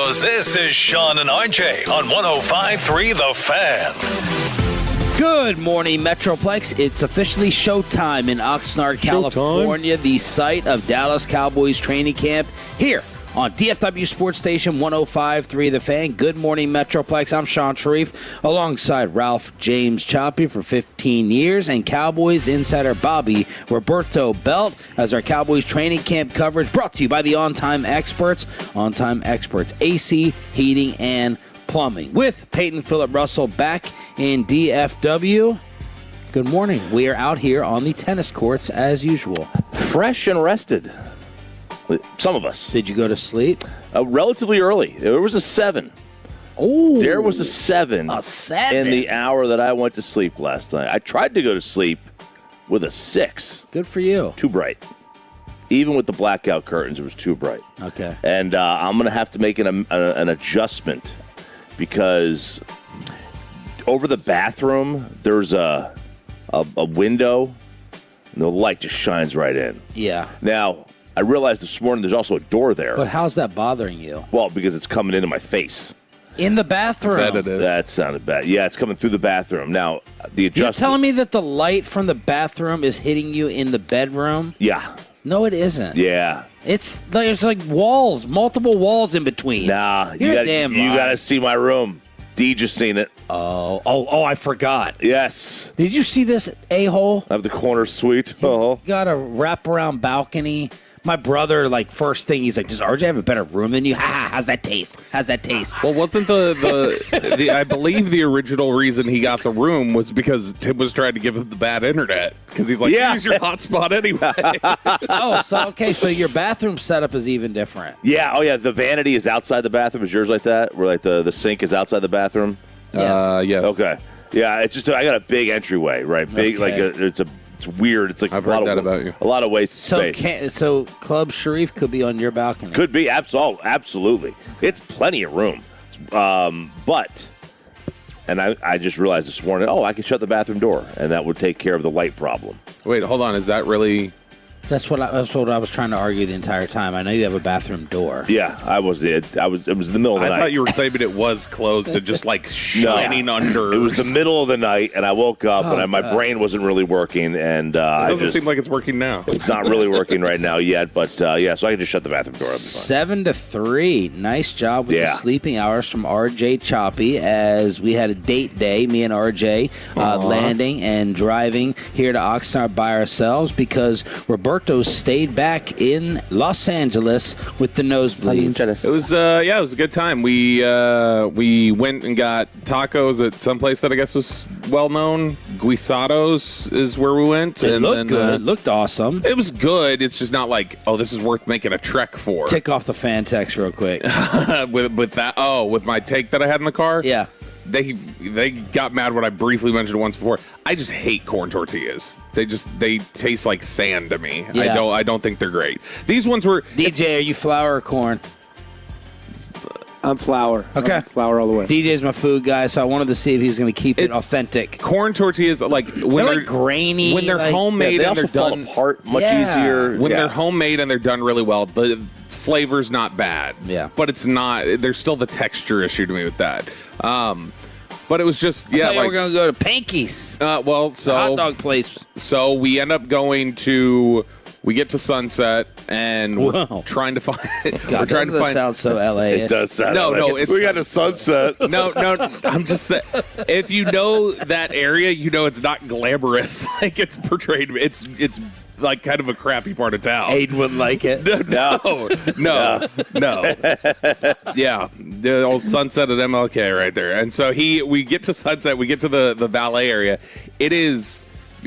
Astros, this is Sean and RJ on 105.3 The Fan. Good morning, Metroplex. It's officially showtime in Oxnard, California, the site of Dallas Cowboys training camp here on DFW Sports Station 105.3 The Fan. Good morning, Metroplex. I'm Sean Sharif alongside Ralph James Choppy for 15 years and Cowboys insider Bobby Roberto Belt as our Cowboys training camp coverage brought to you by the On-Time Experts. On-Time Experts, AC, heating, and plumbing. With Peyton Phillip Russell back in DFW. Good morning. We are out here on the tennis courts as usual. Fresh and rested. Some of us. Did you go to sleep? Relatively early. There was a 7. Oh, there was a 7. A 7 in the hour that I went to sleep last night. I tried to go to sleep with a 6. Good for you. Too bright. Even with the blackout curtains, it was too bright. Okay. And I'm going to have to make an adjustment because over the bathroom there's a window and the light just shines right in. Yeah. Now, I realized this morning there's also a door there. But how's that bothering you? Well, because it's coming into my face. In the bathroom? I bet it is. That sounded bad. Yeah, it's coming through the bathroom. Now, the adjustment... You're telling me that the light from the bathroom is hitting you in the bedroom? Yeah. No, it isn't. Yeah. There's like walls, multiple walls in between. Nah, you got to see my room. D just seen it. Oh, I forgot. Yes. Did you see this a-hole? I have the corner suite. He's got a wraparound balcony. My brother, first thing, he's like, does RJ have a better room than you? How's that taste? How's that taste? Well, wasn't the I believe the original reason he got the room was because Tim was trying to give him the bad internet. Because he's like, use your hotspot anyway. So your bathroom setup is even different. Yeah, the vanity is outside the bathroom. Is yours like that? Where the sink is outside the bathroom? Yes. Yes. Okay. Yeah, it's just, I got a big entryway, right? Big, Okay. It's weird. It's like I've heard that about you. A lot of waste space. So Club Sharif could be on your balcony. Could be, absolutely. It's plenty of room. But, and I just realized this morning, I can shut the bathroom door, and that would take care of the light problem. Wait, hold on. Is that really... That's what I was trying to argue the entire time. I know you have a bathroom door. Yeah, it was in the middle of the night. I thought you were claiming it was closed and just shining under. It was the middle of the night, and I woke up, and my brain wasn't really working, and it doesn't seem like it's working now. It's not really working right now yet, but so I can just shut the bathroom door. 7-3. Nice job with the sleeping hours from RJ Choppy as we had a date day, me and RJ landing and driving here to Oxnard by ourselves because Roberto stayed back in Los Angeles with the nosebleeds. It was it was a good time. We went and got tacos at some place that I guess was well known. Guisados is where we went. It looked good. It looked awesome. It was good. It's just not like, this is worth making a trek for. Tick off the fan text real quick. with my take that I had in the car. Yeah. They got mad when I briefly mentioned it once before. I just hate corn tortillas. They taste like sand to me. Yeah. I don't think they're great. These ones were... DJ, are you flour or corn? I'm flour. Okay. I'm flour all the way. DJ's my food guy, so I wanted to see if he was going to keep it authentic. Corn tortillas, when they're grainy. When they're homemade they and also they're fall done apart much easier. When they're homemade and they're done really well, the flavor's not bad. Yeah. But it's not. There's still the texture issue to me with that. But it was just I thought you were going to go to Panky's. Hot dog place. So we end up going to. We get to Sunset and we're trying to find. God, that sounds so LA. It does sound. No, we got a Sunset. No. I'm just saying. If you know that area, you know it's not glamorous. Like it's portrayed. It's like kind of a crappy part of town. Aiden wouldn't like it. No. Yeah, the old Sunset at MLK right there. And so we get to Sunset, we get to the valet area.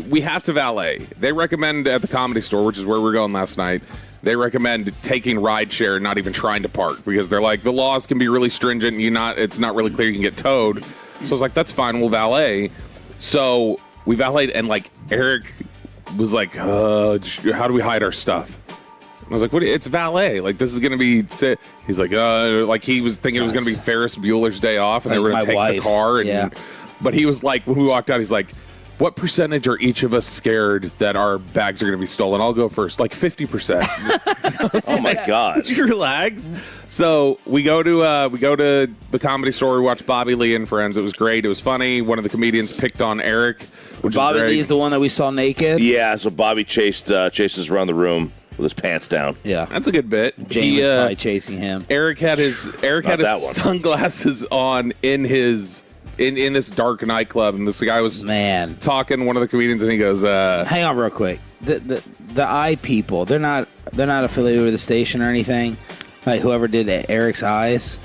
We have to valet. They recommend at the Comedy Store, which is where we were going last night, they recommend taking rideshare and not even trying to park because they're like, the laws can be really stringent. It's not really clear you can get towed. So I was like, that's fine, we'll valet. So we valeted, and Eric was like, how do we hide our stuff? I was like, "What? It's valet. This is going to be." He's like, he was thinking it was going to be Ferris Bueller's Day Off, and they were going to take the car. But he was like, when we walked out, he's like, what percentage are each of us scared that our bags are going to be stolen? I'll go first. Like 50%. Oh my God! Would you relax? So we go to the Comedy Store. We watch Bobby Lee and Friends. It was great. It was funny. One of the comedians picked on Eric, which Bobby is great. Lee is the one that we saw naked. Yeah, so Bobby chases around the room with his pants down. Yeah, That's a good bit. Jane was probably chasing him. Eric had his sunglasses on in his in this dark nightclub, and this guy was talking one of the comedians, and he goes, "Hang on, real quick. The eye people, they're not affiliated with the station or anything. Like whoever did Eric's eyes,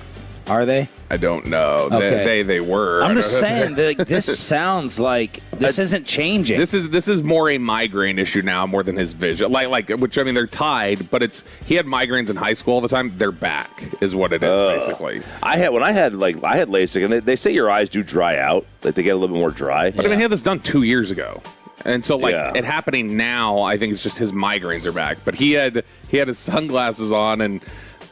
are they? I don't know. Okay. They were. I'm just saying. This sounds like this isn't changing. This is more a migraine issue now more than his vision. Like which I mean they're tied, but he had migraines in high school all the time. They're back is what it is basically. I had LASIK, and they say your eyes do dry out, like they get a little bit more dry. But I mean, he had this done 2 years ago. And so, it happening now, I think it's just his migraines are back. But he had his sunglasses on, and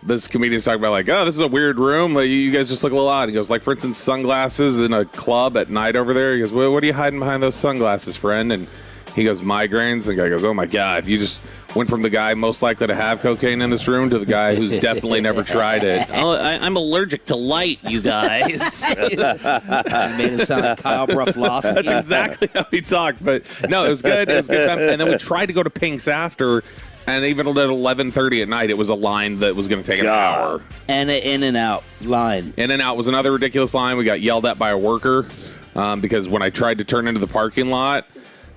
this comedian's talking about, like, oh, this is a weird room. Like, you guys just look a little odd. He goes, like, for instance, sunglasses in a club at night over there. He goes, well, what are you hiding behind those sunglasses, friend? And he goes, migraines. And the guy goes, oh, my God, you just went from the guy most likely to have cocaine in this room to the guy who's definitely never tried it. Oh, I'm allergic to light, you guys. Made him sound like Kyle Bruflosky. That's exactly how he talked. But no, it was good. It was a good time. And then we tried to go to Pink's after, and even at 11:30 at night, it was a line that was going to take an hour. And an In-N-Out line. In-N-Out was another ridiculous line. We got yelled at by a worker because when I tried to turn into the parking lot,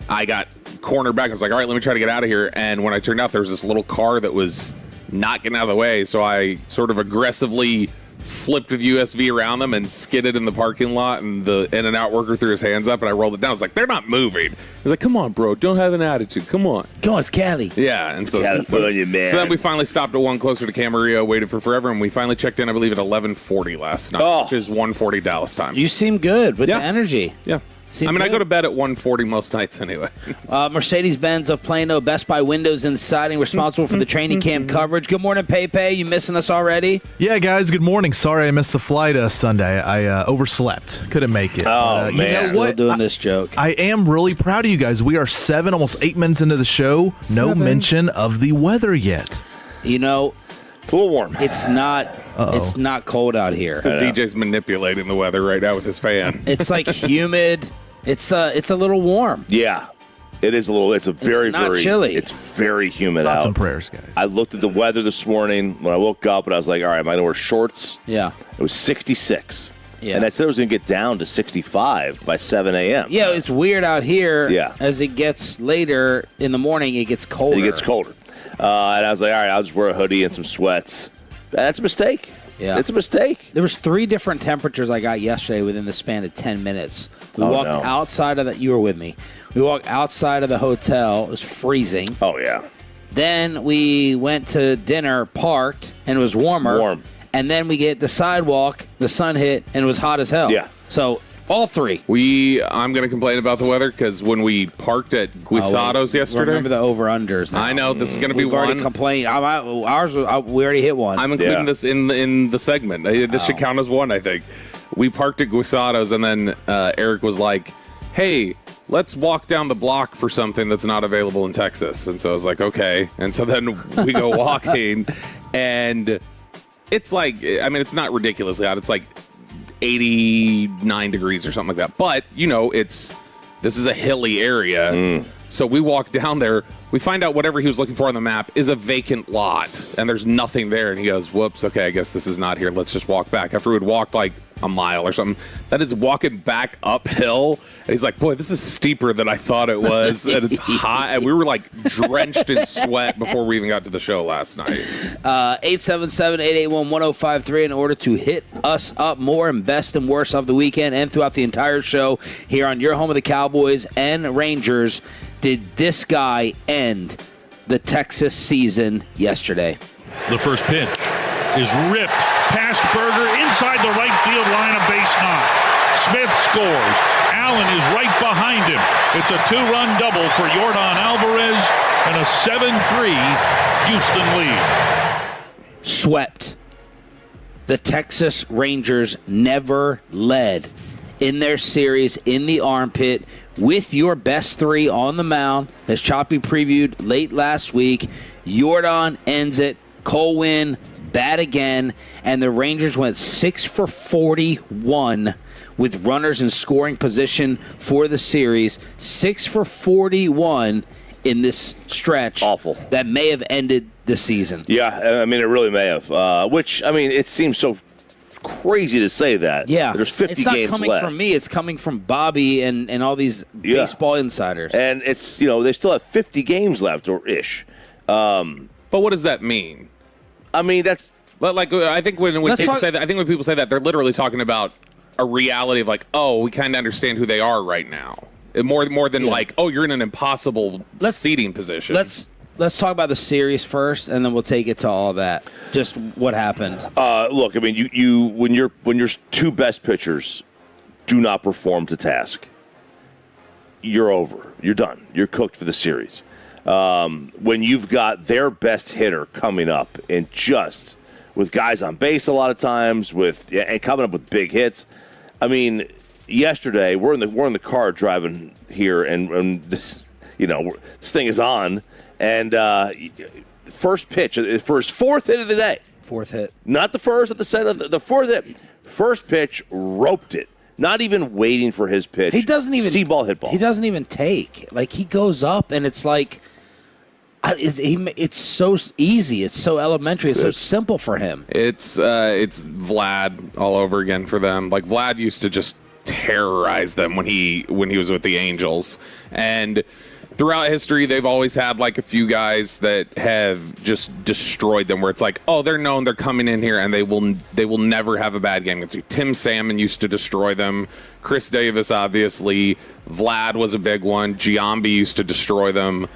I got cornered back. I was like, all right, let me try to get out of here. And when I turned out, there was this little car that was not getting out of the way. So I sort of aggressively flipped the USV around them and skidded in the parking lot. And the In-N-Out worker threw his hands up, and I rolled it down. I was like, they're not moving. He's like, come on, bro. Don't have an attitude. Come on. Go on, it's Cali. Yeah. And so, Gotta put on you, man. So then we finally stopped at one closer to Camarillo, waited for forever, and we finally checked in, I believe, at 11:40 last night, which is 1:40 Dallas time. You seem good with the energy. Yeah. I go to bed at 1:40 most nights anyway. Mercedes-Benz of Plano, Best Buy Windows and Siding, responsible for the training camp coverage. Good morning, Pepe. You missing us already? Yeah, guys, good morning. Sorry I missed the flight Sunday. I overslept. Couldn't make it. Oh, man. You know Still what? doing this joke. I am really proud of you guys. We are almost 8 minutes into the show. No mention of the weather yet. You know, It's a little warm. it's not cold out here. Because DJ's manipulating the weather right now with his fan. It's like humid. It's a little warm. Yeah. It is a little. It's very not chilly. It's very humid Thoughts out. and prayers, guys. I looked at the weather this morning when I woke up, and I was like, all right, am I going to wear shorts? Yeah. It was 66. Yeah. And I said it was going to get down to 65 by 7 a.m. Yeah, it's weird out here. Yeah. As it gets later in the morning, it gets colder. It gets colder. And I was like, all right, I'll just wear a hoodie and some sweats. That's a mistake. Yeah. It's a mistake. There was 3 different temperatures I got yesterday within the span of 10 minutes. We walked outside of that. You were with me. We walked outside of the hotel. It was freezing. Oh, yeah. Then we went to dinner, parked, and it was warmer. Warm. And then we get the sidewalk, the sun hit, and it was hot as hell. Yeah. So all 3. I'm going to complain about the weather because when we parked at Guisado's yesterday. Remember the over-unders now. I know, this is going to be We've one. already complained. Ours, we already hit one. I'm including this in the segment. This should count as one, I think. We parked at Guisado's, and then Eric was like, hey, let's walk down the block for something that's not available in Texas. And so I was like, okay. And so then we go walking, and it's like, I mean, it's not ridiculously hot. It's like 89 degrees or something like that. But, this is a hilly area. So we walk down there. We find out whatever he was looking for on the map is a vacant lot, and there's nothing there. And he goes, whoops, okay, I guess this is not here. Let's just walk back. After we had walked like a mile or something, that is walking back uphill. And he's like, boy, this is steeper than I thought it was. And it's hot. And we were like drenched in sweat before we even got to the show last night. 877-881-1053 in order to hit us up more and best and worst of the weekend and throughout the entire show here on your home of the Cowboys and Rangers. Did this guy end the Texas season yesterday? The first pitch is ripped past Berger inside the right field line, a base knock. Smith scores. Allen is right behind him. It's a 2-run double for Yordan Alvarez and a 7-3 Houston lead. Swept. The Texas Rangers never led in their series in the armpit with your best three on the mound, as Choppy previewed late last week. Jordan ends it. Cole Winn, bat again, and the Rangers went 6 for 41 with runners in scoring position for the series. 6 for 41 in this stretch. Awful. That may have ended the season. Yeah, I mean, it really may have. Which, I mean, it seems so crazy to say that. Yeah. There's 50 games left. left. It's not coming from me. It's coming from Bobby and all these baseball insiders. And it's, they still have 50 games left, or ish. But what does that mean? I mean, that's... Like, I think when people say that, when people say that, they're literally talking about a reality of like, oh, we kind of understand who they are right now. More than like, oh, you're in an impossible seating position. Let's talk about the series first, and then we'll take it to all that. Just what happened. Look, I mean, you when your two best pitchers do not perform to task, you're over. You're done. You're cooked for the series. When you've got their best hitter coming up and just with guys on base a lot of times and coming up with big hits. I mean, yesterday we're in the car driving here, and this this thing is on, and first pitch for his fourth hit of the day. Fourth hit, not the first at the set of the fourth hit. First pitch, roped it. Not even waiting for his pitch. He doesn't even see ball, hit ball. He doesn't even take. Like, he goes up, and it's like it's so easy. It's so elementary. It's so simple for him. It's Vlad all over again for them. Like, Vlad used to just terrorize them when he was with the Angels, and throughout history, they've always had like a few guys that have just destroyed them. Where it's like, oh, they're known, they're coming in here, and they will never have a bad game. Tim Salmon used to destroy them. Chris Davis, obviously. Vlad was a big one. Giambi used to destroy them.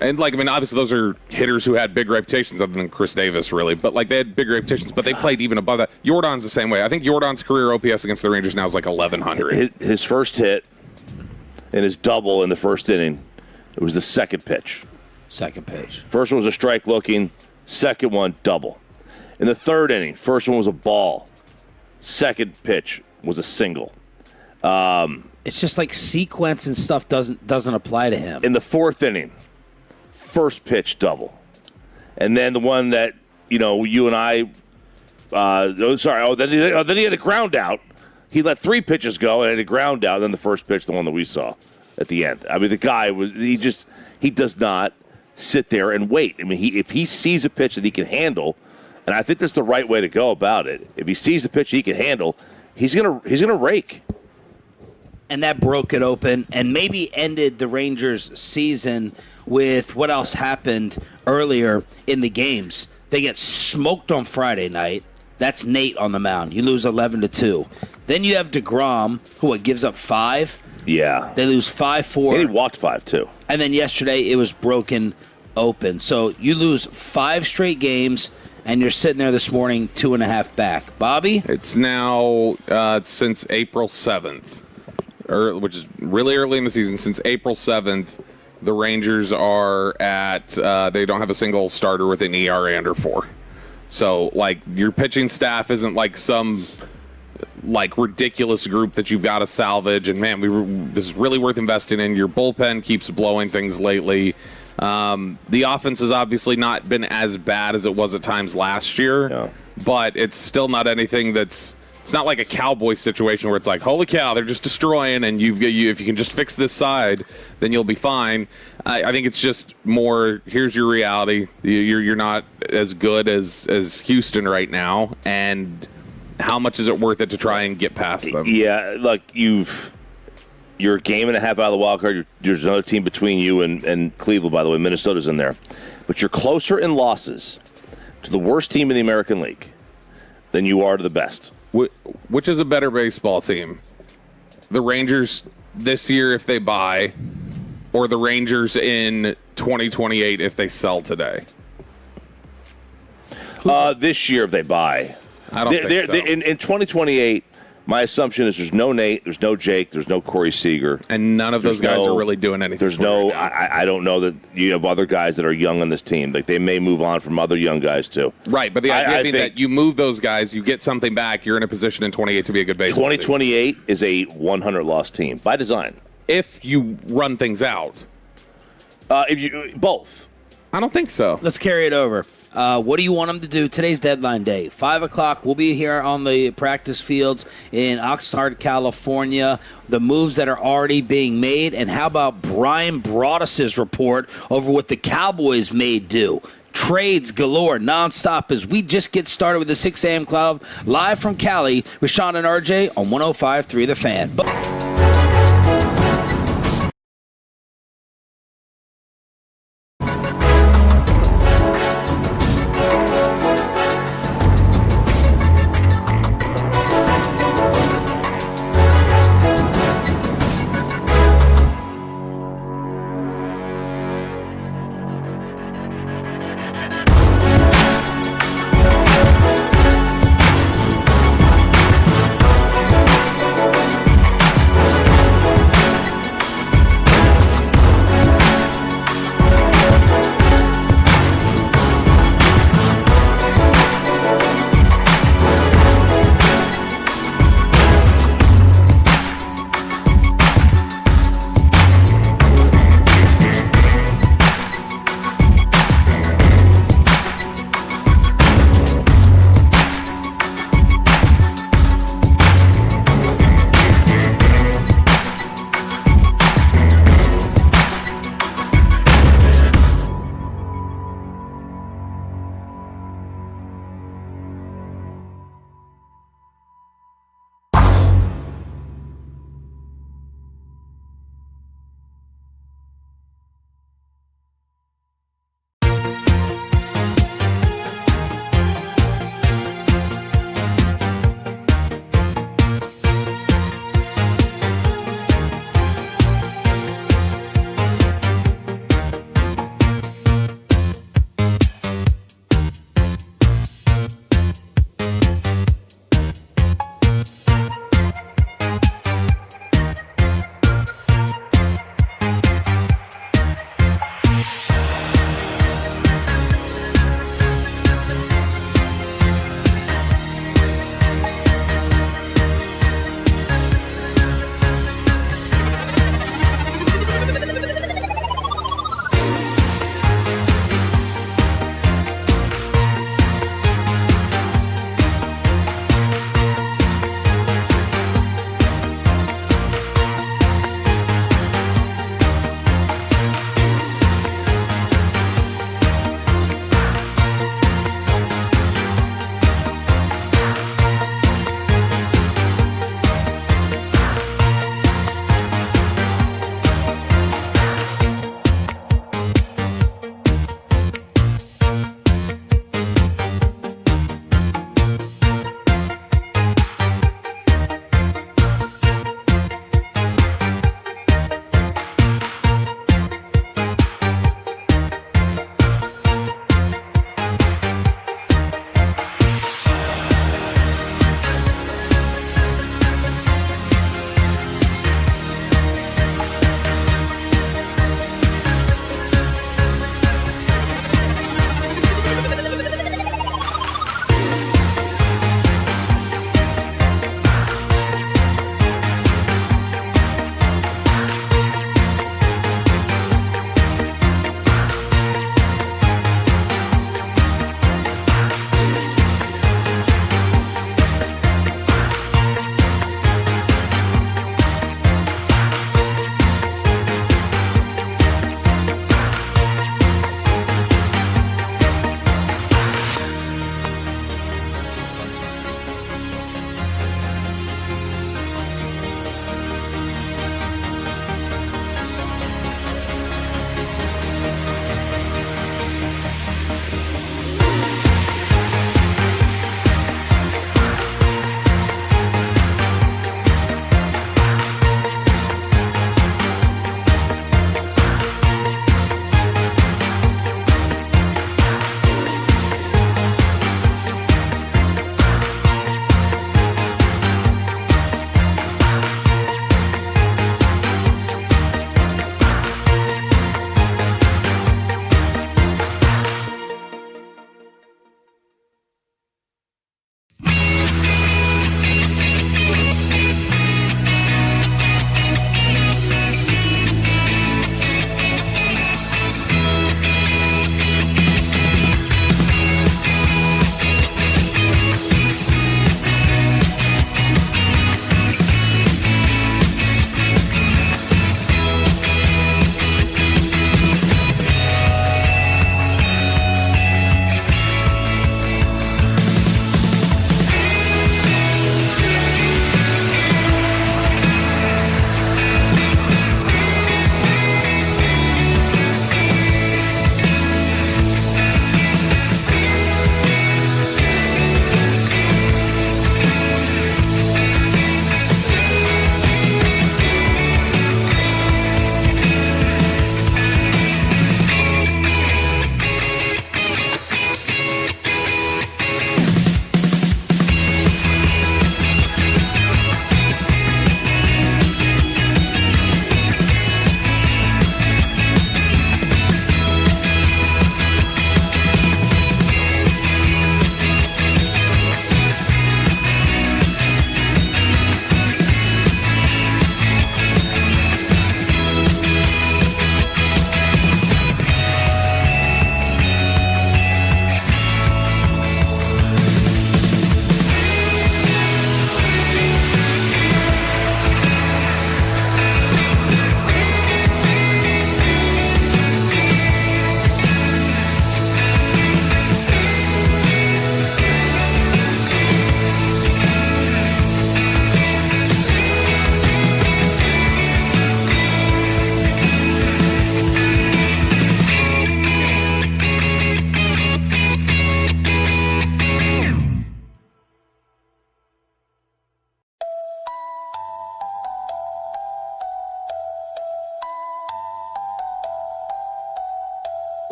And, like, I mean, obviously those are hitters who had big reputations other than Chris Davis, really. But, like, they had big reputations, but they played even above that. Jordan's the same way. I think Jordan's career OPS against the Rangers now is like 1,100. His first hit and his double in the first inning, it was the second pitch. Second pitch. First one was a strike looking. Second one, double. In the third inning, first one was a ball. Second pitch was a single. It's just like sequence and stuff doesn't apply to him. In the fourth inning, first pitch double, and then the one that you and I. Then he had a ground out. He let three pitches go and had a ground out. And then the first pitch, the one that we saw at the end. I mean, the guy he does not sit there and wait. I mean, if he sees a pitch that he can handle, and I think that's the right way to go about it. If he sees a pitch he can handle, he's gonna rake. And that broke it open and maybe ended the Rangers' season with what else happened earlier in the games. They get smoked on Friday night. That's Nate on the mound. You lose 11-2. Then you have DeGrom, who gives up 5. Yeah. They lose 5-4. And he walked 5, too. And then yesterday it was broken open. So you lose 5 straight games, and you're sitting there this morning 2.5 back. Bobby? It's now since April 7th. Which is really early in the season. Since April 7th, the Rangers are at, they don't have a single starter with an ERA under 4. So, like, your pitching staff isn't like some, like, ridiculous group that you've got to salvage. And, man, this is really worth investing in. Your bullpen keeps blowing things lately. The offense has obviously not been as bad as it was at times last year, but it's still not anything that's. It's not like a Cowboys situation where it's like, holy cow, they're just destroying, and if you can just fix this side, then you'll be fine. I think it's just more, here's your reality. You're not as good as Houston right now, and how much is it worth it to try and get past them? Yeah, look, you're a game and a half out of the wild card. There's another team between you and Cleveland, by the way. Minnesota's in there. But you're closer in losses to the worst team in the American League than you are to the best. Which is a better baseball team? The Rangers this year if they buy, or the Rangers in 2028 if they sell today? This year if they buy. I don't think so. In 2028, My assumption is there's no Nate, there's no Jake, there's no Corey Seager. And none of those guys are really doing anything. There's no, I don't know that you have other guys that are young on this team. Like, they may move on from other young guys, too. Right, but the idea being that you move those guys, you get something back, you're in a position in 28 to be a good baseball 2028 is a 100-loss team by design. If you run things out. Both. I don't think so. Let's carry it over. What do you want them to do? Today's deadline day, 5 o'clock. We'll be here on the practice fields in Oxnard, California. The moves that are already being made. And how about Brian Broaddus's report over what the Cowboys may do? Trades galore, nonstop, as we just get started with the 6 a.m. Club live from Cali with Sean and RJ on 105.3 The Fan.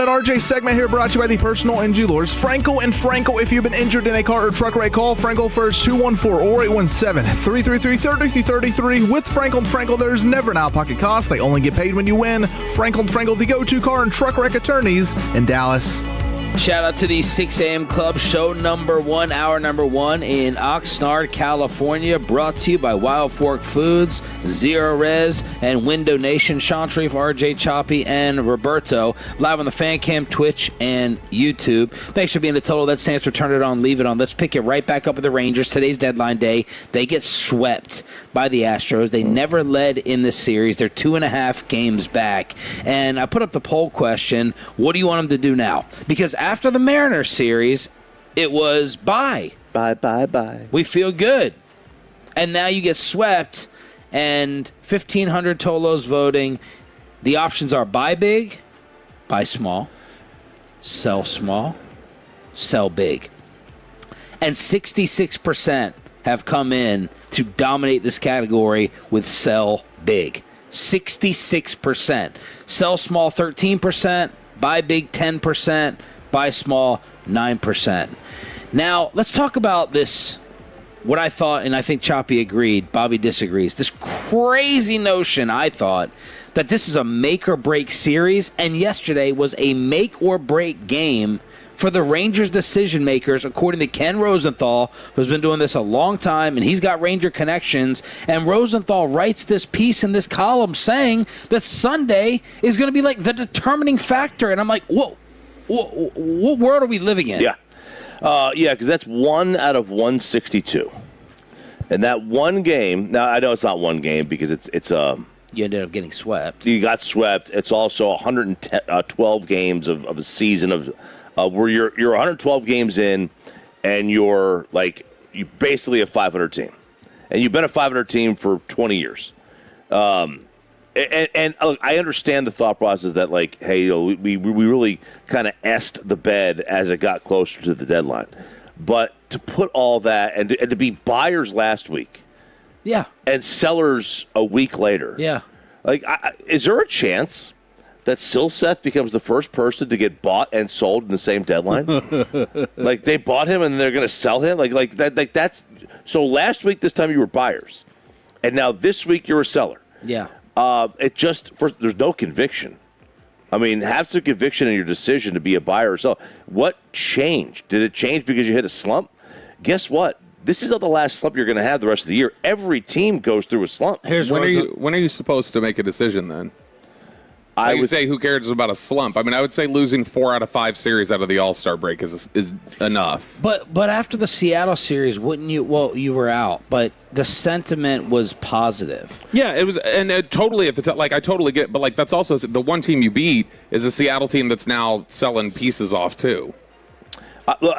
and RJ segment here brought to you by the Personal Injury Lawyers. Frankel and Frankel, if you've been injured in a car or truck wreck, call Frankel first, 214-0817-333-3333. With Frankel and Frankel, there's never an out-of-pocket cost. They only get paid when you win. Frankel and Frankel, the go-to car and truck wreck attorneys in Dallas. Shout out to the 6 a.m. Club, show number 1, hour number 1 in Oxnard, California, brought to you by Wild Fork Foods, Zero Res, and Window Nation. Sean Sharif, RJ Choppy, and Roberto, live on the Fan Cam, Twitch, and YouTube. Thanks for being the total. That stands for turn it on, leave it on. Let's pick it right back up with the Rangers. Today's deadline day. They get swept by the Astros. They never led in this series. They're 2.5 games back. And I put up the poll question, what do you want them to do now? Because after the Mariners series, it was bye. Bye. We feel good. And now you get swept, and 1,500 Tolos voting. The options are buy big, buy small, sell big. And 66% have come in to dominate this category with sell big. 66%. Sell small 13%, buy big 10%, buy small 9%. Now, let's talk about this, what I thought, and I think Choppy agreed, Bobby disagrees, this crazy notion, I thought, that this is a make-or-break series, and yesterday was a make-or-break game for the Rangers decision-makers, according to Ken Rosenthal, who's been doing this a long time, and he's got Ranger connections, and Rosenthal writes this piece in this column saying that Sunday is going to be like the determining factor, and I'm like, whoa. What world are we living in? Yeah, because that's 1 out of 162. And that one game, now I know it's not one game because it's you ended up getting swept. You got swept. It's also 112 games of a season of where you're 112 games in, and you're basically a 500 team. And you've been a 500 team for 20 years. And look, I understand the thought process that, hey, we really kind of essed the bed as it got closer to the deadline. But to put all that and to be buyers last week, yeah, and sellers a week later, yeah, is there a chance that Silseth becomes the first person to get bought and sold in the same deadline? They bought him and they're going to sell him, that's so. Last week, this time you were buyers, and now this week you're a seller. Yeah. There's no conviction. I mean, have some conviction in your decision to be a buyer or sell. What changed? Did it change because you hit a slump? Guess what? This is not the last slump you're going to have the rest of the year. Every team goes through a slump. When are you supposed to make a decision then? I would say who cares about a slump? I mean, I would say losing 4 out of 5 series out of the All-Star break is enough. But after the Seattle series, wouldn't you? Well, you were out, but the sentiment was positive. Yeah, it was, and totally at the time. I totally get, but that's also the one team you beat is a Seattle team that's now selling pieces off too.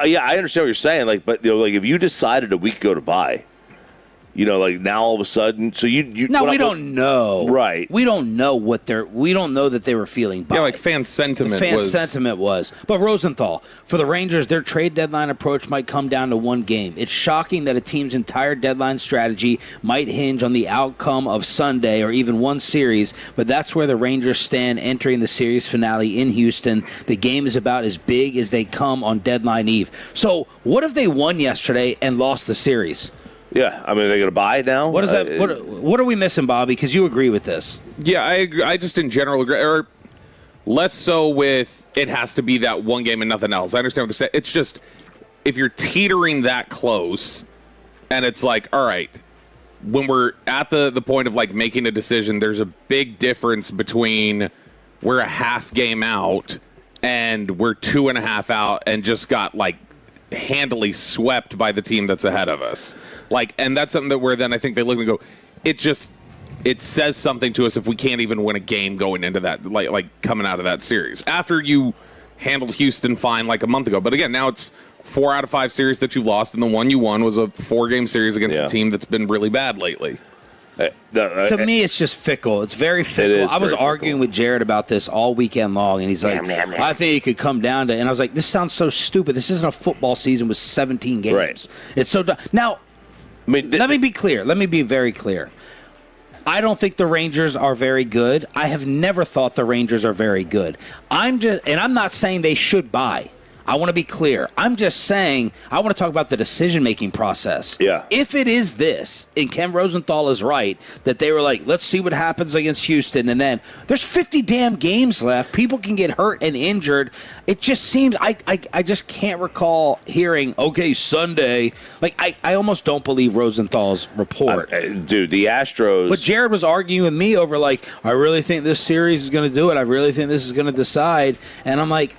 Yeah, I understand what you're saying. But if you decided a week ago to buy. Now all of a sudden, so you no, we don't know, right? We don't know we don't know that they were feeling. By. Yeah, fan sentiment. Sentiment was. But Rosenthal, for the Rangers, their trade deadline approach might come down to one game. It's shocking that a team's entire deadline strategy might hinge on the outcome of Sunday or even one series. But that's where the Rangers stand entering the series finale in Houston. The game is about as big as they come on deadline eve. So, what if they won yesterday and lost the series? Yeah, I mean, are they going to buy now? What is that? What are we missing, Bobby? Because you agree with this. Yeah, I agree. I just in general agree, or less so with it has to be that one game and nothing else. I understand what they're saying. It's just if you're teetering that close, and it's all right, when we're at the point of making a decision, there's a big difference between we're a half game out and we're 2.5 out and just got handily swept by the team that's ahead of us. And that's something that where then I think they look and go, it says something to us if we can't even win a game going into that, coming out of that series. After you handled Houston fine a month ago. But again, now it's 4 out of 5 series that you lost, and the one you won was a 4-game series against a team that's been really bad lately. To me, it's just fickle. It's very fickle. I was arguing with Jared about this all weekend long, and he's like, I think it could come down to, and I was like, this sounds so stupid. This isn't a football season with 17 games. Right. It's so now, let me be clear. Let me be very clear. I don't think the Rangers are very good. I have never thought the Rangers are very good. I'm not saying they should buy. I want to be clear. I'm just saying I want to talk about the decision-making process. Yeah. If it is this, and Ken Rosenthal is right, that they were like, let's see what happens against Houston, and then there's 50 damn games left. People can get hurt and injured. It just seems I just can't recall hearing, okay, Sunday. Like, I almost don't believe Rosenthal's report. Dude, the Astros. But Jared was arguing with me over, like, I really think this series is going to do it. I really think this is going to decide. And I'm like,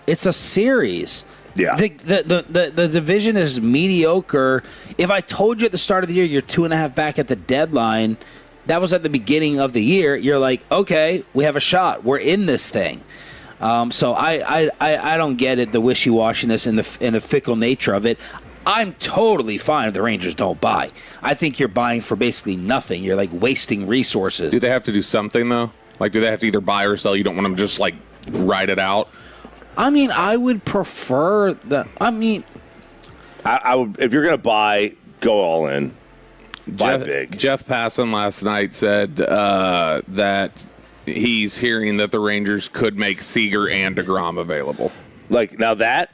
it's a series. Yeah. The division is mediocre. If I told you at the start of the year you're 2.5 back at the deadline, that was at the beginning of the year, you're like, okay, we have a shot. We're in this thing. So I don't get it, the wishy-washiness and the fickle nature of it. I'm totally fine if the Rangers don't buy. I think you're buying for basically nothing. You're like wasting resources. Do they have to do something, though? Like, do they have to either buy or sell? You don't want them to just, like, ride it out? I mean, I would prefer I would, if you're going to buy, go all in. Buy big. Jeff Passan last night said that he's hearing that the Rangers could make Seager and DeGrom available. Like, now that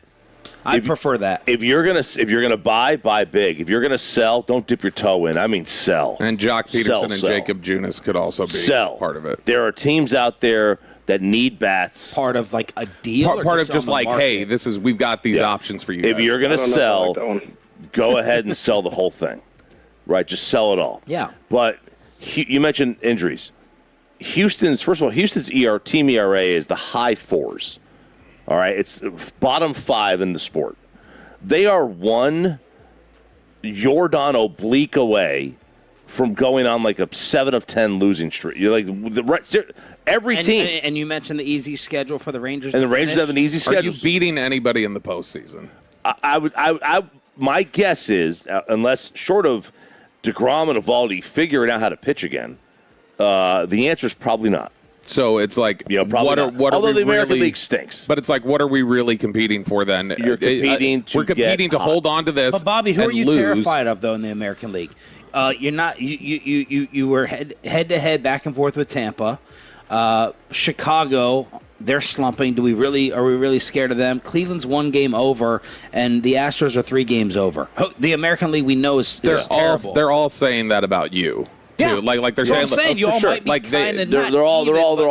I prefer that. If you're gonna buy big. If you're gonna sell, don't dip your toe in. I mean, sell. And Jock Peterson and Jacob Junis could also be part of it. There are teams out there that need bats. Part of like a deal. Part of just like, hey, we've got these options for you guys. If you're gonna sell, go ahead and sell the whole thing. Right, just sell it all. Yeah. But you mentioned injuries. Houston's team ERA is the high 4s. All right, it's bottom 5 in the sport. They are one Jordan oblique away from going on like a 7 of 10 losing streak. You're like every team. And you mentioned the easy schedule for the Rangers. And the Rangers have an easy schedule. Are you beating anybody in the postseason? My guess is, unless short of DeGrom and Eovaldi figuring out how to pitch again, the answer is probably not. So it's like, although the American League stinks. But it's like, what are we really competing for then? You're competing to hold on to this. But Bobby, who are you lose. terrified of though in the American League? You're not. You were head to head back and forth with Tampa, Chicago. They're slumping. Are we really scared of them? Cleveland's 1 game over, and the Astros are 3 games over. The American League we know is terrible. They're all saying that about you. Yeah, like they're saying, you all sure. might be like kind of they're all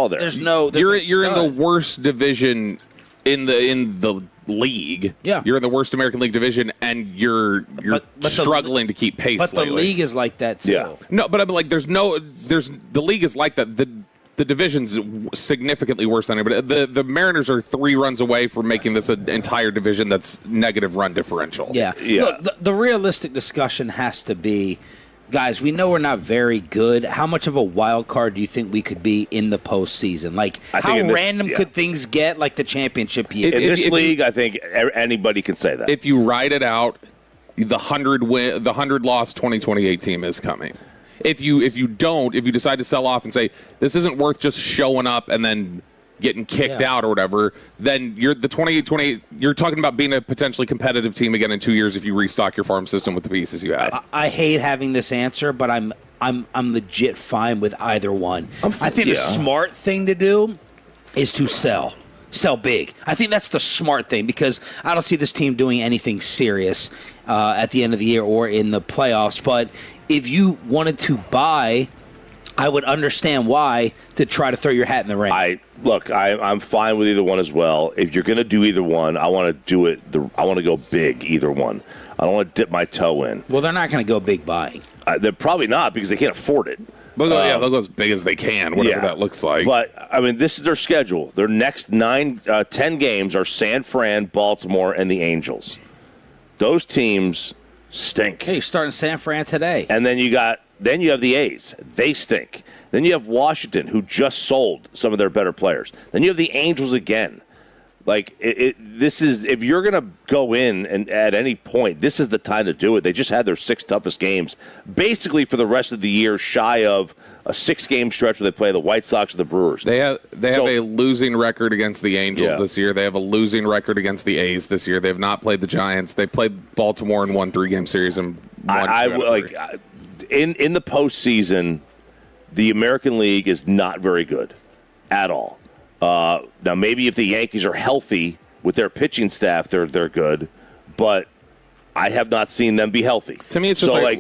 there. You're in the worst division in the league. Yeah, you're in the worst American League division, and you're struggling to keep pace. But the league is like that too. Yeah. No, but I'm like, the league is like that. The division's significantly worse than anybody. The Mariners are 3 runs away from making this an entire division that's negative run differential. Yeah. Look, the realistic discussion has to be, guys, we know we're not very good. How much of a wild card do you think we could be in the postseason? Like, how random could things get, like the championship year? In this league, I think anybody can say that. If you ride it out, the 100-loss 2028 team is coming. If you decide to sell off and say this isn't worth just showing up and then getting kicked out or whatever, then you're the 28. You're talking about being a potentially competitive team again in 2 years if you restock your farm system with the pieces you have. I hate having this answer, but I'm legit fine with either one. I think the smart thing to do is to sell big. I think that's the smart thing because I don't see this team doing anything serious at the end of the year or in the playoffs. But if you wanted to buy, I would understand why to try to throw your hat in the ring. I'm fine with either one as well. If you're going to do either one, I want to do it. I want to go big either one. I don't want to dip my toe in. Well, they're not going to go big buying. They're probably not because they can't afford it. They'll go as big as they can, whatever that looks like. But, I mean, this is their schedule. Their next 10 games are San Fran, Baltimore, and the Angels. Those teams stink. Hey, you're starting San Fran today. And then you have the A's. They stink. Then you have Washington, who just sold some of their better players. Then you have the Angels again. Like, this is, if you're going to go in and at any point, this is the time to do it. They just had their 6 toughest games, basically for the rest of the year, shy of a 6-game stretch where they play the White Sox or the Brewers. They have a losing record against the Angels this year. They have a losing record against the A's this year. They have not played the Giants. They played Baltimore and won 3-game series and won 2 out of 3. In the postseason, the American League is not very good at all. Now, maybe if the Yankees are healthy with their pitching staff, they're good, but I have not seen them be healthy. To me, it's just why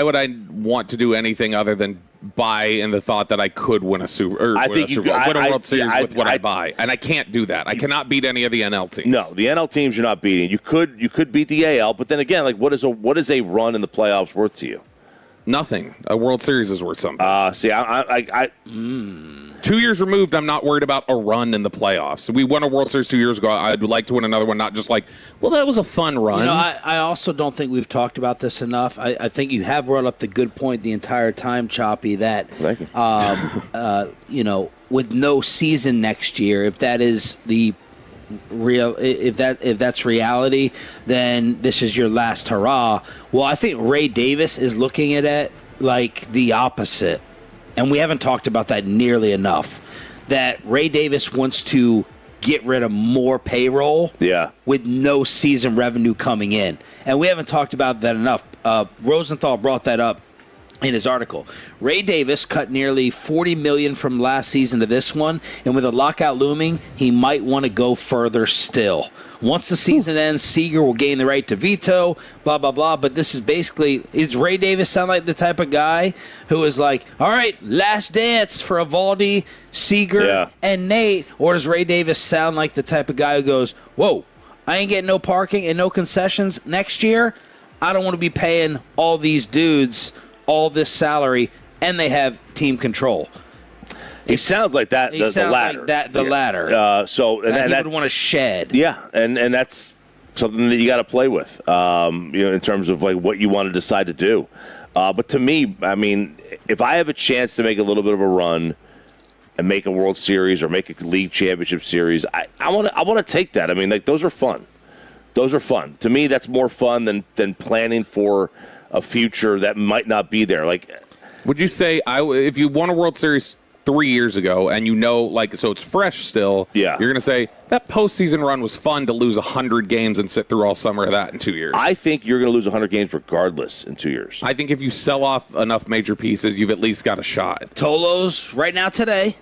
would I want to do anything other than buy in the thought that I could win a World Series with what I buy, and I can't do that. I cannot beat any of the NL teams. No, the NL teams you're not beating. You could beat the AL, but then again, like what is a run in the playoffs worth to you? Nothing. A World Series is worth something. 2 years removed, I'm not worried about a run in the playoffs. We won a World Series 2 years ago. I'd like to win another one, not just like, well, that was a fun run. You know, I also don't think we've talked about this enough. I think you have brought up the good point the entire time, Choppy, that, with no season next year, if that is the real, if that's reality, then this is your last hurrah. Well, I think Ray Davis is looking at it like the opposite. And we haven't talked about that nearly enough, that Ray Davis wants to get rid of more payroll with no season revenue coming in. And we haven't talked about that enough. Rosenthal brought that up in his article. Ray Davis cut nearly $40 million from last season to this one, and with a lockout looming, he might want to go further still. Once the season ends, Seager will gain the right to veto, blah, blah, blah. But this is basically, does Ray Davis sound like the type of guy who is like, all right, last dance for Evaldi, Seager, and Nate? Or does Ray Davis sound like the type of guy who goes, whoa, I ain't getting no parking and no concessions next year? I don't want to be paying all these dudes all this salary, and they have team control. It sounds like that. The latter. Like that. The latter. He would want to shed. Yeah, and that's something that you got to play with. In terms of like what you want to decide to do. But to me, I mean, if I have a chance to make a little bit of a run and make a World Series or make a League Championship Series, I want to take that. I mean, like those are fun. Those are fun. To me, that's more fun than planning for a future that might not be there. Like, would you say if you won a World Series 3 years ago and so it's fresh still, you're going to say that postseason run was fun to lose 100 games and sit through all summer of that in 2 years? I think you're going to lose 100 games regardless in 2 years. I think if you sell off enough major pieces, you've at least got a shot. Tolos, right now today,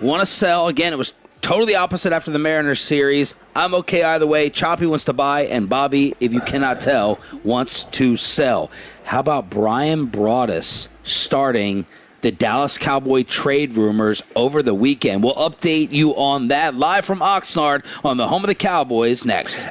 want to sell. Again, it was totally opposite after the Mariners series. I'm okay either way. Choppy wants to buy, and Bobby, if you cannot tell, wants to sell. How about Brian Broaddus starting the Dallas Cowboy trade rumors over the weekend? We'll update you on that live from Oxnard on the home of the Cowboys next.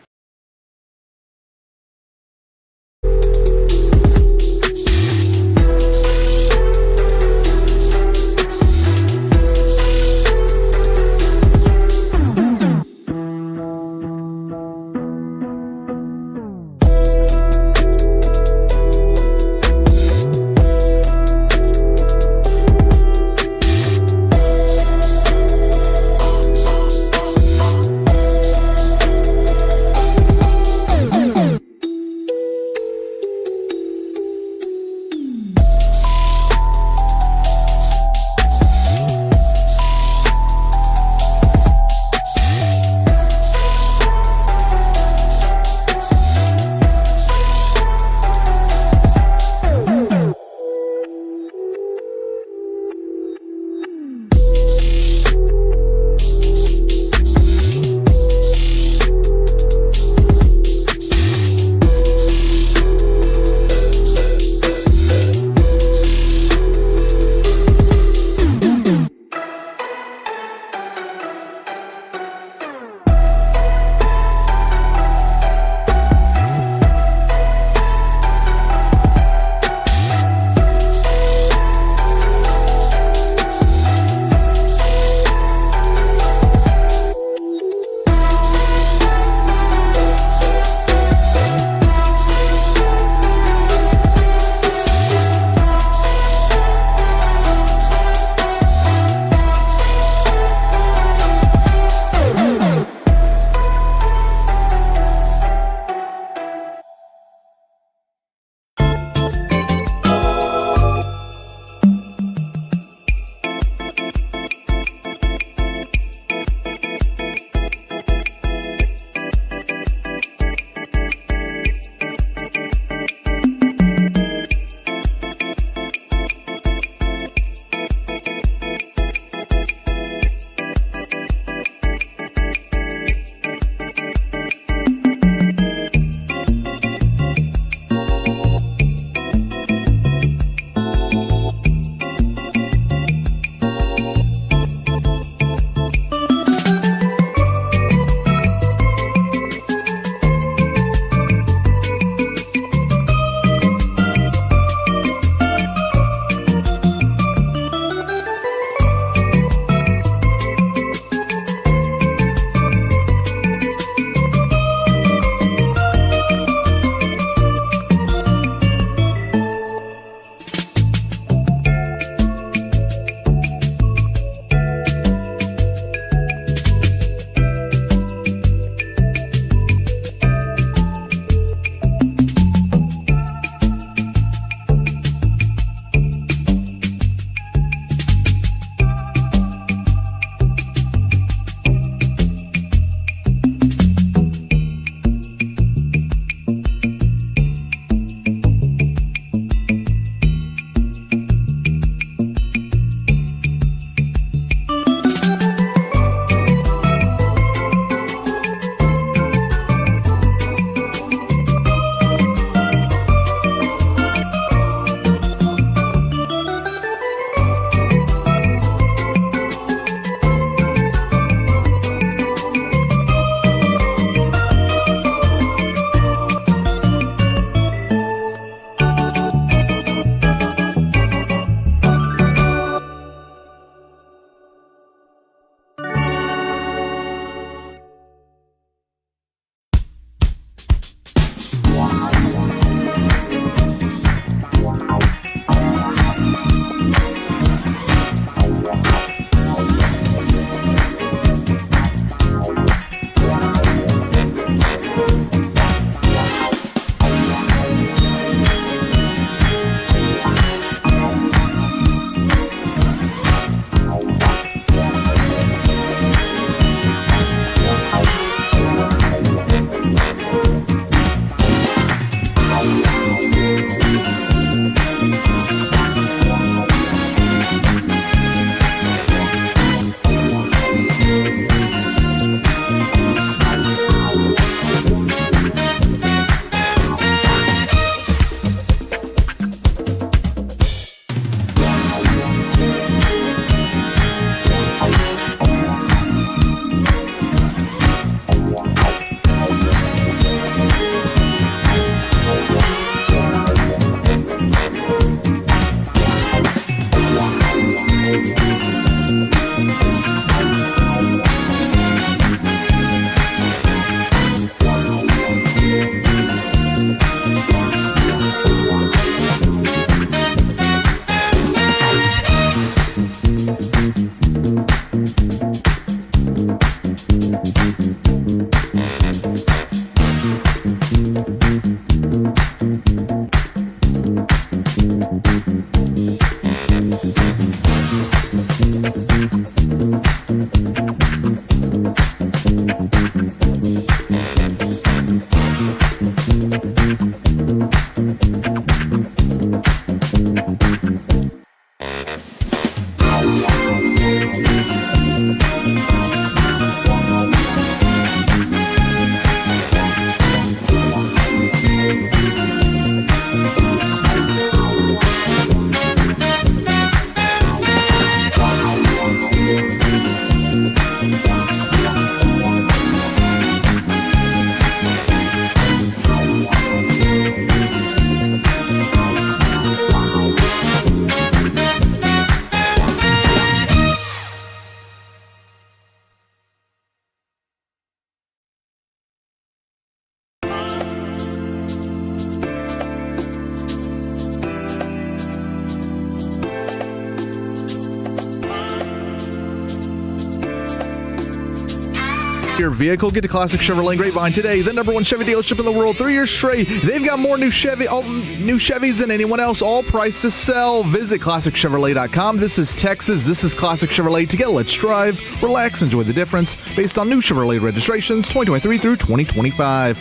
Your vehicle. Get to Classic Chevrolet Grapevine today, the #1 Chevy dealership in the world. 3 years straight. They've got more new Chevys than anyone else, all priced to sell. Visit ClassicChevrolet.com. This is Texas. This is Classic Chevrolet. Together, let's drive, relax, enjoy the difference. Based on new Chevrolet registrations, 2023 through 2025.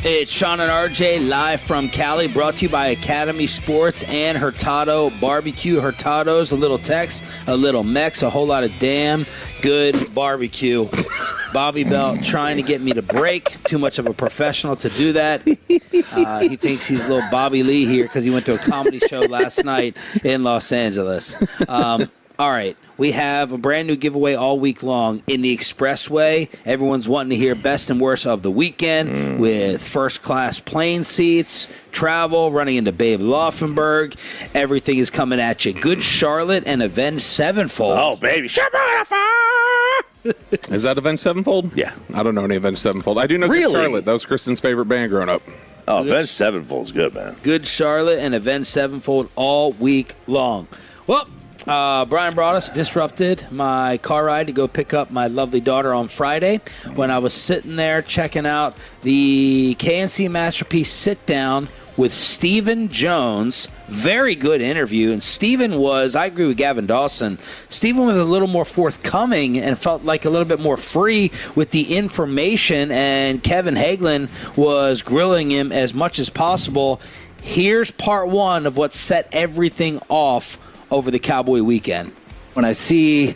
It's Sean and RJ live from Cali, brought to you by Academy Sports and Hurtado Barbecue. Hurtado's a little Tex, a little Mex, a whole lot of damn good barbecue. Bobby Bell trying to get me to break. Too much of a professional to do that. He thinks he's little Bobby Lee here because he went to a comedy show last night in Los Angeles. All right. We have a brand new giveaway all week long in the Expressway. Everyone's wanting to hear best and worst of the weekend with first-class plane seats, travel, running into Babe Laufenberg. Everything is coming at you. Good Charlotte and Avenged Sevenfold. Oh, baby. Is that Avenged Sevenfold? Yeah. I don't know any Avenged Sevenfold. I do know Really? Good Charlotte. That was Kristen's favorite band growing up. Oh, Avenged Sevenfold's good, man. Good Charlotte and Avenged Sevenfold all week long. Well, Brian brought us, disrupted my car ride to go pick up my lovely daughter on Friday when I was sitting there checking out the KNC Masterpiece sit-down with Stephen Jones. Very good interview. And Stephen was, I agree with Gavin Dawson, Stephen was a little more forthcoming and felt like a little bit more free with the information. And Kevin Hagelin was grilling him as much as possible. Here's part one of what set everything off over the Cowboy weekend. When I see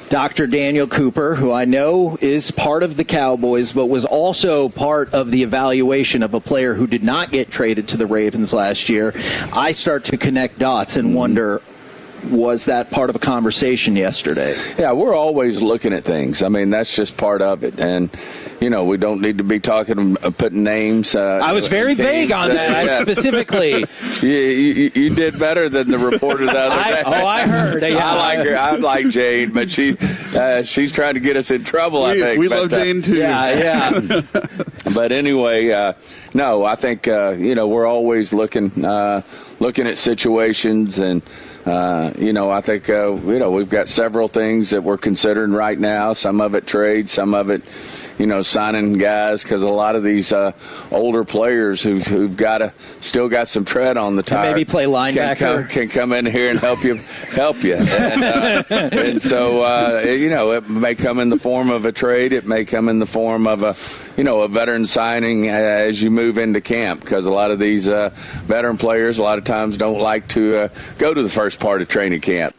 Dr. Daniel Cooper, who I know is part of the Cowboys, but was also part of the evaluation of a player who did not get traded to the Ravens last year, I start to connect dots and wonder, was that part of a conversation yesterday? Yeah, we're always looking at things. I mean, that's just part of it. And, you know, we don't need to be putting names. I was very vague on that. I specifically. You did better than the reporter the other day. I heard. Yeah. I like her. I like Jane, but she's trying to get us in trouble, I think. We love Jane, too. Yeah. But anyway, no, I think, we're always looking at situations and, I think, we've got several things that we're considering right now. Some of it trade, some of it, signing guys, because a lot of these older players who've still got some tread on the tire. Maybe play linebacker. Can come in here and help you. And so, it may come in the form of a trade. It may come in the form of a veteran signing as you move into camp, because a lot of these veteran players a lot of times don't like to go to the first part of training camp.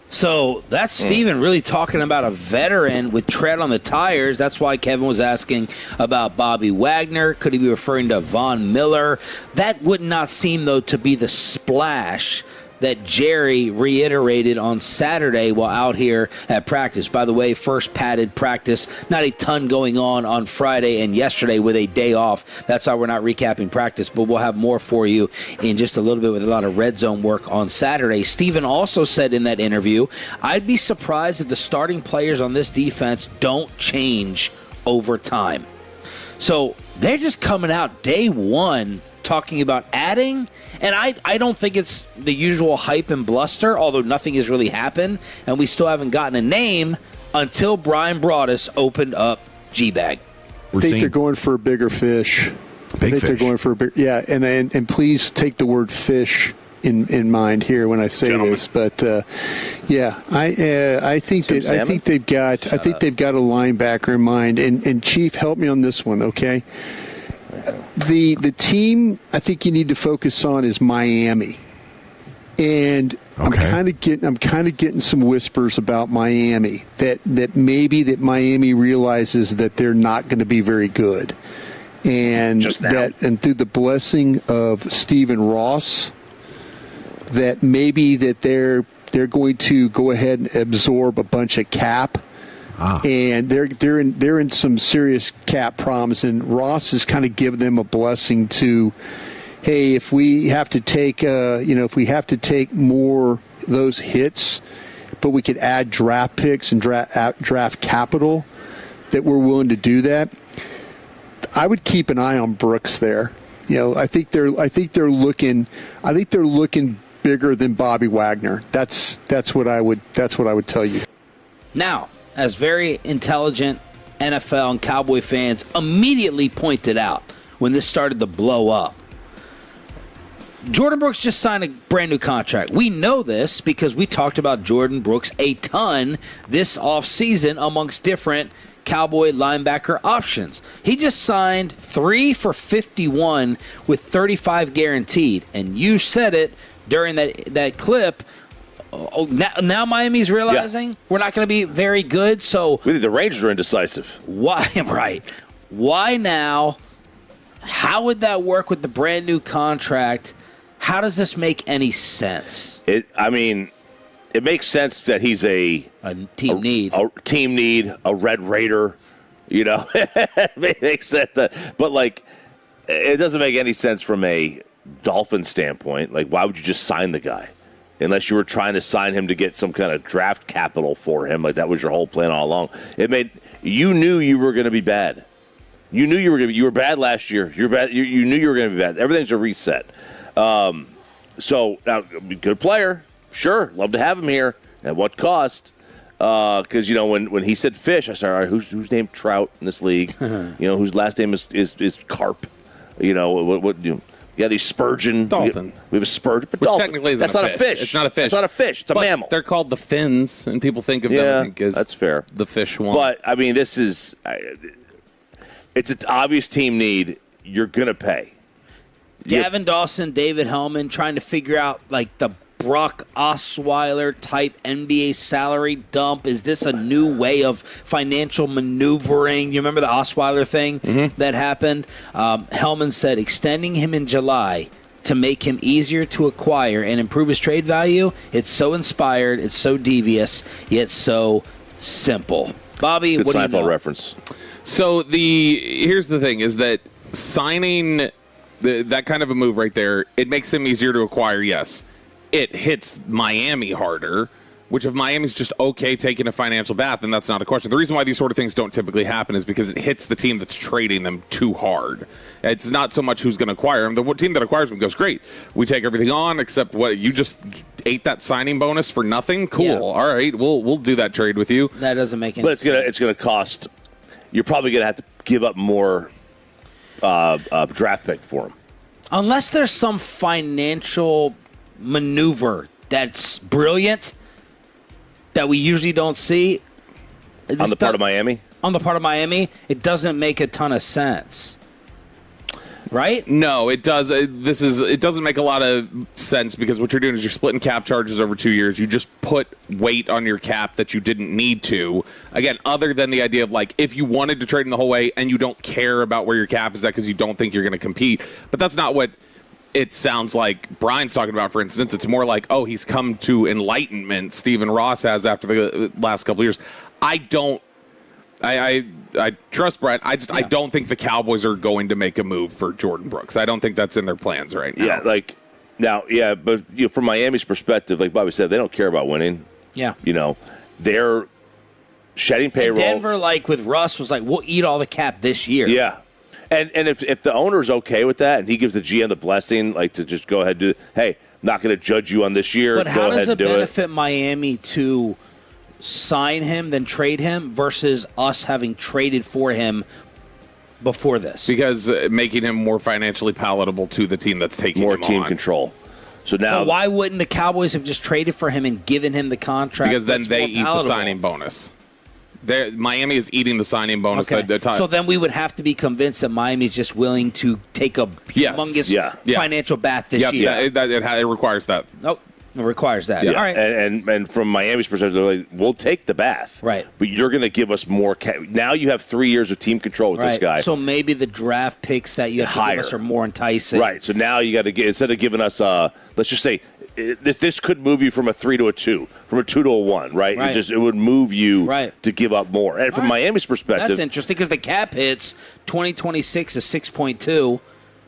So that's Steven really talking about a veteran with tread on the tires. That's why Kevin was asking about Bobby Wagner. Could he be referring to Von Miller? That would not seem, though, to be the splash that Jerry reiterated on Saturday while out here at practice. By the way, first padded practice, not a ton going on Friday and yesterday with a day off. That's why we're not recapping practice, but we'll have more for you in just a little bit with a lot of red zone work on Saturday. Steven also said in that interview, I'd be surprised if the starting players on this defense don't change over time. So they're just coming out day one talking about adding, and I don't think it's the usual hype and bluster, although nothing has really happened, and we still haven't gotten a name until Brian Broaddus opened up G-Bag. I think they're going for a bigger fish. They're going for a big, and please take the word fish in mind here when I say this, but yeah, I think they've got a linebacker in mind. And Chief, help me on this one, okay? The team I think you need to focus on is Miami. And I'm kind of getting some whispers about Miami that maybe Miami realizes that they're not going to be very good, and through the blessing of Stephen Ross, that maybe that they're going to go ahead and absorb a bunch of cap. And they're in some serious cap problems, and Ross has kind of given them a blessing to, hey, if we have to take more of those hits, but we could add draft picks and draft capital, that we're willing to do that. I would keep an eye on Brooks there. I think they're looking bigger than Bobby Wagner. That's what I would tell you. Now, as very intelligent NFL and Cowboy fans immediately pointed out when this started to blow up, Jordan Brooks just signed a brand new contract. We know this because we talked about Jordan Brooks a ton this offseason amongst different Cowboy linebacker options. He just signed 3 for $51 with $35 guaranteed. And you said it during that clip. Now Miami's realizing we're not going to be very good. So we think the Rangers are indecisive. Why? Right. Why now? How would that work with the brand new contract? How does this make any sense? It makes sense that he's a team need, a Red Raider. It makes sense but it doesn't make any sense from a Dolphin standpoint. Like, why would you just sign the guy unless you were trying to sign him to get some kind of draft capital for him? Like, that was your whole plan all along. You knew you were going to be bad. You knew you were bad last year. You're bad. You knew you were going to be bad. Everything's a reset. So now, good player, sure, love to have him here. At what cost? Because when he said Fish, I said, all right, who's named Trout in this league? Whose last name is Carp? You got a Spurgeon. Dolphin. We have a Spurgeon, but which dolphin. Technically isn't that's not a fish. It's not a fish. It's not a fish. It's a mammal. They're called the fins, and people think of them. I think as that's fair. The fish one. But this is it's an obvious team need. You're gonna pay. Gavin Dawson, David Hellman trying to figure out the Brock Osweiler type NBA salary dump. Is this a new way of financial maneuvering? You remember the Osweiler thing that happened? Hellman said extending him in July to make him easier to acquire and improve his trade value. It's so inspired, it's so devious, yet so simple. Bobby, good what do you know? reference. So here's the thing: is that signing that kind of a move right there, it makes him easier to acquire. Yes, it hits Miami harder. Which if Miami's just okay taking a financial bath, then that's not a question. The reason why these sort of things don't typically happen is because it hits the team that's trading them too hard. It's not so much who's going to acquire them. The team that acquires them goes, great. We take everything on except what you just ate that signing bonus for nothing. Cool. Yeah. All right, we'll do that trade with you. That doesn't make any sense. But it's going to cost. You're probably going to have to give up more draft pick for him, unless there's some financial maneuver that's brilliant that we usually don't see. On the part of Miami? On the part of Miami, it doesn't make a ton of sense. Right? No, it does. It doesn't make a lot of sense because what you're doing is you're splitting cap charges over 2 years. You just put weight on your cap that you didn't need to. Again, other than the idea of if you wanted to trade in the whole way and you don't care about where your cap is at because you don't think you're going to compete. But that's not what it sounds like Brian's talking about, for instance. It's more like, oh, he's come to enlightenment, Stephen Ross has after the last couple of years. I trust Brian. I don't think the Cowboys are going to make a move for Jordan Brooks. I don't think that's in their plans right now. Yeah, but from Miami's perspective, like Bobby said, they don't care about winning. Yeah. They're shedding payroll. And Denver, with Russ, was we'll eat all the cap this year. Yeah. And if the owner's okay with that and he gives the GM the blessing, to just go ahead and do it, hey, I'm not going to judge you on this year. But how does it do benefit Miami to sign him, then trade him, versus us having traded for him before this? Because making him more financially palatable to the team that's taking more him team on. control. So now, but why wouldn't the Cowboys have just traded for him and given him the contract? Because then they eat the signing bonus. Miami is eating the signing bonus. Okay. So then we would have to be convinced that Miami is just willing to take a humongous financial bath this year. Yeah, it requires that. Nope. It requires that. Yeah. All right. And from Miami's perspective, they're like, we'll take the bath. Right. But you're going to give us more. Now you have 3 years of team control with this guy. So maybe the draft picks that you have to give us are more enticing. Right. So now you got to get, instead of giving us, let's just say, this could move you from a 3 to a 2, from a 2 to a 1, right? It would move you to give up more. And from Miami's perspective, that's interesting because the cap hits 2026 is 6.2.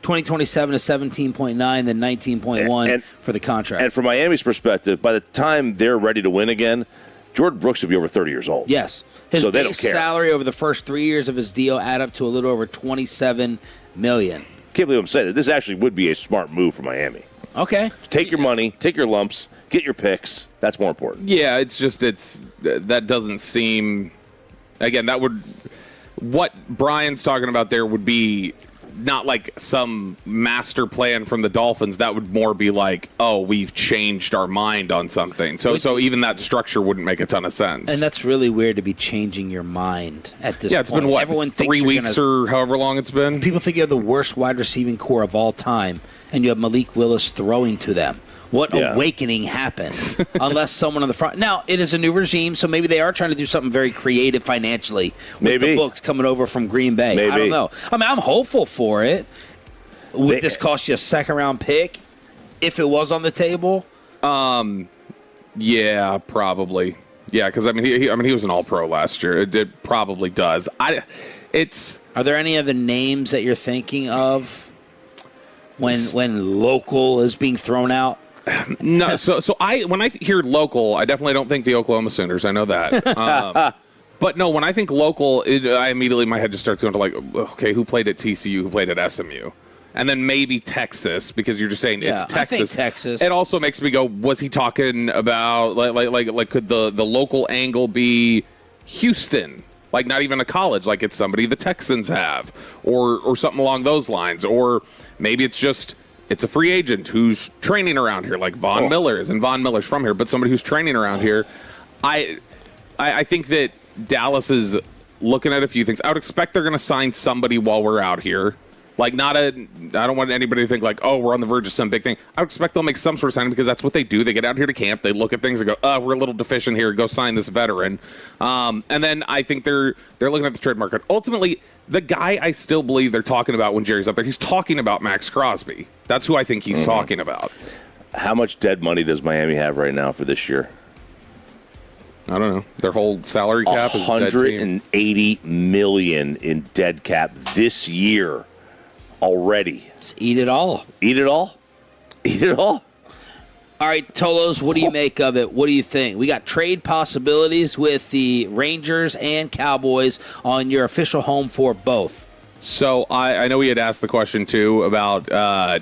2027 is 17.9, then 19.1 for the contract. And from Miami's perspective, by the time they're ready to win again, Jordan Brooks will be over 30 years old. Yes. His so they base don't care. salary over the first 3 years of his deal add up to a little over $27 million. Can't believe I'm saying that. This actually would be a smart move for Miami. Okay. Take your money, take your lumps, get your picks. That's more important. Yeah, that doesn't seem. Again, what Brian's talking about there would be not like some master plan from the Dolphins. That would more be like, oh, we've changed our mind on something. So even that structure wouldn't make a ton of sense. And that's really weird to be changing your mind at this point. Yeah, it's been what, everyone 3 weeks or however long it's been? People think you have the worst wide receiving core of all time, and you have Malik Willis throwing to them. What awakening happened? Unless someone on the front. Now, it is a new regime, so maybe they are trying to do something very creative financially with the books coming over from Green Bay. I don't know. I mean, I'm hopeful for it. Would this cost you a second-round pick if it was on the table? Yeah, probably. Yeah, because I mean, he was an All-Pro last year. It probably does. Are there any other names that you're thinking of when local is being thrown out? No, so when I hear local, I definitely don't think the Oklahoma Sooners. I know that. But no, when I think local, I immediately, my head just starts going to like, okay, who played at TCU, who played at SMU? And then maybe Texas, because you're just saying it's Texas. I think Texas. It also makes me go, was he talking about, like could the local angle be Houston? Like not even a college, like it's somebody the Texans have, or something along those lines. Or maybe it's a free agent who's training around here, like Von Miller is, and Von Miller's from here, but somebody who's training around here. I think that Dallas is looking at a few things. I would expect they're going to sign somebody while we're out here. Like I don't want anybody to think like, oh, we're on the verge of some big thing. I would expect they'll make some sort of signing because that's what they do. They get out here to camp, they look at things and go, we're a little deficient here. Go sign this veteran. And then I think they're looking at the trade market. Ultimately, the guy I still believe they're talking about when Jerry's up there, he's talking about Max Crosby. That's who I think he's talking about. How much dead money does Miami have right now for this year? I don't know. Their whole salary cap is $180 million in dead cap this year. Already. Just eat it all. Eat it all? Eat it all? All right, Tolos, what do you make of it? What do you think? We got trade possibilities with the Rangers and Cowboys on your official home for both. So I know we had asked the question, too, about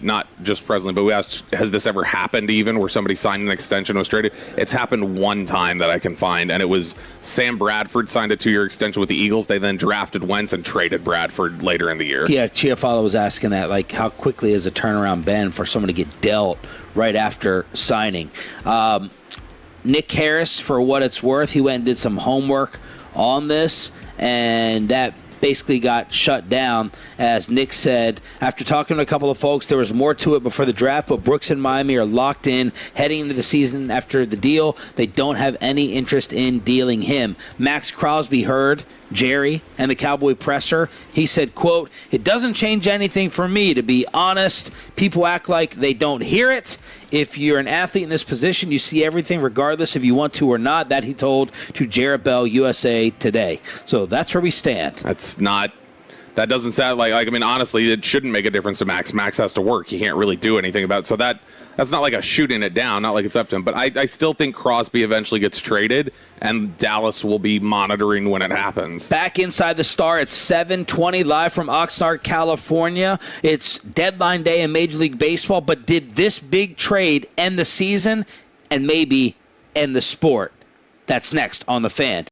not just presently, but we asked, has this ever happened even where somebody signed an extension and was traded? It's happened one time that I can find, and it was Sam Bradford signed a 2-year extension with the Eagles. They then drafted Wentz and traded Bradford later in the year. Yeah, Chiafalo was asking that, like, how quickly has a turnaround been for someone to get dealt right after signing? Nick Harris, for what it's worth, he went and did some homework on this, and that basically got shut down. As Nick said, after talking to a couple of folks, there was more to it before the draft, but Brooks and Miami are locked in heading into the season after the deal. They don't have any interest in dealing him. Max Crosby heard Jerry and the Cowboy presser. He said, quote, "It doesn't change anything for me, to be honest. People act like they don't hear it. If you're an athlete in this position, you see everything regardless if you want to or not." That he told to Jarrett Bell, USA Today. So that's where we stand. That doesn't sound like I mean, honestly, it shouldn't make a difference to Max. Max has to work. He can't really do anything about it. So that's not like a shooting it down, not like it's up to him. But I still think Crosby eventually gets traded, and Dallas will be monitoring when it happens. Back inside the Star at 7:20, live from Oxnard, California. It's deadline day in Major League Baseball, but did this big trade end the season and maybe end the sport? That's next on The Fan.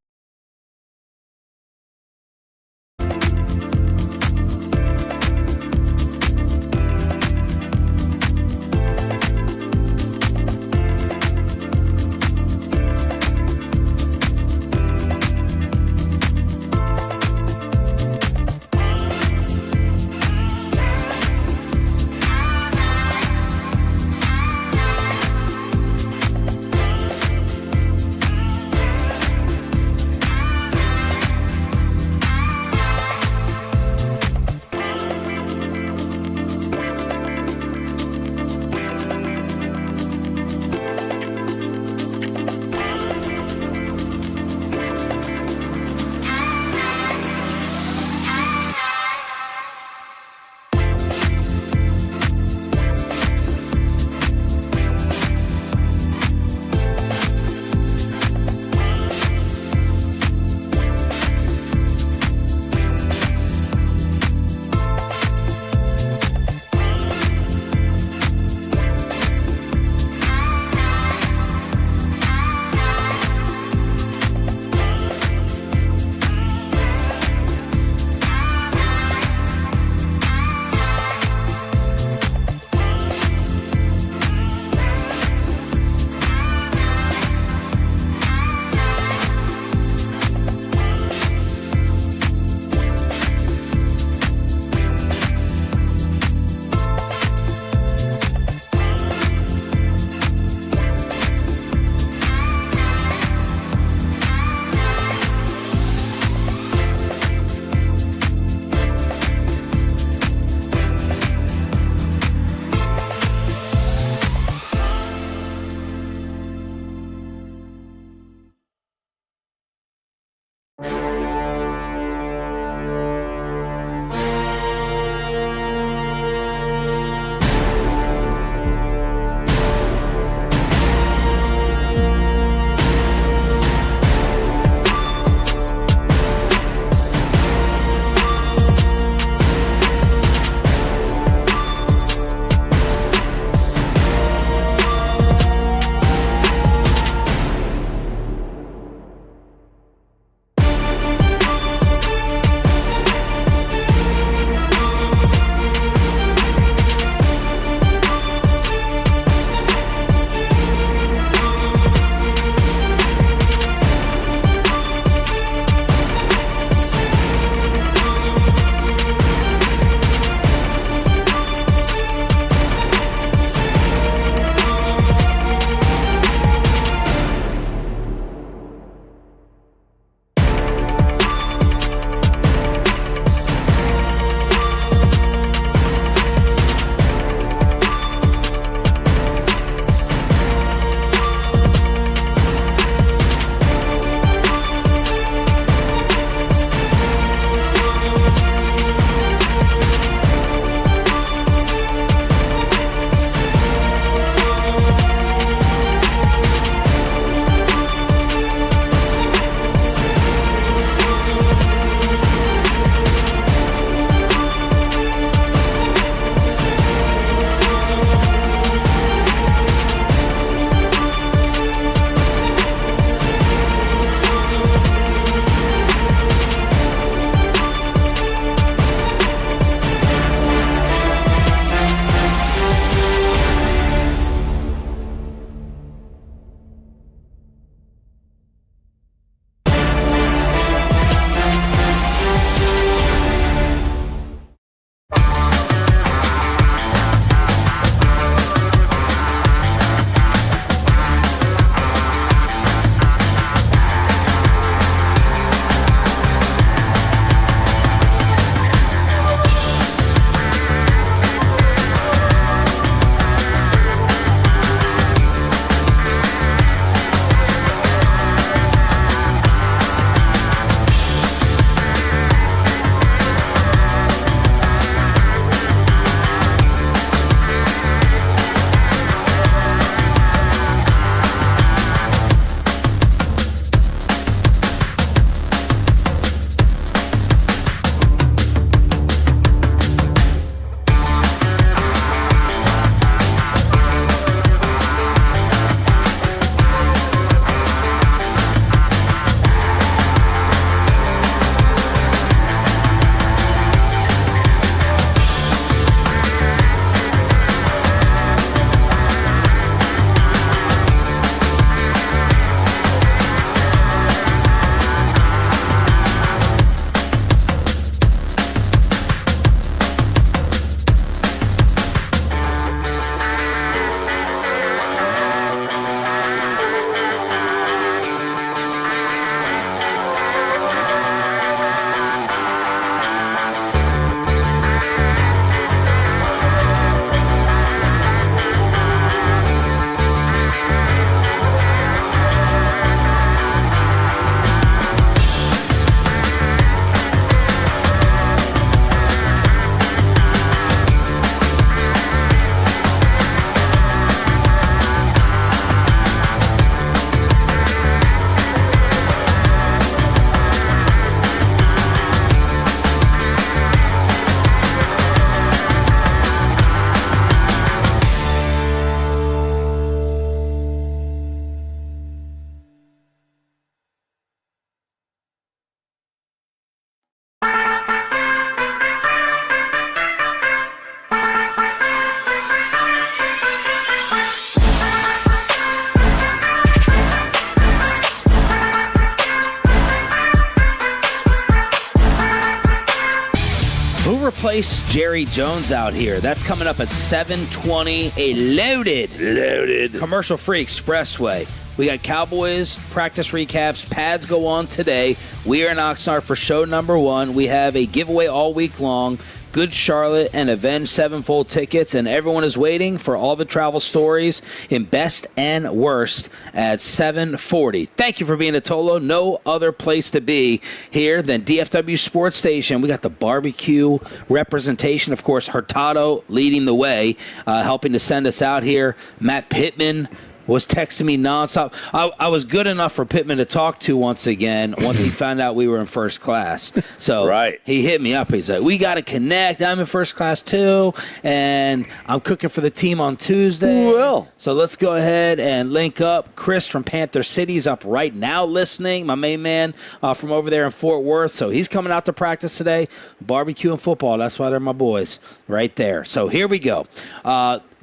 replace Jerry Jones out here? That's coming up at 7:20. A loaded commercial-free expressway. We got Cowboys practice recaps. Pads go on today. We are in Oxnard for show number 1. We have a giveaway all week long. Good Charlotte and Avenged Sevenfold tickets, and everyone is waiting for all the travel stories in Best and Worst at 7:40. Thank you for being a Tolo. No other place to be here than DFW Sports Station. We got the barbecue representation, of course, Hurtado leading the way, helping to send us out here. Matt Pittman was texting me nonstop. I was good enough for Pittman to talk to once again once he found out we were in first class. So he hit me up. He's like, we got to connect. I'm in first class too, and I'm cooking for the team on Tuesday. Well, so let's go ahead and link up. Chris from Panther City's up right now listening, my main man from over there in Fort Worth. So he's coming out to practice today. Barbecue and football. That's why they're my boys right there. So here we go.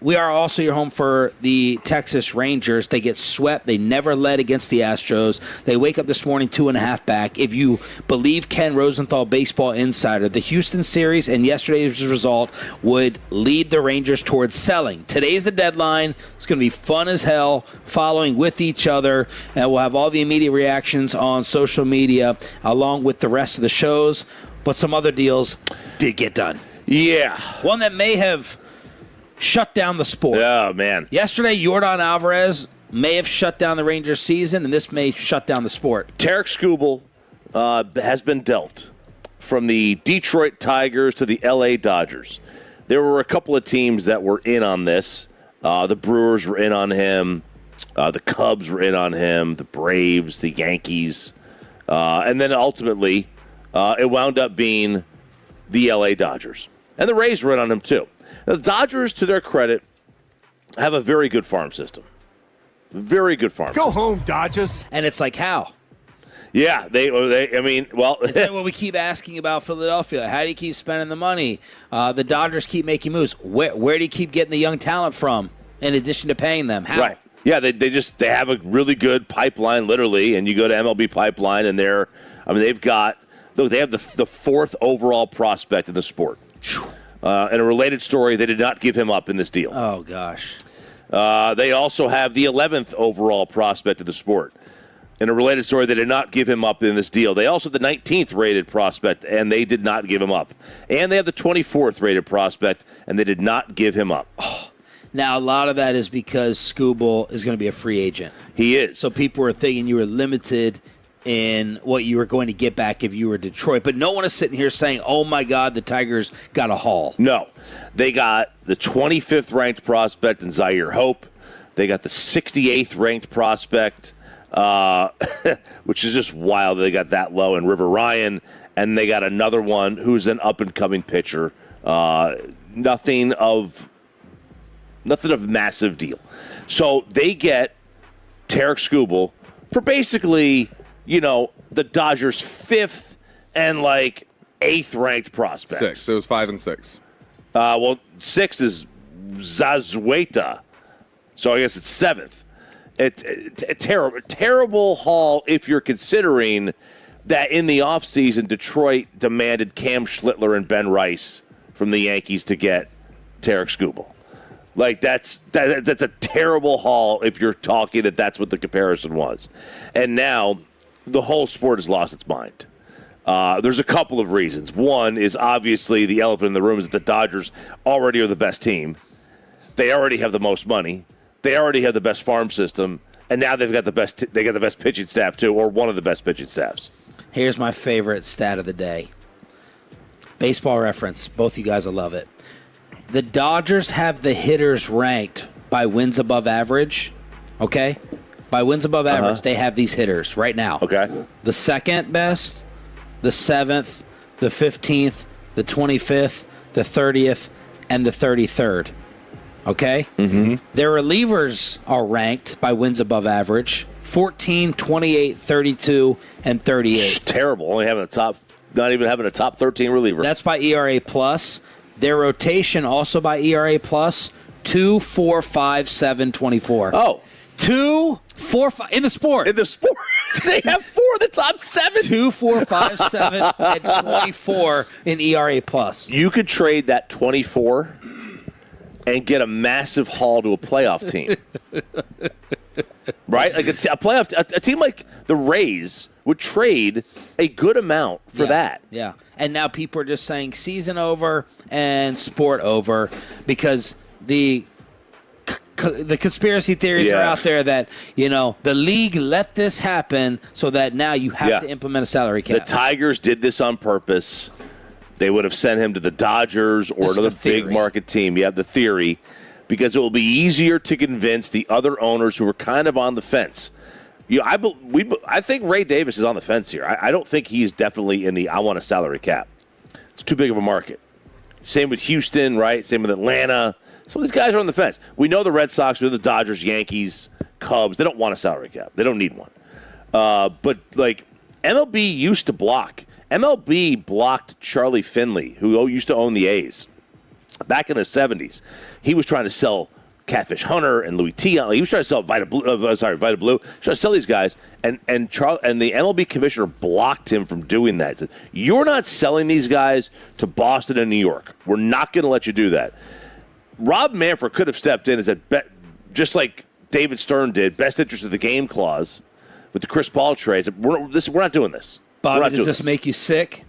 We are also your home for the Texas Rangers. They get swept. They never led against the Astros. They wake up this morning 2.5 back. If you believe Ken Rosenthal, Baseball Insider, the Houston series and yesterday's result would lead the Rangers towards selling. Today's the deadline. It's going to be fun as hell, following with each other, and we'll have all the immediate reactions on social media along with the rest of the shows. But some other deals did get done. Yeah. One that may have shut down the sport. Oh, man. Yesterday, Yordan Alvarez may have shut down the Rangers season, and this may shut down the sport. Tarek Skubal has been dealt from the Detroit Tigers to the L.A. Dodgers. There were a couple of teams that were in on this. The Brewers were in on him. The Cubs were in on him. The Braves, the Yankees. And then ultimately, it wound up being the L.A. Dodgers. And the Rays were in on him, too. The Dodgers, to their credit, have a very good farm system. Very good farm system. Go home, Dodgers. And it's like, how? Yeah, I mean, well. Is that what we keep asking about Philadelphia? How do you keep spending the money? The Dodgers keep making moves. Where do you keep getting the young talent from in addition to paying them? How? Right. Yeah, they have a really good pipeline, literally, and you go to MLB Pipeline, and they have the fourth overall prospect in the sport. In a related story, they did not give him up in this deal. Oh, gosh. They also have the 11th overall prospect of the sport. In a related story, they did not give him up in this deal. They also have the 19th rated prospect, and they did not give him up. And they have the 24th rated prospect, and they did not give him up. Oh. Now, a lot of that is because Skubal is going to be a free agent. He is. So people were thinking you were limited in what you were going to get back if you were Detroit. But no one is sitting here saying, oh, my God, the Tigers got a haul. No. They got the 25th ranked prospect in Zaire Hope. They got the 68th ranked prospect, which is just wild that they got that low, in River Ryan. And they got another one who's an up-and-coming pitcher. Nothing of massive deal. So they get Tarek Skubal for basically, the Dodgers' 5th and 8th ranked prospect. 6. It was 5 and 6. 6 is Zazueta. So I guess it's 7th. A terrible haul if you're considering that in the offseason, Detroit demanded Cam Schlittler and Ben Rice from the Yankees to get Tarek Skubal. That's a terrible haul if you're talking that's what the comparison was. And now the whole sport has lost its mind. There's a couple of reasons. One is obviously the elephant in the room is that the Dodgers already are the best team. They already have the most money. They already have the best farm system. And now they've got the best pitching staff too, or one of the best pitching staffs. Here's my favorite stat of the day. Baseball Reference. Both you guys will love it. The Dodgers have the hitters ranked by wins above average, okay? By wins above average, they have these hitters right now. Okay. The second best, the 7th, the 15th, the 25th, the 30th, and the 33rd, okay? Mm-hmm. Their relievers are ranked by wins above average, 14, 28, 32, and 38. Terrible. Not even having a top 13 reliever. That's by ERA+. Their rotation also by ERA+, 2, 4, 5, 7, 24. Oh. 2, 4, 5 in the sport. In the sport. They have 4 of the top 7. 2, 4, 5, 7, and 24 in ERA+. You could trade that 24 and get a massive haul to a playoff team. Right? A team like the Rays would trade a good amount for that. Yeah. And now people are just saying season over and sport over because the conspiracy theories are out there that, the league let this happen so that now you have to implement a salary cap. The Tigers did this on purpose. They would have sent him to the Dodgers or another big market team. You have the theory. Because it will be easier to convince the other owners who are kind of on the fence. I think Ray Davis is on the fence here. I don't think he's definitely in I want a salary cap. It's too big of a market. Same with Houston, right? Same with Atlanta. Some of these guys are on the fence. We know the Red Sox, we know the Dodgers, Yankees, Cubs. They don't want a salary cap. They don't need one. But MLB used to block. MLB blocked Charlie Finley, who used to own the A's. Back in the 70s, he was trying to sell Catfish Hunter and Louis T. He was trying to sell Vita Blue. He was trying to sell these guys, and the MLB commissioner blocked him from doing that. He said, "You're not selling these guys to Boston and New York. We're not going to let you do that." Rob Manfred could have stepped in and said, just like David Stern did, best interest of the game clause with the Chris Paul trades. We're not doing this. Bobby, does this make you sick?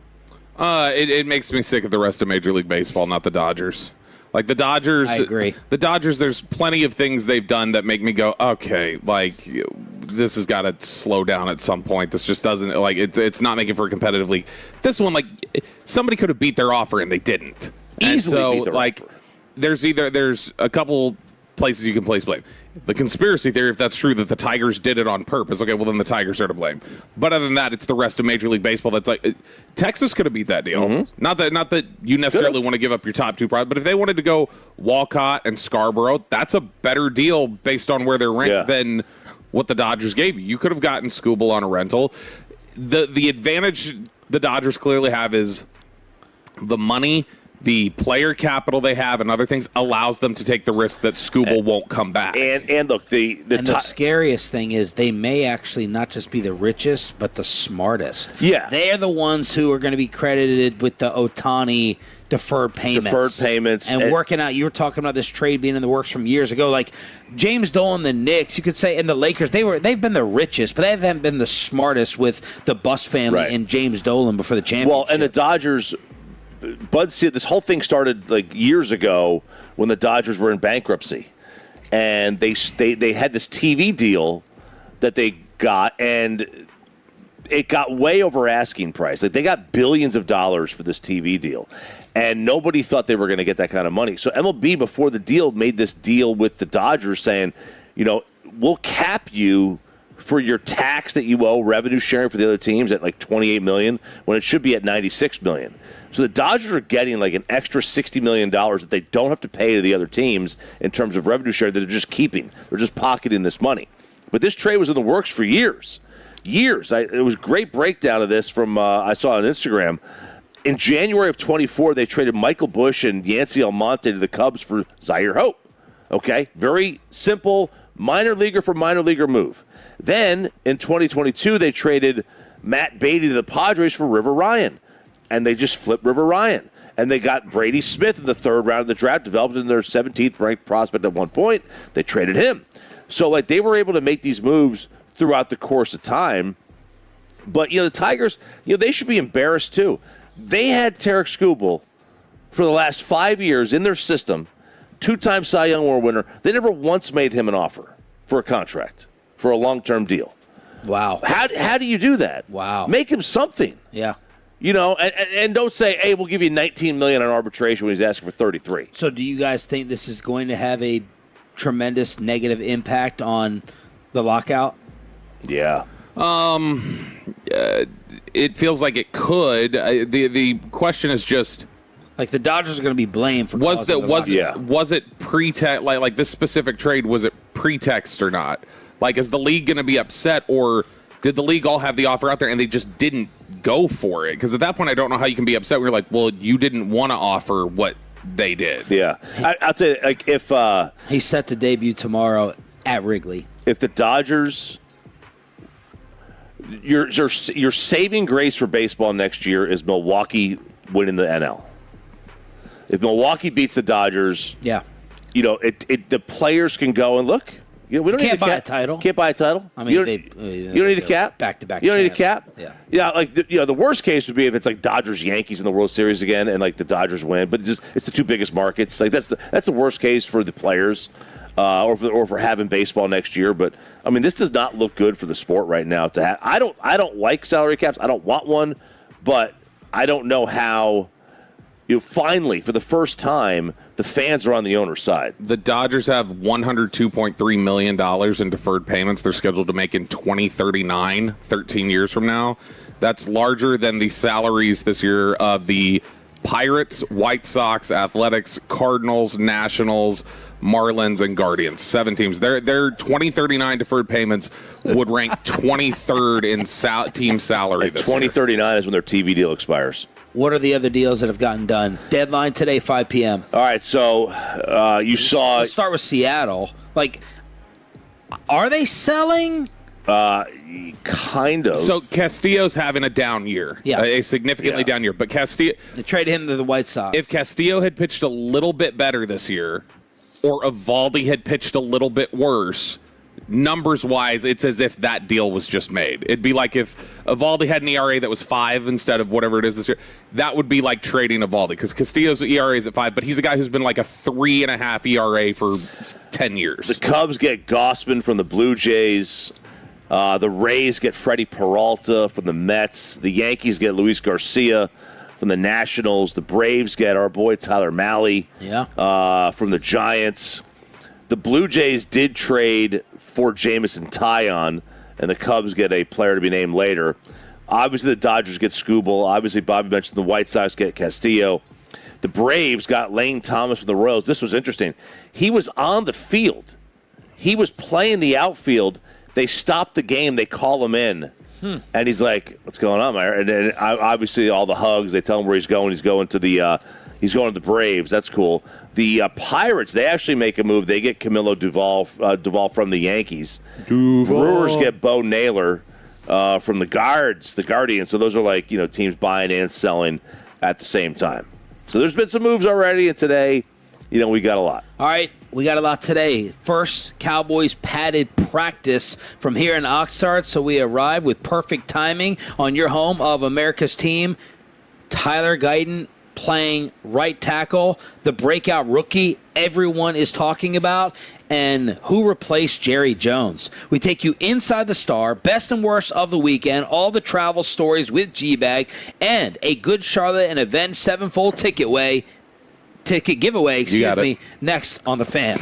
It makes me sick of the rest of Major League Baseball, not the Dodgers. Like the Dodgers, I agree. The Dodgers, there's plenty of things they've done that make me go, okay, this has got to slow down at some point. This just doesn't, it's not making for a competitive league. This one, somebody could have beat their offer and they didn't. Easily beat their offer. There's a couple places you can place blame. The conspiracy theory, if that's true, that the Tigers did it on purpose, okay, well, then the Tigers are to blame. But other than that, it's the rest of Major League Baseball that's Texas could have beat that deal. Mm-hmm. Not that you necessarily want to give up your top two products, but if they wanted to go Walcott and Scarborough, that's a better deal based on where they're ranked than what the Dodgers gave you. You could have gotten Skubal on a rental. The advantage the Dodgers clearly have is the money. The player capital they have and other things allows them to take the risk that Skubal won't come back. And look, the scariest thing is they may actually not just be the richest, but the smartest. Yeah. They're the ones who are going to be credited with the Ohtani deferred payments. And working out. You were talking about this trade being in the works from years ago. Like James Dolan, the Knicks, you could say, and the Lakers, they've been the richest, but they haven't been the smartest with the Buss family and James Dolan before the championship. Well, and the Dodgers... Bud, this whole thing started years ago when the Dodgers were in bankruptcy, and they had this TV deal that they got, and it got way over asking price. They got billions of dollars for this TV deal, and nobody thought they were going to get that kind of money. So MLB before the deal made this deal with the Dodgers, saying, we'll cap you for your tax that you owe revenue sharing for the other teams at $28 million when it should be at $96 million. So the Dodgers are getting an extra $60 million that they don't have to pay to the other teams in terms of revenue share that they're just keeping. They're just pocketing this money. But this trade was in the works for years. It was a great breakdown of this from I saw on Instagram. In January of 24, they traded Michael Bush and Yancy Almonte to the Cubs for Zaire Hope. Okay? Very simple minor leaguer for minor leaguer move. Then in 2022, they traded Matt Beatty to the Padres for River Ryan. And they just flipped River Ryan. And they got Brady Smith in the third round of the draft, developed in their 17th ranked prospect at one point. They traded him. So, they were able to make these moves throughout the course of time. But, the Tigers, they should be embarrassed, too. They had Tarek Skubal for the last 5 years in their system, two-time Cy Young Award winner. They never once made him an offer for a contract, for a long-term deal. Wow. How do you do that? Wow. Make him something. Yeah. And don't say, hey, we'll give you $19 million on arbitration when he's asking for 33. So do you guys think this is going to have a tremendous negative impact on the lockout? Yeah. It feels like it could. The question is just... the Dodgers are going to be blamed for was it pretext, like this specific trade, was it pretext or not? Is the league going to be upset, or did the league all have the offer out there and they just didn't go for it? Because at that point, I don't know how you can be upset. We're well, you didn't want to offer what they did. Yeah. I'll tell you, if... he's set to debut tomorrow at Wrigley. If the Dodgers... Your saving grace for baseball next year is Milwaukee winning the NL. If Milwaukee beats the Dodgers... Yeah. The players can go and look... We don't can't need buy a a title. Can't buy a title. I mean, you don't need a cap. Back-to-back. You don't need a cap. Yeah. Like the worst case would be if it's like Dodgers Yankees in the World Series again, and like the Dodgers win. But it's the two biggest markets. Like that's the worst case for the players, or for having baseball next year. But I mean, this does not look good for the sport right now. To have, I don't like salary caps. I don't want one, but I don't know how. Finally, for the first time, the fans are on the owner's side. The Dodgers have $102.3 million in deferred payments they're scheduled to make in 2039, 13 years from now. That's larger than the salaries this year of the Pirates, White Sox, Athletics, Cardinals, Nationals, Marlins, and Guardians. 7 teams. Their 2039 deferred payments would rank 23rd in team salary this year. 2039 is when their TV deal expires. What are the other deals that have gotten done? Deadline today, 5 p.m. All right, so you saw... Let's start with Seattle. Like, are they selling? Kind of. So Castillo's having a down year. Yeah. A significantly down year. But Castillo... They traded him to the White Sox. If Castillo had pitched a little bit better this year, or Evaldi had pitched a little bit worse... Numbers-wise, it's as if that deal was just made. It'd be like if Evaldi had an ERA that was 5 instead of whatever it is this year. That would be like trading Evaldi because Castillo's ERA is at 5, but he's a guy who's been like a 3.5 ERA for 10 years. The Cubs get Gausman from the Blue Jays. The Rays get Freddie Peralta from the Mets. The Yankees get Luis Garcia from the Nationals. The Braves get our boy Tyler Mahle from the Giants. The Blue Jays did trade for Jameson Taillon, and the Cubs get a player to be named later. Obviously, the Dodgers get Skubal. Obviously, Bobby mentioned the White Sox get Castillo. The Braves got Lane Thomas from the Royals. This was interesting. He was on the field. He was playing the outfield. They stopped the game. They call him in. And he's like, what's going on, man? And obviously, all the hugs. They tell him where he's going. He's going to the Braves. That's cool. The Pirates, they actually make a move. They get Camilo Duvall from the Yankees. Brewers get Bo Naylor from the Guardians. So those are like, teams buying and selling at the same time. So there's been some moves already, and today, we got a lot. All right, we got a lot today. First, Cowboys padded practice from here in Oxnard, so we arrive with perfect timing on your home of America's team. Tyler Guyton playing right tackle, the breakout rookie everyone is talking about, and who replaced Jerry Jones. We take you inside the Star, best and worst of the weekend, all the travel stories with G-Bag, and a Good Charlotte and Avenged Sevenfold ticket giveaway, next on The Fan.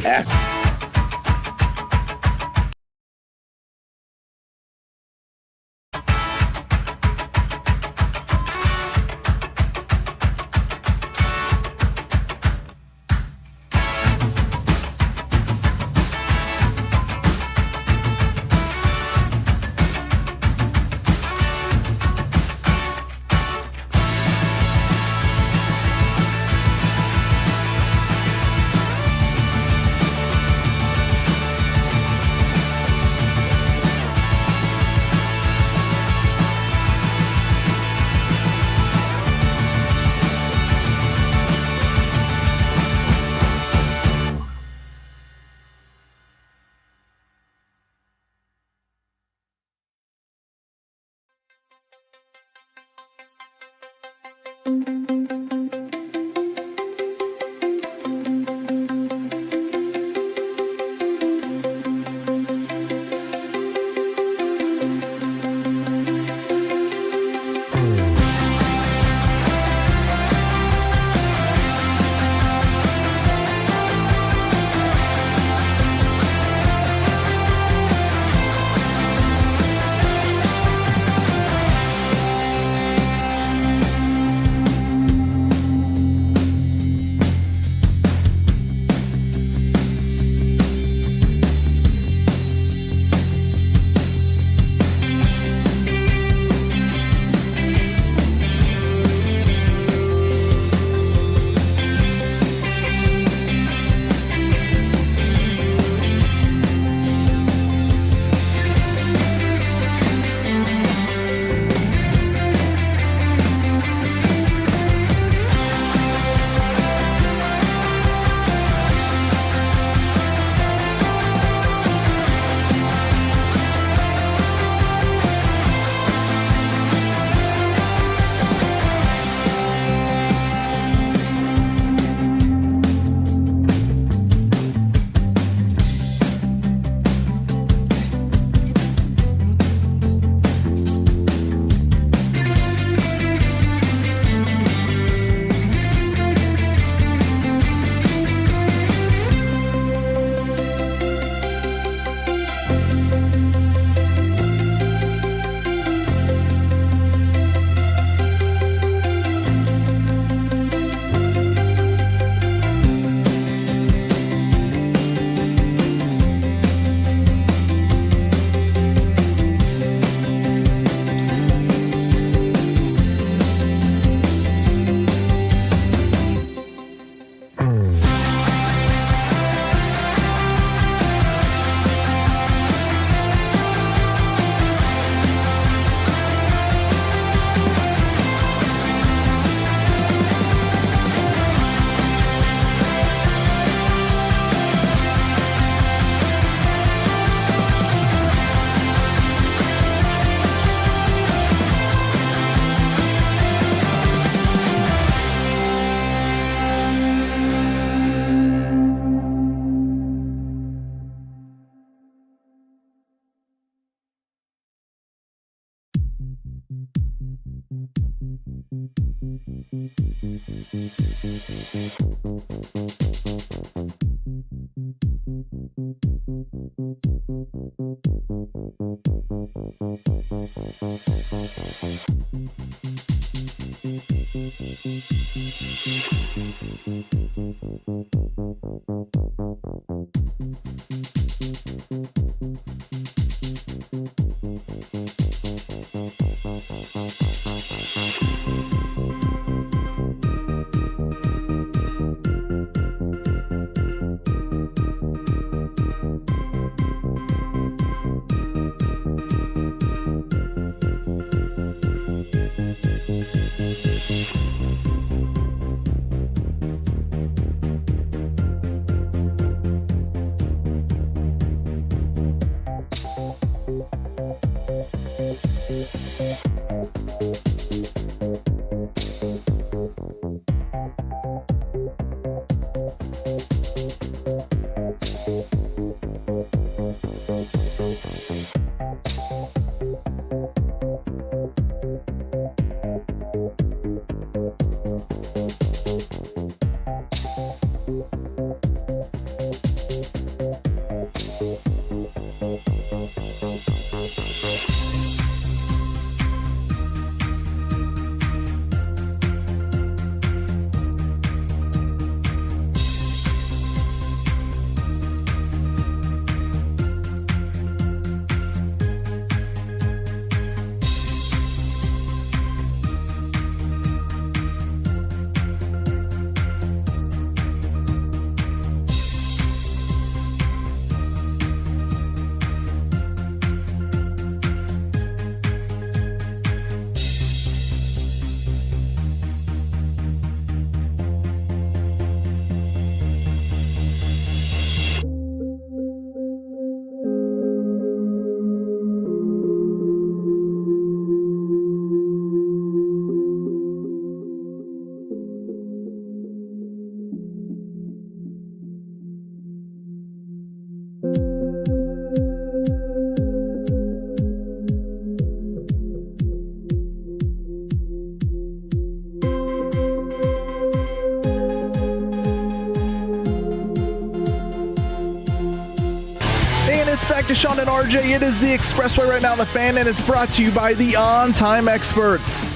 Back to Sean and RJ. It is the Expressway right now on the Fan, and it's brought to you by the On Time Experts.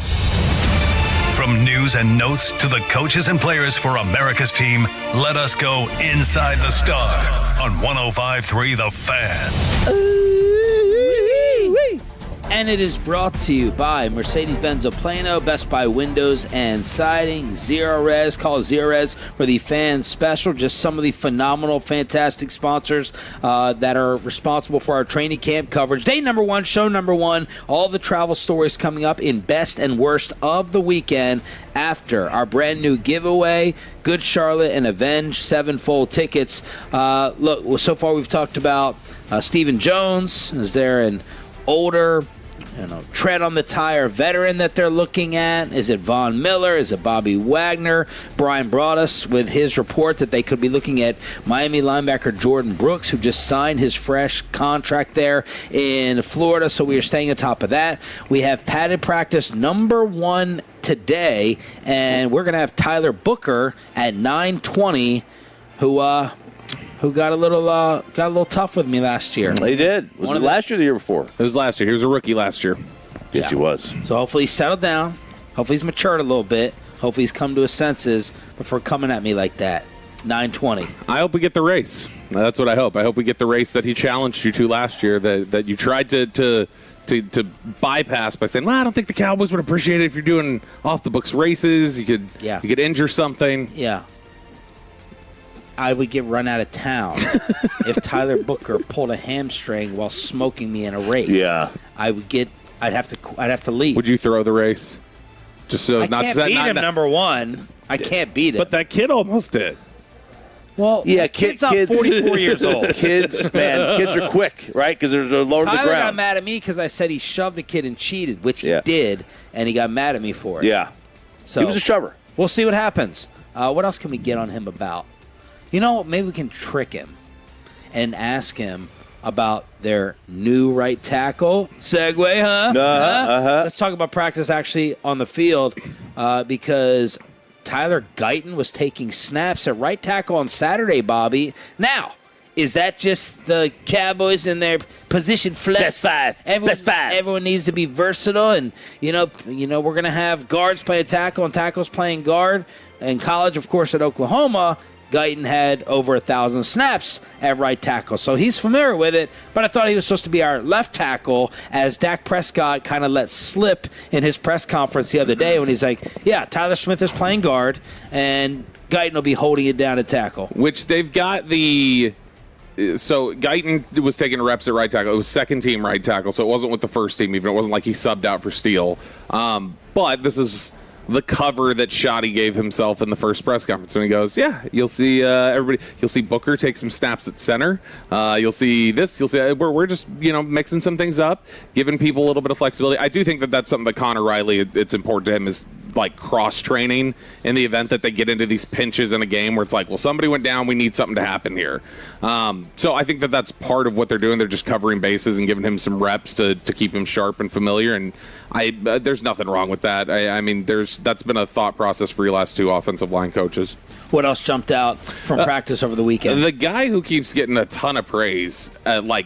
From news and notes to the coaches and players for America's team, let us go inside the Star on 105.3 The Fan. And it is brought to you by Mercedes-Benz of Plano, Best Buy Windows and Siding, Zero Res. Call Zero Res for the fan special. Just some of the phenomenal, fantastic sponsors that are responsible for our training camp coverage. Day number one, show number one, all the travel stories coming up in best and worst of the weekend after our brand new giveaway, Good Charlotte and Avenge 7-fold tickets. Look, so far we've talked about Stephen Jones. Is there an older tread on the tire veteran that they're looking at? Is it Von Miller? Is it Bobby Wagner? Brian brought us with his report that they could be looking at Miami linebacker Jordan Brooks, who just signed his fresh contract there in Florida, so we are staying on top of that. We have padded practice number one today, and we're going to have Tyler Booker at 9:20, who got a little tough with me last year. He did. Was it last year or the year before? It was last year. He was a rookie last year. Yes, he was. So hopefully he's settled down. Hopefully he's matured a little bit. Hopefully he's come to his senses before coming at me like that. 9:20. I hope we get the race. That's what I hope. I hope we get the race that he challenged you to last year, that you tried to bypass by saying, well, I don't think the Cowboys would appreciate it if you're doing off-the-books races. You could injure something. Yeah. I would get run out of town if Tyler Booker pulled a hamstring while smoking me in a race. Yeah. I'd have to leave. Would you throw the race? Just so I can't beat him, number one. I can't beat him. But that kid almost did. Well, yeah, kid's not 44 years old. Kids are quick, right? Because they're low to the ground. Tyler got mad at me because I said he shoved the kid and cheated, which he did, and he got mad at me for it. Yeah. So he was a shover. We'll see what happens. What else can we get on him about? You know, maybe we can trick him and ask him about their new right tackle. Segue, huh? Let's talk about practice actually on the field because Tyler Guyton was taking snaps at right tackle on Saturday, Bobby. Now, is that just the Cowboys in their position flex? Best five. Everyone needs to be versatile, and you know we're gonna have guards playing tackle and tackles playing guard. In college, of course, at Oklahoma, Guyton had over 1,000 snaps at right tackle, so he's familiar with it. But I thought he was supposed to be our left tackle, as Dak Prescott kind of let slip in his press conference the other day when he's like, "Yeah, Tyler Smith is playing guard, and Guyton will be holding it down at tackle." Which they've got the. So Guyton was taking reps at right tackle. It was second team right tackle, so it wasn't with the first team. Even it wasn't like he subbed out for Steele. But this is the cover that Shoddy gave himself in the first press conference when he goes, "Yeah, you'll see everybody. You'll see Booker take some snaps at center. You'll see this. You'll see we're just mixing some things up, giving people a little bit of flexibility." I do think that that's something that Connor Riley. It's important to him is like cross training in the event that they get into these pinches in a game where it's like, well, somebody went down, we need something to happen here. So I think that that's part of what they're doing. They're just covering bases and giving him some reps to keep him sharp and familiar. And there's nothing wrong with that. I mean, that's been a thought process for your last two offensive line coaches. What else jumped out from practice over the weekend? The guy who keeps getting a ton of praise,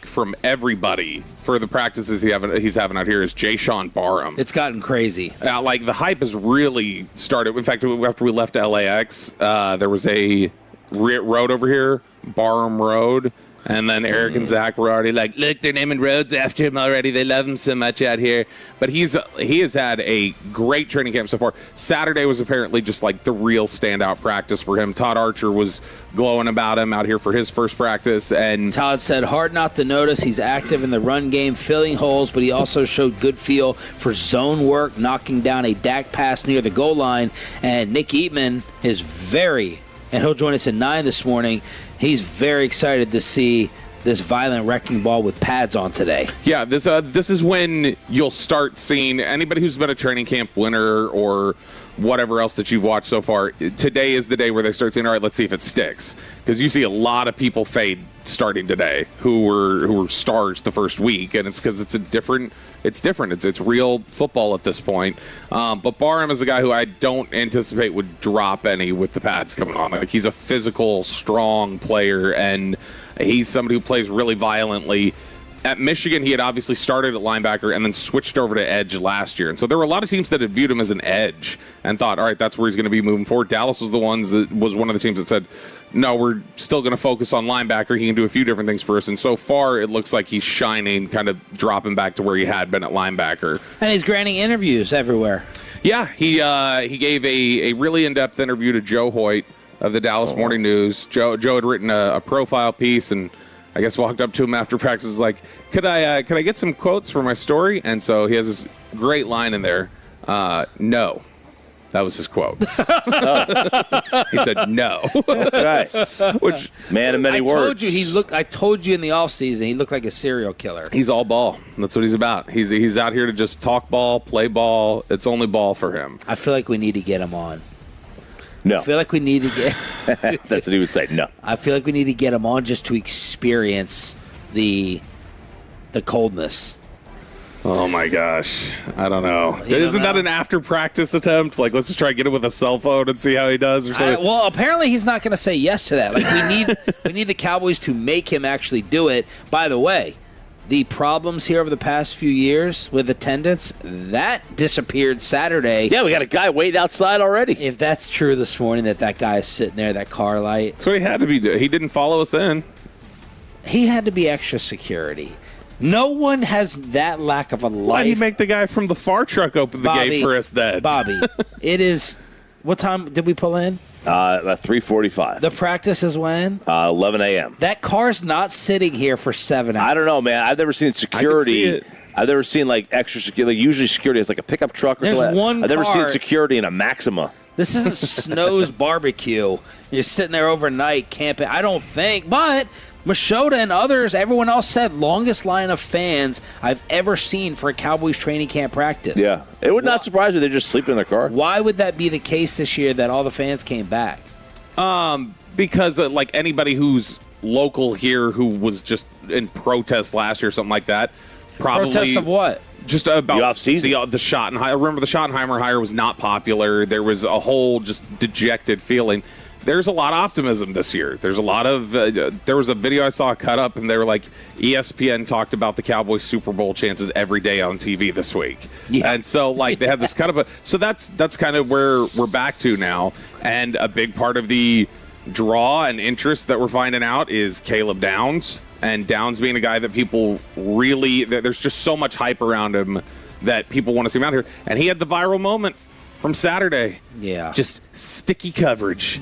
from everybody for the practices he's having out here is Jayshawn Barham. It's gotten crazy. The hype has really started. In fact, after we left LAX, there was a road over here, Barham Road. And then Eric and Zach were already like, look, they're naming roads after him already. They love him so much out here. But he has had a great training camp so far. Saturday was apparently just like the real standout practice for him. Todd Archer was glowing about him out here for his first practice. And Todd said, hard not to notice he's active in the run game, filling holes, but he also showed good feel for zone work, knocking down a Dak pass near the goal line. And Nick Eatman is and he'll join us at 9 this morning. He's very excited to see this violent wrecking ball with pads on today. Yeah, this is when you'll start seeing anybody who's been a training camp winner or whatever else that you've watched so far. Today is the day where they start saying, all right, let's see if it sticks. Because you see a lot of people fade starting today who were stars the first week, and it's because it's different. It's real football at this point. But Barham is a guy who I don't anticipate would drop any with the pads coming on. Like, he's a physical, strong player, and he's somebody who plays really violently. At Michigan, he had obviously started at linebacker and then switched over to edge last year. And so there were a lot of teams that had viewed him as an edge and thought, all right, that's where he's going to be moving forward. Dallas was one of the teams that said, no, we're still going to focus on linebacker. He can do a few different things for us. And so far, it looks like he's shining, kind of dropping back to where he had been at linebacker. And he's granting interviews everywhere. Yeah, he gave a really in-depth interview to Joe Hoyt of the Dallas Morning News. Joe had written a profile piece, and I guess walked up to him after practice, was like, could I get some quotes for my story? And so he has this great line in there. No. That was his quote. He said no. Right. Which, man of many words. I told you in the offseason he looked like a serial killer. He's all ball. That's what he's about. He's out here to just talk ball, play ball. It's only ball for him. I feel like we need to get him on. No. I feel like we need to get... That's what he would say, no. I feel like we need to get him on just to experience the coldness. Oh, my gosh. I don't know. Isn't that an after-practice attempt? Like, let's just try to get him with a cell phone and see how he does or something? Well, apparently he's not going to say yes to that. Like, we need the Cowboys to make him actually do it. By the way, the problems here over the past few years with attendance, that disappeared Saturday. Yeah, we got a guy waiting outside already. If that's true this morning, that guy is sitting there, that car light. That's what he had to be doing. He didn't follow us in. He had to be extra security. No one has that lack of a life. Why did he make the guy from the far truck open the gate for us then? Bobby, it is... What time did we pull in? About 3:45. The practice is when? 11 a.m. That car's not sitting here for 7 hours. I don't know, man. I've never seen security. I've never seen, like, extra security. Like, usually security is like a pickup truck or something. There's one I've never car. seen security in a Maxima. This isn't Snow's barbecue. You're sitting there overnight camping. I don't think. But Machota and others, everyone else said longest line of fans I've ever seen for a Cowboys training camp practice. Yeah. It would not surprise me. They're just sleeping in their car. Why would that be the case this year that all the fans came back? Because like anybody who's local here who was just in protest last year or something like that. Probably Protest of what? Just about the off-season. The Schottenheimer. I remember the Schottenheimer hire was not popular. There was a whole just dejected feeling. There's a lot of optimism this year. There's a lot of there was a video I saw cut up, and they were like, ESPN talked about the Cowboys Super Bowl chances every day on TV this week. Yeah. And so like they had this cut up. So that's kind of where we're back to now. And a big part of the draw and interest that we're finding out is Caleb Downs. And Downs being a guy that people really, there's just so much hype around him that people want to see him out here. And he had the viral moment from Saturday. Yeah. Just sticky coverage.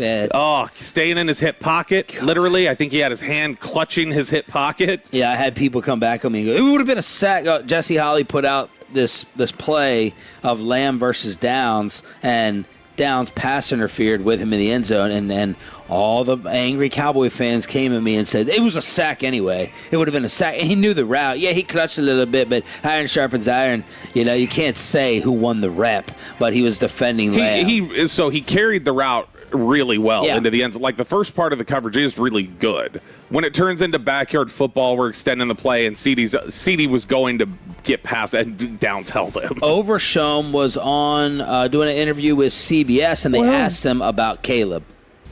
Staying in his hip pocket. God. Literally, I think he had his hand clutching his hip pocket. Yeah, I had people come back on me and go, it would have been a sack. Jesse Holley put out this play of Lamb versus Downs, and Downs pass interfered with him in the end zone, and then all the angry Cowboy fans came at me and said it was a sack anyway. It would have been a sack. And he knew the route. Yeah, he clutched a little bit, but iron sharpens iron. You can't say who won the rep, but he was defending Lamb. So he carried the route really well into the end zone. Like the first part of the coverage is really good. When it turns into backyard football, we're extending the play, and CD was going to get past, and Downs held him. Overshown was on doing an interview with CBS, and they asked him about Caleb.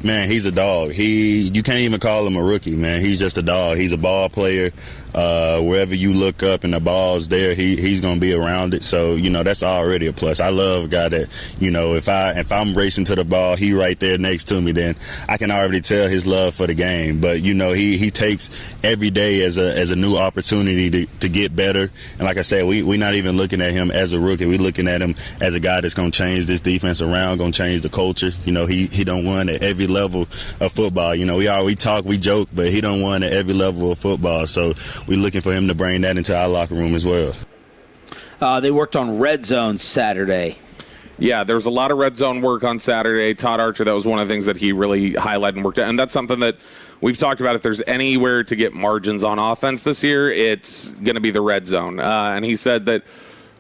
Man, he's a dog. You can't even call him a rookie, man. He's just a dog. He's a ball player. Wherever you look up and the ball's there, he's going to be around it. So, that's already a plus. I love a guy that, if I'm racing to the ball, he right there next to me, then I can already tell his love for the game. But, he takes every day as a new opportunity to get better. And like I said, we're not even looking at him as a rookie. We're looking at him as a guy that's going to change this defense around, going to change the culture. He don't win at every level of football. We talk, we joke, but he don't win at every level of football. So we're looking for him to bring that into our locker room as well. They worked on red zone Saturday. Yeah, there was a lot of red zone work on Saturday. Todd Archer, that was one of the things that he really highlighted and worked at. And that's something that we've talked about. If there's anywhere to get margins on offense this year, it's going to be the red zone. And he said that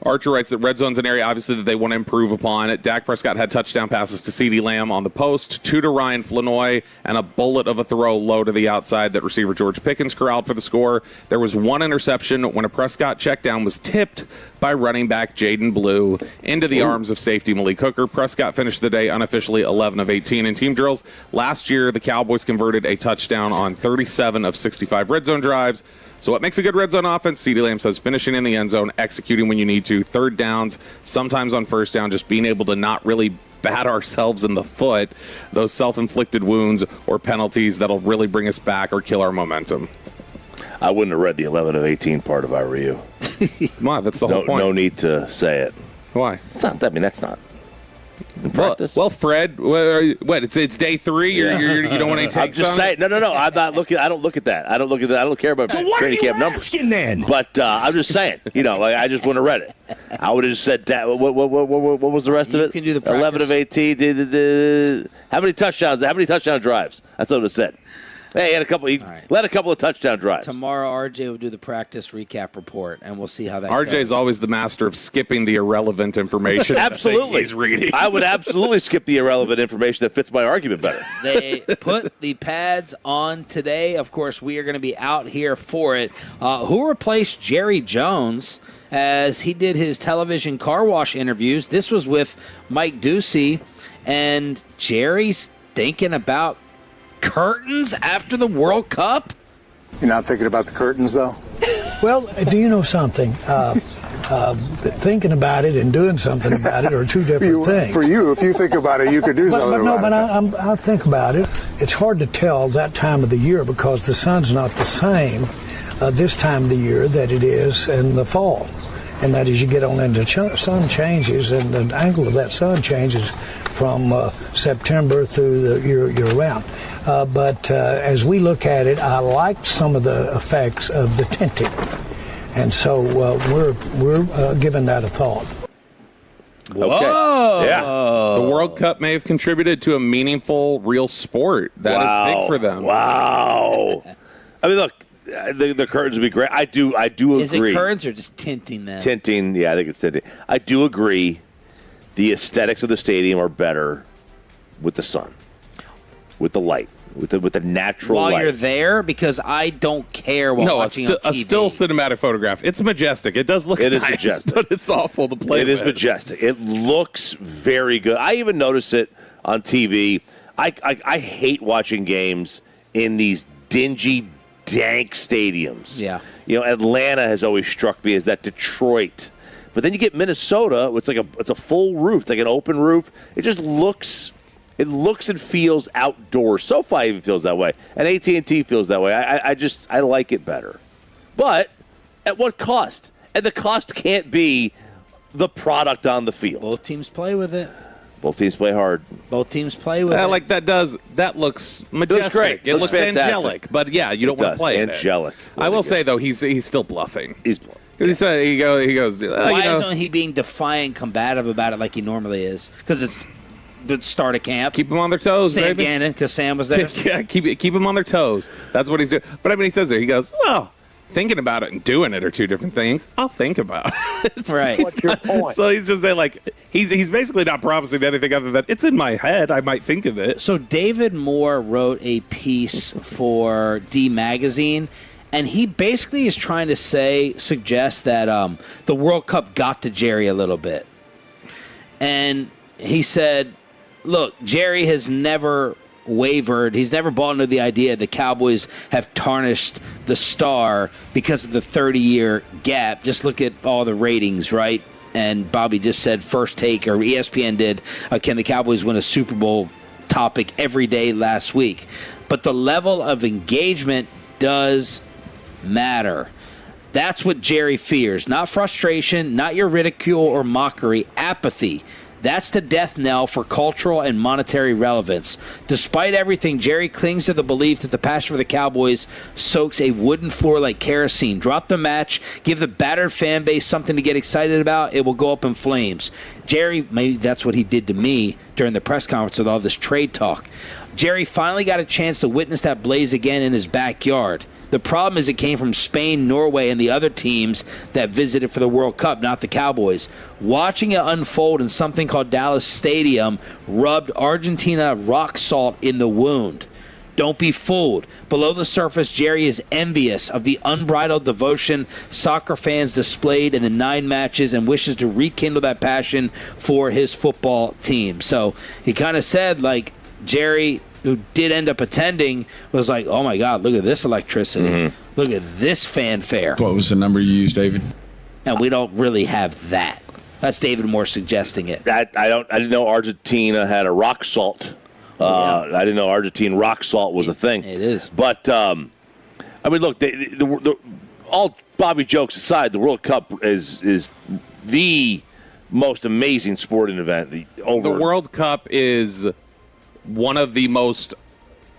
Archer writes that red zone's an area, obviously, that they want to improve upon. Dak Prescott had touchdown passes to CeeDee Lamb on the post, 2 to Ryan Flanoy, and a bullet of a throw low to the outside that receiver George Pickens corralled for the score. There was one interception when a Prescott checkdown was tipped by running back Jaden Blue into the arms of safety Malik Hooker. Prescott finished the day unofficially 11 of 18 in team drills. Last year, the Cowboys converted a touchdown on 37 of 65 red zone drives. So what makes a good red zone offense? CeeDee Lamb says finishing in the end zone, executing when you need to, third downs, sometimes on first down, just being able to not really bat ourselves in the foot, those self-inflicted wounds or penalties that'll really bring us back or kill our momentum. I wouldn't have read the 11 of 18 part if I were you. Wow, that's the whole point. No need to say it. Why? It's not. That's not. In practice. Well, Fred, what? It's day 3. You don't want any takes. I'm just saying. No. I'm not looking. I don't look at that. I don't look at that. I don't care about training camp numbers. Then? But I'm just saying. I just wouldn't have read it. I would have just said that. What was the rest of it? You can do the practice. 11 of 18. How many touchdowns? How many touchdown drives? That's what it said. Hey, he had a couple. He led a couple of touchdown drives. Tomorrow, RJ will do the practice recap report, and we'll see how that goes. RJ's always the master of skipping the irrelevant information. Absolutely, he's reading. I would absolutely skip the irrelevant information that fits my argument better. They put the pads on today. Of course, we are going to be out here for it. Who replaced Jerry Jones as he did his television car wash interviews? This was with Mike Ducey, and Jerry's thinking about curtains after the World Cup? You're not thinking about the curtains, though? Well, do you know something? Thinking about it and doing something about it are two different things. For you, if you think about it, you could do something about it. I think about it. It's hard to tell that time of the year because the sun's not the same this time of the year that it is in the fall. And that as you get on into sun changes and the angle of that sun changes from September through the year round. But as we look at it, I like some of the effects of the tinting. And so we're giving that a thought. Whoa! Okay. Yeah. The World Cup may have contributed to a meaningful, real sport. That is big for them. Wow. I mean, look. The curtains would be great. I do agree. Is it curtains or just tinting them? Tinting, yeah, I think it's tinting. I do agree the aesthetics of the stadium are better with the sun, with the light. with the natural while light. you're there, because I don't care while watching on TV. A still cinematic photograph. It's majestic. It does look It is nice, majestic. but it's awful to play with. It is majestic. It looks very good. I even notice it on TV. I hate watching games in these dingy, dank stadiums. Yeah. Atlanta has always struck me as that Detroit. But then you get Minnesota, it's a full roof. It's like an open roof. It just looks and feels outdoors. SoFi even feels that way. And AT&T feels that way. I like it better. But at what cost? And the cost can't be the product on the field. Both teams play with it. Both teams play hard. Both teams play with it. Like that looks majestic. Great. It looks fantastic. angelic. But yeah, you don't want to play angelic. I will say though, he's still bluffing. He's bluffing. Because he said he goes. Why isn't he being defiant, combative about it like he normally is? Because it's the start of camp. Keep them on their toes, Sam baby. Gannon, because Sam was there. Yeah, keep them on their toes. That's what he's doing. But I mean, he says there. He goes, well, thinking about it and doing it are two different things. I'll think about it. Right. What's your point? So he's just saying, like, he's basically not promising anything other than it's in my head. I might think of it. So David Moore wrote a piece for D Magazine, and he basically is trying to suggest that the World Cup got to Jerry a little bit. And he said, look, Jerry has never wavered. He's never bought into the idea the Cowboys have tarnished the star because of the 30-year gap. Just look at all the ratings, right? And Bobby just said First Take, or ESPN did, can the Cowboys win a Super Bowl topic every day last week. But the level of engagement does matter. That's what Jerry fears. Not frustration, not your ridicule or mockery, apathy. That's the death knell for cultural and monetary relevance. Despite everything, Jerry clings to the belief that the passion for the Cowboys soaks a wooden floor like kerosene. Drop the match, give the battered fan base something to get excited about, it will go up in flames. Jerry, maybe that's what he did to me during the press conference with all this trade talk. Jerry finally got a chance to witness that blaze again in his backyard. The problem is it came from Spain, Norway, and the other teams that visited for the World Cup, not the Cowboys. Watching it unfold in something called Dallas Stadium rubbed Argentina rock salt in the wound. Don't be fooled. Below the surface, Jerry is envious of the unbridled devotion soccer fans displayed in the 9 matches and wishes to rekindle that passion for his football team. So he kind of said, like, Jerry, who did end up attending, was like, oh, my God, look at this electricity. Mm-hmm. Look at this fanfare. What was the number you used, David? And we don't really have that. That's David Moore suggesting it. I didn't know Argentina had a rock salt. I didn't know Argentine rock salt was a thing. It is. But, I mean, look, all Bobby jokes aside, the World Cup is the most amazing sporting event. The World Cup is one of the most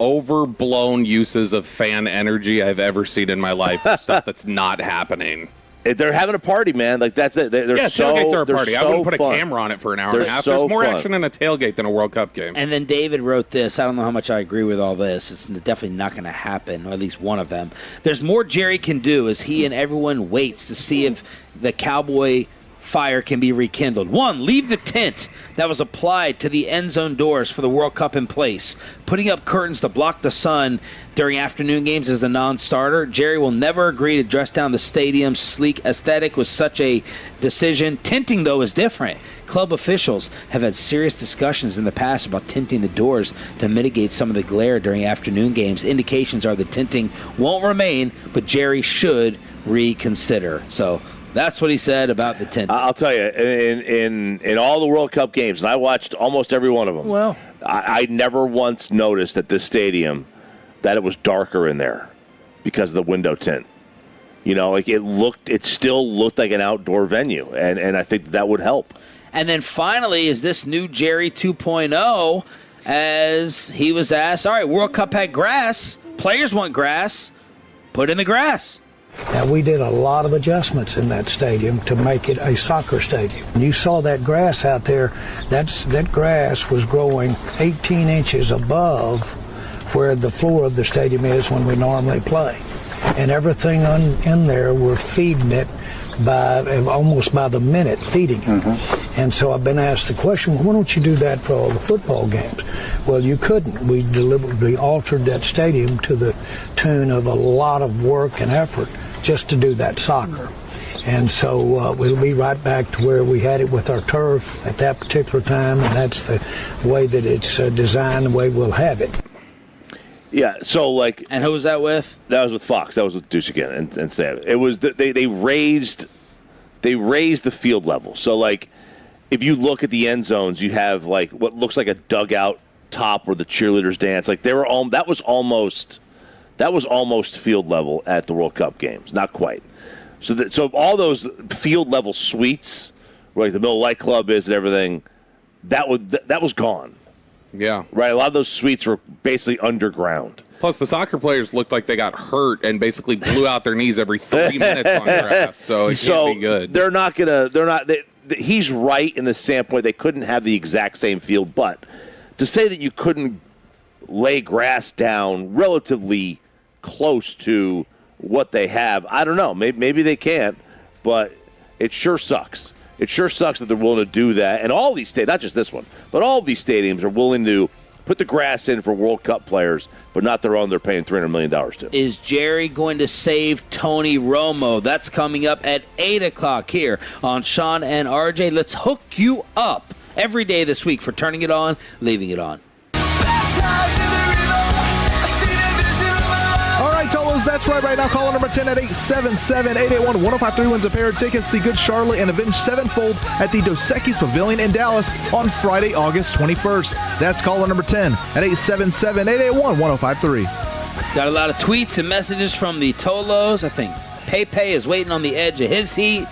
overblown uses of fan energy I've ever seen in my life. Stuff that's not happening. They're having a party, man. Like that's it. Tailgates are a party. So I wouldn't put fun. a camera on it for an hour and a half. So There's more fun. action in a tailgate than a World Cup game. And then David wrote this. I don't know how much I agree with all this. It's definitely not going to happen, or at least one of them. There's more Jerry can do as he and everyone waits to see if the Cowboy fire can be rekindled. 1, leave the tent that was applied to the end zone doors for the World Cup in place. Putting up curtains to block the sun during afternoon games is a non-starter. Jerry will never agree to dress down the stadium's sleek aesthetic with such a decision. Tinting, though, is different. Club officials have had serious discussions in the past about tinting the doors to mitigate some of the glare during afternoon games. Indications are the tinting won't remain, but Jerry should reconsider. So that's what he said about the tinting. I'll tell you, in all the World Cup games, and I watched almost every one of them, well, I never once noticed at this stadium that it was darker in there because of the window tint. You know, like it still looked like an outdoor venue, and I think that would help. And then finally is this new Jerry 2.0, as he was asked, all right, World Cup had grass. Players want grass. Put in the grass. Now, we did a lot of adjustments in that stadium to make it a soccer stadium. You saw that grass out there. That grass was growing 18 inches above where the floor of the stadium is when we normally play. And everything in there, we're feeding it almost by the minute, feeding it. Mm-hmm. And so I've been asked the question, well, why don't you do that for all the football games? Well, you couldn't. We deliberately altered that stadium to the tune of a lot of work and effort just to do that soccer. And so we'll be right back to where we had it with our turf at that particular time, and that's the way that it's designed, the way we'll have it. Yeah, so like... And who was that with? That was with Fox. That was with Deuce again and Sam. It was... They raised the field level. So, like, if you look at the end zones, you have, like, what looks like a dugout top where the cheerleaders dance. Like, they were all... That was almost field level at the World Cup games. Not quite. So all those field level suites, where like the Miller Lite Club is and everything, that was gone. Yeah. Right. A lot of those suites were basically underground. Plus, the soccer players looked like they got hurt and basically blew out their knees every 3 minutes on grass. So it can't be good. They're not gonna. They're not. He's right in the standpoint they couldn't have the exact same field, but to say that you couldn't lay grass down relatively close to what they have, I don't know. Maybe they can't, but it sure sucks. It sure sucks that they're willing to do that. And all these stadiums, not just this one, but all of these stadiums are willing to put the grass in for World Cup players, but not their own they're paying $300 million to. Is Jerry going to save Tony Romo? That's coming up at 8 o'clock here on Sean and RJ. Let's hook you up every day this week for turning it on, leaving it on. Tolos, that's right now. Caller number 10 at 877-881-1053 wins a pair of tickets. See Good Charlotte and Avenged Sevenfold at the Dos Equis Pavilion in Dallas on Friday, August 21st. That's caller number 10 at 877-881-1053. Got a lot of tweets and messages from the Tolos. I think Pepe is waiting on the edge of his seat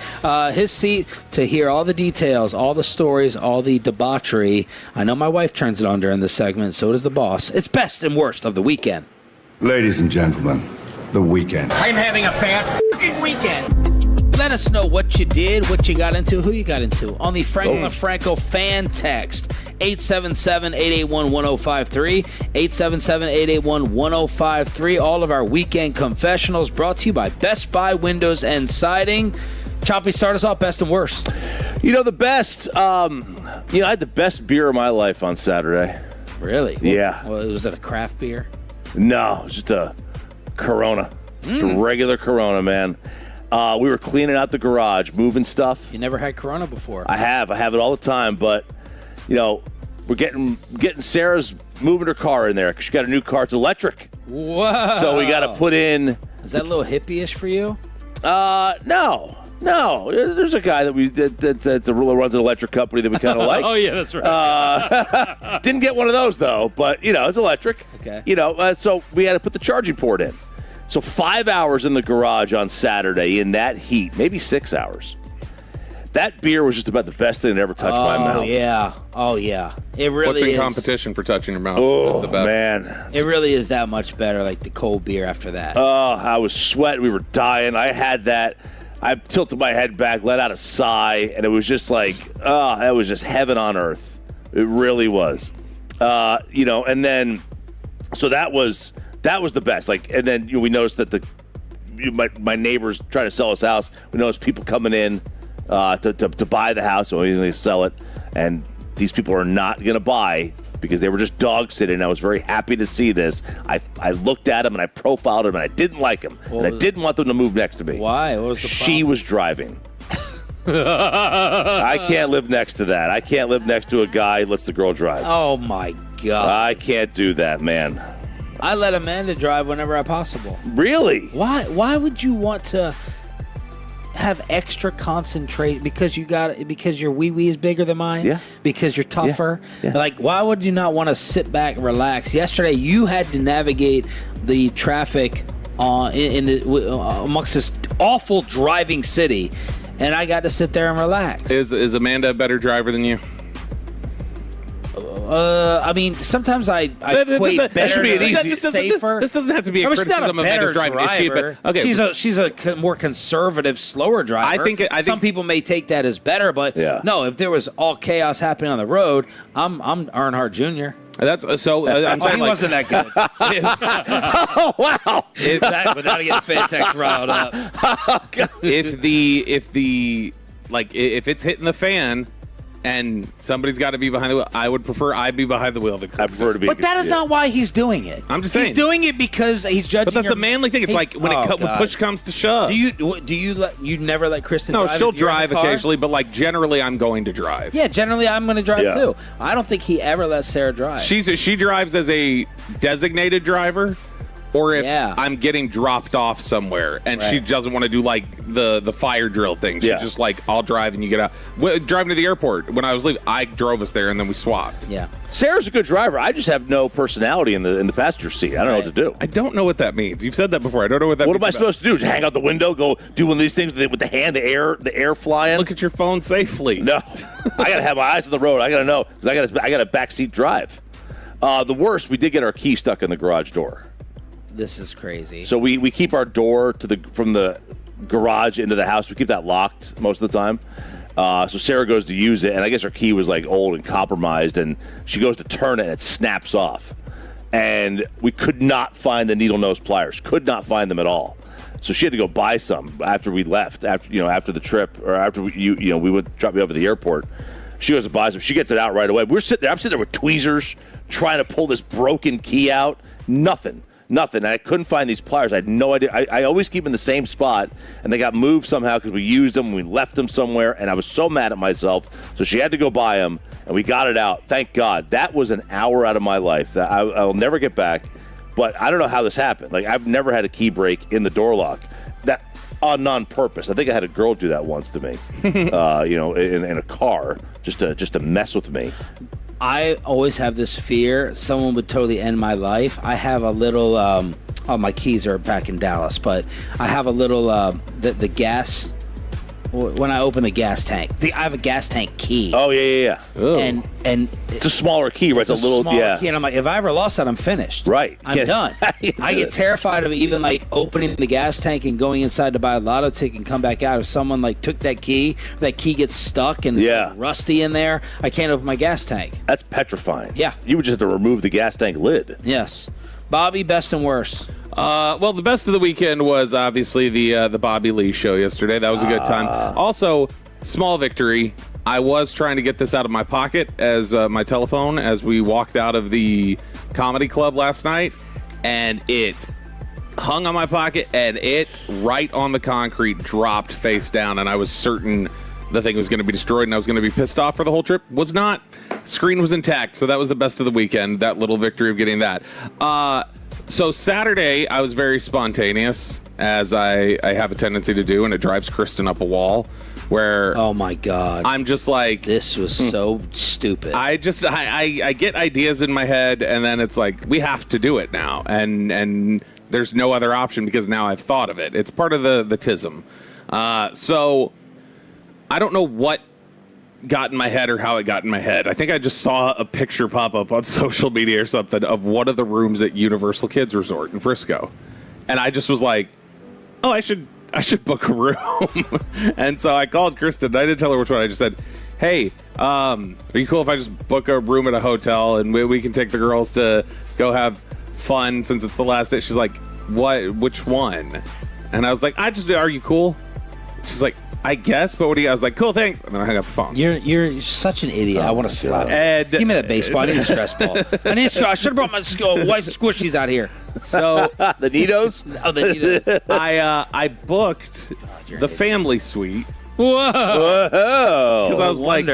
to hear all the details, all the stories, all the debauchery. I know my wife turns it on during this segment, so does the boss. It's best and worst of the weekend. Ladies and gentlemen, the weekend. I'm having a bad fucking weekend. Let us know what you did, what you got into, who you got into on the Franklin Franco fan text. 877-881-1053. 877-881-1053. All of our weekend confessionals brought to you by Best Buy Windows and Siding. Choppy, start us off, best and worst. You know, the best, I had the best beer of my life on Saturday. Really? Yeah. Well, was it a craft beer? No, it was just a Corona. Just a regular Corona, man. We were cleaning out the garage, moving stuff. You never had Corona before. I have it all the time, but, we're getting Sarah's moving her car in there because she got a new car. It's electric. Whoa. So we got to put in. Is that a little hippie-ish for you? No. There's a guy that runs an electric company that we kind of like. Oh, yeah, that's right. Didn't get one of those, though, but, it's electric. Okay. So we had to put the charging port in. So 5 hours in the garage on Saturday in that heat, maybe 6 hours. That beer was just about the best thing that ever touched my mouth. Oh, yeah. It really is. What's in competition for touching your mouth? Oh, That's the best. Man. It really is that much better, like the cold beer after that. Oh, I was sweating. We were dying. I had that. I tilted my head back, let out a sigh, and it was just like, that was just heaven on earth. It really was. And then, so that was the best. Like, and then we noticed that my neighbors trying to sell us house. We noticed people coming in to buy the house, so they sell it, and these people are not going to buy because they were just dog sitting. I was very happy to see this. I looked at them and I profiled them and I didn't like them. And I didn't want them to move next to me. Why? What was the problem? She was driving. I can't live next to that. I can't live next to a guy who lets the girl drive. Oh, my God. I can't do that, man. I let Amanda drive whenever possible. Really? Why would you want to have extra concentrate because your wee-wee is bigger than mine? Yeah. Because you're tougher? Yeah. Like, why would you not want to sit back and relax? Yesterday, you had to navigate the traffic amongst this awful driving city, and I got to sit there and relax. Is Amanda a better driver than you? I mean, sometimes I equate better to safer. This doesn't have to be a criticism of Amanda's driving. Driver. She's a more conservative, slower driver. I think some people may take that as better, but no. If there was all chaos happening on the road, I'm Earnhardt Jr. That's so. I'm saying he wasn't that good. Oh wow! Without getting fan text riled up. If it's hitting the fan, and somebody's got to be behind the wheel. I would prefer I be behind the wheel than Kristen. I prefer to be. But that is not why he's doing it. I'm just saying. He's doing it because he's judging. But that's a manly thing. It's like when push comes to shove. Do you never let Kristen No, drive? she'll drive occasionally, but like generally I'm going to drive. Yeah, generally I'm going to drive too. I don't think he ever lets Sarah drive. She drives as a designated driver. Or if I'm getting dropped off somewhere and she doesn't want to do like the fire drill thing. She's just like, I'll drive and you get out. Driving to the airport, when I was leaving, I drove us there and then we swapped. Yeah. Sarah's a good driver. I just have no personality in the passenger seat. I don't know what to do. I don't know what that means. You've said that before. I don't know what that means. What am I supposed to do? Just hang out the window, go do one of these things with the hand, the air flying? Look at your phone safely. No. I got to have my eyes on the road. I got to know because I got a backseat drive. The worst, we did get our key stuck in the garage door. This is crazy. So we keep our door from the garage into the house. We keep that locked most of the time. So Sarah goes to use it, and I guess her key was like old and compromised, and she goes to turn it, and it snaps off. And we could not find the needle nose pliers. Could not find them at all. So she had to go buy some after we left. After the trip, or after we would drop me off at the airport. She goes to buy some. She gets it out right away. I'm sitting there with tweezers trying to pull this broken key out. Nothing. And I couldn't find these pliers. I had no idea. I always keep them in the same spot, and they got moved somehow because we used them. We left them somewhere, and I was so mad at myself. So she had to go buy them, and we got it out. Thank God. That was an hour out of my life that I'll never get back. But I don't know how this happened. Like, I've never had a key break in the door lock. That on purpose. I think I had a girl do that once to me, in a car, just to mess with me. I always have this fear someone would totally end my life. I have a little, my keys are back in Dallas, but I have a little, the gas, when I open the gas tank, I have a gas tank key. Oh, yeah. And it's a smaller key, right? It's a little smaller key, and I'm like, if I ever lost that, I'm finished. Right. I'm done. I get terrified of even like opening the gas tank and going inside to buy a lotto ticket and come back out. If someone like took that key gets stuck and like rusty in there, I can't open my gas tank. That's petrifying. Yeah. You would just have to remove the gas tank lid. Yes. Bobby, best and worst. Well, the best of the weekend was obviously the Bobby Lee show yesterday. That was a good time. Also, small victory. I was trying to get this out of my pocket as my telephone as we walked out of the comedy club last night, and it hung on my pocket, and it right on the concrete dropped face down, and I was certain the thing was going to be destroyed, and I was going to be pissed off for the whole trip. Was not. Screen was intact, so that was the best of the weekend, that little victory of getting that. So Saturday, I was very spontaneous, as I have a tendency to do, and it drives Kristen up a wall, where... Oh, my God. I'm just like... This was so stupid. I get ideas in my head, and then it's like, we have to do it now, and there's no other option because now I've thought of it. It's part of the TISM. So I don't know what got in my head or how it got in my head. I think I just saw a picture pop up on social media or something of one of the rooms at Universal Kids Resort in Frisco. And I just was like, oh, I should book a room. And so I called Kristen. I didn't tell her which one. I just said, hey, are you cool if I just book a room at a hotel and we can take the girls to go have fun since it's the last day? She's like, what? Which one? And I was like, are you cool? She's like, I guess, but what do you? I was like, cool, thanks, and then I hung up the phone. You're such an idiot. I want to slap you. Give me that baseball. I need a stress ball. I should have brought my wife's squishies out here. So the Nitos. Oh, the Nitos. I booked the family suite. Whoa! Because I was like,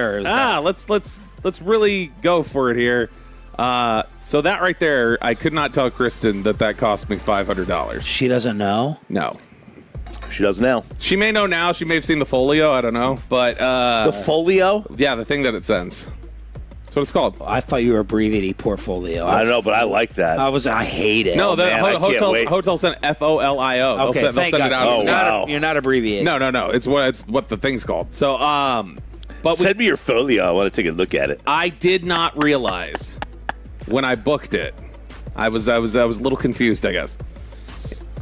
let's really go for it here. So that right there, I could not tell Kristen that cost me $500. She doesn't know? No. She does now. She may know now. She may have seen the folio. I don't know. But the folio? Yeah, the thing that it sends. That's what it's called. I thought you were abbreviating portfolio. I don't know, but I like that. I hate it. No, the hotel sent FOLIO. Okay, they'll send it out. Oh, wow. You're not abbreviating. No. It's what the thing's called. So, but send me your folio. I want to take a look at it. I did not realize when I booked it. I was a little confused, I guess.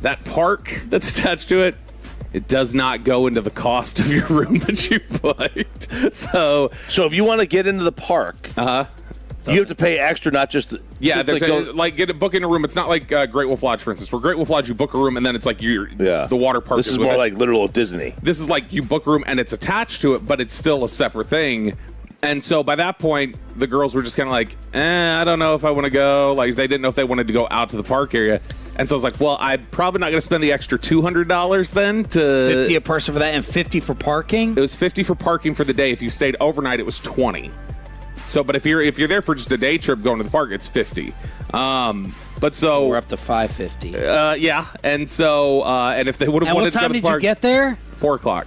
That park that's attached to it. It does not go into the cost of your room that you booked. So if you want to get into the park, you have to pay extra, not just... Yeah, get a book in a room. It's not like Great Wolf Lodge, for instance. Where Great Wolf Lodge, you book a room, and then it's like the water park. This is more like literal Disney. This is like you book a room, and it's attached to it, but it's still a separate thing. And so by that point, the girls were just kind of like, I don't know if I want to go. Like, they didn't know if they wanted to go out to the park area. And so I was like, well, I'm probably not going to spend the extra $200 then to... $50 a person for that and $50 for parking? It was $50 for parking for the day. If you stayed overnight, it was $20. So, but if you're there for just a day trip going to the park, it's $50. But so we're up to $550. Yeah, and so and if they would have wanted to go to the park, what time did you get there? 4:00,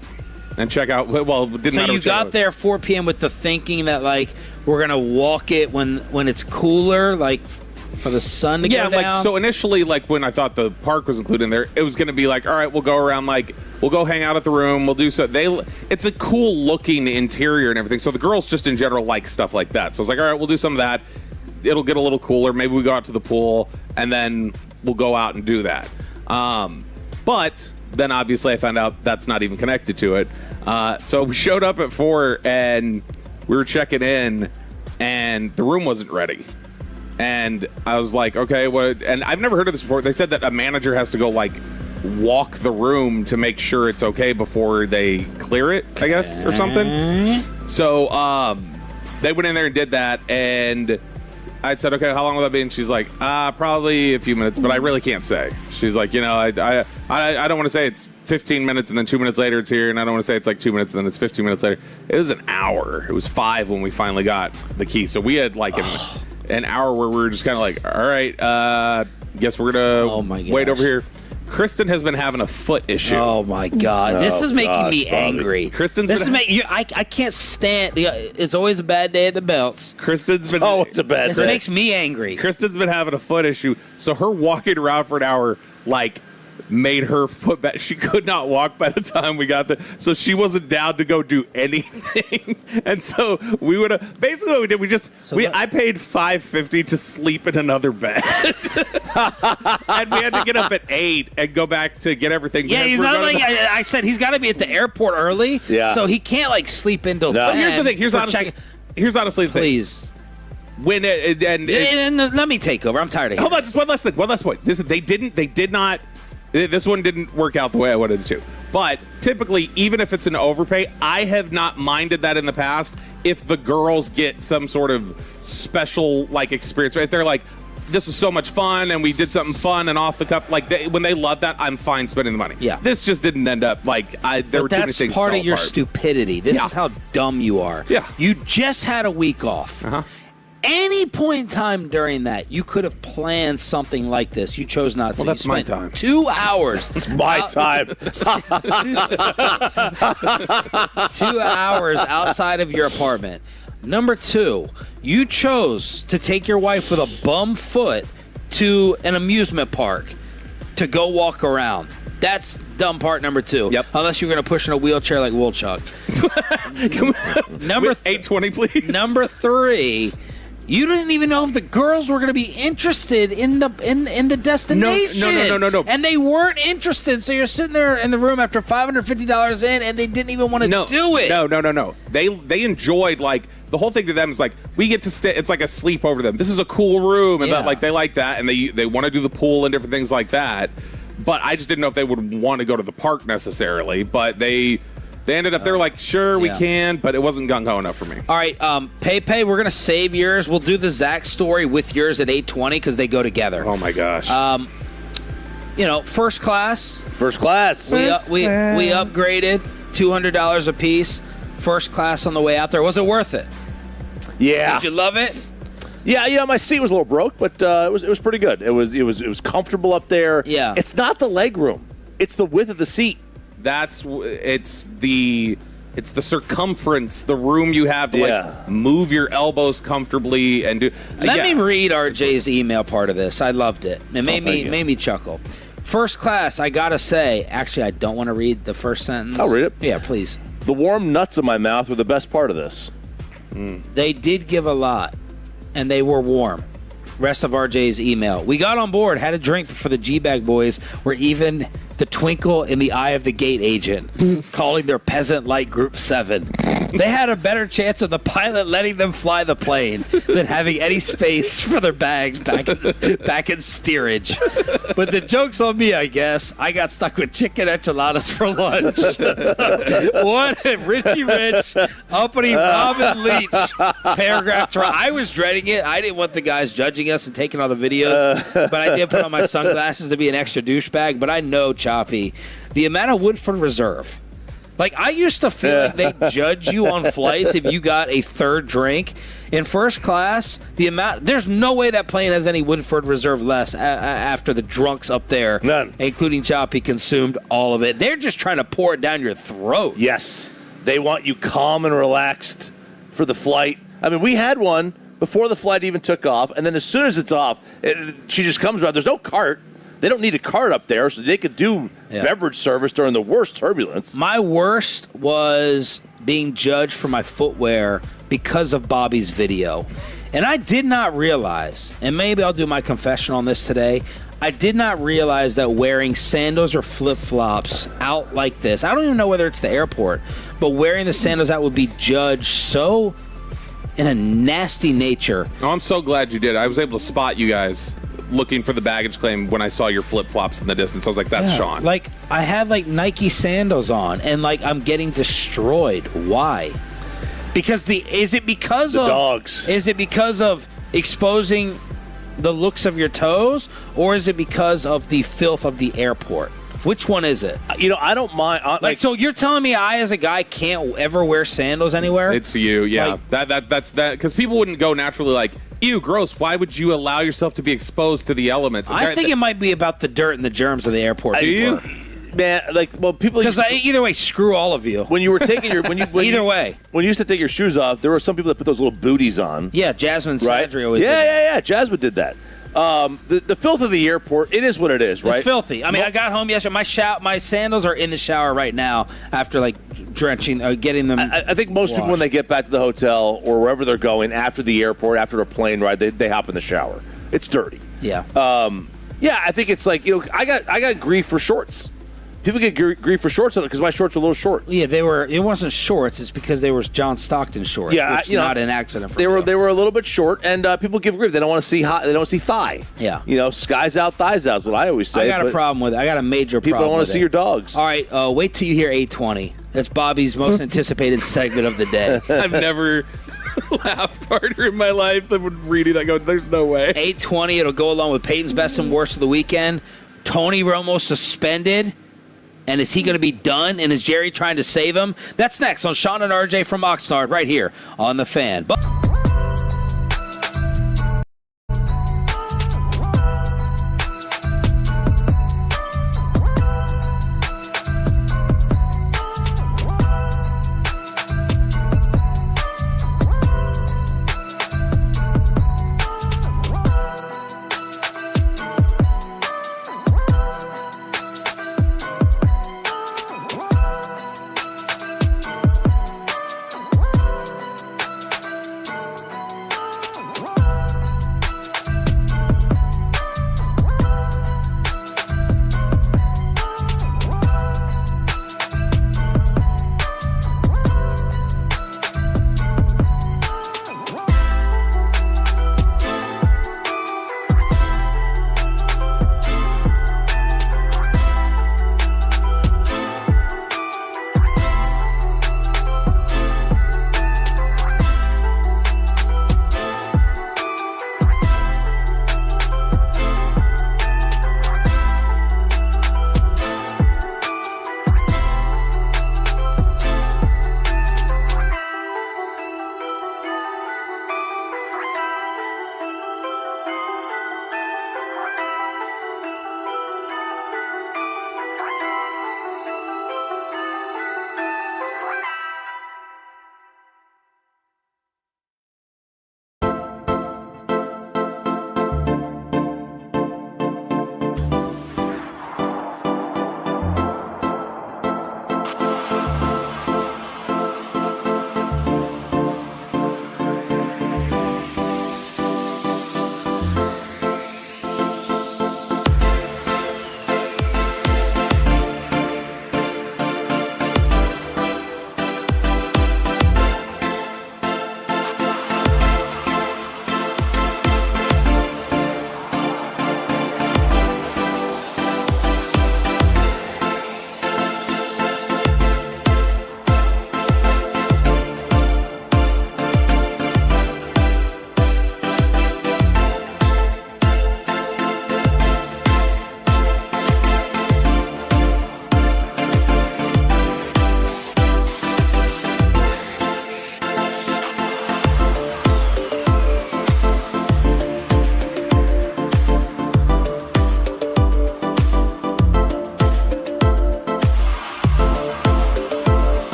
and check out. Well, it didn't matter. So you got there 4 p.m. with the thinking that like we're gonna walk it when it's cooler, like for the sun to go down. Yeah, like so initially, like when I thought the park was included in there, it was gonna be like, all right, we'll go around, like we'll go hang out at the room, we'll do so. It's a cool looking interior and everything. So the girls just in general like stuff like that. So I was like, all right, we'll do some of that. It'll get a little cooler. Maybe we go out to the pool, and then we'll go out and do that. But then obviously I found out that's not even connected to it. So we showed up at 4, and we were checking in, and the room wasn't ready. And I was like, okay, what? And I've never heard of this before. They said that a manager has to go, like, walk the room to make sure it's okay before they clear it, I guess, or something. So they went in there and did that, and I said, okay, how long will that be? And she's like, probably a few minutes, but I really can't say. She's like, you know, I don't want to say it's 15 minutes and then 2 minutes later it's here, and I don't want to say it's like 2 minutes and then it's 15 minutes later. It was an hour. It was 5 when we finally got the key. So we had like an hour where we were just kind of like, all right, guess we're going to wait over here. Kristen has been having a foot issue. Oh my God! This is making me angry. I can't stand. It's always a bad day at the belts. Kristen's been. Oh, it's a bad day. This makes me angry. Kristen's been having a foot issue, so her walking around for an hour like made her foot bad. She could not walk by the time we got there, so she wasn't down to go do anything. And so we would have basically what we did. I paid $550 to sleep in another bed, and we had to get up at 8 and go back to get everything. Yeah, he's not like I said. He's got to be at the airport early. Yeah, so he can't like sleep until 10. Here's the thing. Here's honestly the thing. Please. When let me take over. I'm tired of hearing. Hold on, just one last thing. One last point. This one didn't work out the way I wanted it to. But typically, even if it's an overpay, I have not minded that in the past if the girls get some sort of special like experience. Right? They're like, this was so much fun, and we did something fun and off the cuff. Like when they love that, I'm fine spending the money. Yeah. This just didn't end up like there were too many things. That's part of your stupidity. This is how dumb you are. Yeah. You just had a week off. Any point in time during that, you could have planned something like this. You chose not to. Well, that's my time. 2 hours. It's my time. 2 hours outside of your apartment. Number 2, you chose to take your wife with a bum foot to an amusement park to go walk around. That's dumb part number 2. Yep. Unless you're going to push in a wheelchair like Woolchuck. Number 820, please. Number 3. You didn't even know if the girls were going to be interested in the destination. No. And they weren't interested. So you're sitting there in the room after $550 in, and they didn't even want to do it. No. They enjoyed, like, the whole thing to them is like, we get to stay. It's like a sleepover to them. This is a cool room, and like they like that, and they want to do the pool and different things like that. But I just didn't know if they would want to go to the park necessarily. But they ended up, they were like, sure, we can, but it wasn't gung-ho enough for me. All right, Pepe, we're going to save yours. We'll do the Zach story with yours at 8:20 because they go together. Oh, my gosh. First class. First class. We upgraded $200 a piece. First class on the way out there. Was it worth it? Yeah. Did you love it? Yeah, my seat was a little broke, but it was pretty good. It was comfortable up there. Yeah. It's not the leg room. It's the width of the seat. It's the circumference, the room you have to like move your elbows comfortably and do. Let me read RJ's email part of this. I loved it. It made me chuckle. First class, I gotta say, actually, I don't want to read the first sentence. I'll read it. Yeah, please. The warm nuts in my mouth were the best part of this. They did give a lot, and they were warm. Rest of RJ's email. We got on board, had a drink for the G-Bag boys, were even the twinkle in the eye of the gate agent, calling their peasant like Group 7. They had a better chance of the pilot letting them fly the plane than having any space for their bags back in steerage. But the joke's on me, I guess. I got stuck with chicken enchiladas for lunch. What a Richie Rich, uppity Robin Leach paragraph. I was dreading it. I didn't want the guys judging us and taking all the videos, but I did put on my sunglasses to be an extra douchebag. But I know, Choppy, the amount of Woodford Reserve. Like, I used to feel like they judge you on flights if you got a third drink. In first class, there's no way that plane has any Woodford Reserve less after the drunks up there, none, including Choppy, consumed all of it. They're just trying to pour it down your throat. Yes. They want you calm and relaxed for the flight. I mean, we had one before the flight even took off, and then as soon as it's off, she just comes around. There's no cart. They don't need a cart up there, so they could do beverage service during the worst turbulence. My worst was being judged for my footwear because of Bobby's video. And I did not realize, and maybe I'll do my confession on this today, I did not realize that wearing sandals or flip-flops out like this, I don't even know whether it's the airport, but wearing the sandals out would be judged so in a nasty nature. Oh, I'm so glad you did. I was able to spot you guys looking for the baggage claim when I saw your flip-flops in the distance. I was like, that's Sean. Like, I had, like, Nike sandals on, and, like, I'm getting destroyed. Why? Because is it because of dogs? Is it because of exposing the looks of your toes, or is it because of the filth of the airport? Which one is it? You know, I don't mind. So you're telling me I, as a guy, can't ever wear sandals anywhere? It's you, yeah. That's that. Because people wouldn't go naturally like, ew, gross. Why would you allow yourself to be exposed to the elements? I think it might be about the dirt and the germs of the airport. Do you? Man, people. Because either way, screw all of you. When you were taking your either way, when you used to take your shoes off, there were some people that put those little booties on. Yeah, Jasmine Sadri always. Yeah. Jasmine did that. The filth of the airport, it is what it is, right? It's filthy. I mean, I got home yesterday. My sandals are in the shower right now after drenching, getting them. I think most people, when they get back to the hotel or wherever they're going after the airport, after a plane ride, they hop in the shower. It's dirty. Yeah. I think it's like, I got grief for shorts. People get grief for shorts on it because my shorts are a little short. Yeah, they were. It wasn't shorts. It's because they were John Stockton shorts. Yeah, which is not an accident. They were a little bit short, and people give grief. They don't want to see they don't see thigh. Yeah, skies out, thighs out is what I always say. I got a problem with it. I got a major problem. People don't want to see your dogs. All right, wait till you hear 820. That's Bobby's most anticipated segment of the day. I've never laughed harder in my life than reading that. Going, there's no way. 820. It'll go along with Peyton's best and worst of the weekend. Tony Romo suspended. And is he going to be done? And is Jerry trying to save him? That's next on Sean and RJ from Oxnard right here on The Fan.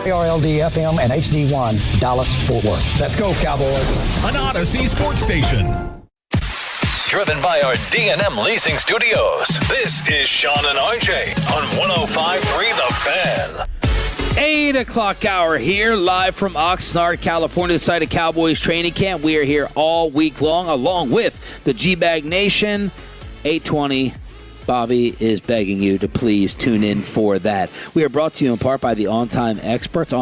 krld-fm and HD1 Dallas-Fort Worth. Let's go, Cowboys. An Odyssey sports station. Driven by our D&M Leasing Studios. This is Sean and RJ on 105.3 The Fan. 8 o'clock hour here, live from Oxnard, California, the site of Cowboys training camp. We are here all week long, along with the G-Bag Nation. 8:20. Bobby is begging you to please tune in for that. We are brought to you in part by the On Time Experts,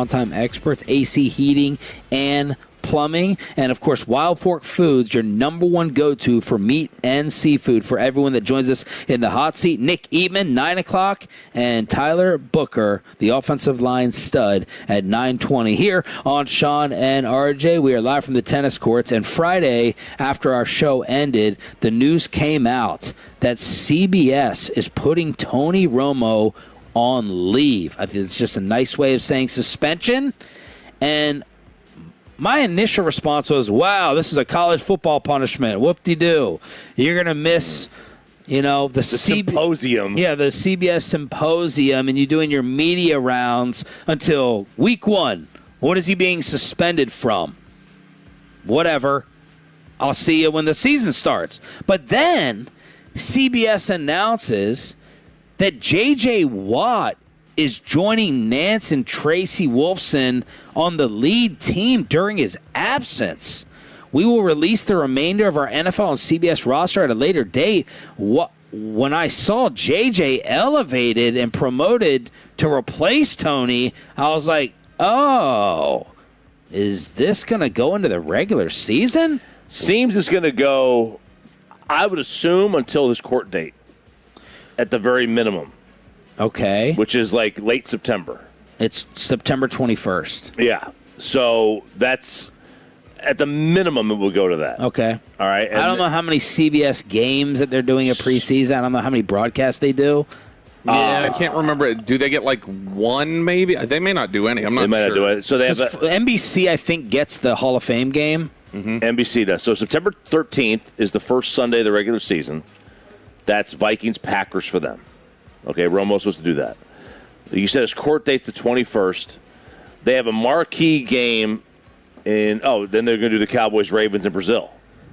AC Heating and Plumbing, and of course Wild Fork Foods, your number one go-to for meat and seafood. For everyone that joins us in the hot seat, Nick Eatman, 9 o'clock, and Tyler Booker, the offensive line stud, at 9:20. Here on Sean and RJ, we are live from the tennis courts, and Friday, after our show ended, the news came out that CBS is putting Tony Romo on leave. I think it's just a nice way of saying suspension, and my initial response was, wow, this is a college football punishment. Whoop-de-doo. You're going to miss, the symposium. Yeah, the CBS symposium, and you're doing your media rounds until week 1. What is he being suspended from? Whatever. I'll see you when the season starts. But then CBS announces that J.J. Watt is joining Nance and Tracy Wolfson on the lead team during his absence. We will release the remainder of our NFL and CBS roster at a later date. When I saw JJ elevated and promoted to replace Tony, I was like, oh, is this going to go into the regular season? Seems it's going to go, I would assume, until his court date, at the very minimum. Okay. Which is like late September. It's September 21st. Yeah. So that's, at the minimum, it will go to that. Okay. All right. And I don't know how many CBS games that they're doing a preseason. I don't know how many broadcasts they do. Yeah, I can't remember. Do they get like one maybe? They may not do any. I'm not sure. They might not do it. So they have NBC, I think, gets the Hall of Fame game. Mm-hmm. NBC does. So September 13th is the first Sunday of the regular season. That's Vikings-Packers for them. Okay, Romo's supposed to do that. You said his court date's the 21st. They have a marquee game then they're going to do the Cowboys-Ravens in Brazil.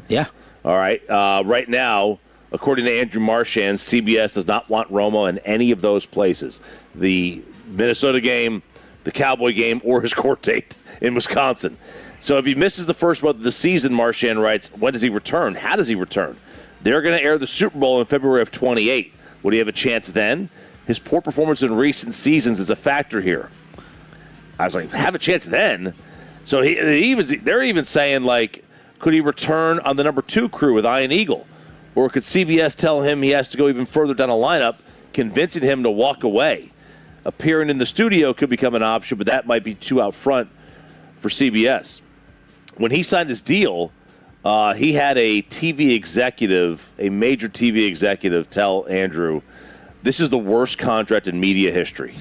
Yeah. All right. Right now, according to Andrew Marchand, CBS does not want Romo in any of those places. The Minnesota game, the Cowboy game, or his court date in Wisconsin. So if he misses the first month of the season, Marchand writes, when does he return? How does he return? They're going to air the Super Bowl in February of 28. Would he have a chance then? His poor performance in recent seasons is a factor here. I was like, have a chance then? So they're even saying, like, could he return on the number 2 crew with Ian Eagle? Or could CBS tell him he has to go even further down the lineup, convincing him to walk away? Appearing in the studio could become an option, but that might be too out front for CBS. When he signed his deal, he had a major TV executive tell Andrew, this is the worst contract in media history.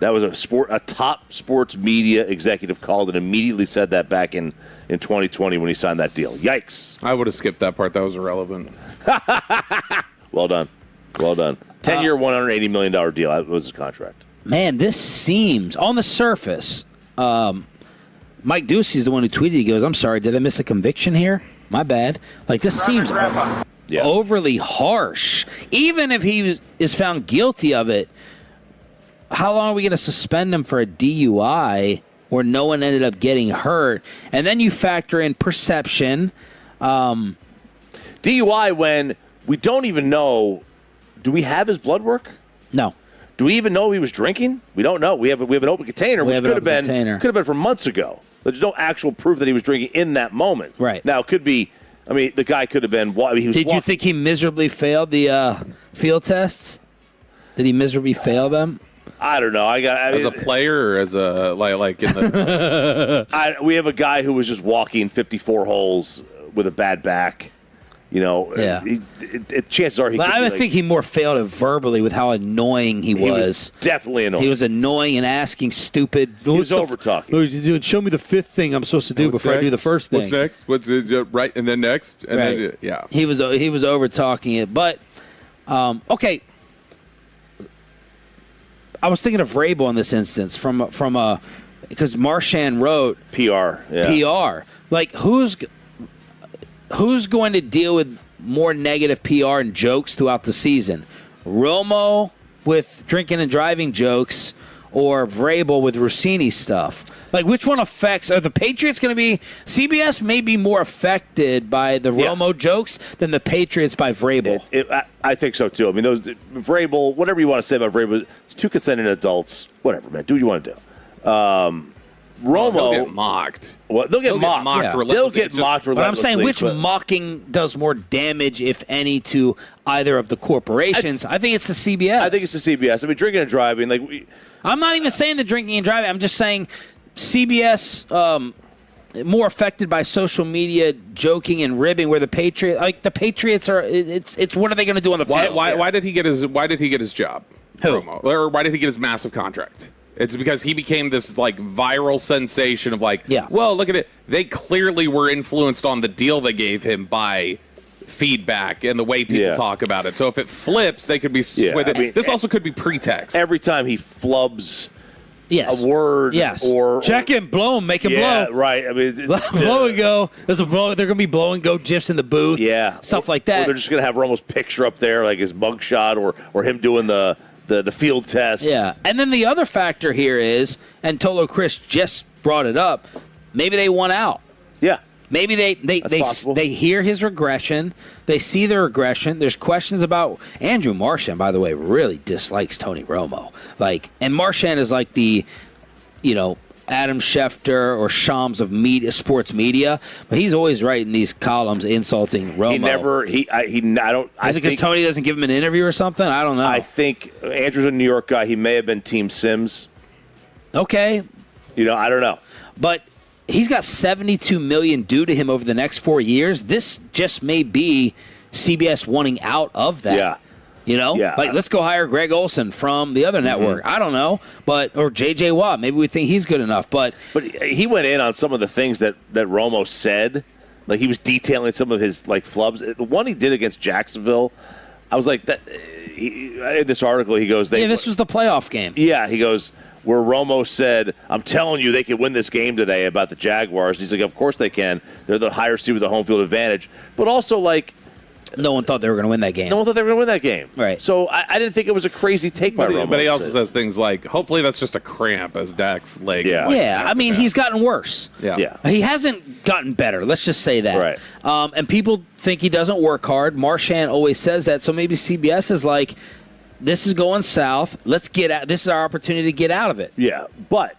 That was a top sports media executive called and immediately said that back in 2020 when he signed that deal. Yikes. I would have skipped that part. That was irrelevant. Well done. 10-year, $180 million deal. That was his contract. Man, this seems, on the surface, Mike Ducey's the one who tweeted. He goes, I'm sorry, did I miss a conviction here? My bad. Like, this seems overly harsh. Even if he is found guilty of it, how long are we going to suspend him for a DUI where no one ended up getting hurt? And then you factor in perception. DUI when we don't even know, do we have his blood work? No. Do we even know he was drinking? We don't know. We have an open container, which could have been from months ago. There's no actual proof that he was drinking in that moment. Right. Now, it could be, the guy could have been. Did you think he miserably failed the field tests? Did he miserably fail them? I don't know. As a player or as a like in the we have a guy who was just walking 54 holes with a bad back. Yeah. Chances are he. I think he more failed it verbally with how annoying he was. He was definitely annoying. He was annoying and asking stupid. He was over talking. Show me the 5th thing I'm supposed to do before I do the first thing. What's next? What's right and then next and then yeah. He was over talking it, but okay. I was thinking of Vrabel in this instance because Marchand wrote PR. PR. Like, who's going to deal with more negative PR and jokes throughout the season? Romo with drinking and driving jokes, or Vrabel with Rossini stuff? Like, which one affects? Are the Patriots going to be? CBS may be more affected by the Romo jokes than the Patriots by Vrabel. I think so too. I mean, those Vrabel, whatever you want to say about Vrabel, it's two consenting adults. Whatever, man. Do what you want to do. Romo, they'll get mocked. Well, they'll get mocked. They'll get mocked. But I'm saying, which mocking does more damage, if any, to either of the corporations? I think it's the CBS. I think it's the CBS. I mean, drinking and driving. I'm not even saying the drinking and driving. I'm just saying CBS more affected by social media joking and ribbing, where the Patriots are. It's what are they going to do on the field? Why did he get his job? Who? Romo? Or why did he get his massive contract? It's because he became this viral sensation of well, look at it. They clearly were influenced on the deal they gave him by feedback and the way people talk about it. So if it flips, they could be this also could be pretext. Every time he flubs a word or check him, blow him, make him blow. Yeah, right. I mean, blow and go. There's a blow. They're going to be blow and go gifs in the booth. Yeah, stuff like that. Or they're just going to have Romo's picture up there, like his mugshot, or him doing the field test. Yeah. And then the other factor here is, and Tolo Chris just brought it up, maybe they won out. Yeah. Maybe they hear his regression. They see the regression. There's questions about Andrew Marchand, by the way, really dislikes Tony Romo. And Marchand is like the, Adam Schefter or Shams of sports media, but he's always writing these columns insulting Romo. Is it because Tony doesn't give him an interview or something? I don't know. I think Andrew's a New York guy. He may have been Team Sims. Okay. I don't know. But he's got $72 million due to him over the next 4 years. This just may be CBS wanting out of that. Yeah. Let's go hire Greg Olson from the other network. I don't know, or J.J. Watt. Maybe we think he's good enough. But he went in on some of the things that Romo said. Like, he was detailing some of his flubs. The one he did against Jacksonville, I was like, that. In this article, he goes, this was the playoff game. Yeah, he goes, where Romo said, I'm telling you they can win this game today about the Jaguars. He's like, of course they can. They're the higher seed with the home field advantage. But also, no one thought they were going to win that game. No one thought they were going to win that game. Right. So I didn't think it was a crazy take by Romo. But he also says things like, hopefully that's just a cramp as Dak's leg is I mean, he's gotten worse. Yeah. He hasn't gotten better. Let's just say that. Right. And people think he doesn't work hard. Marchand always says that. So maybe CBS is like, this is going south. Let's get out. This is our opportunity to get out of it. Yeah. But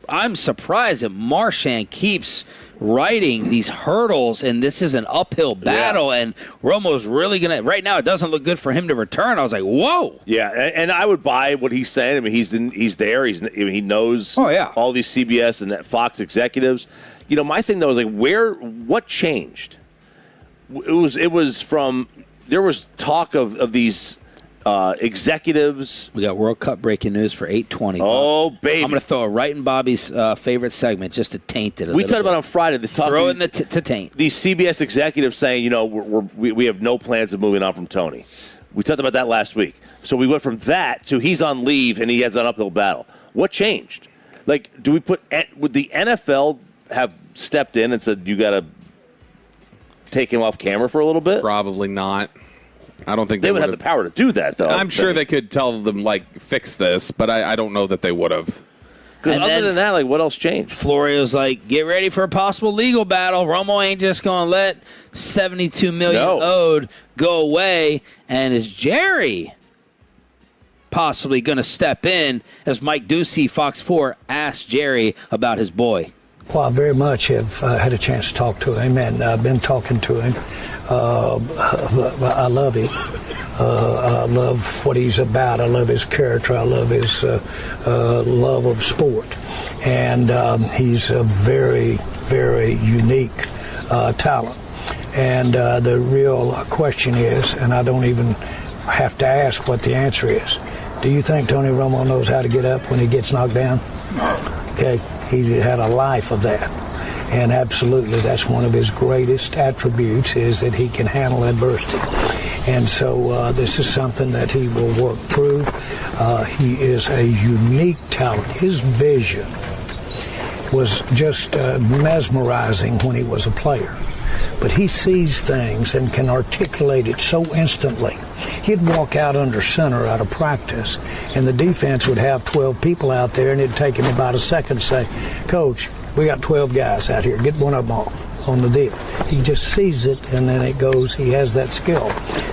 I'm surprised that Marchand keeps writing these hurdles, and this is an uphill battle, and Romo's really going to – right now it doesn't look good for him to return. I was like, whoa. Yeah, and I would buy what he's saying. I mean, he's there. He knows all these CBS and Fox executives. My thing, though, is what changed? It was from – there was talk of these – executives. We got World Cup breaking news for 8:20. Oh, baby. I'm going to throw it right in Bobby's favorite segment just to taint it a little bit. We talked about it on Friday. Throw it in to taint. These CBS executives saying, we have no plans of moving on from Tony. We talked about that last week. So we went from that to he's on leave and he has an uphill battle. What changed? Would the NFL have stepped in and said, you got to take him off camera for a little bit? Probably not. I don't think they would have the power to do that, though. I'm sure they could tell them, fix this, but I don't know that they would have. Because other than that, what else changed? Florio's like, get ready for a possible legal battle. Romo ain't just going to let $72 million owed go away. And is Jerry possibly going to step in as Mike Ducey, Fox 4, asked Jerry about his boy? Well, I very much have had a chance to talk to him, and I've been talking to him. I love him. I love what he's about. I love his character. I love his love of sport. And he's a very, very unique talent. And the real question is, and I don't even have to ask what the answer is, do you think Tony Romo knows how to get up when he gets knocked down? Okay. He had a life of that. And absolutely, that's one of his greatest attributes, is that he can handle adversity. And so this is something that he will work through. He is a unique talent. His vision was just mesmerizing when he was a player. But he sees things and can articulate it so instantly. He'd walk out under center out of practice, and the defense would have 12 people out there, and it'd take him about a second to say, Coach, we got 12 guys out here. Get one of them off on the deal. He just sees it, and then it goes. He has that skill.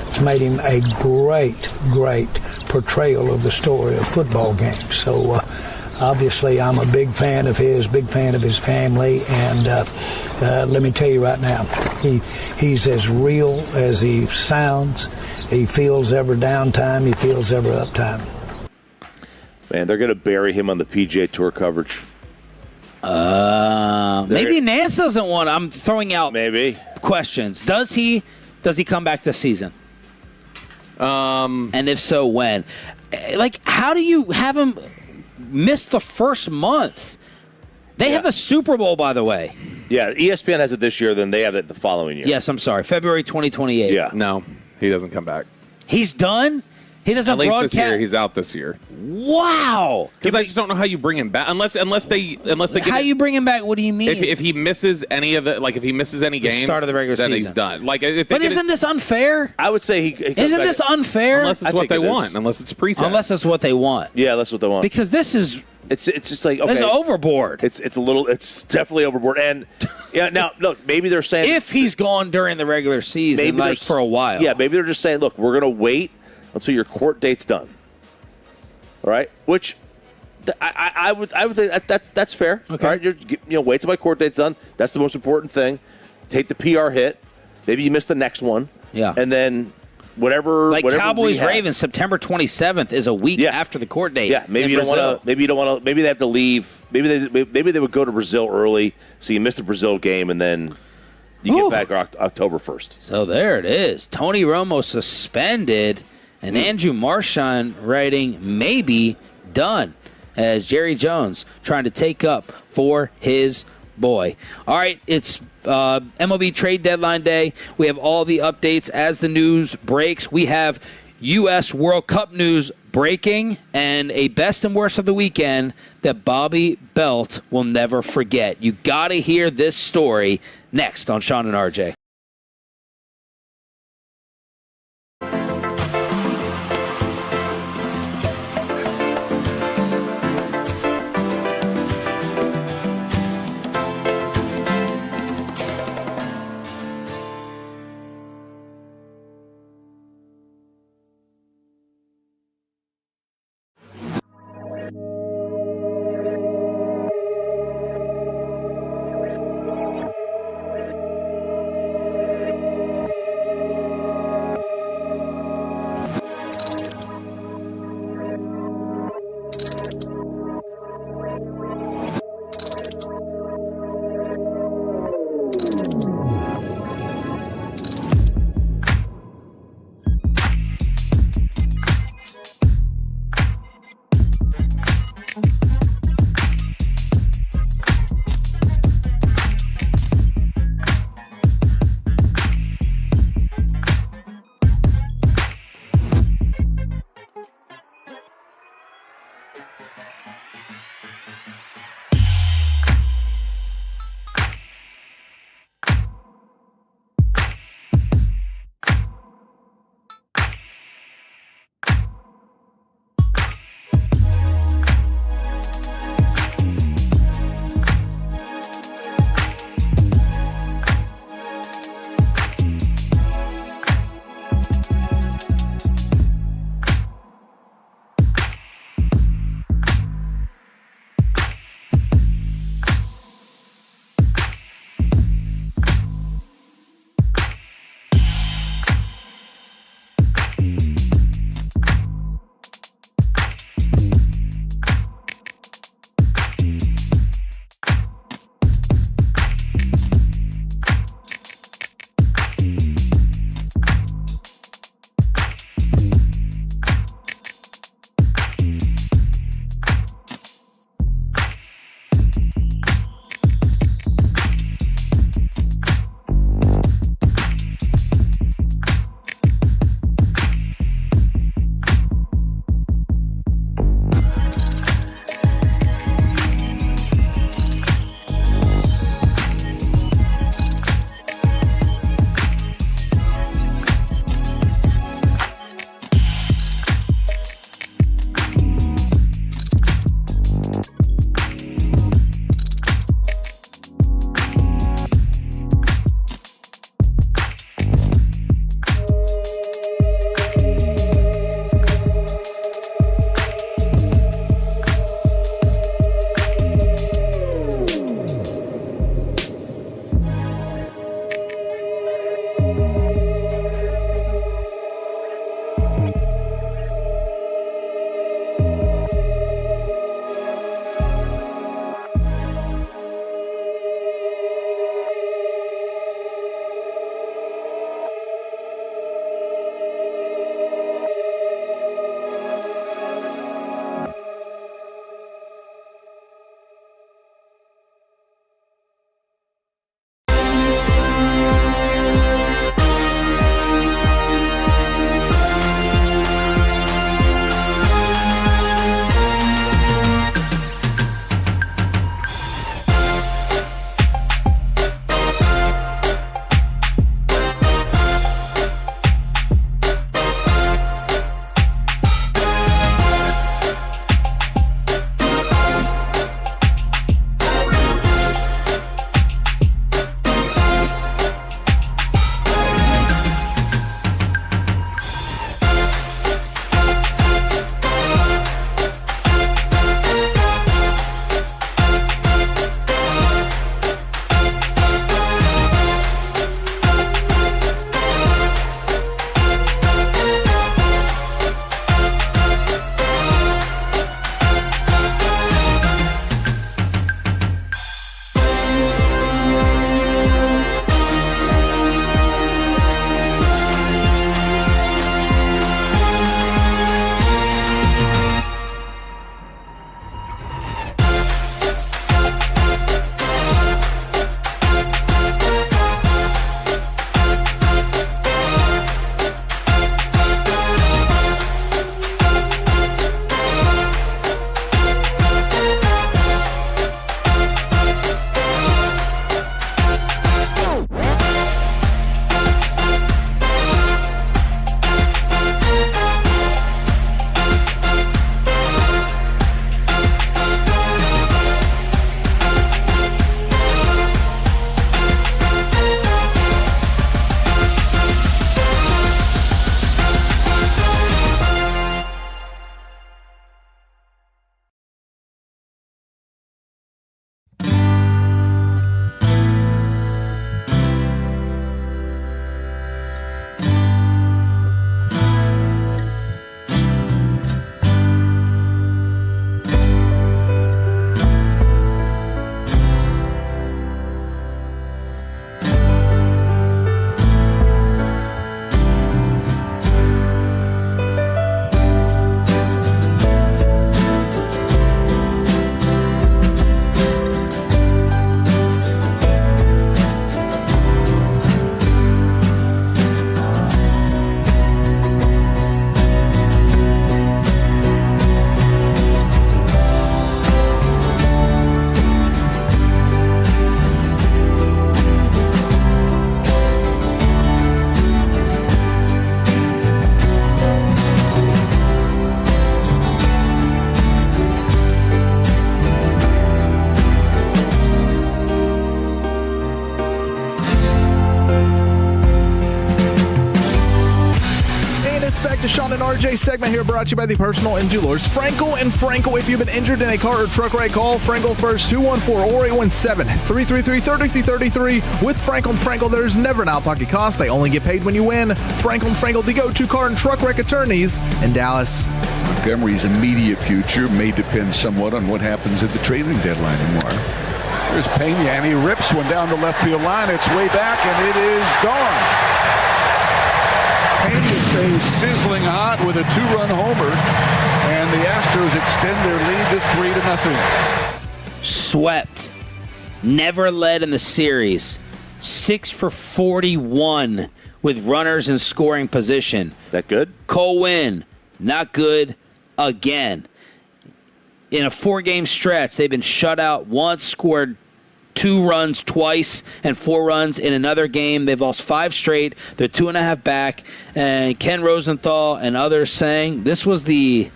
It's made him a great, great portrayal of the story of football games. So obviously I'm a big fan of his family, and let me tell you right now, he's as real as he sounds. He feels every downtime. He feels every uptime. Man, they're going to bury him on the PGA Tour coverage. Maybe Nance doesn't want. I'm throwing out questions. Does he come back this season? And if so, when? Like, how do you have him miss the first month? They have the Super Bowl, by the way. Yeah, ESPN has it this year, then they have it the following year. Yes, I'm sorry, February 2028. Yeah. No, he doesn't come back. He's done? He doesn't At least broadcast? this year, he's out this year. Wow. Because I just don't know how you bring him back unless they get how you bring him back? What do you mean? If he misses any of the if he misses any games, start of the regular then season, he's done. But isn't this unfair? I would say isn't this unfair? Unless it's what they want. Unless it's pretext. Unless it's what they want. Yeah, that's what they want. Because this is it's just like okay, it's overboard. It's definitely overboard. And yeah, now look, maybe they're saying if he's gone during the regular season, like for a while. Yeah, maybe they're just saying, look, we're gonna wait until your court date's done. All right, which I would think that's fair. Okay, all right, wait till my court date's done. That's the most important thing. Take the PR hit. Maybe you miss the next one. Yeah, and then whatever. Cowboys Ravens September 27th is a week after the court date. Yeah, maybe you don't want to. Maybe you don't want to. Maybe they have to leave. Maybe they would go to Brazil early, so you miss the Brazil game, and then you get back October 1st. So there it is. Tony Romo suspended. And Andrew Marchand writing, maybe done, as Jerry Jones trying to take up for his boy. All right, it's MLB trade deadline day. We have all the updates as the news breaks. We have U.S. World Cup news breaking and a best and worst of the weekend that Bobby Belt will never forget. You got to hear this story next on Sean and RJ. RJ segment here brought to you by the personal injury lawyers Frankel and Frankel. If you've been injured in a car or truck ride, call Frankel first, 214 or 817-333-3333. With Frankel and Frankel, there's never an out-of-pocket cost. They only get paid when you win. Frankel and Frankel, the go-to car and truck wreck attorneys in Dallas. Montgomery's immediate future may depend somewhat on what happens at the trading deadline tomorrow. There's Pena, and he rips one down the left field line. It's way back, and it is gone. Pena's stays sizzling hot with a 2-run homer, and the Astros extend their lead to 3-0. Swept. Never led in the series. 6 for 41 with runners in scoring position. That good? Cole Winn, not good again. In a 4-game stretch, they've been shut out once, scored 2 runs twice, and 4 runs in another game. They've lost 5 straight. They're 2.5 back. And Ken Rosenthal and others saying this was the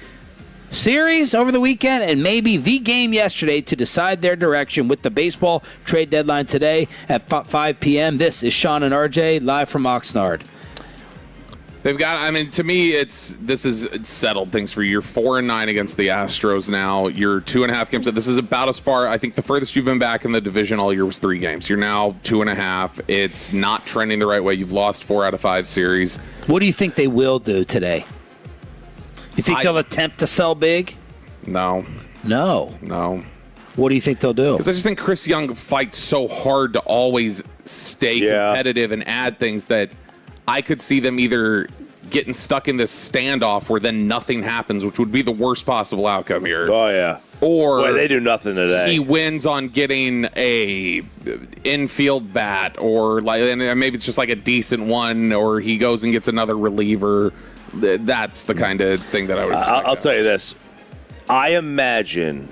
series over the weekend and maybe the game yesterday to decide their direction with the baseball trade deadline today at 5 p.m. This is Sean and RJ live from Oxnard. They've got, to me, it's settled things for you. You're 4-9 against the Astros now. You're 2.5 games. This is about as far, I think the furthest you've been back in the division all year was 3 games. You're now 2.5. It's not trending the right way. You've lost 4 out of 5 series. What do you think they will do today? You think they'll attempt to sell big? No. What do you think they'll do? Because I just think Chris Young fights so hard to always stay competitive and add things that I could see them either getting stuck in this standoff where then nothing happens, which would be the worst possible outcome here. Oh, yeah. Or boy, they do nothing today. He wins on getting a infield bat, or maybe it's just like a decent one, or he goes and gets another reliever. That's the kind of thing that I would expect. I'll tell you this. I imagine,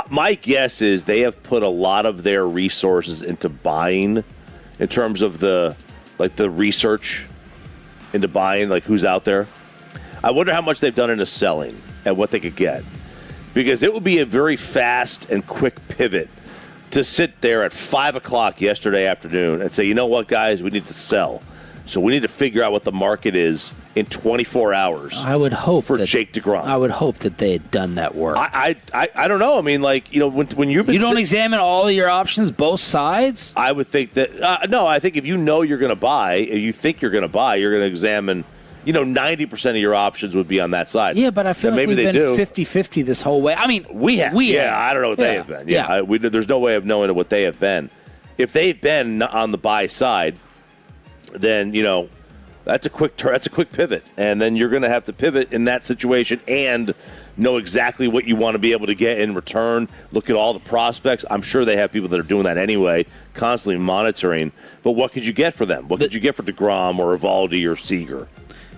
my guess is they have put a lot of their resources into buying in terms of the research into buying, who's out there. I wonder how much they've done into selling and what they could get. Because it would be a very fast and quick pivot to sit there at 5 o'clock yesterday afternoon and say, you know what, guys, we need to sell. So we need to figure out what the market is in 24 hours. I would hope for Jake DeGrom. I would hope that they had done that work. I don't know. When you've been examine all of your options, both sides. I would think that no. I think if you know you're going to buy, if you think you're going to buy, you're going to examine. 90% of your options would be on that side. Yeah, but I feel like we've been 50-50 this whole way. We have. I don't know what they have been. There's no way of knowing what they have been. If they've been on the buy side, then that's a quick pivot, and then you're going to have to pivot in that situation and know exactly what you want to be able to get in return. Look at all the prospects. I'm sure they have people that are doing that anyway, constantly monitoring. But what could you get for them? What could you get for DeGrom or Evaldi or Seager?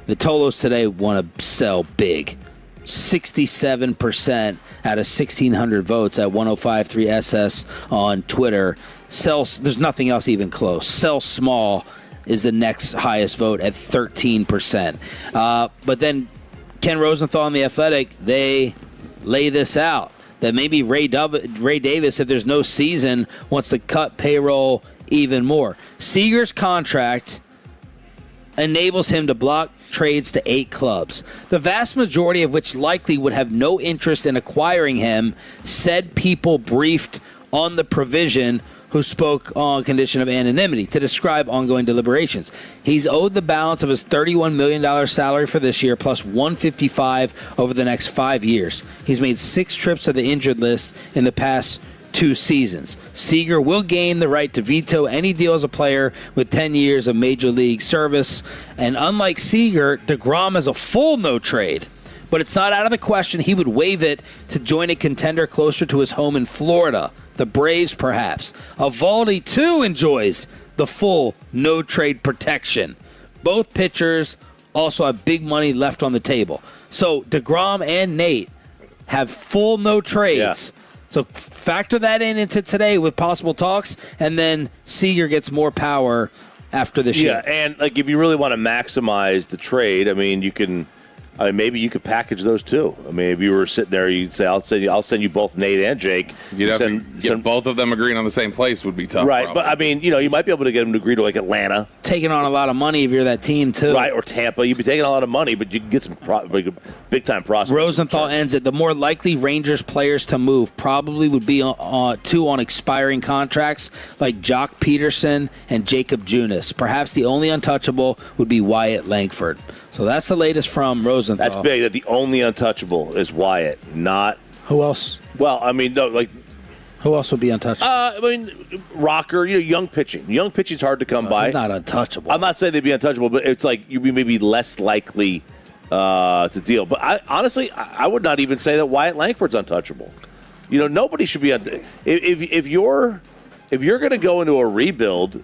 The Tolos today want to sell big. 67% out of 1,600 votes at 1053 SS on Twitter. There's nothing else even close. Sell small is the next highest vote at 13%. But then Ken Rosenthal and The Athletic, they lay this out, that maybe Ray Davis, if there's no season, wants to cut payroll even more. Seager's contract enables him to block trades to 8 clubs, the vast majority of which likely would have no interest in acquiring him, said people briefed on the provision who spoke on condition of anonymity to describe ongoing deliberations. He's owed the balance of his $31 million salary for this year plus $155 over the next 5 years. He's made 6 trips to the injured list in the past 2 seasons. Seager will gain the right to veto any deal as a player with 10 years of major league service. And unlike Seager, DeGrom has a full no trade. But it's not out of the question he would waive it to join a contender closer to his home in Florida. The Braves, perhaps. Evaldi, too, enjoys the full no-trade protection. Both pitchers also have big money left on the table. So DeGrom and Nate have full no trades. Yeah. So factor that into today with possible talks, and then Seager gets more power after this year. Yeah, and if you really want to maximize the trade, you can. Maybe you could package those too. If you were sitting there, you'd say, "I'll send you both Nate and Jake." You'd have to get both of them agreeing on the same place would be tough, right? Probably. But you might be able to get them to agree to Atlanta taking on a lot of money if you're that team, too. Right, or Tampa. You'd be taking a lot of money, but you can get some big-time prospects. Rosenthal ends it. The more likely Rangers players to move probably would be two on expiring contracts, like Jock Peterson and Jacob Junis. Perhaps the only untouchable would be Wyatt Langford. So that's the latest from Rosenthal. That's big. That the only untouchable is Wyatt, not... Who else? Well, I mean, no, like... Who else would be untouchable? I mean, Rocker, young pitching. Young pitching's hard to come by. He's not untouchable. I'm not saying they'd be untouchable, but it's like you'd be maybe less likely to deal. But honestly, I would not even say that Wyatt Langford's untouchable. Nobody should be if you're going to go into a rebuild,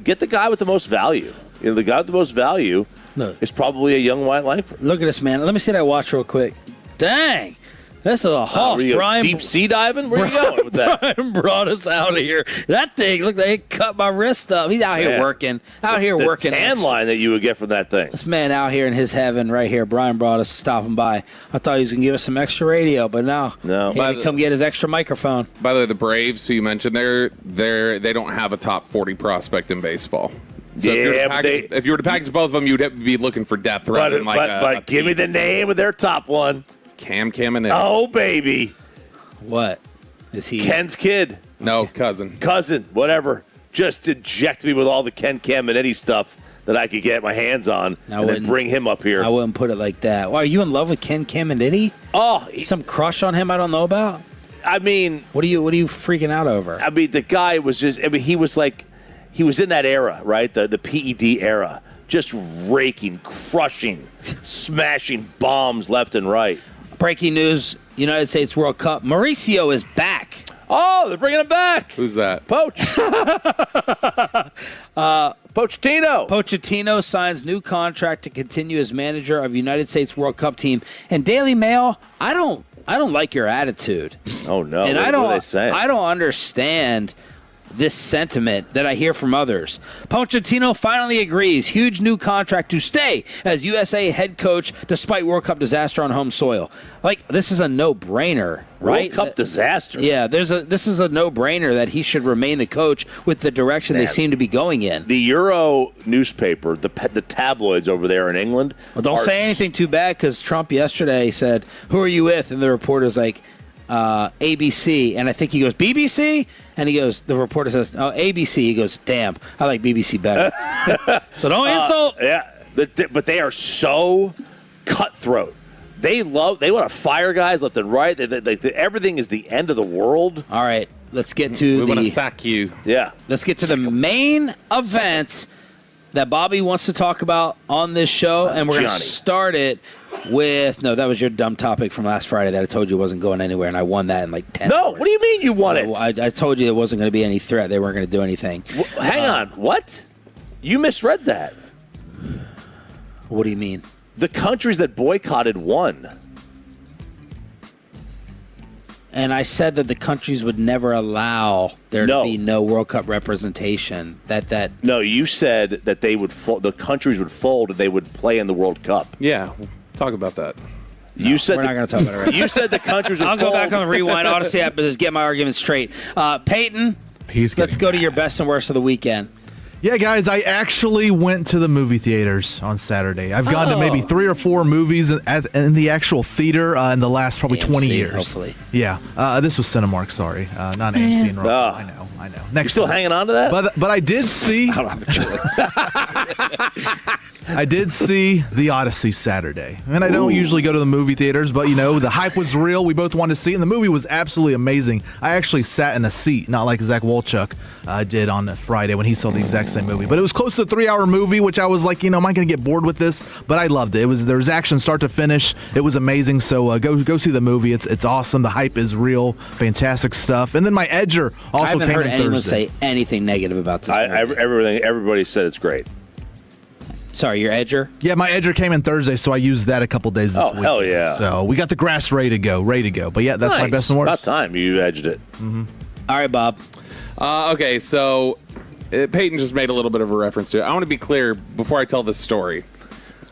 get the guy with the most value. The guy with the most value is probably a young Wyatt Langford. Look at this, man. Let me see that watch real quick. Dang. This is a hoss, Brian. Deep sea diving? Where are you going with that? Brian brought us out of here. That thing, look, they cut my wrist up. He's out here working. The tan line that you would get from that thing. This man out here in his heaven right here. Brian brought us stopping by. I thought he was going to give us some extra radio, but no. He had to come get his extra microphone. By the way, the Braves, who you mentioned, they don't have a top 40 prospect in baseball. So if you were to package both of them, you'd have to be looking for depth rather than But give me the name of their top one. Cam Caminiti. Oh, baby. What? Is he? Ken's kid. No, cousin. Cousin, whatever. Just inject me with all the Ken Caminiti stuff that I could get my hands on and then bring him up here. I wouldn't put it like that. Why, are you in love with Ken Caminiti? Oh. Some crush on him I don't know about? I mean. What are you freaking out over? I mean, the guy was just, he was in that era, right? The PED era. Just raking, crushing, smashing bombs left and right. Breaking news, United States World Cup. Mauricio is back. Oh, they're bringing him back. Who's that? Poch. Pochettino. Pochettino signs new contract to continue as manager of United States World Cup team. And Daily Mail, I don't like your attitude. Oh, no. And what are they saying? I don't understand this sentiment that I hear from others. Pochettino finally agrees. Huge new contract to stay as USA head coach despite World Cup disaster on home soil. This is a no-brainer, right? World Cup disaster. Yeah, this is a no-brainer that he should remain the coach with the direction they seem to be going in. The Euro newspaper, the tabloids over there in England. Well, don't say anything too bad because Trump yesterday said, "Who are you with?" And the reporter's like, ABC, and I think he goes, BBC? And he goes, the reporter says, oh, ABC. He goes, damn, I like BBC better. So don't insult. Yeah, but they are so cutthroat. They want to fire guys left and right. Everything is the end of the world. All right, let's get to we want to sack you. Yeah. Let's get to the main event that Bobby wants to talk about on this show, and we're going to start it with that was your dumb topic from last Friday that I told you wasn't going anywhere, and I won that in 10 hours. What do you mean you won it? I told you it wasn't going to be any threat. They weren't going to do anything. Hang on. What? You misread that. What do you mean? The countries that boycotted won. And I said that the countries would never allow there to be no World Cup representation. No, you said that they would the countries would fold and they would play in the World Cup. Yeah, talk about that. No, you said we're not going to talk about it right now. You said the countries would I'll fold. go back on the rewind. Odyssey app, but just get my argument straight. Peyton, let's go to your best and worst of the weekend. Yeah, guys, I actually went to the movie theaters on Saturday. I've gone to maybe 3 or 4 movies in the actual theater in the last probably AMC, 20 years. Hopefully. Yeah, this was Cinemark, sorry. Not AMC in Rockville. I know. You're still hanging on to that? But I did see... I don't have a choice. I did see The Odyssey Saturday. And I don't usually go to the movie theaters, but, the hype was real. We both wanted to see it, and the movie was absolutely amazing. I actually sat in a seat, not like Zach Wolchuk did on Friday when he saw the exact same movie. But it was close to a 3-hour movie, which I was like, am I going to get bored with this? But I loved it. There was action start to finish. It was amazing. So go see the movie. It's awesome. The hype is real. Fantastic stuff. And then my Edger also I haven't came heard in anyone Thursday. say anything negative about this movie. Everybody said it's great. Sorry, your Edger? Yeah, my Edger came in Thursday, so I used that a couple days this week. Oh, hell yeah. So we got the grass ready to go. But yeah, that's my best and worst. About time you edged it. Mm-hmm. All right, Bob. Okay, so Peyton just made a little bit of a reference to it. I want to be clear before I tell this story.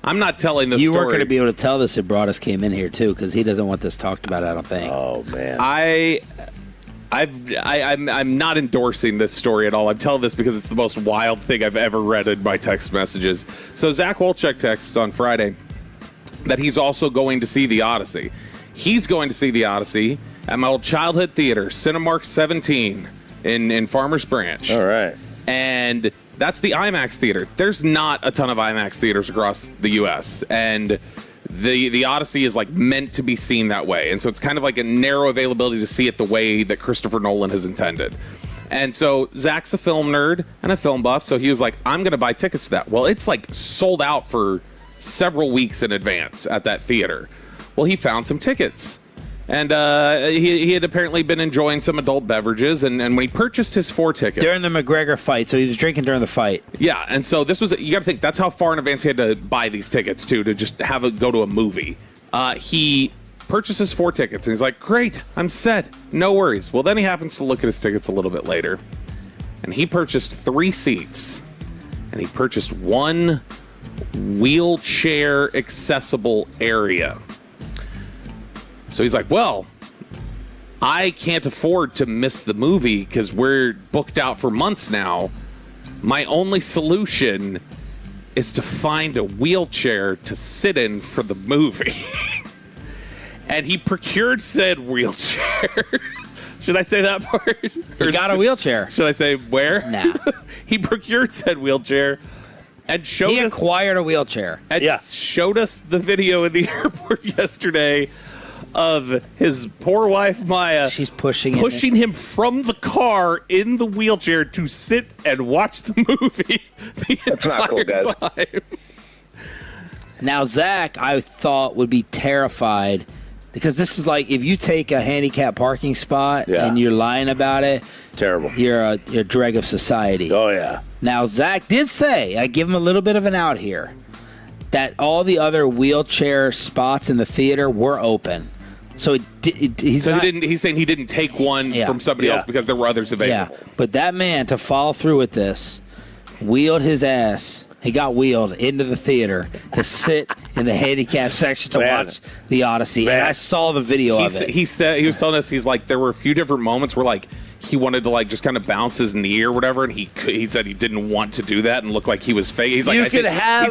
I'm not telling this story. You weren't going to be able to tell this if Broadus came in here, too, because he doesn't want this talked about, I don't think. Oh, man. I'm not endorsing this story at all. I'm telling this because it's the most wild thing I've ever read in my text messages. So Zach Wolchuk texts on Friday that he's also going to see the Odyssey. He's going to see the Odyssey at my old childhood theater, Cinemark 17 in Farmers Branch. All right. And that's the IMAX theater. There's not a ton of IMAX theaters across the U.S., and the Odyssey is like meant to be seen that way. And so it's kind of like a narrow availability to see it the way that Christopher Nolan has intended. And so Zach's a film nerd and a film buff, so he was like, I'm going to buy tickets to that. Well, it's like sold out for several weeks in advance at that theater. Well, he found some tickets. And he had apparently been enjoying some adult beverages, and when he purchased his 4 tickets... During the McGregor fight, so he was drinking during the fight. Yeah, and so this was... You got to think, that's how far in advance he had to buy these tickets, too, to just go to a movie. He purchases 4 tickets, and he's like, great, I'm set, no worries. Well, then he happens to look at his tickets a little bit later, and he purchased 3 seats, and he purchased 1 wheelchair accessible area. So he's like, well, I can't afford to miss the movie because we're booked out for months now. My only solution is to find a wheelchair to sit in for the movie. And he procured said wheelchair. Should I say that part? He got a wheelchair. Should I say where? Nah. He procured said wheelchair and showed us. He acquired a wheelchair. And showed us the video in the airport yesterday of his poor wife Maya. She's pushing him from the car in the wheelchair to sit and watch the movie the entire time. Now, Zach, I thought would be terrified because this is like if you take a handicap parking spot and you're lying about it. Terrible. You're a dreg of society. Oh, yeah. Now, Zach did say, I give him a little bit of an out here, that all the other wheelchair spots in the theater were open. So he's saying he didn't take one from somebody else because there were others available. Yeah, but that man, to follow through with this, wheeled his ass. He got wheeled into the theater to sit in the handicap section to watch the Odyssey. And I saw the video of it. He was telling us, he's like, there were a few different moments where like he wanted to like just kind of bounce his knee or whatever, and he said he didn't want to do that and look like he was fake. He's like, he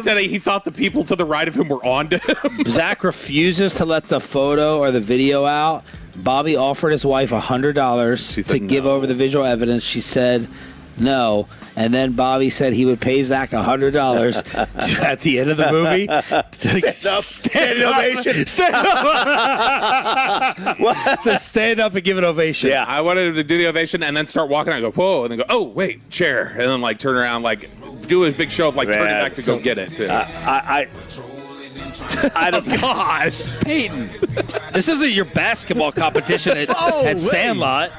said he thought the people to the right of him were on to him. Zach refuses to let the photo or the video out. Bobby offered his wife $100 to give over the visual evidence. She said no. And then Bobby said he would pay Zach $100 at the end of the movie to stand up and give an ovation. Yeah, I wanted him to do the ovation and then start walking out and go, whoa, and then go, oh, wait, chair. And then like turn around, like do a big show of like turning back to go get it, too. I don't. Gosh, Peyton, this isn't your basketball competition at Sandlot.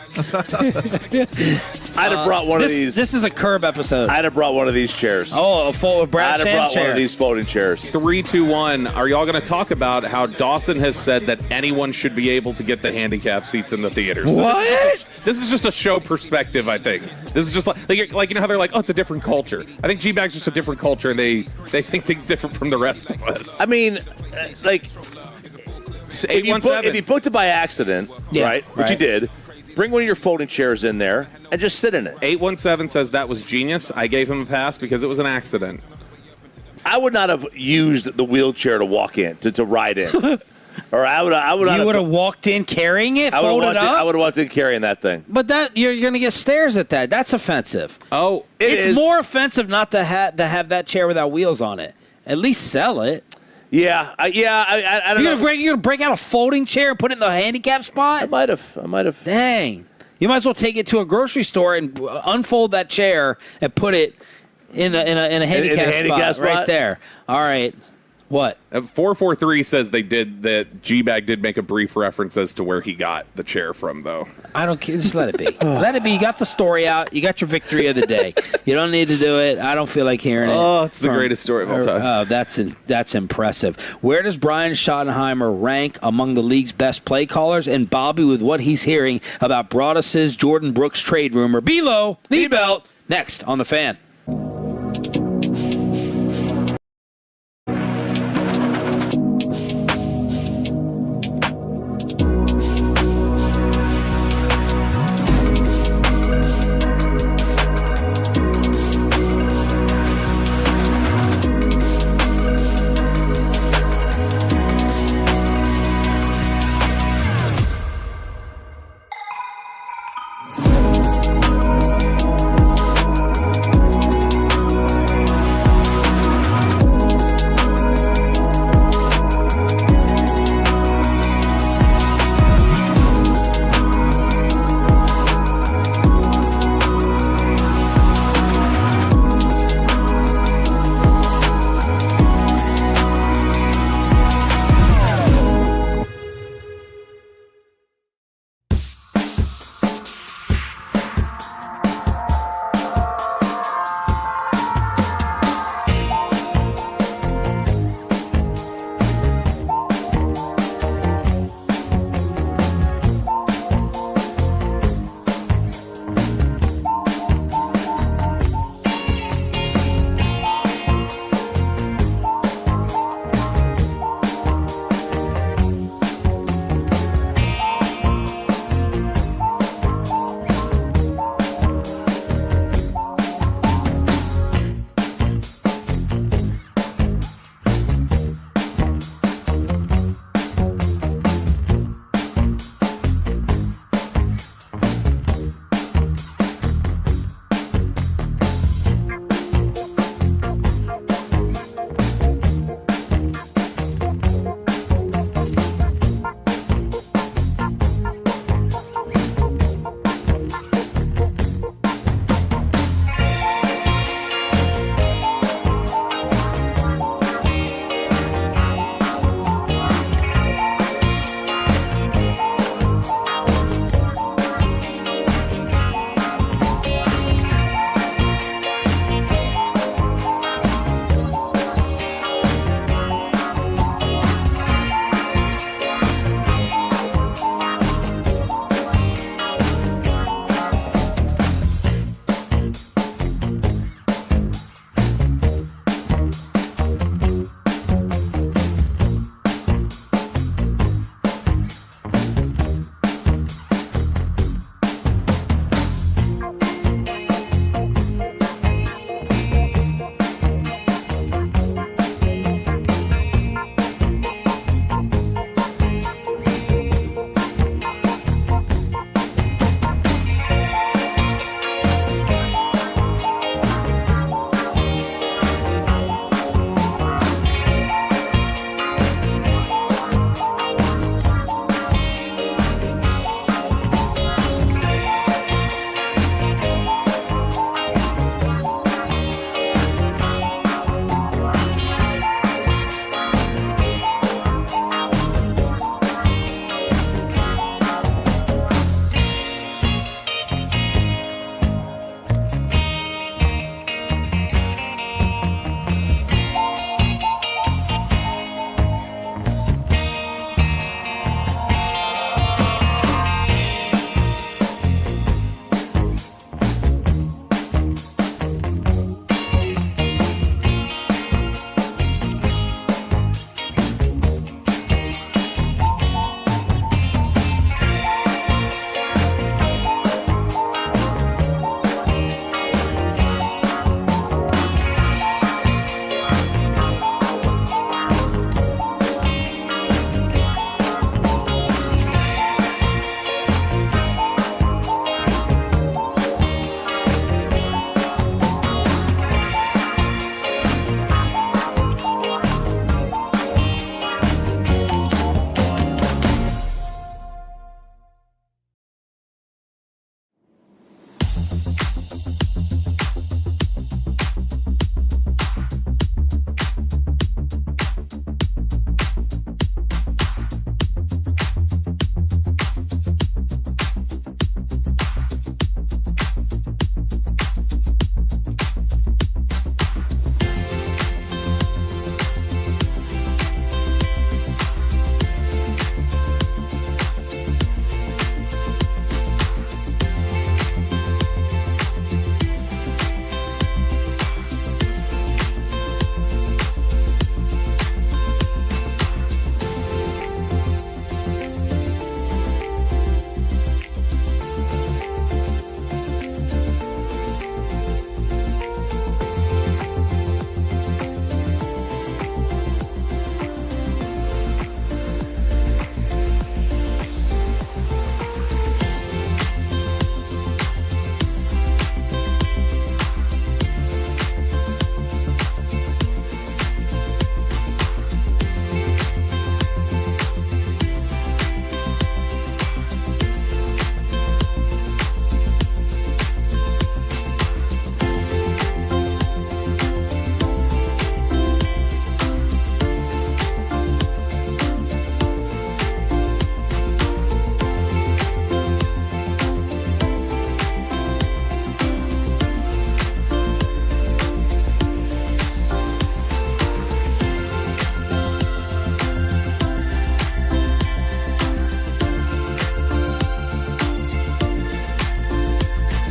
I'd have brought one of these. This is a Curb episode. I'd have brought one of these chairs. Oh, a Brad I'd have brought chair. one of these folding chairs. 3, 2, 1. Are y'all going to talk about how Dawson has said that anyone should be able to get the handicap seats in the theaters? What? This is just a show perspective, I think. This is just like you know how they're like, oh, it's a different culture. I think G-Bag's just a different culture, and they think things different from the rest of us. I mean, like, if you booked it by accident, right, which you did, bring one of your folding chairs in there and just sit in it. 817 says that was genius. I gave him a pass because it was an accident. I would not have used the wheelchair to walk in, to ride in. Or I would. You would have walked in carrying it, folded up? I would have walked in carrying that thing. But that you're going to get stares at that. That's offensive. Oh, it's more offensive not to have that chair without wheels on it. At least sell it. Yeah, I don't know. You're gonna break out a folding chair and put it in the handicap spot? I might have. Dang. You might as well take it to a grocery store and unfold that chair and put it in a handicap spot right there. All right. What? 443 says that G-Bag did make a brief reference as to where he got the chair from, though. I don't care. Just let it be. Let it be. You got the story out. You got your victory of the day. You don't need to do it. I don't feel like hearing it. Oh, it's the greatest story of all time. Oh, that's impressive. Where does Brian Schottenheimer rank among the league's best play callers? And Bobby with what he's hearing about Broadus's Jordan Brooks trade rumor. Below the belt. Next on The Fan.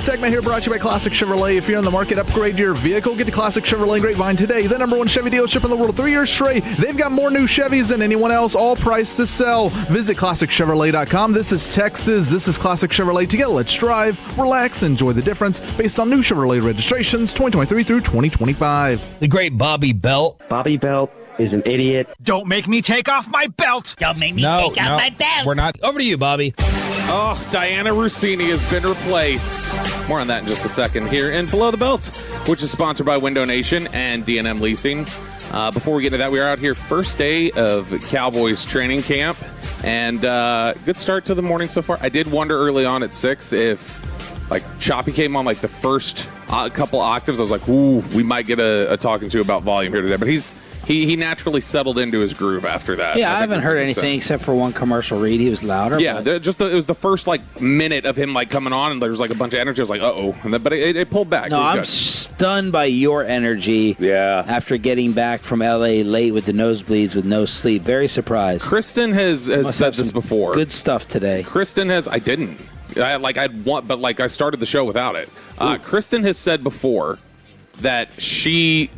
Segment here brought to you by Classic Chevrolet. If you're in the market, upgrade your vehicle. Get to Classic Chevrolet Grapevine today. The #1 Chevy dealership in the world 3 years straight. They've got more new Chevys than anyone else, all priced to sell. Visit ClassicChevrolet.com. This is Texas. This is Classic Chevrolet. Together, let's drive, relax, enjoy the difference based on new Chevrolet registrations 2023 through 2025. The great Bobby Belt. Bobby Belt is an idiot. Don't make me take off my belt. Don't make me take off my belt. We're not. Over to you, Bobby. Oh, Diana Rossini has been replaced. More on that in just a second here in Below the Belt, which is sponsored by Window Nation and D&M Leasing. Before we get into that, we are out here first day of Cowboys training camp, and good start to the morning so far. I did wonder early on at 6 if Choppy came on the first couple octaves. I was like, ooh, we might get a talking to about volume here today, but he naturally settled into his groove after that. Yeah, I haven't heard anything except for one commercial read. He was louder. Yeah, it was the first minute of him coming on, and there was a bunch of energy. I was like, uh-oh. But it pulled back. No, I'm stunned by your energy. Yeah. After getting back from L.A. late with the nosebleeds with no sleep. Very surprised. Kristen has said this before. Good stuff today. Kristen has. I didn't. I started the show without it. Kristen has said before that she,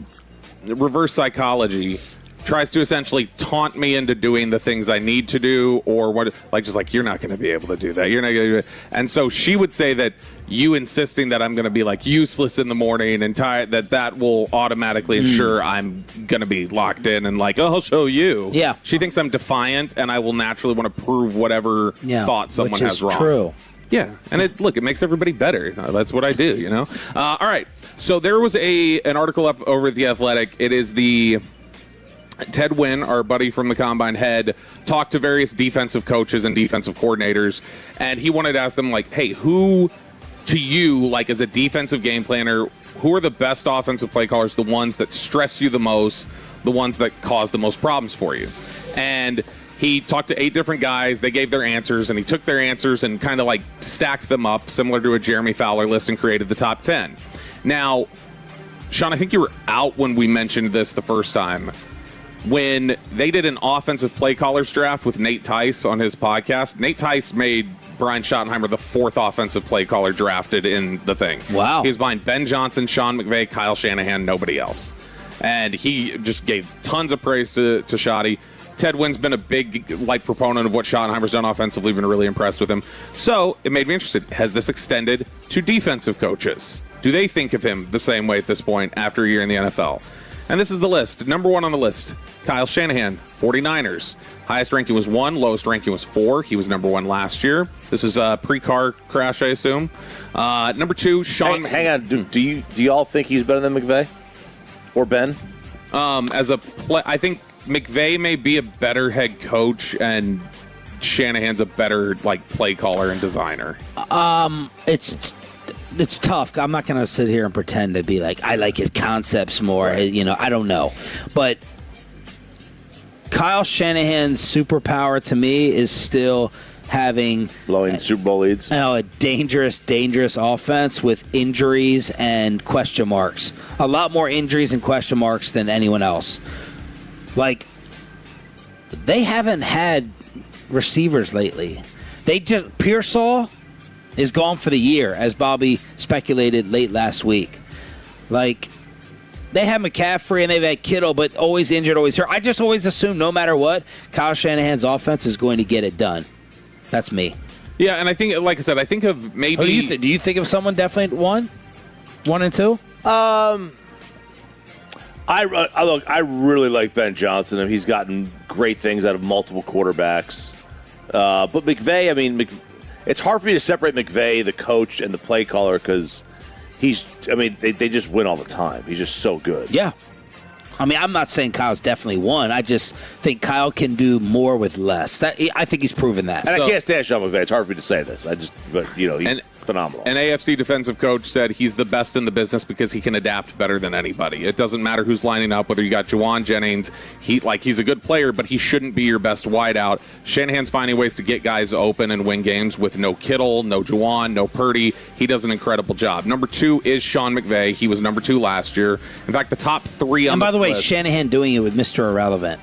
reverse psychology, tries to essentially taunt me into doing the things I need to do, or you're not going to be able to do that. You're not going to do it. And so she would say that you insisting that I'm going to be useless in the morning and tired, that will automatically ensure I'm going to be locked in and I'll show you. Yeah. She thinks I'm defiant and I will naturally want to prove whatever thought someone has wrong. True. Yeah, and it makes everybody better. That's what I do, All right, so there was an article up over at The Athletic. It is the Ted Wynn, our buddy from the Combine head, talked to various defensive coaches and defensive coordinators, and he wanted to ask them, hey, who to you, as a defensive game planner, who are the best offensive play callers, the ones that stress you the most, the ones that cause the most problems for you? And he talked to 8 different guys. They gave their answers, and he took their answers and kind of stacked them up, similar to a Jeremy Fowler list, and created the top 10. Now, Sean, I think you were out when we mentioned this the first time. When they did an offensive play callers draft with Nate Tice on his podcast, Nate Tice made Brian Schottenheimer the 4th offensive play caller drafted in the thing. Wow. He was behind Ben Johnson, Sean McVay, Kyle Shanahan, nobody else. And he just gave tons of praise to Shotty. Ted Wynn's been a big proponent of what Schottenheimer's done offensively, been really impressed with him. So it made me interested. Has this extended to defensive coaches? Do they think of him the same way at this point after a year in the NFL? And this is the list. Number 1 on the list, Kyle Shanahan, 49ers. Highest ranking was 1, lowest ranking was 4. He was number 1 last year. This is a pre-car crash, I assume. Number 2, Sean. Hang on. Do you all think he's better than McVay or Ben? As a play, I think McVay may be a better head coach, and Shanahan's a better play caller and designer. It's tough. I'm not going to sit here and pretend to be I like his concepts more. Right. I don't know, but Kyle Shanahan's superpower to me is still having blowing Super Bowl leads. A dangerous offense with injuries and question marks. A lot more injuries and question marks than anyone else. They haven't had receivers lately. Pearsall is gone for the year, as Bobby speculated late last week. They have McCaffrey and they've had Kittle, but always injured, always hurt. I just always assume no matter what, Kyle Shanahan's offense is going to get it done. That's me. Yeah, and I think, like I said, I think of maybe... Do you think of someone definitely 1 and 2? I really like Ben Johnson. He's gotten great things out of multiple quarterbacks. But McVay, it's hard for me to separate McVay, the coach, and the play caller because they just win all the time. He's just so good. Yeah. I'm not saying Kyle's definitely 1. I just think Kyle can do more with less. I think he's proven that. And I can't stand Sean McVay. It's hard for me to say this. He's phenomenal. An AFC defensive coach said he's the best in the business because he can adapt better than anybody. It doesn't matter who's lining up, whether you got Juwan Jennings. He's a good player, but he shouldn't be your best wideout. Shanahan's finding ways to get guys open and win games with no Kittle, no Juwan, no Purdy. He does an incredible job. Number 2 is Sean McVay. He was number 2 last year. In fact, the top 3 on and by the way, list, Shanahan doing it with Mr. Irrelevant.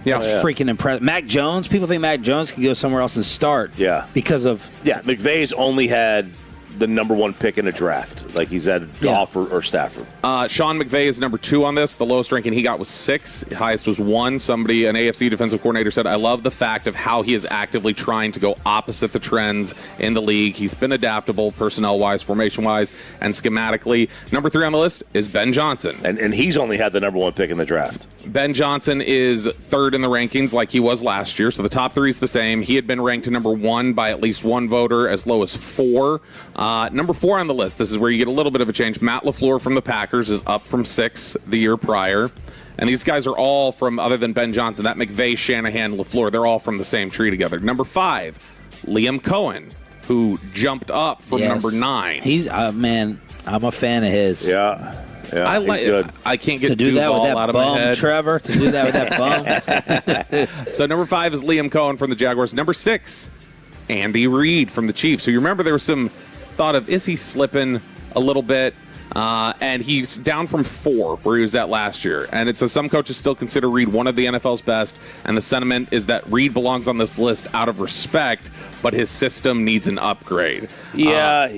Yeah, freaking impressive. Mac Jones, people think Mac Jones can go somewhere else and start. Yeah. Because of... Yeah, McVay's only had the number one pick in a draft. Like he's at Goff or Stafford. Sean McVay is number 2 on this. The lowest ranking he got was 6. The highest was 1. An AFC defensive coordinator said, I love the fact of how he is actively trying to go opposite the trends in the league. He's been adaptable personnel-wise, formation-wise, and schematically. Number 3 on the list is Ben Johnson. And he's only had the number 1 pick in the draft. Ben Johnson is 3rd in the rankings like he was last year, so the top 3 is the same. He had been ranked number 1 by at least one voter, as low as 4. Number 4 on the list, this is where you get a little bit of a change. Matt LaFleur from the Packers is up from 6 the year prior. And these guys are all from, other than Ben Johnson, that McVay, Shanahan, LaFleur, they're all from the same tree together. Number 5, Liam Cohen, who jumped up from number 9. He's, man, I'm a fan of his. Yeah. I like. I can't get to do that with that out of bum, my head. Trevor. To do that with that bum. So number 5 is Liam Cohen from the Jaguars. Number 6, Andy Reid from the Chiefs. So you remember there was some thought of, is he slipping a little bit? And he's down from 4 where he was at last year. And it's some coaches still consider Reid one of the NFL's best. And the sentiment is that Reid belongs on this list out of respect, but his system needs an upgrade. Yeah,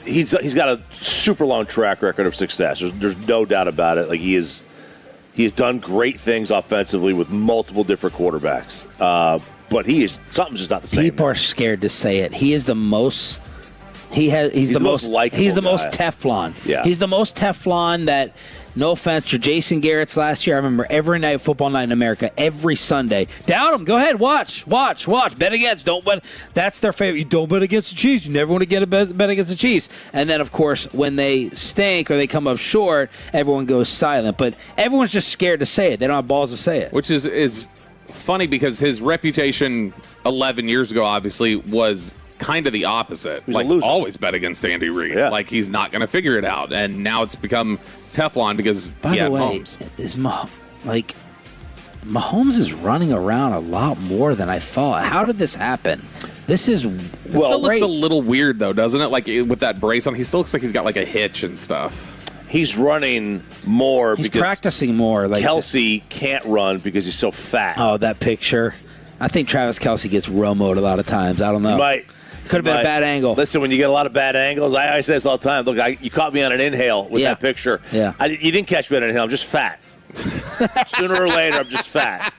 He's got a super long track record of success. There's no doubt about it. Like he has done great things offensively with multiple different quarterbacks. But something's just not the same. People are scared to say it. He is the most. He's the most likable. He's the most Teflon. Yeah. He's the most Teflon that. No offense to Jason Garrett's last year. I remember every night, football night in America, every Sunday. Down them. Go ahead. Watch. Bet against. Don't bet. That's their favorite. You don't bet against the Chiefs. You never want to get a bet against the Chiefs. And then, of course, when they stink or they come up short, everyone goes silent. But everyone's just scared to say it. They don't have balls to say it. Which is funny because his reputation 11 years ago, obviously, was kind of the opposite. He's a loser. Always bet against Andy Reid. Yeah. Like he's not going to figure it out. And now it's become Teflon because By the way, Mahomes. Mahomes is running around a lot more than I thought. How did this happen? This is It still looks a little weird though, doesn't it? Like with that brace on, he still looks like he's got like a hitch and stuff. He's running more He's because practicing more. Like Kelsey can't run because he's so fat. Oh, that picture. I think Travis Kelsey gets Romo'd a lot of times. I don't know. Could have been a bad angle. Listen, when you get a lot of bad angles, I say this all the time. Look, you caught me on an inhale with that picture. Yeah. You didn't catch me on an inhale. I'm just fat. Sooner or later, I'm just fat.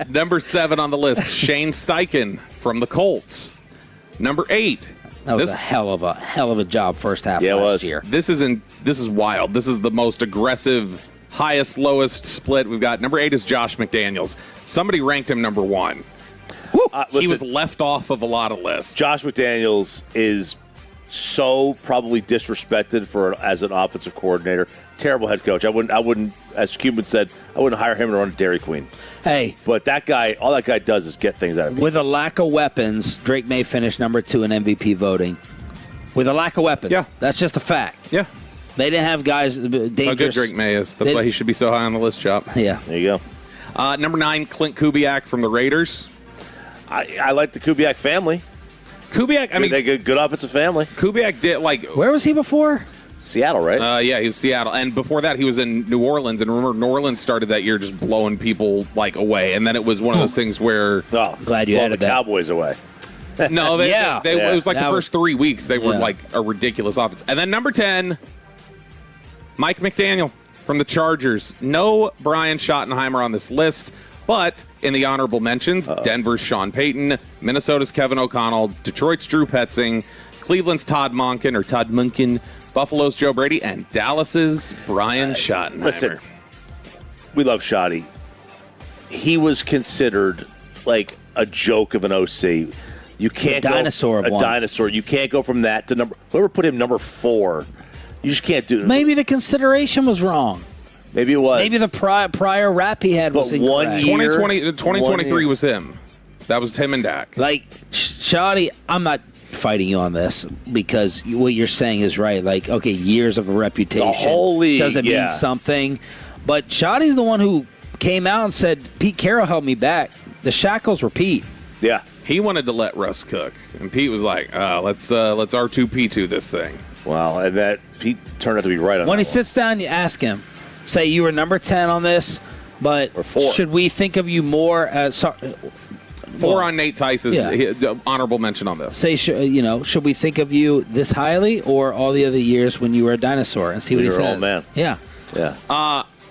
Number 7 on the list, Shane Steichen from the Colts. Number 8. That was a hell of a job first half last year. This is wild. This is the most aggressive, highest, lowest split we've got. Number 8 is Josh McDaniels. Somebody ranked him number 1. He was left off of a lot of lists. Josh McDaniels is so probably disrespected as an offensive coordinator. Terrible head coach. I wouldn't, as Cuban said, I wouldn't hire him to run a Dairy Queen. Hey. But that guy, all that guy does is get things out of people. With a lack of weapons, Drake May finished number 2 in MVP voting. With a lack of weapons. Yeah. That's just a fact. Yeah. They didn't have guys dangerous. How good Drake May is. That's why he should be so high on the list, Chop. Yeah. There you go. Number 9, Clint Kubiak from the Raiders. I like the Kubiak family. Kubiak, I mean, they good offensive family. Kubiak did Where was he before? Seattle, right? Yeah, he was Seattle, and before that, he was in New Orleans. And remember, New Orleans started that year just blowing people away, and then it was one of those things where glad you added the that. Cowboys away. No, it was like the first 3 weeks they were Yeah. like a ridiculous offense, and then number 10, Mike McDaniel from the Chargers. No Brian Schottenheimer on this list. But in the honorable mentions, Denver's Sean Payton, Minnesota's Kevin O'Connell, Detroit's Drew Petzing, Cleveland's Todd Monken, Buffalo's Joe Brady, and Dallas's Brian Schottenheimer. Listen, we love Schotty. He was considered like a joke of an OC. You can't A dinosaur of a one. dinosaur. You can't go from that to whoever put him number 4. You just can't do it. Maybe the consideration was wrong. Maybe it was. Maybe the prior rap he had was incorrect. 2023 was him. That was him and Dak. Like, Shoddy, I'm not fighting you on this because what you're saying is right. Like, okay, years of a reputation. The whole league, doesn't mean something. But Shoddy's the one who came out and said, Pete Carroll held me back. The shackles were Pete. Yeah. He wanted to let Russ cook. And Pete was like, let's R2P2 this thing. Wow. And that Pete turned out to be right on When that he sits down, you ask him, say you were number 10 on this, but should we think of you more as 4 on Nate Tice's honorable mention on this. Say, should we think of you this highly or all the other years when you were a dinosaur and see what he says? Old man. Yeah.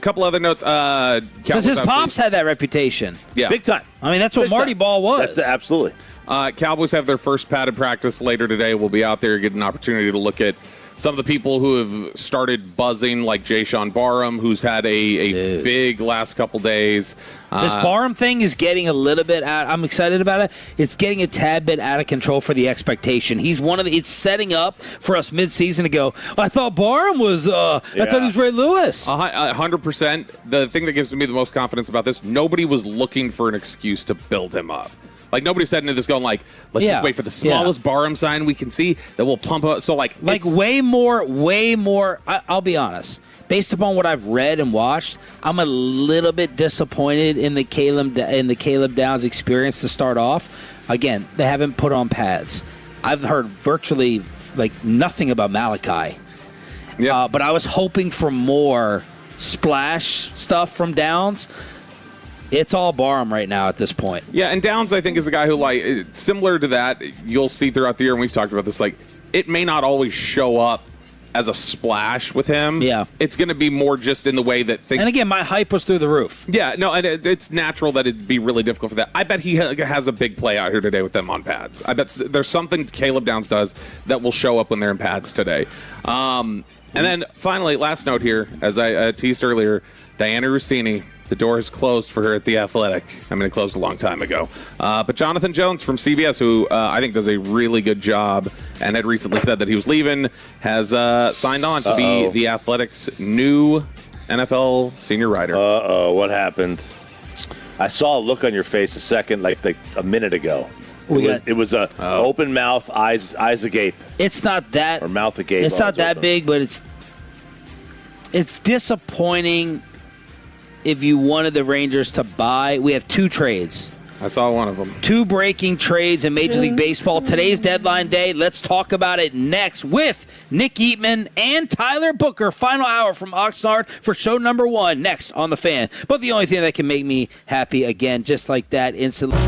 Couple other notes. Because his pops had that reputation. Yeah. Big time. I mean, that's what Marty Ball was. That's absolutely. Cowboys have their first padded practice later today. We'll be out there, get an opportunity to look at some of the people who have started buzzing, like Jayshon Barham, who's had a big last couple days. This Barham thing is getting a little bit out. I'm excited about it. It's getting a tad bit out of control for the expectation. He's it's setting up for us midseason to go, I thought Barham was, I thought he was Ray Lewis. 100%. The thing that gives me the most confidence about this, nobody was looking for an excuse to build him up. Like, nobody said into this going, like, let's just wait for the smallest Barham sign we can see that will pump up. So, like way more. I'll be honest. Based upon what I've read and watched, I'm a little bit disappointed in the Caleb Downs experience to start off. Again, they haven't put on pads. I've heard virtually, nothing about Malachi. Yeah. But I was hoping for more splash stuff from Downs. It's all Barham right now at this point. Yeah, and Downs, I think, is a guy who, similar to that, you'll see throughout the year, and we've talked about this, it may not always show up as a splash with him. Yeah. It's going to be more just in the way that things... And again, my hype was through the roof. Yeah, no, and it's natural that it'd be really difficult for that. I bet he has a big play out here today with them on pads. I bet there's something Caleb Downs does that will show up when they're in pads today. And then, finally, last note here, as I teased earlier, Diana Rossini... The door is closed for her at The Athletic. I mean, it closed a long time ago. But Jonathan Jones from CBS, who I think does a really good job and had recently said that he was leaving, has signed on to be The Athletic's new NFL senior writer. What happened? I saw a look on your face a minute ago. It was a open mouth, eyes agape. It's not that. Or mouth agape. It's not that big, but it's disappointing. If you wanted the Rangers to buy, we have 2 trades. I saw one of them. 2 breaking trades in Major League Baseball. Today's deadline day. Let's talk about it next with Nick Eatman and Tyler Booker. Final hour from Oxnard for show number 1 next on The Fan. But the only thing that can make me happy again, just like that, instantly.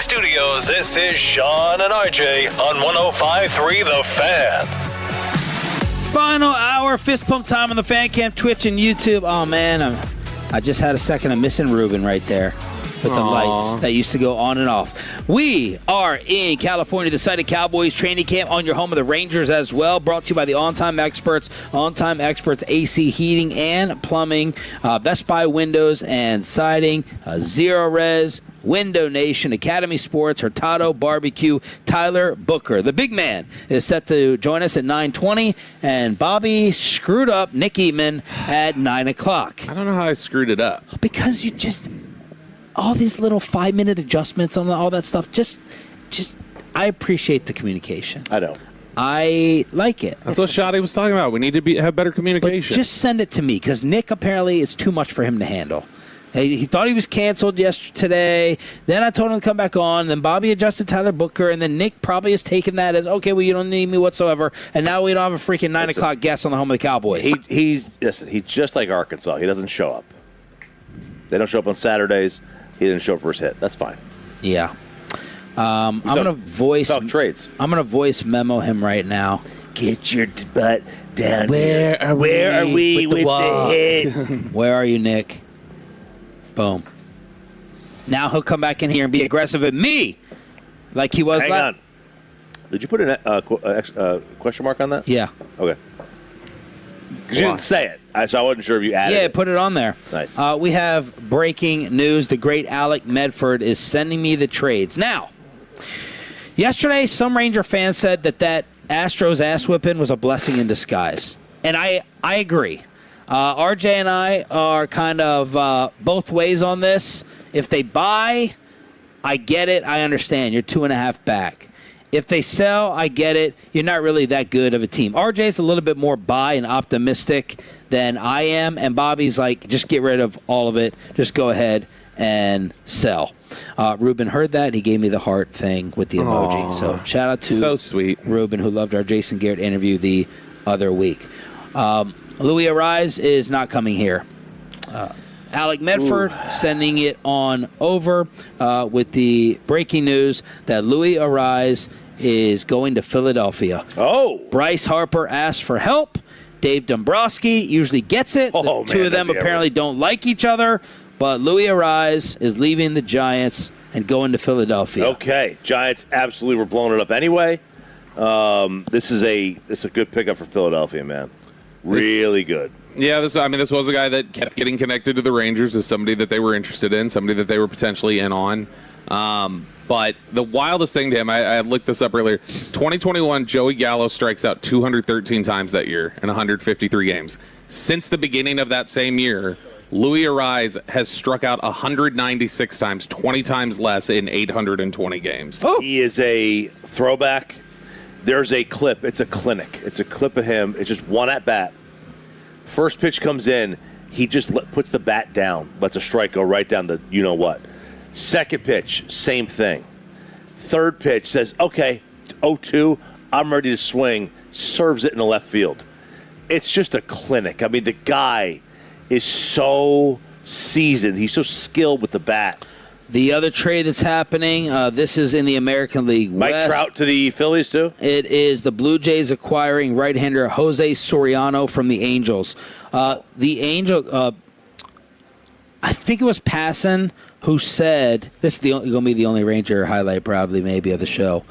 studios, this is Sean and RJ on 105.3 The Fan. Final hour, fist pump time on the Fan Camp, Twitch, and YouTube. Oh, man, I just had a second of missing Ruben right there with the lights that used to go on and off. We are in California, the site of Cowboys training camp, on your home of the Rangers as well. Brought to you by the On-Time Experts AC Heating and Plumbing, Best Buy Windows and Siding, Zero Res, Window Nation, Academy Sports, Hurtado Barbecue, Tyler Booker. The big man is set to join us at 9:20, and Bobby screwed up Nick Eatman at 9 o'clock. I don't know how I screwed it up. Because you just... all these little 5-minute adjustments on all that stuff, just I appreciate the communication. I don't. I like it. That's what Shotty was talking about. We need to have better communication. But just send it to me, because Nick, apparently, it's too much for him to handle. He thought he was canceled today. Then I told him to come back on. Then Bobby adjusted Tyler Booker. And then Nick probably has taken that as, okay, well, you don't need me whatsoever. And now we don't have a freaking 9 o'clock guest on the home of the Cowboys. He's just like Arkansas. He doesn't show up. They don't show up on Saturdays. He didn't show up for his hit. That's fine. Yeah. I'm gonna voice trades. I'm gonna voice memo him right now. Get your butt down Where here. Are Where are we with the hit? Where are you, Nick? Boom. Now he'll come back in here and be aggressive at me, like he was. Hang on. Did you put a question mark on that? Yeah. Okay. Because you didn't say it, so I wasn't sure if you added it. Yeah, put it on there. Nice. We have breaking news. The great Alec Medford is sending me the trades. Now, yesterday, some Ranger fans said that Astros ass whipping was a blessing in disguise. And I agree. RJ and I are kind of both ways on this. If they buy, I get it. I understand. You're 2.5 back. If they sell, I get it. You're not really that good of a team. RJ's a little bit more buy and optimistic than I am, and Bobby's like, just get rid of all of it. Just go ahead and sell. Ruben heard that. He gave me the heart thing with the emoji. Aww. So shout out to so sweet Ruben, who loved our Jason Garrett interview the other week. Louis Arise is not coming here. Alec Medford sending it on over with the breaking news that Louis Arise is going to Philadelphia. Oh. Bryce Harper asked for help. Dave Dombrowski usually gets it. The two of them apparently don't like each other, but Louis Arise is leaving the Giants and going to Philadelphia. Okay. Giants absolutely were blowing it up anyway. This is a good pickup for Philadelphia, man. Really good. Yeah, this was a guy that kept getting connected to the Rangers as somebody that they were interested in, somebody that they were potentially in on. But the wildest thing to him, I looked this up earlier, 2021, Joey Gallo strikes out 213 times that year in 153 games. Since the beginning of that same year, Louis Arise has struck out 196 times, 20 times less in 820 games. Oh. He is a throwback. There's a clip. It's a clinic. It's a clip of him. It's just one at bat. First pitch comes in. He just puts the bat down, lets a strike go right down the you-know-what. Second pitch, same thing. Third pitch says, okay, 0-2, I'm ready to swing, serves it in the left field. It's just a clinic. I mean, the guy is so seasoned. He's so skilled with the bat. The other trade that's happening, this is in the American League West. Mike Trout to the Phillies, too? It is the Blue Jays acquiring right-hander Jose Soriano from the Angels. The Angel, I think it was Passan who said, this is going to be the only Ranger highlight probably maybe of the show.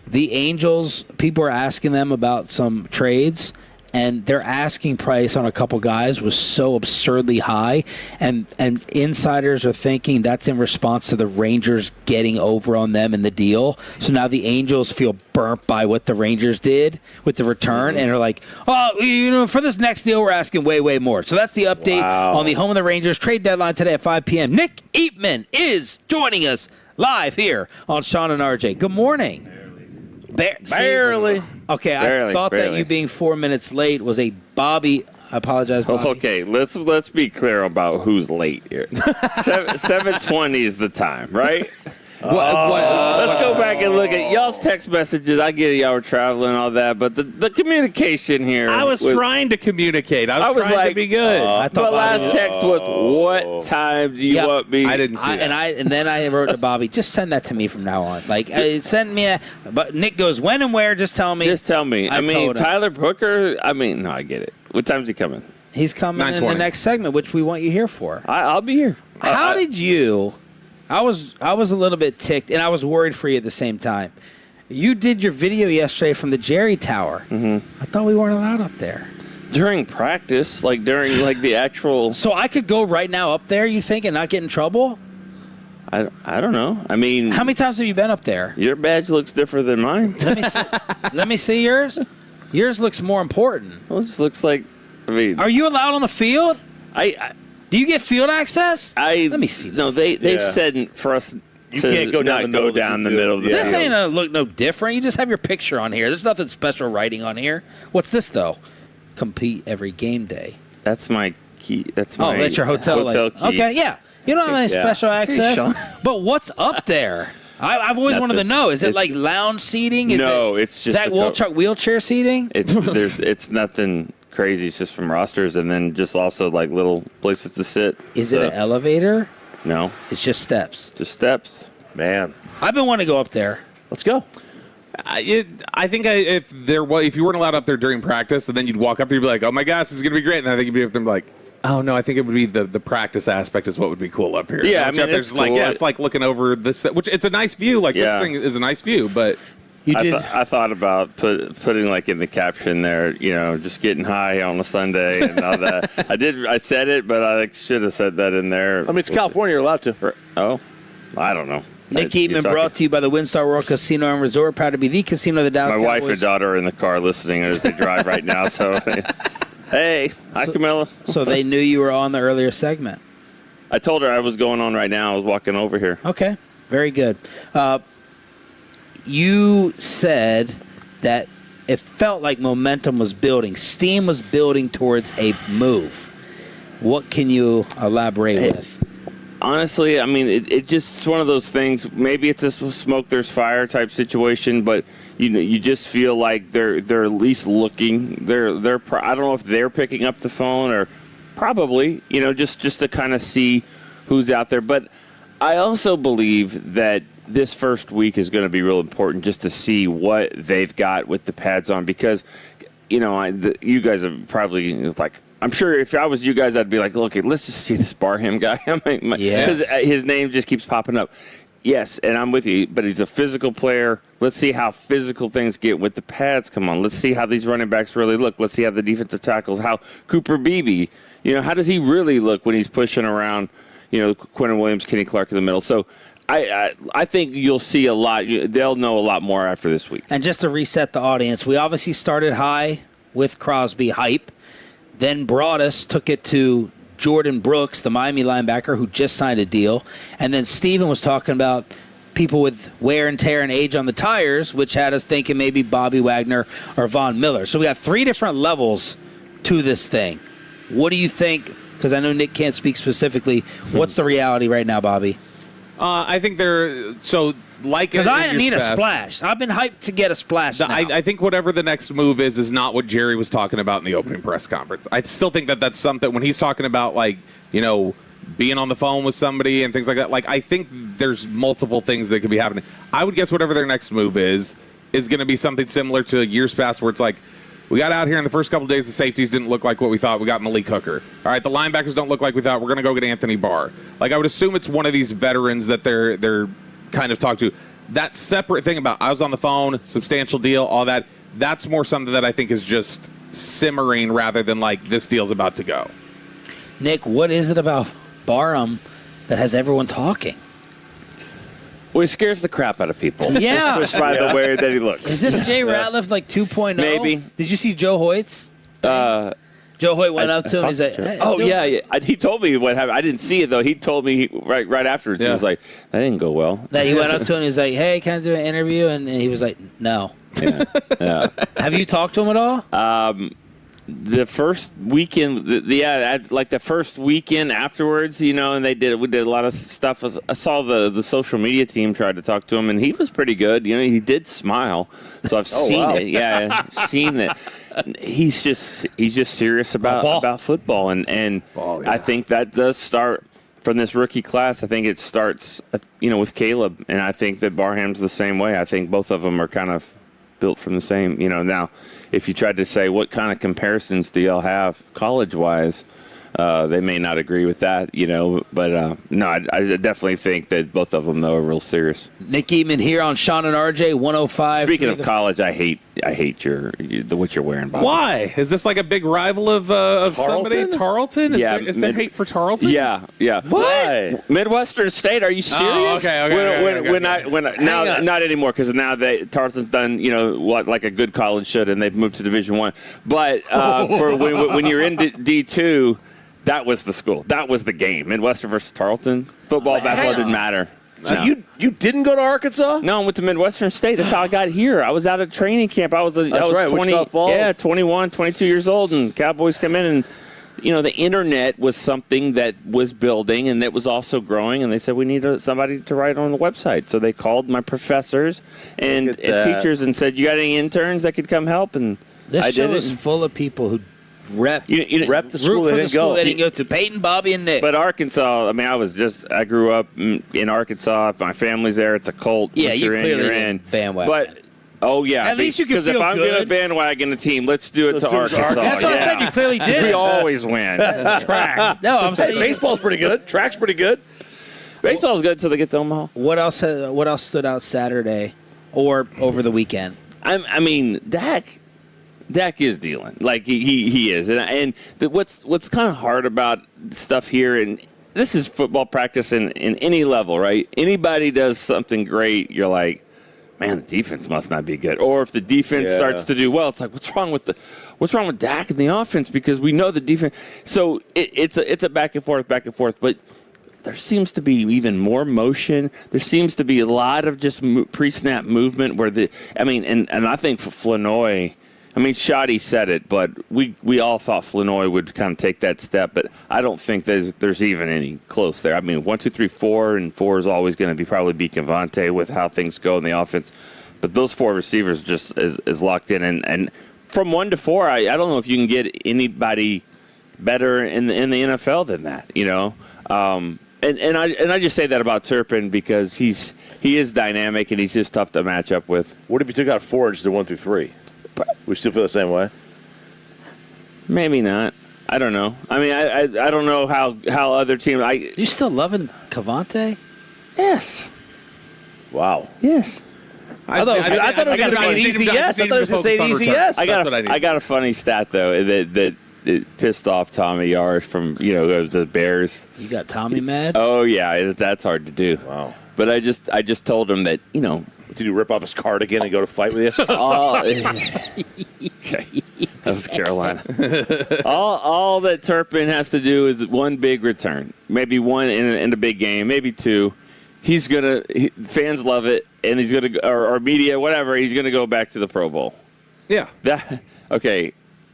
The Angels, people are asking them about some trades, and their asking price on a couple guys was so absurdly high, and insiders are thinking that's in response to the Rangers getting over on them in the deal. So now the Angels feel burnt by what the Rangers did with the return, and are like, oh, for this next deal, we're asking way, way more. So that's the update on the home of the Rangers trade deadline today at 5 p.m. Nick Eatman is joining us live here on Sean and RJ. Good morning. Barely. Okay, I thought that you being 4 minutes late was a Bobby. I apologize, Bobby. Okay, let's be clear about who's late here. 7:20 is the time, right? Let's go back and look at y'all's text messages. I get it, y'all were traveling and all that, but the communication here. I was trying to communicate. I was trying like, to be good. But last text was, what time do you want me? I didn't see that. And then I wrote to Bobby, just send that to me from now on. Like, send me but Nick goes, when and where, just tell me. Just tell me. I mean, Tyler Brooker, no, I get it. What time's he coming? He's coming in the next segment, which we want you here for. I'll be here. How did you... I was a little bit ticked, and I was worried for you at the same time. You did your video yesterday from the Jerry Tower. Mm-hmm. I thought we weren't allowed up there. During practice, during the actual... So I could go right now up there, you think, and not get in trouble? I don't know. I mean... How many times have you been up there? Your badge looks different than mine. Let me see yours. Yours looks more important. Well, it just looks like... Are you allowed on the field? Do you get field access? Let me see this. No, they've said for us you can't go down the middle of the This field. ain't look no different. You just have your picture on here. There's nothing special writing on here. What's this, though? Compete every game day. That's my key. That's my that's your hotel key. Okay, yeah. You don't have any special access. But what's up there? I've always wanted to know. Is it like lounge seating? It's just Zach Wilczek wheelchair seating? It's nothing crazy. It's just from rosters and then just also like little places to sit. Is it an elevator? No. It's just steps. Just steps. Man. I've been wanting to go up there. Let's go. I think if you weren't allowed up there during practice, and then you'd walk up there, you'd be like, "Oh my gosh, this is gonna be great," and I think you'd be up there and be like, "Oh no, I think it would be the practice aspect is what would be cool up here." Yeah, I mean, it's cool. It's like looking over this, which it's a nice view. Like this thing is a nice view, but I thought about putting like in the caption there, just getting high on a Sunday and all that. I said it, but I should have said that in there. I mean, it's California. You're allowed to. Oh, I don't know. Nick Eatman brought to you by the WinStar World Casino and Resort. Proud to be the casino of the Dallas My Cowboys. wife and daughter are in the car listening as they drive right now. So, hey, hi, Camilla. So they knew you were on the earlier segment. I told her I was going on right now. I was walking over here. Okay, very good. You said that it felt like momentum was building. Steam was building towards a move. What can you elaborate with? Honestly, I mean, it just one of those things. Maybe it's a smoke, there's fire type situation, but you just feel like they're at least looking. They're I don't know if they're picking up the phone or probably just to kind of see who's out there. But I also believe that this first week is going to be real important just to see what they've got with the pads on because you guys are probably like. I'm sure if I was you guys, I'd be like, look, let's just see this Barham guy. Because his name just keeps popping up. Yes, and I'm with you, but he's a physical player. Let's see how physical things get with the pads. Come on, let's see how these running backs really look. Let's see how the defensive tackles, how Cooper Beebe, how does he really look when he's pushing around, Quentin Williams, Kenny Clark in the middle. So I think you'll see a lot. They'll know a lot more after this week. And just to reset the audience, we obviously started high with Crosby hype. Then Broadus took it to Jordan Brooks, the Miami linebacker who just signed a deal. And then Steven was talking about people with wear and tear and age on the tires, which had us thinking maybe Bobby Wagner or Von Miller. So we got three different levels to this thing. What do you think? Because I know Nick can't speak specifically. What's the reality right now, Bobby? I think because I need a splash. I've been hyped to get a splash now. I think whatever the next move is not what Jerry was talking about in the opening press conference. I still think that's something when he's talking about being on the phone with somebody and things like that. I think there's multiple things that could be happening. I would guess whatever their next move is going to be something similar to years past where it's like, we got out here in the first couple of days, the safeties didn't look like what we thought. We got Malik Hooker. All right, the linebackers don't look like we thought. We're going to go get Anthony Barr. I would assume it's one of these veterans that they're kind of talking to. That separate thing about I was on the phone, substantial deal, all that, that's more something that I think is just simmering rather than this deal's about to go. Nick, what is it about Barham that has everyone talking? Well, he scares the crap out of people. Yeah. Just by the way that he looks. Is this Jay Ratliff 2.0? Maybe. Did you see Joe Hoyt's? Joe Hoyt went up to him. He's like, hey, yeah. He told me what happened. I didn't see it, though. He told me right afterwards. He was like, that didn't go well. That he went up to him and he's like, hey, can I do an interview? And he was like, no. Yeah. Have you talked to him at all? the first weekend, like the first weekend afterwards, and we did a lot of stuff. I saw the social media team tried to talk to him, and he was pretty good. He did smile, so I've seen it. Yeah, I've seen it. He's just serious about football, and I think that does start from this rookie class. I think it starts, with Caleb, and I think that Barham's the same way. I think both of them are kind of built from the same. Now, if you tried to say what kind of comparisons do y'all have college-wise, they may not agree with that, But no, I definitely think that both of them, though, are real serious. Nick Eatman here on Sean and RJ 105. Speaking of college, I hate what you're wearing, Bobby. Why? Is this like a big rival of somebody? Tarleton? Is there hate for Tarleton? Yeah. What? Midwestern State? Are you serious? Okay. Not anymore, because now Tarleton's done what like a good college should, and they've moved to Division I. But for when you're in D2. That was the school. That was the game. Midwestern versus Tarleton. Football, basketball didn't matter. No. You didn't go to Arkansas? No, I went to Midwestern State. That's how I got here. I was out of training camp. I was 21, 22 years old, and Cowboys come in, and the internet was something that was building and that was also growing, and they said we need somebody to write on the website. So they called my professors and teachers and said, "You got any interns that could come help?" And this show is full of people who rep the school they didn't go. They didn't go to. Peyton, Bobby, and Nick. But Arkansas, I grew up in Arkansas. My family's there. It's a cult. Yeah, you're in bandwagon. But at least you can feel good. Because if I'm going to bandwagon a team, let's do it to Arkansas. That's what I said. You clearly did. We always win. Track. No, I'm saying baseball's pretty good. Track's pretty good. Baseball's good until they get to Omaha. What else stood out Saturday or over the weekend? I mean, Dak is dealing like he is, and what's kind of hard about stuff here, and this is football practice in any level, right? Anybody does something great, you're like, man, the defense must not be good. Or if the defense starts to do well, it's like, what's wrong with Dak and the offense? Because we know the defense. So it's a back and forth, but there seems to be even more motion. There seems to be a lot of just pre-snap movement where and I think for Flanoy. Shoddy said it, but we all thought Flanoy would kind of take that step, but I don't think there's even any close there. 1, 2, 3, 4, and 4 is always going to probably be Cavante with how things go in the offense. But those 4 receivers just is locked in, and from 1 to 4, I don't know if you can get anybody better in the NFL than that. And I just say that about Turpin because he is dynamic and he's just tough to match up with. What if you took out 4 and just did 1 through 3? We still feel the same way? Maybe not. I don't know. I don't know how other teams. You still loving Cavante? Yes. Wow. Yes. I thought it was going to be an easy yes. I thought it was going to say an easy yes. I got a funny stat though that it pissed off Tommy Yarsh from it was the Bears. You got Tommy mad? Oh yeah, that's hard to do. Wow. But I just told him that Did you rip off his card again and go to fight with you? Okay. That was Carolina. all that Turpin has to do is one big return. Maybe one in a big game, maybe 2. He's fans love it, and he's going to, or media, whatever, he's going to go back to the Pro Bowl. Yeah.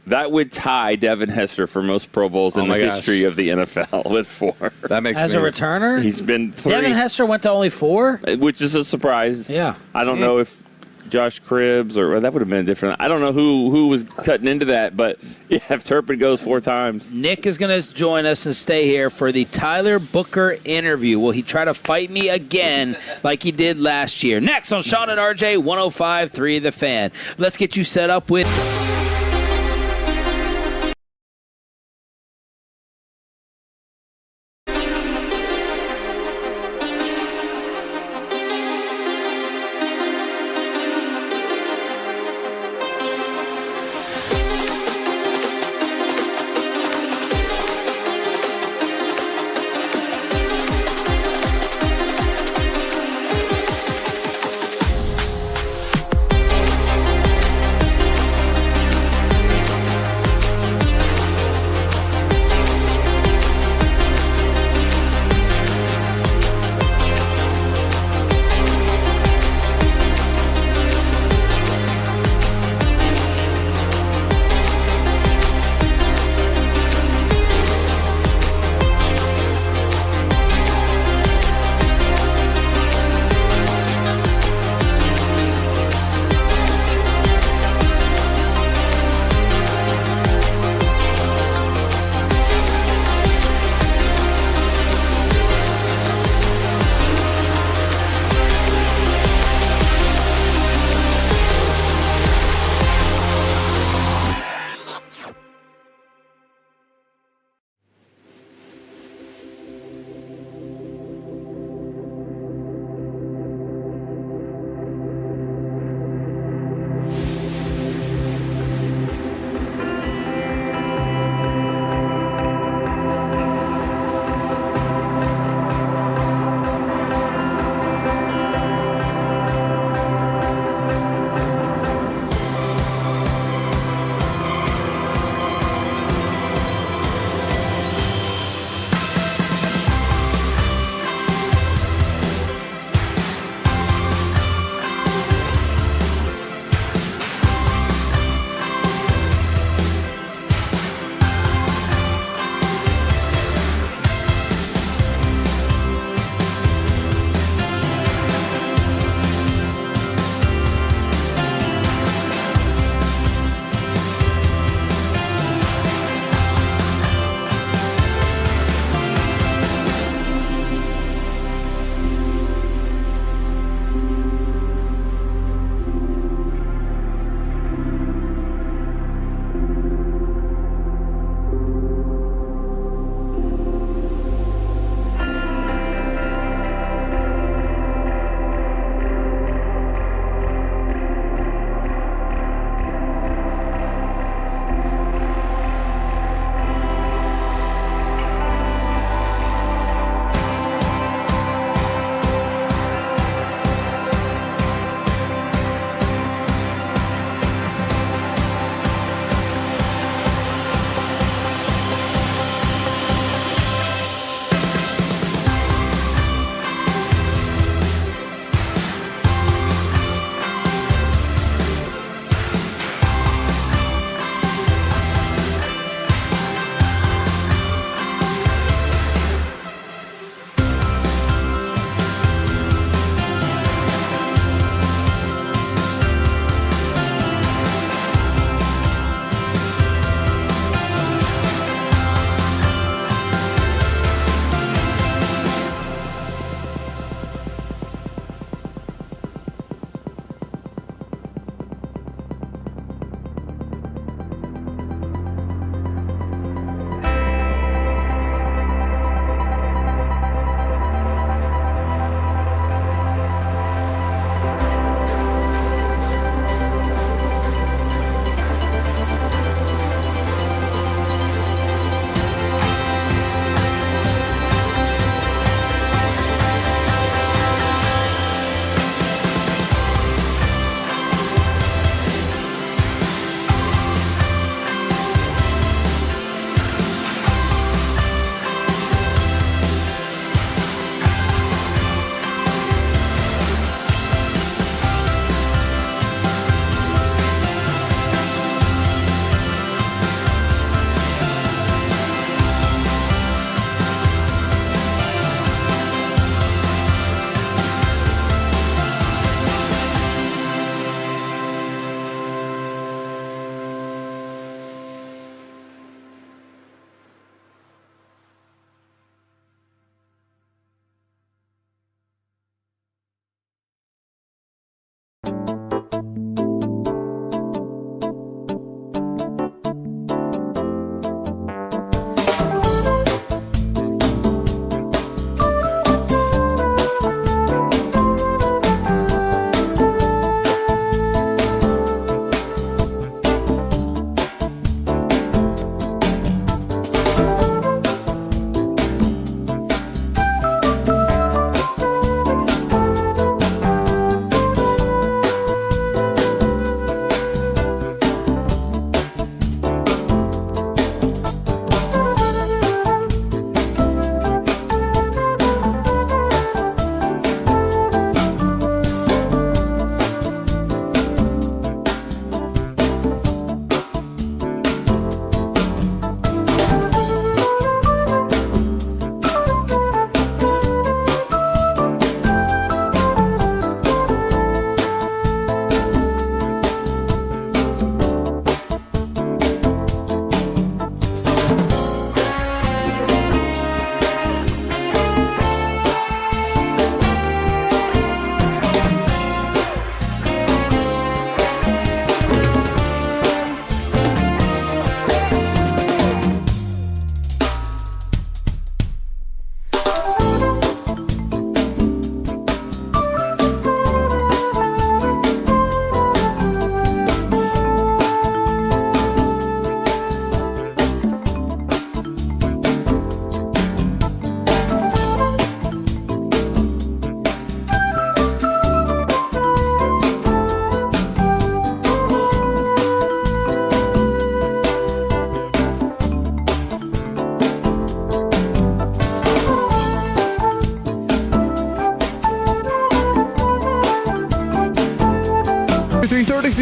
That would tie Devin Hester for most Pro Bowls in the history of the NFL with 4. That makes As a returner? He's been 3. Devin Hester went to only 4? Which is a surprise. Yeah. I don't know if Josh Cribbs or that would have been different. I don't know who was cutting into that, but if Turpin goes 4 times. Nick is going to join us and stay here for the Tyler Booker interview. Will he try to fight me again like he did last year? Next on Sean and RJ 105.3 The Fan. Let's get you set up with...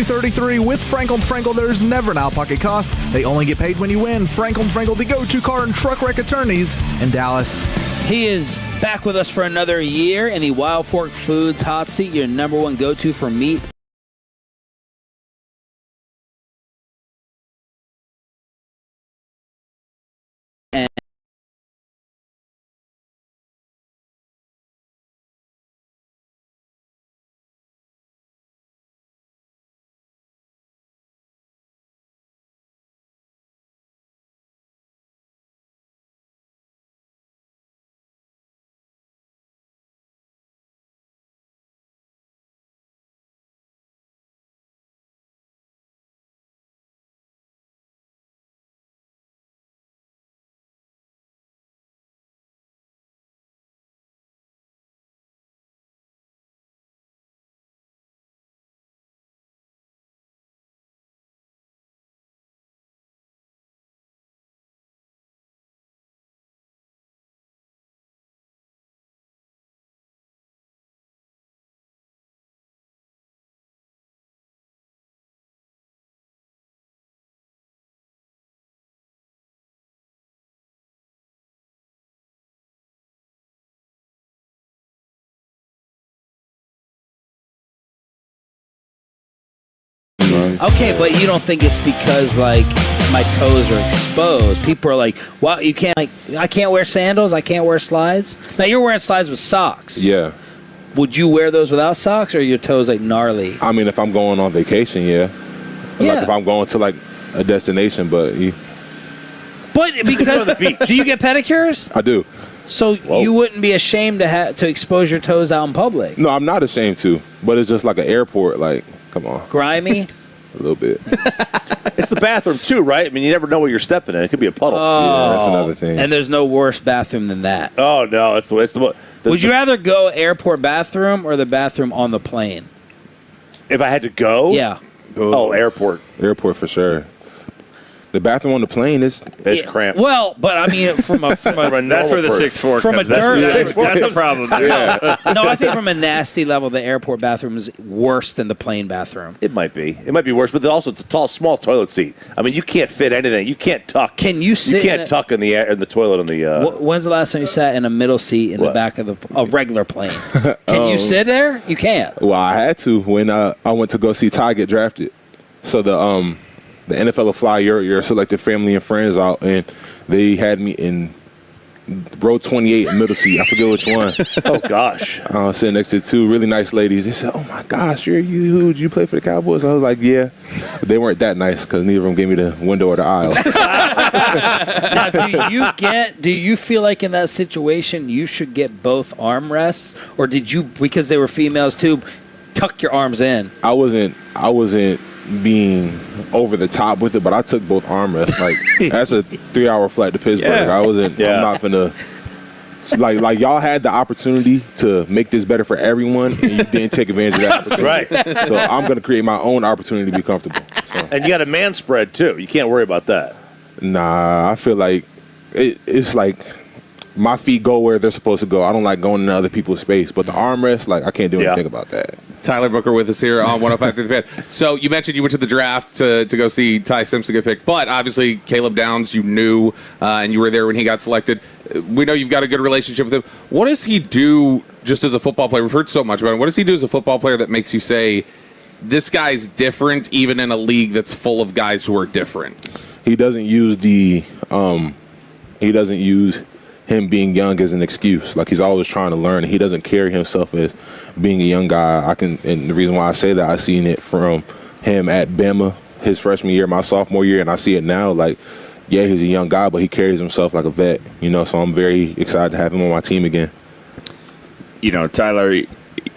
3333 with Frankel & Frankel. There's never an out-of-pocket cost. They only get paid when you win. Frankel & Frankel, the go-to car and truck wreck attorneys in Dallas. He is back with us for another year in the Wild Fork Foods Hot Seat, your number one go-to for meat. Okay, but you don't think it's because like my toes are exposed? People are like, "Wow, you can't I can't wear sandals. I can't wear slides." Now you're wearing slides with socks. Yeah. Would you wear those without socks, or are your toes like gnarly? I mean, if I'm going on vacation, yeah. Like if I'm going to like a destination, but because the beach. Do you get pedicures? I do. So you wouldn't be ashamed to expose your toes out in public? No, I'm not ashamed to, but it's just like an airport. Like, come on. Grimy? A little bit. It's the bathroom too, right? I mean, you never know what you're stepping in. It could be a puddle. Yeah, that's another thing. And there's no worse bathroom than that. Oh no, it's the Would you rather go airport bathroom or the bathroom on the plane? If I had to go? Yeah. Oh, airport. Airport for sure. The bathroom on the plane is cramped. Well, but I mean, from a that's where the 6'4" from comes. a dirt. That's a problem. Yeah. No, I think from a nasty level, the airport bathroom is worse than the plane bathroom. It might be. It might be worse, but also it's a small toilet seat. I mean, you can't fit anything. You can't tuck. Can you sit? You can't tuck in the toilet on the. When's the last time you sat in a middle seat in the back of a regular plane? Can you sit there? You can't. Well, I had to when I went to go see Ty get drafted. So the NFL will fly your selected family and friends out, and they had me in row 28 middle seat. I forget which one. Oh, gosh. I was sitting next to two really nice ladies. They said, "Oh, my gosh, you're you. You play for the Cowboys?" I was like, "Yeah." But they weren't that nice because neither of them gave me the window or the aisle. Now, do you feel like in that situation you should get both armrests, or did you, because they were females too, tuck your arms in? I wasn't being over the top with it, but I took both armrests. Like, that's a 3-hour flight to Pittsburgh. Yeah. I'm not finna. Like y'all had the opportunity to make this better for everyone, and you didn't take advantage of that opportunity. Right. So I'm going to create my own opportunity to be comfortable. So. And you got a man spread, too. You can't worry about that. Nah, I feel like it's like my feet go where they're supposed to go. I don't like going into other people's space. But the armrest, like, I can't do anything about that. Tyler Booker with us here on 105 through the Fan. So you mentioned you went to the draft to go see Ty Simpson get picked, but obviously Caleb Downs you knew, and you were there when he got selected. We know you've got a good relationship with him. What does he do just as a football player? We've heard so much about him. What does he do as a football player that makes you say, this guy's different, even in a league that's full of guys who are different? He doesn't use him being young as an excuse. Like, he's always trying to learn. He doesn't carry himself as being a young guy. And the reason why I say that, I seen it from him at Bama his freshman year, my sophomore year, and I see it now. Like, yeah, he's a young guy, but he carries himself like a vet. So I'm very excited to have him on my team again. Tyler,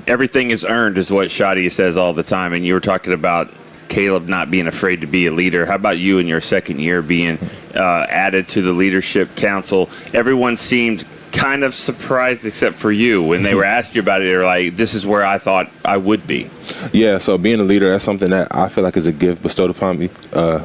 everything is earned is what Shadi says all the time, and you were talking about Caleb not being afraid to be a leader. How about you in your second year being added to the leadership council? Everyone seemed kind of surprised except for you. When they were asked you about it, they were like, this is where I thought I would be. Yeah, so being a leader, that's something that I feel like is a gift bestowed upon me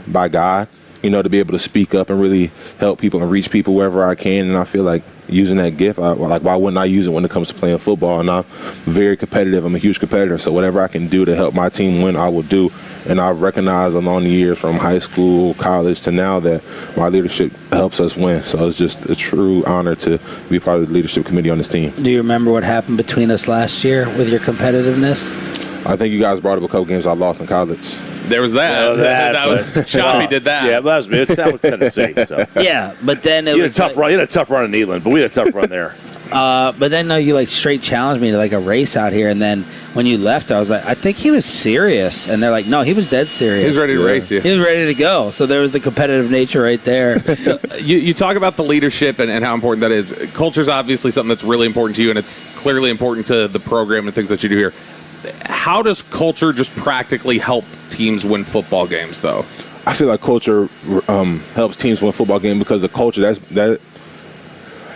by God, to be able to speak up and really help people and reach people wherever I can. And I feel like using that gift, why wouldn't I use it when it comes to playing football? And I'm very competitive. I'm a huge competitor. So whatever I can do to help my team win, I will do. And I've recognized along the years from high school, college to now that my leadership helps us win. So it's just a true honor to be part of the leadership committee on this team. Do you remember what happened between us last year with your competitiveness? I think you guys brought up a couple games I lost in college. There was that. That was Choppy did that. Yeah, that was Tennessee. So. Yeah, but then You had a tough run in Neyland, but we had a tough run there. But then you like straight challenged me to like a race out here, and then when you left, I was like, I think he was serious, and they're like, no, he was dead serious. He was ready to race you. He was ready to go. So there was the competitive nature right there. So you talk about the leadership and how important that is. Culture is obviously something that's really important to you, and it's clearly important to the program and things that you do here. How does culture just practically help teams win football games, though? I feel like culture helps teams win football games because the culture that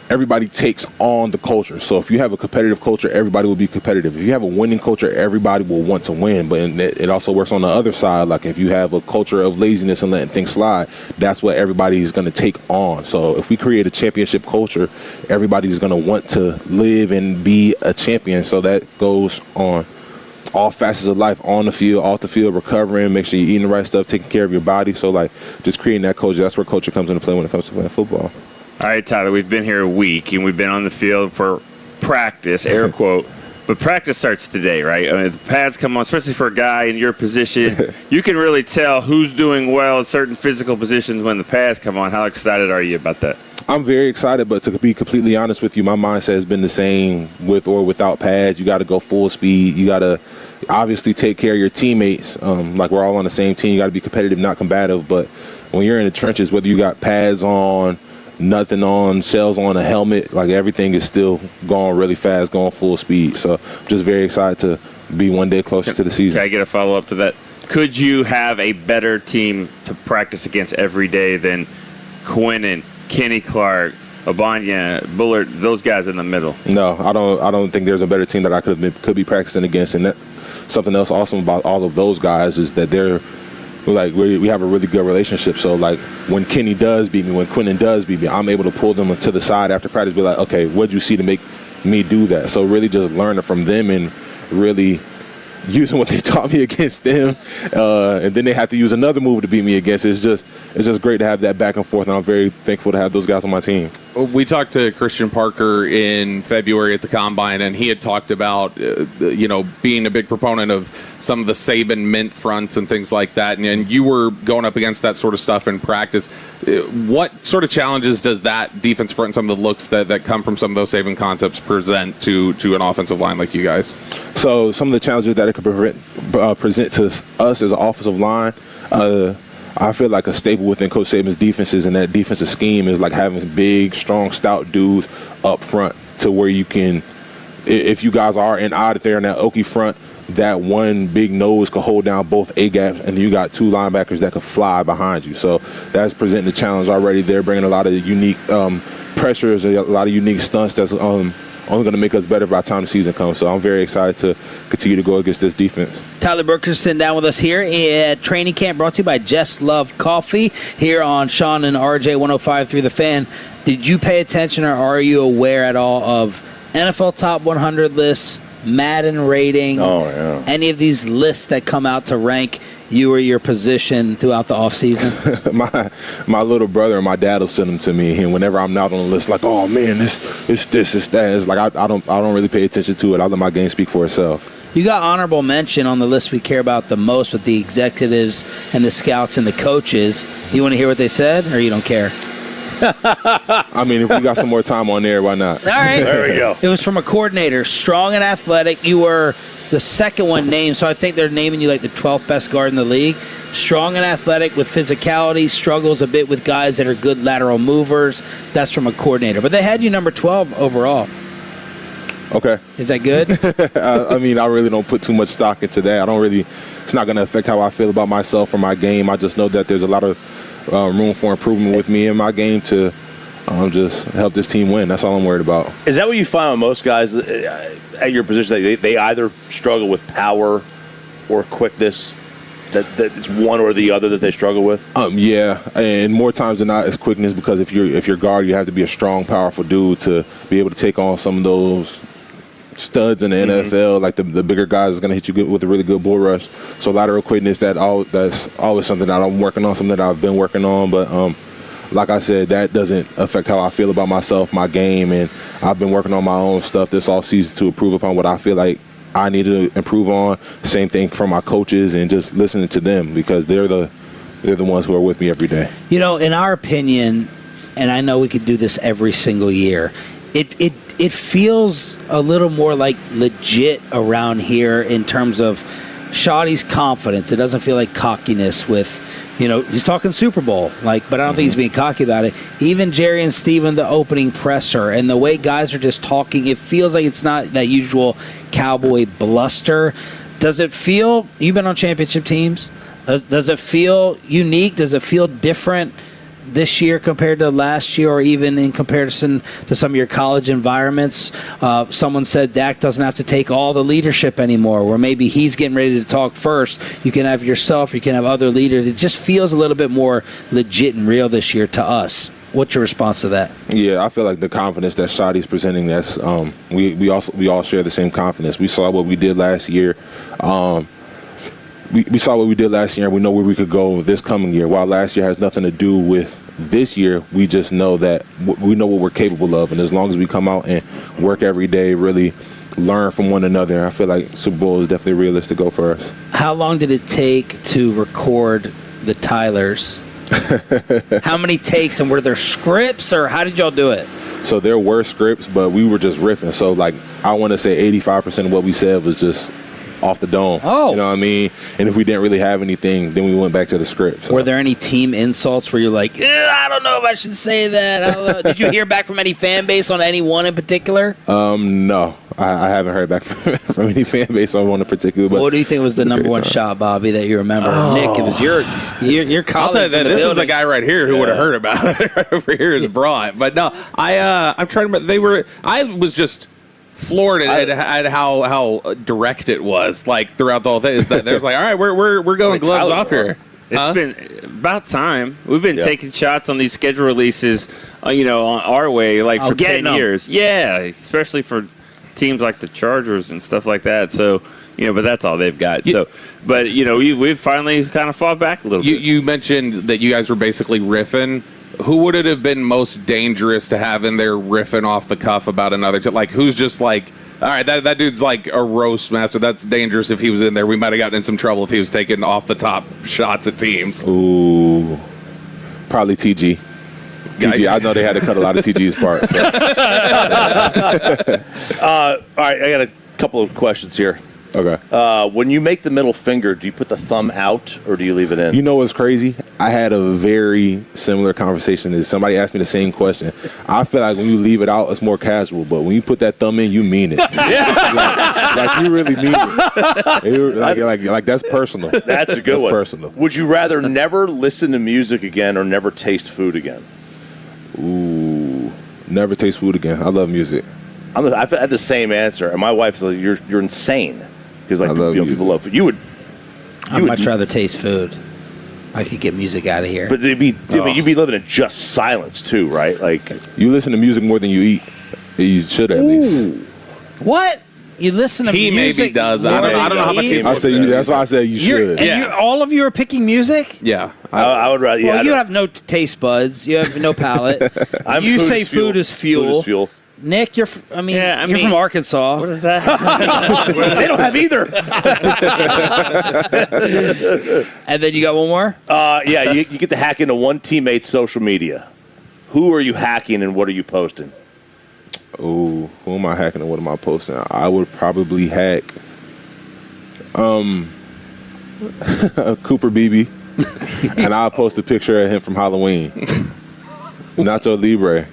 everybody takes on the culture. So if you have a competitive culture, everybody will be competitive. If you have a winning culture, everybody will want to win. But it also works on the other side. Like if you have a culture of laziness and letting things slide, that's what everybody is going to take on. So if we create a championship culture, everybody's going to want to live and be a champion. So that goes on all facets of life, on the field, off the field, recovering, make sure you're eating the right stuff, taking care of your body. So, like, just creating that culture, that's where culture comes into play when it comes to playing football. All right, Tyler, we've been here a week, and we've been on the field for practice, air quote. But practice starts today, right? I mean, the pads come on, especially for a guy in your position. You can really tell who's doing well in certain physical positions when the pads come on. How excited are you about that? I'm very excited, but to be completely honest with you, my mindset has been the same with or without pads. You got to go full speed. You got to obviously take care of your teammates. Like we're all on the same team. You got to be competitive, not combative. But when you're in the trenches, whether you got pads on, nothing on, shells on, a helmet, like everything is still going really fast, going full speed. So I'm just very excited to be one day closer to the season. Can I get a follow-up to that? Could you have a better team to practice against every day than Quinnen, Kenny Clark, Abanya, Bullard, those guys in the middle? No, I don't think there's a better team that I could be practicing against. And something else awesome about all of those guys is that we have a really good relationship. So like when Kenny does beat me, when Quinnen does beat me, I'm able to pull them to the side after practice, be like, okay, what'd you see to make me do that? So really just learning from them and really using what they taught me against them, and then they have to use another move to beat me against. It's just great to have that back and forth, and I'm very thankful to have those guys on my team. We talked to Christian Parker in February at the Combine, and he had talked about being a big proponent of some of the Saban mint fronts and things like that, and you were going up against that sort of stuff in practice. What sort of challenges does that defense front and some of the looks that come from some of those Saban concepts present to an offensive line like you guys? So some of the challenges that it could present to us as an offensive line, I feel like a staple within Coach Saban's defenses and that defensive scheme is like having big, strong, stout dudes up front to where you can, if you guys are out there in that Okie front, that one big nose could hold down both A-gaps, and you got two linebackers that could fly behind you. So that's presenting the challenge already. They're bringing a lot of unique pressures, a lot of unique stunts that's only going to make us better by the time the season comes. So I'm very excited to continue to go against this defense. Tyler Burker's sitting down with us here at training camp, brought to you by Just Love Coffee here on Sean and RJ 105.3 The Fan. Did you pay attention, or are you aware at all of NFL Top 100 lists, Madden rating, any of these lists that come out to rank you or your position throughout the offseason? my little brother and my dad will send them to me, and whenever I'm not on the list, like, oh man, this, it's that. It's like I don't really pay attention to it. I let my game speak for itself. You got honorable mention on the list we care about the most with the executives and the scouts and the coaches. You want to hear what they said, or you don't care? I mean, if we got some more time on there, why not? All right. There we go. It was from a coordinator, strong and athletic. You were the second one named, so I think they're naming you like the 12th best guard in the league. Strong and athletic with physicality, struggles a bit with guys that are good lateral movers. That's from a coordinator. But they had you number 12 overall. Okay. Is that good? I mean, I really don't put too much stock into that. It's not going to affect how I feel about myself or my game. I just know that there's a lot of room for improvement with me in my game to just help this team win. That's all I'm worried about. Is that what you find with most guys at your position? They either struggle with power or quickness? That it's one or the other that they struggle with? Yeah, and more times than not, it's quickness, because if you're guard, you have to be a strong, powerful dude to be able to take on some of those studs in the NFL, like the bigger guys is going to hit you with a really good bull rush. So lateral quickness, that's always something that I'm working on, something that I've been working on. But like I said, that doesn't affect how I feel about myself, my game, and I've been working on my own stuff this offseason to improve upon what I feel like I need to improve on. Same thing from my coaches and just listening to them because they're the ones who are with me every day. You know, in our opinion, and I know we could do this every single year, it feels a little more like legit around here in terms of Shawty's confidence. It doesn't feel like cockiness with, you know, he's talking Super Bowl, but I don't think he's being cocky about it. Even Jerry and Steven, the opening presser, and the way guys are just talking, it feels like it's not that usual Cowboy bluster. Does it feel, you've been on championship teams, does it feel unique? Does it feel different this year compared to last year, or even in comparison to some of your college environments? Someone said Dak doesn't have to take all the leadership anymore, where maybe he's getting ready to talk first. You can have yourself, you can have other leaders. It just feels a little bit more legit and real this year to us. What's your response to that? Yeah, I feel like the confidence that Shotty's presenting, that's we all share the same confidence. We saw what we did last year. We saw what we did last year, and we know where we could go this coming year. While last year has nothing to do with this year, we just know that we know what we're capable of. And as long as we come out and work every day, really learn from one another, I feel like Super Bowl is definitely a realistic goal for us. How long did it take to record the Tylers? How many takes, and were there scripts, or how did y'all do it? So there were scripts, but we were just riffing. So, I want to say 85% of what we said was just off the dome. Oh. You know what I mean? And if we didn't really have anything, then we went back to the script. So. Were there any team insults where you're like, I don't know if I should say that? I don't know. Did you hear back from any fan base on any one in particular? No. I haven't heard back from any fan base on one in particular. But what do you think was the number one shot, Bobby, that you remember? Nick, it was your colleagues. I'll tell you that this building. is the guy right here who would have heard about it. Right over here is Braun. But no, I'm trying to. I was just floored at how direct it was, throughout the whole thing. Is that there's all right, we're going gloves off here. It's been about time. We've been taking shots on these schedule releases, on our way, for 10 years. Yeah, especially for teams like the Chargers and stuff like that. So, but that's all they've got. So, but we've finally kind of fought back a little bit. You mentioned that you guys were basically riffing. Who would it have been most dangerous to have in there riffing off the cuff about another? Who's just all right, that dude's like a roast master. That's dangerous if he was in there. We might have gotten in some trouble if he was taking off the top shots at teams. Ooh, probably TG. I know they had to cut a lot of TG's parts. So. All right, I got a couple of questions here. Okay. When you make the middle finger, do you put the thumb out or do you leave it in? You know what's crazy? I had a very similar conversation. As somebody asked me the same question. I feel like when you leave it out, it's more casual. But when you put that thumb in, you mean it. like you really mean it. Like that's personal. That's a good one. Personal. Would you rather never listen to music again or never taste food again? Ooh, never taste food again. I love music. I've had the same answer, and my wife's like, "You're insane," because people love food. I'd much rather taste food. I could get music out of here. But you'd be living in just silence too, right? You listen to music more than you eat. You should at least. What? You listen to music? He maybe does. I don't know how much he that's why I said you should. All of you are picking music? Yeah. I would rather. Well, you have no taste buds. You have no palate. You say food is fuel. Food is fuel. Nick, you're from Arkansas. What is that? They don't have either. And then you got one more? You get to hack into one teammate's social media. Who are you hacking and what are you posting? Oh, who am I hacking and what am I posting? I would probably hack Cooper Beebe, and I'll post a picture of him from Halloween. Nacho Libre.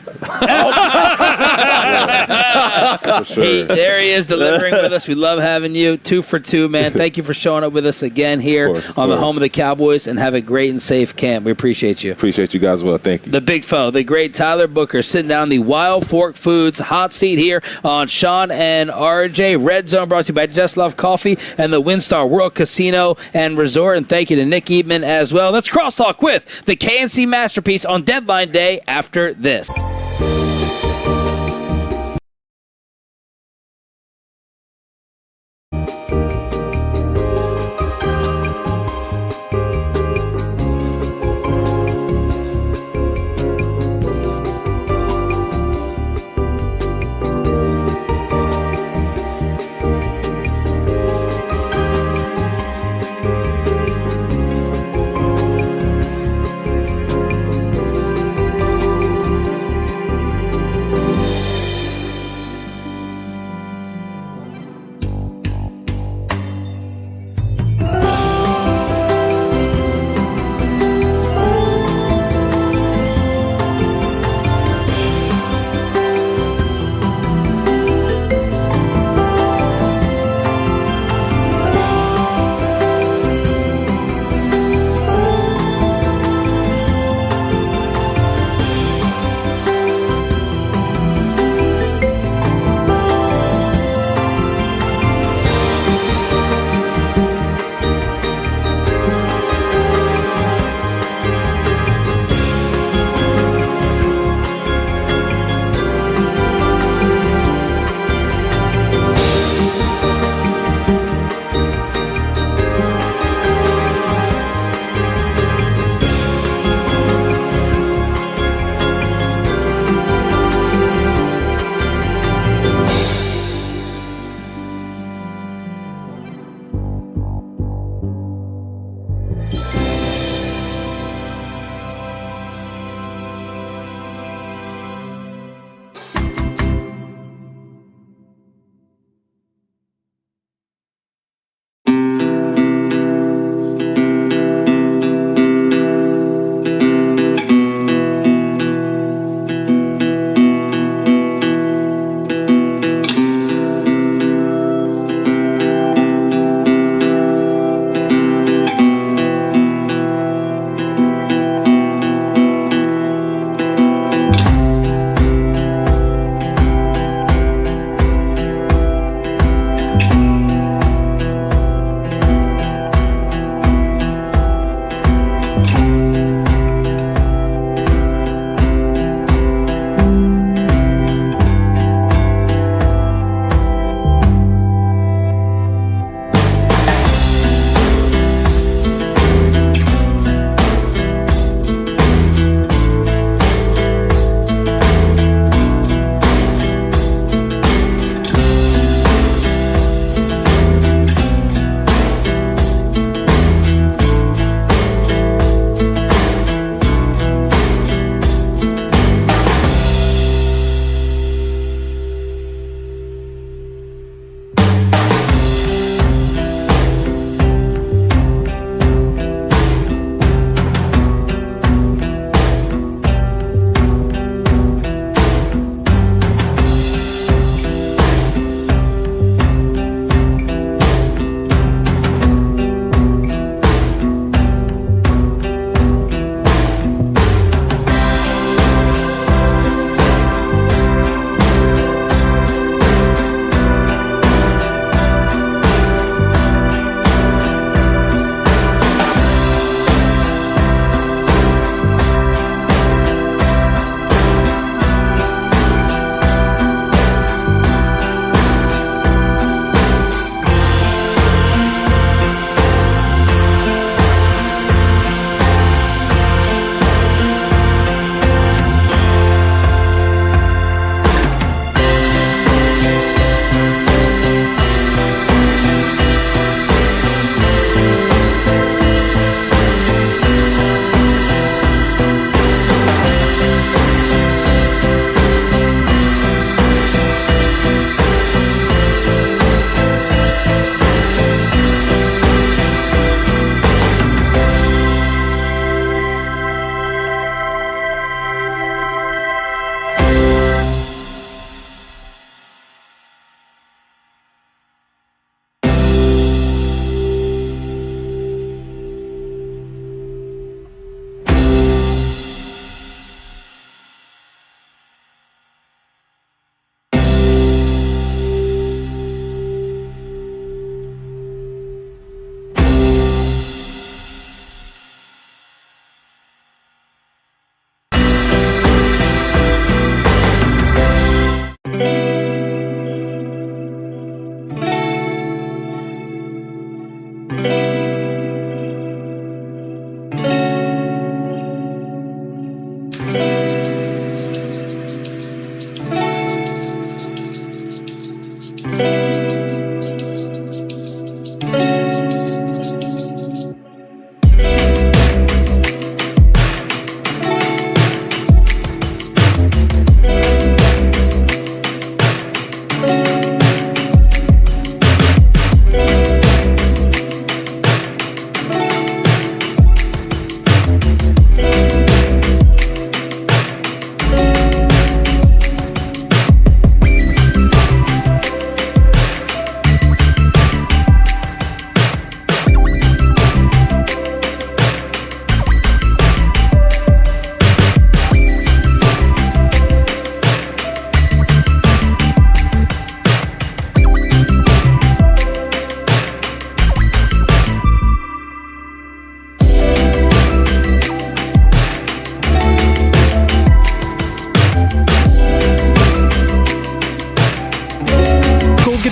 For sure. Hey, there he is delivering with us. We love having you. 2 for 2, man. Thank you for showing up with us again here on the home of the Cowboys, and have a great and safe camp. We appreciate you. Appreciate you guys as well. Thank you. The big foe, the great Tyler Booker, sitting down the Wild Fork Foods hot seat here on Sean and RJ. Red Zone brought to you by Just Love Coffee and the WinStar World Casino and Resort. And thank you to Nick Eatman as well. Let's crosstalk with the KNC Masterpiece on Deadline Day after this.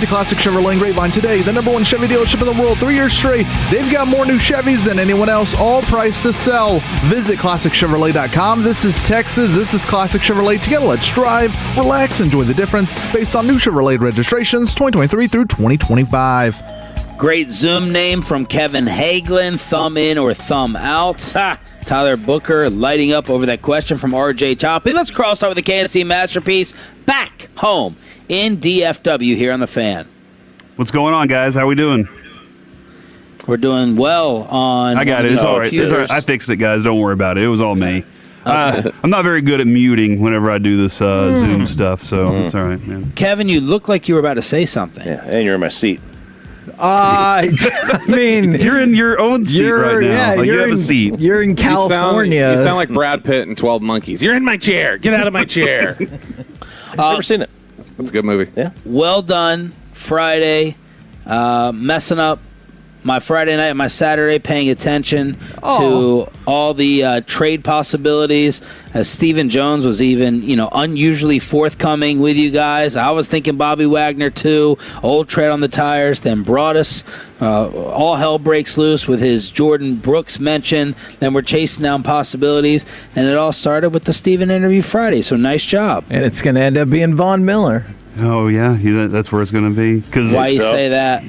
to Classic Chevrolet Grapevine today, the #1 Chevy dealership in the world 3 years straight. They've got more new Chevys than anyone else, all priced to sell. Visit ClassicChevrolet.com. This is Texas. This is Classic Chevrolet. Together, let's drive, relax, enjoy the difference based on new Chevrolet registrations 2023 through 2025. Great Zoom name from Kevin Hagelin, thumb in or thumb out. Tyler Booker lighting up over that question from RJ Choppy. Let's cross over the KNC Masterpiece back home in DFW here on The Fan. What's going on, guys? How we doing? We're doing well on... I got it. It's all right. I fixed it, guys. Don't worry about it. It was all me. Okay. I'm not very good at muting whenever I do this Zoom stuff, so it's all right, man. Kevin, you look like you were about to say something. Yeah, and you're in my seat. I mean, you're in your own seat right now. Yeah, like you have a seat. You're in California. You sound like Brad Pitt in 12 Monkeys. You're in my chair. Get out of my chair. Never seen it. That's a good movie. Yeah. Well done, Friday. Messing up my Friday night and my Saturday, paying attention to all the trade possibilities. As Stephen Jones was even, unusually forthcoming with you guys. I was thinking Bobby Wagner too. Old tread on the tires. Then brought us all hell breaks loose with his Jordan Brooks mention. Then we're chasing down possibilities, and it all started with the Stephen interview Friday. So nice job. And it's going to end up being Von Miller. Oh yeah, that's where it's going to be. Why you say that?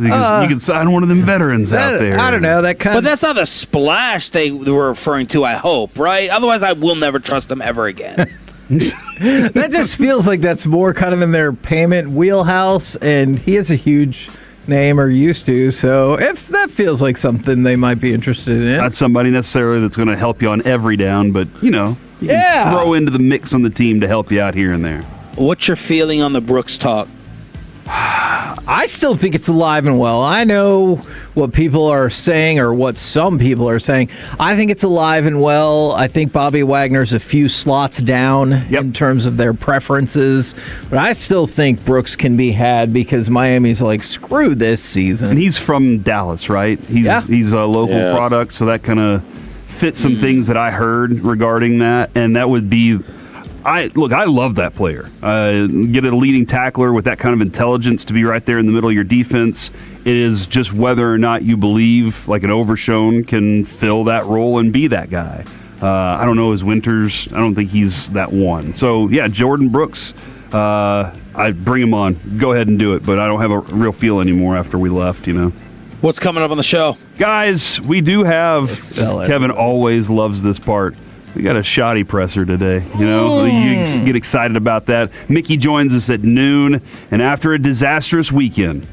You can sign one of them veterans out there. I don't know. But that's not the splash they were referring to, I hope, right? Otherwise, I will never trust them ever again. That just feels like that's more kind of in their payment wheelhouse, and he has a huge name or used to. So if that feels like something they might be interested in. Not somebody necessarily that's going to help you on every down, but, you can throw into the mix on the team to help you out here and there. What's your feeling on the Brooks talk? I still think it's alive and well. I know what people are saying or what some people are saying. I think it's alive and well. I think Bobby Wagner's a few slots down in terms of their preferences. But I still think Brooks can be had because Miami's like, screw this season. And he's from Dallas, right? He's a local product, so that kind of fits some things that I heard regarding that. And that would be... I love that player. Get a leading tackler with that kind of intelligence to be right there in the middle of your defense. It is just whether or not you believe like an Overshown can fill that role and be that guy. I don't know his Winters. I don't think he's that one. So, yeah, Jordan Brooks, I bring him on. Go ahead and do it, but I don't have a real feel anymore after we left, What's coming up on the show? Guys, we do have, Kevin always loves this part, we got a shoddy presser today. You get excited about that. Mickey joins us at noon. And after a disastrous weekend,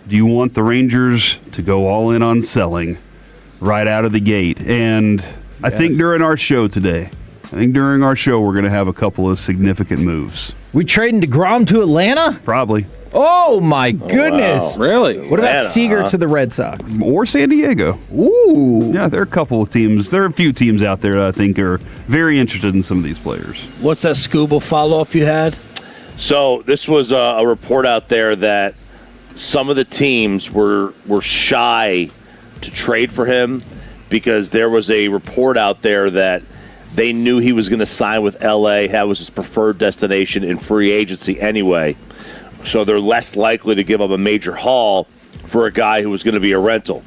do you want the Rangers to go all in on selling right out of the gate? And I think during our show today, we're going to have a couple of significant moves. We trading DeGrom to Atlanta? Probably. Oh, my goodness. Wow. Really? What about Seager to the Red Sox? Or San Diego. Ooh. Yeah, there are a couple of teams. There are a few teams out there that I think are very interested in some of these players. What's that scuba follow-up you had? So this was a report out there that some of the teams were shy to trade for him because there was a report out there that they knew he was going to sign with L.A., that was his preferred destination in free agency anyway. So they're less likely to give up a major haul for a guy who was going to be a rental.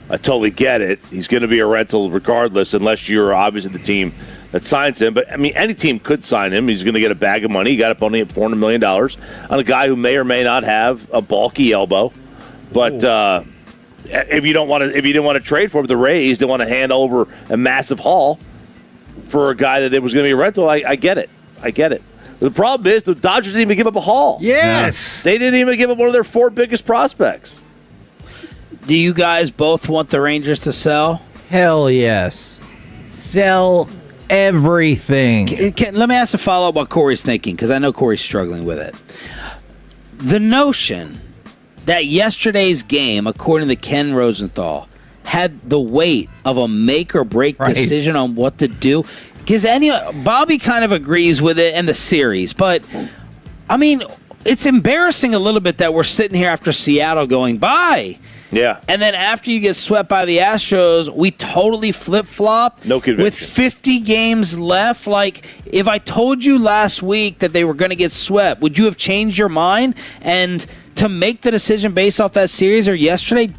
I totally get it. He's going to be a rental regardless, unless you're obviously the team that signs him. But, any team could sign him. He's going to get a bag of money. He got up only at $400 million on a guy who may or may not have a bulky elbow. But if you didn't want to trade for him, the Rays, they want to hand over a massive haul for a guy that was going to be a rental. I get it. The problem is the Dodgers didn't even give up a haul. Yes. They didn't even give up one of their 4 biggest prospects. Do you guys both want the Rangers to sell? Hell yes. Sell everything. Let me ask a follow-up what Corey's thinking, because I know Corey's struggling with it. The notion that yesterday's game, according to Ken Rosenthal, had the weight of a make-or-break decision on what to do. Because Bobby kind of agrees with it in the series, but it's embarrassing a little bit that we're sitting here after Seattle going bye. Yeah. And then after you get swept by the Astros, we totally flip-flop. No conviction. With 50 games left. Like, if I told you last week that they were going to get swept, would you have changed your mind? And to make the decision based off that series or yesterday,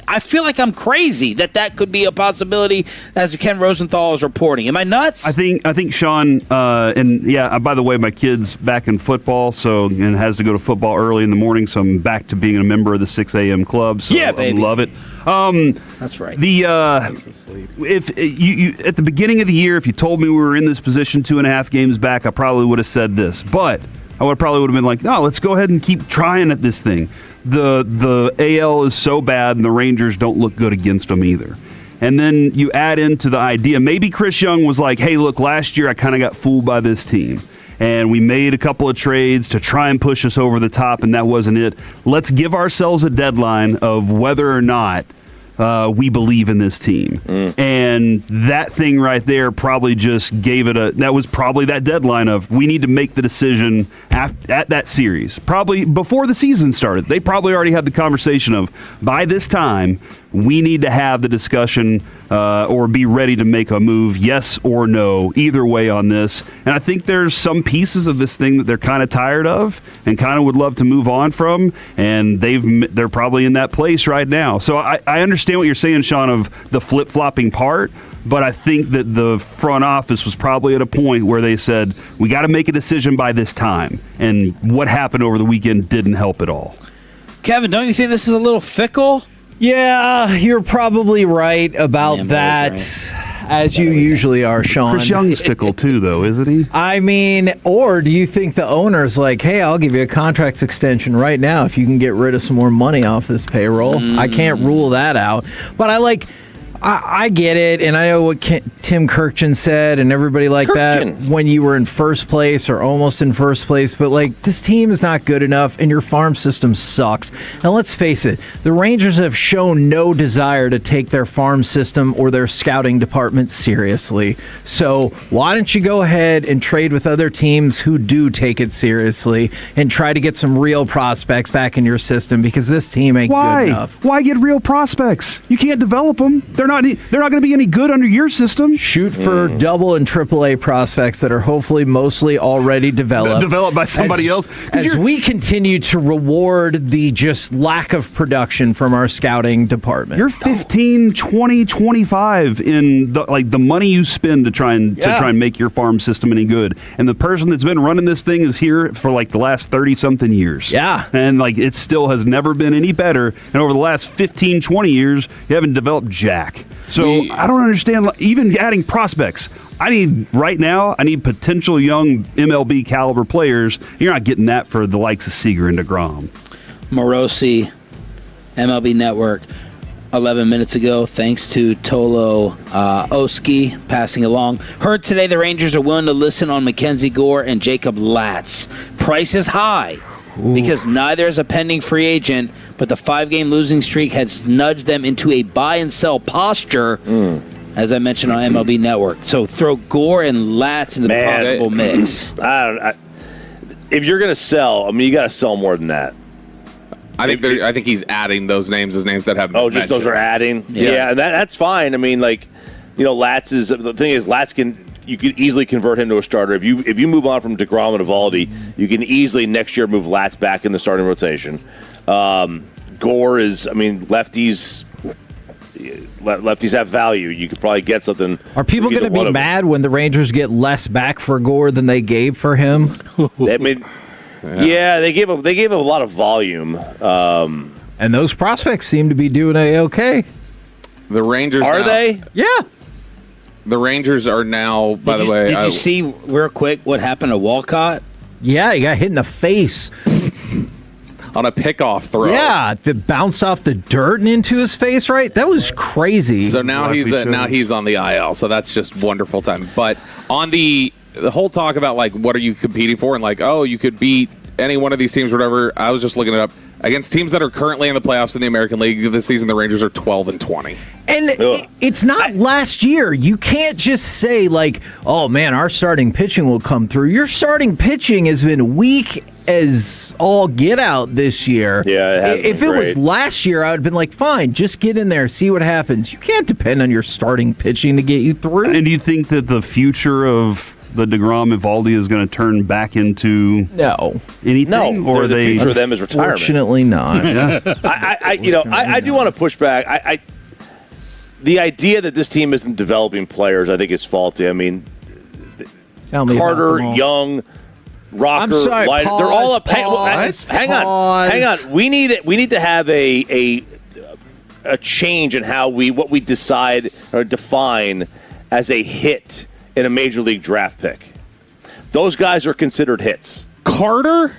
I feel like I'm crazy that could be a possibility, as Ken Rosenthal is reporting. Am I nuts? I think Sean, and yeah, by the way, my kid's back in football, and has to go to football early in the morning, so I'm back to being a member of the 6 a.m. club. So yeah, baby. I love it. That's right. If you at the beginning of the year, if you told me we were in this position 2.5 games back, I probably would have said this. But I probably would have been like, no, let's go ahead and keep trying at this thing. The AL is so bad, and the Rangers don't look good against them either. And then you add into the idea, maybe Chris Young was like, hey, look, last year I kind of got fooled by this team. And we made a couple of trades to try and push us over the top, and that wasn't it. Let's give ourselves a deadline of whether or not we believe in this team. And that thing right there probably just gave it that was probably that deadline of we need to make the decision at that series. Probably before the season started. They probably already had the conversation of by this time we need to have the discussion or be ready to make a move, yes or no, either way on this. And I think there's some pieces of this thing that they're kind of tired of and kind of would love to move on from, and they're probably in that place right now. So I understand what you're saying, Sean, of the flip-flopping part, but I think that the front office was probably at a point where they said, we got to make a decision by this time, and what happened over the weekend didn't help at all. Kevin, don't you think this is a little fickle? Yeah, you're probably right about that, as you usually are, Sean. Chris Young's fickle too, though, isn't he? I mean, or do you think the owner's like, hey, I'll give you a contract extension right now if you can get rid of some more money off this payroll? I can't rule that out. But I get it, and I know what Tim Kirkjian said and everybody like that when you were in first place or almost in first place, but this team is not good enough and your farm system sucks. And let's face it, the Rangers have shown no desire to take their farm system or their scouting department seriously. So why don't you go ahead and trade with other teams who do take it seriously and try to get some real prospects back in your system, because this team ain't good enough. Why get real prospects? You can't develop them. They're not going to be any good under your system. Shoot for double and triple A prospects that are hopefully mostly already developed by somebody else. As we continue to reward the just lack of production from our scouting department. You're 15, 20, 25 in the money you spend to try and make your farm system any good. And the person that's been running this thing is here for the last 30-something years. Yeah. And it still has never been any better. And over the last 15, 20 years, you haven't developed jack. So I don't understand, even adding prospects. I need potential young MLB caliber players. You're not getting that for the likes of Seager and DeGrom. Morosi, MLB Network, 11 minutes ago, thanks to Tolo Oski passing along. Heard today the Rangers are willing to listen on Mackenzie Gore and Jacob Latz. Price is high. Because neither is a pending free agent, but the 5-game losing streak has nudged them into a buy and sell posture, as I mentioned on MLB Network. So throw Gore and Latz in the possible mix. If you're going to sell, you got to sell more than that. I think he's adding those names as names that have. Oh, just those are adding. Yeah, that's fine. Latz is the thing is Latz can. You could easily convert him to a starter. If you move on from DeGrom and Evaldi, you can easily next year move Latz back in the starting rotation. Gore is, lefties have value. You could probably get something. Are people going to be mad when the Rangers get less back for Gore than they gave for him? Yeah, they gave him a lot of volume. And those prospects seem to be doing okay. The Rangers are they? Yeah. The Rangers are now, by the way... Did you see, real quick, what happened to Walcott? Yeah, he got hit in the face. On a pickoff throw. Yeah, that bounced off the dirt and into his face, right? That was crazy. So now he's on the IL, so that's just wonderful time. But on the whole talk about, what are you competing for? And, you could beat any one of these teams or whatever. I was just looking it up. Against teams that are currently in the playoffs in the American League this season, the Rangers are 12-20. And it's not last year. You can't just say, oh, man, our starting pitching will come through. Your starting pitching has been weak as all get out this year. Yeah, if it was last year, I would have been like, fine, just get in there, see what happens. You can't depend on your starting pitching to get you through. And do you think that the future of the DeGrom Evaldi is going to turn back into anything? No, or the future of them is retirement. Fortunately not. I do want to push back. The idea that this team isn't developing players, I think, is faulty. I mean, Carter, Young, Rocker, I'm sorry, Leiter, they're all up. Hang on. We need to have a change in how what we decide or define as a hit in a major league draft pick. Those guys are considered hits. Carter?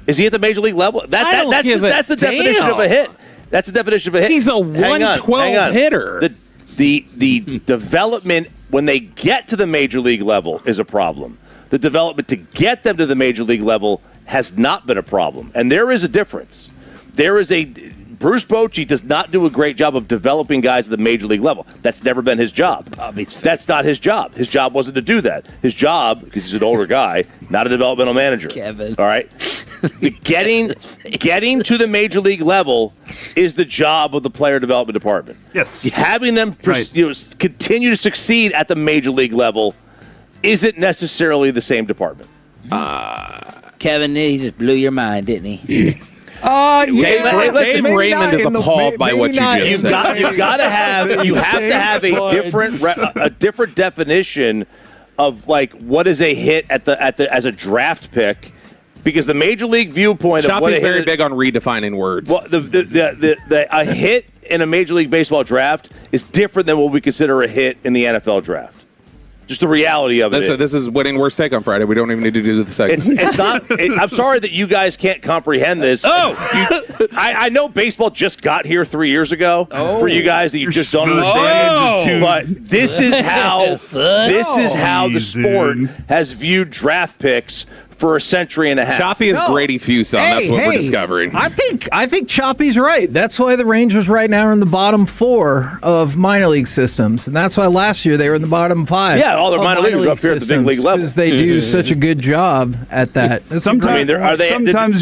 Is he at the major league level? That's the definition of a hit. That's the definition of a hit. He's a 112 hitter. The development when they get to the major league level is a problem. The development to get them to the major league level has not been a problem. And there is a difference. Bruce Bochy does not do a great job of developing guys at the major league level. That's never been his job. That's not his job. His job wasn't to do that. His job, because he's an older guy, not a developmental manager. Kevin. All right? Getting to the major league level is the job of the player development department. Yes. Having them continue to succeed at the major league level isn't necessarily the same department. Kevin, he just blew your mind, didn't he? Dave Raymond is appalled by what you just said. You have to have a different definition of like what is a hit as a draft pick, because the major league viewpoint of what is very big on redefining words. Well, a hit in a major league baseball draft is different than what we consider a hit in the NFL draft. Just the reality of it. This is winning worst take on Friday. We don't even need to do the segment. It's not. I'm sorry that you guys can't comprehend this. I know baseball just got here 3 years ago. For you guys that you just don't understand. But this is how the sport has viewed draft picks for a century and a half. Choppy is Grady Fuson. That's what we're discovering. I think Choppy's right. That's why the Rangers right now are in the bottom 4 of minor league systems, and that's why last year they were in the bottom 5. Yeah, all their minor leaguers up here at the big league level because they do such a good job at that. Sometimes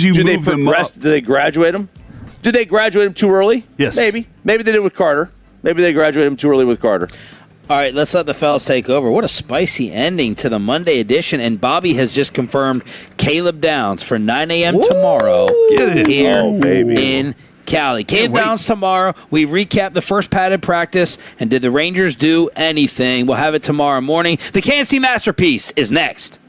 you do they move them progress? up. Do they graduate them? Did they graduate them too early? Yes. Maybe they did with Carter. Maybe they graduated him too early with Carter. All right, let's let the fellas take over. What a spicy ending to the Monday edition. And Bobby has just confirmed Caleb Downs for 9 a.m. tomorrow here in Cali. Caleb Downs tomorrow. We recap the first padded practice. And did the Rangers do anything? We'll have it tomorrow morning. The Kansas City Masterpiece is next.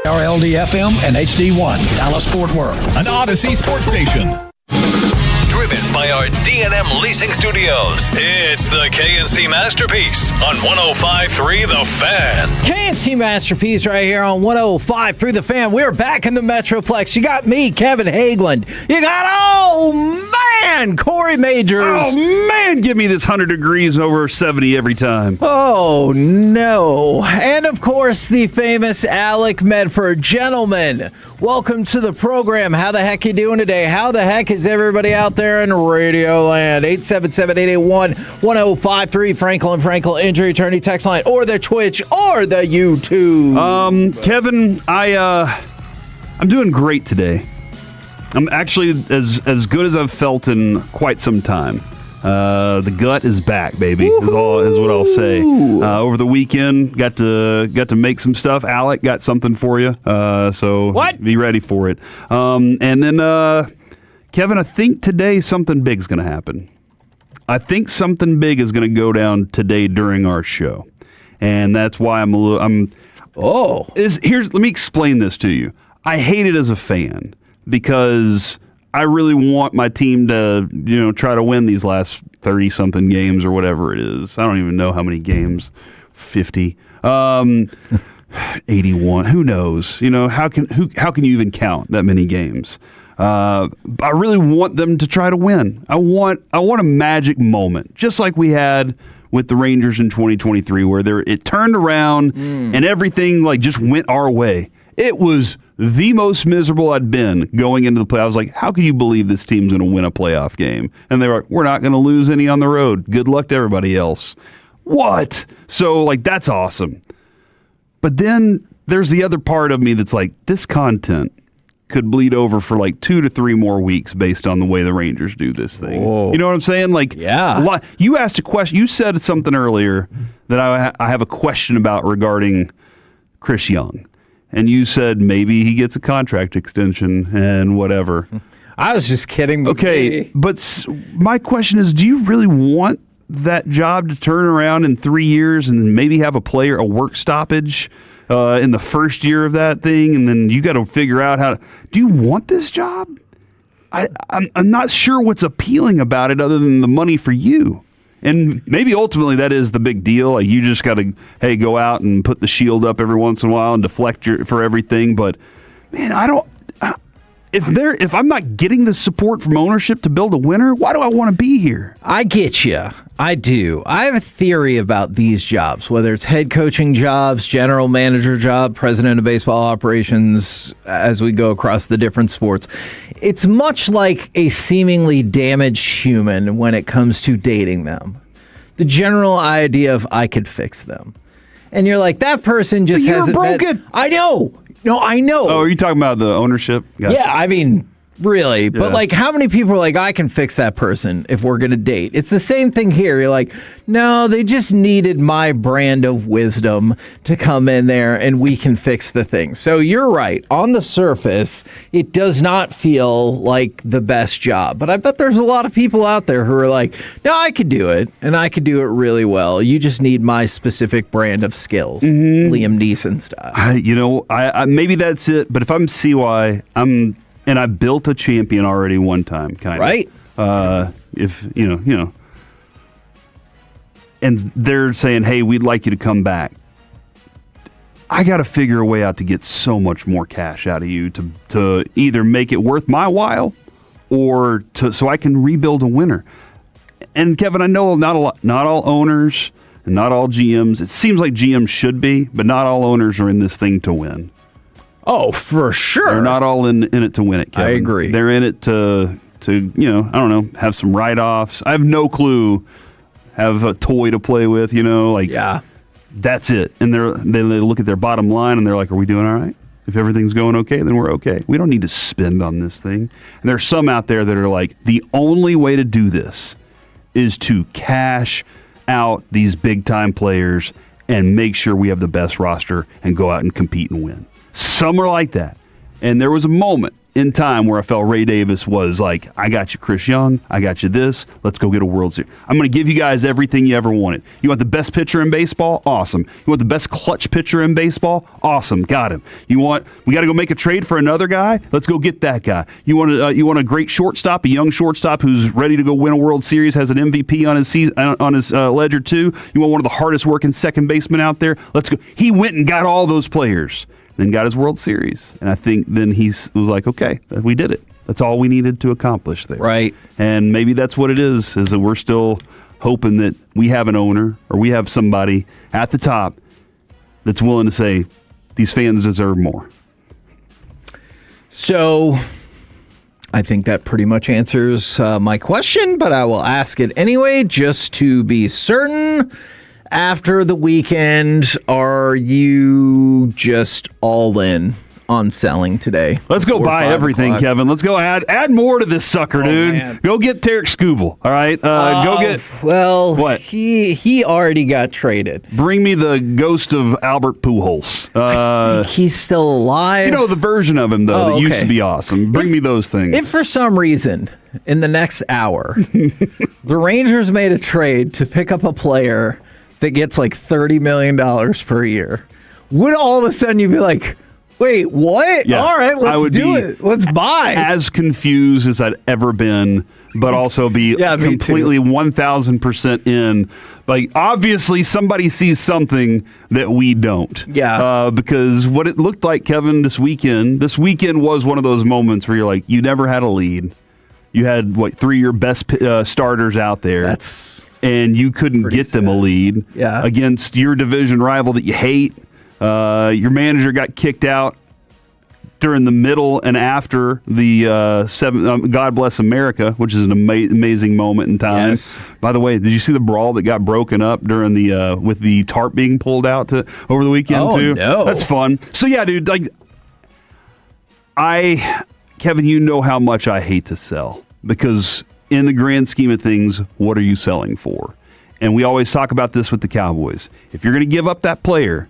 krld-fm and HD1, Dallas-Fort Worth. An Odyssey sports station. Driven by our D&M Leasing Studios, it's the KNC Masterpiece on 105.3 The Fan. KNC Masterpiece right here on 105.3 The Fan. We're back in the Metroplex. You got me, Kevin Hageland. You got, Corey Majors. Oh, man, give me this 100 degrees over 70 every time. Oh, no. And, of course, the famous Alec Medford. Gentlemen, welcome to the program. How the heck you doing today? How the heck is everybody out there in Radio Land? 877-881-1053, Franklin Frankel Injury Attorney text line, or the Twitch, or the YouTube. Kevin, I'm doing great today. I'm actually as good as I've felt in quite some time. The gut is back, baby. Is what I'll say. Over the weekend, got to make some stuff. Alec got something for you. So what? Be ready for it. And then, Kevin, I think today something big's going to happen. I think something big is going to go down today during our show, and that's why let me explain this to you. I hate it as a fan because I really want my team to, try to win these last 30-something games or whatever it is. I don't even know how many games. 50. 81. Who knows? How can you even count that many games? I really want them to try to win. I want a magic moment, just like we had with the Rangers in 2023, where it turned around and everything just went our way. It was the most miserable I'd been going into the play. I was like, how can you believe this team's going to win a playoff game? And they were like, we're not going to lose any on the road. Good luck to everybody else. What? So, that's awesome. But then there's the other part of me that's like, this content could bleed over for 2 to 3 more weeks based on the way the Rangers do this thing. Whoa. You know what I'm saying? Yeah. You asked a question. You said something earlier that I have a question about regarding Chris Young. And you said maybe he gets a contract extension and whatever. I was just kidding. But okay, maybe. But my question is, do you really want that job to turn around in 3 years and maybe have a work stoppage in the first year of that thing, and then you got to figure out do you want this job? I'm not sure what's appealing about it other than the money for you. And maybe ultimately that is the big deal. You just got to, go out and put the shield up every once in a while and deflect for everything. But, man, if I'm not getting the support from ownership to build a winner, why do I want to be here? I get you. I do. I have a theory about these jobs, whether it's head coaching jobs, general manager job, president of baseball operations, as we go across the different sports. It's much like a seemingly damaged human when it comes to dating them. The general idea of I could fix them. And you're like, that person just hasn't broken. I know. No, I know. Oh, are you talking about the ownership? Gotcha. Yeah, I mean, really. Yeah. But how many people are like, I can fix that person if we're going to date? It's the same thing here. You're like, no, they just needed my brand of wisdom to come in there and we can fix the thing. So you're right. On the surface, it does not feel like the best job. But I bet there's a lot of people out there who are like, no, I could do it. And I could do it really well. You just need my specific brand of skills. Mm-hmm. Liam Neeson style. I maybe that's it. But if I'm CY, and I built a champion already one time, kind of. Right. If, and they're saying, hey, we'd like you to come back. I got to figure a way out to get so much more cash out of you to either make it worth my while or so I can rebuild a winner. And, Kevin, I know not all owners and not all GMs. It seems like GMs should be, but not all owners are in this thing to win. Oh, for sure. They're not all in it to win it, Kevin. I agree. They're in it to I don't know, have some write-offs. I have no clue. Have a toy to play with, yeah. That's it. And they look at their bottom line and they're like, are we doing all right? If everything's going okay, then we're okay. We don't need to spend on this thing. And there's some out there that are like, the only way to do this is to cash out these big-time players and make sure we have the best roster and go out and compete and win. Some are like that. And there was a moment in time where I felt Ray Davis was like, I got you, Chris Young. I got you this. Let's go get a World Series. I'm going to give you guys everything you ever wanted. You want the best pitcher in baseball? Awesome. You want the best clutch pitcher in baseball? Awesome. Got him. We got to go make a trade for another guy? Let's go get that guy. You want a great shortstop, a young shortstop who's ready to go win a World Series, has an MVP on his ledger too? You want one of the hardest working second basemen out there? Let's go. He went and got all those players. Then got his World Series. And I think then he was like, okay, we did it. That's all we needed to accomplish there. Right. And maybe that's what it is that we're still hoping that we have an owner or we have somebody at the top that's willing to say, these fans deserve more. So I think that pretty much answers my question, but I will ask it anyway just to be certain. After the weekend, are you just all in on selling today? Let's go buy everything, Kevin. Let's go add more to this sucker, dude. Man. Go get Tarek Skubal, all right? Go get... Well, what? He already got traded. Bring me the ghost of Albert Pujols. I think he's still alive. You know, the version of him, though, that used to be awesome. Bring me those things. If for some reason, in the next hour, the Rangers made a trade to pick up a player that gets like $30 million per year, would all of a sudden you be like, wait, what? Yeah, all right, let's do it. Let's buy. As confused as I'd ever been, but also be completely 1,000% in. Like, obviously, somebody sees something that we don't. Yeah. Because what it looked like, Kevin, this weekend was one of those moments where you're like, you never had a lead. You had, 3 of your best starters out there. And you couldn't get them a lead against your division rival that you hate. Your manager got kicked out during the middle and after the God Bless America, which is an amazing moment in time. Yes. By the way, did you see the brawl that got broken up during the with the tarp being pulled out over the weekend too? No. That's fun. So yeah, dude, Kevin, you know how much I hate to sell because in the grand scheme of things, what are you selling for? And we always talk about this with the Cowboys. If you're going to give up that player,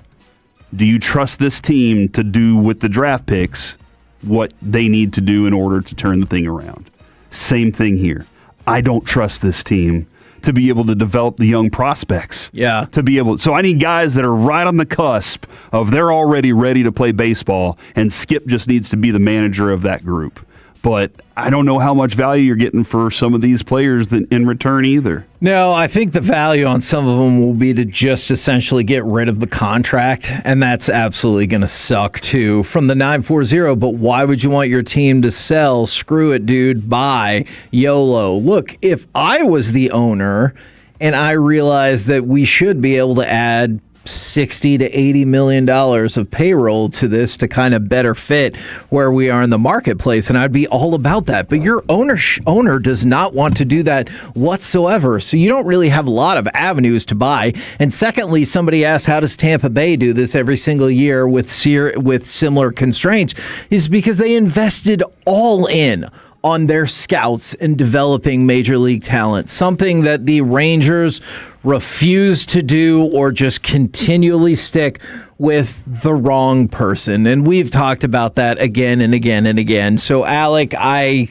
do you trust this team to do with the draft picks what they need to do in order to turn the thing around? Same thing here. I don't trust this team to be able to develop the young prospects. Yeah. So I need guys that are right on the cusp of they're already ready to play baseball, and Skip just needs to be the manager of that group. But I don't know how much value you're getting for some of these players in return either. No, I think the value on some of them will be to just essentially get rid of the contract, and that's absolutely going to suck too. From the 940, but why would you want your team to sell? Screw it, dude. Buy. YOLO. Look, if I was the owner and I realized that we should be able to add $60 to $80 million of payroll to this to kind of better fit where we are in the marketplace, and I'd be all about that. But your owner does not want to do that whatsoever, so you don't really have a lot of avenues to buy. And secondly, somebody asked, how does Tampa Bay do this every single year with similar constraints? Is because they invested all in on their scouts and developing major league talent, something that the Rangers refuse to do or just continually stick with the wrong person. And we've talked about that again and again and again. So, Alec, I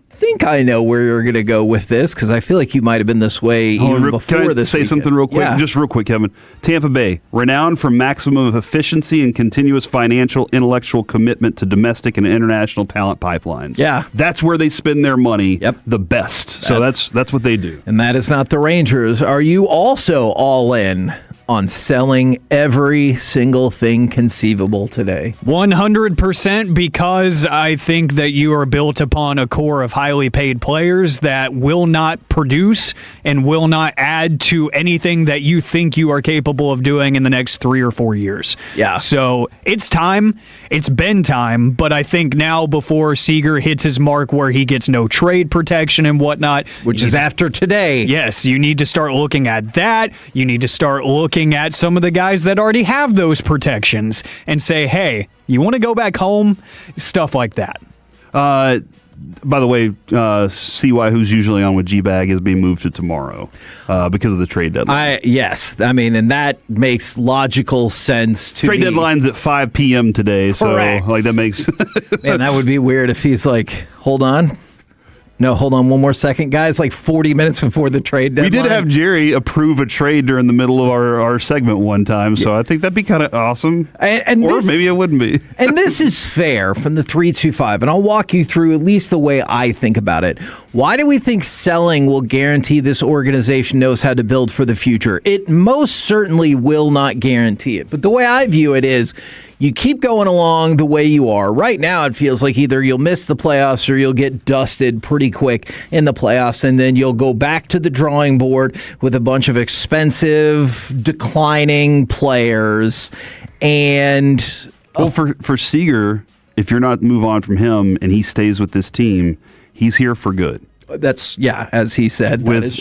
think I know where you're going to go with this because I feel like you might have been this way even before this Can I say something real quick? Yeah. Just real quick, Kevin. Tampa Bay, renowned for maximum efficiency and continuous financial, intellectual commitment to domestic and international talent pipelines. Yeah. That's where they spend their money the best. So that's what they do. And that is not the Rangers. Are you also all in on selling every single thing conceivable today? 100%, because I think that you are built upon a core of highly paid players that will not produce and will not add to anything that you think you are capable of doing in the next 3 or 4 years. Yeah. So it's time. It's been time. But I think now, before Seager hits his mark where he gets no trade protection and whatnot, which is after today. Yes, you need to start looking at that. You need to start looking at some of the guys that already have those protections and say, hey, you want to go back home? Stuff like that. By the way, CY, who's usually on with G-Bag, is being moved to tomorrow because of the trade deadline. Yes. I mean, and that makes logical sense to Trade deadline's at 5 p.m. today, Correct. so like that makes... Man, that would be weird if he's like, hold on. No, hold on one more second, guys. Like 40 minutes before the trade deadline. We did have Jerry approve a trade during the middle of our segment one time, so I think that'd be kind of awesome. Or maybe it wouldn't be. And this is fair from the 325, and I'll walk you through at least the way I think about it. Why do we think selling will guarantee this organization knows how to build for the future? It most certainly will not guarantee it. But the way I view it is, you keep going along the way you are. Right now, it feels like either you'll miss the playoffs or you'll get dusted pretty quick in the playoffs, and then you'll go back to the drawing board with a bunch of expensive, declining players. And well, for Seager, if you're not move on from him and he stays with this team, he's here for good. That's as he said. With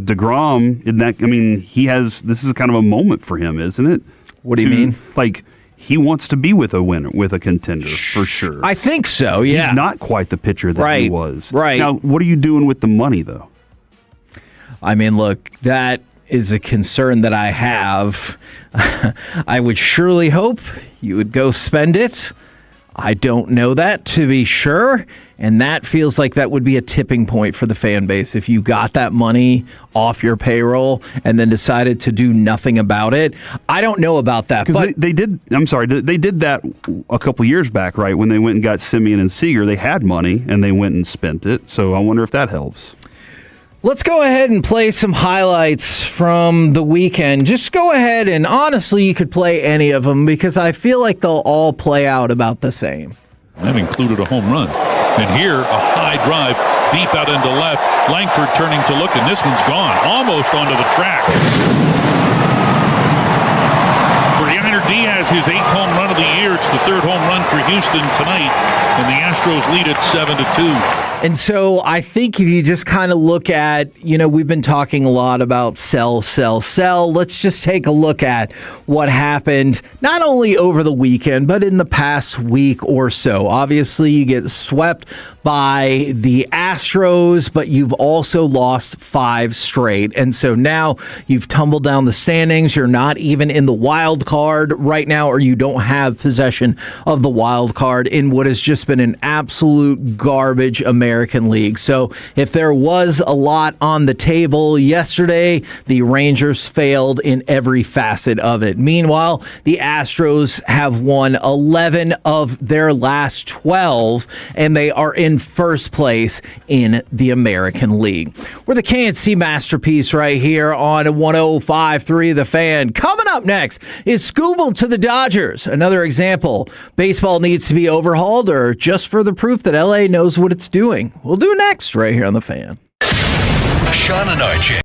DeGrom, this is kind of a moment for him, isn't it? What do you mean? Like, he wants to be with a winner, with a contender, for sure. I think so, yeah. He's not quite the pitcher that he was. Right. Now, what are you doing with the money, though? I mean, look, that is a concern that I have. I would surely hope you would go spend it. I don't know that, to be sure. And that feels like that would be a tipping point for the fan base. If you got that money off your payroll and then decided to do nothing about it. I don't know about that. Because they did that a couple years back, right? When they went and got Simeon and Seager, they had money and they went and spent it. So I wonder if that helps. Let's go ahead and play some highlights from the weekend. Just go ahead and honestly, you could play any of them because I feel like they'll all play out about the same. That included a home run. And here, a high drive deep out into left. Langford turning to look, and this one's gone. Almost onto the track. For Yainer Diaz, his 8th home run of the year. It's the 3rd home run for Houston tonight. And the Astros lead it 7-2. And so I think if you just kind of look at, we've been talking a lot about sell. Let's just take a look at what happened not only over the weekend, but in the past week or so. Obviously, you get swept by the Astros, but you've also lost 5 straight. And so now you've tumbled down the standings. You're not even in the wild card right now, or you don't have possession of the wild card in what has just been an absolute garbage American League. So if there was a lot on the table yesterday, the Rangers failed in every facet of it. Meanwhile, the Astros have won 11 of their last 12, and they are in first place in the American League. We're the KNC Masterpiece right here on 105.3 The Fan. Coming up next is Scooble to the Dodgers. Another example. Baseball needs to be overhauled, or just further proof that LA knows what it's doing. We'll do next right here on The Fan. Sean and RJ.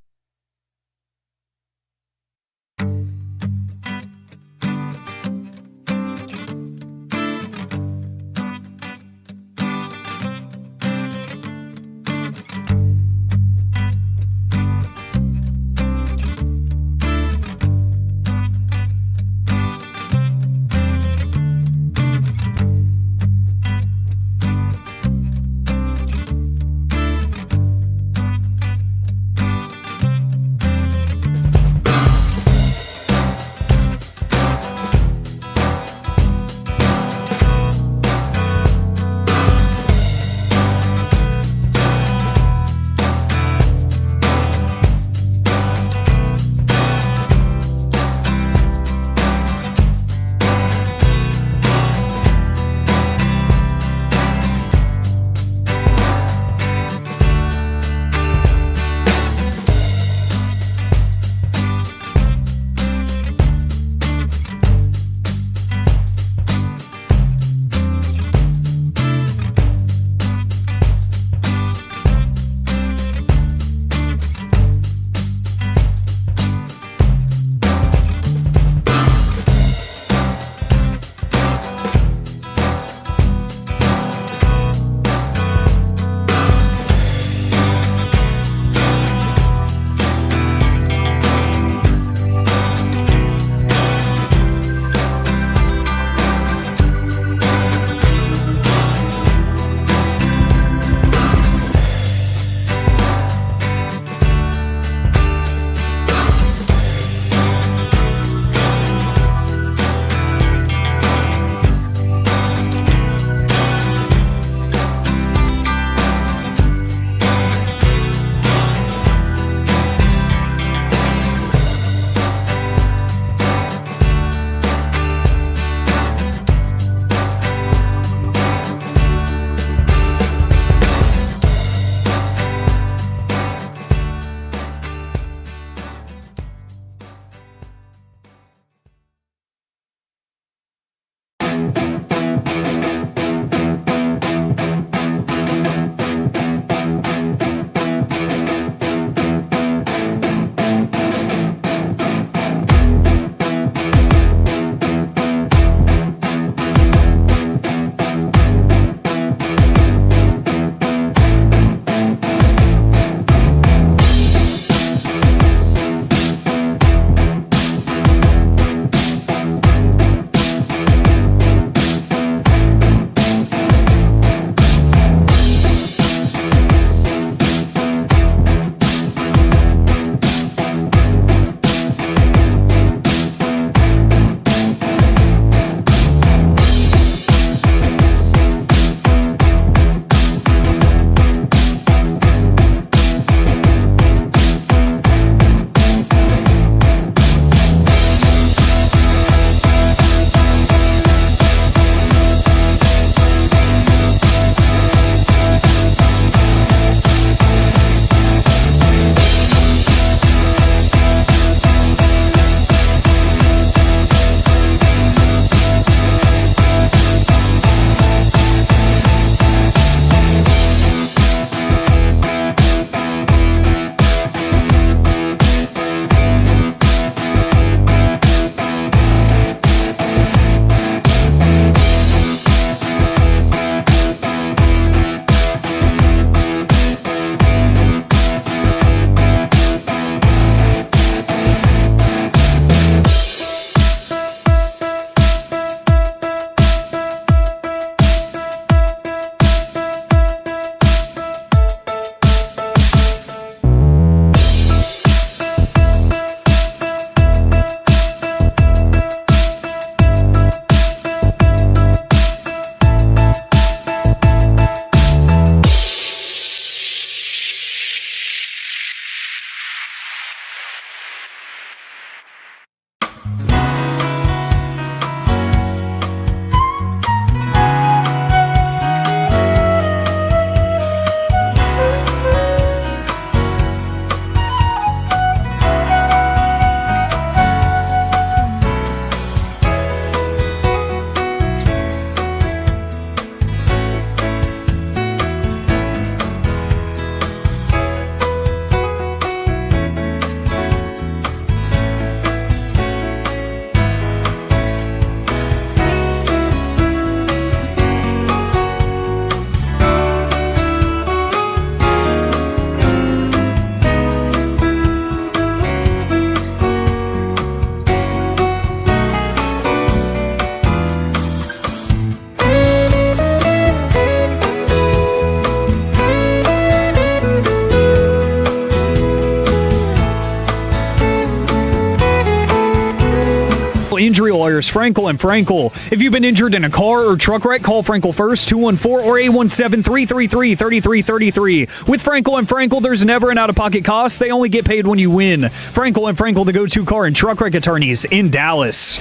injury lawyers, Frankel and Frankel. If you've been injured in a car or truck wreck, call Frankel first, 214 or 817-333-3333. With Frankel and Frankel, there's never an out-of-pocket cost. They only get paid when you win. Frankel and Frankel, the go-to car and truck wreck attorneys in Dallas.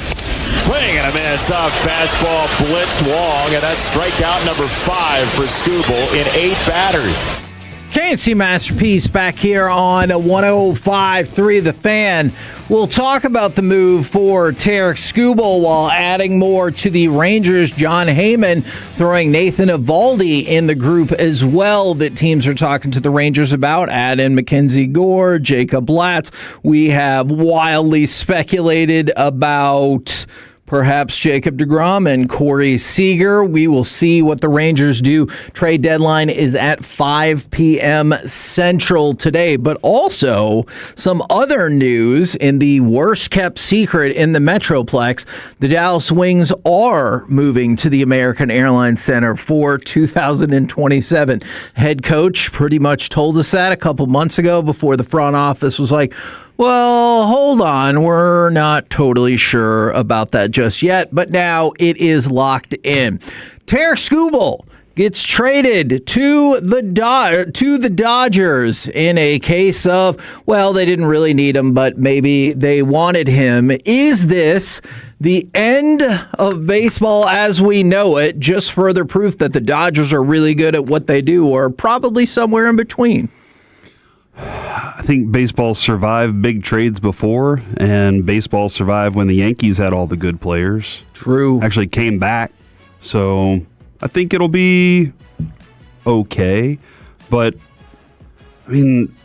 Swing and a miss. Fastball blitzed Wong, and that's strikeout number 5 for Skubal in 8 batters. KNC Masterpiece back here on 105.3 The Fan. We'll talk about the move for Tarek Skubal while adding more to the Rangers. John Heyman throwing Nathan Eovaldi in the group as well that teams are talking to the Rangers about. Add in Mackenzie Gore, Jacob Latz. We have wildly speculated about perhaps Jacob deGrom and Corey Seager. We will see what the Rangers do. Trade deadline is at 5 p.m. Central today. But also some other news in the worst-kept secret in the Metroplex. The Dallas Wings are moving to the American Airlines Center for 2027. Head coach pretty much told us that a couple months ago before the front office was like, well, hold on. We're not totally sure about that just yet, but now it is locked in. Tarek Skubal gets traded to the Dodgers in a case of, well, they didn't really need him, but maybe they wanted him. Is this the end of baseball as we know it? Just further proof that the Dodgers are really good at what they do, or probably somewhere in between? I think baseball survived big trades before, and baseball survived when the Yankees had all the good players. True. Actually came back. So I think it'll be okay. But, I mean,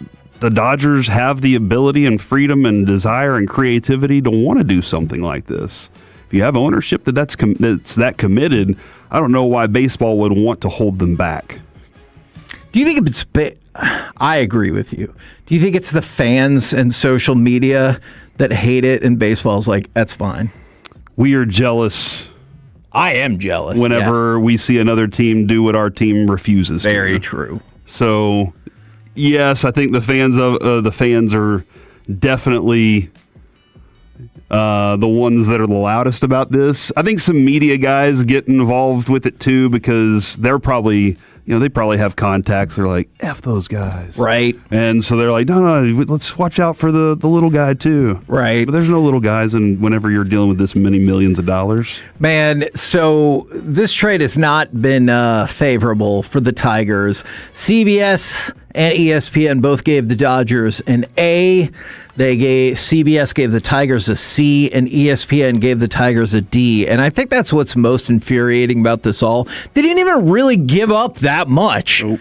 the Dodgers have the ability and freedom and desire and creativity to want to do something like this. If you have ownership that's that committed, I don't know why baseball would want to hold them back. Do you think it's I agree with you. Do you think it's the fans and social media that hate it, and baseball's like, that's fine? We are jealous. I am jealous. Whenever we see another team do what our team refuses to. Very true. So, yes, I think the fans are definitely the ones that are the loudest about this. I think some media guys get involved with it too, because they're probably, they probably have contacts. They're like, F those guys. Right. And so they're like, no, let's watch out for the little guy too. Right. But there's no little guys whenever you're dealing with this many millions of dollars. Man, so this trade has not been favorable for the Tigers. CBS and ESPN both gave the Dodgers an A. CBS gave the Tigers a C, and ESPN gave the Tigers a D. And I think that's what's most infuriating about this all. They didn't even really give up that much. Nope.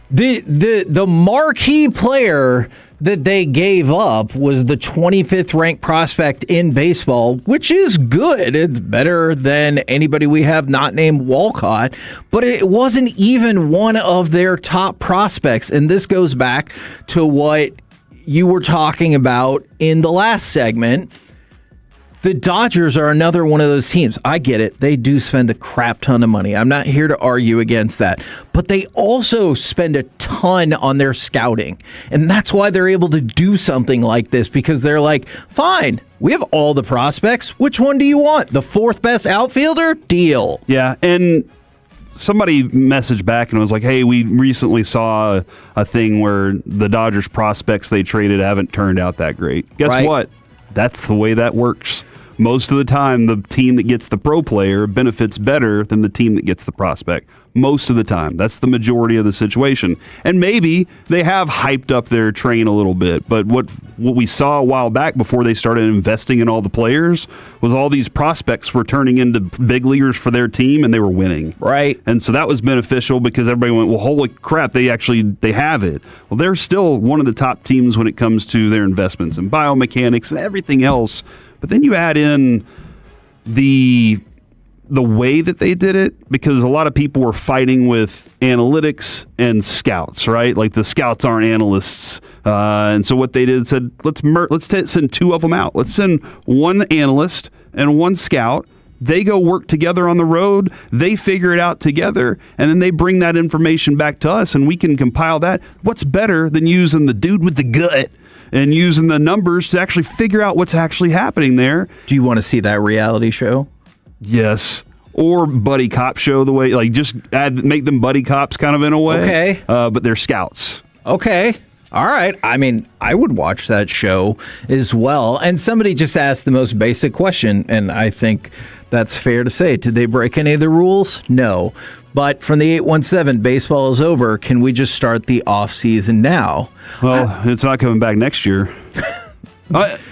The marquee player that they gave up was the 25th ranked prospect in baseball, which is good. It's better than anybody we have not named Walcott, but it wasn't even one of their top prospects. And this goes back to what you were talking about in the last segment. The Dodgers are another one of those teams. I get it. They do spend a crap ton of money. I'm not here to argue against that. But they also spend a ton on their scouting. And that's why they're able to do something like this, because they're like, fine, we have all the prospects. Which one do you want? The fourth best outfielder? Deal. Yeah, and somebody messaged back and was like, hey, we recently saw a thing where the Dodgers prospects they traded haven't turned out that great. Guess what? That's the way that works. Most of the time, the team that gets the pro player benefits better than the team that gets the prospect. Most of the time. That's the majority of the situation. And maybe they have hyped up their train a little bit, but what we saw a while back before they started investing in all the players was all these prospects were turning into big leaguers for their team, and they were winning. Right. And so that was beneficial because everybody went, well, holy crap, they have it. Well, they're still one of the top teams when it comes to their investments in biomechanics and everything else. But then you add in the way that they did it, because a lot of people were fighting with analytics and scouts, right? Like the scouts aren't analysts. And so what they did said, let's send two of them out. Let's send one analyst and one scout. They go work together on the road. They figure it out together, and then they bring that information back to us, and we can compile that. What's better than using the dude with the gut and using the numbers to actually figure out what's actually happening there. Do you want to see that reality show? Yes. Or buddy cop show, the way, like, just make them buddy cops kind of in a way. Okay. But they're scouts. Okay. All right. I mean, I would watch that show as well. And somebody just asked the most basic question, and I think that's fair to say. Did they break any of the rules? No. But from the 817, baseball is over. Can we just start the offseason now? Well, it's not coming back next year.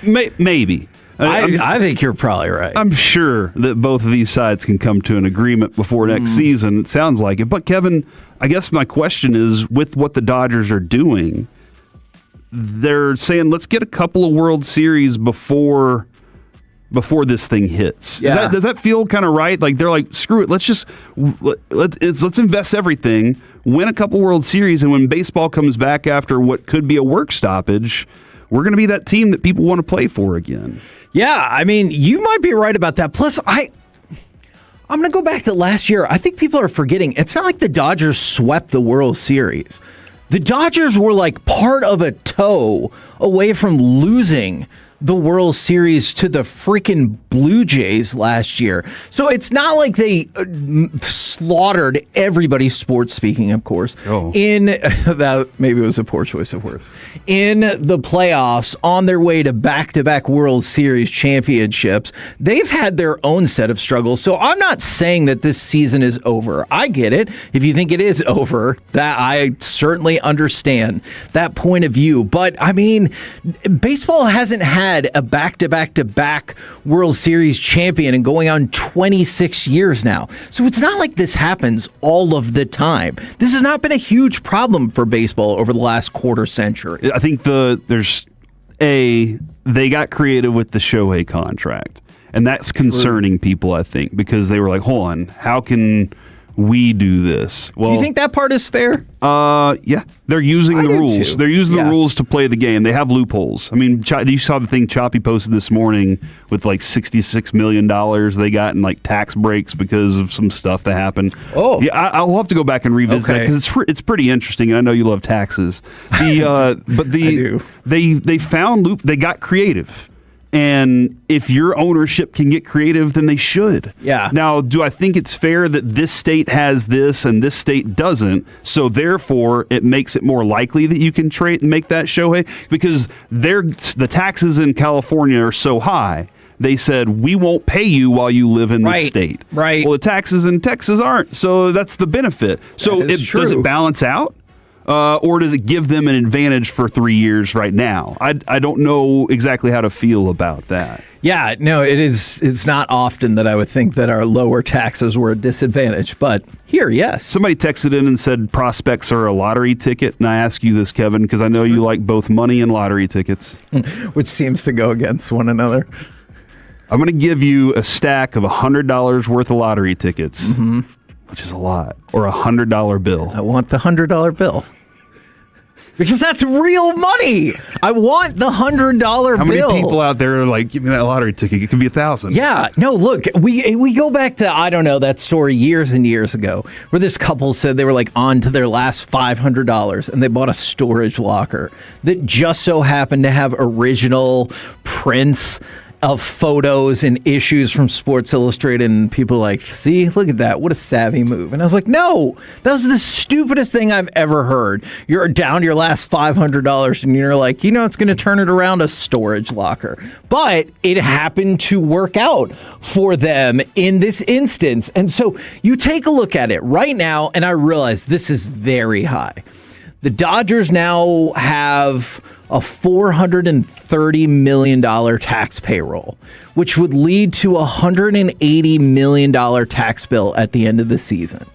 Maybe. I think you're probably right. I'm sure that both of these sides can come to an agreement before next season. It sounds like it. But, Kevin, I guess my question is, with what the Dodgers are doing, they're saying, let's get a couple of World Series before this thing hits. Yeah. Does that feel kind of right? Like, they're like, screw it, let's invest everything, win a couple World Series, and when baseball comes back after what could be a work stoppage, we're going to be that team that people want to play for again. Yeah, I mean, you might be right about that. Plus, I'm going to go back to last year. I think people are forgetting. It's not like the Dodgers swept the World Series. The Dodgers were like part of a toe away from losing the World Series to the freaking Blue Jays last year. So it's not like they slaughtered everybody's sports, speaking, of course, in that maybe it was a poor choice of words, in the playoffs on their way to back-to-back World Series championships. They've had their own set of struggles. So I'm not saying that this season is over. I get it. If you think it is over, that I certainly understand that point of view. But I mean, baseball hasn't had a back-to-back-to-back World Series champion and going on 26 years now. So it's not like this happens all of the time. This has not been a huge problem for baseball over the last quarter century. I think they got creative with the Shohei contract, and that's concerning people, I think, because they were like, hold on, how can we do this? Well, do you think that part is fair? Yeah. They're using the rules. Too. They're using the rules to play the game. They have loopholes. I mean, you saw the thing Choppy posted this morning with like $66 million they got in like tax breaks because of some stuff that happened. Oh. Yeah, I'll have to go back and revisit that because it's pretty interesting, and I know you love taxes. I do. They found they got creative. And if your ownership can get creative, then they should. Yeah. Now, do I think it's fair that this state has this and this state doesn't? So therefore, it makes it more likely that you can trade and make that Shohei, because the taxes in California are so high. They said, we won't pay you while you live in the state. Right. Well, the taxes in Texas aren't. So that's the benefit. So does it balance out? Or does it give them an advantage for 3 years right now? I don't know exactly how to feel about that. Yeah, no, it's not often that I would think that our lower taxes were a disadvantage, but here, yes. Somebody texted in and said prospects are a lottery ticket, and I ask you this, Kevin, because I know you like both money and lottery tickets. Which seems to go against one another. I'm going to give you a stack of $100 worth of lottery tickets. Mm-hmm. Which is a lot, or $100 bill. I want the $100 bill. Because that's real money. I want the $100 bill. How many people out there are like, give me that lottery ticket? It could be 1,000. Yeah. No, look, we go back to, I don't know, that story years and years ago where this couple said they were like on to their last $500 and they bought a storage locker that just so happened to have original prints of photos and issues from Sports Illustrated, and people like, see, look at that. What a savvy move. And I was like, no, that was the stupidest thing I've ever heard. You're down to your last $500 and you're like, it's going to turn it around a storage locker. But it happened to work out for them in this instance. And so you take a look at it right now, and I realize this is very high. The Dodgers now have a $430 million tax payroll, which would lead to a $180 million tax bill at the end of the season.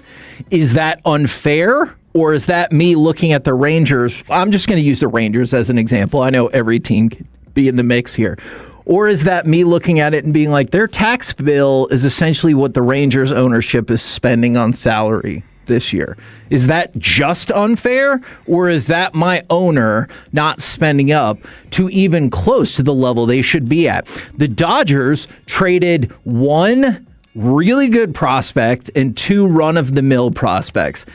Is that unfair? Or is that me looking at the Rangers? I'm just going to use the Rangers as an example. I know every team can be in the mix here. Or is that me looking at it and being like, their tax bill is essentially what the Rangers ownership is spending on salary this year? Is that just unfair, or is that my owner not spending up to even close to the level they should be at? The Dodgers traded one really good prospect and two run-of-the-mill prospects.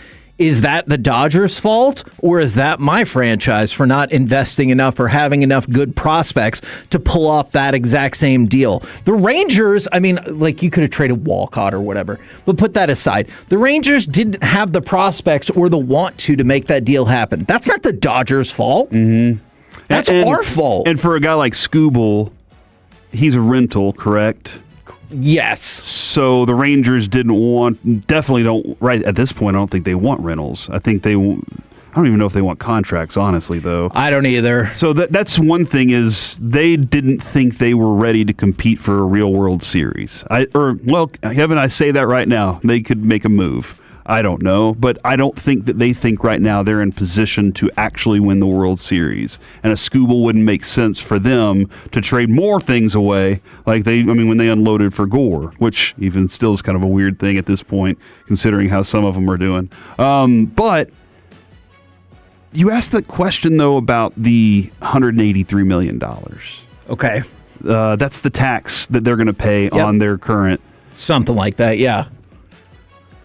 Is that the Dodgers' fault, or is that my franchise for not investing enough or having enough good prospects to pull off that exact same deal? The Rangers, I mean, like you could have traded Walcott or whatever, but put that aside. The Rangers didn't have the prospects or the want to make that deal happen. That's not the Dodgers' fault. Mm-hmm. That's our fault. And for a guy like Skubal, he's a rental, correct? Yes. So the Rangers definitely don't, right at this point, I don't think they want rentals. I think I don't even know if they want contracts, honestly, though. I don't either. So that's one thing is they didn't think they were ready to compete for a real World Series. Kevin, I say that right now. They could make a move. I don't know, but I don't think that they think right now they're in position to actually win the World Series. And a Skubal wouldn't make sense for them to trade more things away like when they unloaded for Gore, which even still is kind of a weird thing at this point, considering how some of them are doing. But you asked the question, though, about the $183 million. Okay. That's the tax that they're going to pay on their current. Something like that, yeah.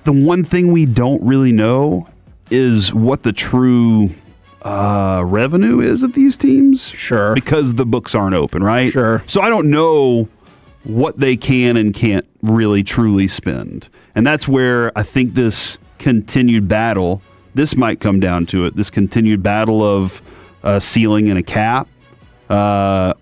The one thing we don't really know is what the true revenue is of these teams. Sure. Because the books aren't open, right? Sure. So I don't know what they can and can't really truly spend. And that's where I think this continued battle, this might come down to it, this continued battle of ceiling and a cap are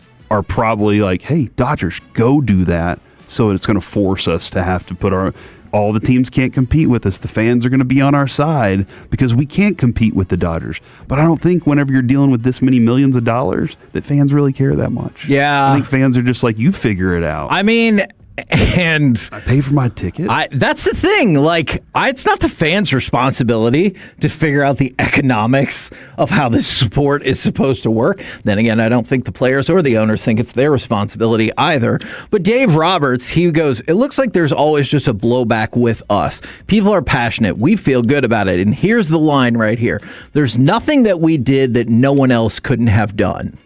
probably like, hey, Dodgers, go do that. So it's going to force us to have to put all the teams can't compete with us. The fans are going to be on our side because we can't compete with the Dodgers. But I don't think whenever you're dealing with this many millions of dollars that fans really care that much. Yeah. I think fans are just like, you figure it out. I mean, and I pay for my ticket. That's the thing. It's not the fans' responsibility to figure out the economics of how this sport is supposed to work. Then again, I don't think the players or the owners think it's their responsibility either. But Dave Roberts, he goes, it looks like there's always just a blowback with us. People are passionate. We feel good about it. And here's the line right here. There's nothing that we did that no one else couldn't have done.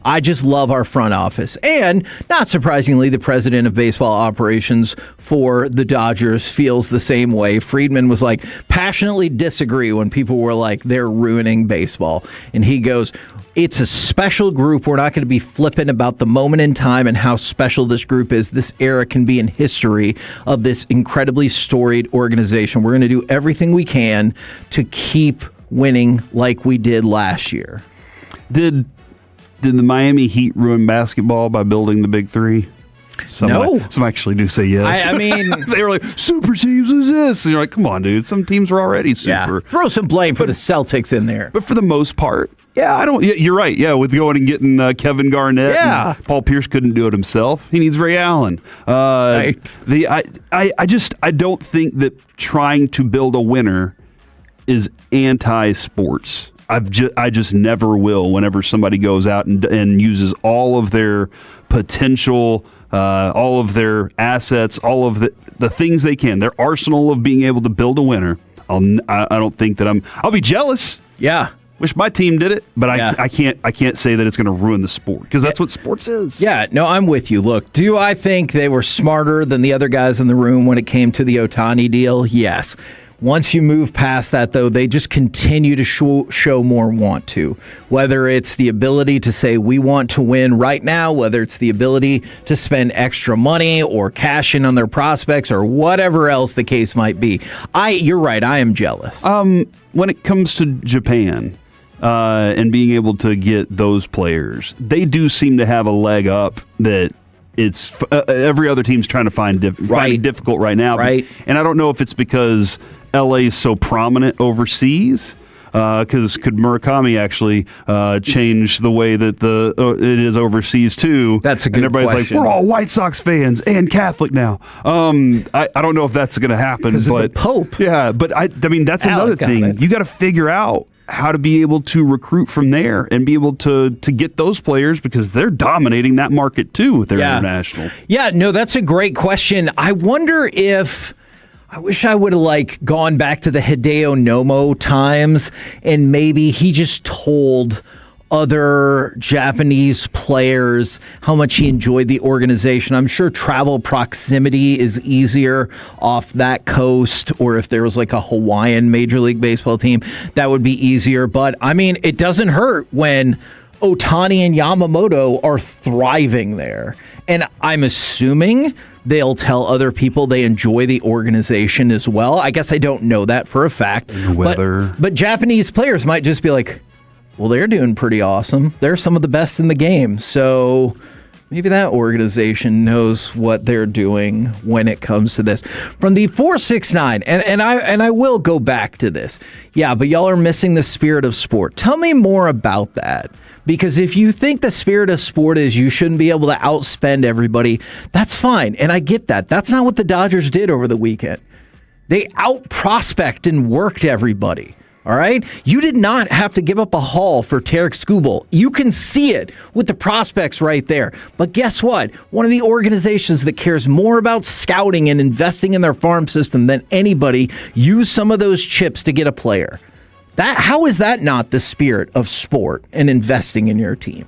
I just love our front office. And not surprisingly, the president of baseball operations for the Dodgers feels the same way. Friedman was like, passionately disagree when people were like, they're ruining baseball. And he goes, it's a special group. We're not going to be flippant about the moment in time and how special this group is. This era can be in history of this incredibly storied organization. We're going to do everything we can to keep winning like we did last year. Did the Miami Heat ruin basketball by building the Big Three? No. Some actually do say yes. I mean, they were like, super teams is this? And you're like, come on, dude. Some teams are already super. Yeah. Throw some blame for the Celtics in there. But for the most part, you're right. Yeah, with going and getting Kevin Garnett. Yeah. And Paul Pierce couldn't do it himself. He needs Ray Allen. Right. I don't think that trying to build a winner is anti-sports. I just never will whenever somebody goes out and uses all of their potential, all of their assets, all of the things they can, their arsenal of being able to build a winner. I don't think that I'll be jealous. Yeah. Wish my team did it, but I can't say that it's going to ruin the sport because that's what sports is. Yeah, no, I'm with you. Look, do I think they were smarter than the other guys in the room when it came to the Ohtani deal? Yes. Once you move past that, though, they just continue to show more want to. Whether it's the ability to say we want to win right now, whether it's the ability to spend extra money or cash in on their prospects or whatever else the case might be. You're right, I am jealous. When it comes to Japan and being able to get those players, they do seem to have a leg up that it's every other team's trying to find difficult right now. Right. And I don't know if it's because LA is so prominent overseas. Because could Murakami actually change the way that it is overseas too? That's a good question. And everybody's question. like, we're all White Sox fans and Catholic now. I don't know if that's going to happen. Because of the Pope. Yeah, but I mean that's another thing. You got to figure out how to be able to recruit from there and be able to get those players because they're dominating that market too with their international. Yeah, no, that's a great question. I wonder if I wish I would have gone back to the Hideo Nomo times and maybe he just told other Japanese players, how much he enjoyed the organization. I'm sure travel proximity is easier off that coast, or if there was like a Hawaiian Major League Baseball team, that would be easier. But I mean, it doesn't hurt when Ohtani and Yamamoto are thriving there. And I'm assuming they'll tell other people they enjoy the organization as well. I guess I don't know that for a fact. And the weather. But Japanese players might just be like, well, they're doing pretty awesome. They're some of the best in the game. So maybe that organization knows what they're doing when it comes to this. From the 469, and I will go back to this. Yeah, but y'all are missing the spirit of sport. Tell me more about that. Because if you think the spirit of sport is you shouldn't be able to outspend everybody, that's fine. And I get that. That's not what the Dodgers did over the weekend. They out-prospect and worked everybody. All right? You did not have to give up a haul for Tarek Skubal. You can see it with the prospects right there. But guess what? One of the organizations that cares more about scouting and investing in their farm system than anybody used some of those chips to get a player. How is that not the spirit of sport and investing in your team?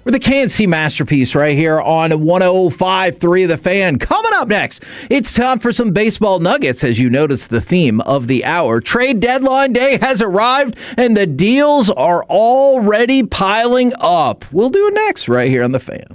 We're the KNC Masterpiece right here on 105.3 The Fan. Coming up next, it's time for some baseball nuggets, as you notice the theme of the hour. Trade deadline day has arrived, and the deals are already piling up. We'll do it next right here on The Fan.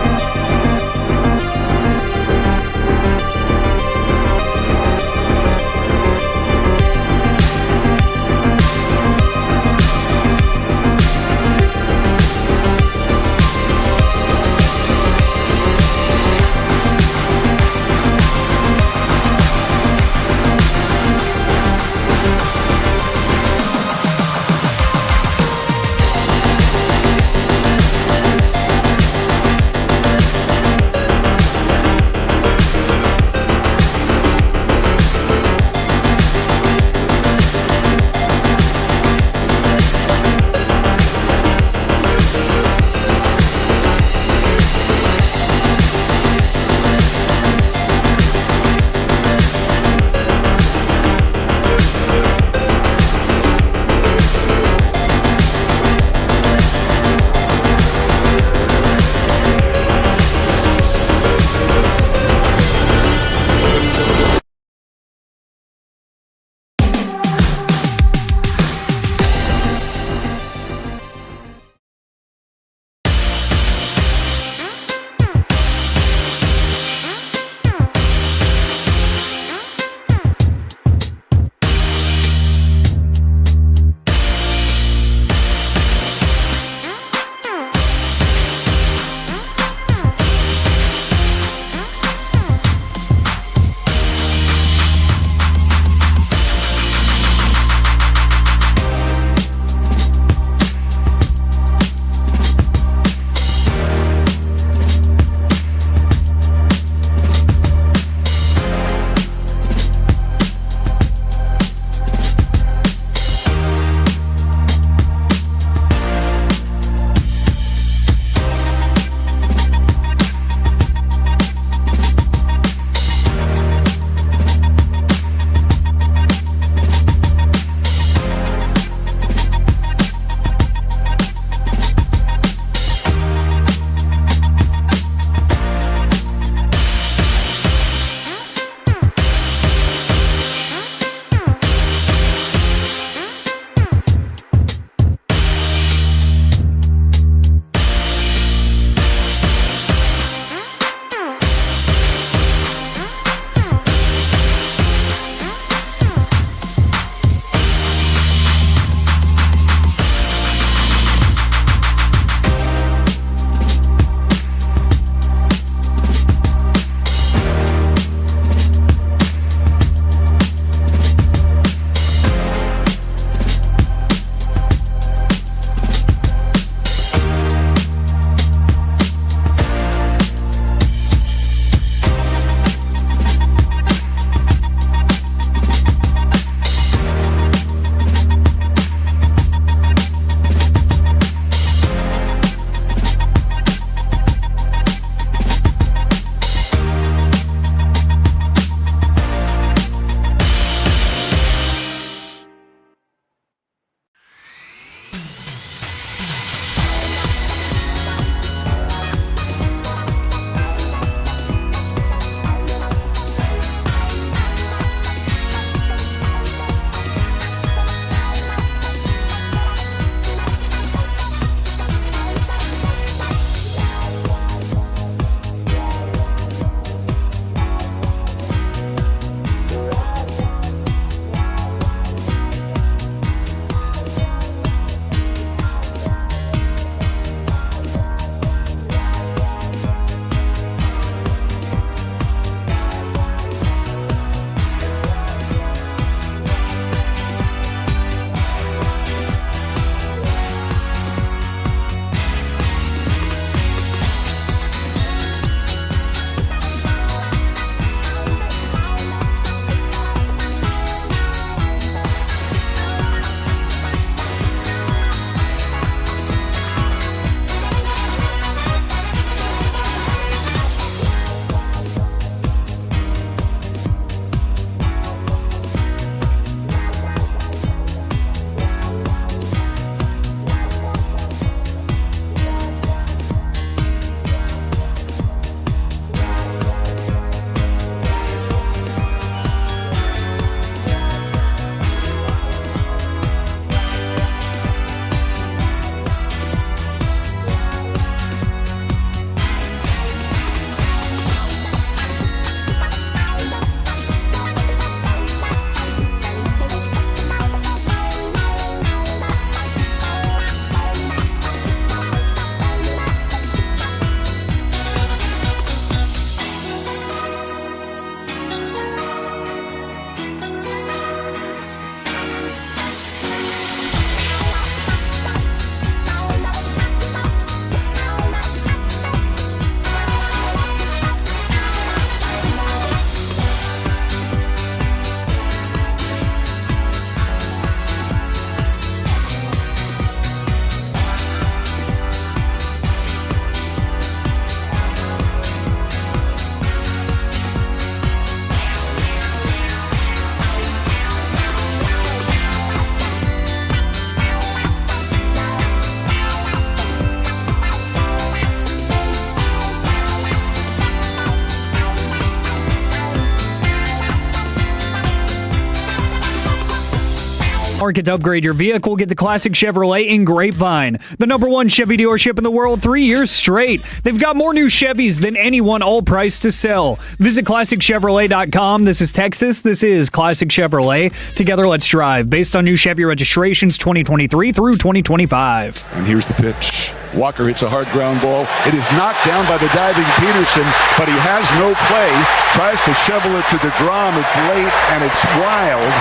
market to upgrade your vehicle, get the classic Chevrolet in Grapevine. The #1 Chevy dealership in the world 3 years straight. They've got more new Chevys than anyone, all priced to sell. Visit ClassicChevrolet.com. This is Texas. This is Classic Chevrolet. Together, let's drive. Based on new Chevy registrations 2023 through 2025. And here's the pitch. Walker hits a hard ground ball. It is knocked down by the diving Peterson, but he has no play. Tries to shovel it to DeGrom. It's late and it's wild.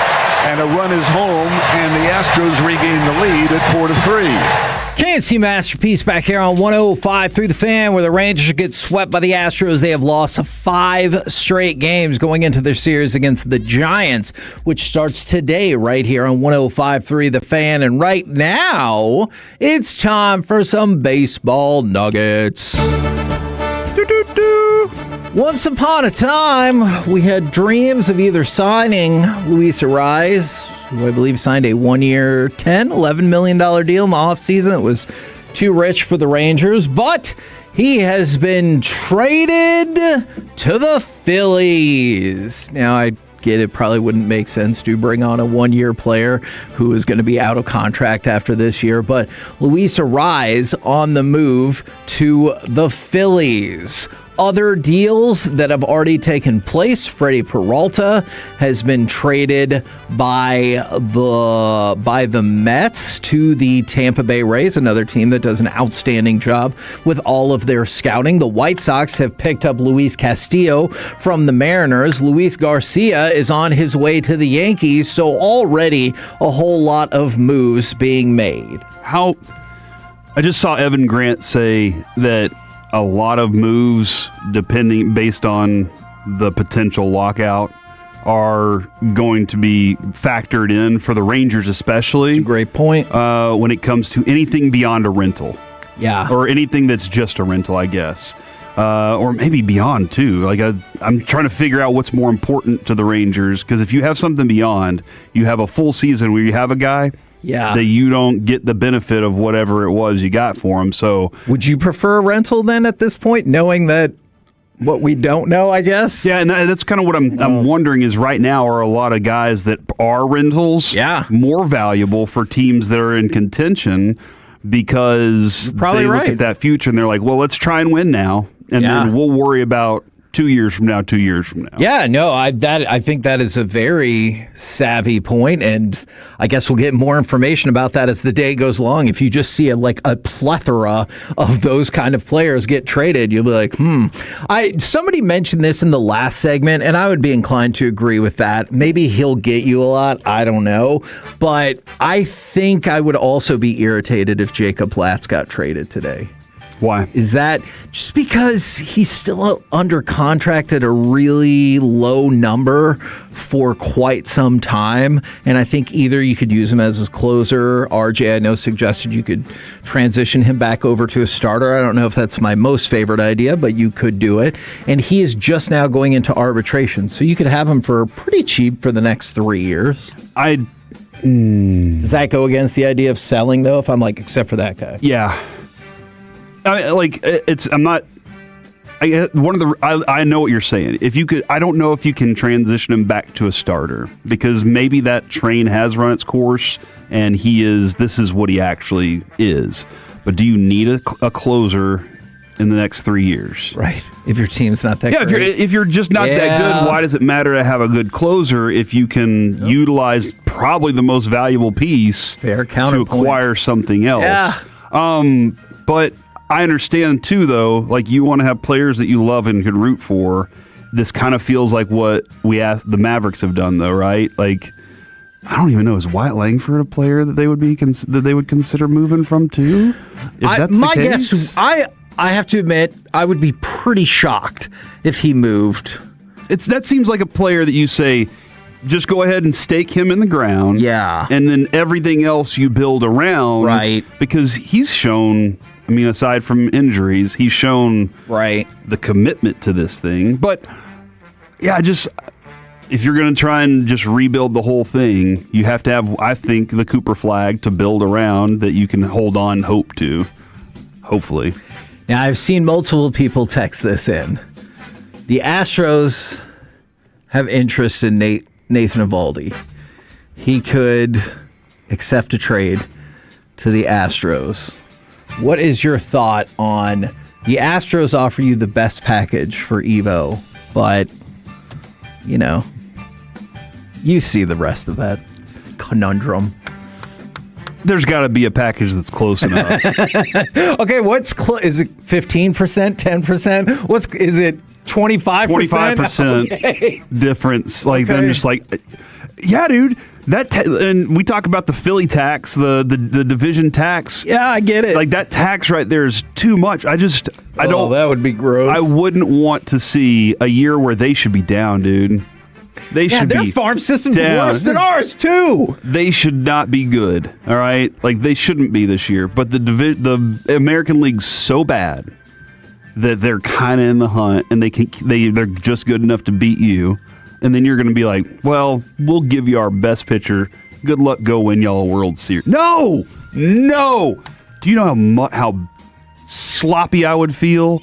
And a run is home, and the Astros regain the lead at 4-3. KNC Masterpiece back here on 105.3 The Fan, where the Rangers get swept by the Astros. They have lost 5 straight games going into their series against the Giants, which starts today right here on 105.3 The Fan. And right now, it's time for some baseball nuggets. Once upon a time, we had dreams of either signing Luis Arraez, who I believe signed a 1-year, $11 million deal in the offseason. It was too rich for the Rangers, but he has been traded to the Phillies. Now, I get it probably wouldn't make sense to bring on a 1-year player who is going to be out of contract after this year, but Luis Arraez on the move to the Phillies. Other deals that have already taken place: Freddie Peralta has been traded by the Mets to the Tampa Bay Rays, another team that does an outstanding job with all of their scouting. The White Sox have picked up Luis Castillo from the Mariners. Luis Garcia is on his way to the Yankees, so already a whole lot of moves being made. I just saw Evan Grant say that a lot of moves, based on the potential lockout, are going to be factored in for the Rangers, especially. That's a great point. When it comes to anything beyond a rental. Yeah. Or anything that's just a rental, I guess. Or maybe beyond, too. Like I'm trying to figure out what's more important to the Rangers, because if you have something beyond, you have a full season where you have a guy that you don't get the benefit of whatever it was you got for him. So would you prefer a rental then at this point, knowing that what we don't know, I guess? Yeah, and that's kind of what I'm wondering is right now, are a lot of guys that are rentals more valuable for teams that are in contention, because they look at that future and they're like, well, let's try and win now, and then we'll worry about 2 years from now. Yeah, no, I think that is a very savvy point, and I guess we'll get more information about that as the day goes along. If you just see a plethora of those kind of players get traded, you'll be like, somebody mentioned this in the last segment, and I would be inclined to agree with that. Maybe he'll get you a lot, I don't know, but I think I would also be irritated if Jacob Latz got traded today. Why? Is that just because he's still under contract at a really low number for quite some time? And I think either you could use him as his closer. RJ, I know, suggested you could transition him back over to a starter. I don't know if that's my most favorite idea, but you could do it. And he is just now going into arbitration, so you could have him for pretty cheap for the next 3 years. Does that go against the idea of selling, though, if I'm like, except for that guy? Yeah. I know what you're saying. I don't know if you can transition him back to a starter, because maybe that train has run its course and this is what he actually is. But do you need a closer in the next 3 years? Right. If your team's not that great. If you're just not that good, why does it matter to have a good closer if you can utilize probably the most valuable piece to acquire something else? Yeah. But I understand, too, though, like, you want to have players that you love and can root for. This kind of feels like what the Mavericks have done, though, right? Like, I don't even know, is Wyatt Langford a player that they would consider moving from, too? If that's the case? Guess, I have to admit, I would be pretty shocked if he moved. That seems like a player that you say, just go ahead and stake him in the ground. Yeah. And then everything else you build around. Right. Because he's shown, I mean, aside from injuries, he's shown the commitment to this thing. But, yeah, if you're going to try and just rebuild the whole thing, you have to have, I think, the Cooper flag to build around that you can hold on hope to, hopefully. Now, I've seen multiple people text this in. The Astros have interest in Nathan Eovaldi. He could accept a trade to the Astros. What is your thought on the Astros offer you the best package for Evo, but, you see the rest of that conundrum. There's got to be a package that's close enough. Okay, is it 15%, 10%? Is it 25%? 25% okay. difference. Like, I'm just like, yeah, dude. And we talk about the Philly tax, the division tax. Yeah, I get it. Like, that tax right there is too much. I don't. That would be gross. I wouldn't want to see a year where they should be down, dude. They should their be farm system's down. worse than ours too. They should not be good. All right, like they shouldn't be this year. But the American League's so bad that they're kind of in the hunt, and they're just good enough to beat you. And then you're going to be like, well, we'll give you our best pitcher. Good luck, go win y'all a World Series. No. Do you know how sloppy I would feel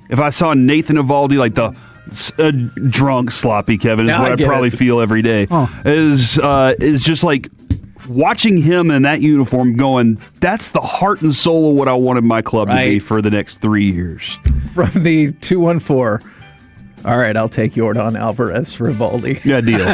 if I saw Nathan Eovaldi, like the drunk sloppy Kevin is what I probably feel every day. Is just like watching him in that uniform going, that's the heart and soul of what I wanted my club to be for the next 3 years. From the 214. All right, I'll take Yordan Alvarez for Eovaldi. Yeah, deal.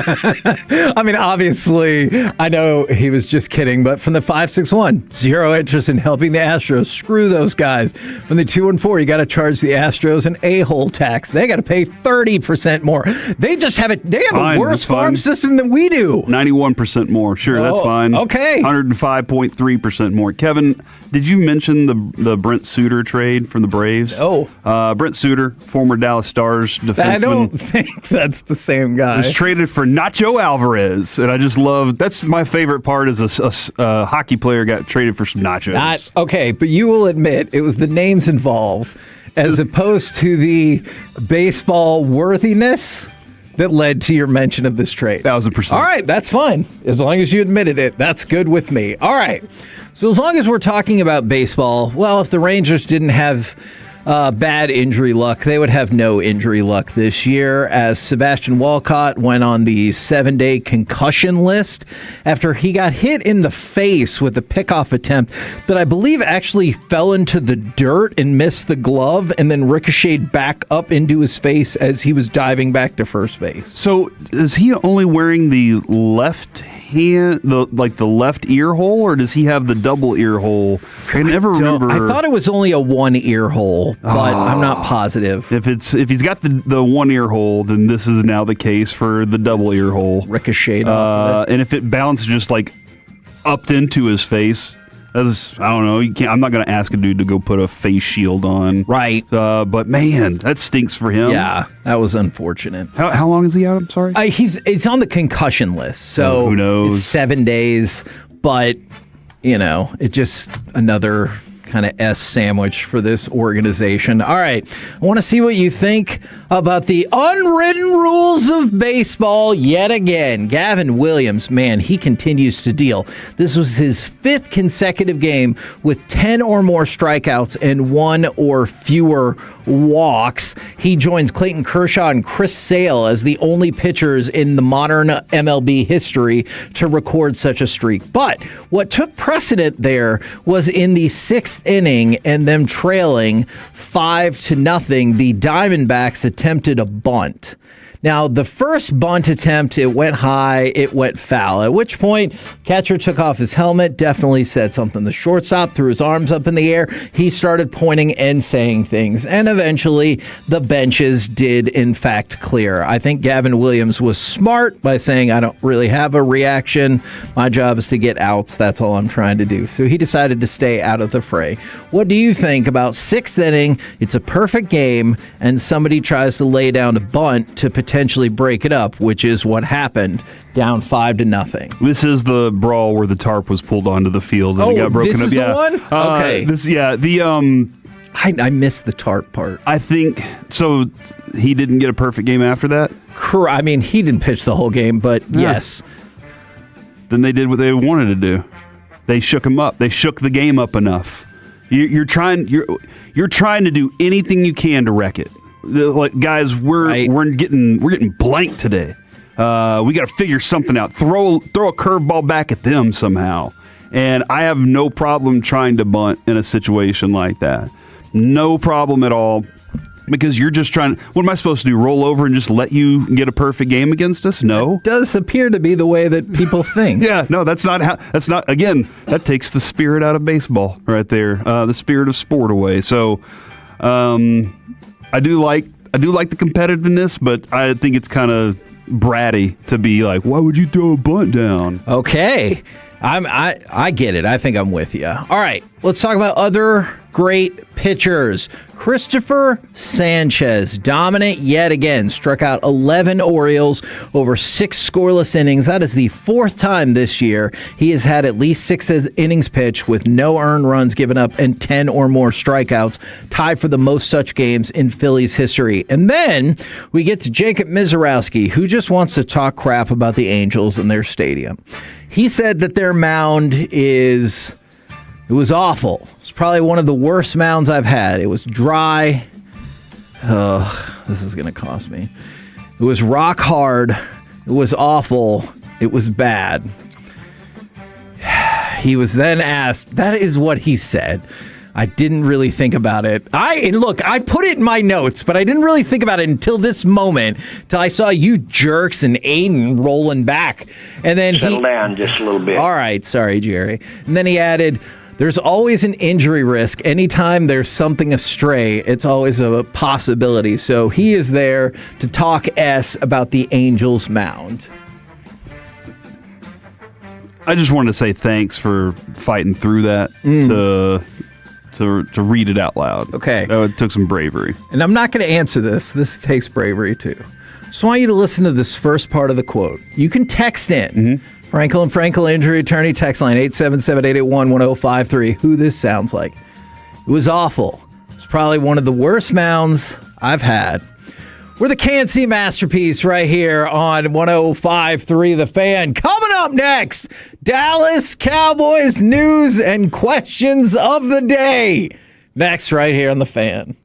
I mean, obviously, I know he was just kidding, but from the 561, zero interest in helping the Astros. Screw those guys. From the 214, you got to charge the Astros an a-hole tax. They got to pay 30% more. They just have a worse farm system than we do. 91% more. Sure, that's fine. Okay. 105.3% more. Kevin, did you mention the Brent Suter trade from the Braves? Oh. Brent Suter, former Dallas Stars defenseman. I don't think that's the same guy. Was traded for Nacho Alvarez, and I just love. That's my favorite part. Is a hockey player got traded for some nachos. Okay, but you will admit it was the names involved, as opposed to the baseball worthiness that led to your mention of this trade. 1,000%. All right, that's fine. As long as you admitted it, that's good with me. All right. So as long as we're talking about baseball, well, if the Rangers didn't have bad injury luck, they would have no injury luck this year, as Sebastian Walcott went on the 7-day concussion list after he got hit in the face with a pickoff attempt that I believe actually fell into the dirt and missed the glove and then ricocheted back up into his face as he was diving back to first base. So is he only wearing the left hand, the left ear hole, or does he have the double ear hole? I never remember. I thought it was only a one ear hole, but I'm not positive. If he's got the one ear hole, then this is now the case for the double ear hole. Ricocheted off of it. And if it bounced just like upped into his face, I don't know. I'm not going to ask a dude to go put a face shield on. Right. But man, that stinks for him. Yeah, that was unfortunate. How long is he out? I'm sorry. It's on the concussion list, so who knows? It's 7 days. But it's just another kind of S sandwich for this organization. All right, I want to see what you think about the unwritten rules of baseball yet again. Gavin Williams, man, he continues to deal. This was his 5th consecutive game with 10 or more strikeouts and 1 or fewer walks. He joins Clayton Kershaw and Chris Sale as the only pitchers in the modern MLB history to record such a streak. But what took precedent there was in the 6th inning and them trailing 5-0, the Diamondbacks attempted a bunt. Now, the first bunt attempt, it went high, it went foul, at which point catcher took off his helmet, definitely said something. The shortstop threw his arms up in the air. He started pointing and saying things, and eventually the benches did, in fact, clear. I think Gavin Williams was smart by saying, I don't really have a reaction. My job is to get outs. That's all I'm trying to do. So he decided to stay out of the fray. What do you think about 6th inning? It's a perfect game, and somebody tries to lay down a bunt to potentially break it up, which is what happened, down 5-0. This is the brawl where the tarp was pulled onto the field and it got broken this up. Is the one? Okay. I missed the tarp part. I think so. He didn't get a perfect game after that. I mean, he didn't pitch the whole game, but yes. Then they did what they wanted to do. They shook him up. They shook the game up enough. You're trying to do anything you can to wreck it. Like, guys, we're getting blanked today. We got to figure something out. Throw a curveball back at them somehow. And I have no problem trying to bunt in a situation like that. No problem at all. Because you're just trying. What am I supposed to do? Roll over and just let you get a perfect game against us? No. It does appear to be the way that people think. Yeah, no, that's not how. That's not. Again, that takes the spirit out of baseball right there. The spirit of sport away. So, I do like the competitiveness, but I think it's kind of bratty to be like, why would you throw a bunt down? Okay. I get it. I think I'm with you. All right, let's talk about other great pitchers. Christopher Sanchez, dominant yet again, struck out 11 Orioles over 6 scoreless innings. That is the 4th time this year he has had at least 6 innings pitched with no earned runs given up and 10 or more strikeouts, tied for the most such games in Phillies history. And then we get to Jacob Misiorowski, who just wants to talk crap about the Angels and their stadium. He said that their mound it was awful. It's probably one of the worst mounds I've had. It was dry. Oh, this is going to cost me. It was rock hard. It was awful. It was bad. He was then asked, that is what he said. I didn't really think about it. I put it in my notes, but I didn't really think about it until this moment, till I saw you jerks and Aiden rolling back. And then Settle down just a little bit. All right, sorry, Jerry. And then he added, there's always an injury risk. Anytime there's something astray, it's always a possibility. So he is there to talk about the Angels mound. I just wanted to say thanks for fighting through that to read it out loud. Okay. It took some bravery. And I'm not going to answer this. This takes bravery, too. Just want you to listen to this first part of the quote. You can text in. Frankel and Frankel Injury Attorney text line 877-881-1053. Who this sounds like. It was awful. It's probably one of the worst mounds I've had. We're the K&C Masterpiece right here on 105.3 The Fan. Coming up next, Dallas Cowboys news and questions of the day. Next right here on The Fan.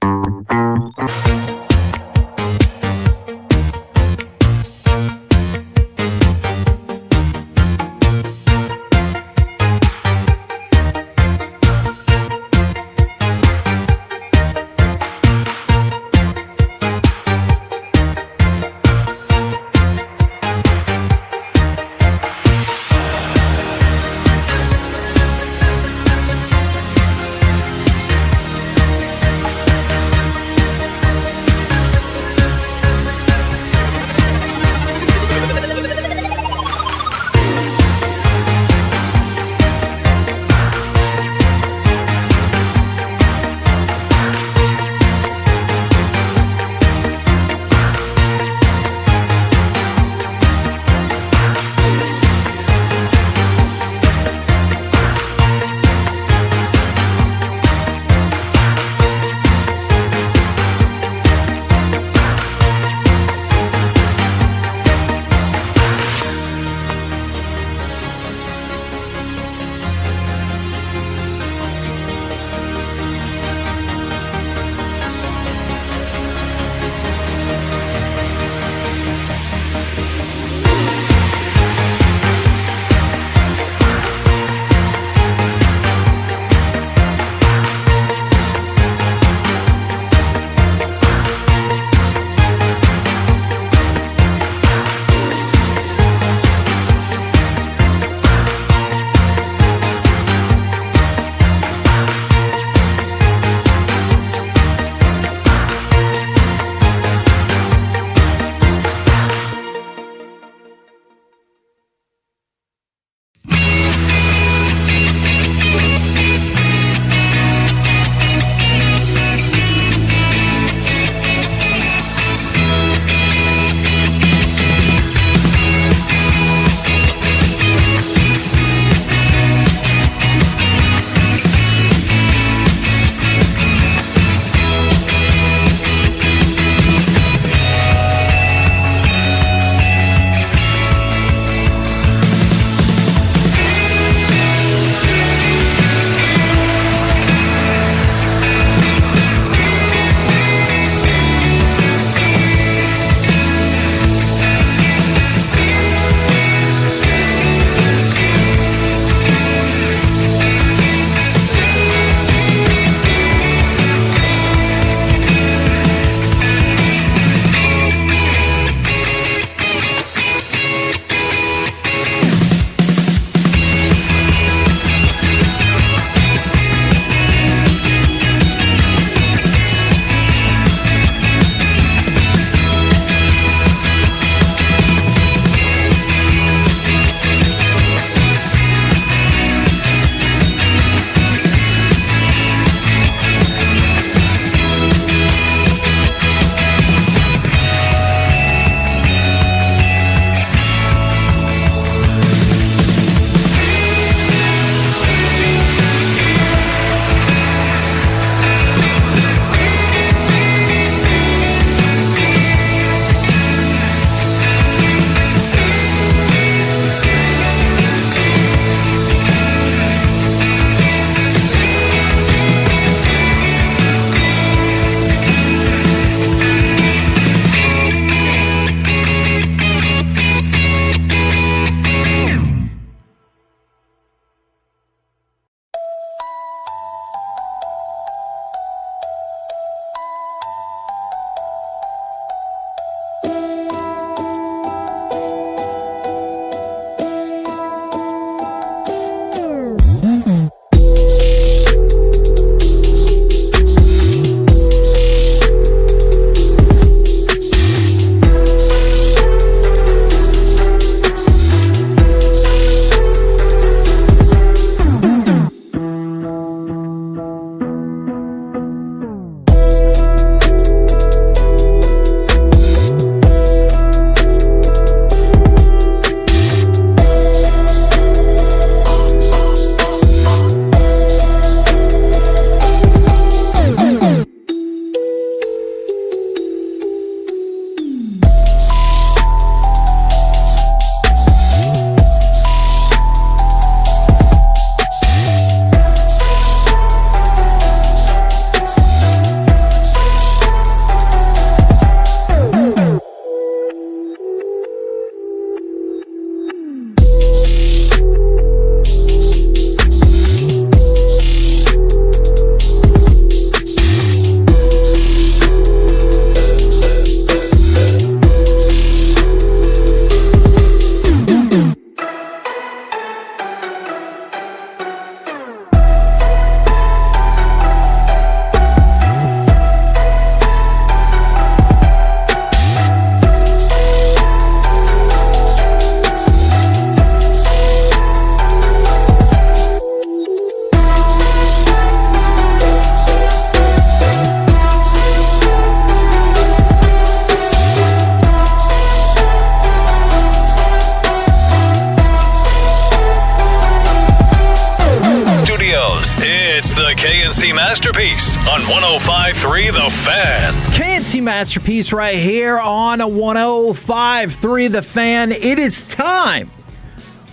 the KNC Masterpiece on 105.3 The Fan. KNC Masterpiece right here on 105.3 The Fan. It is time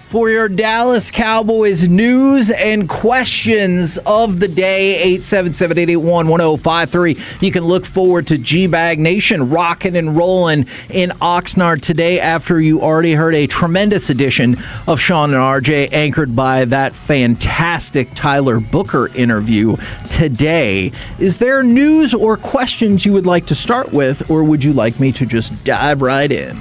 for your Dallas Cowboys news and questions of the day. 877-881-1053. You can look forward to G-Bag Nation rocking and rolling in Oxnard today after you already heard a tremendous edition of Sean and RJ anchored by that fantastic Tyler Booker interview today. Is there news or questions you would like to start with, or would you like me to just dive right in?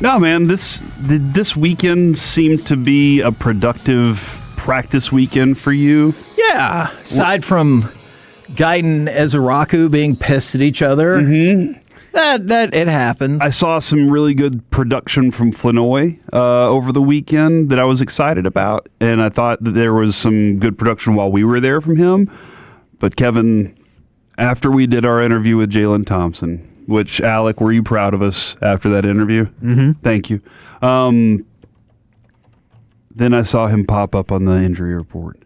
No, man, this weekend seemed to be a productive practice weekend for you. Yeah, aside from Guyton and Ezeraku being pissed at each other, that it happened. I saw some really good production from Flanoy over the weekend that I was excited about, and I thought that there was some good production while we were there from him. But Kevin, after we did our interview with Jalen Thompson, which, Alec, were you proud of us after that interview? Mm-hmm. Thank you. Then I saw him pop up on the injury report.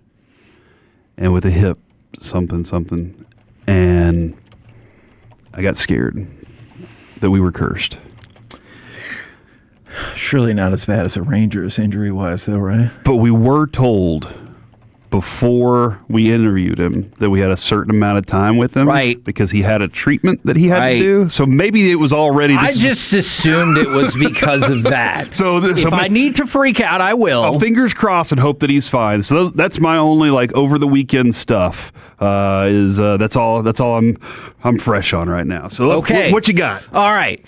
And with a hip, something. And I got scared that we were cursed. Surely not as bad as the Rangers injury-wise, though, right? But we were told before we interviewed him that we had a certain amount of time with him, right? Because he had a treatment that he had to do. So maybe it was already. I just assumed it was because of that. If I need to freak out, I will. Fingers crossed and hope that he's fine. So that's my only over the weekend stuff. That's all I'm fresh on right now. So okay, what you got? All right,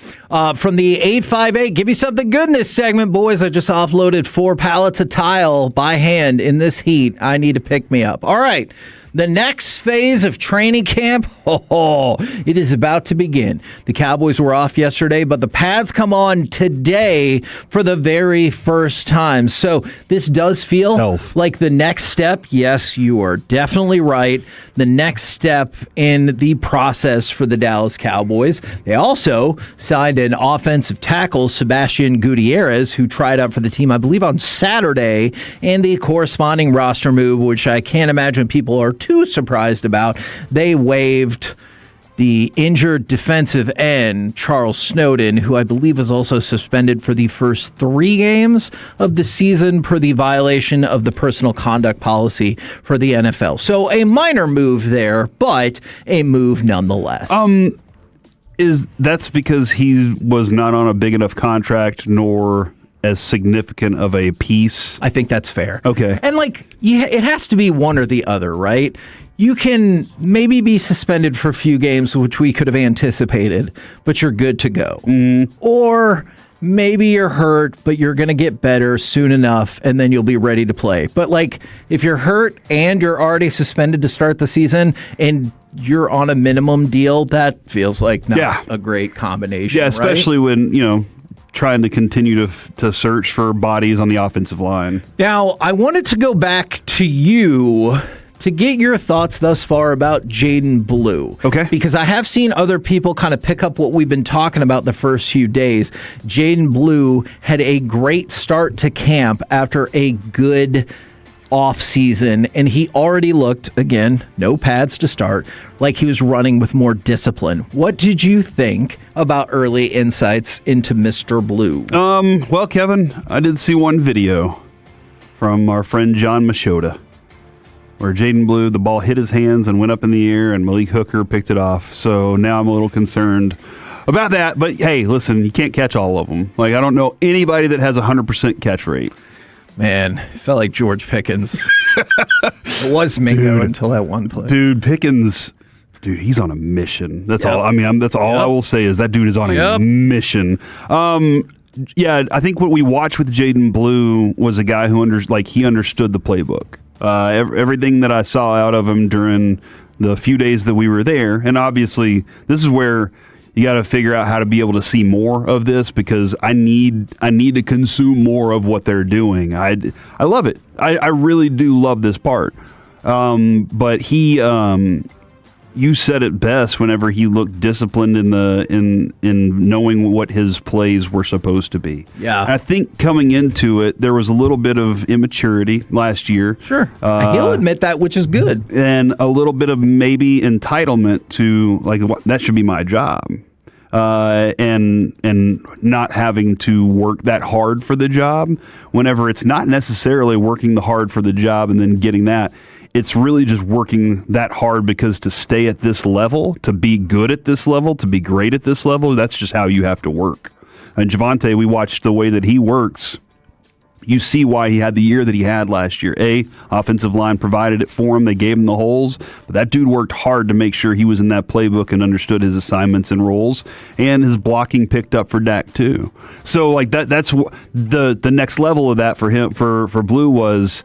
from the 858, give you something good in this segment, boys. I just offloaded 4 pallets of tile by hand in this heat. I need to pick me up. All right. The next phase of training camp, it is about to begin. The Cowboys were off yesterday, but the pads come on today for the very first time. So this does feel like the next step. Yes, you are definitely right. The next step in the process for the Dallas Cowboys. They also signed an offensive tackle, Sebastian Gutierrez, who tried out for the team, I believe, on Saturday, and the corresponding roster move, which I can't imagine people are too surprised about. They waived the injured defensive end, Charles Snowden, who I believe was also suspended for the first 3 games of the season per the violation of the personal conduct policy for the NFL. So a minor move there, but a move nonetheless. That's because he was not on a big enough contract nor as significant of a piece? I think that's fair. Okay. And it has to be one or the other, right? You can maybe be suspended for a few games, which we could have anticipated, but you're good to go. Or maybe you're hurt, but you're going to get better soon enough, and then you'll be ready to play. But if you're hurt and you're already suspended to start the season, and you're on a minimum deal, that feels like not a great combination. Yeah, especially when, trying to continue to search for bodies on the offensive line. Now, I wanted to go back to you to get your thoughts thus far about Jaden Blue. Okay. Because I have seen other people kind of pick up what we've been talking about the first few days. Jaden Blue had a great start to camp after a good off-season, and he already looked, again, no pads to start, like he was running with more discipline. What did you think about early insights into Mr. Blue? Well, Kevin, I did see one video from our friend John Machota where Jaden Blue, the ball hit his hands and went up in the air, and Malik Hooker picked it off. So now I'm a little concerned about that. But, hey, listen, you can't catch all of them. I don't know anybody that has a 100% catch rate. Man, it felt like George Pickens. It was Mingo until that one play. Dude, Pickens, he's on a mission. That's all. I mean, that's all I will say is that dude is on a mission. Yeah, I think what we watched with Jaden Blue was a guy who he understood the playbook. Everything that I saw out of him during the few days that we were there, and obviously this is where you got to figure out how to be able to see more of this, because I need to consume more of what they're doing. I love it. I really do love this part. But he you said it best whenever he looked disciplined in knowing what his plays were supposed to be. Yeah. I think coming into it, there was a little bit of immaturity last year. Sure. He'll admit that, which is good. And a little bit of maybe entitlement to, like, that should be my job. And not having to work that hard for the job whenever it's not necessarily working the hard for the job and then getting that. It's really just working that hard because to stay at this level, to be good at this level, to be great at this level, that's just how you have to work. And Javonte, we watched the way that he works. You see why he had the year that he had last year. Offensive line provided it for him. They gave him the holes. But that dude worked hard to make sure he was in that playbook and understood his assignments and roles. And his blocking picked up for Dak too. So like that's the next level of that for him, for Blue was,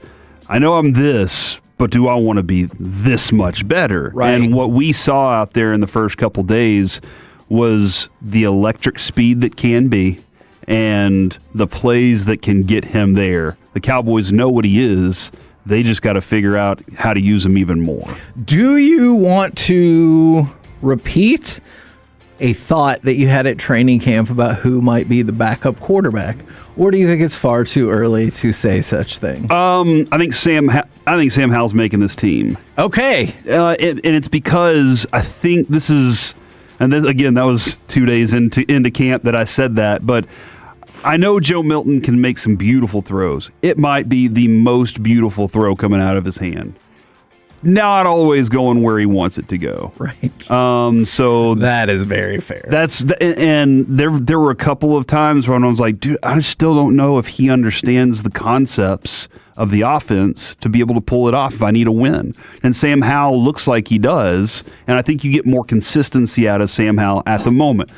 I know I'm this, but do I want to be this much better? Right. And what we saw out there in the first couple days was the electric speed that can be and the plays that can get him there. The Cowboys know what he is. They just got to figure out how to use him even more. Do you want to repeat a thought that you had at training camp about who might be the backup quarterback? Or do you think it's far too early to say such thing? I think Sam Howell's making this team. Okay. And it's because I think this is, and this, again, that was 2 days into camp that I said that, but I know Joe Milton can make some beautiful throws. It might be the most beautiful throw coming out of his hand. Not always going where he wants it to go. Right. So that is very fair. And there were a couple of times when I was like, dude, I still don't know if he understands the concepts of the offense to be able to pull it off if I need a win. And Sam Howell looks like he does, and I think you get more consistency out of Sam Howell at the moment.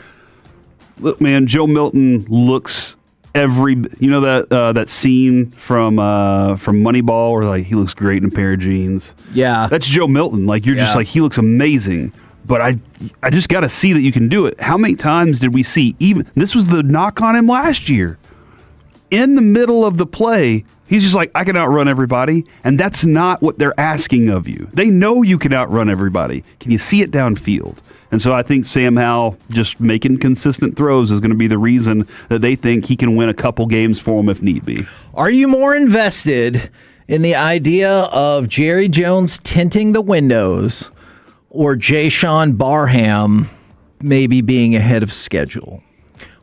Look, man, Joe Milton looks that scene from Moneyball where like he looks great in a pair of jeans. Yeah, that's Joe Milton. Like you're just like, he looks amazing. But I just got to see that you can do it. How many times did we see? Even this was the knock on him last year. In the middle of the play, he's just like, I can outrun everybody, and that's not what they're asking of you. They know you can outrun everybody. Can you see it downfield? And so I think Sam Howell just making consistent throws is going to be the reason that they think he can win a couple games for them if need be. Are you more invested in the idea of Jerry Jones tinting the windows or Jayshon Barham maybe being ahead of schedule?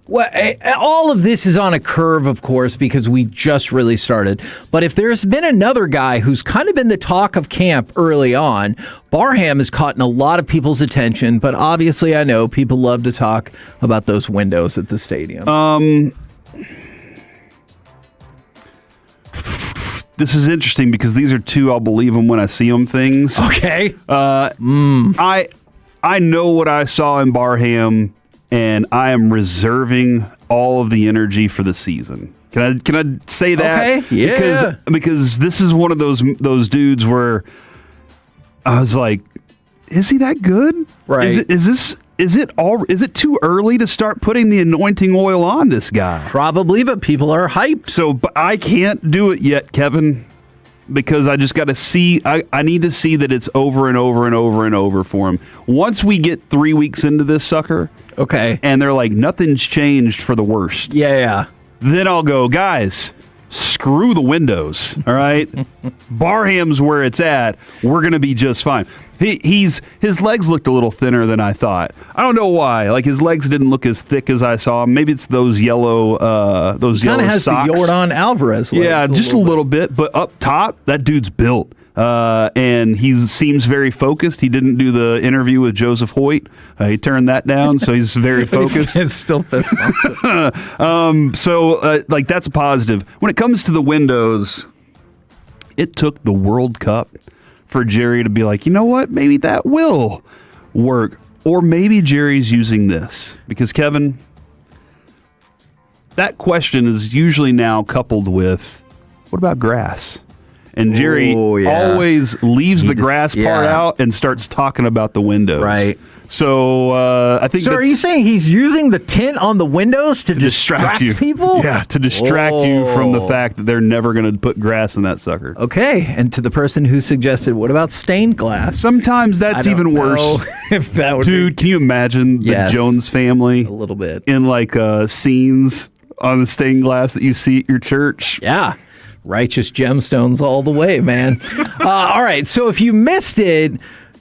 Well, all of this is on a curve, of course, because we just really started. But if there's been another guy who's kind of been the talk of camp early on, Barham has caught a lot of people's attention. But obviously, I know people love to talk about those windows at the stadium. This is interesting because these are two I'll believe them when I see them things. Okay. I know what I saw in Barham, and I am reserving all of the energy for the season. Can I say that? Okay, yeah. Because this is one of those dudes where I was like, is he that good? Right. Is it too early to start putting the anointing oil on this guy? Probably, but people are hyped. But I can't do it yet, Kevin, because I just got to see. I need to see that it's over and over and over and over for him. Once we get 3 weeks into this sucker, okay, and they're like, nothing's changed for the worst. Yeah. Then I'll go, guys, screw the windows. All right, Barham's where it's at. We're gonna be just fine. His legs looked a little thinner than I thought. I don't know why. Like his legs didn't look as thick as I saw. Maybe it's those yellow socks. Kind of has the Jordan Alvarez legs. Yeah, just a little bit. But up top, that dude's built. And he seems very focused. He didn't do the interview with Joseph Hoyt. He turned that down, so he's very focused. It's still fist bump. So that's a positive. When it comes to the windows, it took the World Cup for Jerry to be like, you know what? Maybe that will work. Or maybe Jerry's using this. Because, Kevin, that question is usually now coupled with, what about grass? And Jerry always leaves the grass part out and starts talking about the windows. Right. So I think. So are you saying he's using the tint on the windows to distract you people? Yeah, to distract you from the fact that they're never going to put grass in that sucker. Okay, and to the person who suggested, what about stained glass? Sometimes that's even worse. If that would Dude, can you imagine the Jones family? A little bit. In like scenes on the stained glass that you see at your church? Yeah. Righteous gemstones all the way, man. All right, so if you missed it,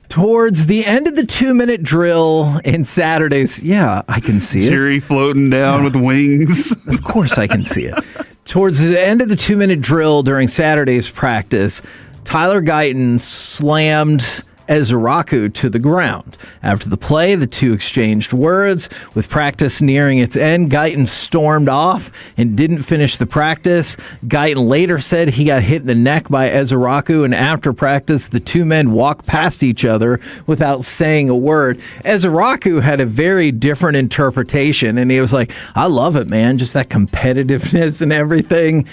towards the end of the 2-minute drill in Saturdays, I can see it. Jerry floating down with wings. Of course I can see it. Towards the end of the 2-minute drill during Saturday's practice, Tyler Guyton slammed Ezeraku to the ground. After the play, the two exchanged words. With practice nearing its end, Guyton stormed off and didn't finish the practice. Guyton later said he got hit in the neck by Ezeraku, and after practice, the two men walked past each other without saying a word. Ezeraku had a very different interpretation, and he was like, I love it, man, just that competitiveness and everything.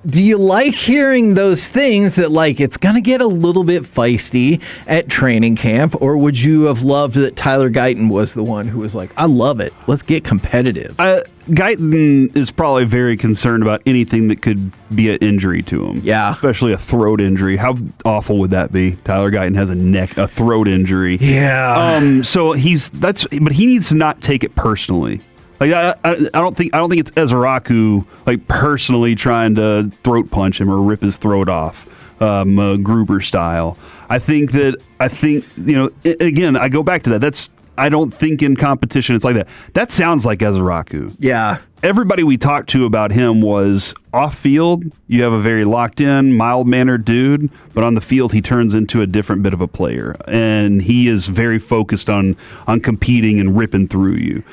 Do you like hearing those things that, like, it's going to get a little bit feisty at training camp, or would you have loved that Tyler Guyton was the one who was like, I love it, let's get competitive? Guyton is probably very concerned about anything that could be an injury to him. Yeah. Especially a throat injury. How awful would that be? Tyler Guyton has a throat injury. Yeah. So but he needs to not take it personally. Like I don't think it's Ezeraku like personally trying to throat punch him or rip his throat off, Gruber style. I think again I go back to that. I don't think in competition it's like that. That sounds like Ezeraku. Yeah. Everybody we talked to about him was off field. You have a very locked in, mild mannered dude, but on the field he turns into a different bit of a player, and he is very focused on competing and ripping through you.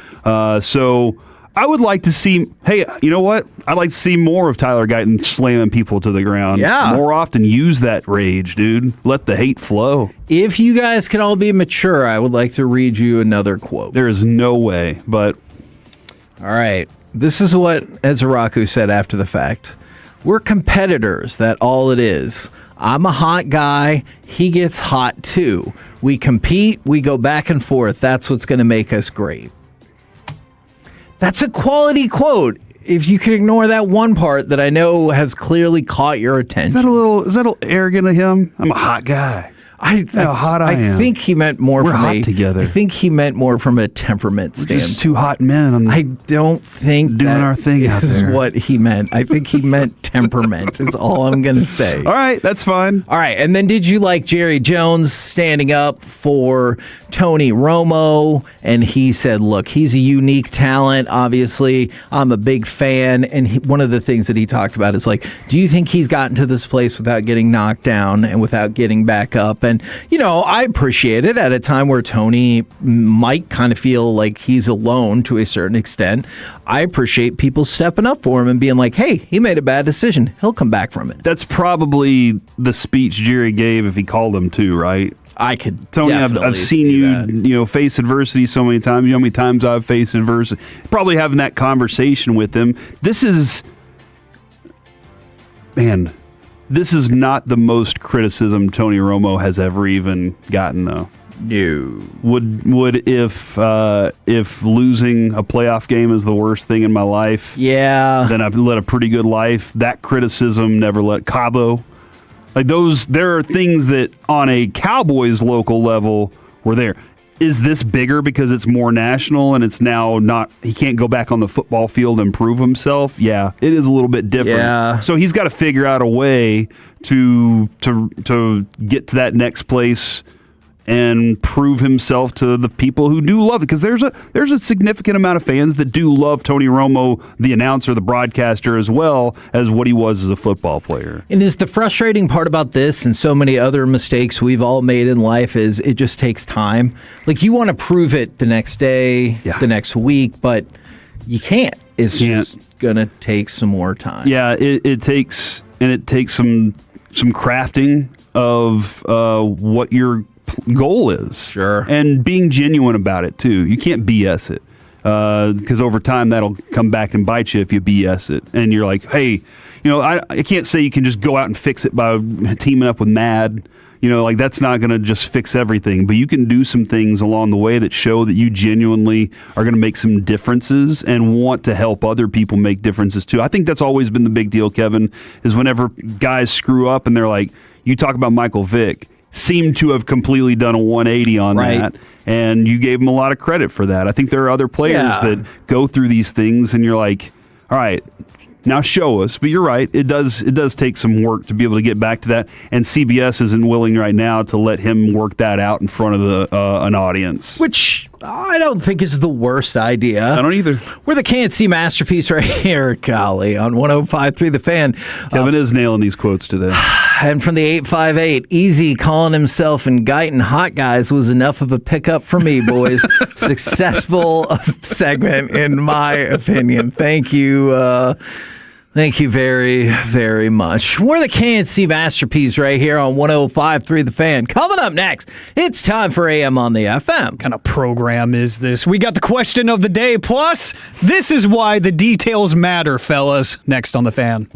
So I would like to see. Hey, you know what? I'd like to see more of Tyler Guyton slamming people to the ground. Yeah, more often. Use that rage, dude. Let the hate flow. If you guys can all be mature, I would like to read you another quote. There is no way, but all right. This is what Ezeraku said after the fact. We're competitors, that's all it is. I'm a hot guy. He gets hot too. We compete. We go back and forth. That's what's going to make us great. That's a quality quote. If you can ignore that one part that I know has clearly caught your attention. Is that a little arrogant of him? I'm a hot guy. How hot I am. I think he meant more We're from hot together. I think he meant more from a temperament standpoint. Just two hot men. I don't think doing our thing out there. Is what he meant. I think he meant temperament is all I'm going to say. All right, that's fine. All right, and then did you like Jerry Jones standing up for Tony Romo? And he said, look, he's a unique talent. Obviously, I'm a big fan. And one of the things that he talked about is like, do you think he's gotten to this place without getting knocked down and without getting back up? And, you know, I appreciate it at a time where Tony might kind of feel like he's alone to a certain extent. I appreciate people stepping up for him and being like, hey, he made a bad decision. He'll come back from it. That's probably the speech Jerry gave if he called him too, right? I could Tony, I've seen you face adversity so many times. You know how many times I've faced adversity. Probably having that conversation with him. This is not the most criticism Tony Romo has ever even gotten, though. No. Would if losing a playoff game is the worst thing in my life? Yeah. Then I've led a pretty good life. That criticism never let Cabo. Like those, there are things that on a Cowboys local level were there. Is this bigger because it's more national and it's now not, he can't go back on the football field and prove himself? Yeah, it is a little bit different. Yeah. So he's got to figure out a way to get to that next place and prove himself to the people who do love it, because there's a significant amount of fans that do love Tony Romo, the announcer, the broadcaster, as well as what he was as a football player. And is the frustrating part about this and so many other mistakes we've all made in life is it just takes time. Like, you want to prove it the next day, the next week, but you can't. It's just going to take some more time. Yeah, it takes some crafting of what your goal is. Sure. And being genuine about it, too. You can't BS it. Because over time, that'll come back and bite you if you BS it. And you're like, hey, I can't say you can just go out and fix it by teaming up with Mad. That's not going to just fix everything, but you can do some things along the way that show that you genuinely are going to make some differences and want to help other people make differences too. I think that's always been the big deal, Kevin, is whenever guys screw up and they're like, you talk about Michael Vick, seemed to have completely done a 180 on that, and you gave him a lot of credit for that. I think there are other players that go through these things and you're like, all right, now show us. But you're right, it does take some work to be able to get back to that, and CBS isn't willing right now to let him work that out in front of an audience. Which I don't think is the worst idea. I don't either. We're the Can't See Masterpiece right here, golly, on 105.3 The Fan. Kevin is nailing these quotes today. And from the 858, Easy calling himself and Guyton Hot Guys was enough of a pickup for me, boys. Successful segment, in my opinion. Thank you. Thank you very, very much. We're the KNC Masterpiece right here on 105.3 The Fan. Coming up next, it's time for AM on the FM. What kind of program is this? We got the question of the day, plus this is why the details matter, fellas. Next on The Fan.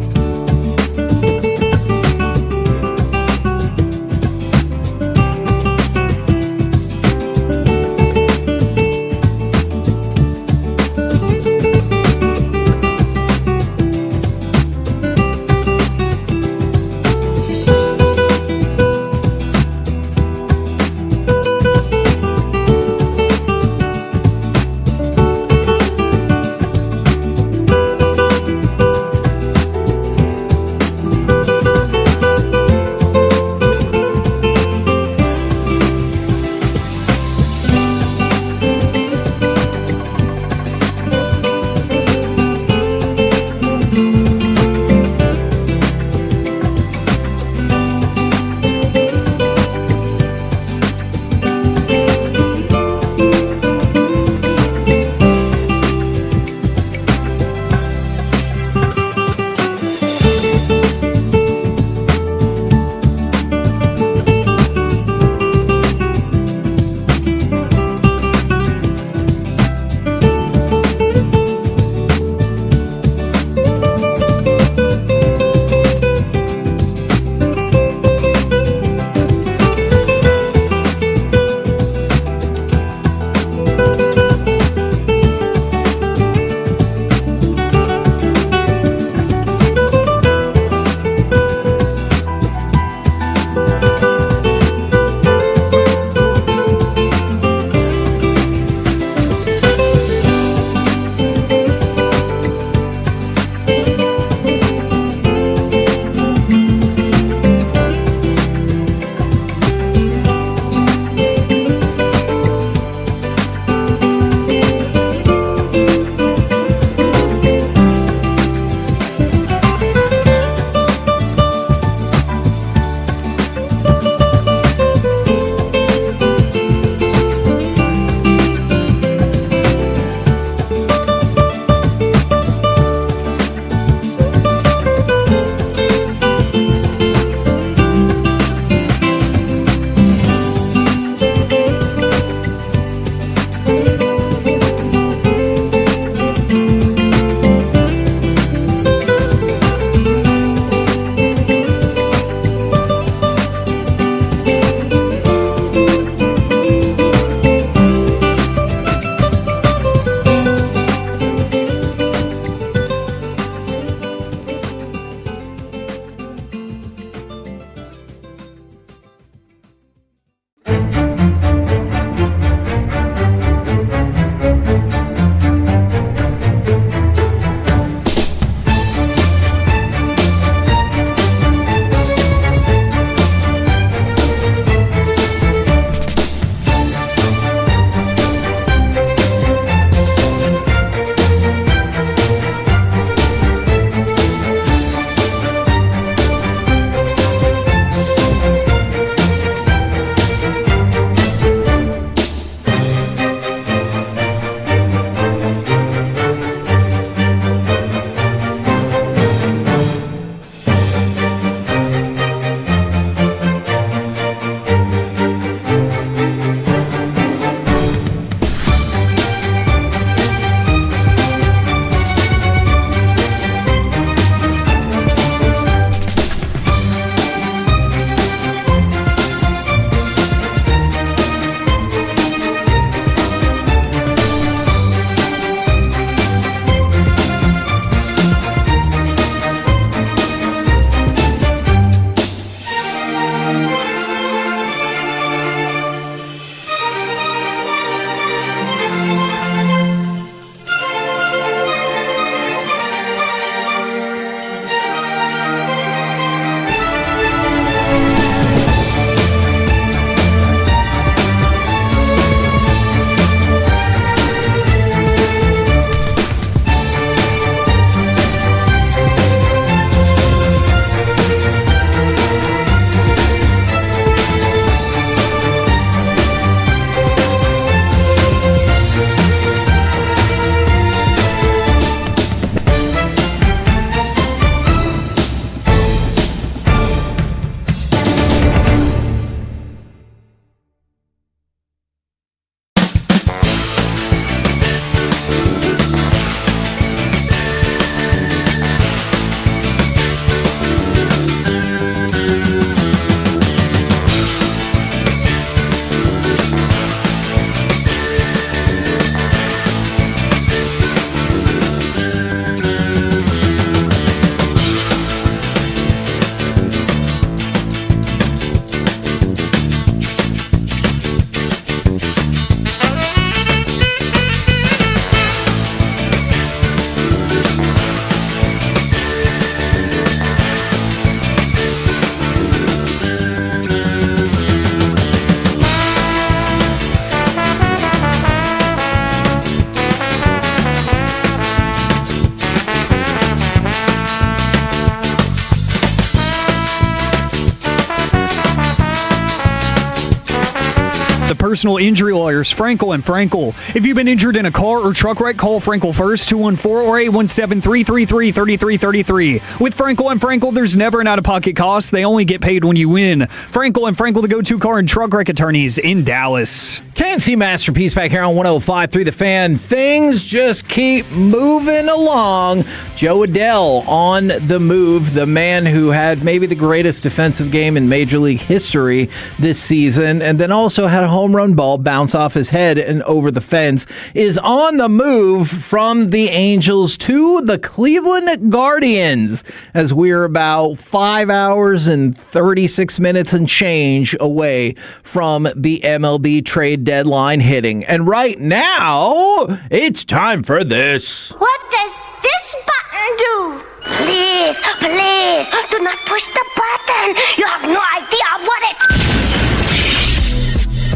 The personal injury lawyers, Frankel and Frankel. If you've been injured in a car or truck wreck, call Frankel first, 214 or 817-333-3333. With Frankel and Frankel, there's never an out-of-pocket cost. They only get paid when you win. Frankel and Frankel, the go-to car and truck wreck attorneys in Dallas. KNC Masterpiece back here on 105.3 The Fan. Things just keep moving along. Joe Adell on the move, the man who had maybe the greatest defensive game in Major League history this season, and then also had a home run ball bounce off his head and over the fence, is on the move from the Angels to the Cleveland Guardians, as we're about 5 hours and 36 minutes and change away from the MLB trade deadline hitting. And right now, it's time for this. What does this button do? Please, please, do not push the button. You have no idea what it...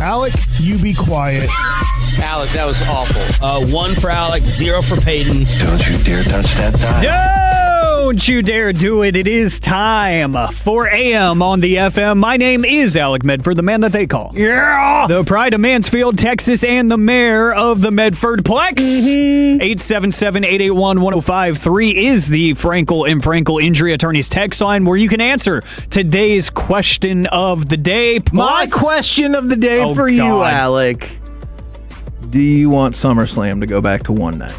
Alec, you be quiet. Alec, that was awful. 1 for Alec, 0 for Peyton. Don't you dare touch that dial. Don't you dare do it. It is time. 4 a.m. on the FM. My name is Alec Medford, the man that they call. Yeah! The pride of Mansfield, Texas, and the mayor of the Medfordplex. 877-881-1053 is the Frankel and Frankel Injury Attorneys text line, where you can answer today's question of the day. My question of the day for you, Alec. Do you want SummerSlam to go back to one night?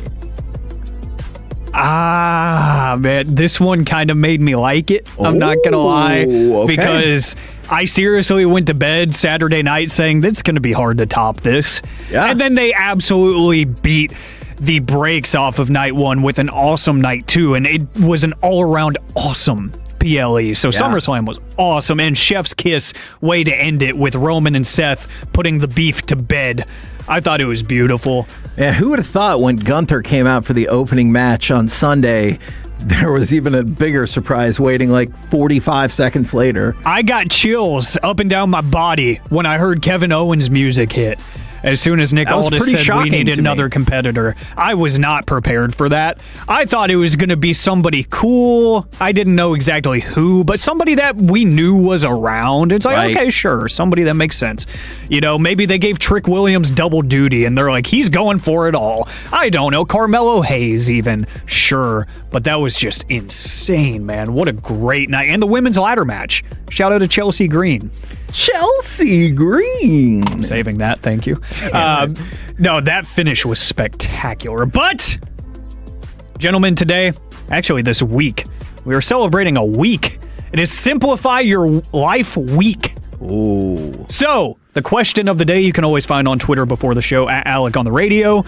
Man, this one kind of made me like it. I'm not going to lie. Okay. Because I seriously went to bed Saturday night saying it's going to be hard to top this. Yeah. And then they absolutely beat the brakes off of night one with an awesome night two. And it was an all-around awesome PLE. So SummerSlam was awesome. And Chef's Kiss way to end it with Roman and Seth putting the beef to bed. I thought it was beautiful. Yeah, who would have thought when Gunther came out for the opening match on Sunday, there was even a bigger surprise waiting like 45 seconds later. I got chills up and down my body when I heard Kevin Owens' music hit. As soon as Nick Aldis said we need another competitor, I was not prepared for that. I thought it was going to be somebody cool. I didn't know exactly who, but somebody that we knew was around. It's like, okay, sure, somebody that makes sense. You know, maybe they gave Trick Williams double duty, and they're like, he's going for it all. I don't know, Carmelo Hayes even. Sure, but that was just insane, man. What a great night. And the women's ladder match. Shout out to Chelsea Green. Chelsea Green. I'm saving that, thank you. No, that finish was spectacular. But, gentlemen, today, actually this week, we are celebrating a week. It is Simplify Your Life Week. Ooh. So, the question of the day you can always find on Twitter before the show, at Alec on the radio.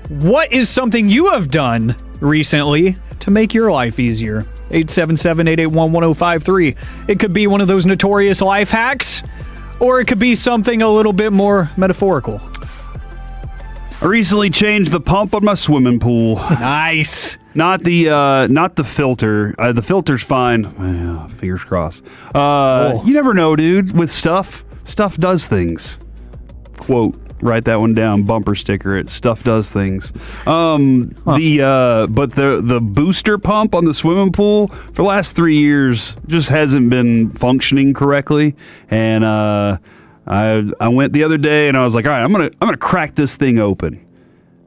What is something you have done recently to make your life easier? 877-881-1053. It could be one of those notorious life hacks, or it could be something a little bit more metaphorical. I recently changed the pump on my swimming pool. Nice. Not the filter. The filter's fine. Well, fingers crossed. You never know, dude. With stuff does things. Quote. Write that one down. Bumper sticker it. Stuff does things. But the booster pump on the swimming pool for the last 3 years just hasn't been functioning correctly. And I went the other day and I was like, all right, I'm gonna crack this thing open.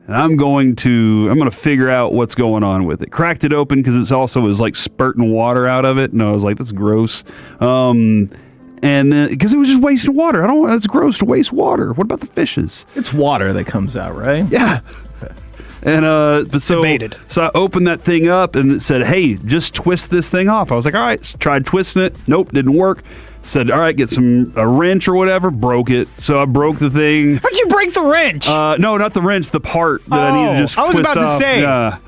And I'm gonna figure out what's going on with it. Cracked it open because it was like spurting water out of it, and I was like, that's gross. And because it was just wasting water. It's gross to waste water. What about the fishes? It's water that comes out, right? Yeah. And so I opened that thing up and it said, hey, just twist this thing off. I was like, all right, tried twisting it. Nope, didn't work. Said, all right, get a wrench or whatever. Broke it. So I broke the thing. How'd you break the wrench? No, not the wrench, the part that I needed to just twist off. I was about to say,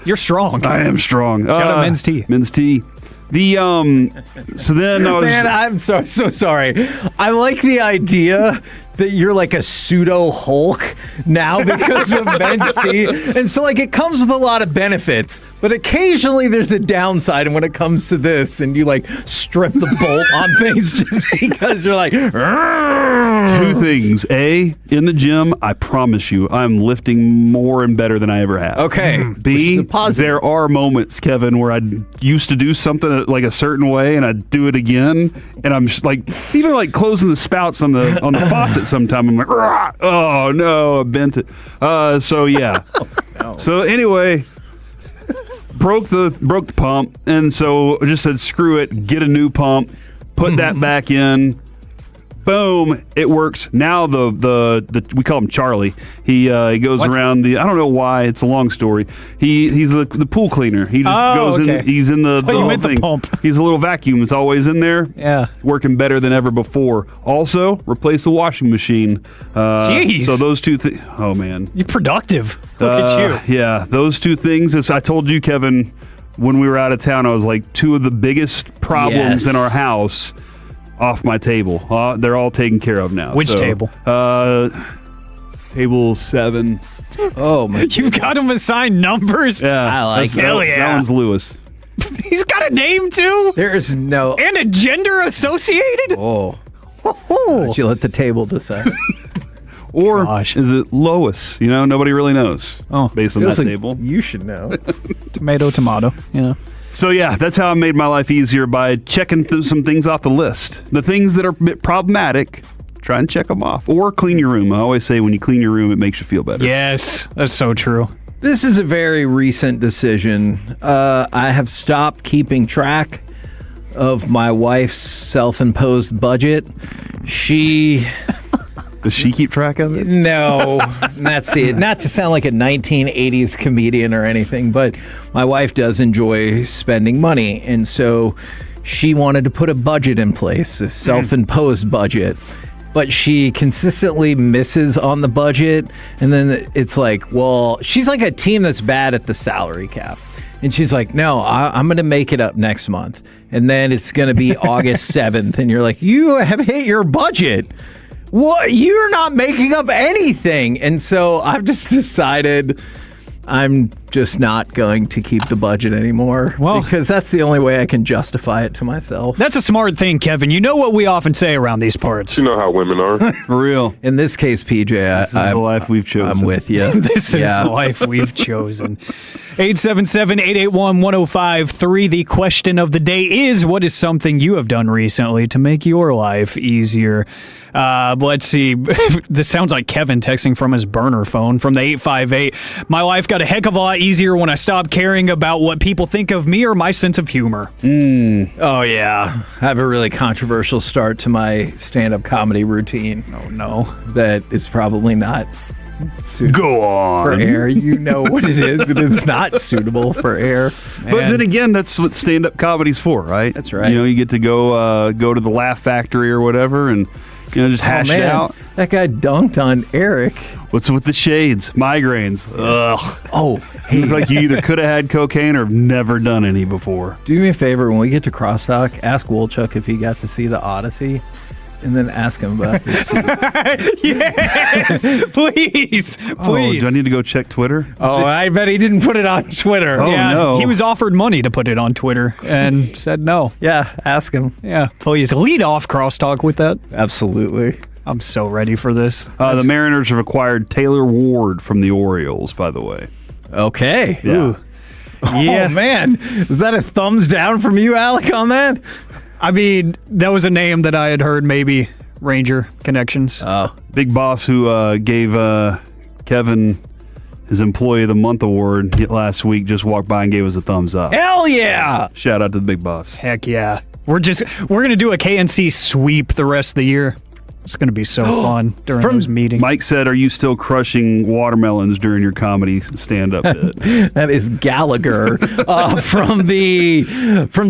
you're strong. I am strong. Shout out Men's Tea. Men's Tea. So then I was... Man, I'm so sorry. I like the idea that you're like a pseudo Hulk now because of Men's Tea. And so like it comes with a lot of benefits, but occasionally there's a downside. And when it comes to this and you like strip the bolt on things just because you're like... Two things. A, in the gym, I promise you, I'm lifting more and better than I ever have. Okay. B, there are moments, Kevin, where I used to do something like a certain way and I do it again. And I'm just like, even like closing the spouts on the faucet it sometime. I'm like, oh no, I bent it. So yeah. No. So anyway, broke the pump, and so I just said, screw it, get a new pump, put that back in. Boom! It works now. The we call him Charlie. He goes around the. I don't know why. It's a long story. He's the pool cleaner. He just goes in. He's in the you whole meant thing. the pump. He's a little vacuum. It's always in there. Yeah, working better than ever before. Also, replace the washing machine. Jeez. So those two things. Oh man, you're productive. Look at you. Yeah, those two things. As I told you, Kevin, when we were out of town, I was like, two of the biggest problems in our house. Off my table. They're all taken care of now. Which table? Table 7. Oh my! You've got him assigned numbers. Yeah, I like it. Hell yeah. That one's Lewis. He's got a name too. There is no and a gender associated. Oh, why don't you let the table decide? Or is it Lois? You know, nobody really knows. Oh, based on that table. You should know. Tomato. You know. So yeah, that's how I made my life easier by checking through some things off the list. The things that are a bit problematic, try and check them off. Or clean your room. I always say when you clean your room, it makes you feel better. Yes, that's so true. This is a very recent decision. I have stopped keeping track of my wife's self-imposed budget. Does she keep track of it? No, that's not to sound like a 1980s comedian or anything, but my wife does enjoy spending money, and so she wanted to put a budget in place, a self-imposed budget, but she consistently misses on the budget, and then it's like, well, she's like a team that's bad at the salary cap. And she's like, no, I'm going to make it up next month. And then it's going to be August 7th, and you're like, you have hit your budget. What? You're not making up anything. And so I've just decided I'm just not going to keep the budget anymore. Well, because that's the only way I can justify it to myself. That's a smart thing, Kevin. You know what we often say around these parts. You know how women are. For real. In this case, PJ, this is the life we've chosen. I'm with you. This is the life we've chosen. 877-881-1053. The question of the day is, what is something you have done recently to make your life easier? Let's see. This sounds like Kevin texting from his burner phone from the 858. My life got a heck of a lot easier when I stopped caring about what people think of me or my sense of humor. Oh, yeah. I have a really controversial start to my stand-up comedy routine. Oh, no. That is probably not Go on. For air. You know what it is. It is not suitable for air. But then again, that's what stand-up comedy's for, right? That's right. You know, you get to go the Laugh Factory or whatever and, you know, just hash it out. That guy dunked on Eric. What's with the shades? Migraines. Ugh. Oh, hey. Look like you either could have had cocaine or have never done any before. Do me a favor, when we get to Crosstalk, ask Wolchuk if he got to see the Odyssey. And then ask him about this. Yes, please. Oh, do I need to go check Twitter? Oh, I bet he didn't put it on Twitter. Oh, yeah, no. He was offered money to put it on Twitter and said no. Yeah, ask him. Yeah, please lead off Crosstalk with that. Absolutely. I'm so ready for this. The Mariners have acquired Taylor Ward from the Orioles, by the way. Okay. Yeah. Ooh. Yeah. Oh, man. Is that a thumbs down from you, Alec, on that? I mean, that was a name that I had heard, maybe Ranger connections. Big Boss, who gave Kevin his Employee of the Month award last week, just walked by and gave us a thumbs up. Hell yeah! Shout out to the Big Boss. Heck yeah. We're going to do a KNC sweep the rest of the year. It's going to be so fun during those meetings. Mike said, are you still crushing watermelons during your comedy stand-up bit? That is Gallagher. From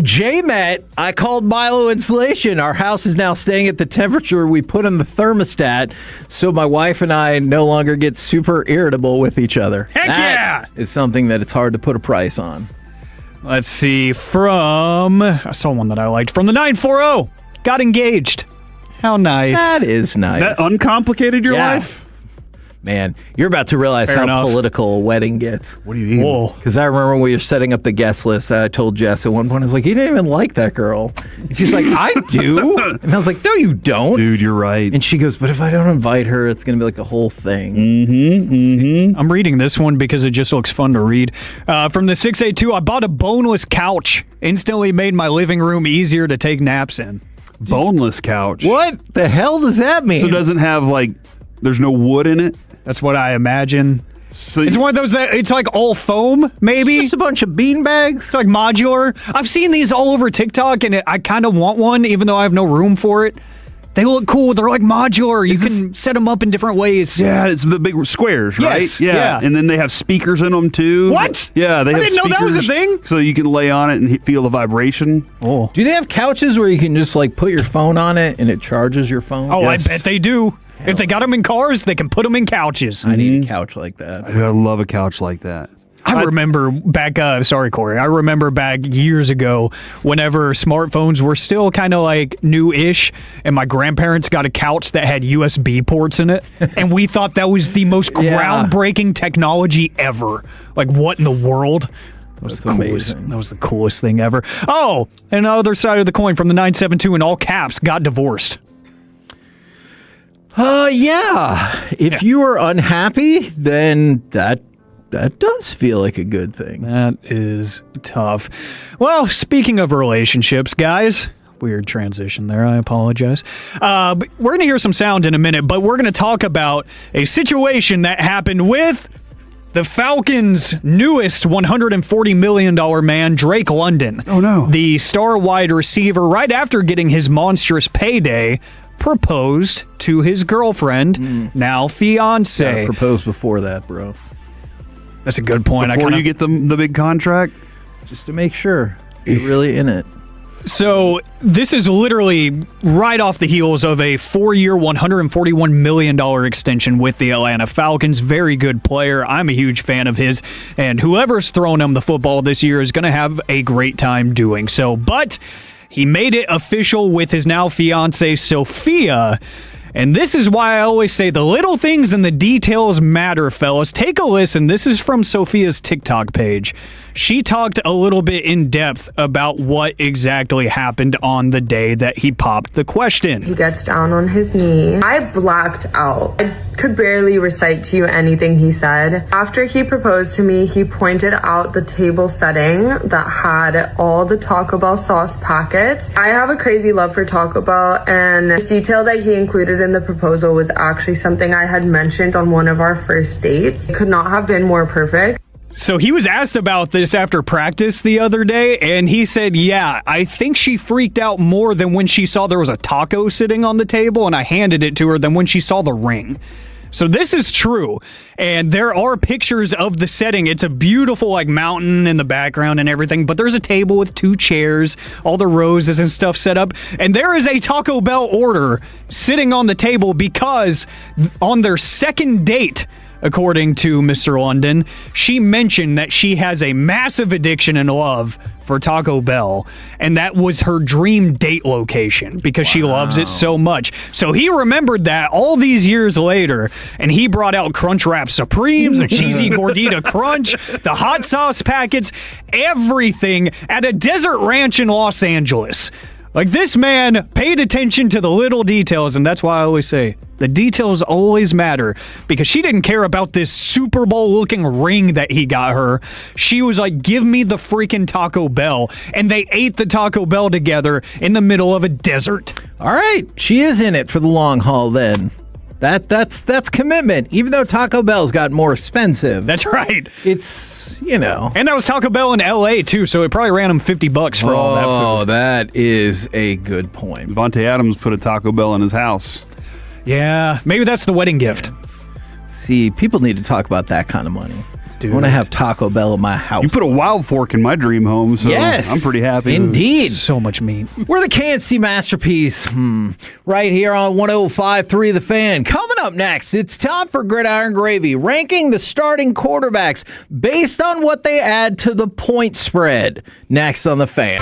JMet, I called Milo Insulation. Our house is now staying at the temperature we put in the thermostat, so my wife and I no longer get super irritable with each other. Heck yeah! Is something that it's hard to put a price on. Let's see. I saw one that I liked. From the 940, got engaged. How nice. That is nice. That uncomplicated your life? Man, you're about to realize Fair how enough. political a wedding gets. What do you mean? Whoa. Because I remember when we were setting up the guest list, I told Jess at one point, I was like, you didn't even like that girl. And she's like, I do. And I was like, no, you don't. Dude, you're right. And she goes, but if I don't invite her, it's going to be like a whole thing. Mm-hmm. I'm reading this one because it just looks fun to read. From the 682, I bought a boneless couch. Instantly made my living room easier to take naps in. boneless couch. What the hell does that mean? So it doesn't have there's no wood in it. That's what I imagine. So it's one of those that it's like all foam, maybe. Just a bunch of bean bags. It's like modular. I've seen these all over TikTok, and I kind of want one, even though I have no room for it. They look cool. They're like modular. You can set them up in different ways. Yeah, it's the big squares, right? Yes, yeah. And then they have speakers in them too. What? Yeah, they I have didn't know that was a speakers, thing. So you can lay on it and feel the vibration. Oh. Do they have couches where you can just put your phone on it and it charges your phone? Oh, yes. I bet they do. If they got them in cars, they can put them in couches. I need a couch like that. I love a couch like that. I remember back, sorry, Corey. I remember back years ago whenever smartphones were still kind of new-ish, and my grandparents got a couch that had USB ports in it, and we thought that was the most groundbreaking technology ever. What in the world? That was the coolest thing ever. Oh, and the other side of the coin from the 972 in all caps got divorced. Yeah. If you are unhappy, then that does feel like a good thing. That is tough. Well, speaking of relationships, guys, weird transition there. I apologize. We're going to hear some sound in a minute, but we're going to talk about a situation that happened with the Falcons' newest $140 million man, Drake London. Oh, no. The star wide receiver, right after getting his monstrous payday, proposed to his girlfriend, now fiance. Proposed before that, bro. That's a good point. Before you get the big contract? Just to make sure you're really in it. So this is literally right off the heels of a 4-year, $141 million extension with the Atlanta Falcons. Very good player. I'm a huge fan of his, and whoever's throwing him the football this year is going to have a great time doing so. But he made it official with his now fiancée, Sophia. And this is why I always say the little things and the details matter, fellas. Take a listen. This is from Sophia's TikTok page. She talked a little bit in depth about what exactly happened on the day that he popped the question. He gets down on his knee. I blacked out. I could barely recite to you anything he said. After he proposed to me, he pointed out the table setting that had all the Taco Bell sauce packets. I have a crazy love for Taco Bell, and this detail that he included in the proposal was actually something I had mentioned on one of our first dates. It could not have been more perfect. So he was asked about this after practice the other day, and he said, yeah, I think she freaked out more than when she saw there was a taco sitting on the table and I handed it to her than when she saw the ring. So this is true, and there are pictures of the setting. It's a beautiful mountain in the background and everything, but there's a table with 2 chairs, all the roses and stuff set up, and there is a Taco Bell order sitting on the table because on their second date, according to Mr. London, she mentioned that she has a massive addiction and love for Taco Bell, and that was her dream date location because she loves it so much. So he remembered that all these years later, and he brought out Crunchwrap Supremes, a cheesy gordita crunch, the hot sauce packets, everything at a desert ranch in Los Angeles. This man paid attention to the little details, and that's why I always say the details always matter, because she didn't care about this Super Bowl-looking ring that he got her. She was like, give me the freaking Taco Bell, and they ate the Taco Bell together in the middle of a desert. All right, she is in it for the long haul then. That's commitment, even though Taco Bell's got more expensive. That's right. It's, And that was Taco Bell in L.A., too, so it probably ran him $50 for all that food. Oh, that is a good point. Devontae Adams put a Taco Bell in his house. Yeah, maybe that's the wedding gift. See, people need to talk about that kind of money. Dude. I want to have Taco Bell in my house. You put a Wild Fork in my dream home, so yes, I'm pretty happy. Indeed. So much meat. We're the KNC Masterpiece. Right here on 105.3 The Fan. Coming up next, it's time for Gridiron Gravy, ranking the starting quarterbacks based on what they add to the point spread. Next on The Fan.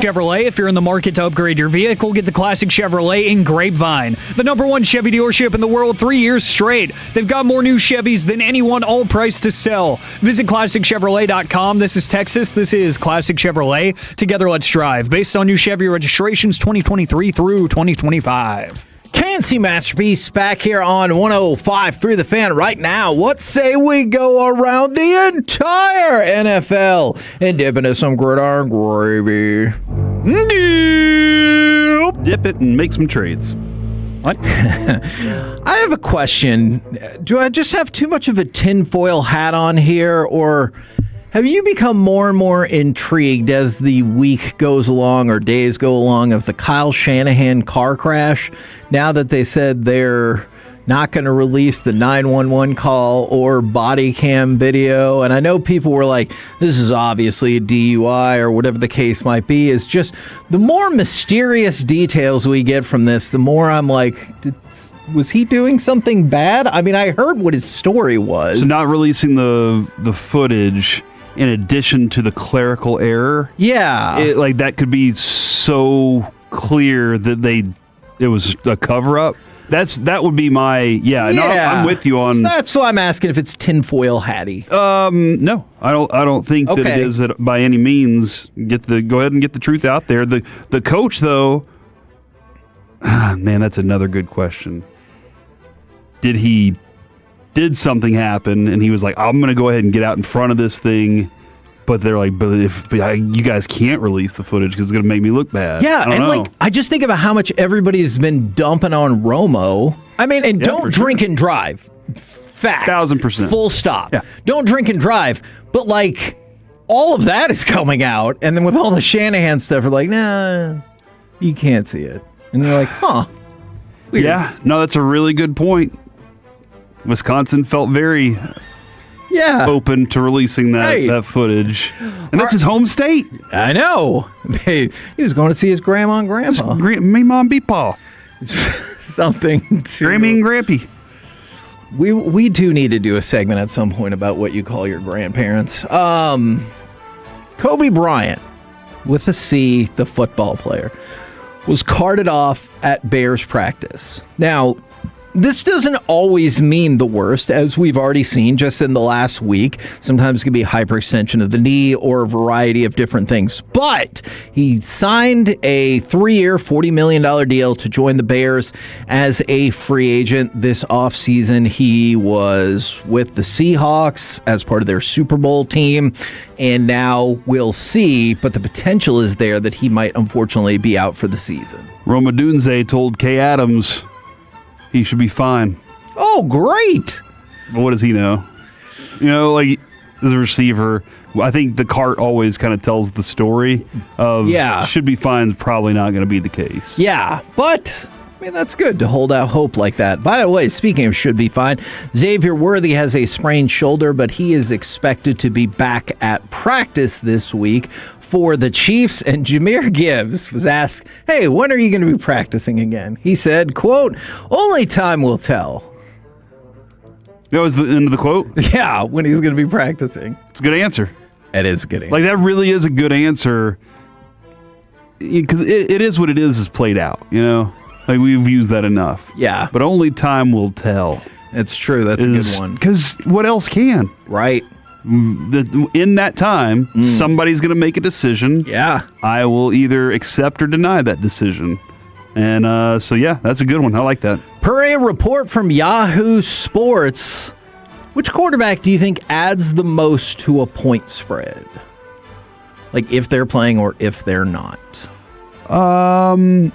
Chevrolet. If you're in the market to upgrade your vehicle, get the Classic Chevrolet in Grapevine. The #1 Chevy dealership in the world 3 years straight. They've got more new Chevys than anyone, all priced to sell. Visit ClassicChevrolet.com. This is Texas. This is Classic Chevrolet. Together, let's drive. Based on new Chevy registrations 2023 through 2025. KNC Masterpiece back here on 105.3 The Fan right now. What say we go around the entire NFL and dip into some gridiron gravy? Dip it and make some trades. What? I have a question. Do I just have too much of a tinfoil hat on here, or have you become more and more intrigued as the week goes along or days go along of the Kyle Shanahan car crash? Now that they said they're not going to release the 911 call or body cam video, and I know people were like, this is obviously a DUI or whatever the case might be. It's just the more mysterious details we get from this, the more I'm like, was he doing something bad? I mean, I heard what his story was. So not releasing the footage in addition to the clerical error. Yeah. Like that could be so clear that it was a cover-up. That would be my No, I'm with you on. So that's why I'm asking if it's tinfoil hatty. No, I don't think that it is by any means. Go ahead and get the truth out there. The coach though, man, that's another good question. Did something happen and he was like, I'm going to go ahead and get out in front of this thing, but they're like, but if you guys can't release the footage because it's going to make me look bad. Yeah, and I just think about how much everybody has been dumping on Romo. I mean, and don't drink and drive. Fact. 1,000%. Full stop. Yeah. Don't drink and drive. But all of that is coming out, and then with all the Shanahan stuff, we're like, nah, you can't see it. And they're like, huh. Weird. Yeah, no, that's a really good point. Wisconsin felt very open to releasing that footage. And that's his home state. I know. He was going to see his grandma and grandpa. Me, mom, be pa. Something to... Grammy and Grampy. We do need to do a segment at some point about what you call your grandparents. Kobe Bryant, with a C, the football player, was carted off at Bears practice. Now, this doesn't always mean the worst, as we've already seen just in the last week. Sometimes it can be hyperextension of the knee or a variety of different things. But he signed a 3-year, $40 million deal to join the Bears as a free agent this offseason. He was with the Seahawks as part of their Super Bowl team, and now we'll see, but the potential is there that he might unfortunately be out for the season. Roma Dunze told Kay Adams he should be fine. Oh, great. But what does he know? As a receiver, I think the cart always kind of tells the story of should be fine is probably not going to be the case. Yeah, but I mean, that's good to hold out hope like that. By the way, speaking of should be fine, Xavier Worthy has a sprained shoulder, but he is expected to be back at practice this week for the Chiefs. And Jahmyr Gibbs was asked, hey, when are you going to be practicing again? He said, quote, only time will tell. That was the end of the quote? Yeah, when he's going to be practicing. It's a good answer. It is a good answer. Like, that really is a good answer. Because it is what it is played out, Like, we've used that enough. Yeah. But only time will tell. It's true. That's a good one. Because what else can? Right. In that time, somebody's going to make a decision. Yeah. I will either accept or deny that decision. And that's a good one. I like that. Per a report from Yahoo Sports, which quarterback do you think adds the most to a point spread? Like if they're playing or if they're not? You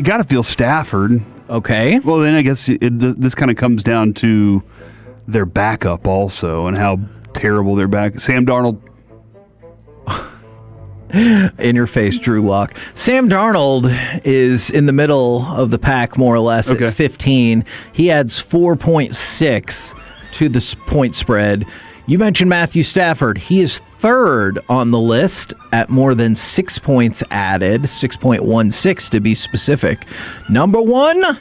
got to feel Stafford. Okay. Well, then I guess this kind of comes down to their backup also and how terrible their back. Sam Darnold. In your face, Drew Lock. Sam Darnold is in the middle of the pack, more or less, at 15. He adds 4.6 to the point spread. You mentioned Matthew Stafford. He is third on the list at more than 6 points added, 6.16 to be specific. Number one,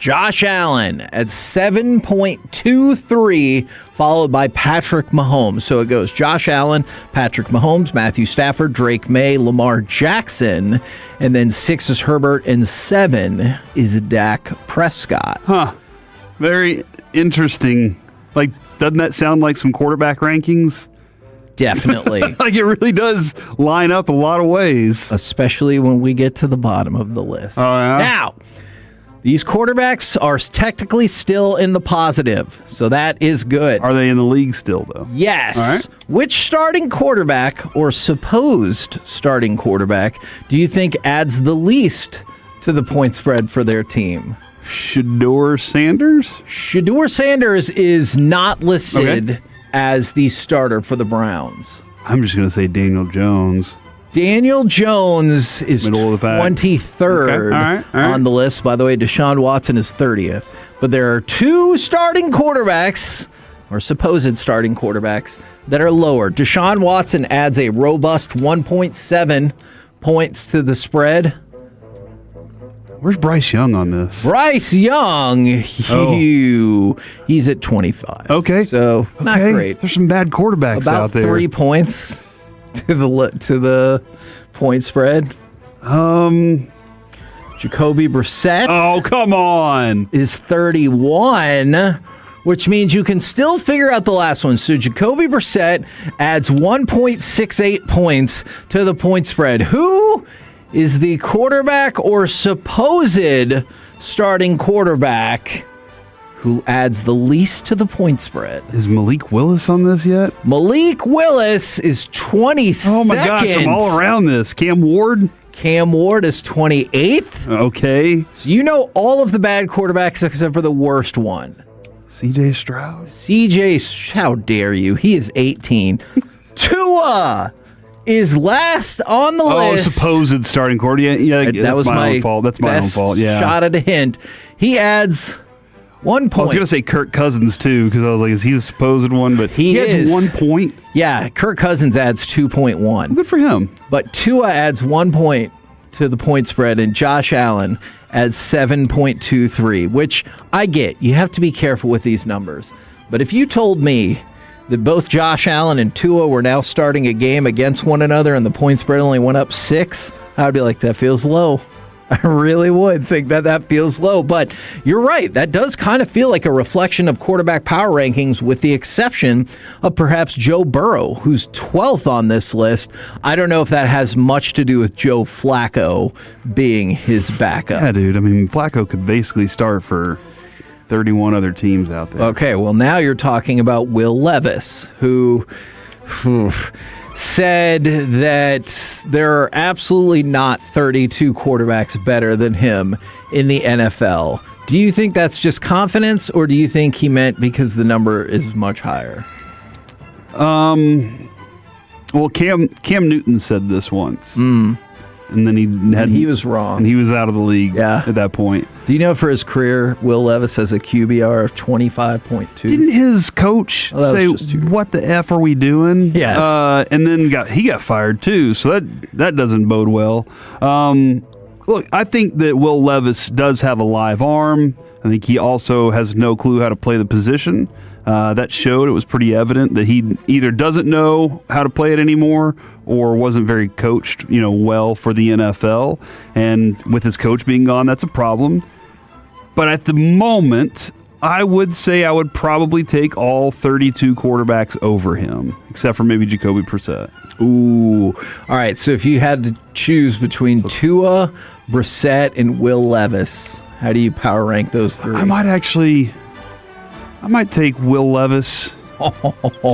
Josh Allen at 7.23, followed by Patrick Mahomes. So it goes Josh Allen, Patrick Mahomes, Matthew Stafford, Drake May, Lamar Jackson, and then 6 is Herbert, and 7 is Dak Prescott. Huh. Very interesting. Like, doesn't that sound like some quarterback rankings? Definitely. Like, it really does line up a lot of ways. Especially when we get to the bottom of the list. Oh, yeah? Now, these quarterbacks are technically still in the positive, so that is good. Are they in the league still, though? Yes. All right. Which starting quarterback or supposed starting quarterback do you think adds the least to the point spread for their team? Shedeur Sanders? Shedeur Sanders is not listed as the starter for the Browns. I'm just going to say Daniel Jones. Daniel Jones is 23rd on the list. By the way, Deshaun Watson is 30th. But there are 2 starting quarterbacks, or supposed starting quarterbacks, that are lower. Deshaun Watson adds a robust 1.7 points to the spread. Where's Bryce Young on this? Bryce Young, he's at 25. Okay. So, not great. There's some bad quarterbacks out there. About 3 points to the point spread. Jacoby Brissett. Oh, come on. Is 31, which means you can still figure out the last one. So Jacoby Brissett adds 1.68 points to the point spread. Who is the quarterback or supposed starting quarterback who adds the least to the point spread? Is Malik Willis on this yet? Malik Willis is 22nd. Oh my gosh, I'm all around this. Cam Ward? Cam Ward is 28th. Okay. So you know all of the bad quarterbacks except for the worst one. CJ Stroud? How dare you? He is 18. Tua is last on the list. Oh, supposed starting quarterback. Yeah, that was my own fault. That's my own fault. Yeah. Shot at a hint. He adds 1 point. I was going to say Kirk Cousins, too, because I was like, is he the supposed one? But he adds 1 point. Yeah, Kirk Cousins adds 2.1. Good for him. But Tua adds 1 point to the point spread, and Josh Allen adds 7.23, which I get. You have to be careful with these numbers. But if you told me that both Josh Allen and Tua were now starting a game against one another and the point spread only went up 6, I would be like, that feels low. I really would think that feels low. But you're right. That does kind of feel like a reflection of quarterback power rankings, with the exception of perhaps Joe Burrow, who's 12th on this list. I don't know if that has much to do with Joe Flacco being his backup. Yeah, dude. I mean, Flacco could basically start for 31 other teams out there. Okay, well, now you're talking about Will Levis, who said that there are absolutely not 32 quarterbacks better than him in the NFL. Do you think that's just confidence, or do you think he meant because the number is much higher? Well, Cam Newton said this once. And then he was wrong. And he was out of the league at that point. Do you know for his career, Will Levis has a QBR of 25.2? Didn't his coach say, what the F are we doing? Yes. And then he got fired too, so that doesn't bode well. Look, I think that Will Levis does have a live arm. I think he also has no clue how to play the position. That showed. It was pretty evident that he either doesn't know how to play it anymore or wasn't very coached, well for the NFL. And with his coach being gone, that's a problem. But at the moment, I would say I would probably take all 32 quarterbacks over him, except for maybe Jacoby Brissett. Ooh. All right, so if you had to choose between Tua, Brissett, and Will Levis, how do you power rank those three? I might take Will Levis,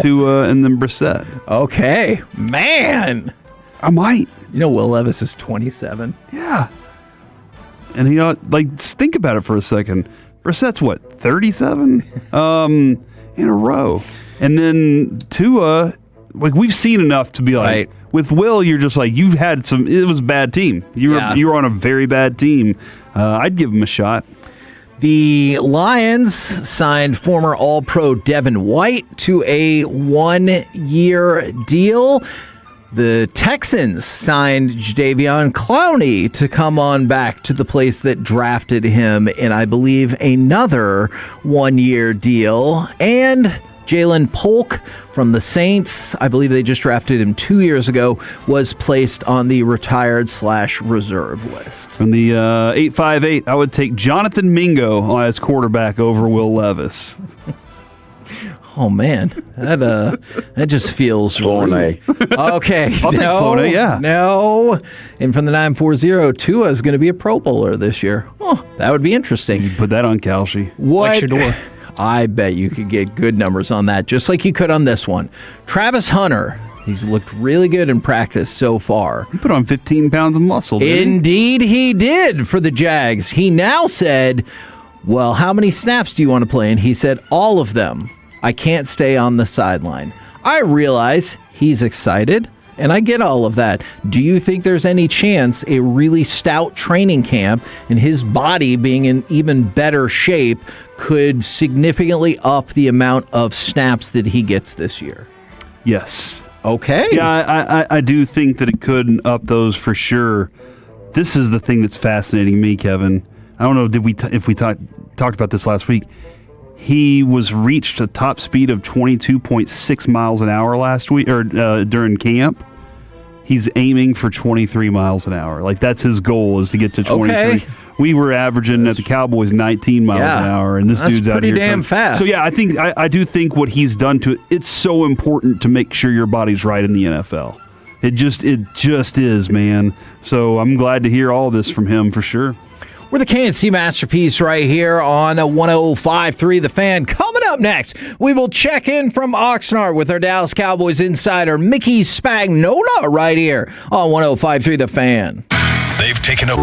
Tua, and then Brissett. Okay. Man. I might. Will Levis is 27. Yeah. And think about it for a second. Brissett's what, 37? In a row. And then Tua, we've seen enough to be like, right. With Will, you're just like, it was a bad team. You were on a very bad team. I'd give him a shot. The Lions signed former All-Pro Devin White to a 1-year deal. The Texans signed Jadeveon Clowney to come on back to the place that drafted him in, I believe, another one-year deal. And Jalen Polk from the Saints, I believe they just drafted him 2 years ago, was placed on the retired/reserve list. From the 858, I would take Jonathan Mingo as quarterback over Will Levis. Oh, man. That just feels rude. Okay. I'll take Floney, yeah. No. And from the 940, Tua is going to be a Pro Bowler this year. Oh, that would be interesting. You put that on Kalshi. What? Door. I bet you could get good numbers on that, just like you could on this one. Travis Hunter. He's looked really good in practice so far. He put on 15 pounds of muscle, didn't he? Indeed he did for the Jags. He now said, well, how many snaps do you want to play? And he said, all of them. I can't stay on the sideline. I realize he's excited, and I get all of that. Do you think there's any chance a really stout training camp and his body being in even better shape could significantly up the amount of snaps that he gets this year? Yes. Okay. Yeah, I do think that it could up those for sure. This is the thing that's fascinating me, Kevin. I don't know if we talked about this last week. He was reached a top speed of 22.6 miles an hour last week or during camp. He's aiming for 23 miles an hour. Like, that's his goal, is to get to 23. Okay. We were averaging at the Cowboys 19 miles an hour, and this dude's out here. That's pretty damn fast. So yeah, I do think what he's done to it. It's so important to make sure your body's right in the NFL. It just is, man. So I'm glad to hear all this from him for sure. We're the KNC Masterpiece right here on 105.3 The Fan. Coming up next, we will check in from Oxnard with our Dallas Cowboys insider, Mickey Spagnola, right here on 105.3 The Fan. They've taken a...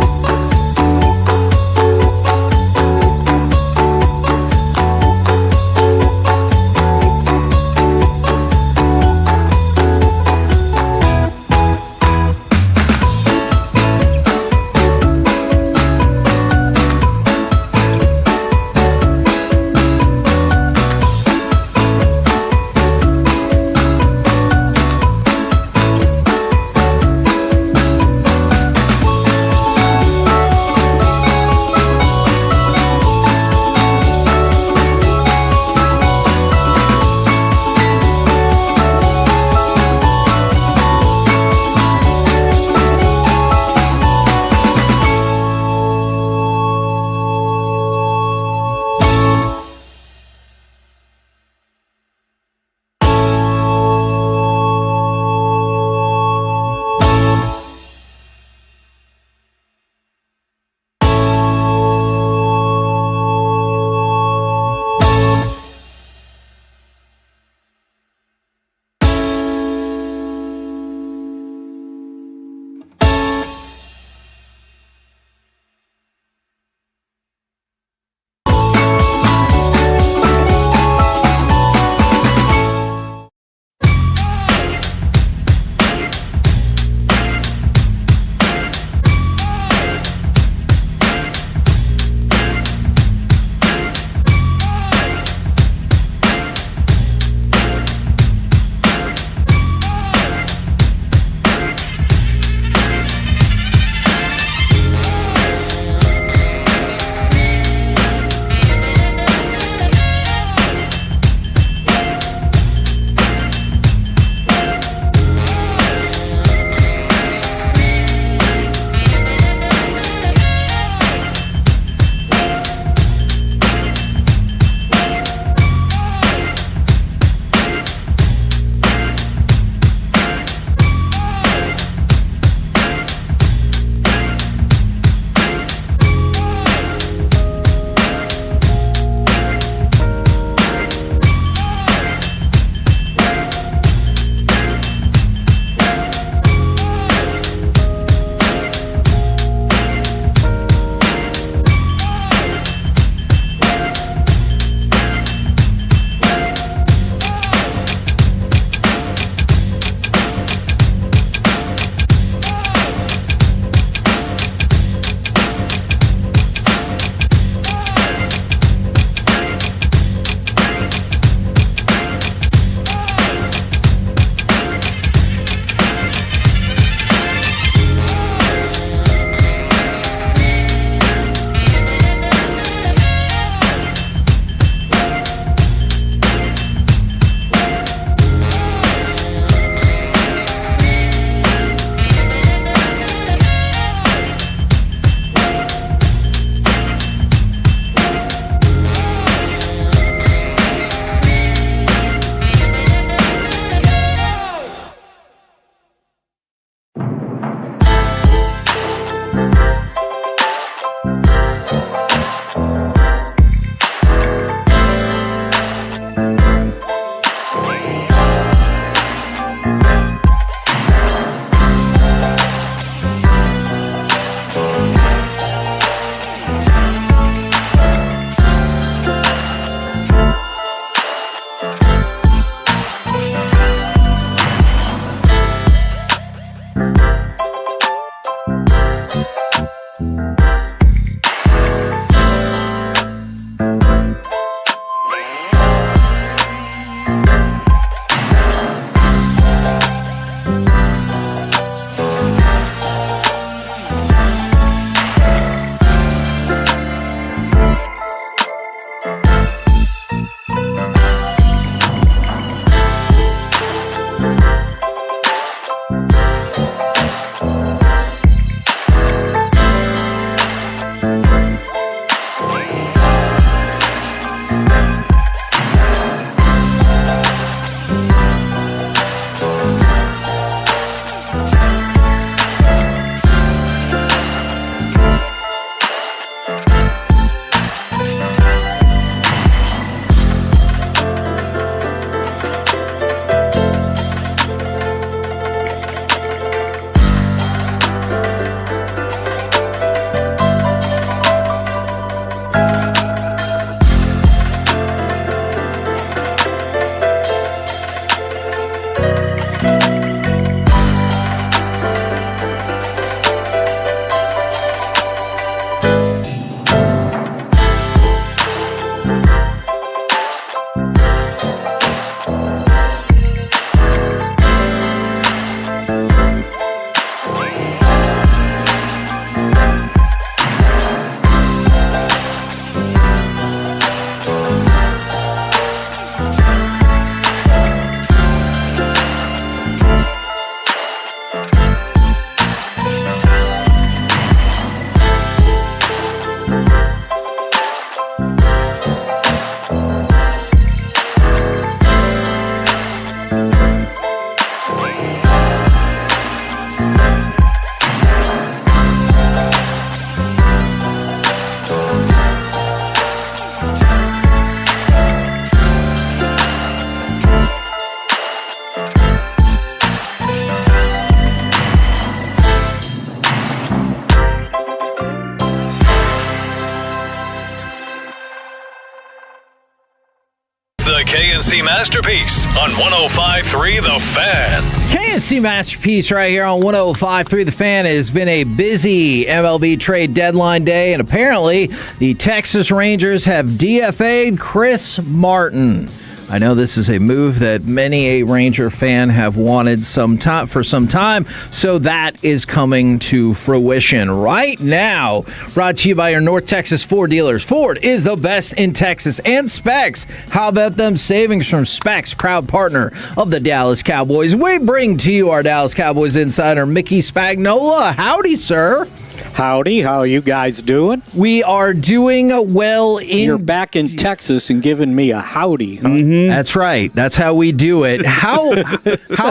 The KNC Masterpiece on 105.3 The Fan. KNC Masterpiece right here on 105.3 The Fan. Has been a busy MLB trade deadline day, and apparently the Texas Rangers have DFA'd Chris Martin. I know this is a move that many a Ranger fan have wanted for some time, so that is coming to fruition right now. Brought to you by your North Texas Ford dealers. Ford is the best in Texas, and Specs. How about them savings from Specs, proud partner of the Dallas Cowboys? We bring to you our Dallas Cowboys insider, Mickey Spagnola. Howdy, sir. Howdy, how you guys doing? We are doing well. You're back in Texas and giving me a howdy. Huh? Mm-hmm. That's right. That's how we do it. How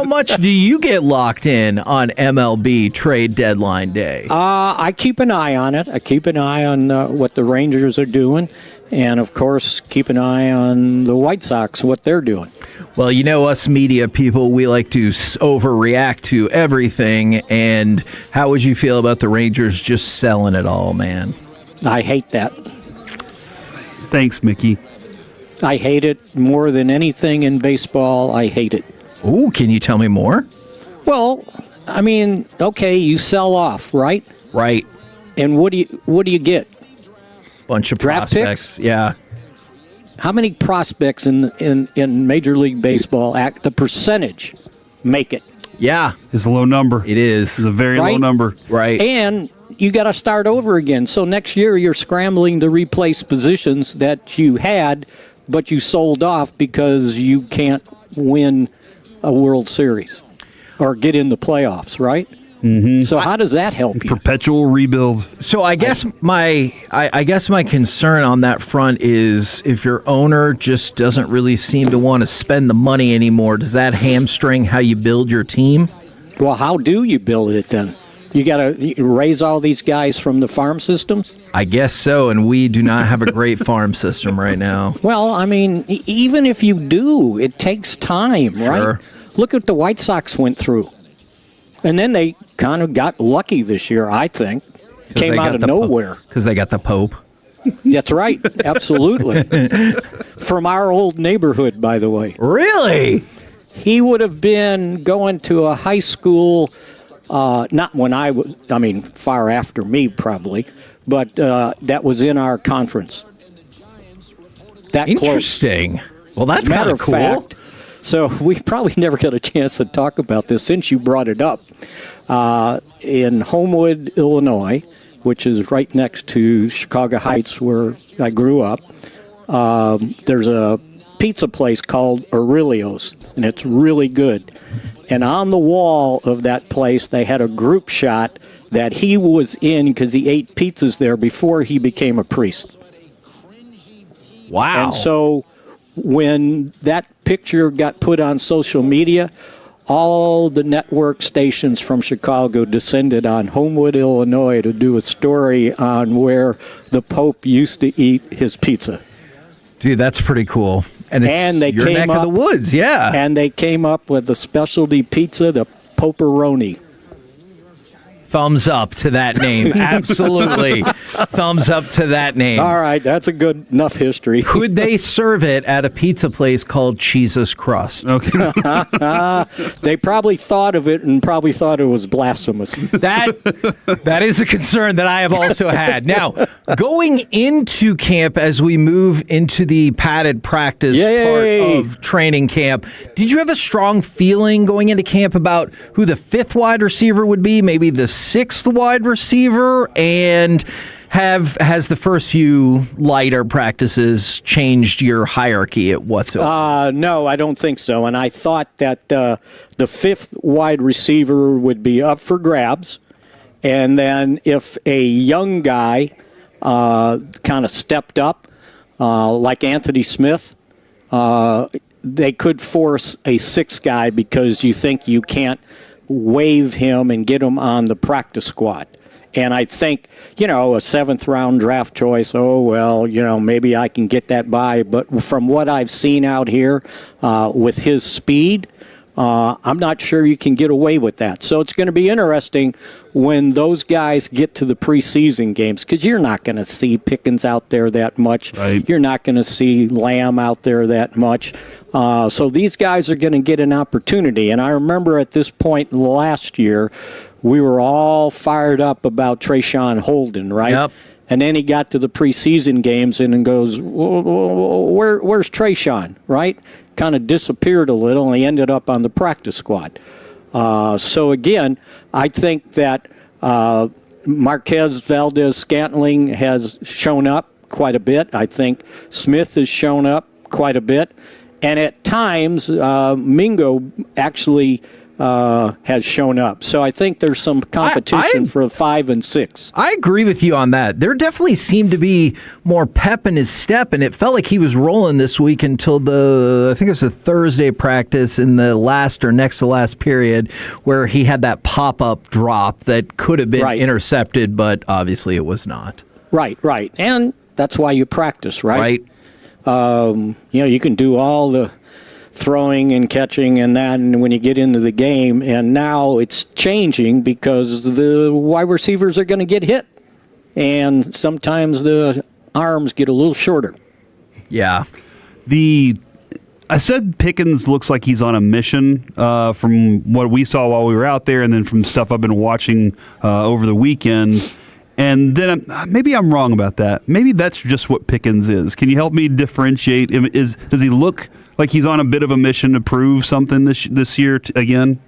much do you get locked in on MLB trade deadline day? I keep an eye on it. I keep an eye on what the Rangers are doing. And, of course, keep an eye on the White Sox, what they're doing. Well, you know, us media people, we like to overreact to everything. And how would you feel about the Rangers just selling it all, man? I hate that. Thanks, Mickey. I hate it more than anything in baseball. I hate it. Ooh, can you tell me more? Well, I mean, okay, you sell off, right? Right. And what do you get? Bunch of draft prospects. picks? Yeah. How many prospects in Major League Baseball the percentage make it? Yeah. It's a low number. It is. It's a very low number. Right. And you got to start over again. So next year you're scrambling to replace positions that you had, but you sold off because you can't win a World Series or get in the playoffs, right? Mm-hmm. So how does that help you? Perpetual rebuild. So I guess I guess my concern on that front is if your owner just doesn't really seem to want to spend the money anymore, does that hamstring how you build your team? Well, how do you build it then? You got to raise all these guys from the farm systems? I guess so, and we do not have a great farm system right now. Well, I mean, even if you do, it takes time, right? Look at the White Sox went through. And then they kind of got lucky this year, I think. Came out of nowhere. Because they got the Pope. That's right. Absolutely. From our old neighborhood, by the way. Really? He would have been going to a high school, not when I mean, far after me probably, but that was in our conference. That Interesting. Close. Well, that's kind of cool. Fact, so we probably never got a chance to talk about this since you brought it up. In Homewood, Illinois, which is right next to Chicago Heights where I grew up, there's a pizza place called Aurelio's, and it's really good. And on the wall of that place, they had a group shot that he was in because he ate pizzas there before he became a priest. Wow. And so when that picture got put on social media, all the network stations from Chicago descended on Homewood, Illinois to do a story on where the Pope used to eat his pizza. Dude, that's pretty cool. And it's they your came neck up, of the woods, yeah. And they came up with the specialty pizza, the Poperoni. Thumbs up to that name. Absolutely. Thumbs up to that name. All right, that's a good enough history. Could they serve it at a pizza place called Jesus Crust? Okay. They probably thought of it and probably thought it was blasphemous. That is a concern that I have also had. Now, going into camp as we move into the padded practice part of training camp, did you have a strong feeling going into camp about who the fifth wide receiver would be, maybe the sixth wide receiver, and has the first few lighter practices changed your hierarchy at whatsoever? No, I don't think so. And I thought that the fifth wide receiver would be up for grabs. And then if a young guy kind of stepped up, like Anthony Smith, they could force a sixth guy because you think you can't waive him and get him on the practice squad. And I think, a seventh-round draft choice, maybe I can get that by. But from what I've seen out here with his speed, I'm not sure you can get away with that. So it's going to be interesting when those guys get to the preseason games, because you're not going to see Pickens out there that much. Right. You're not going to see Lamb out there that much. So these guys are going to get an opportunity. And I remember at this point last year, we were all fired up about Trayshawn Holden, right? Yep. And then he got to the preseason games and goes, where's Trayshawn, right? Kind of disappeared a little, and he ended up on the practice squad. So, again, I think that Marquez Valdez-Scantling has shown up quite a bit. I think Smith has shown up quite a bit. And at times, Mingo actually has shown up. So I think there's some competition for 5 and 6. I agree with you on that. There definitely seemed to be more pep in his step, and it felt like he was rolling this week until I think it was a Thursday practice in the last or next to last period where he had that pop-up drop that could have been intercepted, but obviously it was not. Right. And that's why you practice, right? You can do all the throwing and catching and that, and when you get into the game, and now it's changing because the wide receivers are going to get hit, and sometimes the arms get a little shorter. Yeah. I said Pickens looks like he's on a mission from what we saw while we were out there, and then from stuff I've been watching over the weekend. And then maybe I'm wrong about that. Maybe that's just what Pickens is. Can you help me differentiate? Does he look like he's on a bit of a mission to prove something this year again?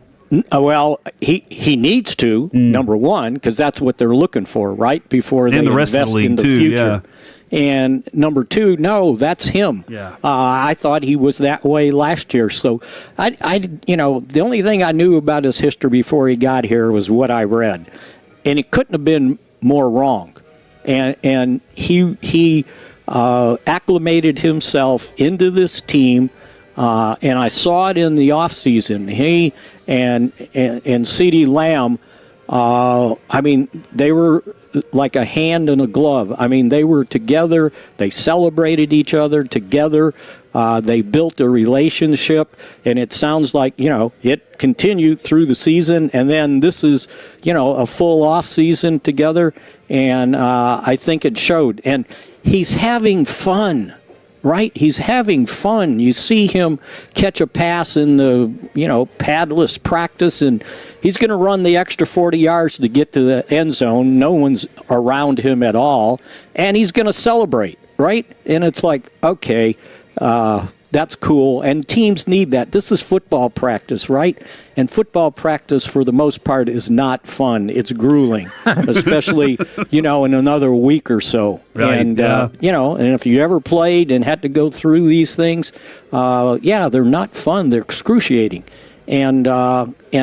Well, he needs to, number one, because that's what they're looking for, right? Before they invest in the future. Yeah. And number two, no, that's him. Yeah. I thought he was that way last year. So, the only thing I knew about his history before he got here was what I read. And it couldn't have been more wrong. And he acclimated himself into this team, and I saw it in the offseason. He and CeeDee Lamb, they were like a hand and a glove. They were together. They celebrated each other together. They built a relationship, and it sounds like, it continued through the season, and then this is, a full off season together, and I think it showed. And he's having fun, right? He's having fun. You see him catch a pass in the, padless practice, and he's going to run the extra 40 yards to get to the end zone. No one's around him at all, and he's going to celebrate, right? And it's like, okay, that's cool, and teams need that. This is football practice, right? And football practice, for the most part, is not fun. It's grueling, especially, in another week or so. Right, and, yeah. And if you ever played and had to go through these things, they're not fun. They're excruciating. And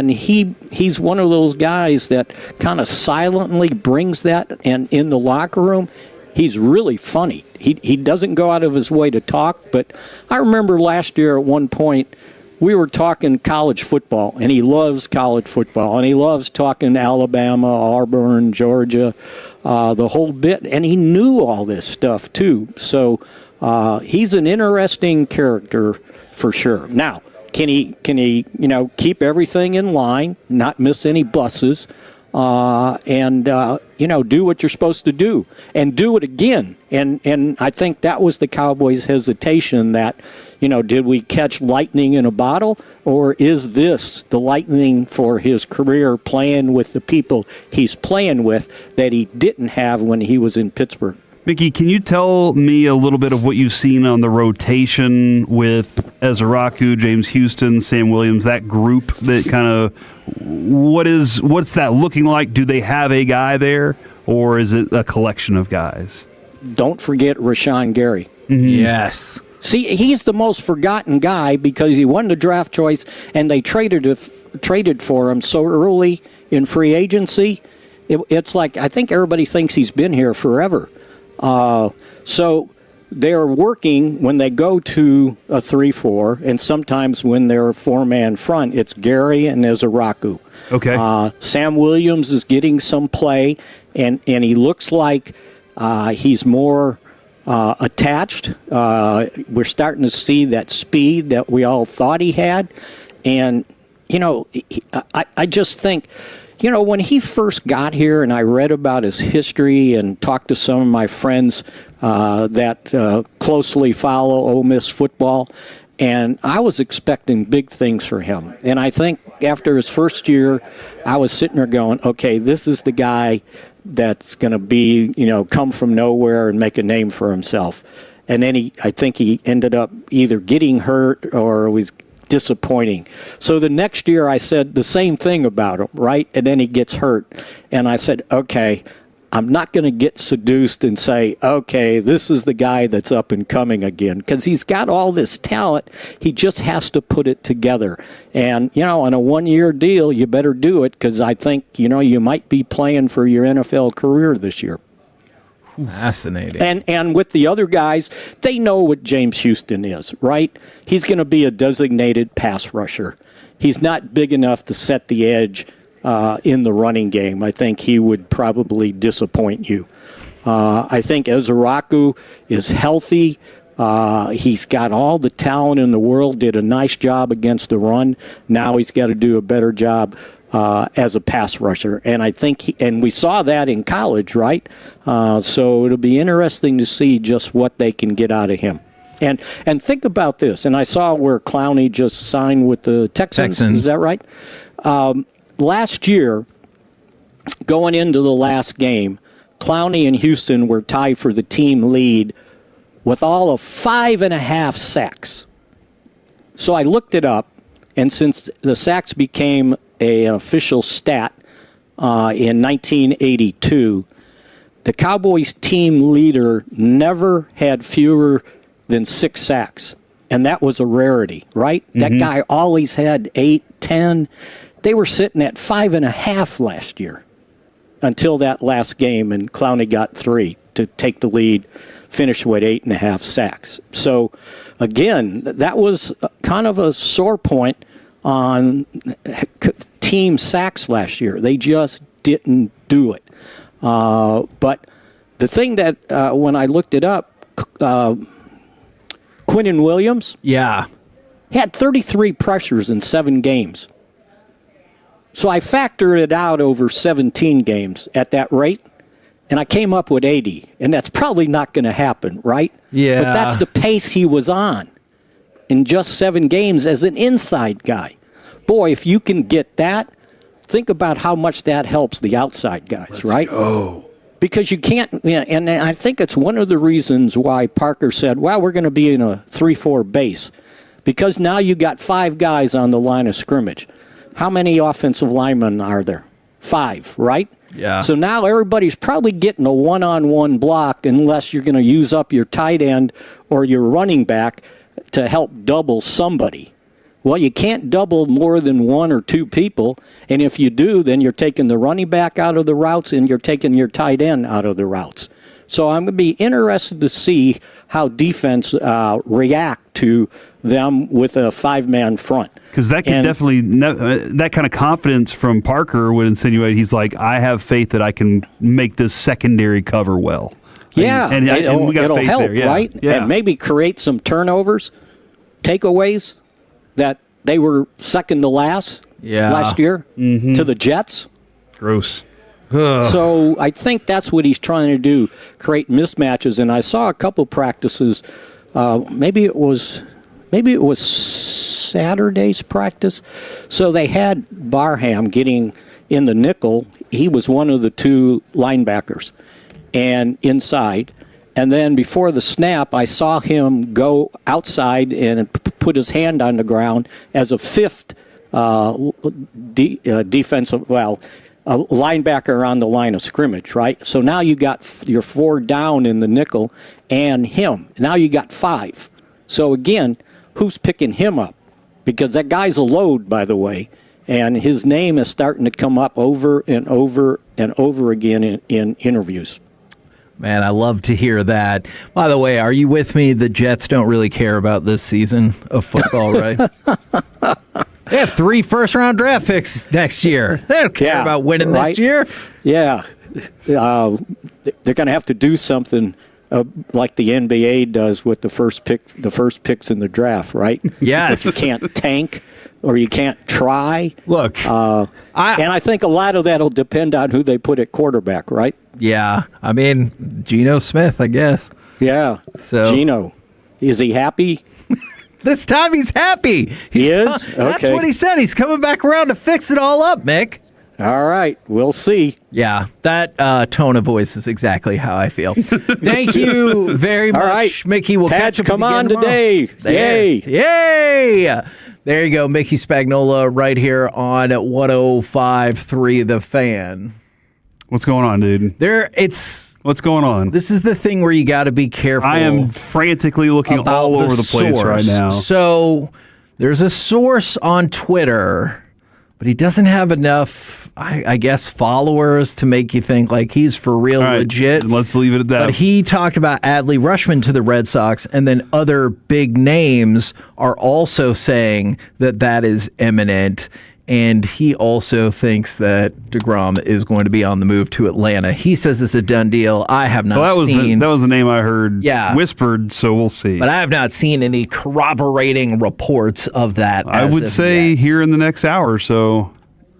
he's one of those guys that kind of silently brings that, and in the locker room, he's really funny. He doesn't go out of his way to talk, but I remember last year at one point we were talking college football, and he loves college football, and he loves talking Alabama, Auburn, Georgia, the whole bit, and he knew all this stuff too. So he's an interesting character for sure. Now, can he keep everything in line, not miss any buses, and do what you're supposed to do, and do it again. And I think that was the Cowboys' hesitation, that, did we catch lightning in a bottle, or is this the lightning for his career, playing with the people he's playing with that he didn't have when he was in Pittsburgh? Mickey, can you tell me a little bit of what you've seen on the rotation with Ezraku, James Houston, Sam Williams, that group? That kind of what's that looking like? Do they have a guy there, or is it a collection of guys? Don't forget Rashawn Gary. Mm-hmm. Yes. See, he's the most forgotten guy because he won the draft choice, and they traded for him so early in free agency. It's like, I think everybody thinks he's been here forever. So they're working when they go to a 3-4, and sometimes when they're a 4-man front, it's Gary and Ezraku. Okay. Sam Williams is getting some play, and he looks like he's more attached. We're starting to see that speed that we all thought he had. And, I just think, when he first got here and I read about his history and talked to some of my friends that closely follow Ole Miss football, and I was expecting big things for him. And I think after his first year, I was sitting there going, okay, this is the guy that's going to be, come from nowhere and make a name for himself. And then I think he ended up either getting hurt or was disappointing. So the next year I said the same thing about him, right? And then he gets hurt. And I said, okay, I'm not going to get seduced and say, okay, this is the guy that's up and coming again, because he's got all this talent. He just has to put it together. And, on a one-year deal, you better do it, because I think, you might be playing for your NFL career this year. Fascinating. And with the other guys, they know what James Houston is, right? He's going to be a designated pass rusher. He's not big enough to set the edge in the running game. I think he would probably disappoint you. I think Ezraku is healthy. He's got all the talent in the world, did a nice job against the run. Now he's got to do a better job as a pass rusher. And I think, and we saw that in college, right? So it'll be interesting to see just what they can get out of him. And think about this, and I saw where Clowney just signed with the Texans. Is that right? Last year, going into the last game, Clowney and Houston were tied for the team lead with all of 5.5 sacks. So I looked it up, and since the sacks became an official stat in 1982, the Cowboys team leader never had fewer than 6 sacks. And that was a rarity, right? Mm-hmm. That guy always had 8, 10. They were sitting at 5.5 last year until that last game, and Clowney got 3 to take the lead, finish with 8.5 sacks. So, again, that was kind of a sore point on team sacks last year. They just didn't do it. But the thing that, when I looked it up, Quinnen Williams, had 33 pressures in 7 games. So I factored it out over 17 games at that rate, and I came up with 80. And that's probably not going to happen, right? Yeah. But that's the pace he was on in just 7 games as an inside guy. Boy, if you can get that, think about how much that helps the outside guys, right? Oh. Because you can't, and I think it's one of the reasons why Parker said, well, we're going to be in a 3-4 base. because now you got 5 guys on the line of scrimmage. How many offensive linemen are there? 5, right? Yeah. So now everybody's probably getting a one-on-one block unless you're going to use up your tight end or your running back to help double somebody. Well, you can't double more than 1 or 2 people, and if you do, then you're taking the running back out of the routes and you're taking your tight end out of the routes. So I'm going to be interested to see how defense react to them with a 5-man front. Because that could definitely, that kind of confidence from Parker would insinuate he's like, I have faith that I can make this secondary cover well. Yeah, and we got it'll faith help, there. Yeah. right? Yeah. And maybe create some turnovers, takeaways that they were second to last last year to the Jets. Gross. So I think that's what he's trying to do, create mismatches. And I saw a couple practices. Maybe it was Saturday's practice. So they had Barham getting in the nickel. He was one of the 2 linebackers and inside. And then before the snap, I saw him go outside and put his hand on the ground as a 5th defensive, a linebacker on the line of scrimmage, right? So now you got your 4 down in the nickel and him. Now you got 5. So again, who's picking him up? Because that guy's a load, by the way, and his name is starting to come up over and over and over again in interviews. Man, I love to hear that. By the way, are you with me? The Jets don't really care about this season of football, right? They have 3 first-round draft picks next year. They don't care about winning next year. Yeah. They're going to have to do something like the NBA does with the first picks in the draft, right? Yes. If you can't tank or you can't try. Look, and I think a lot of that will depend on who they put at quarterback, right? Yeah. I mean, Geno Smith, I guess. Yeah. So Geno, is he happy? This time he's happy. He is? Okay. That's what he said. He's coming back around to fix it all up, Mick. All right. We'll see. Yeah, that tone of voice is exactly how I feel. Thank you very much, right. Mickey. We'll Patch, catch up come again on tomorrow. today. Yay. Yay. There you go. Mickey Spagnola right here on 105.3 The Fan. What's going on, dude? What's going on? This is the thing where you got to be careful. I am frantically looking all over the place right now. So there's a source on Twitter, but he doesn't have enough, I guess, followers to make you think like he's for real legit. Let's leave it at that. But he talked about Adley Rutschman to the Red Sox, and then other big names are also saying that is imminent. And he also thinks that DeGrom is going to be on the move to Atlanta. He says it's a done deal. I have not seen. That was the name I heard whispered, so we'll see. But I have not seen any corroborating reports of that. I would say here in the next hour or so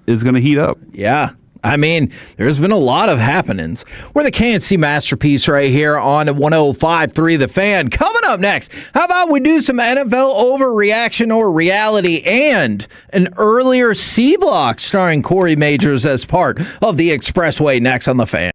is going to heat up. Yeah. I mean, there's been a lot of happenings. We're the KNC Masterpiece right here on 105.3 The Fan. Coming up next, how about we do some NFL overreaction or reality and an earlier C Block starring Corey Majors as part of the Expressway next on The Fan.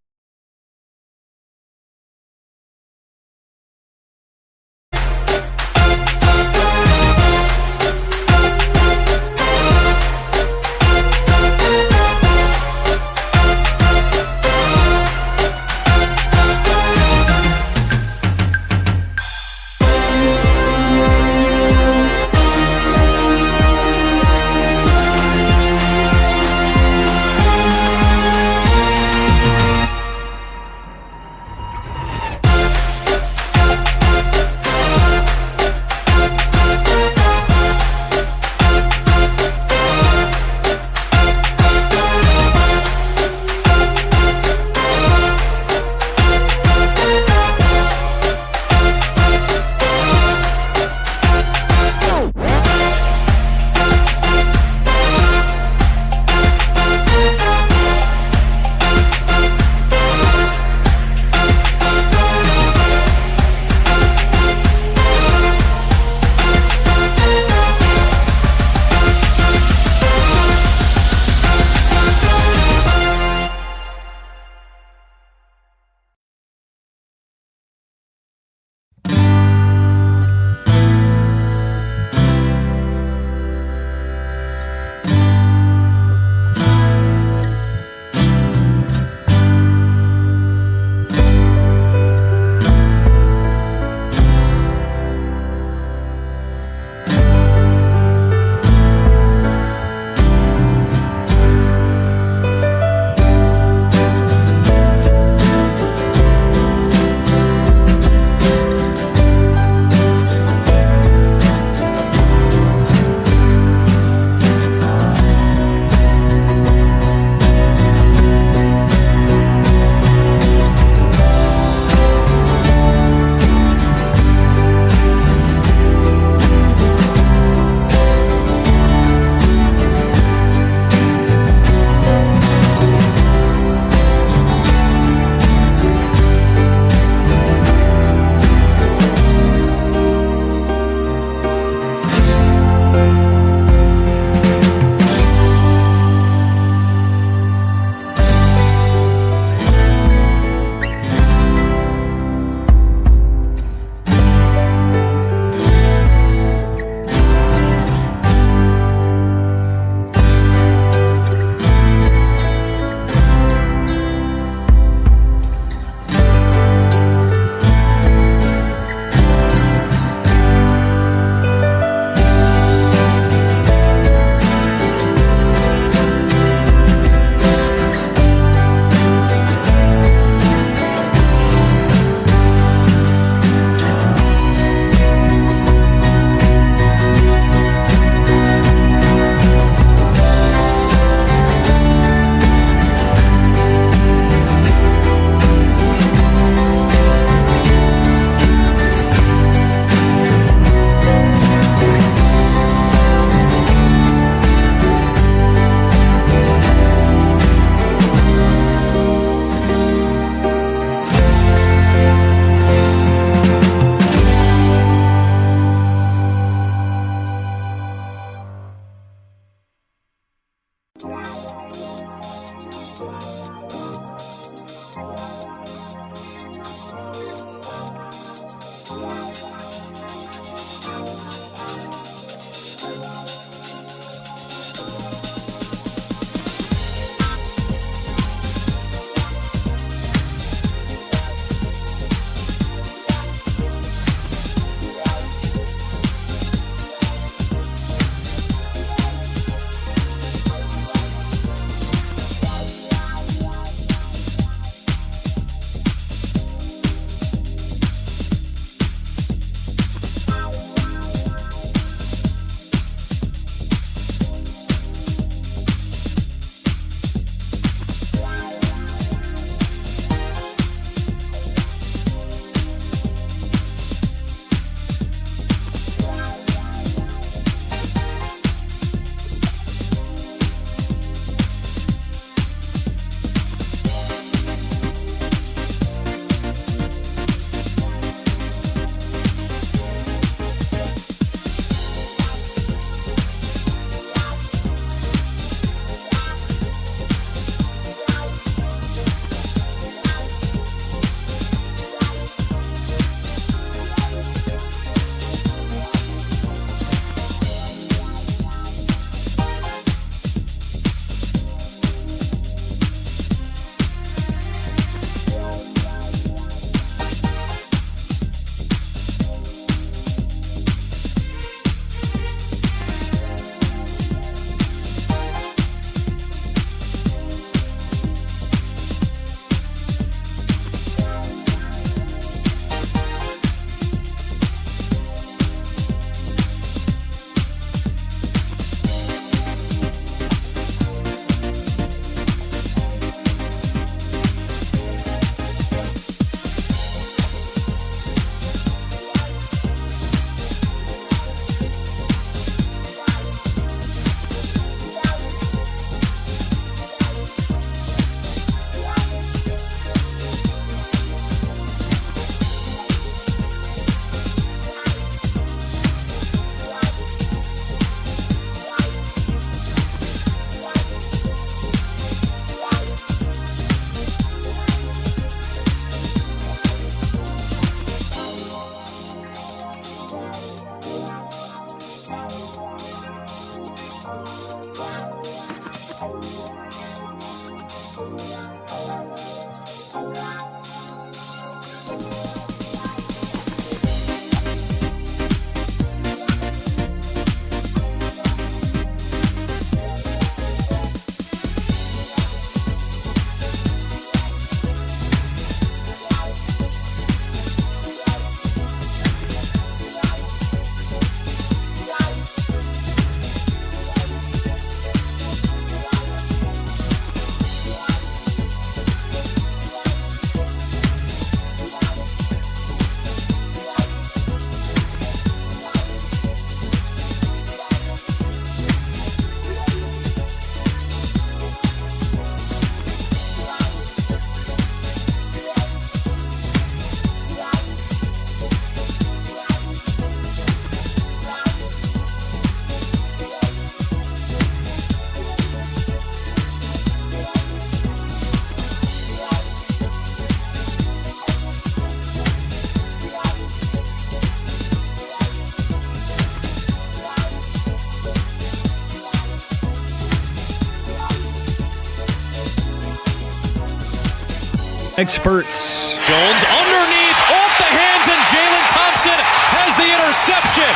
Experts. Jones underneath, off the hands, and Jalen Thompson has the interception.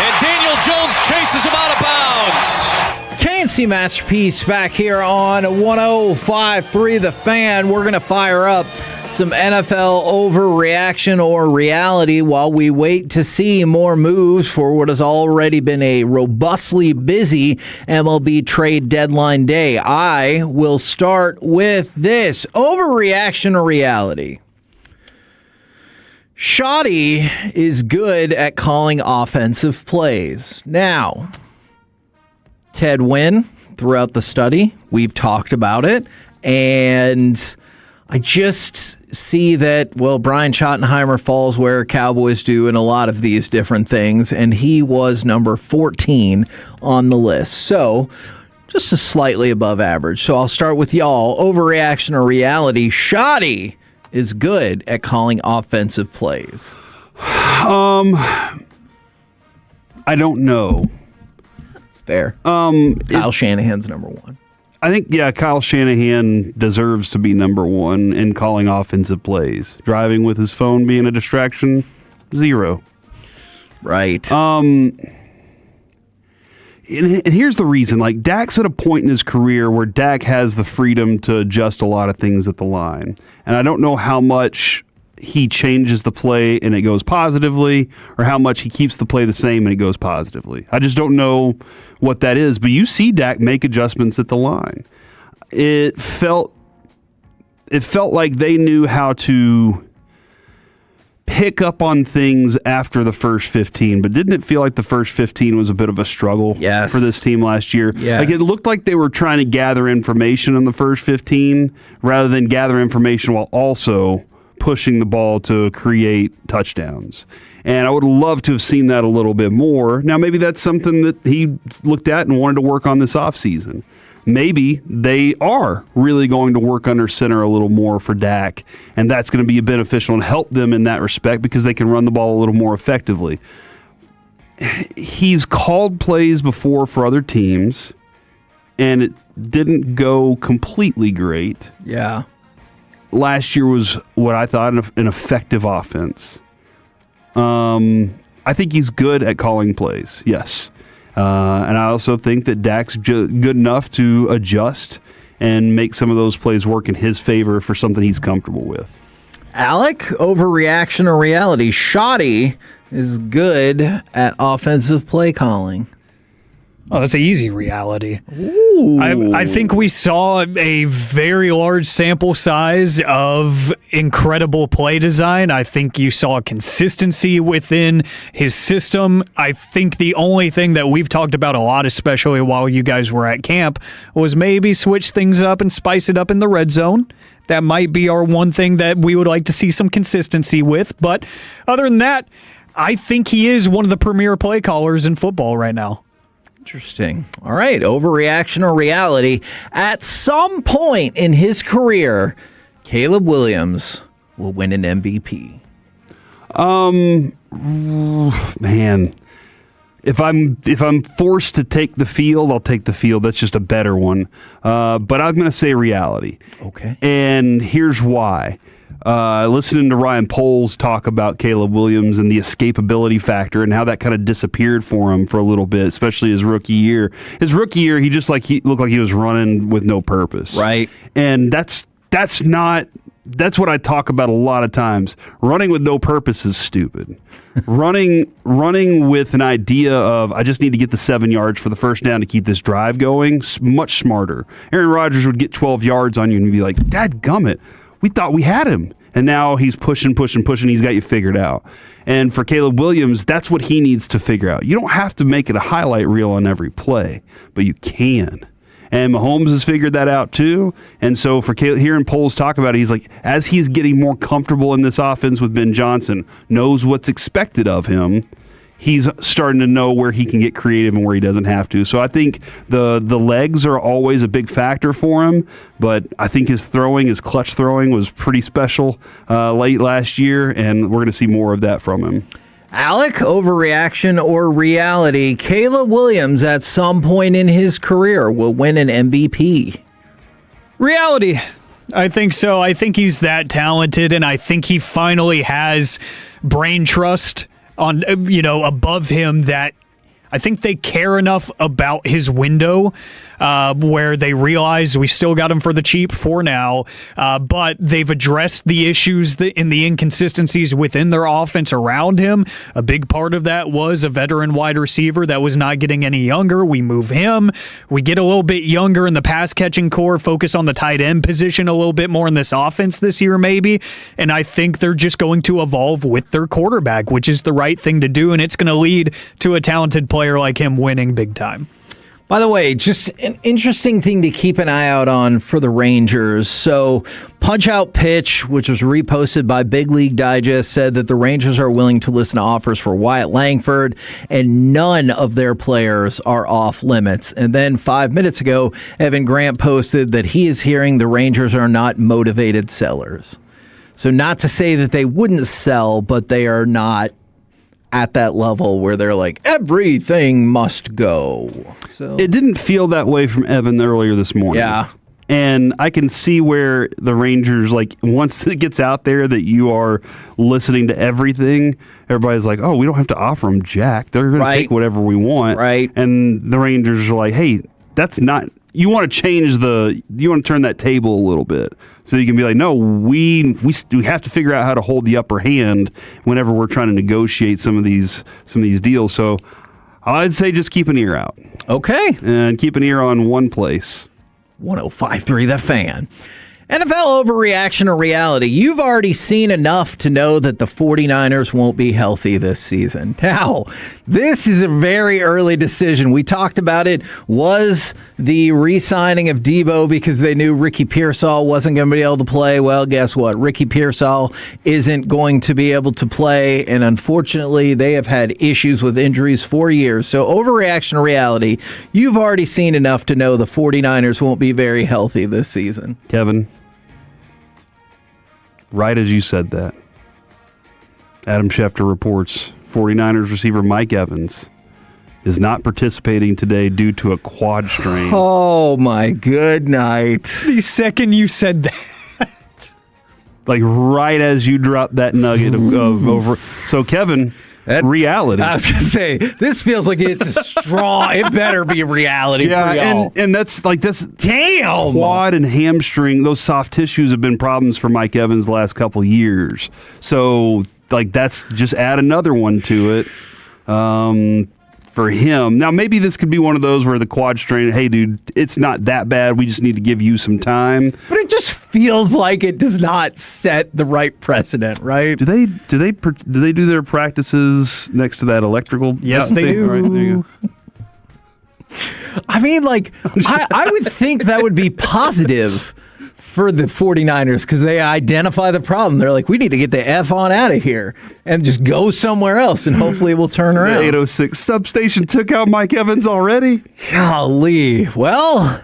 And Daniel Jones chases him out of bounds. KNC Masterpiece back here on 105.3 The Fan. We're going to fire up some NFL overreaction or reality while we wait to see more moves for what has already been a robustly busy MLB trade deadline day. I will start with this. Overreaction or reality? Shoddy is good at calling offensive plays. Now, Ted Wynn, throughout the study, we've talked about it, and I just see that, well, Brian Schottenheimer falls where Cowboys do in a lot of these different things, and he was number 14 on the list. So, just a slightly above average. So I'll start with y'all. Overreaction or reality? Shoddy is good at calling offensive plays. I don't know. It's fair. Kyle Shanahan's number one. I think, Kyle Shanahan deserves to be number one in calling offensive plays. Driving with his phone being a distraction, 0. Right. And here's the reason. Like, Dak's at a point in his career where Dak has the freedom to adjust a lot of things at the line. And I don't know how much he changes the play and it goes positively, or how much he keeps the play the same and it goes positively. I just don't know what that is. But you see Dak make adjustments at the line. It felt like they knew how to pick up on things after the first 15, but didn't it feel like the first 15 was a bit of a struggle for this team last year? Yes. Like, it looked like they were trying to gather information in the first 15 rather than gather information while also pushing the ball to create touchdowns. And I would love to have seen that a little bit more. Now, maybe that's something that he looked at and wanted to work on this offseason. Maybe they are really going to work under center a little more for Dak, and that's going to be beneficial and help them in that respect because they can run the ball a little more effectively. He's called plays before for other teams, and it didn't go completely great. Yeah. Last year was what I thought an effective offense. I think he's good at calling plays, yes. And I also think that Dak's good enough to adjust and make some of those plays work in his favor for something he's comfortable with. Alec, overreaction or reality? Shoddy is good at offensive play calling. Oh, that's an easy reality. Ooh. I think we saw a very large sample size of incredible play design. I think you saw consistency within his system. I think the only thing that we've talked about a lot, especially while you guys were at camp, was maybe switch things up and spice it up in the red zone. That might be our one thing that we would like to see some consistency with. But other than that, I think he is one of the premier play callers in football right now. Interesting. All right, overreaction or reality? At some point in his career, Caleb Williams will win an MVP. Man, if I'm forced to take the field, I'll take the field. That's just a better one. But I'm going to say reality. Okay. And here's why. Listening to Ryan Poles talk about Caleb Williams and the escapability factor and how that kind of disappeared for him for a little bit, especially his rookie year. His rookie year, he looked like he was running with no purpose. Right. And that's what I talk about a lot of times. Running with no purpose is stupid. running with an idea of, I just need to get the 7 yards for the first down to keep this drive going, much smarter. Aaron Rodgers would get 12 yards on you and be like, dadgummit, we thought we had him. And now he's pushing. He's got you figured out. And for Caleb Williams, that's what he needs to figure out. You don't have to make it a highlight reel on every play, but you can. And Mahomes has figured that out too. And so for Caleb, hearing Poles talk about it, he's like, as he's getting more comfortable in this offense with Ben Johnson, knows what's expected of him, he's starting to know where he can get creative and where he doesn't have to. So I think the legs are always a big factor for him, but I think his clutch throwing was pretty special late last year, and we're going to see more of that from him. Alec, overreaction or reality? Caleb Williams at some point in his career will win an MVP. Reality. I think so. I think he's that talented, and I think he finally has brain trust on above him that I think they care enough about his window where they realize we still got him for the cheap for now, but they've addressed the issues in the inconsistencies within their offense around him. A big part of that was a veteran wide receiver that was not getting any younger. We move him. We get a little bit younger in the pass-catching core, focus on the tight end position a little bit more in this offense this year maybe, and I think they're just going to evolve with their quarterback, which is the right thing to do, and it's going to lead to a talented player like him winning big time. By the way, just an interesting thing to keep an eye out on for the Rangers. So, Punch Out Pitch, which was reposted by Big League Digest, said that the Rangers are willing to listen to offers for Wyatt Langford, and none of their players are off limits. And then 5 minutes ago, Evan Grant posted that he is hearing the Rangers are not motivated sellers. So, not to say that they wouldn't sell, but they are not at that level where they're like, everything must go. So it didn't feel that way from Evan earlier this morning. Yeah. And I can see where the Rangers, like, once it gets out there that you are listening to everything, everybody's like, oh, we don't have to offer them jack. They're going to take whatever we want. Right. And the Rangers are like, hey, that's not, you want to you want to turn that table a little bit. So you can be like, no, we have to figure out how to hold the upper hand whenever we're trying to negotiate some of these deals. So I'd say just keep an ear out. Okay. And keep an ear on one place. 105.3 The Fan. NFL overreaction or reality. You've already seen enough to know that the 49ers won't be healthy this season. Now, this is a very early decision. We talked about it. Was the re-signing of Debo because they knew Ricky Pearsall wasn't going to be able to play? Well, guess what? Ricky Pearsall isn't going to be able to play, and unfortunately, they have had issues with injuries for years. So, overreaction or reality. You've already seen enough to know the 49ers won't be very healthy this season. Kevin. Right as you said that, Adam Schefter reports 49ers receiver Mike Evans is not participating today due to a quad strain. Oh, my good night. The second you said that. Like right as you dropped that nugget of over. So, Kevin, reality. I was going to say, this feels like it's a strong, it better be reality for y'all. And that's like this. Damn! Quad and hamstring, those soft tissues have been problems for Mike Evans the last couple years. So, like, that's just add another one to it for him. Now, maybe this could be one of those where the quad strain, hey, dude, it's not that bad. We just need to give you some time. But it just feels like it does not set the right precedent, right? Do they do their practices next to that electrical? Yes, they do. Right, there you go. I mean, like, I would think that would be positive for the 49ers because they identify the problem. They're like, we need to get the F on out of here and just go somewhere else, and hopefully it will turn around. The 806 substation took out Mike Evans already? Golly. Well,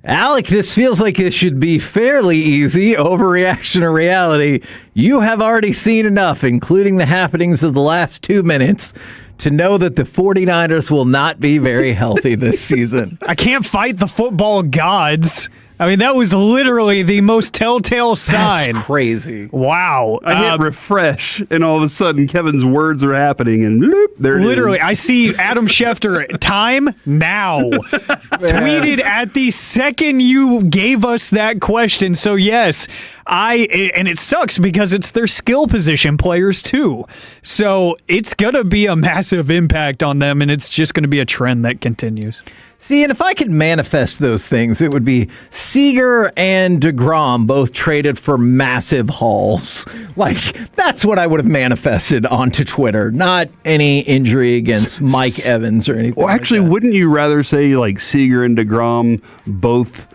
Alec, this feels like it should be fairly easy. Overreaction or reality. You have already seen enough, including the happenings of the last 2 minutes, to know that the 49ers will not be very healthy this season. I can't fight the football gods. I mean, that was literally the most telltale sign. That's crazy. Wow. I hit refresh, and all of a sudden, Kevin's words are happening, and bloop, there it literally, is. I see Adam Schefter, time now, tweeted at the second you gave us that question. So, yes, and it sucks because it's their skill position players, too. So, it's going to be a massive impact on them, and it's just going to be a trend that continues. See, and if I could manifest those things, it would be Seager and DeGrom both traded for massive hauls. Like, that's what I would have manifested onto Twitter, not any injury against Mike Evans or anything. Well, actually, wouldn't you rather say, like, Seager and DeGrom both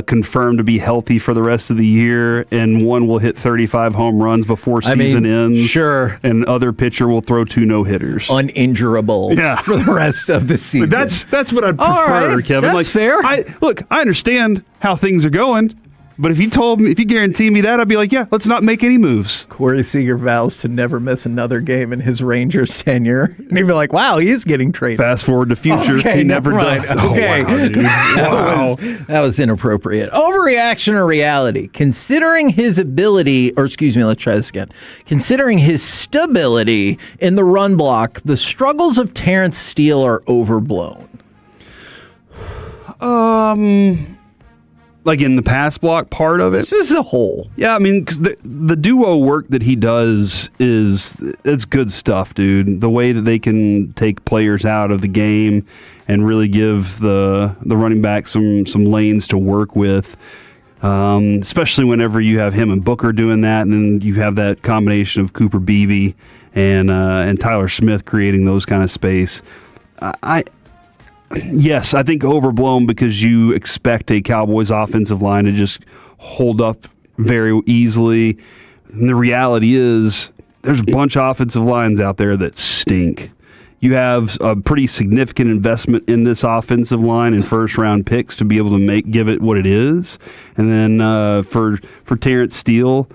confirmed to be healthy for the rest of the year, and one will hit 35 home runs before season ends? Sure. And other pitcher will throw 2 no-hitters. Uninjurable for the rest of the season. But that's what I'd prefer, Kevin. That's fair. I understand how things are going. But if you guarantee me that, I'd be like, yeah, let's not make any moves. Corey Seager vows to never miss another game in his Rangers tenure. And he'd be like, wow, he is getting traded. Fast forward to future, he never does. Okay. Oh, wow, dude. Wow. That was inappropriate. Overreaction or reality? Considering his ability, or excuse me, let's try this again. Considering his stability in the run block, the struggles of Terrence Steele are overblown. Like in the pass block part of it? This is a whole. Yeah, I mean, because the duo work that he does it's good stuff, dude. The way that they can take players out of the game and really give the running back some lanes to work with, especially whenever you have him and Booker doing that, and then you have that combination of Cooper Beebe and Tyler Smith creating those kind of space. Yes, I think overblown because you expect a Cowboys offensive line to just hold up very easily. And the reality is there's a bunch of offensive lines out there that stink. You have a pretty significant investment in this offensive line and first-round picks to be able to give it what it is. And then for Terrence Steele,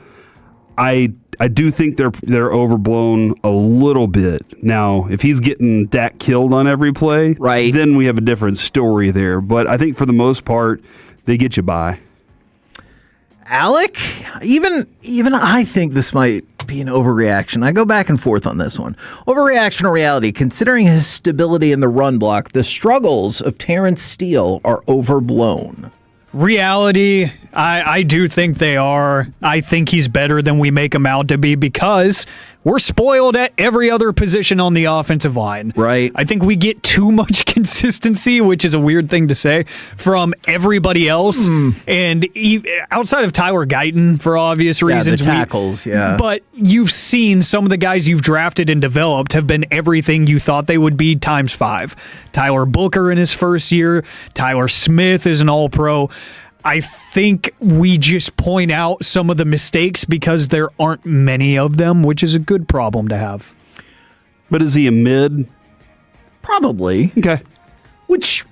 I do think they're overblown a little bit. Now, if he's getting Dak killed on every play, right, then we have a different story there. But I think for the most part, they get you by. Alec, even I think this might be an overreaction. I go back and forth on this one. Overreaction or reality? Considering his stability in the run block, the struggles of Terrence Steele are overblown. Reality, I do think they are. I think he's better than we make him out to be because we're spoiled at every other position on the offensive line. Right. I think we get too much consistency, which is a weird thing to say, from everybody else. And outside of Tyler Guyton, for obvious reasons. The tackles, yeah. But you've seen some of the guys you've drafted and developed have been everything you thought they would be times 5. Tyler Booker in his first year. Tyler Smith is an all-pro. I think we just point out some of the mistakes because there aren't many of them, which is a good problem to have. But is he a mid? Probably. Okay. Which,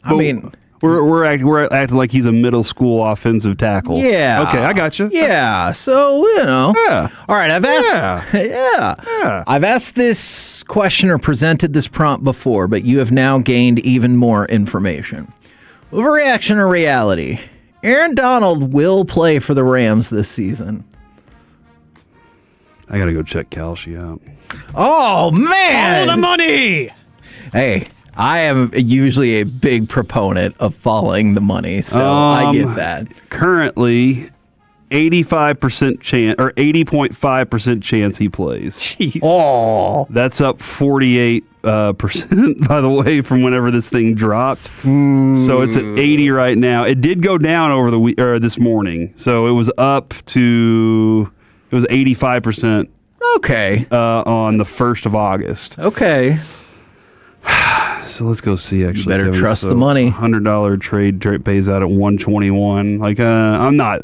I mean, we're acting like he's a middle school offensive tackle. Yeah. Okay, I got you. Yeah. So Yeah. All right. I've asked. Yeah. I've asked this question or presented this prompt before, but you have now gained even more information. Overreaction or reality? Aaron Donald will play for the Rams this season. I got to go check Kalshi out. Oh, man! Follow the money! Hey, I am usually a big proponent of following the money, so I get that. Currently, 85% chance or 80.5% chance he plays. Jeez. Oh, that's up 48%, by the way, from whenever this thing dropped. So it's at 80 right now. It did go down over the week or this morning, so it was up to 85%. Okay. On the 1st of August. Okay. So let's go see. Actually, you better trust the money. $100 trade pays out at 121. Like I'm not.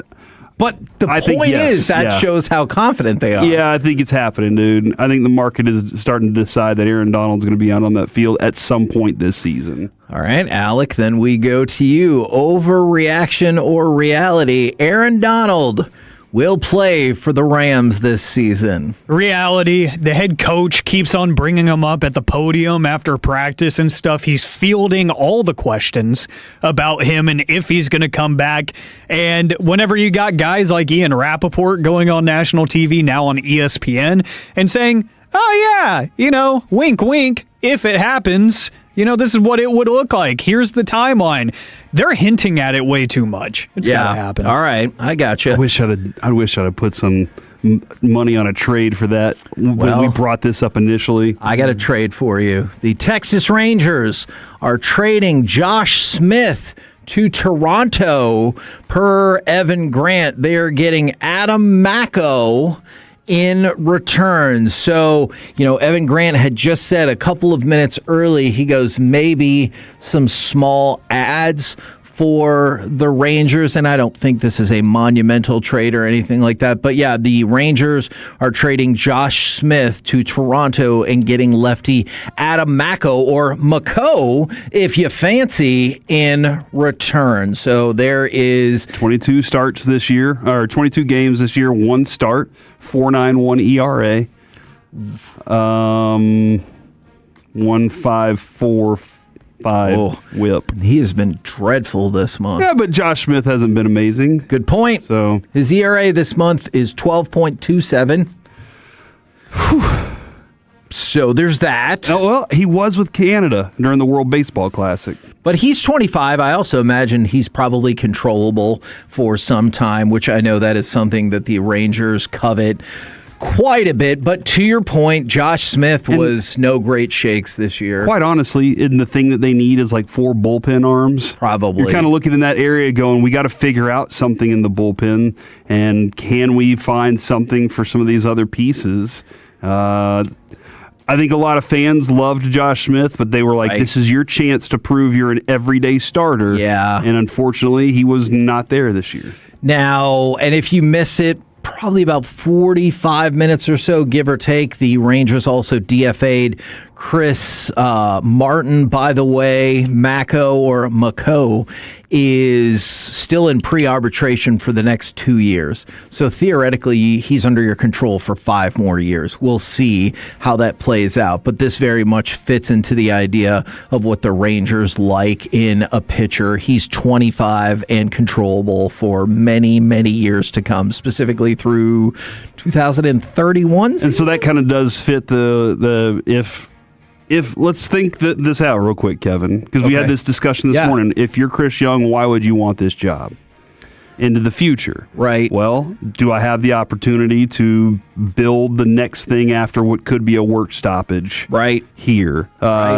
But the point is that shows how confident they are. Yeah, I think it's happening, dude. I think the market is starting to decide that Aaron Donald's going to be out on that field at some point this season. All right, Alec, then we go to you. Overreaction or reality? Aaron Donald will play for the Rams this season. Reality, the head coach keeps on bringing him up at the podium after practice and stuff. He's fielding all the questions about him and if he's going to come back. And whenever you got guys like Ian Rappaport going on national TV, now on ESPN, and saying, oh yeah, wink, wink, if it happens, this is what it would look like. Here's the timeline. They're hinting at it way too much. It's got to happen. All right, I got you. I wish I'd put some money on a trade for that when we brought this up initially. I got a trade for you. The Texas Rangers are trading Josh Smith to Toronto per Evan Grant. They are getting Adam Macko in return. So, Evan Grant had just said a couple of minutes early, he goes, maybe some small ads for the Rangers, and I don't think this is a monumental trade or anything like that. But yeah, the Rangers are trading Josh Smith to Toronto and getting lefty Adam Mako, or Mako, if you fancy, in return. So there is 22 starts this year, or 22 games this year, 1 start, 4.91 ERA, 1.545 WHIP. He has been dreadful this month. Yeah, but Josh Smith hasn't been amazing. Good point. So his ERA this month is 12.27. So there's that. Oh, well, he was with Canada during the World Baseball Classic. But he's 25. I also imagine he's probably controllable for some time, which I know that is something that the Rangers covet quite a bit. But to your point, Josh Smith was no great shakes this year. Quite honestly, and the thing that they need is like 4 bullpen arms. Probably. You're kind of looking in that area going, we got to figure out something in the bullpen, and can we find something for some of these other pieces? I think a lot of fans loved Josh Smith, but they were like, this is your chance to prove you're an everyday starter. Yeah. And unfortunately, he was not there this year. Now, and if you miss it, probably about 45 minutes or so, give or take, the Rangers also DFA'd Chris Martin. By the way, Mako is still in pre-arbitration for the next 2 years. So theoretically, he's under your control for 5 more years. We'll see how that plays out. But this very much fits into the idea of what the Rangers like in a pitcher. He's 25 and controllable for many, many years to come, specifically through 2031. And so that kind of does fit the if let's think this out real quick, Kevin, because we had this discussion this morning. If you're Chris Young, why would you want this job into the future? Right. Well, do I have the opportunity to build the next thing after what could be a work stoppage? Right here.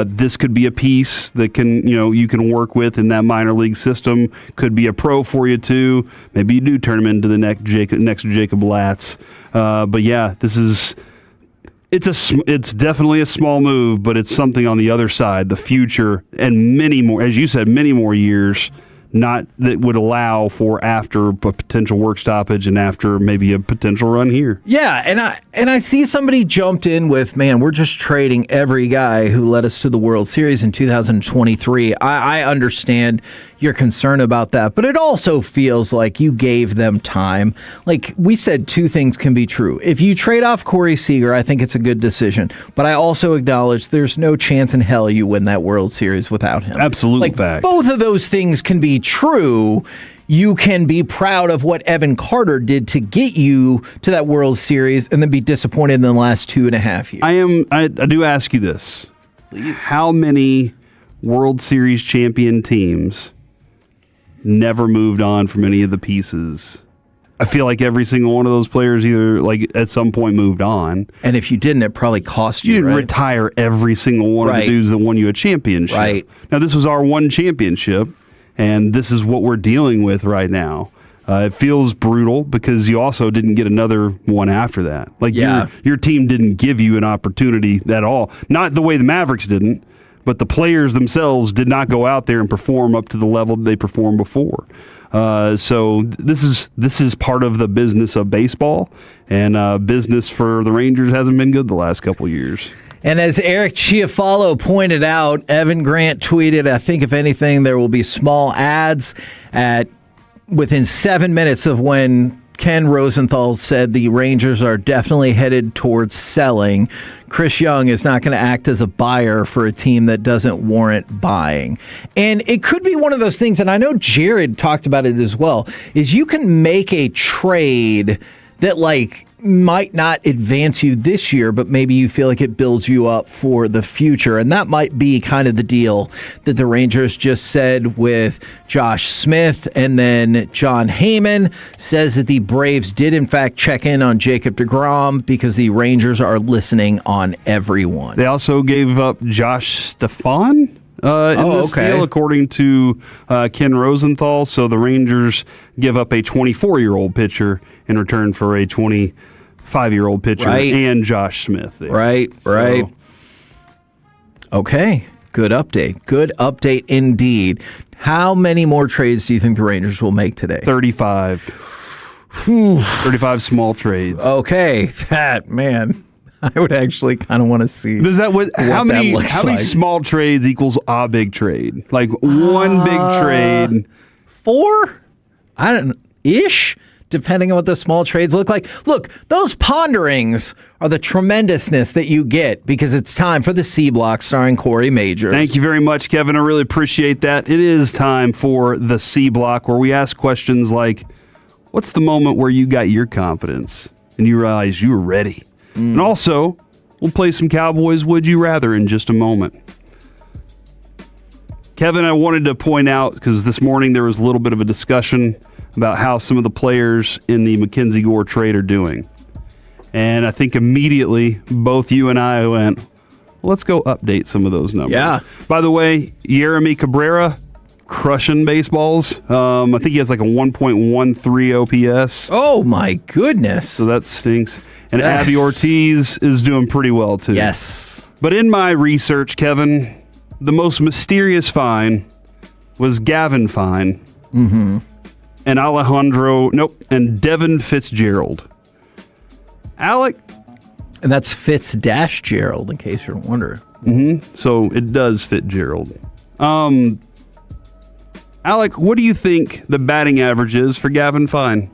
This could be a piece that you can work with in that minor league system. Could be a pro for you too. Maybe you do turn him into the next Jacob Latz. But yeah, this is. It's definitely a small move, but it's something on the other side, the future, and many more, as you said, many more years, not that would allow for after a potential work stoppage and after maybe a potential run here. Yeah, and I see somebody jumped in with, man, we're just trading every guy who led us to the World Series in 2023. I understand your concern about that, but it also feels like you gave them time. Like we said, 2 things can be true. If you trade off Corey Seager, I think it's a good decision, but I also acknowledge there's no chance in hell you win that World Series without him. Absolute fact. Both of those things can be true. You can be proud of what Evan Carter did to get you to that World Series and then be disappointed in the last 2.5 years. I do ask you this. Please. How many World Series champion teams never moved on from any of the pieces? I feel like every single one of those players either like at some point moved on. And if you didn't, it probably cost you. You didn't right? retire every single one of the dudes that won you a championship. Right. Now, this was our one championship, and this is what we're dealing with right now. It feels brutal because you also didn't get another one after that. Like your team didn't give you an opportunity at all. Not the way the Mavericks didn't, but the players themselves did not go out there and perform up to the level that they performed before. So this is part of the business of baseball, and business for the Rangers hasn't been good the last couple of years. And as Eric Chiafalo pointed out, Evan Grant tweeted, I think if anything, there will be small ads within 7 minutes of when Ken Rosenthal said the Rangers are definitely headed towards selling. Chris Young is not going to act as a buyer for a team that doesn't warrant buying. And it could be one of those things, and I know Jared talked about it as well, is you can make a trade that might not advance you this year, but maybe you feel like it builds you up for the future. And that might be kind of the deal that the Rangers just said with Josh Smith. And then John Heyman says that the Braves did in fact check in on Jacob deGrom because the Rangers are listening on everyone. They also gave up Josh Stefan in this deal, according to Ken Rosenthal. So the Rangers give up a 24-year-old pitcher in return for a 25-year-old pitcher and Josh Smith. There. Right. Okay. Good update. Good update indeed. How many more trades do you think the Rangers will make today? 35. 35 small trades. Okay, man. I would actually kind of want to see. Does that how many small trades equals a big trade? Like one big trade. 4? I don't know. Ish. Depending on what the small trades look like. Look, those ponderings are the tremendousness that you get because it's time for the C Block starring Corey Majors. Thank you very much, Kevin. I really appreciate that. It is time for the C Block where we ask questions like, what's the moment where you got your confidence and you realized you were ready? And also, we'll play some Cowboys Would You Rather in just a moment. Kevin, I wanted to point out, because this morning there was a little bit of a discussion about how some of the players in the Mackenzie Gore trade are doing. And I think immediately both you and I went, well, let's go update some of those numbers. Yeah. By the way, Yeremy Cabrera, crushing baseballs. I think he has like a 1.13 OPS. Oh, my goodness. So that stinks. And Abby Ortiz is doing pretty well, too. Yes. But in my research, Kevin, the most mysterious find was Gavin Fine. Mm-hmm. And Devin Fitzgerald. Alec. And that's Fitz-Gerald, in case you're wondering. Mm-hmm. So it does fit Gerald. Alec, what do you think the batting average is for Gavin Fine?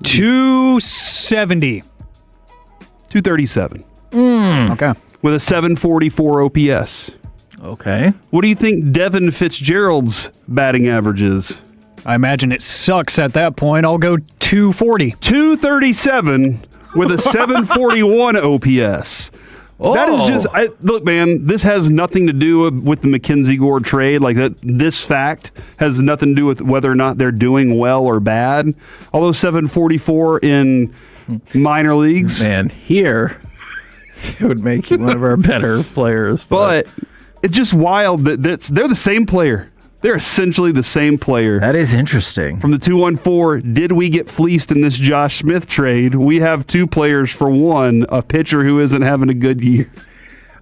270. 237. Okay. With a 744 OPS. Okay. What do you think Devin Fitzgerald's batting average is? I imagine it sucks at that point. I'll go 240. 237 with a 741 OPS. Oh. That is just look, man. This has nothing to do with the Mackenzie Gore trade. Like that, this fact has nothing to do with whether or not they're doing well or bad. Although 744 in minor leagues, man, here it would make you one of our better players. But it's just wild that they're the same player. They're essentially the same player. That is interesting. From the 214, did we get fleeced in this Josh Smith trade? We have two players for one, a pitcher who isn't having a good year.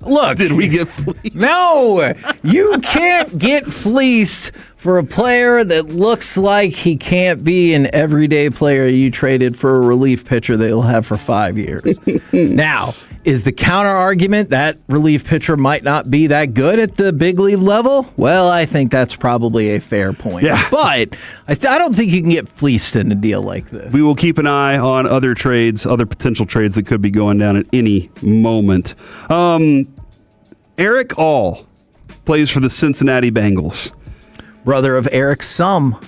Look, did we get fleeced? No, you can't get fleeced for a player that looks like he can't be an everyday player you traded for a relief pitcher that you'll have for 5 years. Now, is the counter argument that relief pitcher might not be that good at the big league level? Well, I think that's probably a fair point. Yeah. But I don't think you can get fleeced in a deal like this. We will keep an eye on other trades, other potential trades that could be going down at any moment. Eric All plays for the Cincinnati Bengals. Brother of Eric Sum.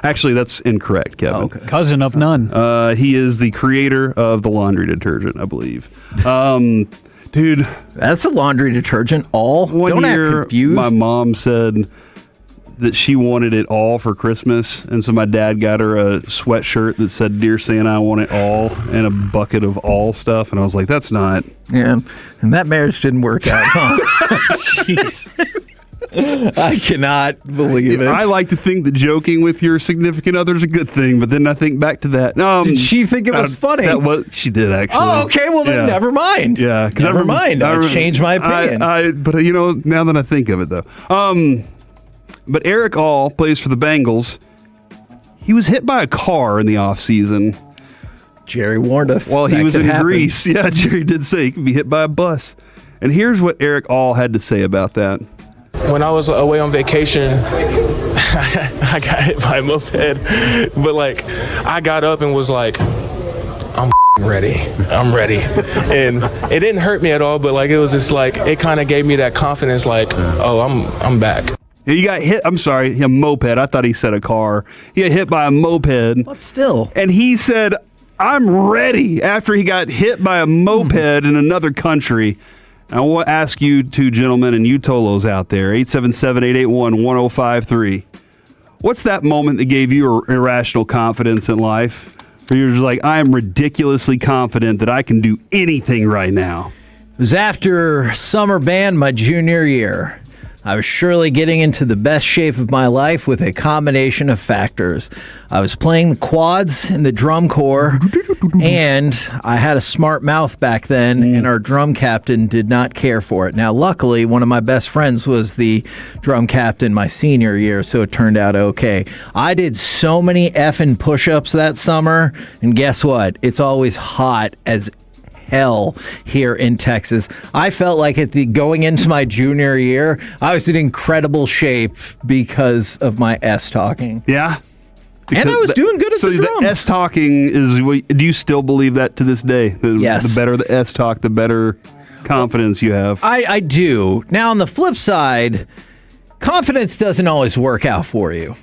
Actually, that's incorrect, Kevin. Oh, okay. Cousin of none. He is the creator of the laundry detergent, I believe. Dude. That's a laundry detergent, All. Don't act confused. My mom said that she wanted it all for Christmas, and so my dad got her a sweatshirt that said, "Dear Santa, I want it all," and a bucket of all stuff, and I was like, that's not... Yeah, and that marriage didn't work out, huh? Jeez. I cannot believe it. I like to think that joking with your significant other is a good thing, but then I think back to that. Did she think it was funny? She did, actually. Oh, okay. Well, then never mind. Yeah. Never mind. I changed my opinion. But, now that I think of it, though. But Eric All plays for the Bengals. He was hit by a car in the offseason. Jerry warned us. While he was in Greece. Yeah, Jerry did say he could be hit by a bus. And here's what Eric All had to say about that. When I was away on vacation, I got hit by a moped, but I got up and was like, I'm ready. And it didn't hurt me at all, but it was just it kind of gave me that confidence, oh, I'm back. You got hit, I'm sorry, a moped. I thought he said a car. He got hit by a moped. But still. And he said, I'm ready after he got hit by a moped in another country. I want to ask you two gentlemen and you Tolos out there, 877-881-1053. What's that moment that gave you irrational confidence in life? Where you're just like, I am ridiculously confident that I can do anything right now. It was after summer band my junior year. I was surely getting into the best shape of my life with a combination of factors. I was playing the quads in the drum corps, And I had a smart mouth back then, and our drum captain did not care for it. Now, luckily, one of my best friends was the drum captain my senior year, so it turned out okay. I did so many effing push-ups that summer, and guess what? It's always hot as hell here in Texas. I felt like going into my junior year, I was in incredible shape because of my S-talking. Yeah. And I was doing good at the drums. The S-talking is, do you still believe that to this day? Yes. The better the S-talk, the better confidence you have. I do. Now, on the flip side, confidence doesn't always work out for you.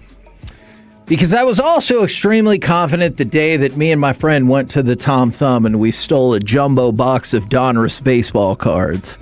Because I was also extremely confident the day that me and my friend went to the Tom Thumb and we stole a jumbo box of Donruss baseball cards.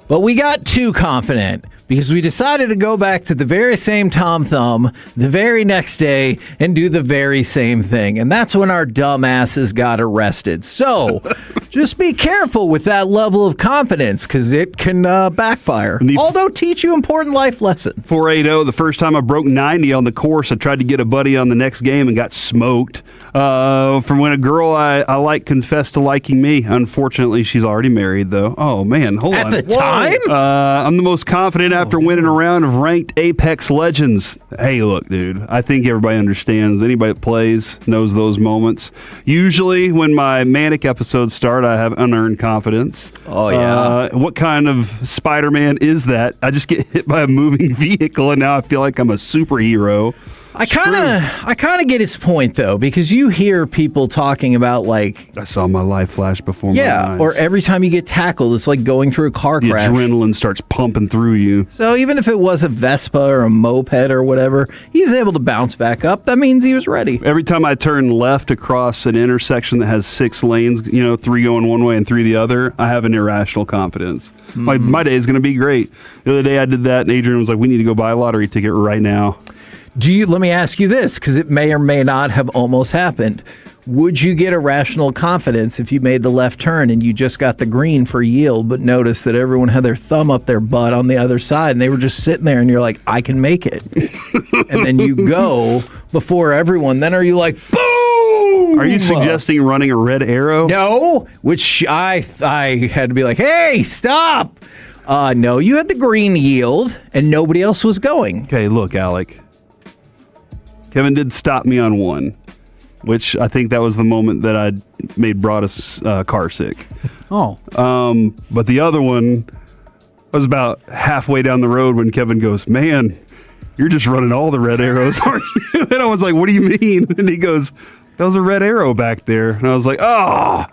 But we got too confident because we decided to go back to the very same Tom Thumb the very next day and do the very same thing. And that's when our dumbasses got arrested. So just be careful with that level of confidence because it can backfire. Although teach you important life lessons. 480, the first time I broke 90 on the course, I tried to get a buddy on the next game and got smoked. From when a girl I like confessed to liking me. Unfortunately, she's already married, though. Oh, man, hold on. At the time? I'm the most confident after winning a round of ranked Apex Legends. Hey, look, dude, I think everybody understands. Anybody that plays knows those moments. Usually, when my manic episodes start, I have unearned confidence. Oh, yeah. What kind of Spider-Man is that? I just get hit by a moving vehicle, and now I feel like I'm a superhero. I kind of get his point though, because you hear people talking about like I saw my life flash before my eyes. Or every time you get tackled, it's like going through a car The crash. adrenaline starts pumping through you. So even if it was a Vespa or a moped or whatever, he was able to bounce back up. That means he was ready. Every time I turn left across an intersection that has 6 lanes, 3 going one way and 3 the other, I have an irrational confidence. My day is going to be great. The other day I did that, and Adrian was like, "We need to go buy a lottery ticket right now." Let me ask you this, because it may or may not have almost happened. Would you get irrational confidence if you made the left turn and you just got the green for yield, but noticed that everyone had their thumb up their butt on the other side and they were just sitting there and you're like, I can make it. And then you go before everyone. Then are you like, boom? Are you suggesting running a red arrow? No, which I had to be like, hey, stop. No, you had the green yield and nobody else was going. Okay, look, Alec. Kevin did stop me on one, which I think that was the moment that I made Broadus car sick. Oh. But the other one was about halfway down the road when Kevin goes, "Man, you're just running all the red arrows, aren't you?" And I was like, "What do you mean?" And he goes, "That was a red arrow back there." And I was like, "Oh."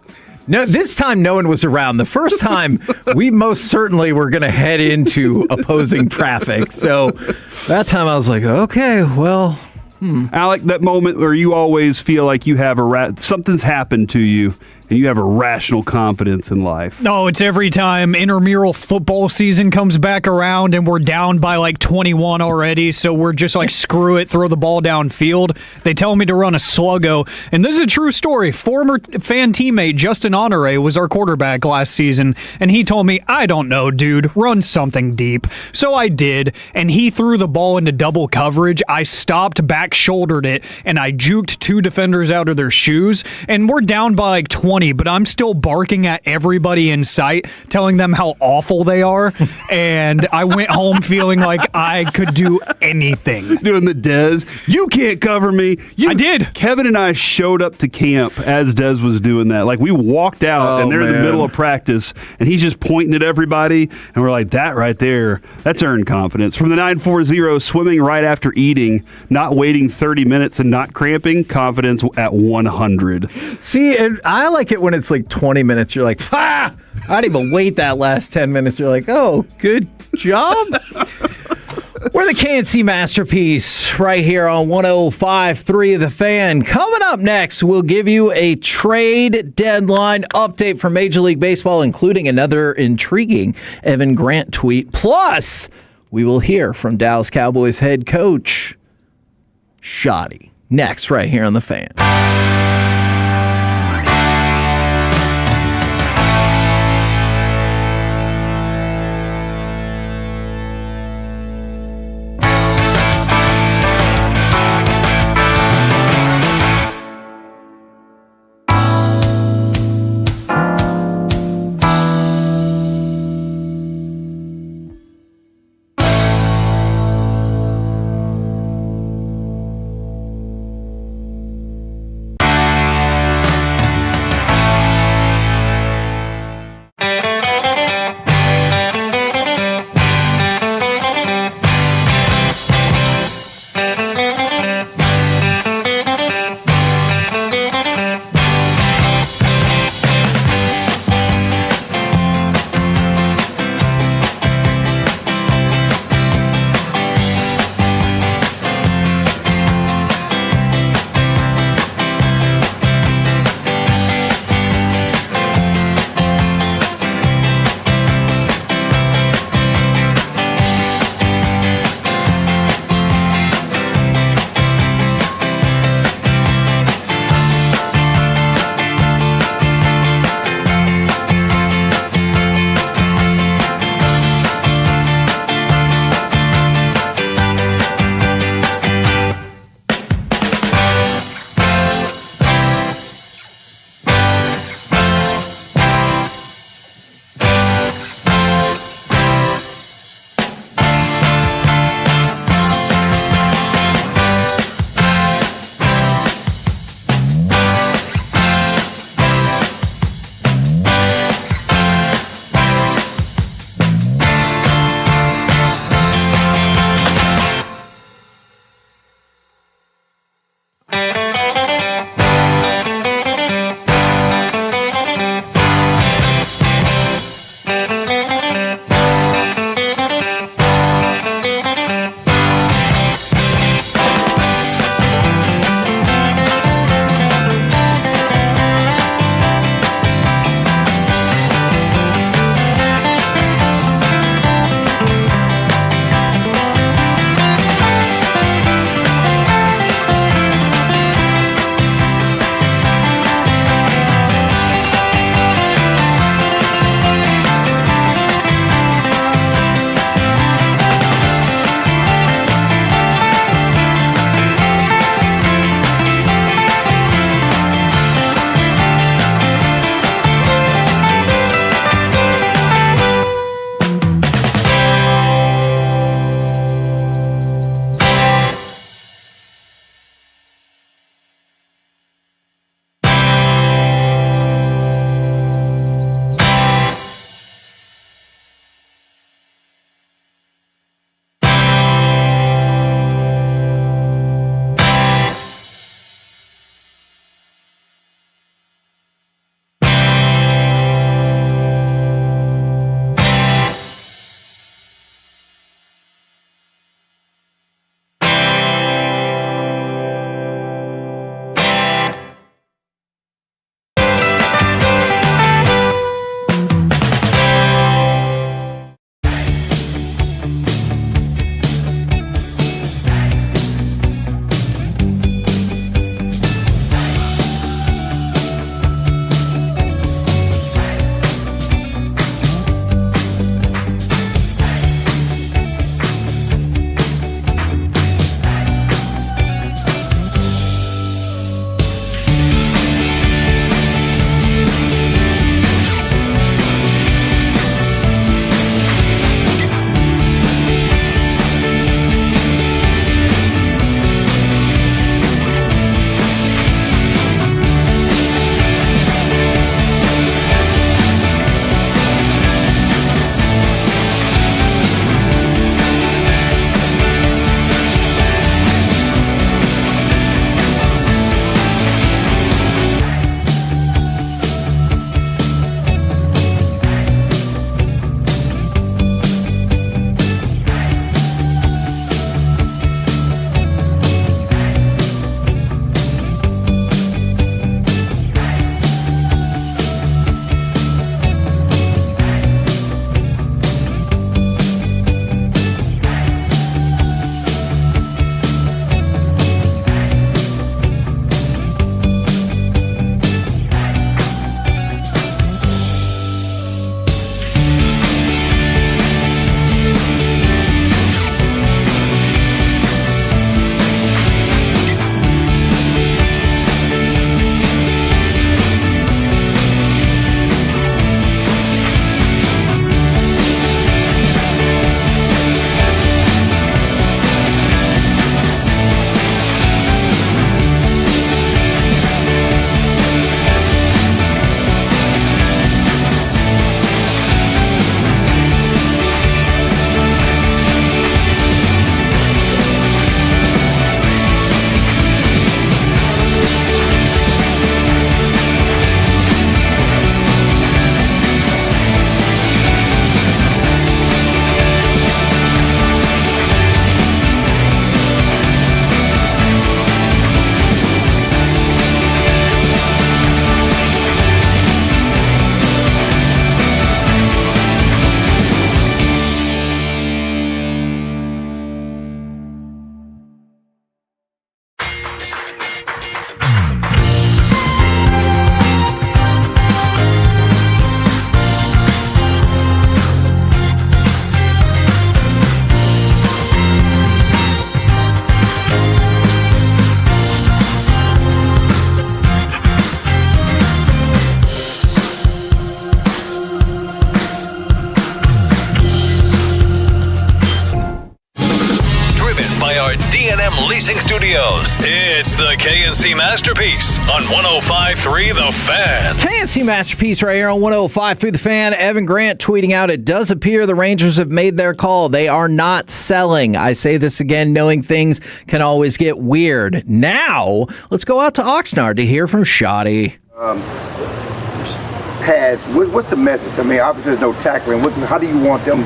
No, this time no one was around. The first time, we most certainly were going to head into opposing traffic. So that time I was like, okay, well... Alec, that moment where you always feel like you have something's happened to you and you have a rational confidence in life. No, it's every time intramural football season comes back around and we're down by like 21 already, so we're just like, screw it, throw the ball downfield. They tell me to run a sluggo, and this is a true story. Former fan teammate Justin Honore was our quarterback last season, and he told me, I don't know, dude, run something deep. So I did, and he threw the ball into double coverage. I stopped, back-shouldered it, and I juked 2 defenders out of their shoes, and we're down by like 20, but I'm still barking at everybody in sight, telling them how awful they are, and I went home feeling like I could do anything. Doing the Dez, you can't cover me. I did. Kevin and I showed up to camp as Dez was doing that. Like, we walked out, and they're in the middle of practice, and he's just pointing at everybody, and we're like, that right there, that's earned confidence. From the 940, swimming right after eating, not waiting 30 minutes and not cramping, confidence at 100. See, and I like it when it's like 20 minutes. You're like, I didn't even wait that last 10 minutes. You're like, oh, good job. We're the KNC Masterpiece right here on 105.3 The Fan. Coming up next, we'll give you a trade deadline update for Major League Baseball, including another intriguing Evan Grant tweet. Plus, we will hear from Dallas Cowboys head coach Shoddy. Next, right here on The Fan. krl-fm Leasing Studios. It's the KNC Masterpiece on 105.3 The Fan. KNC Masterpiece right here on 105.3 The Fan. Evan Grant tweeting out, it does appear the Rangers have made their call. They are not selling. I say this again, knowing things can always get weird. Now, let's go out to Oxnard to hear from Shoddy. Pads, what's the message? I mean, obviously there's no tackling. How do you want them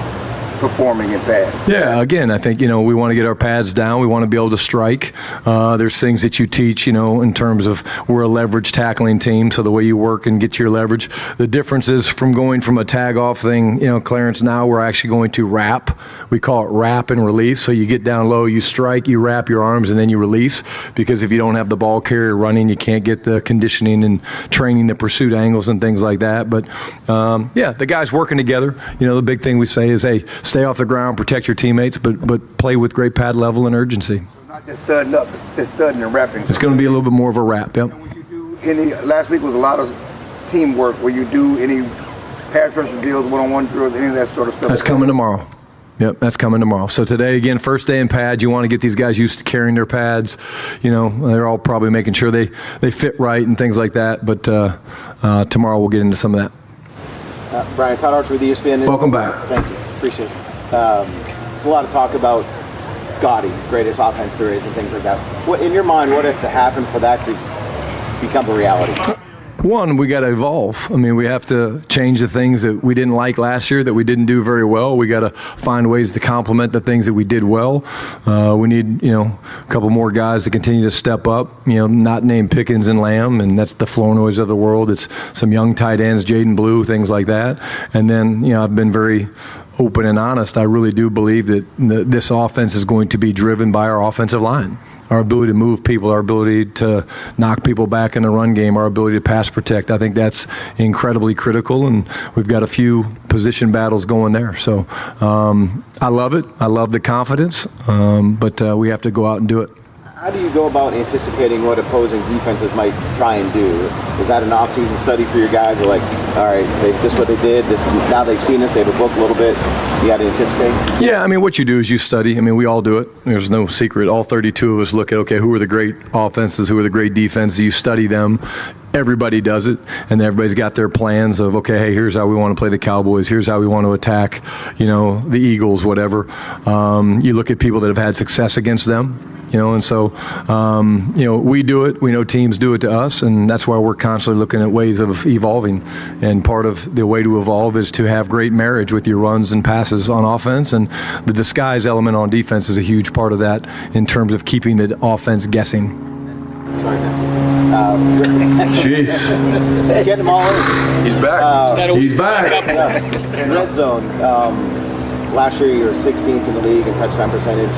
performing in pads? Yeah, again, I think, we want to get our pads down. We want to be able to strike. There's things that you teach, in terms of we're a leverage tackling team, so the way you work and get your leverage. The difference is from going from a tag-off thing, Clarence, now we're actually going to wrap. We call it wrap and release. So you get down low, you strike, you wrap your arms, and then you release. Because if you don't have the ball carrier running, you can't get the conditioning and training, the pursuit angles and things like that. But, the guys working together. The big thing we say is, hey, stay off the ground, protect your teammates, but play with great pad level and urgency. Not just studding up, just studding and wrapping. It's going to be a little bit more of a wrap, yep. Last week was a lot of teamwork. Will you do any pass rushing drills, one-on-one drills, any of that sort of stuff? That's coming tomorrow. Yep, that's coming tomorrow. So today, again, first day in pads. You want to get these guys used to carrying their pads. They're all probably making sure they fit right and things like that. But tomorrow we'll get into some of that. Brian, Todd Archer with ESPN. Welcome back. Thank you. Appreciate it. There's a lot of talk about Gotti, greatest offense there is, and things like that. In your mind, what has to happen for that to become a reality? One, we got to evolve. I mean, we have to change the things that we didn't like last year, that we didn't do very well. We got to find ways to complement the things that we did well. We need, a couple more guys to continue to step up, not named Pickens and Lamb, and that's the Flournoys of the world. It's some young tight ends, Jaden Blue, things like that. And then, I've been very open and honest. I really do believe that this offense is going to be driven by our offensive line. Our ability to move people, our ability to knock people back in the run game, our ability to pass protect. I think that's incredibly critical, and we've got a few position battles going there. So I love it. I love the confidence, but we have to go out and do it. How do you go about anticipating what opposing defenses might try and do? Is that an off-season study for your guys? They're like, all right, this is what they did. Now they've seen us. They have a book a little bit. You got to anticipate? Yeah, what you do is you study. We all do it. There's no secret. All 32 of us look at, okay, who are the great offenses? Who are the great defenses? You study them. Everybody does it, and everybody's got their plans of, okay, hey, here's how we want to play the Cowboys. Here's how we want to attack, the Eagles, whatever. You look at people that have had success against them. And so, we do it. We know teams do it to us, and that's why we're constantly looking at ways of evolving. And part of the way to evolve is to have great marriage with your runs and passes on offense, and the disguise element on defense is a huge part of that in terms of keeping the offense guessing. Jeez. Get them all in. He's back. He's back. In red zone, last year you were 16th in the league in touchdown percentage.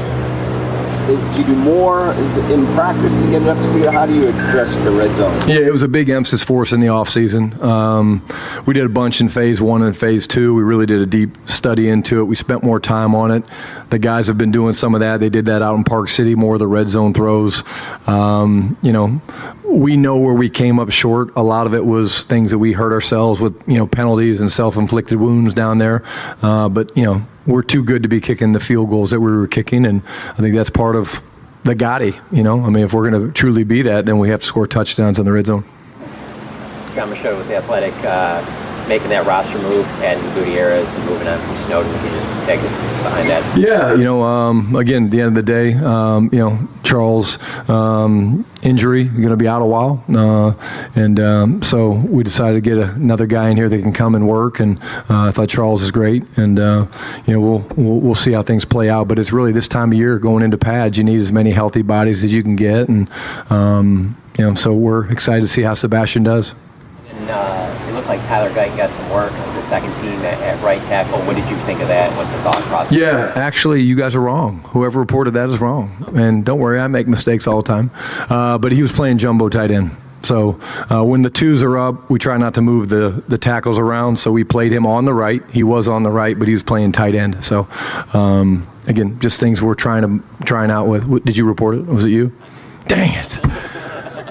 Did you do more in practice to get it up to speed? How do you address the red zone? Yeah, it was a big emphasis for us in the offseason. We did a bunch in phase 1 and phase 2. We really did a deep study into it. We spent more time on it. The guys have been doing some of that. They did that out in Park City, more of the red zone throws. We know where we came up short. A lot of it was things that we hurt ourselves with, penalties and self-inflicted wounds down there. But we're too good to be kicking the field goals that we were kicking, and I think that's part of the Gotti. If we're going to truly be that, then we have to score touchdowns in the red zone. John Machado with The Athletic, making that roster move, adding Gutierrez and moving on from Snowden. Can you just take us behind that? Yeah, again, at the end of the day, Charles' injury, going to be out a while. So we decided to get another guy in here that can come and work. And I thought Charles is great. And, we'll see how things play out. But it's really this time of year going into pads, you need as many healthy bodies as you can get. And, so we're excited to see how Sebastian does. And it looked like Tyler Guyton got some work with the second team at right tackle. What did you think of that? What's the thought process? Yeah, actually, you guys are wrong. Whoever reported that is wrong. And don't worry, I make mistakes all the time. But he was playing jumbo tight end. So when the twos are up, we try not to move the tackles around. So we played him on the right. He was on the right, but he was playing tight end. So, again, just things we're trying out with. Did you report it? Was it you? Dang it.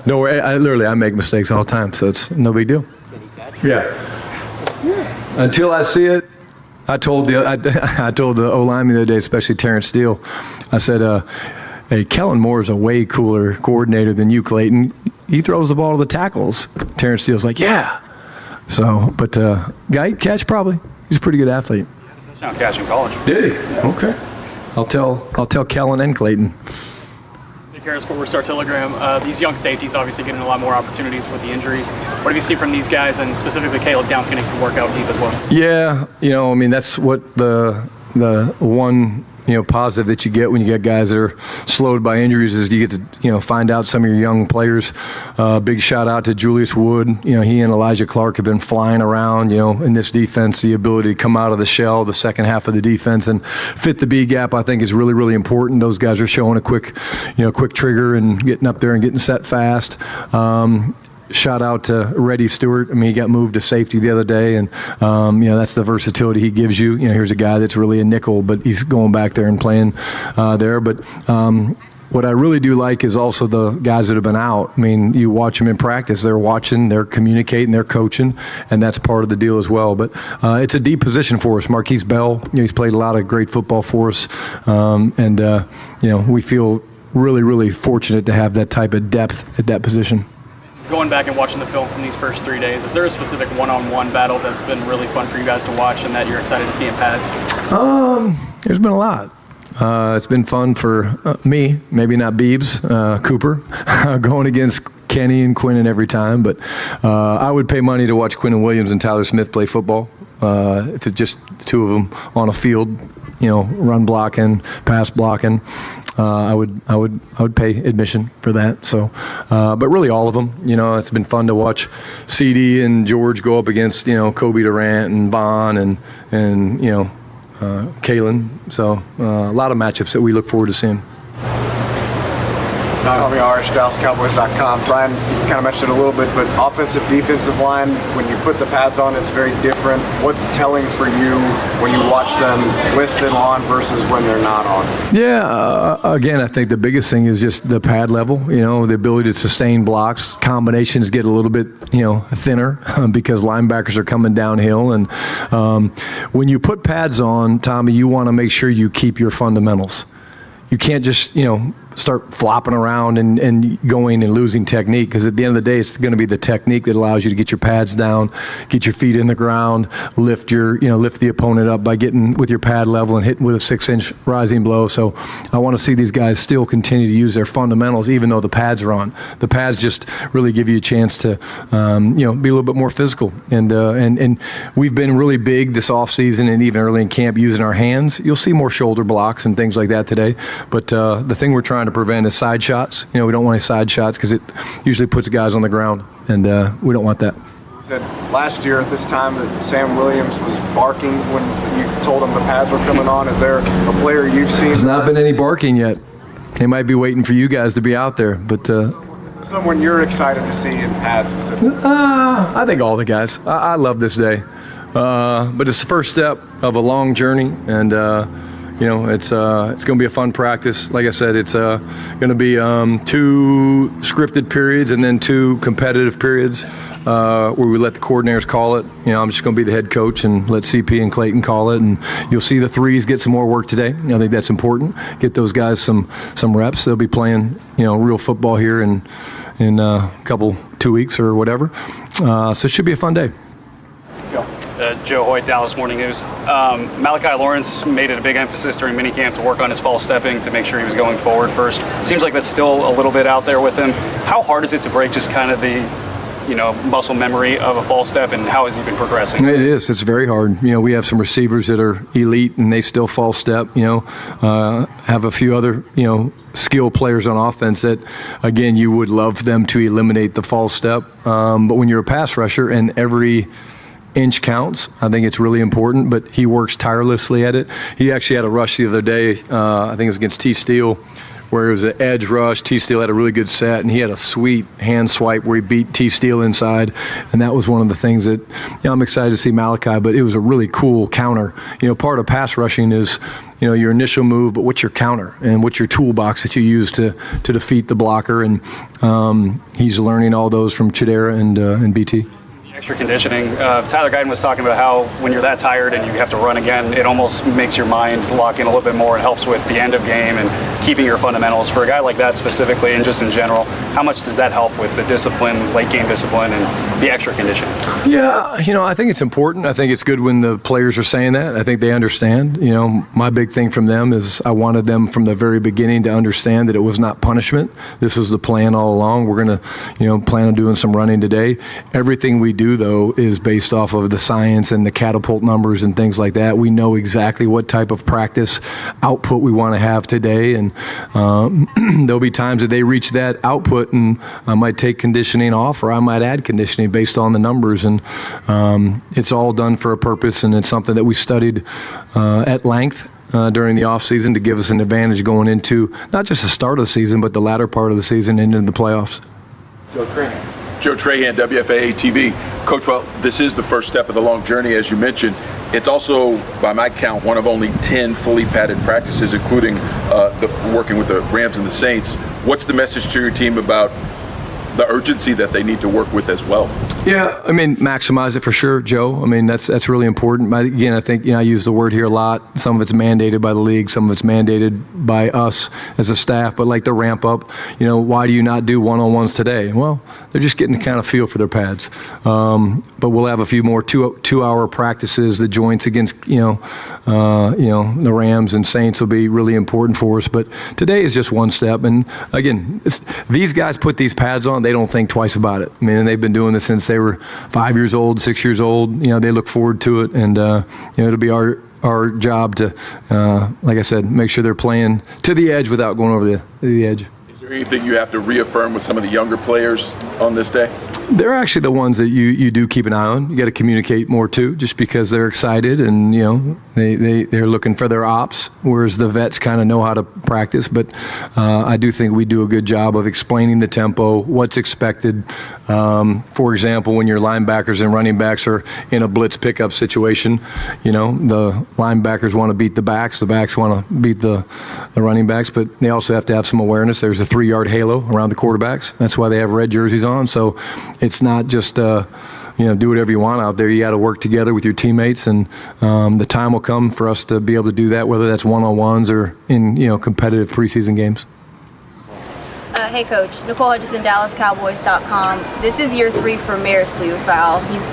No, I make mistakes all the time, so it's no big deal. Yeah. Until I see it, I told the O-line the other day, especially Terrence Steele, I said, Hey, Kellen Moore is a way cooler coordinator than you, Clayton. He throws the ball to the tackles. Terrence Steele's like, yeah. So, but guy catch probably. He's a pretty good athlete. Touchdown catch in college. Did he? Okay. I'll tell Kellen and Clayton. Nick Harris, Forward Star Telegram. These young safeties obviously getting a lot more opportunities with the injuries. What have you seen from these guys, and specifically Caleb Downs getting some work out deep as well? Yeah, I mean, that's what the one positive that you get when you get guys that are slowed by injuries is you get to find out some of your young players. Big shout out to Julius Wood. He and Elijah Clark have been flying around. In this defense, the ability to come out of the shell, the second half of the defense, and fit the B gap, I think, is really, really important. Those guys are showing a quick trigger and getting up there and getting set fast. Shout out to Reddy Stewart. I mean, he got moved to safety the other day, and that's the versatility he gives you. Here's a guy that's really a nickel, but he's going back there and playing there. But what I really do like is also the guys that have been out. I mean, you watch them in practice. They're watching, they're communicating, they're coaching, and that's part of the deal as well. But it's a deep position for us. Marquise Bell, he's played a lot of great football for us, and we feel really, really fortunate to have that type of depth at that position. Going back and watching the film from these first 3 days, is there a specific one-on-one battle that's been really fun for you guys to watch and that you're excited to see in pads? There's been a lot. It's been fun for me, maybe not Beebs, Cooper, going against Kenny and Quinnen every time. But I would pay money to watch Quinnen Williams and Tyler Smith play football. If it's just the two of them on a field, run blocking, pass blocking. I would pay admission for that. So, but really all of them. It's been fun to watch CD and George go up against Kobe Durant and Bond and Kalen. So a lot of matchups that we look forward to seeing. Tommy Arish, DallasCowboys.com. Brian, you kind of mentioned it a little bit, but offensive, defensive line, when you put the pads on, it's very different. What's telling for you when you watch them with them on versus when they're not on? Yeah, again, I think the biggest thing is just the pad level, the ability to sustain blocks. Combinations get a little bit, thinner because linebackers are coming downhill. And when you put pads on, Tommy, you want to make sure you keep your fundamentals. You can't just, start flopping around and going and losing technique, because at the end of the day, it's going to be the technique that allows you to get your pads down, get your feet in the ground, lift the opponent up by getting with your pad level and hitting with a 6-inch rising blow. So I want to see these guys still continue to use their fundamentals, even though the pads are on. The pads just really give you a chance to, be a little bit more physical. And we've been really big this offseason and even early in camp using our hands. You'll see more shoulder blocks and things like that today. But the thing we're trying to prevent is side shots. We don't want any side shots because it usually puts guys on the ground, and we don't want that. You said last year at this time that Sam Williams was barking when you told him the pads were coming on. Is there a player you've seen? There's not been any barking yet. They might be waiting for you guys to be out there, but someone you're excited to see in pads specifically? I think all the guys. I love this day, but it's the first step of a long journey, and it's going to be a fun practice. Like I said, it's going to be 2 scripted periods and then 2 competitive periods where we let the coordinators call it. I'm just going to be the head coach and let CP and Clayton call it. And you'll see the threes get some more work today. I think that's important. Get those guys some reps. They'll be playing real football here in a couple 2 weeks or whatever. So it should be a fun day. Joe Hoyt, Dallas Morning News. Malachi Lawrence made it a big emphasis during minicamp to work on his false stepping to make sure he was going forward first. Seems like that's still a little bit out there with him. How hard is it to break just kind of the muscle memory of a false step, and how has he been progressing? It is. It's very hard. We have some receivers that are elite and they still false step. Have a few other skill players on offense that, again, you would love them to eliminate the false step. But when you're a pass rusher and every inch counts, I think it's really important, but he works tirelessly at it. He actually had a rush the other day, I think it was against T. Steele, where it was an edge rush. T. Steele had a really good set, and he had a sweet hand swipe where he beat T. Steele inside, and that was one of the things that I'm excited to see Malachi, but it was a really cool counter. Part of pass rushing is your initial move, but what's your counter and what's your toolbox that you use to defeat the blocker, and he's learning all those from Chidera and BT. Extra conditioning. Tyler Guyton was talking about how when you're that tired and you have to run again, it almost makes your mind lock in a little bit more. It helps with the end of game and keeping your fundamentals. For a guy like that specifically and just in general, how much does that help with the discipline, late game discipline, and the extra conditioning? Yeah, I think it's important. I think it's good when the players are saying that. I think they understand. My big thing from them is I wanted them from the very beginning to understand that it was not punishment. This was the plan all along. We're going to, plan on doing some running today. Everything we do, though, is based off of the science and the catapult numbers and things like that. We know exactly what type of practice output we want to have today, and there'll be times that they reach that output, and I might take conditioning off, or I might add conditioning based on the numbers, and it's all done for a purpose, and it's something that we studied at length during the offseason to give us an advantage going into not just the start of the season, but the latter part of the season and into the playoffs. Joe Trahan, WFAA TV. Coach, well, this is the first step of the long journey, as you mentioned. It's also, by my count, one of only 10 fully padded practices, including working with the Rams and the Saints. What's the message to your team about the urgency that they need to work with as well? Yeah, maximize it for sure, Joe. That's really important. Again, I think I use the word here a lot. Some of it's mandated by the league, some of it's mandated by us as a staff. But like the ramp up, why do you not do one-on-ones today? Well, they're just getting the kind of feel for their pads. But we'll have a few more two-hour practices. The joints against the Rams and Saints will be really important for us. But today is just one step. And again, these guys put these pads on. They don't think twice about it. They've been doing this since they were 5 years old, 6 years old. They look forward to it, and it'll be our job to, like I said, make sure they're playing to the edge without going over the edge. Is there anything you have to reaffirm with some of the younger players on this day? They're actually the ones that you do keep an eye on. You got to communicate more too, just because they're excited and they're looking for their ops, whereas the vets kind of know how to practice. But I do think we do a good job of explaining the tempo, what's expected. For example, when your linebackers and running backs are in a blitz pickup situation, the linebackers want to beat the backs want to beat the running backs, but they also have to have some awareness. There's a 3-yard halo around the quarterbacks. That's why they have red jerseys on. So it's not just do whatever you want out there. You got to work together with your teammates, and the time will come for us to be able to do that, whether that's one-on-ones or in competitive preseason games. Hey, Coach. Nicole Hutchison, DallasCowboys.com. This is year 3 for Maris Liufau. He's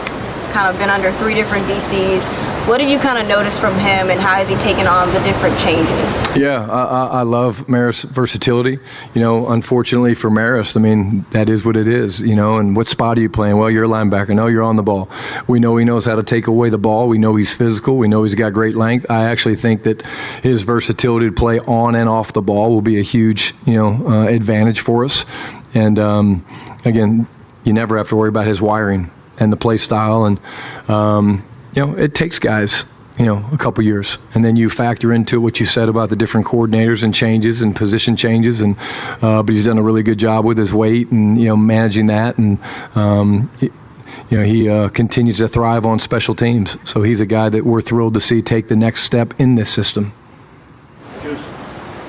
kind of been under 3 different DCs. What have you kind of noticed from him, and how has he taken on the different changes? Yeah, I love Maris' versatility. Unfortunately for Maris, that is what it is, and what spot are you playing? Well, you're a linebacker. No, you're on the ball. We know he knows how to take away the ball. We know he's physical. We know he's got great length. I actually think that his versatility to play on and off the ball will be a huge, advantage for us. And, again, you never have to worry about his wiring and the play style. And, it takes guys, a couple years. And then you factor into what you said about the different coordinators and changes and position changes. And but he's done a really good job with his weight and, managing that. And, he continues to thrive on special teams. So he's a guy that we're thrilled to see take the next step in this system.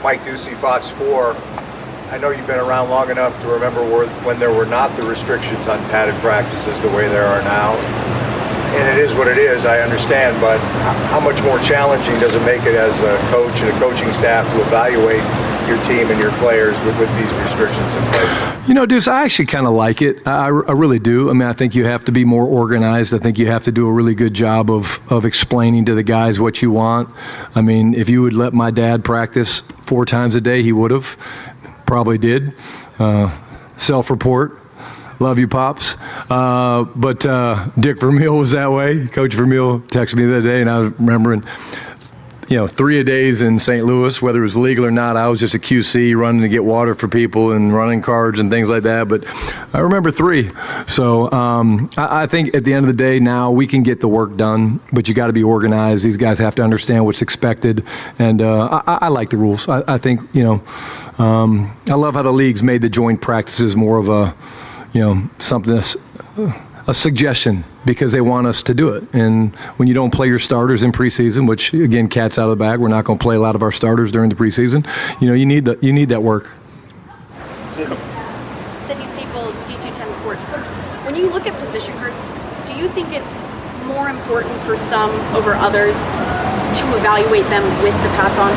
Mike Ducey, Fox 4. I know you've been around long enough to remember when there were not the restrictions on padded practices the way there are now. And it is what it is, I understand, but how much more challenging does it make it as a coach and a coaching staff to evaluate your team and your players with these restrictions in place? Deuce, I actually kind of like it. I really do. I think you have to be more organized. I think you have to do a really good job of explaining to the guys what you want. If you would let my dad practice 4 times a day, he would have. Probably did. Self-report. Love you, Pops. But Dick Vermeil was that way. Coach Vermeil texted me the other day, and I was remembering, 3 a days in St. Louis, whether it was legal or not. I was just a QC running to get water for people and running cards and things like that. But I remember 3. So I think at the end of the day now we can get the work done, but you got to be organized. These guys have to understand what's expected. And I like the rules. I think, I love how the league's made the joint practices more of a, something, a suggestion, because they want us to do it. And when you don't play your starters in preseason, which again, cat's out of the bag, we're not going to play a lot of our starters during the preseason. You need that work. Sydney Staples, D210 Sports. So when you look at position groups, do important for some over others to evaluate them with the pads on?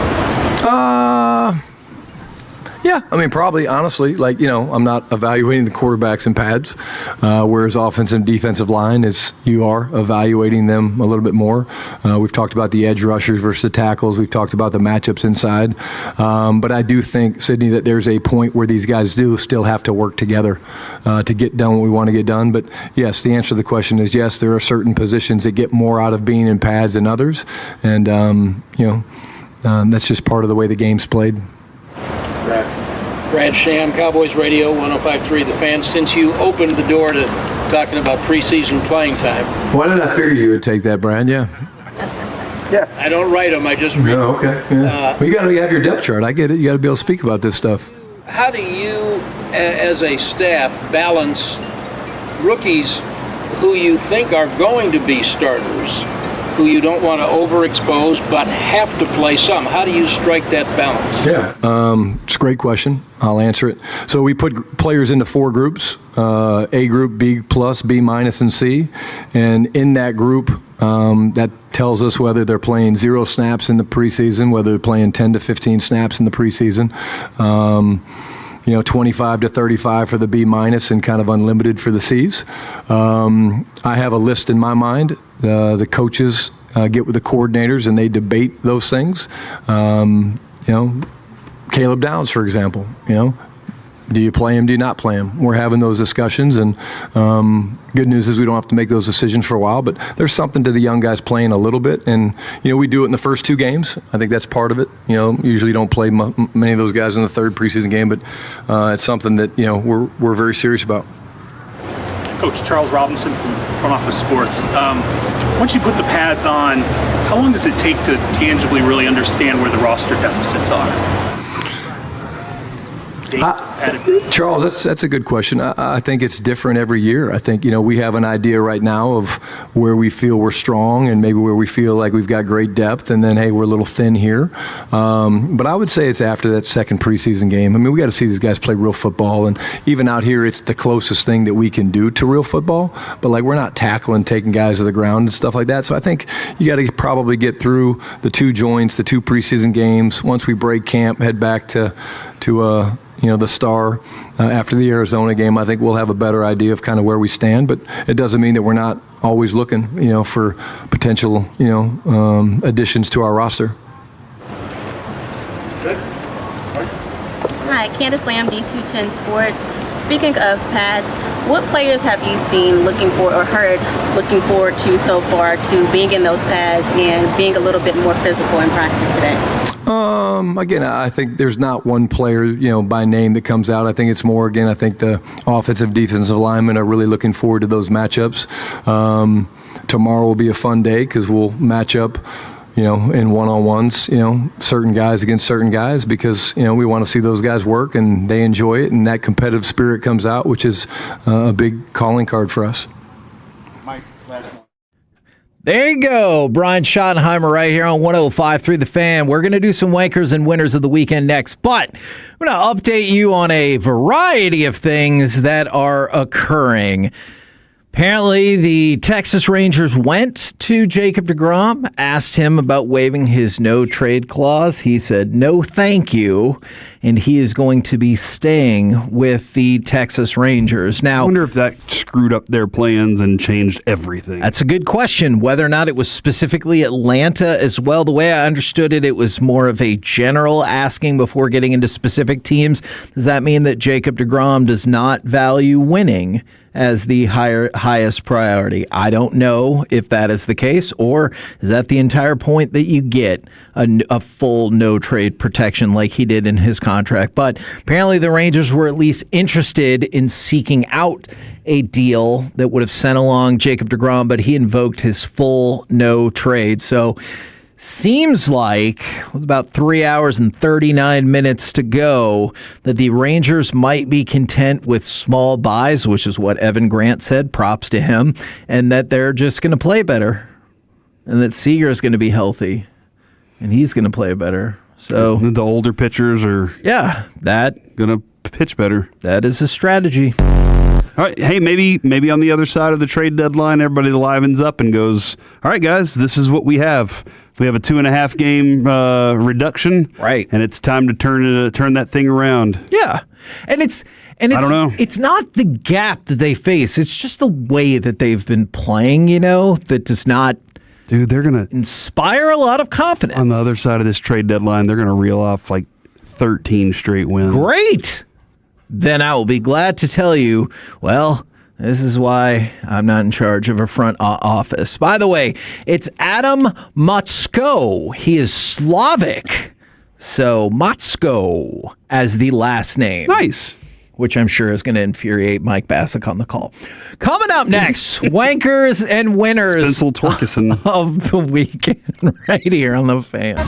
Yeah, I mean, probably, honestly, I'm not evaluating the quarterbacks in pads, whereas offensive and defensive line you are evaluating them a little bit more. We've talked about the edge rushers versus the tackles. We've talked about the matchups inside. But I do think, Sydney, that there's a point where these guys do still have to work together to get done what we want to get done. But yes, the answer to the question is yes, there are certain positions that get more out of being in pads than others. And, that's just part of the way the game's played. Brad Sham, Cowboys Radio, 105.3 The Fan. Since you opened the door to talking about preseason playing time. Why did I figure you would take that, Brad? Yeah. I don't write them, I just read them. Oh, okay. Yeah. Well, you got to have your depth chart. I get it. You got to be able to speak about this stuff. How do you, as a staff, balance rookies who you think are going to be starters, who you don't want to overexpose but have to play some? How do you strike that balance? Yeah, it's a great question. I'll answer it. So we put players into 4 groups, A group, B plus, B minus, and C. And in that group, that tells us whether they're playing 0 snaps in the preseason, whether they're playing 10 to 15 snaps in the preseason. 25 to 35 for the B minus and kind of unlimited for the C's. I have a list in my mind. The coaches get with the coordinators and they debate those things. Caleb Downs, for example, do you play him? Do you not play him? We're having those discussions, and good news is we don't have to make those decisions for a while, but there's something to the young guys playing a little bit, and, we do it in the first 2 games. I think that's part of it. Usually don't play many of those guys in the 3rd preseason game, but it's something that, we're very serious about. Coach Charles Robinson from Front Office Sports. Once you put the pads on, how long does it take to tangibly really understand where the roster deficits are? Charles, that's a good question. I think it's different every year. I think, we have an idea right now of where we feel we're strong and maybe where we feel like we've got great depth, and then, hey, we're a little thin here. But I would say it's after that 2nd preseason game. I mean, we got to see these guys play real football, and even out here, it's the closest thing that we can do to real football. But, we're not tackling, taking guys to the ground and stuff like that. So I think you got to probably get through the 2 joints, the 2 preseason games. Once we break camp, head back to the Star after the Arizona game, I think we'll have a better idea of kind of where we stand. But it doesn't mean that we're not always looking, for potential, additions to our roster. Hi, Candace Lamb, D210 Sports. Speaking of pads, what players have you seen looking for or heard looking forward to so far to being in those pads and being a little bit more physical in practice today? Again, I think there's not one player, by name that comes out. I think it's more, again, I think the offensive, defensive linemen are really looking forward to those matchups. Tomorrow will be a fun day because we'll match up, in one-on-ones, certain guys against certain guys because, we want to see those guys work and they enjoy it and that competitive spirit comes out, which is a big calling card for us. There you go. Brian Schottenheimer right here on 105.3 The Fan. We're going to do some wankers and winners of the weekend next, but I'm going to update you on a variety of things that are occurring. Apparently, the Texas Rangers went to Jacob deGrom, asked him about waiving his no-trade clause. He said, no, thank you, and he is going to be staying with the Texas Rangers. Now, I wonder if that screwed up their plans and changed everything. That's a good question, whether or not it was specifically Atlanta as well. The way I understood it, it was more of a general asking before getting into specific teams. Does that mean that Jacob deGrom does not value winning as the highest priority? I don't know if that is the case, or is that the entire point that you get a full no-trade protection like he did in his contract? But apparently the Rangers were at least interested in seeking out a deal that would have sent along Jacob deGrom, but he invoked his full no-trade. So seems like, with about 3 hours and 39 minutes to go, that the Rangers might be content with small buys, which is what Evan Grant said, props to him, and that they're just going to play better, and that Seager is going to be healthy, and he's going to play better. So the older pitchers are that going to pitch better. That is a strategy. All right, hey, maybe on the other side of the trade deadline, everybody livens up and goes, all right, guys, this is what we have. We have a 2.5 game reduction, right? And it's time to turn that thing around. Yeah, and I don't know. It's not the gap that they face. It's just the way that they've been playing. That does not. Dude, they're gonna inspire a lot of confidence. On the other side of this trade deadline, they're gonna reel off like 13 straight wins. Great. Then I will be glad to tell you, well, this is why I'm not in charge of a front office. By the way, it's Adam Matsko. He is Slavic. So Matsko as the last name. Nice. Which I'm sure is going to infuriate Mike Bassick on the call. Coming up next, wankers and winners Spencer Torkelson of the weekend right here on The Fan.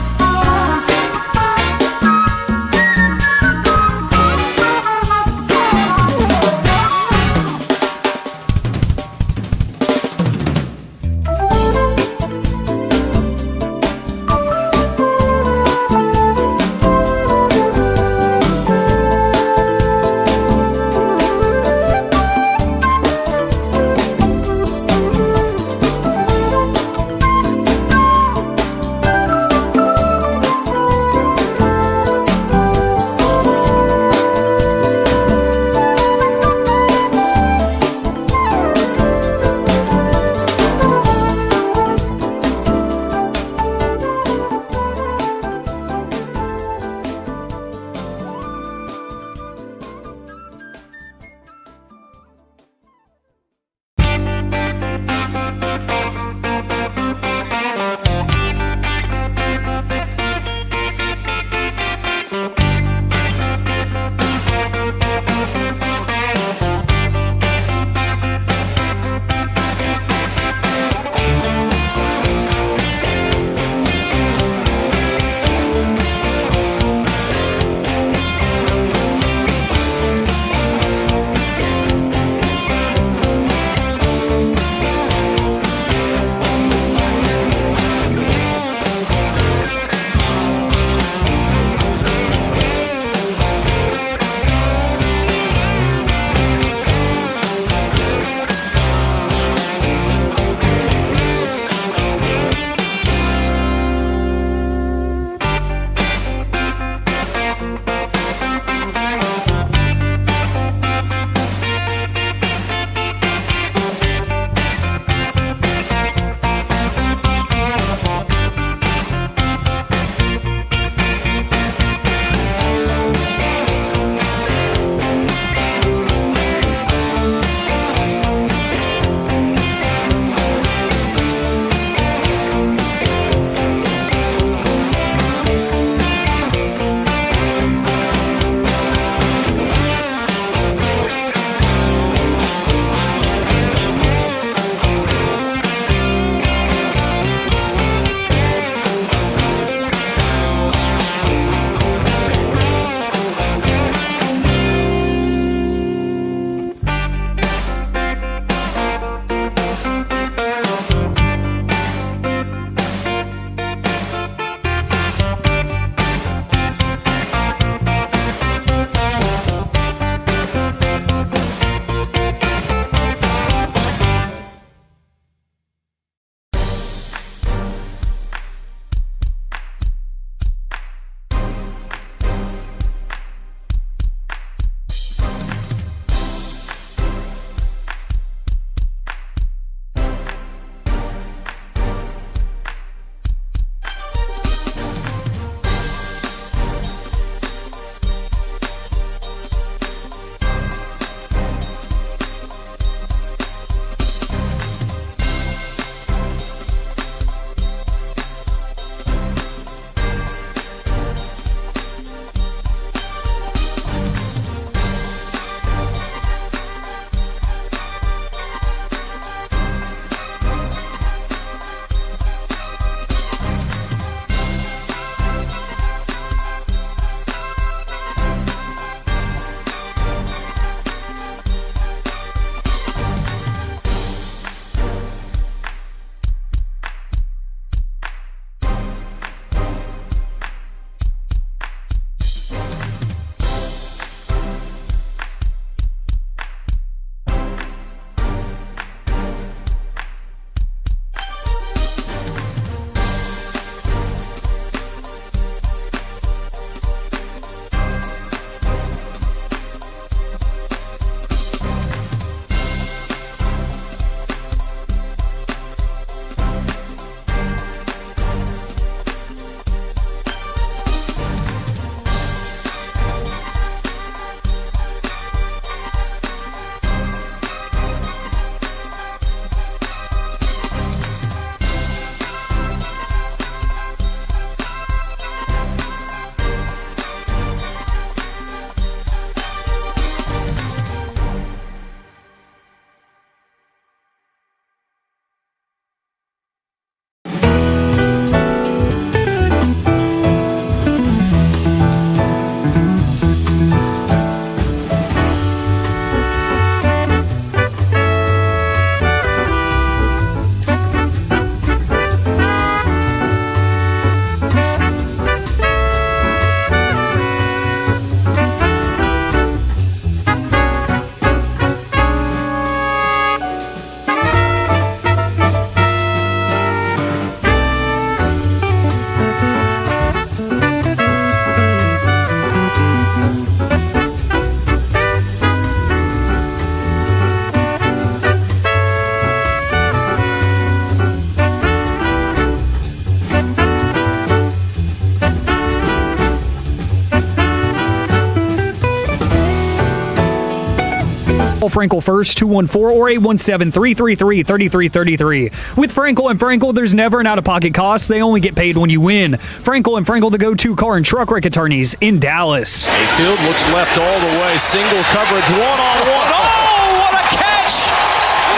Frankel first, 214 or 817-333-3333. With Frankel and Frankel, there's never an out-of-pocket cost. They only get paid when you win. Frankel and Frankel, the go-to car and truck wreck attorneys in Dallas. Mayfield looks left all the way. Single coverage, one-on-one. Oh, what a catch!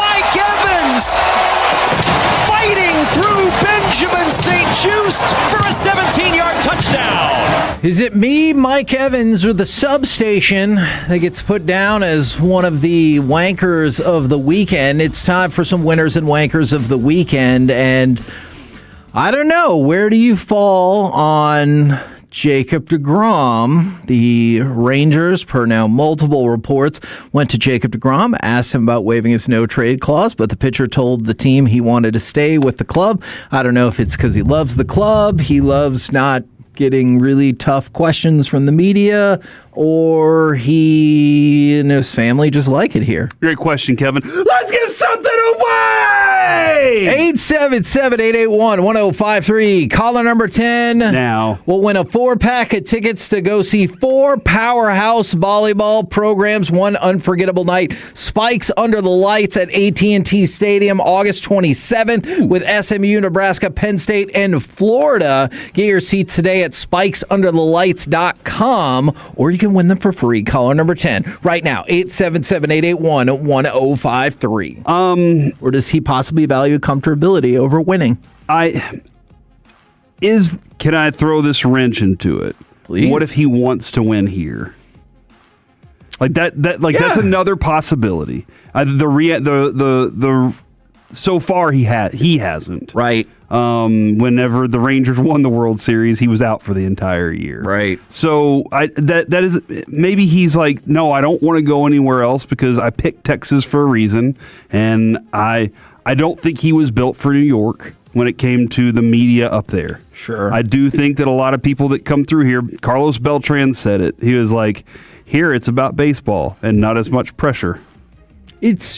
Mike Evans fighting through Benjamin St. Just for a 17-yard touchdown. Is it me, Mike Evans, or the substation that gets put down as one of the wankers of the weekend? It's time for some winners and wankers of the weekend, and I don't know, where do you fall on Jacob deGrom? The Rangers, per now multiple reports, went to Jacob deGrom, asked him about waiving his no-trade clause, but the pitcher told the team he wanted to stay with the club. I don't know if it's because he loves the club, he loves not getting really tough questions from the media, or he and his family just like it here. Great question, Kevin. Let's give something away! 877-881-1053. Caller number 10 now will win a 4-pack of tickets to go see 4 powerhouse volleyball programs. One unforgettable night. Spikes Under the Lights at AT&T Stadium, August 27th with SMU, Nebraska, Penn State, and Florida. Get your seats today at spikesunderthelights.com, or you can win them for free. Caller number 10 right now, 877-881-1053. Or does he possibly value comfortability over winning? Can I throw this wrench into it? Please. What if he wants to win here? That's another possibility. So far he hasn't. Right. Whenever the Rangers won the World Series, he was out for the entire year. Right. So that is, maybe he's like, no, I don't want to go anywhere else because I picked Texas for a reason, and I don't think he was built for New York when it came to the media up there. Sure. I do think that a lot of people that come through here, Carlos Beltran said it. He was like, here it's about baseball and not as much pressure. It's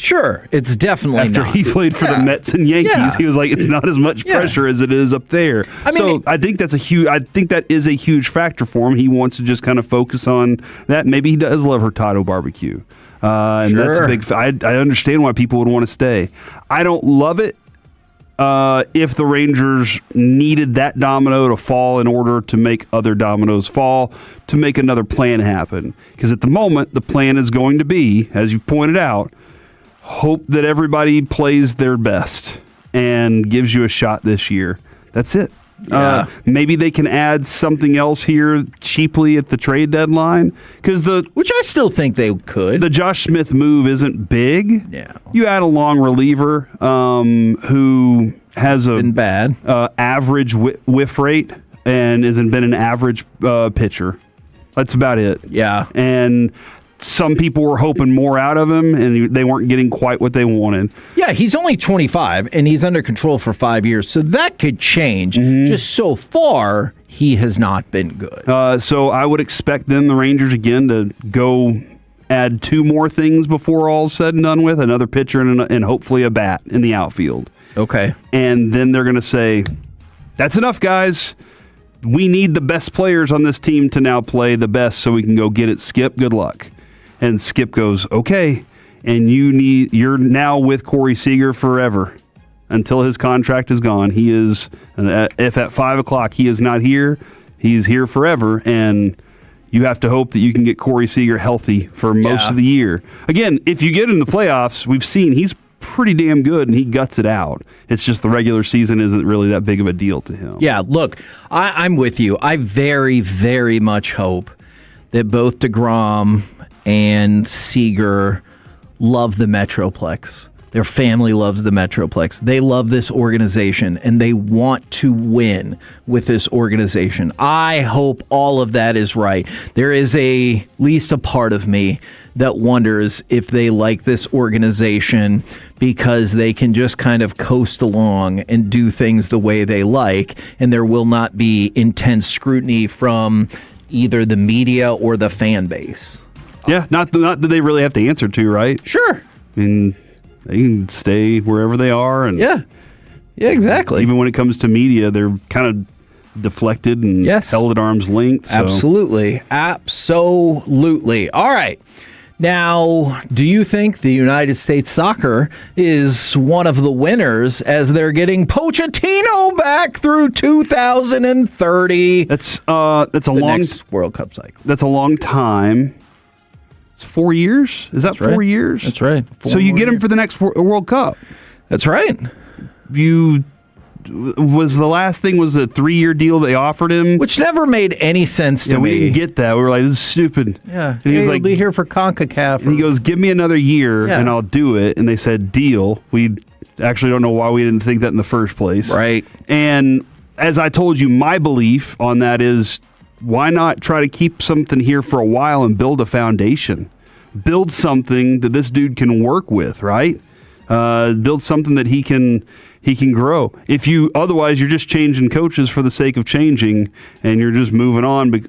definitely after not. he played for the Mets and Yankees, he was like, it's not as much pressure as it is up there. I think that is a huge factor for him. He wants to just kind of focus on that. Maybe he does love Hurtado barbecue, and that's a big. I understand why people would want to stay. I don't love it. If the Rangers needed that domino to fall in order to make other dominoes fall, to make another plan happen. Because at the moment, the plan is going to be, as you pointed out, hope that everybody plays their best and gives you a shot this year. That's it. Yeah. Maybe they can add something else here cheaply at the trade deadline, which I still think they could. The Josh Smith move isn't big. Yeah, you add a long reliever who has been bad average whiff rate and hasn't been an average pitcher. That's about it. Yeah, and some people were hoping more out of him, and they weren't getting quite what they wanted. Yeah, he's only 25, and he's under control for 5 years, so that could change. Mm-hmm. Just so far, he has not been good. So I would expect then the Rangers again to go add 2 more things before all's said and done with, another pitcher and hopefully a bat in the outfield. Okay. And then they're going to say, that's enough, guys. We need the best players on this team to now play the best so we can go get it. Skip, good luck. And Skip goes, okay, and you're now with Corey Seager forever until his contract is gone. He is, if at 5 o'clock he is not here, he's here forever, and you have to hope that you can get Corey Seager healthy for most of the year. Again, if you get in the playoffs, we've seen he's pretty damn good, and he guts it out. It's just the regular season isn't really that big of a deal to him. Yeah, look, I'm with you. I very, very much hope that both deGrom and Seager love the Metroplex. Their family loves the Metroplex. They love this organization, and they want to win with this organization. I hope all of that is right. There is at least a part of me that wonders if they like this organization because they can just kind of coast along and do things the way they like, and there will not be intense scrutiny from either the media or the fan base. Yeah, not that they really have to answer to, right? Sure. I mean, they can stay wherever they are. And yeah, exactly. Even when it comes to media, they're kind of deflected and held at arm's length. So. Absolutely. All right. Now, do you think the United States Soccer is one of the winners as they're getting Pochettino back through 2030? That's a long next World Cup cycle. That's a long time. It's 4 years. Is that That's 4 right. years? That's right. So you get him for the next World Cup. That's right. Was the last thing was a 3-year deal they offered him, which never made any sense to me. We didn't get that. We were like, this is stupid. Yeah, and he was like, be here for CONCACAF. And he goes, give me another year and I'll do it. And they said, deal. We actually don't know why we didn't think that in the first place. Right. And as I told you, my belief on that is, why not try to keep something here for a while and build a foundation? Build something that this dude can work with, right? Build something that he can grow. Otherwise, you're just changing coaches for the sake of changing, and you're just moving on.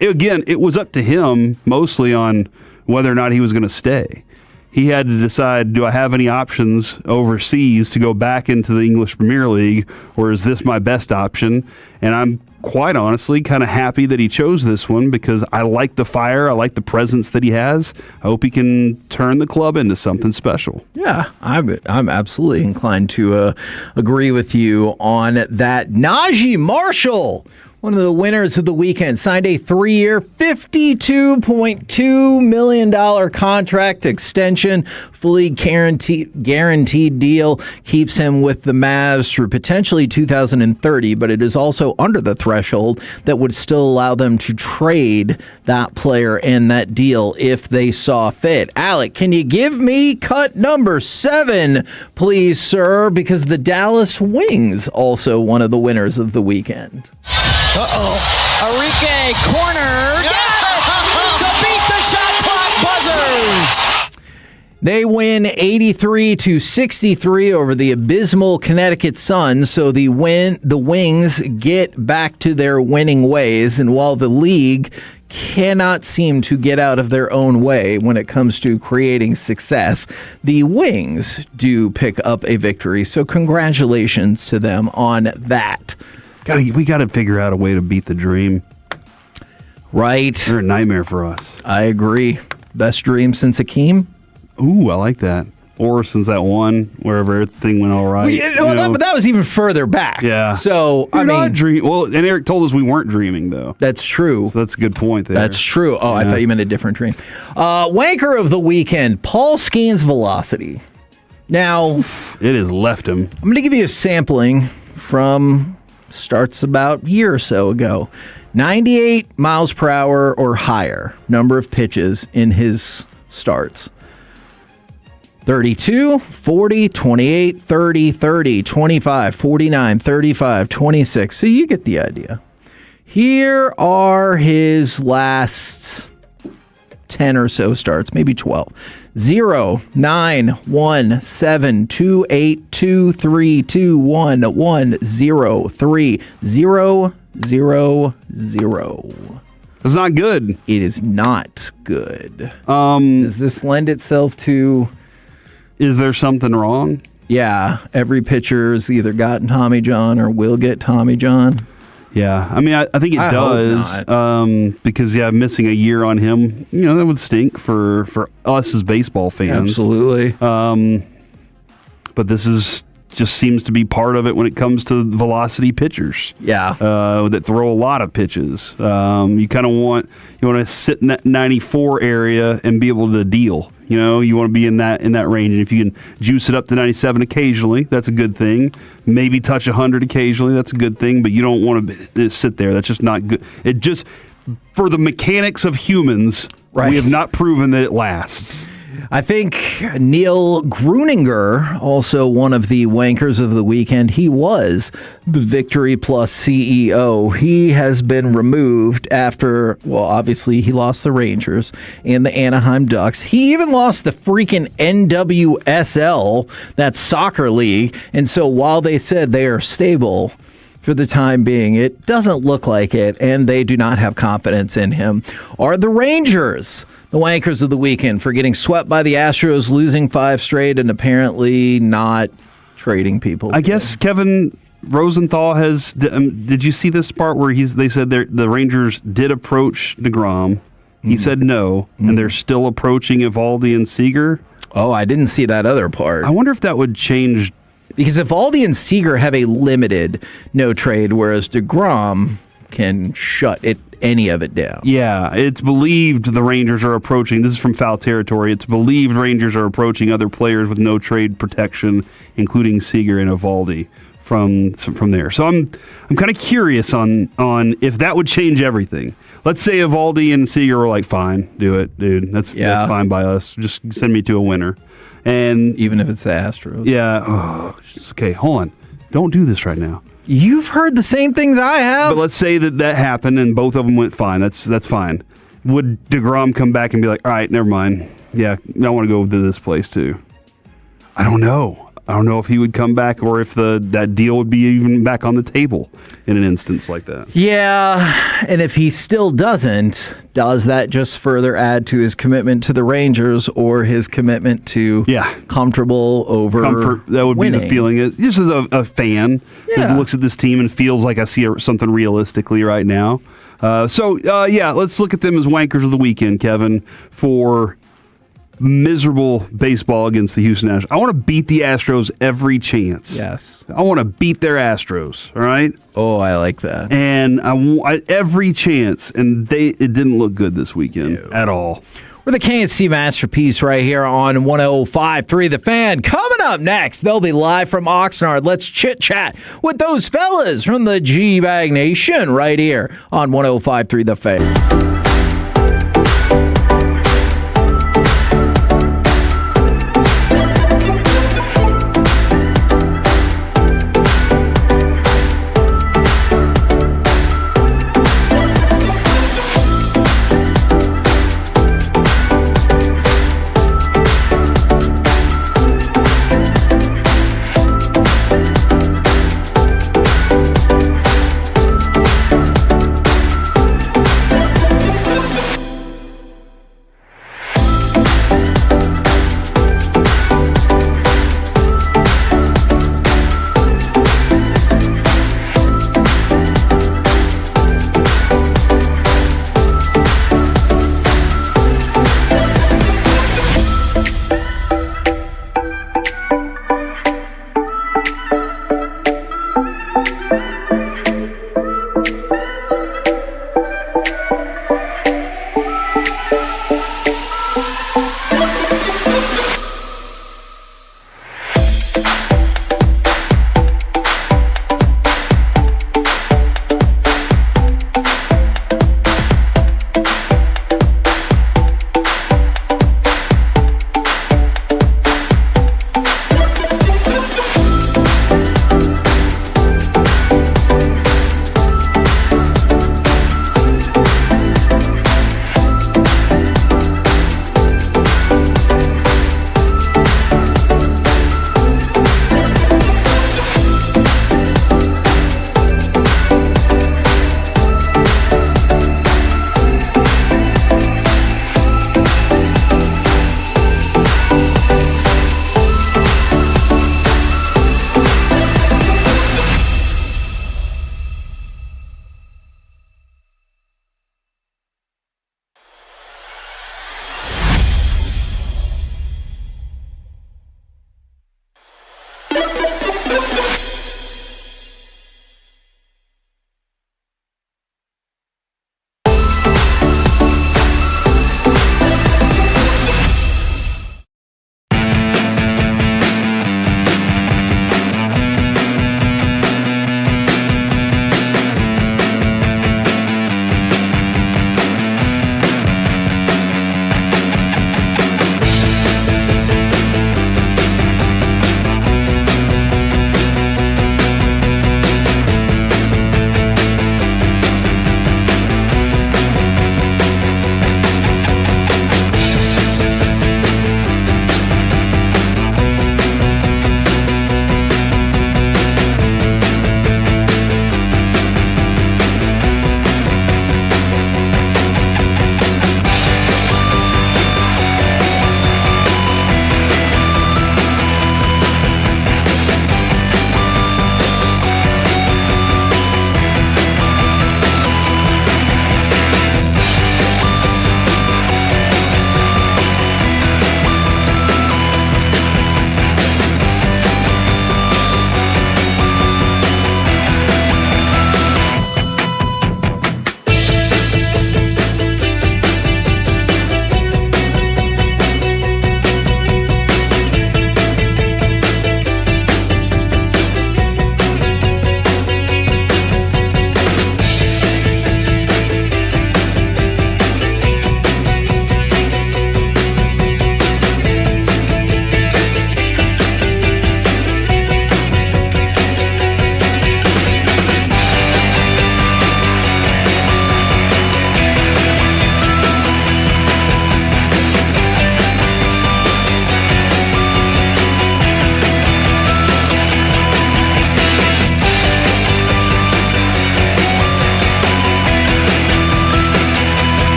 Again, it was up to him mostly on whether or not he was going to stay. He had to decide, do I have any options overseas to go back into the English Premier League, or is this my best option? And I'm quite honestly kind of happy that he chose this one, because I like the fire. I like the presence that he has. I hope he can turn the club into something special. Yeah, I'm absolutely inclined to agree with you on that. Najee Marshall, one of the winners of the weekend, signed a 3-year, $52.2 million contract extension. Fully guaranteed deal. Keeps him with the Mavs through potentially 2030, but it is also under the threshold that would still allow them to trade that player and that deal if they saw fit. Alec, can you give me cut number 7, please, sir? Because the Dallas Wings, also one of the winners of the weekend. Arike, corner. Yes! To beat the shot clock buzzers. They win 83-63 over the abysmal Connecticut Sun, so the Wings get back to their winning ways, and while the league cannot seem to get out of their own way when it comes to creating success, the Wings do pick up a victory, so congratulations to them on that. We got to figure out a way to beat the Dream. Right. They're a nightmare for us. I agree. Best dream since Akeem? Ooh, I like that. Or since that one, wherever everything went all right. But that was even further back. Yeah. So, and Eric told us we weren't dreaming, though. That's true. So that's a good point there. That's true. Oh, yeah. I thought you meant a different dream. Wanker of the weekend, Paul Skeens Velocity. Now, it has left him. I'm going to give you a sampling from starts about a year or so ago. 98 miles per hour or higher number of pitches in his starts. 32, 40, 28, 30, 30, 25, 49, 35, 26. So you get the idea. Here are his last 10 or so starts, maybe 12. 0, 9, 1, 7, 2, 8, 2, 3, 2, 1, 1, 0, 3, 0, 0, 0. It's not good. It is not good. Does this lend itself to... Is there something wrong? Yeah. Every pitcher's either gotten Tommy John or will get Tommy John. Yeah. I mean, I think it does. Because, missing a year on him, that would stink for us as baseball fans. Absolutely. But this just seems to be part of it when it comes to velocity pitchers. Yeah. That throw a lot of pitches. You kind of want to sit in that 94 area and be able to deal. You want to be in that range, and if you can juice it up to 97 occasionally, that's a good thing. Maybe touch 100 occasionally, that's a good thing. But you don't want to sit there. That's just not good. It just, for the mechanics of humans, we have not proven that it lasts. I think Neil Gruninger, also one of the wankers of the weekend, he was the Victory Plus CEO. He has been removed after, obviously he lost the Rangers and the Anaheim Ducks. He even lost the freaking NWSL, that's soccer league. And so while they said they are stable for the time being, it doesn't look like it, and they do not have confidence in him. Are the Rangers the wankers of the weekend for getting swept by the Astros, losing 5 straight, and apparently not trading people? I guess Kevin Rosenthal has. Did you see this part where they said the Rangers did approach DeGrom, He said no, and they're still approaching Eovaldi and Seager. Oh, I didn't see that other part. I wonder if that would change. Because Eovaldi and Seager have a limited no trade, whereas DeGrom can shut any of it down. Yeah, it's believed the Rangers are approaching. This is from Foul Territory. It's believed Rangers are approaching other players with no trade protection, including Seager and Eovaldi from there. So I'm kind of curious on if that would change everything. Let's say Eovaldi and Seager were like, fine, do it, dude. That's fine by us. Just send me to a winner. And even if it's the Astros. Yeah. Oh, okay, hold on. Don't do this right now. You've heard the same things I have. But let's say that happened and both of them went fine. That's fine. Would DeGrom come back and be like, all right, never mind. Yeah, I want to go to this place too. I don't know. I don't know if he would come back or if that deal would be even back on the table in an instance like that. Yeah, and if he still doesn't, does that just further add to his commitment to the Rangers or his commitment to comfortable over comfort? That would winning? Be the feeling. Just as a fan that looks at this team and feels like I see something realistically right now. Let's look at them as wankers of the weekend, Kevin, for miserable baseball against the Houston Astros. I want to beat the Astros every chance. Yes. I want to beat their Astros, all right? Oh, I like that. And I every chance, and it didn't look good this weekend at all. We're the KNC Masterpiece right here on 105.3 The Fan. Coming up next, they'll be live from Oxnard. Let's chit-chat with those fellas from the G-Bag Nation right here on 105.3 The Fan.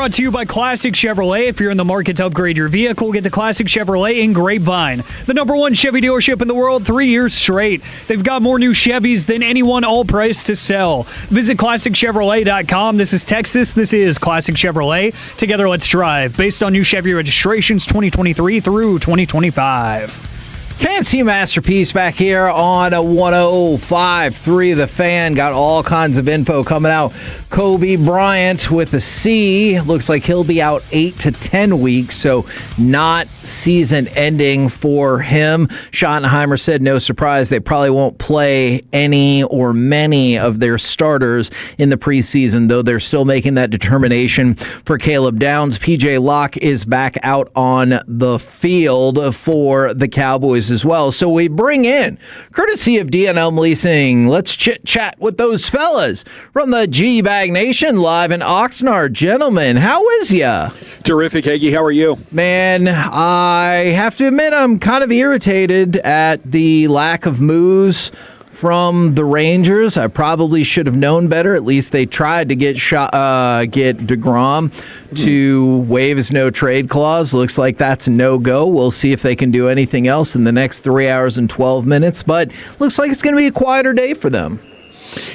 brought to you by Classic Chevrolet. If you're in the market to upgrade your vehicle, get to Classic Chevrolet in Grapevine. The #1 Chevy dealership in the world 3 years straight. They've got more new Chevys than anyone, all priced to sell. Visit ClassicChevrolet.com. This is Texas. This is Classic Chevrolet. Together, let's drive. Based on new Chevy registrations 2023 through 2025. KNC Masterpiece back here on 105.3 The Fan. Got all kinds of info coming out. Kobe Bryant with a C. Looks like he'll be out 8 to 10 weeks, so not season ending for him. Schottenheimer said no surprise they probably won't play any or many of their starters in the preseason, though they're still making that determination for Caleb Downs. PJ Locke is back out on the field for the Cowboys as well. So we bring in, courtesy of D&L Leasing, let's chit-chat with those fellas from the G-Bag Nation live in Oxnard. Gentlemen, how is ya? Terrific, Hagee. How are you? Man, I have to admit I'm kind of irritated at the lack of moves from the Rangers. I probably should have known better. At least they tried to get DeGrom to waive his no-trade clause. Looks like that's a no-go. We'll see if they can do anything else in the next 3 hours and 12 minutes. But looks like it's going to be a quieter day for them.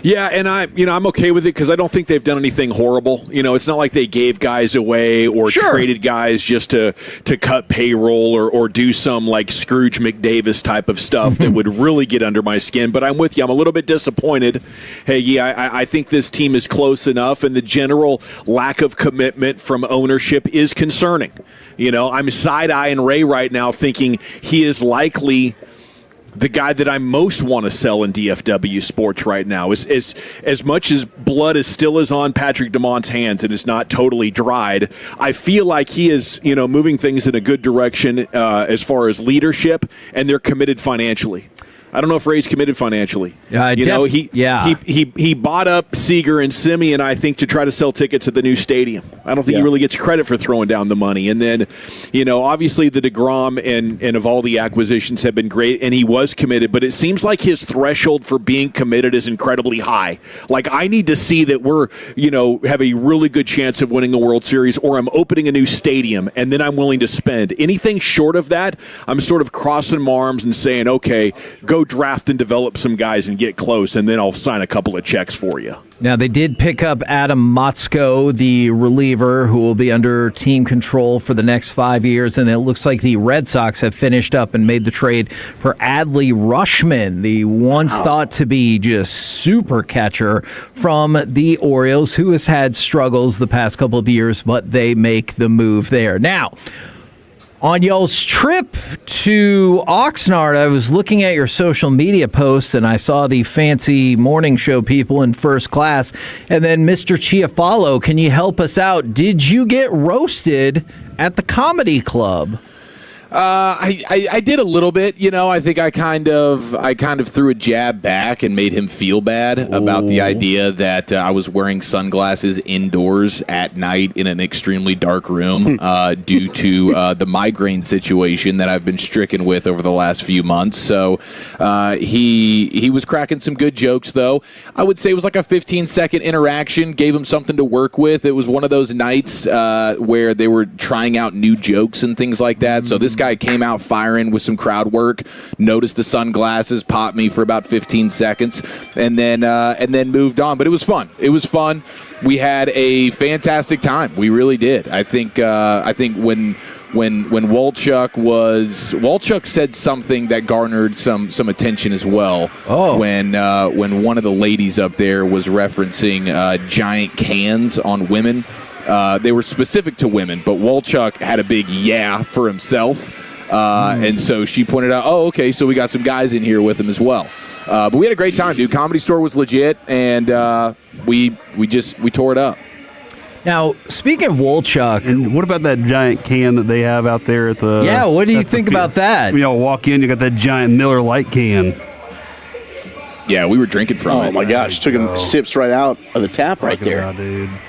Yeah, and I'm okay with it because I don't think they've done anything horrible. It's not like they gave guys away or traded guys just to cut payroll or do some like Scrooge McDavis type of stuff that would really get under my skin. But I'm with you. I'm a little bit disappointed. Hey, yeah, I think this team is close enough, and the general lack of commitment from ownership is concerning. I'm side-eyeing Ray right now thinking he is likely the guy that I most want to sell in DFW sports right now. As much as blood is still on Patrick DeMont's hands and is not totally dried, I feel like he is, moving things in a good direction as far as leadership, and they're committed financially. I don't know if Ray's committed financially. He bought up Seager and Simeon, I think, to try to sell tickets at the new stadium. I don't think he really gets credit for throwing down the money. And then, obviously the DeGrom and Eovaldi acquisitions have been great, and he was committed. But it seems like his threshold for being committed is incredibly high. Like, I need to see that we're, have a really good chance of winning a World Series, or I'm opening a new stadium, and then I'm willing to spend. Anything short of that, I'm sort of crossing my arms and saying, okay, go draft and develop some guys and get close, and then I'll sign a couple of checks for you. Now, they did pick up Adam Motzko, the reliever, who will be under team control for the next 5 years, and it looks like the Red Sox have finished up and made the trade for Adley Rutschman, the once thought to be just super catcher from the Orioles, who has had struggles the past couple of years, but they make the move there. Now, on y'all's trip to Oxnard, I was looking at your social media posts, and I saw the fancy morning show people in first class. And then, Mr. Chiafalo, can you help us out? Did you get roasted at the comedy club? I did a little bit. I think I kind of threw a jab back and made him feel bad about the idea that I was wearing sunglasses indoors at night in an extremely dark room due to the migraine situation that I've been stricken with over the last few months. So he was cracking some good jokes, though. I would say it was like a 15-second interaction, gave him something to work with. It was one of those nights where they were trying out new jokes and things like that. So this guy came out firing with some crowd work, noticed the sunglasses, popped me for about 15 seconds, and then moved on. But it was fun. We had a fantastic time. We really did. I think when Walchuk said something that garnered some attention as well. Oh. When one of the ladies up there was referencing giant cans on women. They were specific to women, but Walchuk had a big yeah for himself. And so she pointed out, oh, okay, so we got some guys in here with him as well. But we had a great time, dude. Comedy Store was legit, and we tore it up. Now, speaking of Walchuk, and what about that giant can that they have out there at the? Yeah, what do you think about that? Walk in, you got that giant Miller Lite can. Yeah, we were drinking from it. Oh my gosh, took him sips right out of the tap right there.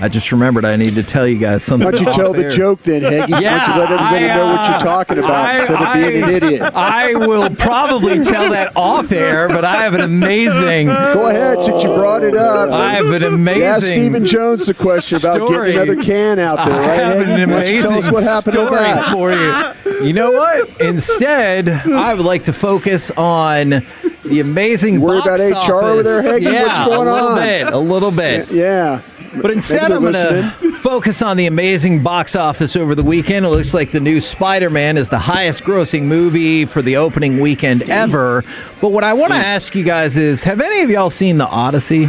I just remembered I need to tell you guys something. Why don't you tell the joke then, Heggy? Why don't you let everybody know what you're talking about instead of being an idiot? I will probably tell that off air, but I have an amazing. Go ahead, since you brought it up. I have an amazing. Ask Stephen Jones the question about getting another can out there, right, Heggy? Why don't you tell us what happened to that? For you. You know what? Instead, I would like to focus on the amazing. You worry box about HR office. over there, Heggy? Yeah, What's going on? A little bit. Yeah. But instead, I'm going to focus on the amazing box office over the weekend. It looks like the new Spider-Man is the highest grossing movie for the opening weekend ever. But what I want to ask you guys is, have any of y'all seen The Odyssey?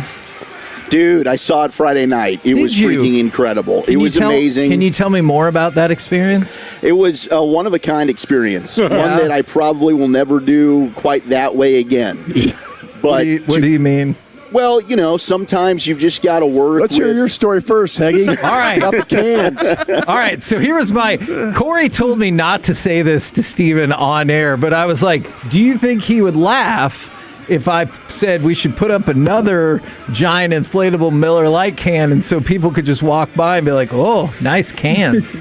Dude, I saw it Friday night. It was freaking incredible. It was amazing. Can you tell me more about that experience? It was a one-of-a-kind experience. One that I probably will never do quite that way again. But what do you mean? Well, you know, sometimes you've just got to work. Let's hear your story first, Heggy. All right. About the cans. All right. So here was Corey told me not to say this to Steven on air, but I was like, do you think he would laugh if I said we should put up another giant inflatable Miller Lite can and so people could just walk by and be like, oh, nice cans.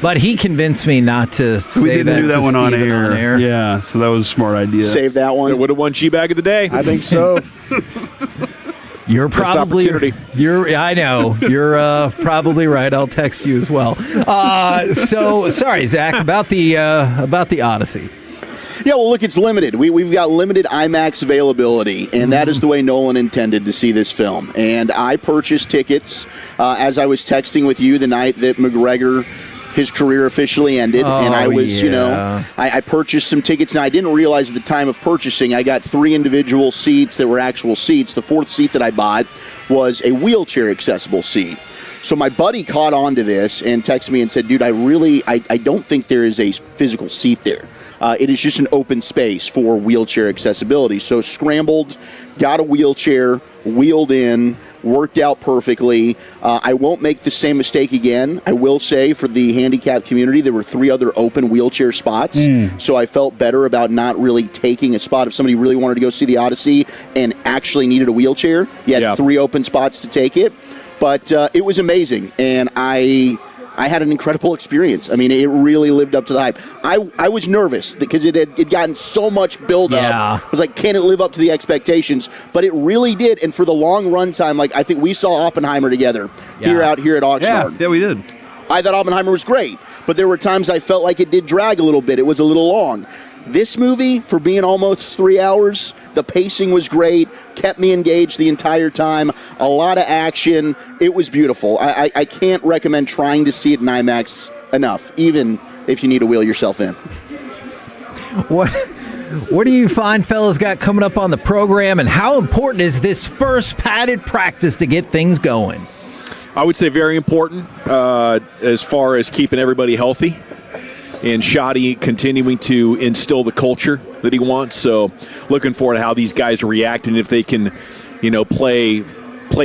But he convinced me not to say we didn't that do that to one on Steven air. Yeah, so that was a smart idea. Save that one. It would have won G-Bag of the day. I think so. You're probably. I know. You're probably right. I'll text you as well. So sorry, Zach, about the Odyssey. Yeah, well, look, it's limited. We've got limited IMAX availability, and that is the way Nolan intended to see this film. And I purchased tickets as I was texting with you the night that McGregor, his career officially ended. And I was, I purchased some tickets, and I didn't realize at the time of purchasing, I got 3 individual seats that were actual seats. The 4th seat that I bought was a wheelchair-accessible seat. So my buddy caught on to this and texted me and said, dude, I don't think there is a physical seat there. It is just an open space for wheelchair accessibility. So scrambled, got a wheelchair, wheeled in, worked out perfectly. I won't make the same mistake again. I will say for the handicapped community, there were 3 other open wheelchair spots. So I felt better about not really taking a spot. If somebody really wanted to go see the Odyssey and actually needed a wheelchair, you had 3 open spots to take it. But it was amazing, and I had an incredible experience. I mean, it really lived up to the hype. I was nervous because it had gotten so much build-up. I was like, can it live up to the expectations? But it really did, and for the long run time, like I think we saw Oppenheimer together here at Oxnard. Yeah, we did. I thought Oppenheimer was great, but there were times I felt like it did drag a little bit. It was a little long. This movie, for being almost 3 hours, the pacing was great, kept me engaged the entire time, a lot of action. It was beautiful. I can't recommend trying to see it in IMAX enough, even if you need to wheel yourself in. What do you find fellas got coming up on the program, and how important is this first padded practice to get things going? I would say very important as far as keeping everybody healthy. And Shotty continuing to instill the culture that he wants. So looking forward to how these guys react and if they can, play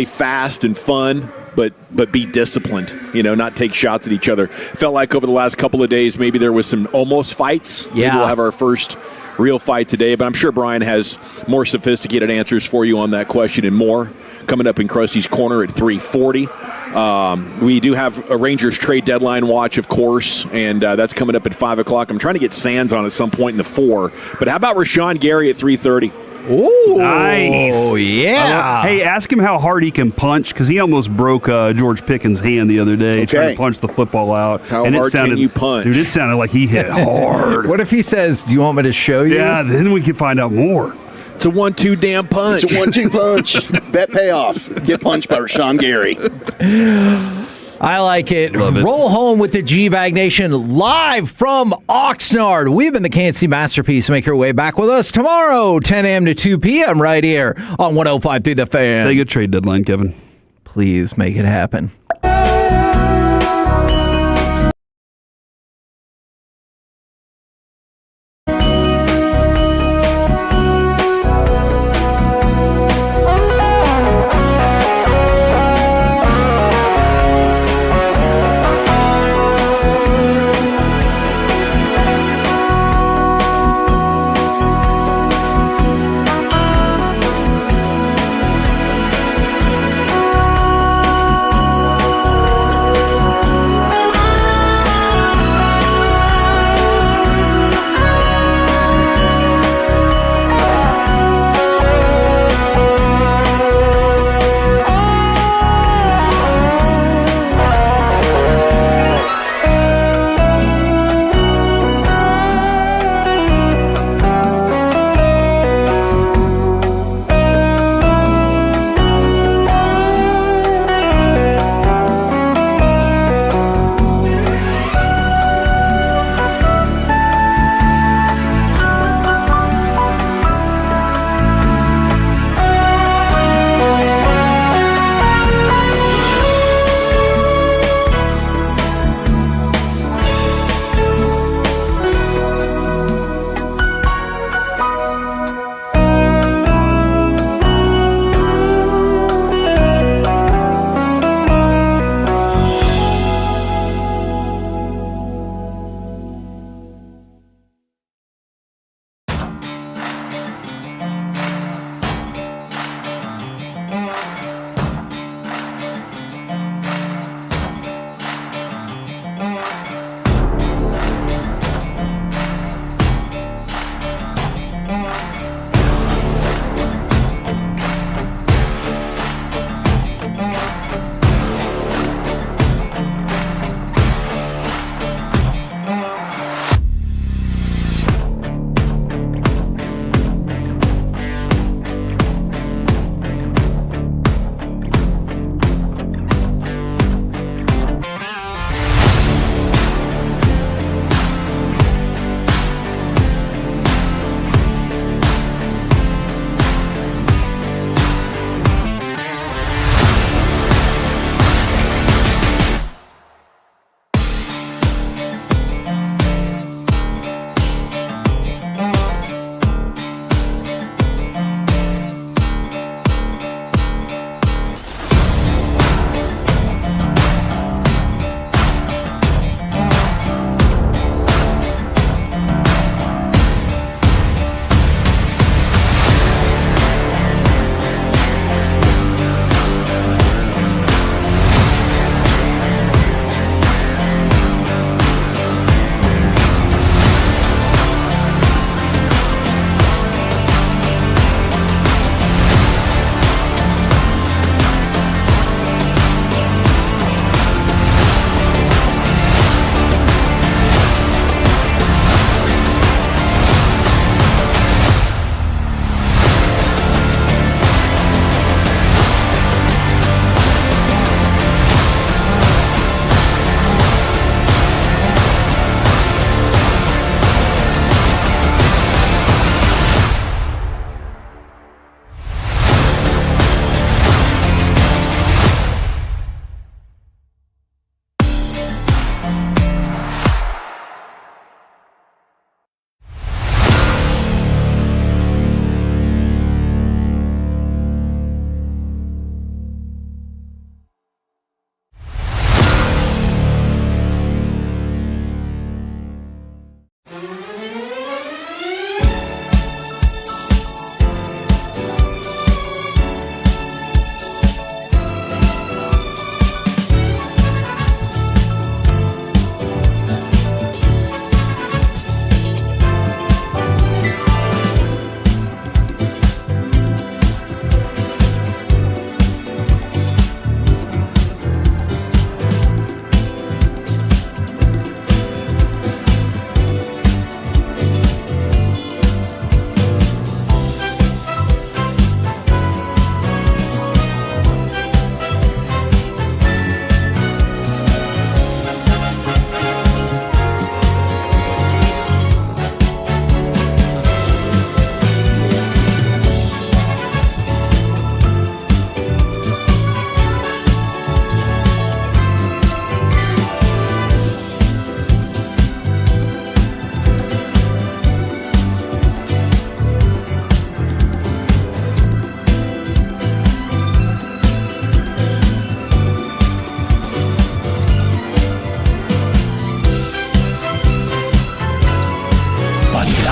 fast and fun, but be disciplined, not take shots at each other. Felt like over the last couple of days maybe there was some almost fights. Yeah. Maybe we'll have our first real fight today, but I'm sure Brian has more sophisticated answers for you on that question and more coming up in Krusty's Corner at 3:40. We do have a Rangers trade deadline watch, of course, and that's coming up at 5 o'clock. I'm trying to get Sands on at some point in the 4. But how about Rashawn Gary at 3:30? Ooh, nice. Oh, yeah. Hey, ask him how hard he can punch, because he almost broke George Pickens' hand the other day trying to punch the football out. How hard can you punch? Dude, it sounded like he hit hard. What if he says, do you want me to show you? Yeah, then we can find out more. It's a 1-2 damn punch. It's a 1-2 punch. Bet payoff. Get punched by Rashawn Gary. I like it. Roll home with the G-Bag Nation live from Oxnard. We've been the KNC Masterpiece. Make your way back with us tomorrow, 10 a.m. to 2 p.m. right here on 105.3 The Fan. Take a trade deadline, Kevin. Please make it happen.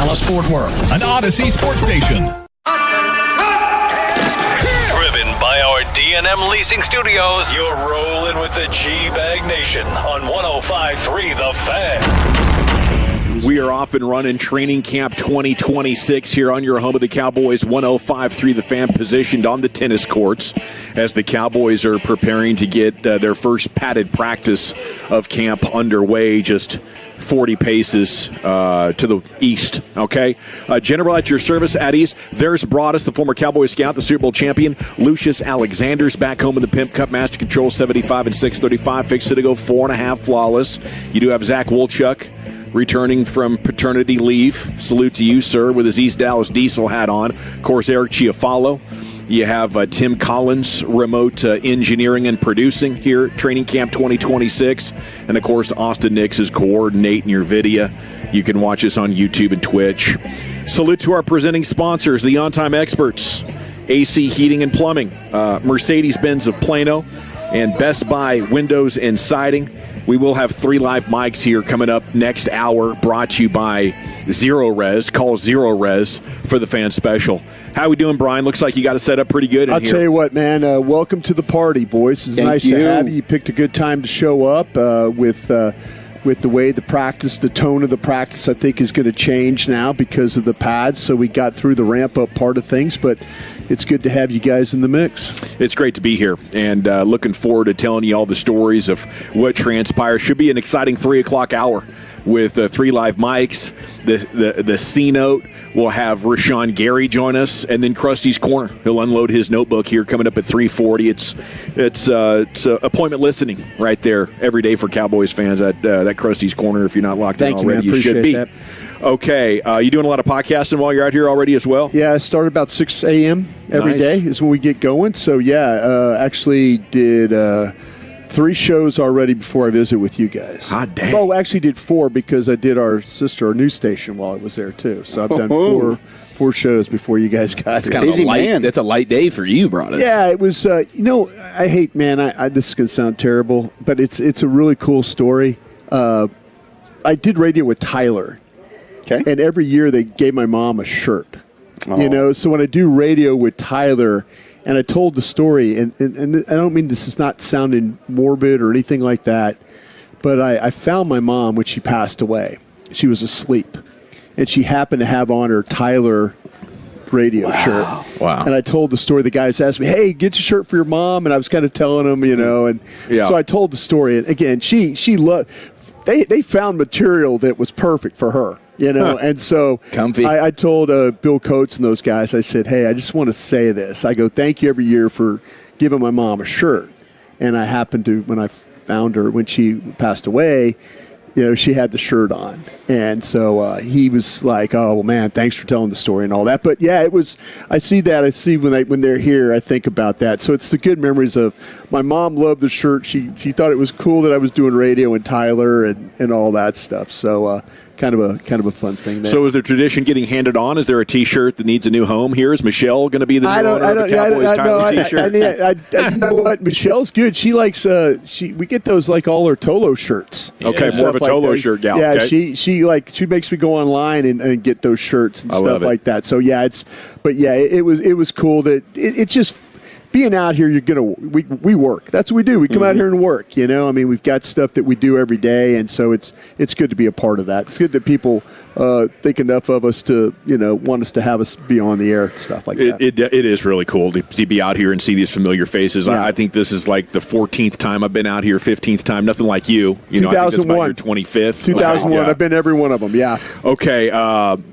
Dallas-Fort Worth, an Odyssey sports station. Driven by our D&M Leasing Studios, you're rolling with the G-Bag Nation on 105.3 The Fan. We are off and running training camp 2026 here on your home of the Cowboys, 105.3 The Fan, positioned on the tennis courts as the Cowboys are preparing to get their first padded practice of camp underway, just 40 paces to the east, okay? General at your service at east. There's Broadus, the former Cowboy scout, the Super Bowl champion. Lucius Alexander's back home in the Pimp Cup, Master Control 75 and 635. Fixed to go 4.5 flawless. You do have Zach Wolchuk returning from paternity leave. Salute to you, sir, with his East Dallas Diesel hat on. Of course, Eric Chiafalo. You have Tim Collins, remote engineering and producing here at Training Camp 2026. And, of course, Austin Nix is coordinating your video. You can watch us on YouTube and Twitch. Salute to our presenting sponsors, the On-Time Experts, AC Heating and Plumbing, Mercedes-Benz of Plano, and Best Buy Windows and Siding. We will have 3 live mics here coming up next hour, brought to you by Zero Res. Call Zero Res for the fan special. How we doing, Brian? Looks like you got it set up pretty good in I'll here. tell you what, man. Welcome to the party, boys. It's nice to have you. You picked a good time to show up with the way the practice, the tone of the practice, I think is going to change now because of the pads. So we got through the ramp-up part of things, but it's good to have you guys in the mix. It's great to be here, and looking forward to telling you all the stories of what transpires. Should be an exciting 3 o'clock hour with 3 live mics. The C-Note will have Rashawn Gary join us, and then Krusty's Corner. He'll unload his notebook here coming up at 3:40. It's appointment listening right there every day for Cowboys fans at that Krusty's Corner. If you're not locked in already, you should be. That. Okay, you doing a lot of podcasting while you're out here already as well? Yeah, I start about 6 a.m. every day is when we get going. So, yeah, actually did 3 shows already before I visit with you guys. God damn. Oh, actually did 4 because I did our news station while I was there, too. So I've done 4 shows before you guys got That's here. kind of a light. That's a light day for you, Broadus. Yeah, it was. I hate, man. This is gonna sound terrible, but it's a really cool story. I did radio with Tyler, okay, and every year they gave my mom a shirt. Oh. So when I do radio with Tyler, and I told the story, and I don't mean this is not sounding morbid or anything like that, but I found my mom when she passed away. She was asleep, and she happened to have on her Tyler radio shirt. Wow. And I told the story. The guys asked me, hey, get your shirt for your mom. And I was kind of telling them, and so I told the story. And again, she loved, they found material that was perfect for her, and so comfy. I told Bill Coates and those guys, I said, hey, I just want to say this. I go, thank you every year for giving my mom a shirt. And I happened to, when I found her, when she passed away, she had the shirt on. And so he was like, oh, well, man, thanks for telling the story and all that. But, yeah, it was – I see that. I see when they're here, I think about that. So it's the good memories of my mom loved the shirt. She thought it was cool that I was doing radio and Tyler and all that stuff. So kind of a fun thing there. So is the tradition getting handed on? Is there a T-shirt that needs a new home here? Is Michelle going to be the new owner of the Cowboys Tyler T-shirt? You know what? Michelle's good. She likes we get those like all her Tolo shirts. Okay, more of a Tolo shirt gal. Yeah, okay. she makes me go online and get those shirts and stuff like that. So yeah, it was cool that it just being out here. We work. That's what we do. We come out here and work. We've got stuff that we do every day, and so it's good to be a part of that. It's good that people think enough of us to want us to have us be on the air and stuff like that. It is really cool to be out here and see these familiar faces. Yeah. I think this is like the 14th time I've been out here, 15th time. Nothing like you. 2001. I think it's about your 25th. 2001. Yeah. I've been every one of them. Yeah. Okay.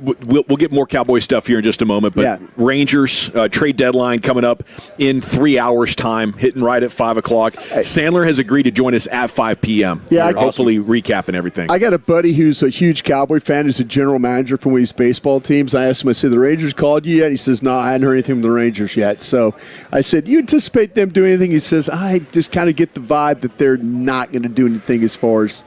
We'll get more Cowboy stuff here in just a moment. But Rangers trade deadline coming up in 3 hours' time, hitting right at 5 o'clock. Sandler has agreed to join us at 5 p.m. Yeah. Hopefully recapping everything. I got a buddy who's a huge Cowboy fan. Who's a general manager for one of these baseball teams. I asked him, I said, the Rangers called you yet? He says, no, I hadn't heard anything from the Rangers yet. So I said, you anticipate them doing anything? He says, I just kind of get the vibe that they're not going to do anything as far as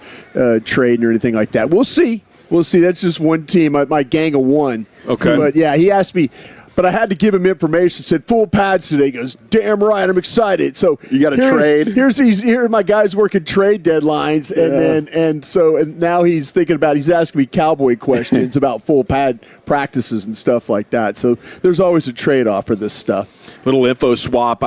trading or anything like that. We'll see. That's just one team, my gang of one. Okay. But, yeah, he asked me, But I had to give him information. Said full pads today. He goes, damn right, I'm excited. So you got to trade. Here are my guys working trade deadlines, and now he's thinking about. He's asking me cowboy questions about full pad practices and stuff like that. So there's always a trade off for this stuff. Little info swap.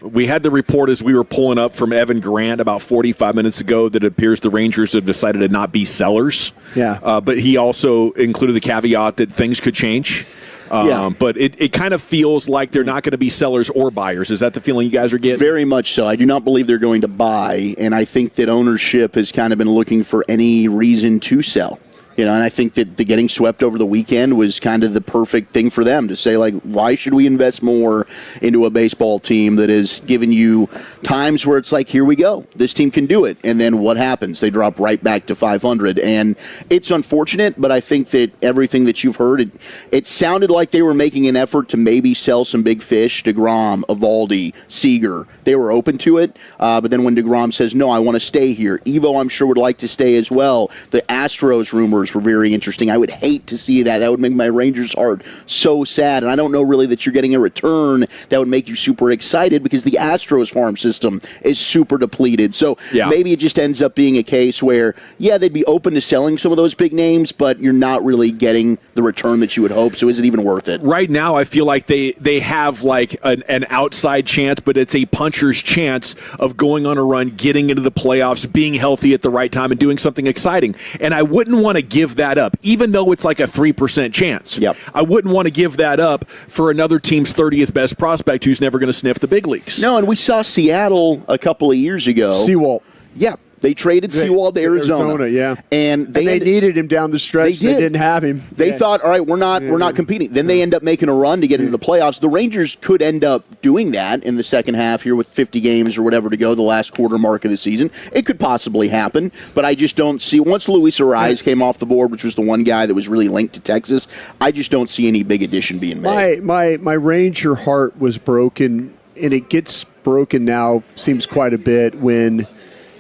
We had the report as we were pulling up from Evan Grant about 45 minutes ago that it appears the Rangers have decided to not be sellers. Yeah. But he also included the caveat that things could change. But it kind of feels like they're not going to be sellers or buyers. Is that the feeling you guys are getting? Very much so. I do not believe they're going to buy, and I think that ownership has kind of been looking for any reason to sell. And I think that the getting swept over the weekend was kind of the perfect thing for them to say, like, why should we invest more into a baseball team that has given you times where it's like, here we go, this team can do it. And then what happens? They drop right back to 500. And it's unfortunate, but I think that everything that you've heard, it sounded like they were making an effort to maybe sell some big fish, DeGrom, Eovaldi, Seager. They were open to it. But then when DeGrom says, no, I want to stay here, Evo, I'm sure, would like to stay as well. The Astros rumors were very interesting. I would hate to see that. That would make my Rangers heart so sad. And I don't know really that you're getting a return that would make you super excited because the Astros farm system is super depleted. So maybe it just ends up being a case where, they'd be open to selling some of those big names, but you're not really getting the return that you would hope. So is it even worth it? Right now, I feel like they have like an outside chance, but it's a puncher's chance of going on a run, getting into the playoffs, being healthy at the right time, and doing something exciting. And I wouldn't want to give that up, even though it's like a 3% chance. I wouldn't want to give that up for another team's 30th best prospect who's never going to sniff the big leagues. No, and we saw Seattle a couple of years ago. Seawald. Yeah. They traded Seawald to Arizona. And they needed him down the stretch. They didn't have him. They thought, all right, we're not competing. Then they end up making a run to get into the playoffs. The Rangers could end up doing that in the second half here with 50 games or whatever to go, the last quarter mark of the season. It could possibly happen, but I just don't see. Once Luis Ariz came off the board, which was the one guy that was really linked to Texas, I just don't see any big addition being made. My Ranger heart was broken, and it gets broken now, seems quite a bit, when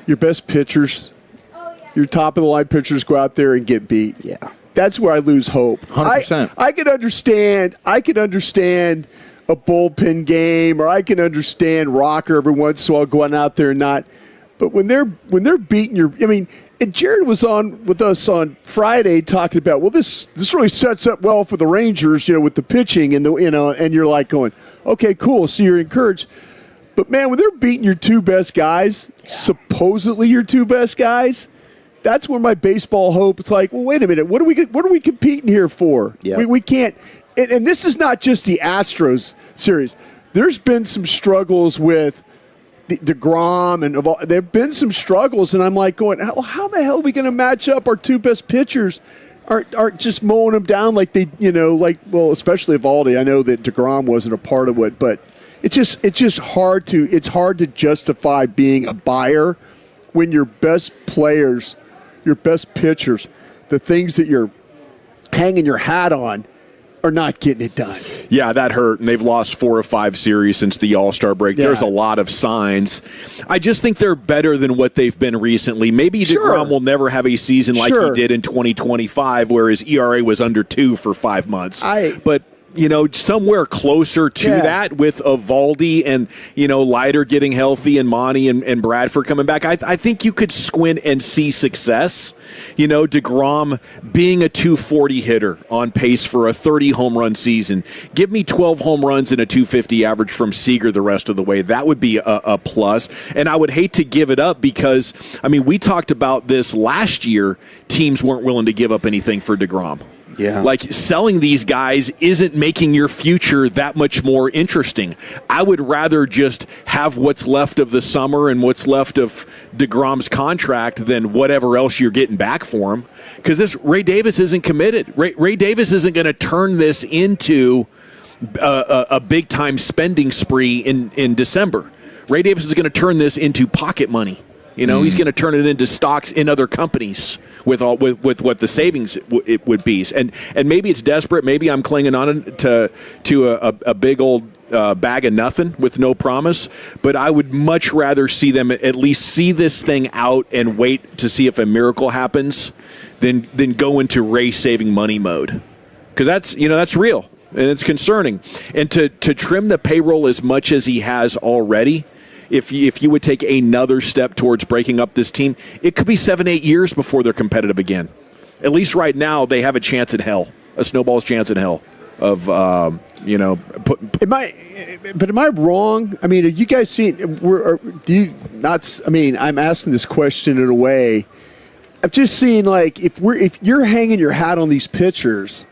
your best pitchers, your top-of-the-line pitchers go out there and get beat. Yeah. That's where I lose hope. 100%. I could understand a bullpen game, or I can understand Rocker every once in a while going out there and not. But when they're beating and Jared was on with us on Friday talking about, well, this really sets up well for the Rangers, with the pitching and and you're like going, okay, cool, so you're encouraged. But, man, when they're beating your two best guys, supposedly your two best guys, that's where my baseball hope. It's like, well, wait a minute. What are we competing here for? Yeah. We can't. And this is not just the Astros series. There's been some struggles with DeGrom, and there have been some struggles. And I'm like going, how the hell are we going to match up our two best pitchers? Aren't just mowing them down like they, especially Eovaldi. I know that DeGrom wasn't a part of it, but it's just hard to justify being a buyer when your best players, your best pitchers, the things that you're hanging your hat on are not getting it done. Yeah, that hurt, and they've lost 4 or 5 series since the All-Star break. There's a lot of signs. I just think they're better than what they've been recently. Maybe DeGrom will never have a season like he did in 2025, where his ERA was under 2 for 5 months. But somewhere closer to that with Eovaldi and, Leiter getting healthy and Monty and Bradford coming back. I think you could squint and see success. DeGrom being a 240 hitter on pace for a 30 home run season. Give me 12 home runs and a 250 average from Seager the rest of the way. That would be a plus. And I would hate to give it up because, we talked about this last year. Teams weren't willing to give up anything for DeGrom. Yeah. Like, selling these guys isn't making your future that much more interesting. I would rather just have what's left of the summer and what's left of DeGrom's contract than whatever else you're getting back for him. Because this Ray Davis isn't committed. Ray Davis isn't going to turn this into a big-time spending spree in December. Ray Davis is going to turn this into pocket money. He's going to turn it into stocks in other companies with what the savings it would be. And maybe it's desperate. Maybe I'm clinging on to a big old bag of nothing with no promise. But I would much rather see them at least see this thing out and wait to see if a miracle happens than go into Ray saving money mode. Because that's real. and it's concerning. And to trim the payroll as much as he has already, if you would take another step towards breaking up this team, it could be 7-8 years before they're competitive again. At least right now, they have a chance in hell, a snowball's chance in hell of Am I wrong? I mean, are you guys seeing? I'm asking this question in a way. I'm just seeing like if you're hanging your hat on these pitchers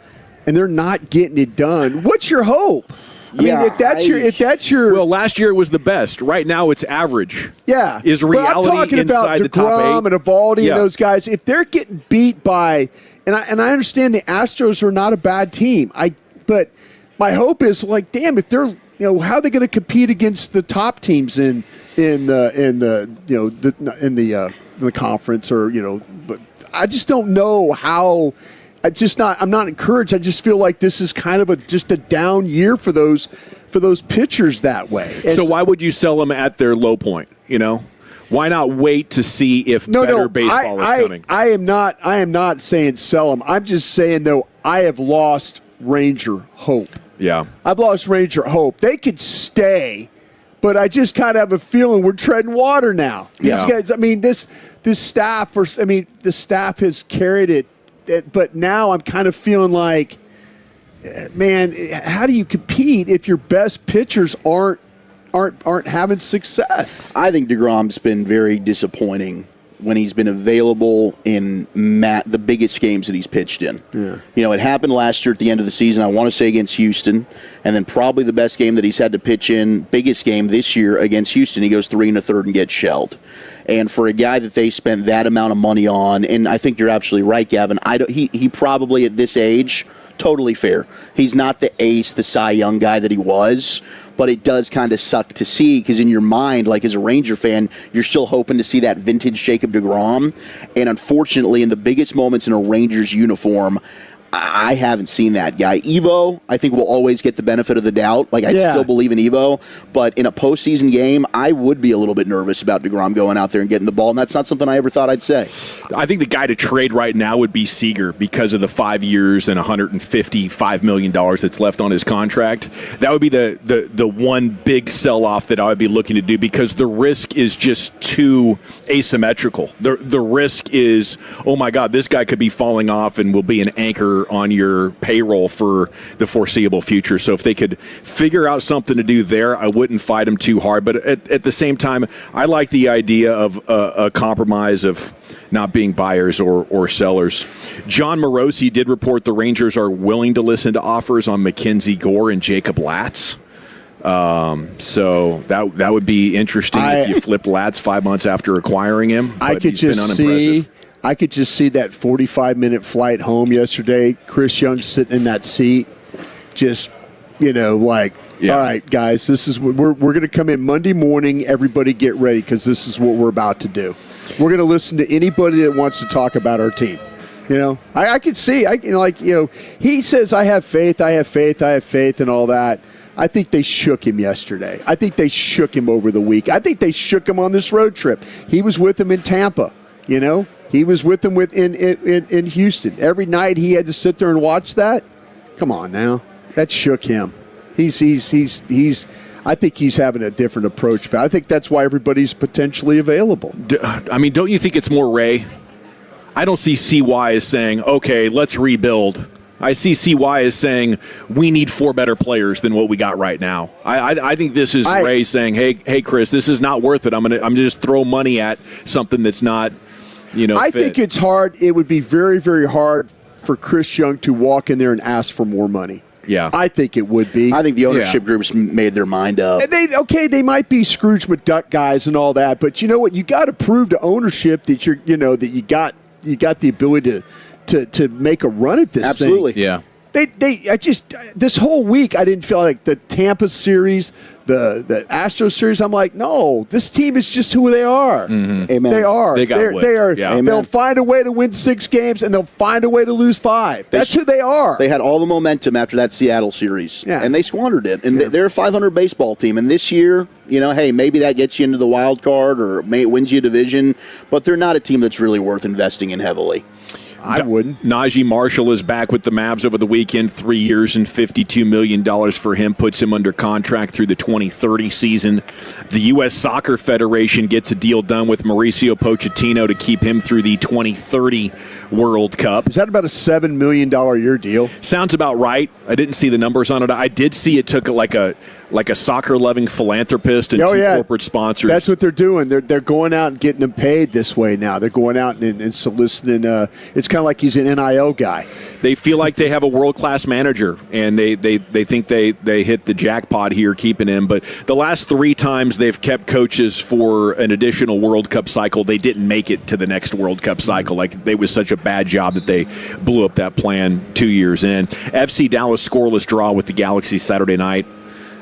and they're not getting it done, what's your hope? I mean, if that's your well, last year it was the best. Right now it's average. Yeah, is reality but I'm talking inside about the top DeGrom 8 and Eovaldi and those guys. If they're getting beat by, and I understand the Astros are not a bad team. But my hope is like, damn, if they're how are they going to compete against the top teams in the conference or But I just don't know how. I'm not encouraged. I just feel like this is kind of just a down year for those pitchers that way. So why would you sell them at their low point? Why not wait to see if better baseball is coming? I am not saying sell them. I'm just saying though I have lost Ranger hope. Yeah, I've lost Ranger hope. They could stay, but I just kind of have a feeling we're treading water now. These guys. I mean, this staff. The staff has carried it. But now I'm kind of feeling like, man, how do you compete if your best pitchers aren't having success? I think DeGrom's been very disappointing when he's been available in the biggest games that he's pitched in. Yeah. It happened last year at the end of the season, I want to say against Houston, and then probably the best game that he's had to pitch in, biggest game this year against Houston, he goes 3 1/3 and gets shelled. And for a guy that they spent that amount of money on, and I think you're absolutely right, Gavin, he probably at this age, totally fair. He's not the ace, the Cy Young guy that he was, but it does kind of suck to see because in your mind, like as a Ranger fan, you're still hoping to see that vintage Jacob deGrom. And unfortunately, in the biggest moments in a Rangers uniform, I haven't seen that guy. Evo, I think, will always get the benefit of the doubt. Like, I still believe in Evo. But in a postseason game, I would be a little bit nervous about DeGrom going out there and getting the ball, and that's not something I ever thought I'd say. I think the guy to trade right now would be Seager because of the 5 years and $155 million that's left on his contract. That would be the one big sell-off that I would be looking to do because the risk is just too asymmetrical. The risk is, oh, my God, this guy could be falling off and will be an anchor on your payroll for the foreseeable future. So if they could figure out something to do there, I wouldn't fight them too hard. But at the same time, I like the idea of a compromise of not being buyers or sellers. John Morosi did report the Rangers are willing to listen to offers on Mackenzie Gore and Jacob Latz. So that would be interesting if you flipped Latz 5 months after acquiring him. But he's been unimpressive. I could just see that 45-minute flight home yesterday. Chris Young sitting in that seat, just all right, guys, this is what we're going to come in Monday morning. Everybody get ready because this is what we're about to do. We're going to listen to anybody that wants to talk about our team. I could see. He says, "I have faith, I have faith, I have faith," and all that. I think they shook him yesterday. I think they shook him over the week. I think they shook him on this road trip. He was with them in Tampa. He was with them in Houston. Every night he had to sit there and watch that. Come on now. That shook him. He's I think he's having a different approach, but I think that's why everybody's potentially available. Don't you think it's more Ray? I don't see CY as saying, okay, let's rebuild. I see CY as saying we need 4 better players than what we got right now. I think this is Ray saying, hey, Chris, this is not worth it. I'm gonna just throw money at something that's not I think it's hard. It would be very, very hard for Chris Young to walk in there and ask for more money. Yeah. I think it would be. I think the ownership group's made their mind up. They might be Scrooge McDuck guys and all that, but you know what? You got to prove to ownership that that you got the ability to make a run at this Absolutely. thing. Yeah. This whole week I didn't feel like the Tampa series, the Astros series. I'm like, no, this team is just who they are. Mm-hmm. Amen. They are. They are. Yeah. They'll find a way to win 6 games, and they'll find a way to lose 5. That's who they are. They had all the momentum after that Seattle series, and they squandered it. And they're a 500 baseball team. And this year, hey, maybe that gets you into the wild card, or it wins you a division. But they're not a team that's really worth investing in heavily. I wouldn't. Najee Marshall is back with the Mavs over the weekend. 3 years and $52 million for him puts him under contract through the 2030 season. The U.S. Soccer Federation gets a deal done with Mauricio Pochettino to keep him through the 2030 World Cup. Is that about a $7 million a year deal? Sounds about right. I didn't see the numbers on it. I did see it took like a soccer-loving philanthropist and two corporate sponsors. That's what they're doing. They're going out and getting them paid this way now. They're going out and soliciting. It's kind of like he's an NIL guy. They feel like they have a world-class manager, and they think they hit the jackpot here keeping him. But the last 3 times they've kept coaches for an additional World Cup cycle, they didn't make it to the next World Cup cycle. Like, it was such a bad job that they blew up that plan 2 years in. FC Dallas scoreless draw with the Galaxy Saturday night.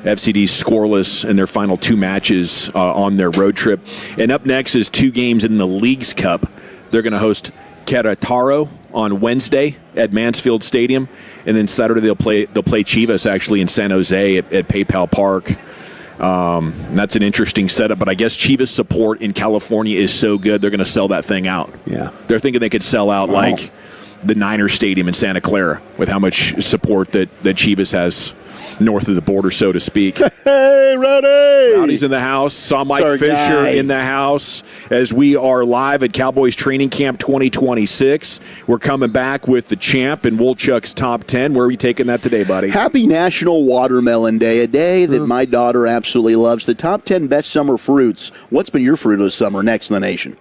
FCD scoreless in their final 2 matches on their road trip. And up next is 2 games in the Leagues Cup. They're going to host Querétaro on Wednesday at Mansfield Stadium, and then Saturday they'll play Chivas actually in San Jose at PayPal Park. That's an interesting setup, but I guess Chivas support in California is so good they're going to sell that thing out. Yeah, they're thinking they could sell out like the Niner Stadium in Santa Clara with how much support that Chivas has north of the border, so to speak. Hey, Rowdy! Rowdy's in the house. Saw Mike Fisher guy in the house as we are live at Cowboys Training Camp 2026. We're coming back with the champ and Woolchuck's Top 10. Where are we taking that today, buddy? Happy National Watermelon Day, a day that my daughter absolutely loves. The top 10 best summer fruits. What's been your fruit of the summer? Next in the nation.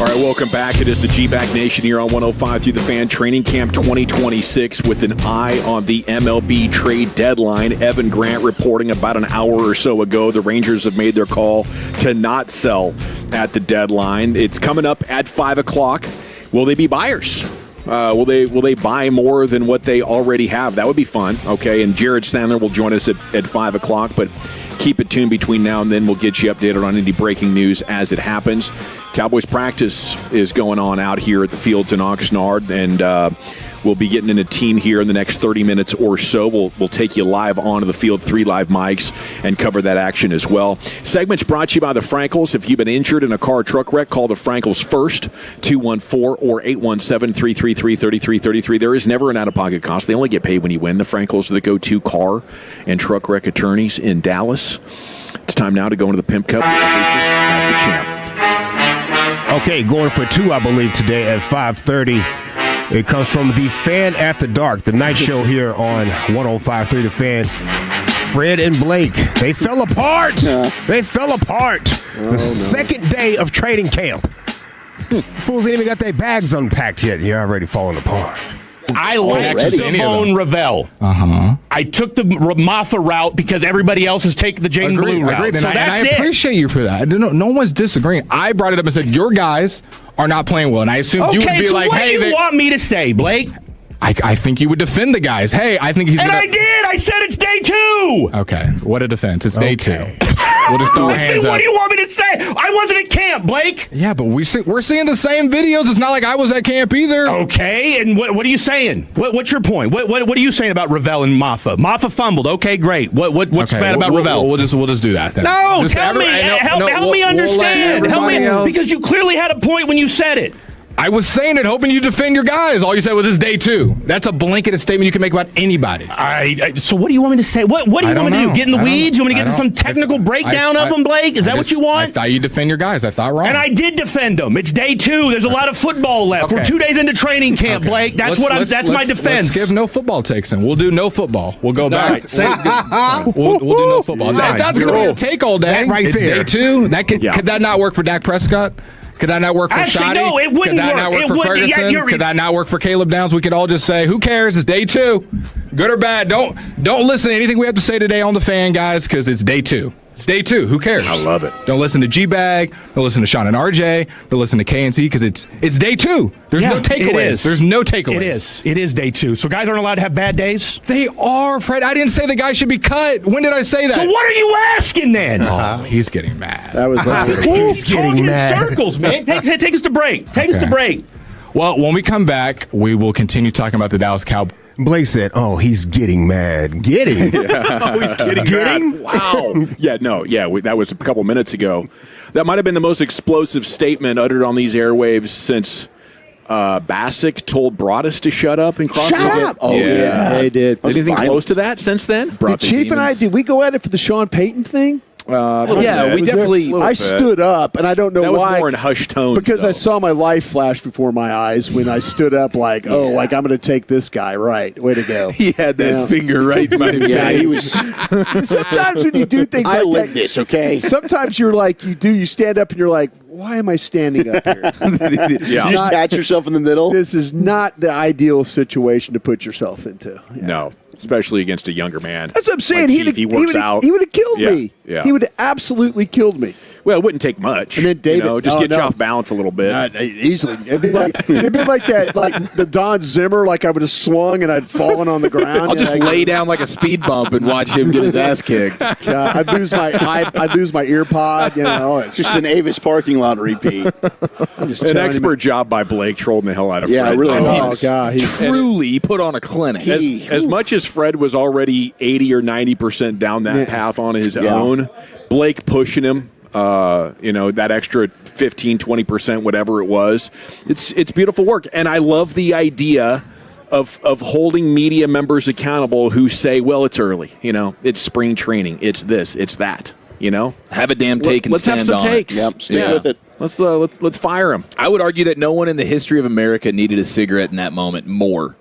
All right, welcome back. It is the G-Back Nation here on 105 through the Fan. Training Camp 2026 with an eye on the MLB trade deadline. Evan Grant reporting about an hour or so ago the Rangers have made their call to not sell at the deadline. It's coming up at 5 o'clock. Will they be buyers? Will they buy more than what they already have? That would be fun. Okay, and Jared Sandler will join us at 5 o'clock, but keep it tuned between now and then. We'll get you updated on any breaking news as it happens. Cowboys practice is going on out here at the fields in Oxnard, and we'll be getting in a team here in the next 30 minutes or so. We'll take you live onto the field, 3 live mics, and cover that action as well. Segment's brought to you by the Frankels. If you've been injured in a car or truck wreck, call the Frankels first, 214 or 817-333-3333. There is never an out-of-pocket cost. They only get paid when you win. The Frankels are the go-to car and truck wreck attorneys in Dallas. It's time now to go into the Pimp Cup as the champ. Okay, going for 2, I believe, today at 5:30. It comes from the Fan After Dark, the night show here on 105.3 The Fan. Fred and Blake, they fell apart. They fell apart. The second day of training camp. Fools ain't even got their bags unpacked yet. You're already falling apart. I like Simone Ravel. I took the Maffa route because everybody else has taken the Jaden Blue route. Agreed. So And that's I it. appreciate you for that. No one's disagreeing. I brought it up and said, your guys are not playing well. And I assumed you would be so like, what hey, do you want me to say, Blake? I think you would defend the guys. Hey, I think he's And gonna... I did. I said it's day 2. Okay, what a defense. It's day 2. We'll just throw our hands up. What do you want me to say? I wasn't at camp, Blake. Yeah, but we're seeing the same videos. It's not like I was at camp either. Okay, and what are you saying? What's your point? What are you saying about Ravel and Maffa? Maffa fumbled. Okay, great. What's bad about Ravel? We'll just do that then. No, Just tell me. Help me understand. Help me, because you clearly had a point when you said it. I was saying it, hoping you defend your guys. All you said was it's day 2. That's a blanketed statement you can make about anybody. So what do you want me to say? What do you want me to do? Get in the weeds? You want me to get into some technical breakdown of them, Blake? Is that what you want? I thought you'd defend your guys. I thought wrong. And I did defend them. It's day 2. There's a lot of football left. We're 2 days into training camp, Blake. That's that's my defense. Let's give no football takes in. We'll do no football. We'll go back. We'll do no football. That's going to be a take all day. It's day 2. Could that not work for Dak Prescott? Could that not work for Shoddy? No, it wouldn't Could that not work for Ferguson? Could that not work for Caleb Downs? We could all just say, who cares? It's day 2. Good or bad. Don't listen to anything we have to say today on the Fan, guys, because it's day 2. It's day 2. Who cares? I love it. Don't listen to G-Bag. Don't listen to Sean and RJ. Don't listen to KNC because it's day 2. There's no takeaways. There's no takeaways. It is day 2. So guys aren't allowed to have bad days? They are, Fred. I didn't say the guy should be cut. When did I say that? So what are you asking then? Oh, he's getting mad. He's getting mad. Circles, man. Take us to break. Take us to break. Well, when we come back, we will continue talking about the Dallas Cowboys. Blake said, "Oh, he's getting mad. Getting? He's getting mad. Wow. That was a couple minutes ago. That might have been the most explosive statement uttered on these airwaves since Bassick told Broadus to shut up and cross Shut up! Oh, yeah, they did. Anything close to that since then? The Chief and I, did we go at it for the Sean Payton thing? We definitely. I stood up, and I don't know why. That was more in hushed tones. Because I saw my life flash before my eyes when I stood up, like I'm going to take this guy. Right, way to go. He had that finger right in my face. Yeah, he was. Sometimes when you do things I like live that, this, okay? Sometimes you're like, you stand up, and you're like, why am I standing up here? You just catch yourself in the middle. This is not the ideal situation to put yourself into. Yeah. No. Especially against a younger man. That's what I'm saying. Like he works out. He would have killed me. Yeah. He would have absolutely killed me. Well, it wouldn't take much. And then David, just get you off balance a little bit. Easily. It'd be like that, like the Don Zimmer, like I would have swung and I'd fallen on the ground. I'll just lay down like a speed bump and watch him get his ass kicked. God, I'd lose my ear pod. It's just an Avis parking lot repeat. An expert job by Blake trolling the hell out of Fred. Yeah, really. Oh God, he truly put on a clinic. As much as Fred was already 80 or 90% down that path on his own, Blake pushing him. That extra 15, 20%, whatever it was. It's beautiful work. And I love the idea of holding media members accountable who say, well, it's early. It's spring training. It's this. It's that. Have a damn take and stand on it. Let's have some takes. Yep, stay with it. Let's fire him. I would argue that no one in the history of America needed a cigarette in that moment more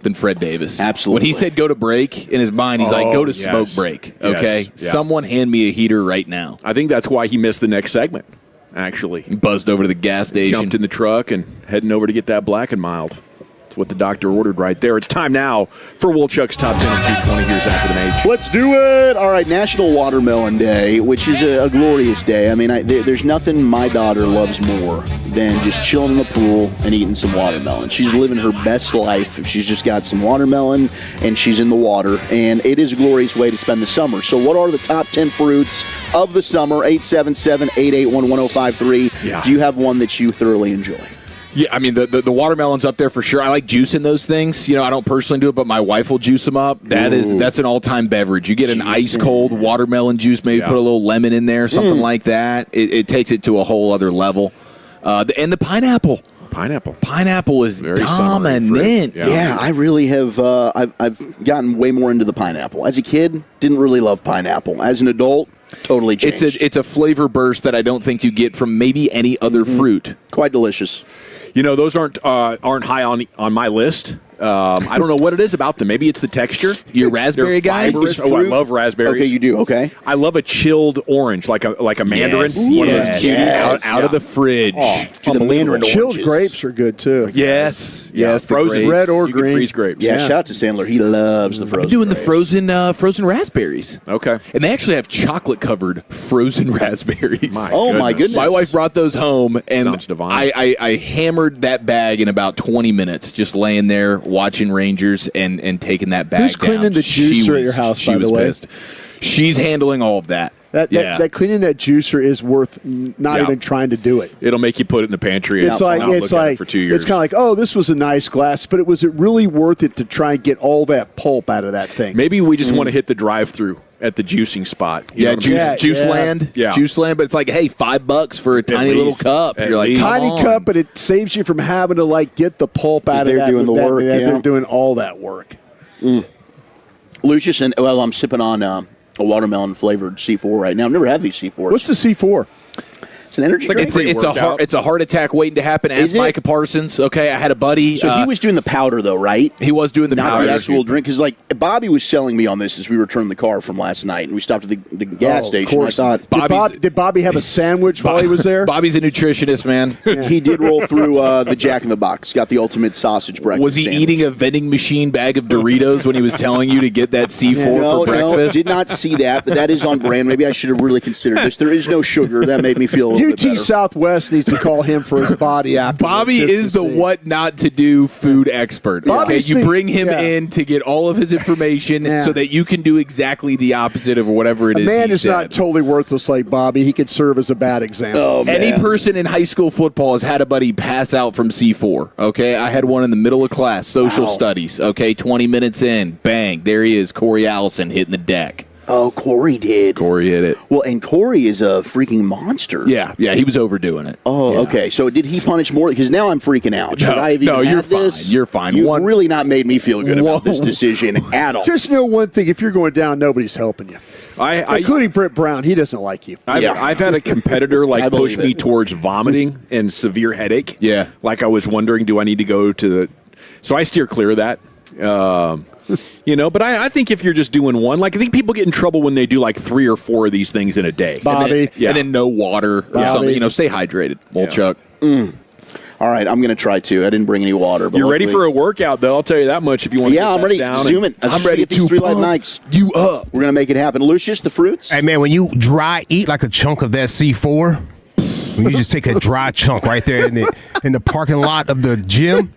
than Fred Davis. Absolutely. When he said go to break, in his mind, he's like, go to smoke break. Okay? Yes. Yeah. Someone hand me a heater right now. I think that's why he missed the next segment. actually. Buzzed over to the gas station. Jumped in the truck and heading over to get that Black and Mild. That's what the doctor ordered right there. It's time now for Wolchuk's Top 10 of 220 years after the age. Let's do it. All right, National Watermelon Day, which is a glorious day. I mean, there's nothing my daughter loves more than just chilling in the pool and eating some watermelon. She's living her best life if she's just got some watermelon and she's in the water, and it is a glorious way to spend the summer. So what are the top 10 fruits of the summer? 877-881-1053. Yeah. Do you have one that you thoroughly enjoy? Yeah, I mean, the watermelon's up there for sure. I like juicing those things. You know, I don't personally do it, but my wife will juice them up. That's an all-time beverage. You get an ice-cold watermelon juice, maybe put a little lemon in there, something like that. It takes it to a whole other level. And the pineapple. Pineapple is very dominant. Yeah, I really have. I've gotten way more into the pineapple. As a kid, didn't really love pineapple. As an adult, totally changed. It's a flavor burst that I don't think you get from maybe any other fruit. Quite delicious. You know, those aren't high on my list. I don't know what it is about them. Maybe it's the texture. You're a raspberry guy? Fibrous. Oh, I love raspberries. Okay, you do. Okay. I love a chilled orange, like a mandarin. One of those cuties out of the fridge. The mandarin chilled oranges. grapes are good too. Yes, the frozen grapes. red or You can green. freeze grapes. Yeah, shout out to Sandler. He loves the frozen. I'm doing grapes. the frozen raspberries. Okay. And they actually have chocolate covered frozen raspberries. My goodness. My wife brought those home, and Sounds divine. I hammered that bag in about 20 minutes, just laying there watching Rangers and taking that bag Who's cleaning down. the juicer at your house, by the way? Pissed. She's handling all of that. That cleaning that juicer is worth not even trying to do it. It'll make you put it in the pantry. It's and not like look at it for 2 years. It's kind of like, oh, this was a nice glass, but was it really worth it to try and get all that pulp out of that thing? Maybe we just want to hit the drive-through at the juicing spot. You know what I'm saying? Juice Land. Yeah. Juice Land, but it's like, hey, $5 for a tiny little cup. At You're like, least. tiny cup, but it saves you from having to like get the pulp out of they're that. doing the work, They're doing all that work. Lucius, and I'm sipping on a watermelon flavored C4 right now. I've never had these C4s. What's the C4? It's an energy drink. It's a heart attack waiting to happen. Ask Micah Parsons. Okay, I had a buddy. So he was doing the powder, though, right? He was doing the Not powder. the actual drink. Because, like, Bobby was selling me on this as we returned the car from last night, and we stopped at the gas station. Of course. I thought, Did Bobby have a sandwich while he was there? Bobby's a nutritionist, man. He did roll through the Jack in the Box. Got the ultimate sausage breakfast Was he sandwich. eating a vending machine bag of Doritos when he was telling you to get that C4 for breakfast? No, did not see that, but that is on brand. Maybe I should have really considered this. There is no sugar. That made me feel a little bit better. UT Southwest needs to call him for his body after. Bobby is the what not to do food expert. Okay, you bring him in to get all of his information so that you can do exactly the opposite of whatever it is. A man he is said. not totally worthless like Bobby. He could serve as a bad example. Oh, Any person in high school football has had a buddy pass out from C4. Okay, I had one in the middle of class, social studies. Okay, 20 minutes in, bang, there he is, Corey Allison hitting the deck. Oh, Corey did. Corey hit it. Well, and Corey is a freaking monster. Yeah, he was overdoing it. Oh, Yeah. okay. So did he punish more? Because now I'm freaking out. Should I have even you're had this? fine. You're fine. You've really not made me feel good about this decision at all. Just know one thing: if you're going down, nobody's helping you. Including Britt Brown. He doesn't like you. I've had a competitor push me towards vomiting and severe headache. Yeah. Like I was wondering, do I need to go to the... So I steer clear of that. But I think if you're just doing one, I think people get in trouble when they do 3 or 4 of these things in a day. Bobby. And then no water or something. Stay hydrated. Molchuk. All right, I'm going to try to. I didn't bring any water. But You're ready for a workout, though. I'll tell you that much if you want to I'm ready. down. Zoom it. I'm ready to 3 light mics. You up. We're going to make it happen. Lucius, the fruits? Hey, man, when you dry eat like a chunk of that C4, when you just take a dry chunk right there in the parking lot of the gym,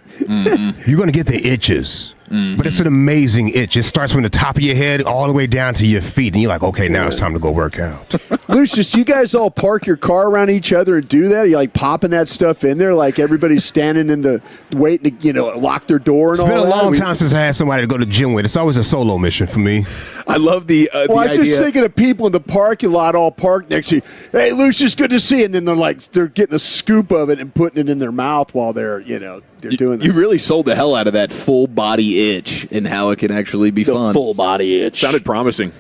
you're going to get the itches. But it's an amazing itch. It starts from the top of your head all the way down to your feet. And you're like, okay, now it's time to go work out. Lucius, do you guys all park your car around each other and do that? Are you popping that stuff in there like everybody's standing in the waiting to lock their door and It's all that? been a long time since I had somebody to go to the gym with. It's always a solo mission for me. I love the Well, I'm idea. just thinking of people in the parking lot all parked next to you. Hey, Lucius, good to see you. And then they're getting a scoop of it and putting it in their mouth while they're doing that. You really sold the hell out of that full body itch and how it can actually be fun. Full body itch. Sounded promising.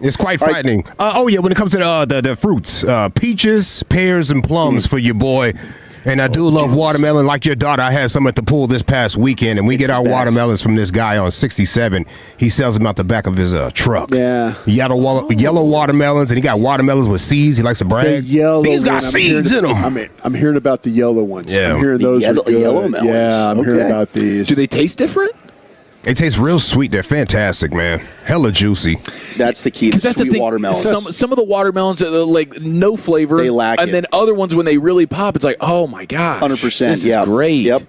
It's quite frightening. When it comes to the fruits, peaches, pears, and plums for your boy. And I do love watermelon. Like your daughter, I had some at the pool this past weekend, and we get our watermelons from this guy on 67. He sells them out the back of his truck. Yeah. Yellow watermelons, and he got watermelons with seeds. He likes to brag. These got seeds in them. I'm hearing about the yellow ones. Yeah. I'm hearing those are good. yellow melons. Yeah, I'm hearing about these. Do they taste different? They taste real sweet. They're fantastic, man. Hella juicy. That's the key. That's the thing. Watermelon. Some of the watermelons are like no flavor. They lack and it. then other ones, when they really pop, it's like, oh my gosh, 100%. This yeah. is great. Yep.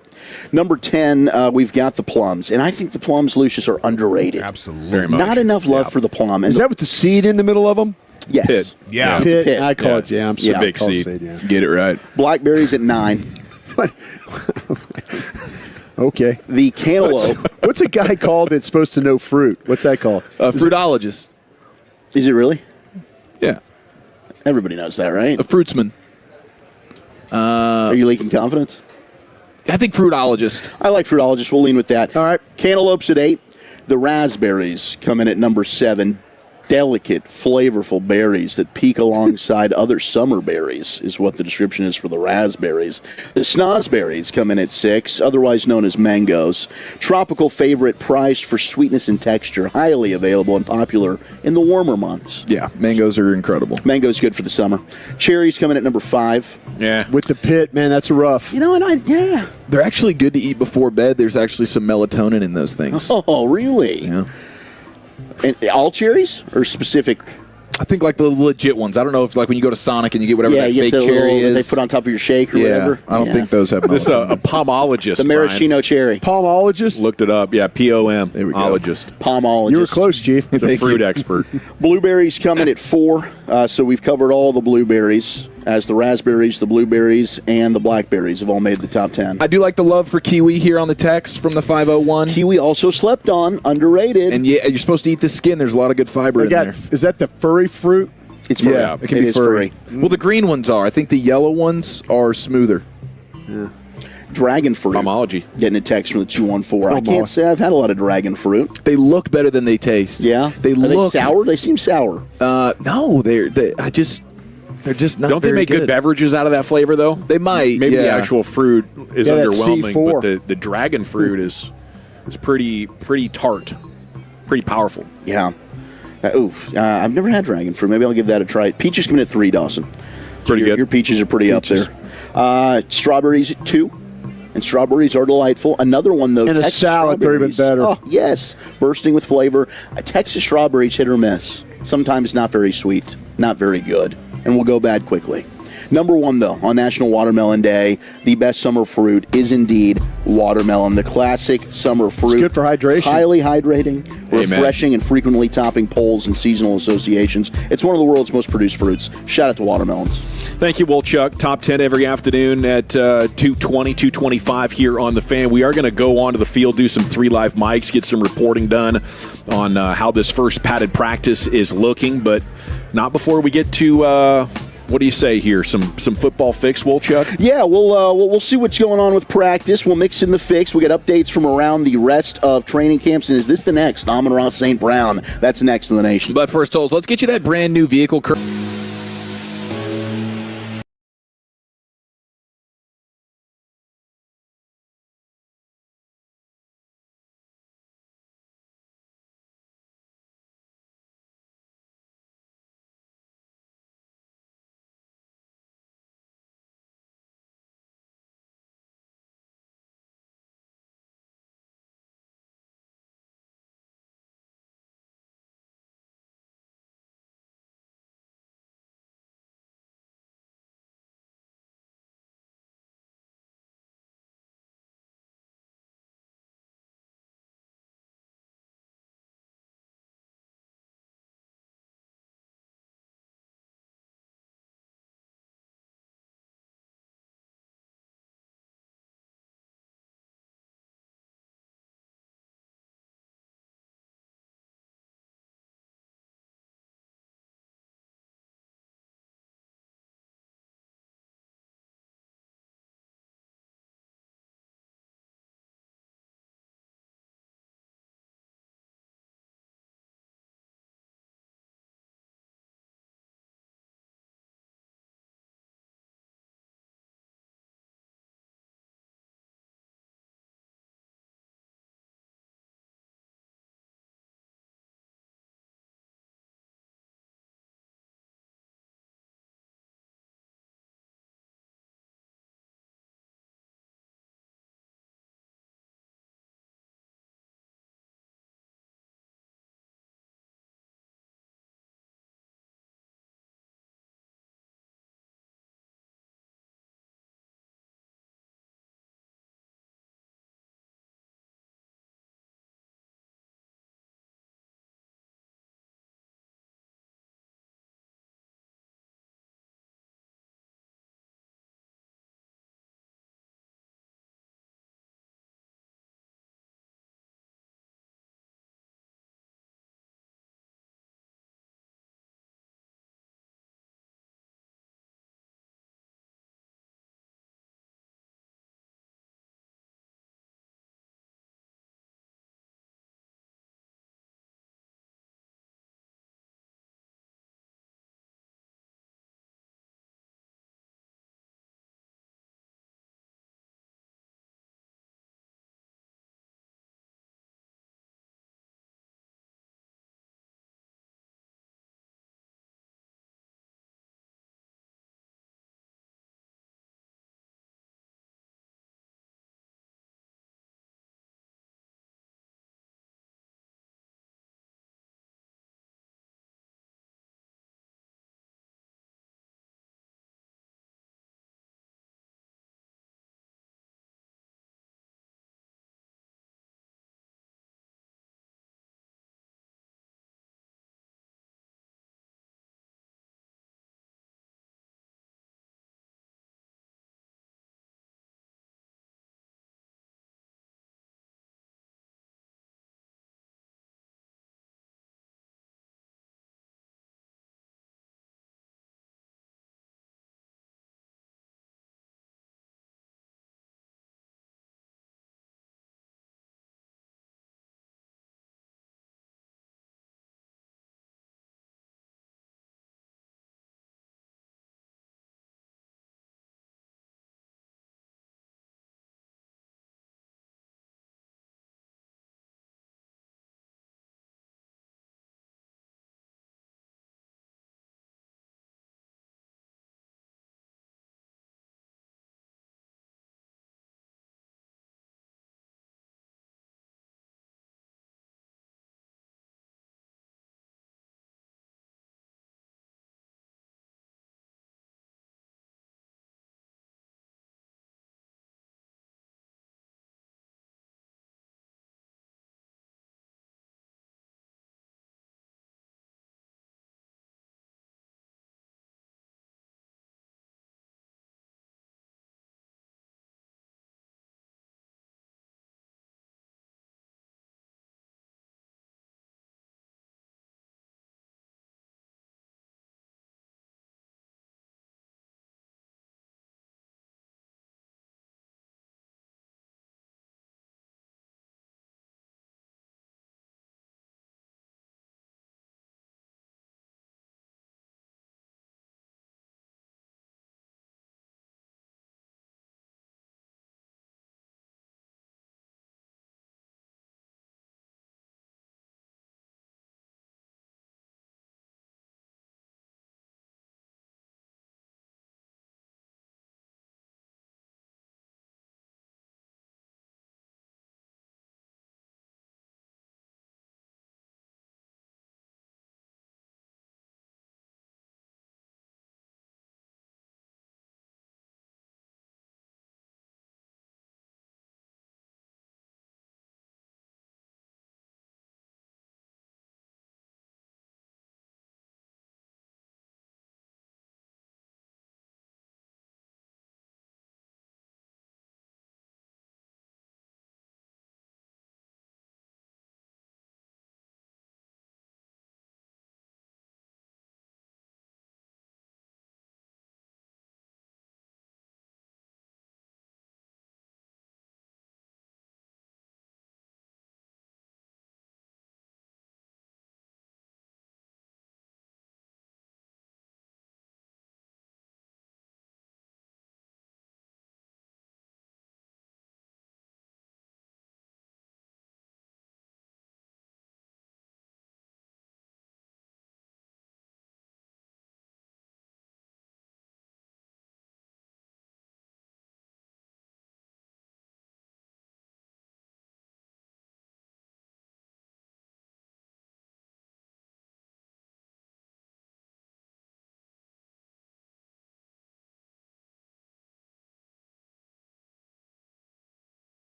Number 10, we've got the plums, and I think the plums, Lucius, are underrated. Absolutely. Very much. Not enough love for the plum. And Is that with the seed in the middle of them? Yes. Pit. Yeah. Pit. I call it. Yeah, I'm sorry. It's a big seed. Get it right. Blackberries at 9. Okay. The cantaloupe. What's a guy called that's supposed to know fruit? What's that called? Fruitologist. Is it really? Yeah. Everybody knows that, right? A fruitsman. Are you leaking confidence? I think fruitologist. I like fruitologist. We'll lean with that. All right. Cantaloupes at 8. The raspberries come in at number 7. Delicate, flavorful berries that peak alongside other summer berries is what the description is for the raspberries. The snozberries come in at 6, otherwise known as mangoes. Tropical favorite, priced for sweetness and texture, highly available and popular in the warmer months. Yeah, mangoes are incredible. Mango's good for the summer. Cherries come in at number 5. Yeah. With the pit, man, that's rough. You know what? Yeah. They're actually good to eat before bed. There's actually some melatonin in those things. Oh, really? Yeah. And all cherries or specific? I think like the legit ones. I don't know if like when you go to Sonic and you get whatever that you fake get the cherry little, is. they put on top of your shake or whatever. I don't think those have This is melatonin. a pomologist. The maraschino cherry. Palmologist? Looked it up. Yeah, POM. There we go. Ologist. Palmologist. You were close, Chief. The fruit expert. Blueberries come in at 4, so we've covered all the blueberries, as the raspberries, the blueberries, and the blackberries have all made the top 10. I do like the love for kiwi here on the text from the 501. Kiwi also slept on, underrated. And yeah, you're supposed to eat the skin. There's a lot of good fiber in there. Is that the furry fruit? It's furry. Yeah, it can be furry. Well, the green ones are. I think the yellow ones are smoother. Yeah. Dragon fruit. Pomology. Getting a text from the 214. I can't say I've had a lot of dragon fruit. They look better than they taste. Yeah? They look they sour? They seem sour. No, they're just not. Don't they make good beverages out of that flavor, though? They might. Maybe the yeah. actual fruit is Yeah, that underwhelming, C4. but the dragon fruit is pretty tart, pretty powerful. Yeah. I've never had dragon fruit. Maybe I'll give that a try. Peaches coming at 3, Dawson. Pretty good. Your peaches are pretty up there. Strawberries at 2. And strawberries are delightful. Another one, though, And a Texas salad, they're even strawberries. better. Oh, yes. Bursting with flavor. Texas strawberries hit or miss. Sometimes not very sweet, not very good, and will go bad quickly. Number 1, though, on National Watermelon Day, the best summer fruit is indeed watermelon, the classic summer fruit. It's good for hydration. Highly hydrating, Amen. refreshing, and frequently topping polls and seasonal associations. It's one of the world's most produced fruits. Shout out to watermelons. Thank you, Wolchuk. Top 10 every afternoon at 2:20, 2:25 here on The Fan. We are going to go on to the field, do some 3 live mics, get some reporting done on how this first padded practice is looking, but not before we get to... what do you say here? Some football fix, Wolchuk? Yeah, we'll see what's going on with practice. We'll mix in the fix. We'll get updates from around the rest of training camps. And is this the next? Amon-Ra St. Brown. That's next in the nation. But first, Tolls, let's get you that brand new vehicle.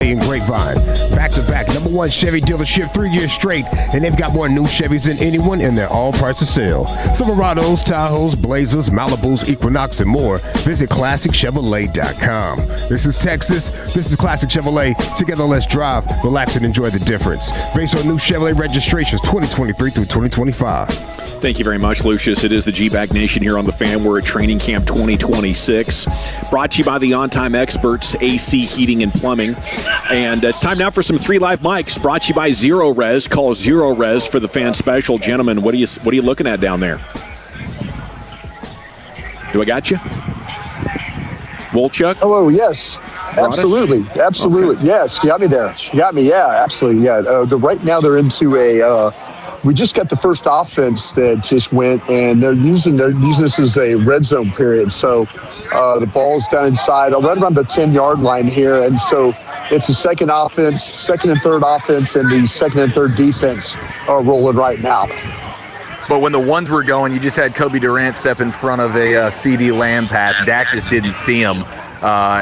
Chevrolet in Grapevine. Back-to-back #1 Chevy dealership 3 years straight, and they've got more new Chevys than anyone, and they're all priced to sell. Silverados, Tahoes, Blazers, Malibus, Equinox, and more. Visit ClassicChevrolet.com. This is Texas. This is Classic Chevrolet. Together, let's drive, relax, and enjoy the difference. Based on new Chevrolet registrations 2023 through 2025. Thank you very much, Lucius. It is the G-Bag Nation here on the Fan. We're at Training Camp 2026. Brought to you by the On-Time Experts, AC Heating and Plumbing. And it's time now for some 3 Live Mics. Brought to you by Zero Res. Call Zero Res for the Fan Special. Gentlemen, what are you looking at down there? Do I got you? Wolchuk? Hello, yes. Absolutely. Absolutely. Okay. Yes, you got me there. You got me, yeah, absolutely. Yeah. Right now they're into a we just got the first offense that just went, and they're using this as a red zone period. So the ball's down inside, right around the 10-yard line here, and so it's the second and third offense, and the second and third defense are rolling right now. But when the ones were going, you just had Kobe Durant step in front of a CD Lamb pass. Dak just didn't see him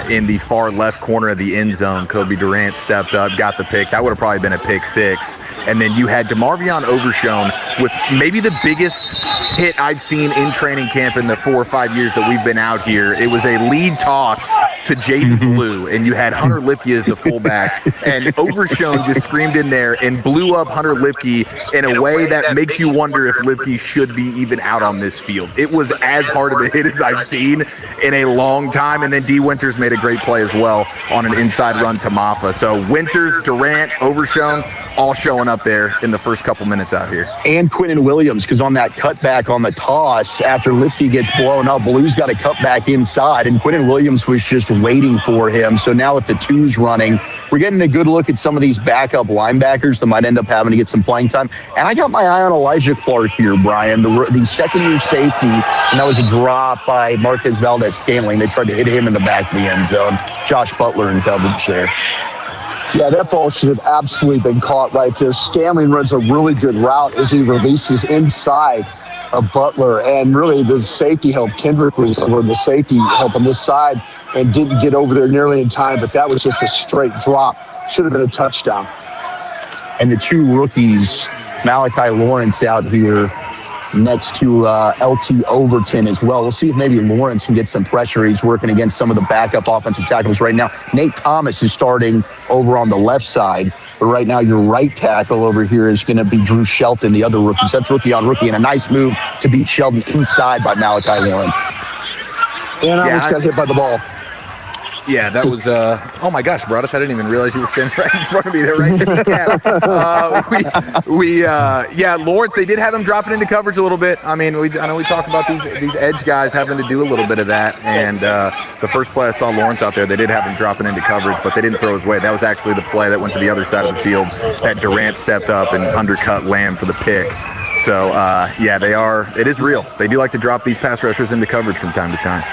in the far left corner of the end zone. Kobe Durant stepped up, got the pick. That would have probably been a pick 6. And then you had DeMarvion Overshown with maybe the biggest hit I've seen in training camp in the 4 or 5 years that we've been out here. It was a lead toss to Jaden Blue, and you had Hunter Lipke as the fullback. And Overshown just screamed in there and blew up Hunter Lipke in a way that makes you wonder if Lipke should be even out on this field. It was as hard of a hit as I've seen in a long time. And then D. Winters made a great play as well on an inside run to Maffa. So Winters, Durant, Overshown, all showing up there in the first couple minutes out here. And Quinnen Williams, because on that cutback on the toss, after Lipke gets blown up, Blue's got a cutback inside, and Quinnen Williams was just waiting for him. So now with the 2s running, we're getting a good look at some of these backup linebackers that might end up having to get some playing time. And I got my eye on Elijah Clark here, Brian, the second-year safety, and that was a drop by Marquez Valdez-Scantling. They tried to hit him in the back of the end zone. Josh Butler in coverage there. Yeah, that ball should have absolutely been caught right there. Scantling runs a really good route as he releases inside of Butler. And really, the safety help, Kendrick was the safety help on this side and didn't get over there nearly in time, but that was just a straight drop. Should have been a touchdown. And the 2 rookies, Malachi Lawrence out here next to LT Overton as well. We'll see if maybe Lawrence can get some pressure. He's working against some of the backup offensive tackles right now. Nate Thomas is starting over on the left side, but right now your right tackle over here is going to be Drew Shelton, the other rookie. So that's rookie on rookie, and a nice move to beat Shelton inside by Malachi Lawrence. And I almost got hit by the ball. Yeah, that was, oh my gosh, Broadus, I didn't even realize you were standing right in front of me there, right there. Yeah, Lawrence, they did have him dropping into coverage a little bit. I mean, I know we talk about these edge guys having to do a little bit of that, and the first play I saw Lawrence out there, they did have him dropping into coverage, but they didn't throw his way. That was actually the play that went to the other side of the field that Durant stepped up and undercut Lamb for the pick. So, yeah, it is real. They do like to drop these pass rushers into coverage from time to time.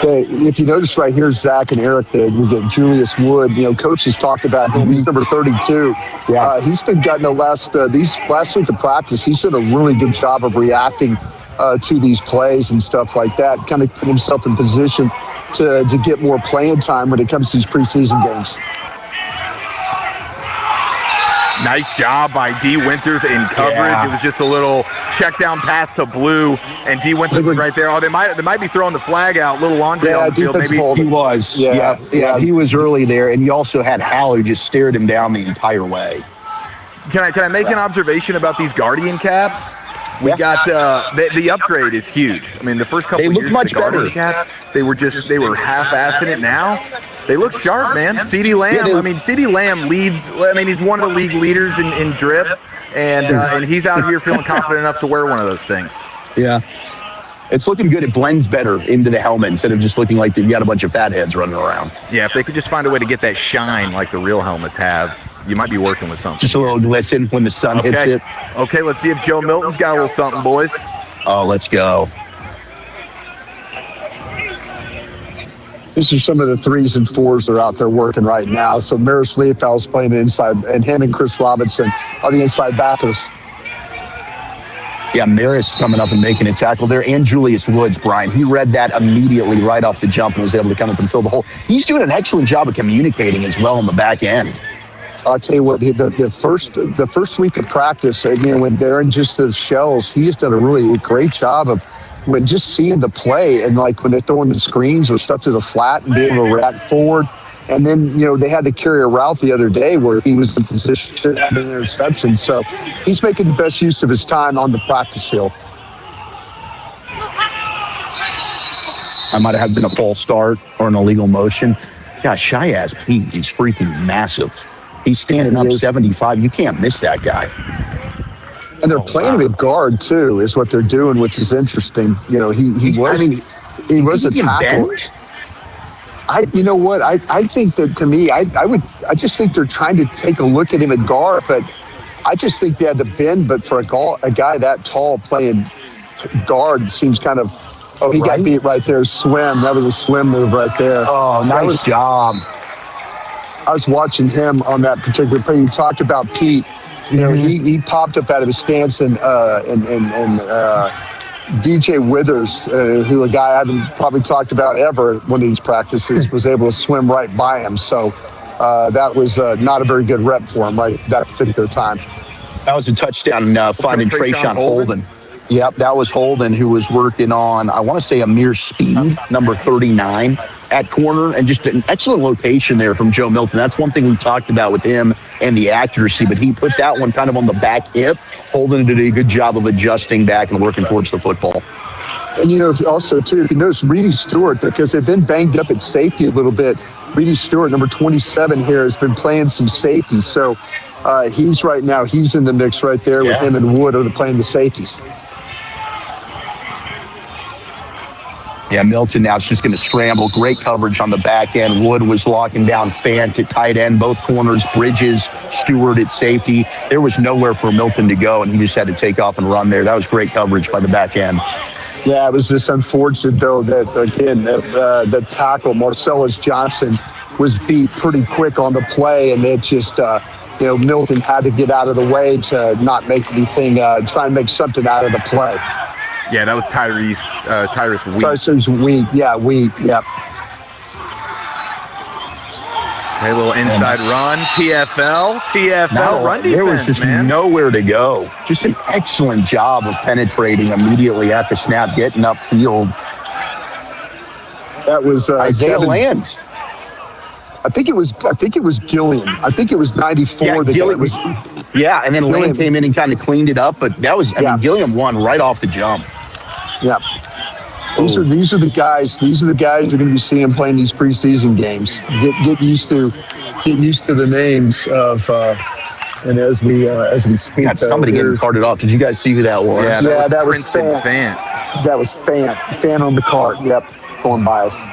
If you notice right here, Zach and Eric, we get Julius Wood. You know, Coach has talked about him. He's number 32. Yeah. He's been gotten these last week of practice. He's done a really good job of reacting to these plays and stuff like that. Kind of put himself in position to get more playing time when it comes to these preseason games. Nice job by D. Winters in coverage. Yeah. It was just a little check down pass to Blue, and D. Winters was right there. Oh, they might be throwing the flag out. Little laundry on the field. Maybe he was. Yeah, he was early there, and you also had Hal who just stared him down the entire way. Can I make an observation about these Guardian caps? We got the upgrade is huge. I mean, the first couple of years, much the Guardian caps, they were half-assing it. Now they look sharp, man. CD Lamb. CD Lamb leads. I mean, he's one of the league leaders in drip, and he's out here feeling confident enough to wear one of those things. Yeah. It's looking good. It blends better into the helmet instead of just looking like you got a bunch of fat heads running around. Yeah, if they could just find a way to get that shine like the real helmets have, you might be working with something. Just a little glisten when the sun hits it. Okay, let's see if Joe Milton's got a little something, boys. Oh, let's go. These are some of the 3s and 4s that are out there working right now. So Maris Leofau's playing the inside, and him and Chris Robinson are the inside backers. Yeah, Maris coming up and making a tackle there, and Julius Woods, Brian. He read that immediately right off the jump and was able to come up and fill the hole. He's doing an excellent job of communicating as well on the back end. I'll tell you what, the first week of practice, when they're in just the shells, he just did a really great job of just seeing the play, and like when they're throwing the screens or stuff to the flat and being able to react forward. And then, they had to carry a route the other day where he was in position to have an interception. So he's making the best use of his time on the practice field. I might have been a false start or an illegal motion. Gosh, Shy-Ass Pete, he's freaking massive. He's standing up 75. You can't miss that guy. And they're playing him at guard, too, is what they're doing, which is interesting. He was a tackle. You know what? I think that, to me, I just think they're trying to take a look at him at guard, but I just think they had to bend. But for a guy that tall playing guard seems kind of. Oh, he got beat right there. Swim. That was a swim move right there. Oh, nice job. I was watching him on that particular play. You talked about Pete. He popped up out of his stance and DJ Withers, who a guy I haven't probably talked about ever at one of these practices, was able to swim right by him. So that was not a very good rep for him right that particular time. That was a touchdown finding Trayshawn Holden. Yep, that was Holden, who was working on, I want to say, Amir Speed, number 39, at corner, and just an excellent location there from Joe Milton. That's one thing we talked about with him and the accuracy, but he put that one kind of on the back hip. Holden did a good job of adjusting back and working towards the football. And, also, too, if you notice Reedy Stewart, because they've been banged up at safety a little bit, Reedy Stewart, number 27 here, has been playing some safety. So he's right now, he's in the mix right there with him and Wood are playing the safeties. Yeah, Milton now is just going to scramble. Great coverage on the back end. Wood was locking down Fant at tight end, both corners, Bridges, Stewart at safety. There was nowhere for Milton to go, and he just had to take off and run there. That was great coverage by the back end. Yeah, it was just unfortunate, though, that, again, the tackle, Marcellus Johnson, was beat pretty quick on the play, and it just, Milton had to get out of the way to not make anything, try and make something out of the play. Yeah, that was Tyrus Wheat. Tyrus Wheat, Wheat, yep. Okay, a little inside run, TFL, run defense, there was just nowhere to go. Just an excellent job of penetrating immediately at the snap, getting upfield. That was Isaiah Land. I think it was Gilliam. I think it was 94. Yeah, Gilliam was. Yeah, and then Land came in and kind of cleaned it up, but that was. Gilliam won right off the jump. Yeah. These are the guys. These are the guys you're going to be seeing playing these preseason games. Get used to the names of. And as we speak, somebody getting carted off. Did you guys see who that was? Yeah, that was Fant. That was Fant. Fant on the cart. Yep, going by us.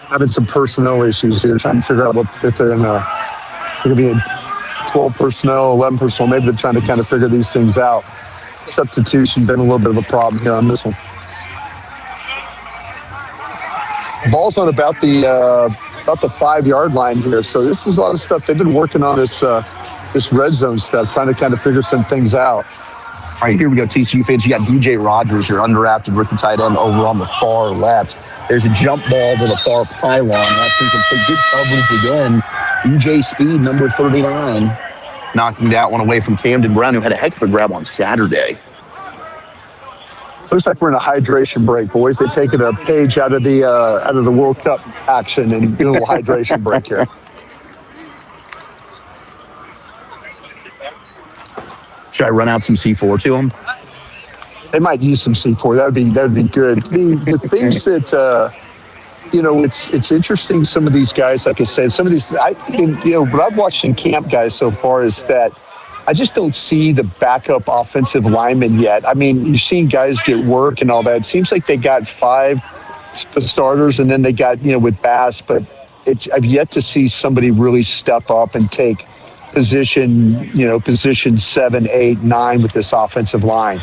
Having some personnel issues here, trying to figure out if they're in they're going to be in 12 personnel, 11 personnel. Maybe they're trying to kind of figure these things out. Substitution been a little bit of a problem here on this one. Ball's on about the 5-yard line here, so this is a lot of stuff. They've been working on this red zone stuff, trying to kind of figure some things out. All right, here we go, TCU fans. You got DJ Rogers, your undrafted rookie tight end, over on the far left. There's a jump ball to the far pylon. That's incomplete. Good coverage again. EJ Speed, number 39, knocking that one away from Camden Brown, who had a heck of a grab on Saturday. So looks like we're in a hydration break, boys. They've taken a page out of the World Cup action and get a little hydration break here. Should I run out some C4 to them? They might use some C4. That would be good. The things that it's interesting. Some of these guys, like I said, some of these, what I've watched in camp, guys, so far is that I just don't see the backup offensive linemen yet. I mean, you've seen guys get work and all that. It seems like they got 5 starters, and then they got with Bass, but I've yet to see somebody really step up and take position 7, 8, 9 with this offensive line.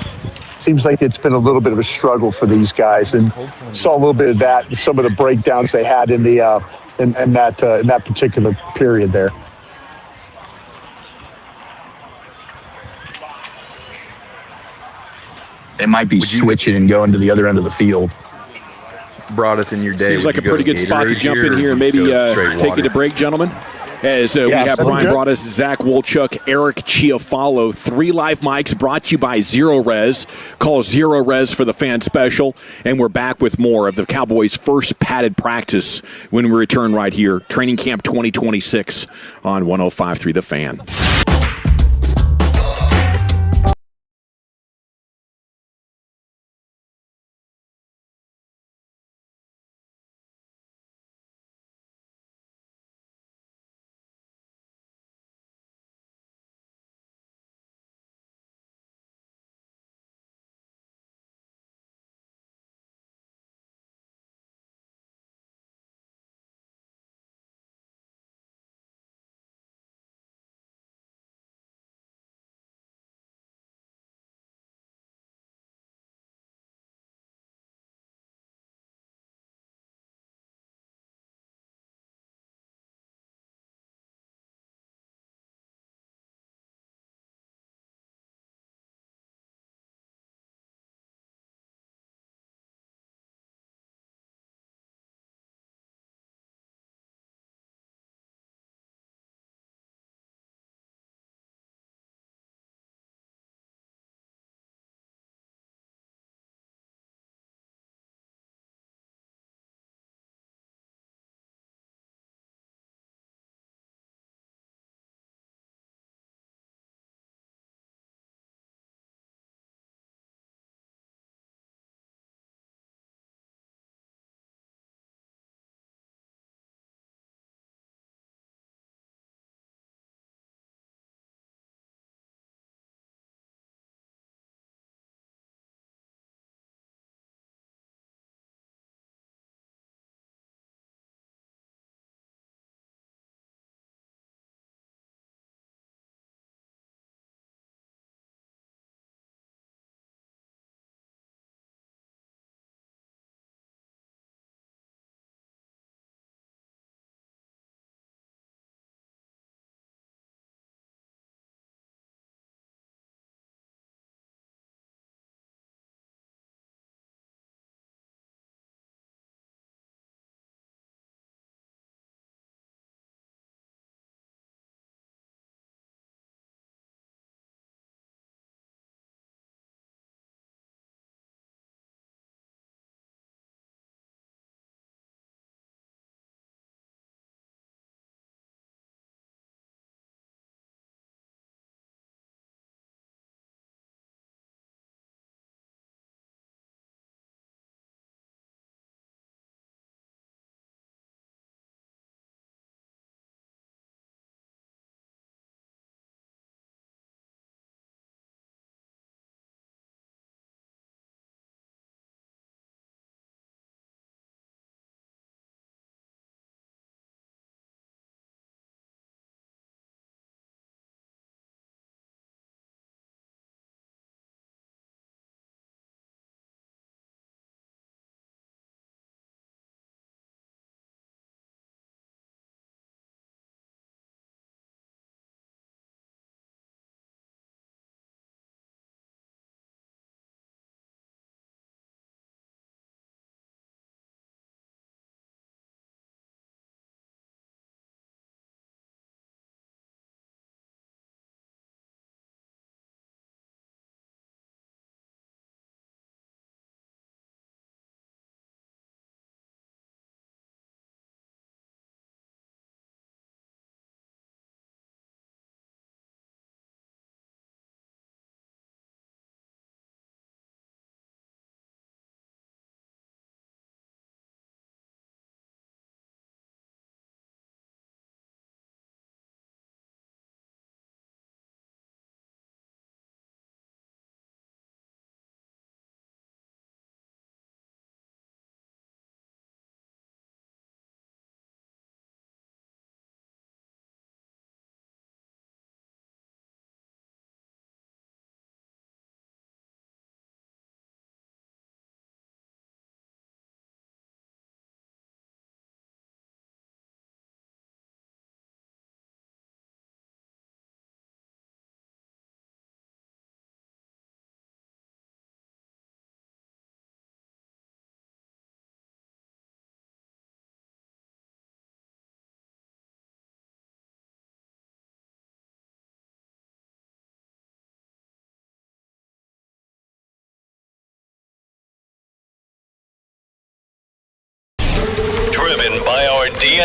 Seems like it's been a little bit of a struggle for these guys, and saw a little bit of that, some of the breakdowns they had in the in that particular period there. They might be switching and going to the other end of the field. Broadus in your day. Seems like a pretty good spot to jump in here and maybe take it a break, gentlemen. As we have Brian Broadus, Zach Wolchuk, Eric Chiafalo. 3 live mics brought to you by Zero Res. Call Zero Res for the fan special. And we're back with more of the Cowboys' first padded practice when we return right here. Training Camp 2026 on 105.3 The Fan.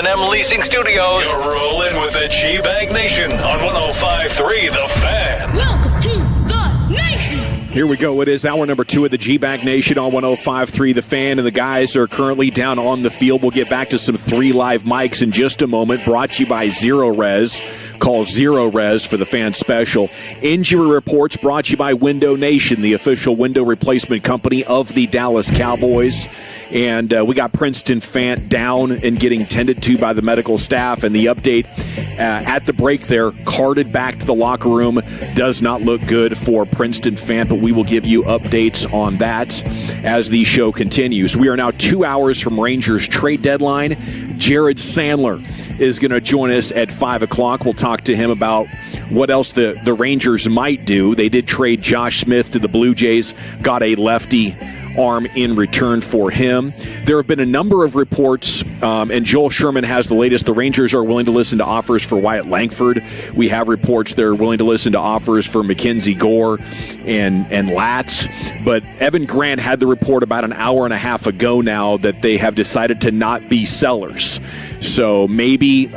K&M Leasing Studios. You're rolling with the G-Bag Nation on 105.3 The Fan. Welcome to the Nation. Here we go. It is hour number 2 of the G-Bag Nation on 105.3 The Fan, and the guys are currently down on the field. We'll get back to some 3 live mics in just a moment, brought to you by Zero Res. Call Zero Res for the Fan Special. Injury reports brought to you by Window Nation, the official window replacement company of the Dallas Cowboys. And we got Princeton Fant down and getting tended to by the medical staff. And the update at the break there, carted back to the locker room. Does not look good for Princeton Fant, but we will give you updates on that as the show continues. We are now 2 hours from Rangers trade deadline. Jared Sandler is going to join us at 5 o'clock. We'll talk to him about what else the Rangers might do. They did trade Josh Smith to the Blue Jays, got a lefty arm in return for him. There have been a number of reports, and Joel Sherman has the latest. The Rangers are willing to listen to offers for Wyatt Langford. We have reports they're willing to listen to offers for Mackenzie Gore and Latz. But Evan Grant had the report about an hour and a half ago now that they have decided to not be sellers. So maybe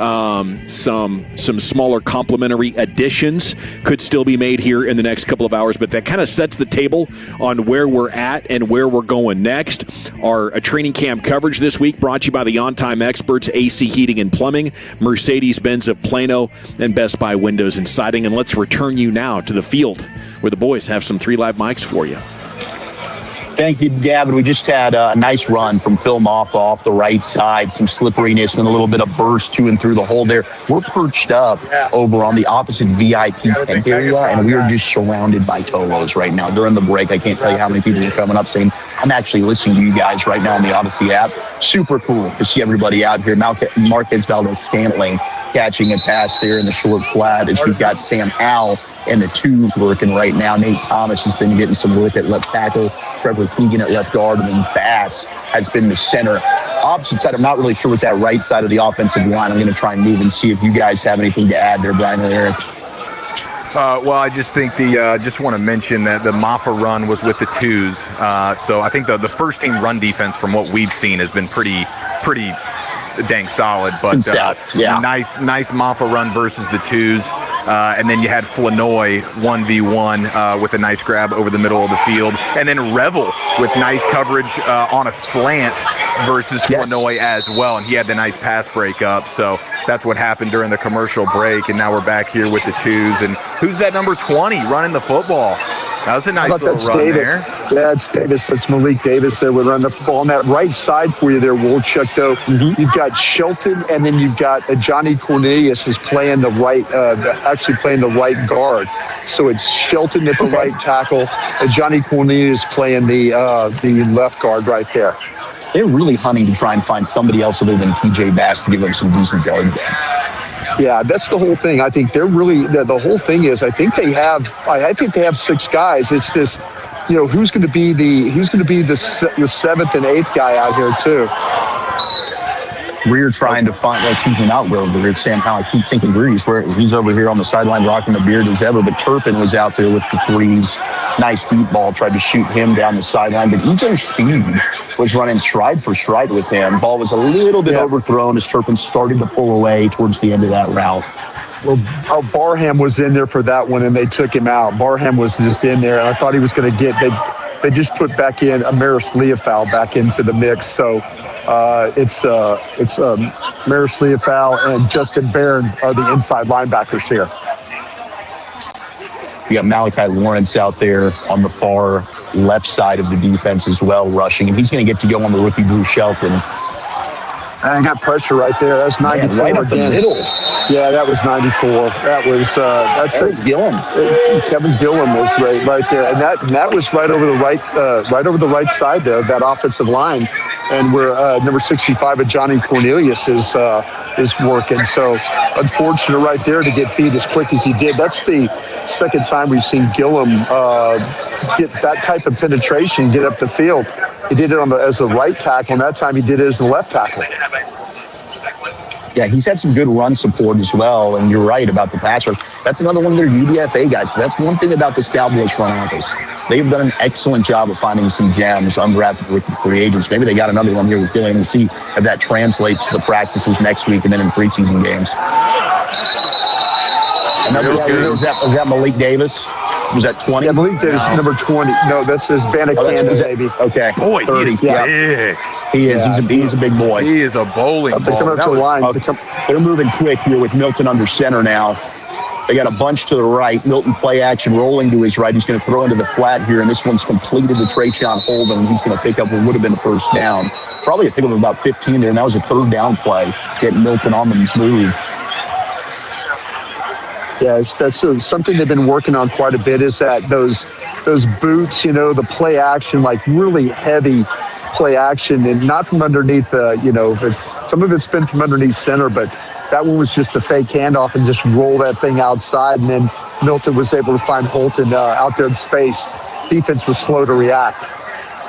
some smaller complementary additions could still be made here in the next couple of hours, but that kind of sets the table on where we're at and where we're going next. Our training camp coverage this week brought to you by the On-Time Experts, AC Heating and Plumbing, Mercedes-Benz of Plano, and Best Buy Windows and Siding. And let's return you now to the field where the boys have some 3 live mics for you. Thank you, Gavin. We just had a nice run from Phil Moffa off the right side, some slipperiness and a little bit of burst to and through the hole there. We're perched up over on the opposite VIP tent area, and we are just surrounded by Tolos right now. During the break, I can't tell you how many people are coming up saying, I'm actually listening to you guys right now on the Odyssey app. Super cool to see everybody out here. Marquez Valdez-Scantling catching a pass there in the short flat as we've got Sam Howell and the twos working right now. Nate Thomas has been getting some work at left tackle. Trevor Keegan at left guard, and then Bass has been the center. Opposite side, I'm not really sure what's that right side of the offensive line. I'm going to try and move and see if you guys have anything to add there, Brian or Eric. Well, I just think just want to mention that the Moffa run was with the twos. So I think the first team run defense from what we've seen has been pretty dang solid. But nice Moffa run versus the twos. And then you had Flanoy 1v1 with a nice grab over the middle of the field. And then Revel with nice coverage on a slant versus Flanoy as well. And he had the nice pass break up. So that's what happened during the commercial break. And now we're back here with the twos. And who's that number 20 running the football? That was a nice little run Davis. there. Yeah, it's Davis. That's Malik Davis there. We're running the football on that right side for you there, Wolchuk, though. You've got Shelton, and then you've got Johnny Cornelius is playing the right, actually playing the right guard. So it's Shelton at the right tackle, and Johnny Cornelius playing the left guard right there. They're really hunting to try and find somebody else other than TJ Bass to give them some decent guard game. Yeah, that's the whole thing. I think they're really the whole thing is I think they have 6 guys. It's this, who's going to be the 7th and 8th guy out here too. We're trying to find not Wilbur. It's Sam Howell. I keep thinking Breeze, where he's over here on the sideline rocking the beard as ever. But Turpin was out there with the threes. Nice deep ball. Tried to shoot him down the sideline. But EJ Speed was running stride for stride with him. Ball was a little bit overthrown as Turpin started to pull away towards the end of that route. Well, Barham was in there for that one, and they took him out. Barham was just in there, and I thought he was going to get. They just put back in Amaris Leofau back into the mix. So it's Amaris Leofau and Justin Barron are the inside linebackers here. You got Malachi Lawrence out there on the far left side of the defense as well, rushing, and he's going to get to go on the rookie Bruce Shelton. I got pressure right there. That's 94 right up the middle. Yeah, that was 94. That was Gillum. Kevin Gillum was right there, and that was right over the right side there of that offensive line. And we're number 65 of Johnny Cornelius is working. So unfortunate right there to get beat as quick as he did. That's the second time we've seen Gillum get that type of penetration, get up the field. He did it as a right tackle, and that time he did it as a left tackle. Yeah, he's had some good run support as well, and you're right about the pass rush. That's another one of their UDFA guys. So that's one thing about this Cowboys front office. They've done an excellent job of finding some gems, undrafted rookie free agents. Maybe they got another one here with Gillian. We'll see if that translates to the practices next week and then in preseason games. Another guy, was that Malik Davis? Was that 20? Yeah, Malik Davis, number 20. No, that's his Bannock baby. Okay. Boy, 30. he is big. He is. He's a big boy. He is a bowling They come ball. up to the line. They're moving quick here with Milton under center now. They got a bunch to the right. Milton play action rolling to his right. He's going to throw into the flat here, and this one's completed to Trayshawn Holden. He's going to pick up what would have been the first down. Probably a pick up of about 15 there, and that was a third down play. Getting Milton on the move. Yeah, that's something they've been working on quite a bit, is that those boots, the play action, like really heavy play action, and not from underneath some of it's been from underneath center, but that one was just a fake handoff and just roll that thing outside, and then Milton was able to find Holton out there in space. Defense was slow to react.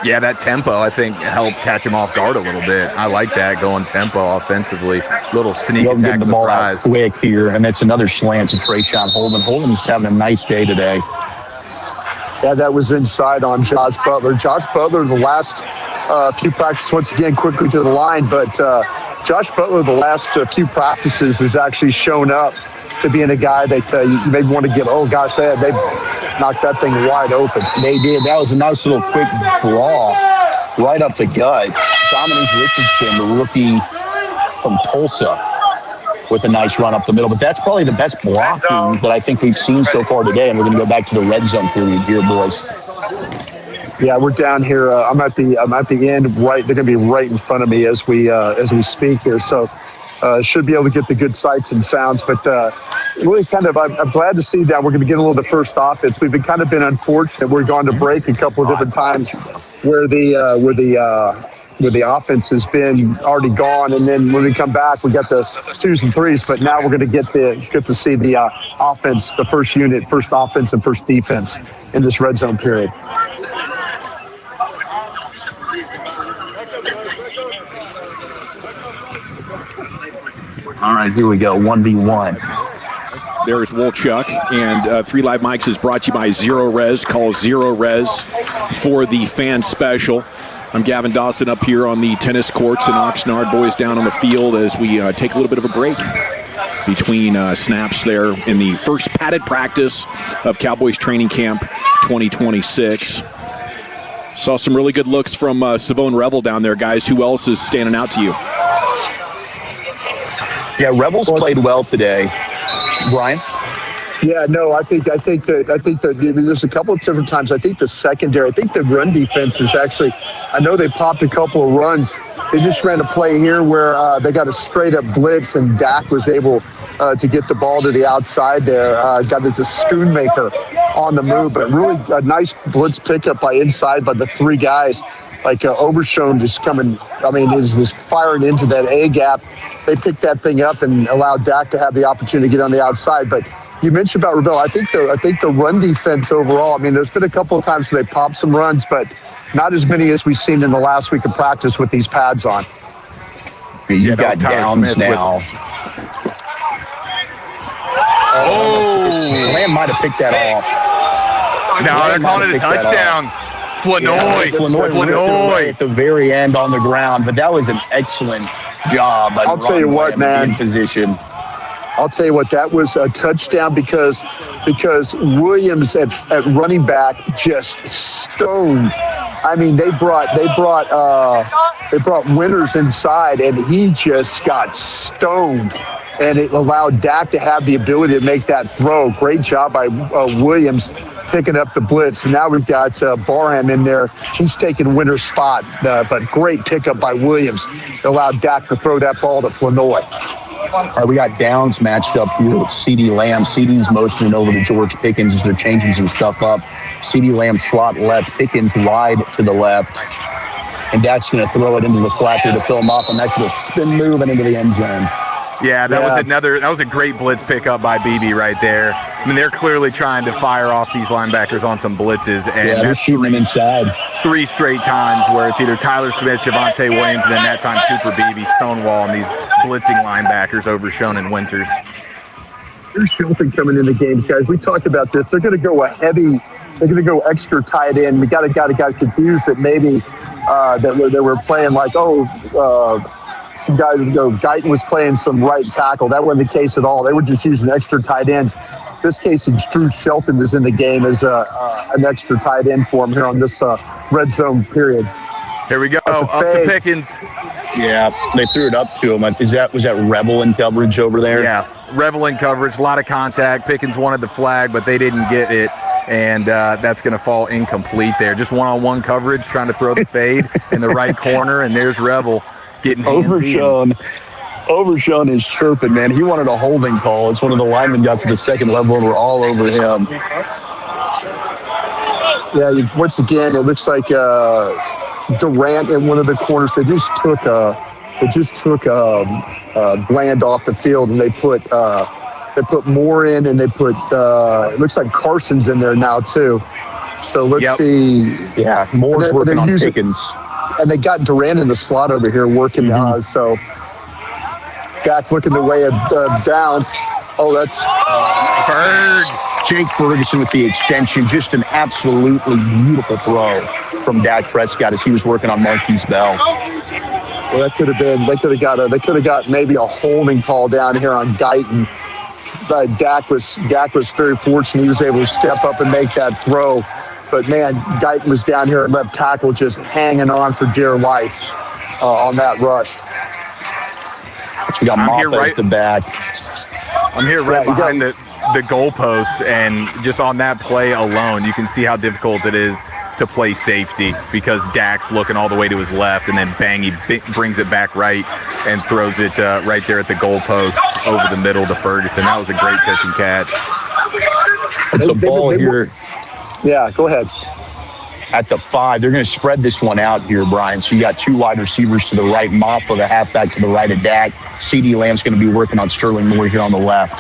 Yeah, that tempo, I think, helped catch him off guard a little bit. I like that, going tempo offensively. Little sneak attack the ball surprise. out quick here, and that's another slant to Trayshawn Holden. Holden's having a nice day today. Yeah, that was inside on Josh Butler. Josh Butler, the last few practices, once again, quickly to the line, but Josh Butler, the last few practices, has actually shown up to being a guy that you maybe want to get, they knocked that thing wide open. They did. That was a nice little quick draw right up the gut. Dominique Richardson, the rookie from Tulsa, with a nice run up the middle. But that's probably the best blocking that I think we've seen so far today. And we're going to go back to the red zone period here, boys. Yeah, we're down here. I'm at the end. Right, they're going to be right in front of me as we speak here. So should be able to get the good sights and sounds. But really, I'm glad to see that we're going to get a little of the first offense. We've been unfortunate. We're going to break a couple of different times where the offense has been already gone, and then when we come back, we got the 2s and 3s. But now we're going to get to see the offense, the first unit, first offense and first defense in this red zone period. All right, here we go. 1v1. There's Wolchuk, and 3 Live Mics is brought to you by Zero Res. Call Zero Res for the fan special. I'm Gavin Dawson up here on the tennis courts in Oxnard. Boys down on the field as we take a little bit of a break between snaps there in the first padded practice of Cowboys training camp 2026. Saw some really good looks from Savone Revel down there, guys. Who else is standing out to you? Yeah, Rebels played well today. Brian? Yeah, no, I think that there's a couple of different times. I think the secondary, I think the run defense is actually, I know they popped a couple of runs. They just ran a play here where they got a straight up blitz, and Dak was able to get the ball to the outside there. Got it to Schoonmaker on the move, but really a nice blitz pickup by inside by the 3 guys. Like Obershone just coming, was firing into that A gap. They picked that thing up and allowed Dak to have the opportunity to get on the outside. But you mentioned about Ravel. I think the run defense overall, there's been a couple of times where they popped some runs, but not as many as we've seen in the last week of practice with these pads on. You got Downs now. Lamb might have picked that off. No, they're calling it a touchdown. Flournoy. Flournoy at the very end on the ground, but that was an excellent job. I'll tell you what, man. In position. I'll tell you what, that was a touchdown because Williams at running back just stoned. They brought Winters inside, and he just got stoned. And it allowed Dak to have the ability to make that throw. Great job by Williams picking up the blitz. And now we've got Barham in there. He's taking Winter's spot, but great pickup by Williams. It allowed Dak to throw that ball to Flournoy. All right, we got Downs matched up here with C.D. Lamb. C.D.'s motioning over to George Pickens as they're changing some stuff up. C.D. Lamb slot left, Pickens wide to the left. And Dak's going to throw it into the flat here to fill him off, and that's going to spin move and into the end zone. Yeah, that was a great blitz pickup by BB right there. I mean, they're clearly trying to fire off these linebackers on some blitzes, and they're shooting them inside 3 straight times where it's either Tyler Smith, Javonte Williams, and then that time Cooper Beebe stonewalling these blitzing linebackers over Schoen and Winters. Here's Shelton coming in the game, guys. We talked about this. They're going to go they're going to go extra tight end. We got confused that maybe they were playing like, some guys would go, Guyton was playing some right tackle. That wasn't the case at all. They were just using extra tight ends. This case, Drew Shelton is in the game as an extra tight end for him here on this red zone period. Here we go, up to Pickens. Yeah, they threw it up to him. Was that Rebel in coverage over there? Yeah, Rebel in coverage, a lot of contact. Pickens wanted the flag, but they didn't get it, and that's going to fall incomplete there. Just one-on-one coverage, trying to throw the fade in the right corner, and there's Rebel getting handsy. Overshown is chirping, man. He wanted a holding call. It's one of the linemen got to the second level, and we're all over him. Yeah, once again, it looks like Durant in one of the corners. They just took Bland off the field, and they put Moore in, and they put it looks like Carson's in there now too. So let's see. Yeah, Moore's working on Pickens. And they got Durant in the slot over here working. So Dak looking the way of downs. Oh, that's Berg. Jake Ferguson with the extension. Just an absolutely beautiful throw from Dak Prescott as he was working on Marquise Bell. Well, that could have been. They could have got maybe a holding call down here on Guyton. But Dak was very fortunate. He was able to step up and make that throw. But man, Guyton was down here at left tackle, just hanging on for dear life on that rush. We got Moffa as the back. I'm here behind the goalposts, and just on that play alone, you can see how difficult it is to play safety because Dak's looking all the way to his left, and then bang, he brings it back right and throws it right there at the goalpost over the middle to Ferguson. That was a great catch and catch. It's a ball here. Yeah, go ahead. At the 5, they're going to spread this one out here, Brian. So you got 2 wide receivers to the right, Moffa, the halfback, to the right of Dak. CeeDee Lamb's going to be working on Sterling Moore here on the left.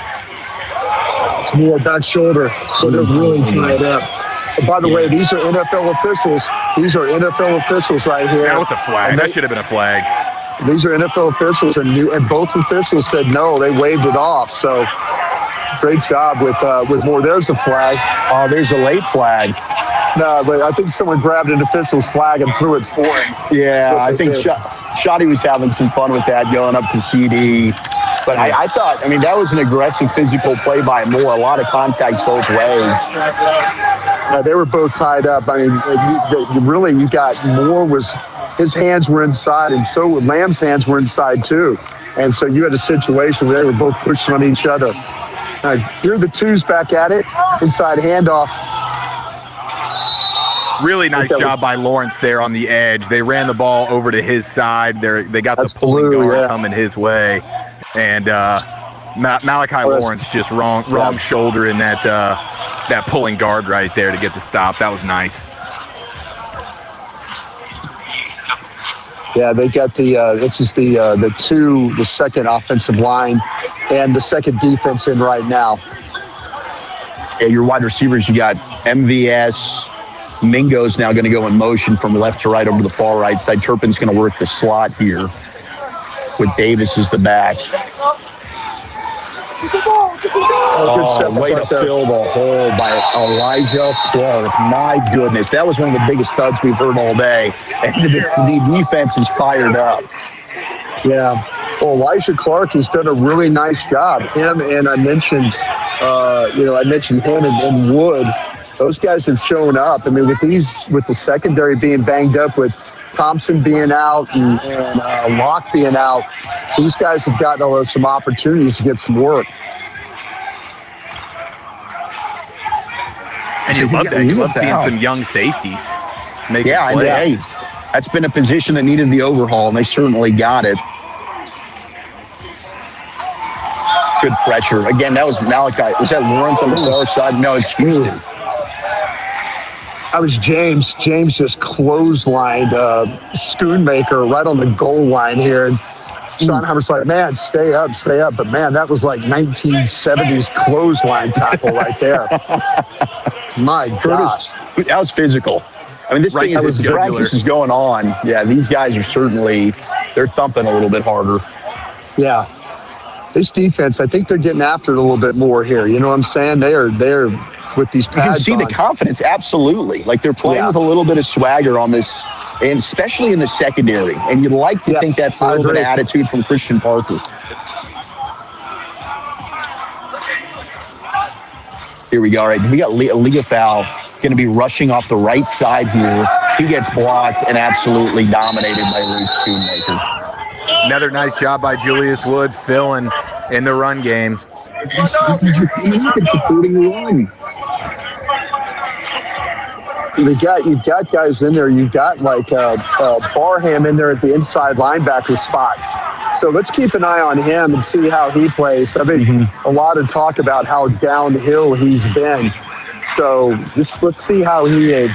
It's Moore back shoulder, but they're really tied up. And by the way, these are NFL officials. These are NFL officials right here. That was a flag. That should have been a flag. These are NFL officials, and both officials said no. They waved it off. So great job with Moore. There's a flag. Oh, there's a late flag. No, but I think someone grabbed an official's flag and threw it for him. Yeah, I think Shotty was having some fun with that going up to CD. But I thought, that was an aggressive physical play by Moore. A lot of contact both ways. They were both tied up. You got Moore his hands were inside, and so Lamb's hands were inside too. And so you had a situation where they were both pushing on each other. Here are the twos back at it. Inside handoff. Really nice job by Lawrence there on the edge. They ran the ball over to his side. They got the pulling guard coming his way. And Malachi Lawrence just wrong shoulder in that pulling guard right there to get the stop. That was nice. Yeah, they got this is the second offensive line and the second defense in right now. Yeah, your wide receivers, you got MVS. Mingo's now going to go in motion from left to right over the far right side. Turpin's going to work the slot here with Davis as the back. Way to fill the hole by Elijah Clark. My goodness, that was one of the biggest thuds we've heard all day. And the defense is fired up. Yeah. Well, Elijah Clark has done a really nice job. Him and I mentioned him and Wood. Those guys have shown up. With the secondary being banged up, with Thompson being out and Locke being out, these guys have gotten some opportunities to get some work. And you love that. You love seeing some young safeties make plays. And hey, that's been a position that needed the overhaul, and they certainly got it. Good pressure. Again, that was Malachi. Was that Lawrence on the far side? No, it's Houston. That was James. James just clotheslined Schoonmaker right on the goal line here. And Schottenheimer's like, man, stay up. But, man, that was like 1970s clothesline tackle right there. My gosh. That was physical. I mean, this thing is, the practice is going on. Yeah, these guys are they're thumping a little bit harder. Yeah. This defense, I think they're getting after it a little bit more here. You know what I'm saying? They're with these pads You can see on. the confidence, absolutely. Like they're playing with a little bit of swagger on this, and especially in the secondary. And you'd like to think that's a little bit of attitude from Christian Parker. Here we go. All right, we got Leofau going to be rushing off the right side here. He gets blocked and absolutely dominated by Luke Schoonmaker. Another nice job by Julius Wood filling in the run game. You've got guys in there. You've got like Barham in there at the inside linebacker spot. So let's keep an eye on him and see how he plays. I mean, a lot of talk about how downhill he's been. So let's see how he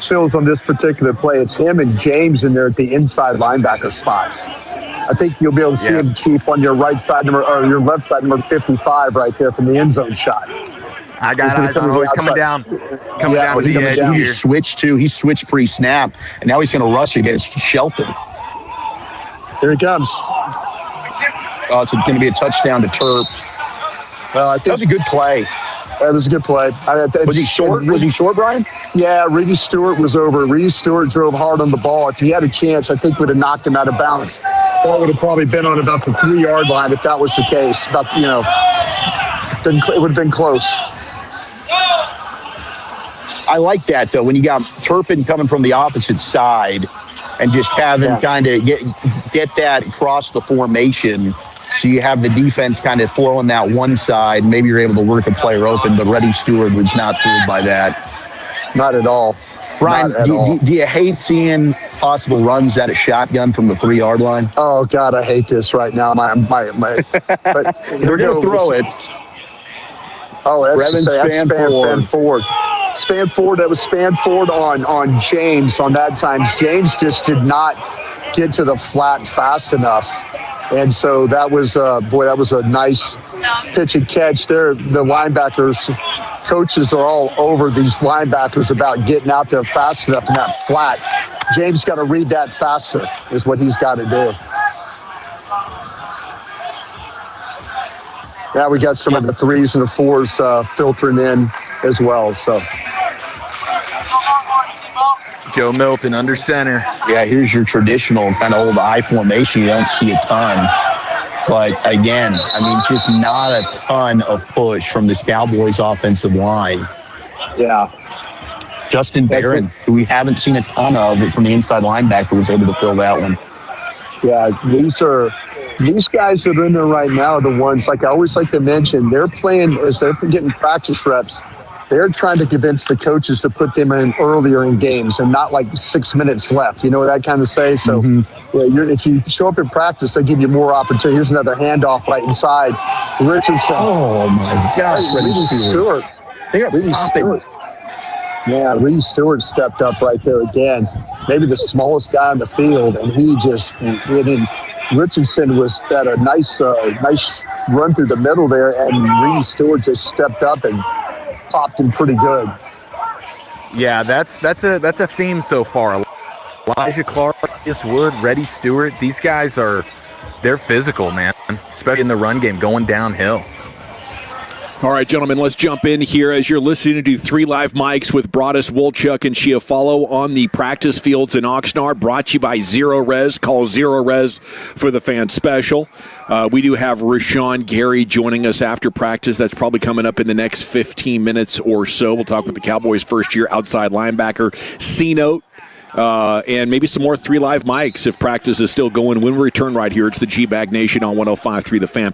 feels on this particular play. It's him and James in there at the inside linebacker spots. I think you'll be able to see him keep on your right side or your left side, number 55, right there from the end zone shot. I got eyes on him. He's coming down. Coming down to the edge here. He switched pre-snap, and now he's going to rush against Shelton. Here he comes. Oh, it's going to be a touchdown to Terp. I think that was a good play. That was a good play. Was he short? Was he short, Brian? Yeah, Reedy Stewart was over. Reedy Stewart drove hard on the ball. If he had a chance, I think would have knocked him out of bounds. Ball would have probably been on about the 3-yard line if that was the case. It would have been close. I like that, though, when you got Turpin coming from the opposite side and just having kind of get that across the formation. So you have the defense kind of flowing that one side. Maybe you're able to work a player open, but Reddy Stewart was not fooled by that. Not at all. Brian, do you hate seeing possible runs at a shotgun from the 3-yard line? Oh, God, I hate this right now. But they're going to throw it. Oh, that's Spanford. Spanford, that was Spanford on James on that time. James just did not get to the flat fast enough. And so that was a nice pitch and catch there. The linebackers, coaches are all over these linebackers about getting out there fast enough in that flat. James got to read that faster is what he's got to do. Now we got some of the 3s and the 4s filtering in as well. So Joe Milton under center. Yeah, here's your traditional kind of old I formation. You don't see a ton. But again, I mean, just not a ton of push from this Cowboys offensive line. Yeah. Justin Barron, who we haven't seen a ton of from the inside linebacker, was able to fill that one. Yeah, these guys that are in there right now are the ones, like I always like to mention, they're playing, as they're getting practice reps, they're trying to convince the coaches to put them in earlier in games and not like 6 minutes left. You know what that kind of say? So if you show up in practice, they give you more opportunity. Here's another handoff right inside. Richardson. Oh, my gosh. Reedy Stewart. Reedy Stewart. Yeah, Reedy Stewart stepped up right there again. Maybe the smallest guy on the field, and he just Richardson was at a nice run through the middle there, and Reedy Stewart just stepped up and popped him pretty good. Yeah, that's a theme so far. Elijah Clark, Julius Wood, Reddy Stewart, these guys they're physical, man, especially in the run game, going downhill. All right, gentlemen, let's jump in here as you're listening to 3 Live Mics with Broadus, Wolchuk, and Chiafalo on the practice fields in Oxnard, brought to you by Zero Res. Call Zero Res for the fan special. We do have Rashawn Gary joining us after practice. That's probably coming up in the next 15 minutes or so. We'll talk with the Cowboys' first-year outside linebacker, C-Note. And maybe some more 3 Live Mics if practice is still going. When we return right here, it's the G-Bag Nation on 105.3 The Fan.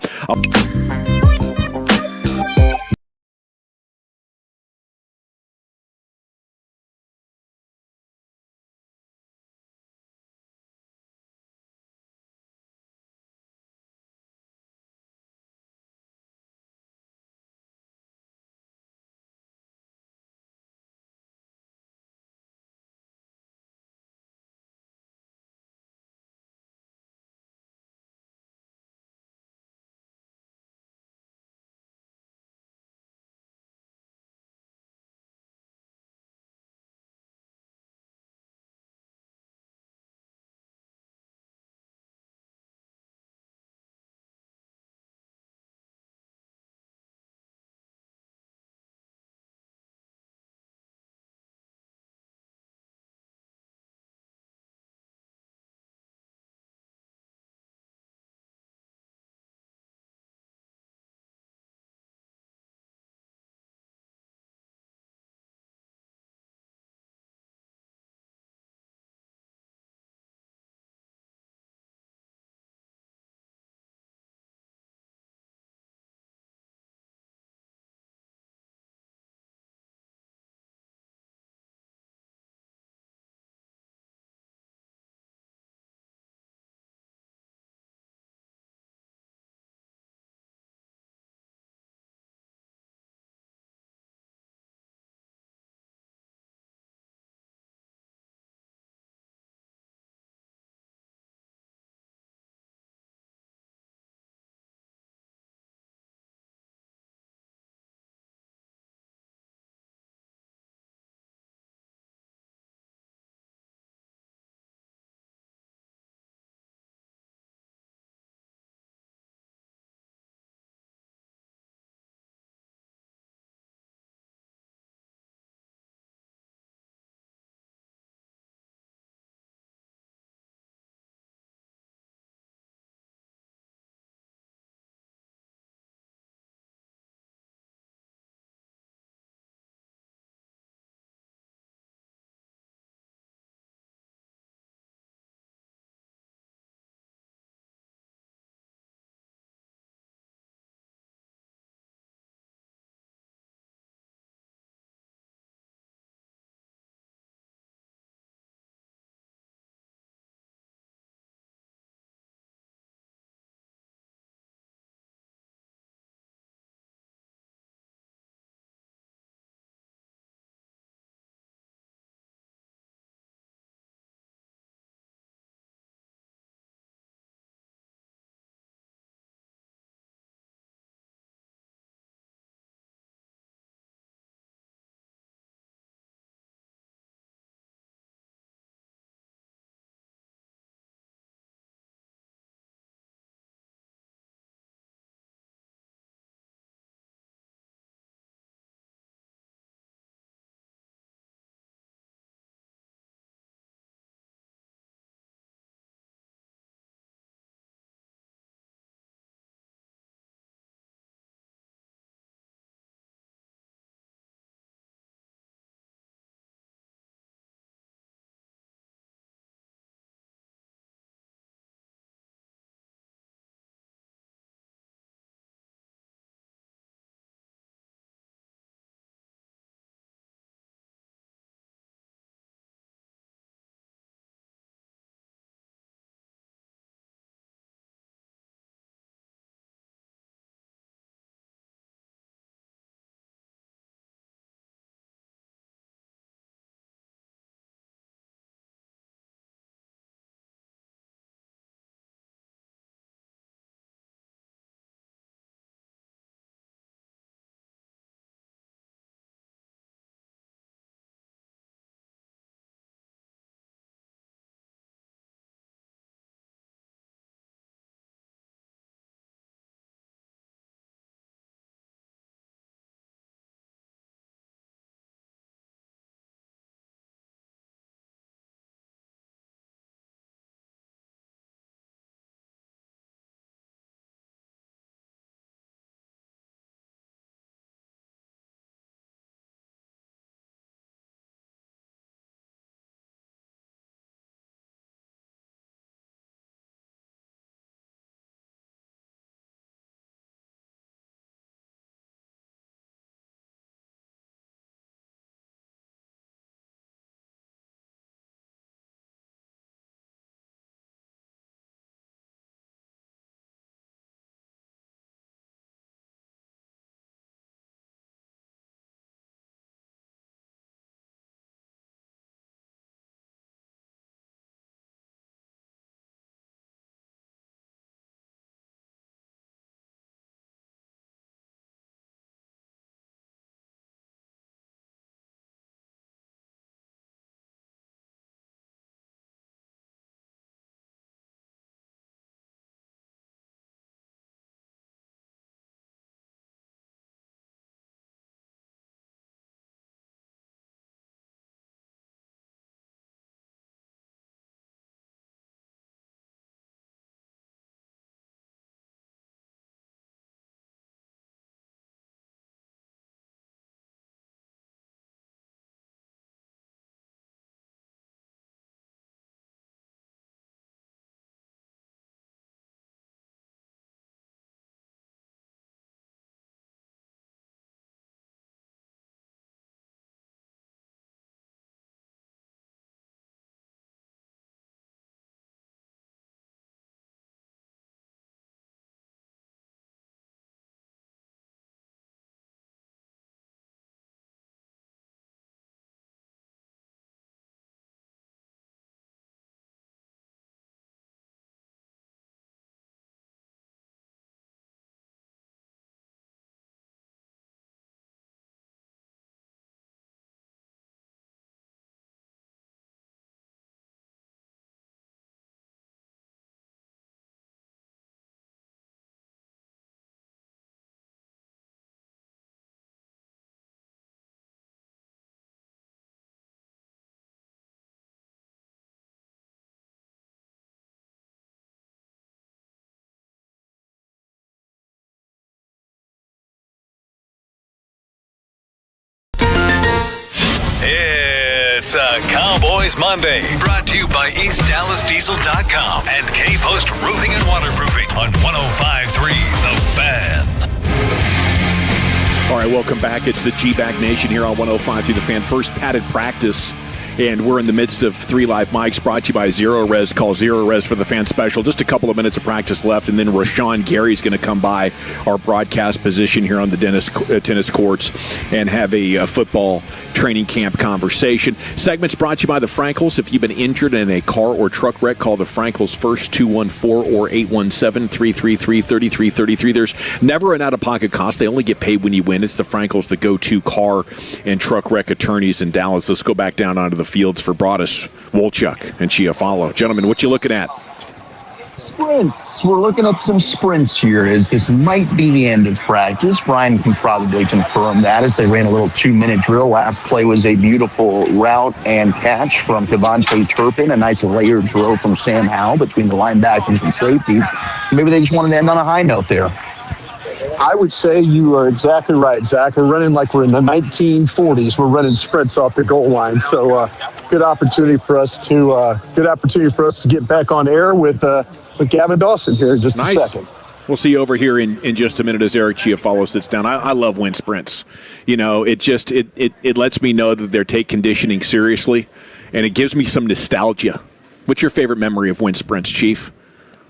It's a Cowboys Monday, brought to you by EastDallasDiesel.com and K-Post Roofing and Waterproofing on 105.3 The Fan. All right, welcome back. It's the G-Bag Nation here on 105.3 The Fan. First padded practice. And we're in the midst of 3 live mics brought to you by Zero Res. Call Zero Res for the fan special. Just a couple of minutes of practice left, and then Rashawn Gary's going to come by our broadcast position here on the tennis courts and have a football training camp conversation. Segments brought to you by the Frankels. If you've been injured in a car or truck wreck, call the Frankels first, 214 or 817-333-3333. There's never an out-of-pocket cost. They only get paid when you win. It's the Frankels, the go-to car and truck wreck attorneys in Dallas. Let's go back down onto the fields for Broadus, Wolchuk, and Chiafalo. Gentlemen, what you looking at? Sprints. We're looking at some sprints here as this might be the end of practice. Brian can probably confirm that as they ran a little 2-minute drill. Last play was a beautiful route and catch from Devontae Turpin, a nice layered throw from Sam Howell between the linebackers and safeties. Maybe they just wanted to end on a high note there. I would say you are exactly right, Zach. We're running like we're in the 1940s. We're running sprints off the goal line. So good opportunity for us to get back on air with Gavin Dawson here in just a second. We'll see you over here in just a minute as Eric Chiafalo sits down. I love wind sprints. You know, it lets me know that they're take conditioning seriously, and it gives me some nostalgia. What's your favorite memory of wind sprints, Chief?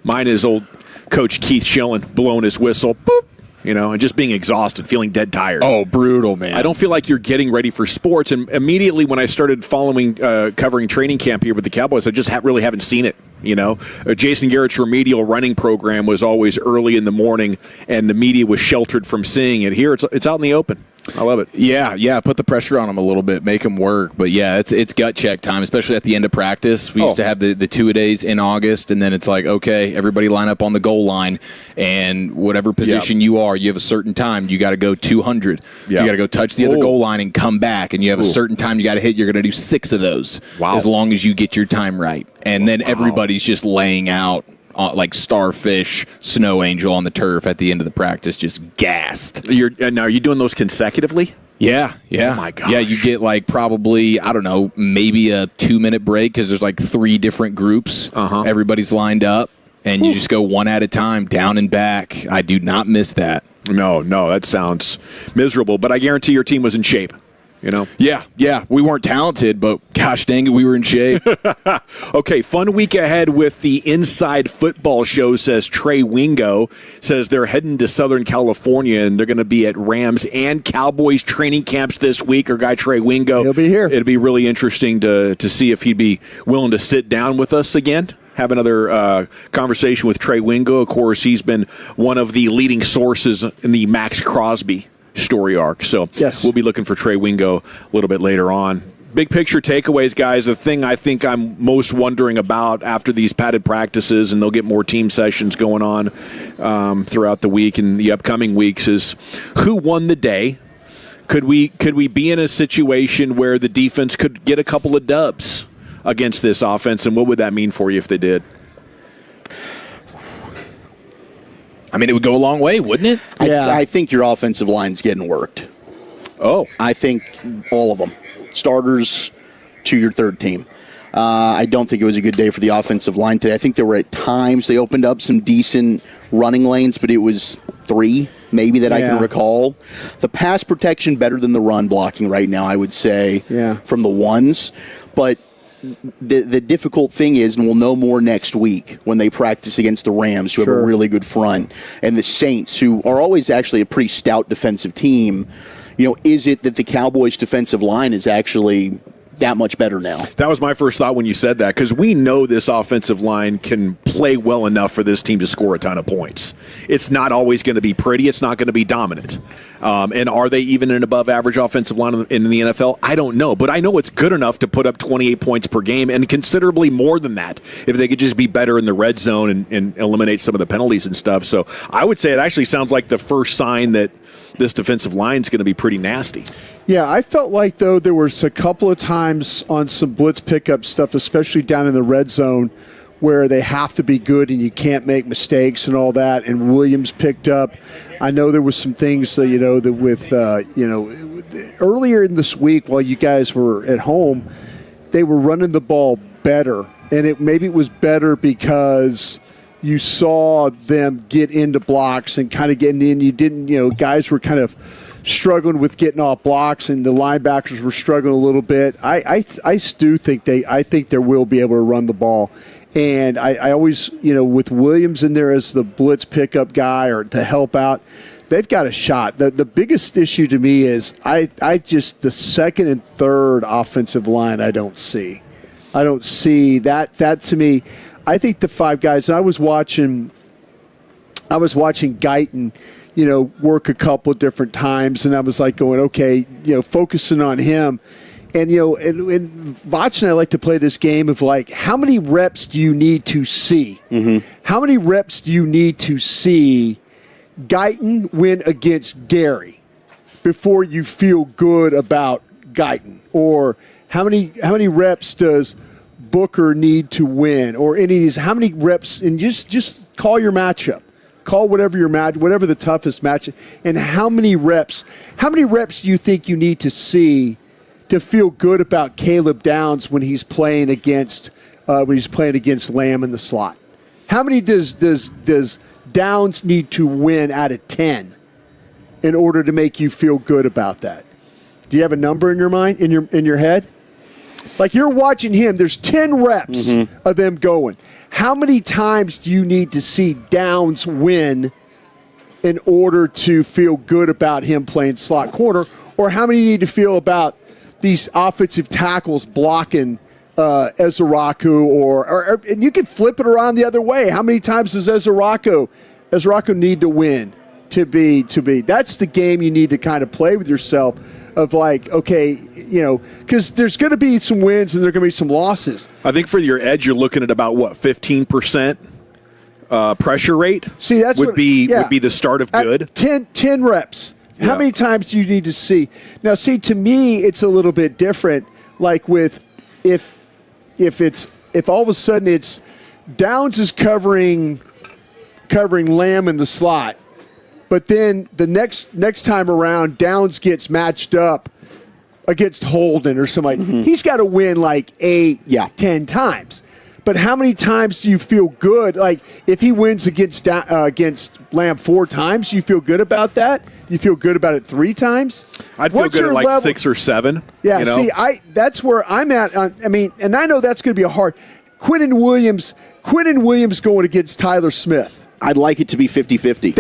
Mine is old Coach Keith Schillen blowing his whistle, boop, you know, and just being exhausted, feeling dead tired. Oh, brutal, man. I don't feel like you're getting ready for sports. And immediately when I started following, covering training camp here with the Cowboys, I just really haven't seen it. You know, Jason Garrett's remedial running program was always early in the morning, and the media was sheltered from seeing it. Here, it's out in the open. I love it. Yeah. Put the pressure on them a little bit, make them work. But yeah, it's gut check time, especially at the end of practice. We used to have the 2-a-days in August, and then it's like, okay, everybody line up on the goal line, and whatever position you are, you have a certain time. You got to go 200. You got to go touch the other goal line and come back, and you have a certain time you got to hit. You're going to do 6 of those as long as you get your time right. And then everybody's just laying out like starfish, snow angel on the turf at the end of the practice, just gassed. Now, are you doing those consecutively? Yeah. Oh, my gosh. Yeah, you get like probably, I don't know, maybe a 2-minute break because there's like 3 different groups. Everybody's lined up, and you just go one at a time, down and back. I do not miss that. No, that sounds miserable, but I guarantee your team was in shape. You know? Yeah. We weren't talented, but gosh dang it, we were in shape. Okay, fun week ahead with the Inside Football Show, says Trey Wingo. Says they're heading to Southern California, and they're going to be at Rams and Cowboys training camps this week. Our guy Trey Wingo. He'll be here. It'll be really interesting to see if he'd be willing to sit down with us again. Have another conversation with Trey Wingo. Of course, he's been one of the leading sources in the Max Crosby story arc. So we'll be looking for Trey Wingo a little bit later on. Big picture takeaways, guys. The thing I think I'm most wondering about after these padded practices, and they'll get more team sessions going on throughout the week and the upcoming weeks, is who won the day? Could we be in a situation where the defense could get a couple of dubs against this offense, and what would that mean for you if they did? I mean, it would go a long way, wouldn't it? I think your offensive line's getting worked. I think all of them. Starters to your third team. I don't think it was a good day for the offensive line today. I think there were at times they opened up some decent running lanes, but it was 3 maybe that I can recall. The pass protection better than the run blocking right now, I would say, from the ones. But the difficult thing is, and we'll know more next week when they practice against the Rams, who have a really good front, and the Saints, who are always actually a pretty stout defensive team. You know, is it that the Cowboys' defensive line is actually that much better now? That was my first thought when you said that, because we know this offensive line can play well enough for this team to score a ton of points. It's not always going to be pretty. It's not going to be dominant. And are they even an above-average offensive line in the NFL? I don't know. But I know it's good enough to put up 28 points per game and considerably more than that if they could just be better in the red zone and eliminate some of the penalties and stuff. So I would say it actually sounds like the first sign that this defensive line is going to be pretty nasty. Yeah, I felt like, though, there was a couple of times on some blitz pickup stuff, especially down in the red zone, where they have to be good and you can't make mistakes and all that, and Williams picked up. I know there was some things that, earlier in this week while you guys were at home, they were running the ball better. And maybe it was better because you saw them get into blocks and kind of getting in. You didn't, guys were kind of struggling with getting off blocks, and the linebackers were struggling a little bit. I do think I think they will be able to run the ball. And I always, with Williams in there as the blitz pickup guy or to help out, they've got a shot. The biggest issue to me is I just the second and third offensive line I don't see. I don't see that. That to me, I think the five guys. And I was watching Guyton, work a couple of different times, and I was like going, okay, focusing on him. And, and Vach and I like to play this game of like, how many reps do you need to see? Mm-hmm. How many reps do you need to see Guyton win against Gary before you feel good about Guyton? Or how many reps does Booker need to win? Or any of these, how many reps? And just call your matchup. Call whatever whatever the toughest matchup. And how many reps do you think you need to see to feel good about Caleb Downs when he's playing against Lamb in the slot? How many does Downs need to win out of 10 in order to make you feel good about that? Do you have a number in your mind, in your head? Like you're watching him, there's 10 reps of them going. How many times do you need to see Downs win in order to feel good about him playing slot corner? Or how many you need to feel about these offensive tackles blocking Ezeraku, or and you can flip it around the other way. How many times does Ezeraku need to win to be? That's the game you need to kind of play with yourself of like, okay, because there's going to be some wins and there are going to be some losses. I think for your edge, you're looking at about 15% pressure rate. See, that's would be the start of good. 10 reps. How many times do you need to see? Now, see, to me, it's a little bit different. Like with if all of a sudden it's Downs is covering Lamb in the slot, but then the next time around Downs gets matched up against Holden or somebody. He's got to win like 8, 10 times. But how many times do you feel good? Like if he wins against Lamb 4 times, do you feel good about that? Do you feel good about it 3 times? I'd feel good at like level? 6 or 7. Yeah, see, that's where I'm at. And I know that's going to be a hard. Quinnen Williams going against Tyler Smith. I'd like it to be 50-50.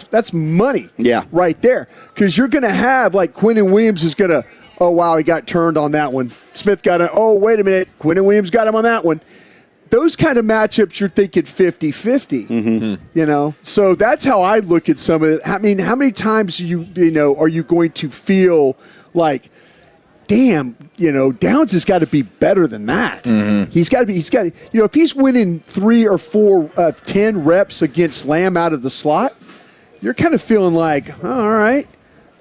That's money. Yeah, right there, because you're going to have like Quinnen Williams is going to. Oh, wow, he got turned on that one. Smith got it. Oh, wait a minute. Quinnen Williams got him on that one. Those kind of matchups, you're thinking 50-50, So that's how I look at some of it. I mean, how many times are you going to feel like, damn, Downs has got to be better than that. He's got to be, if he's winning 3 or 4, 10 reps against Lamb out of the slot, you're kind of feeling like, oh,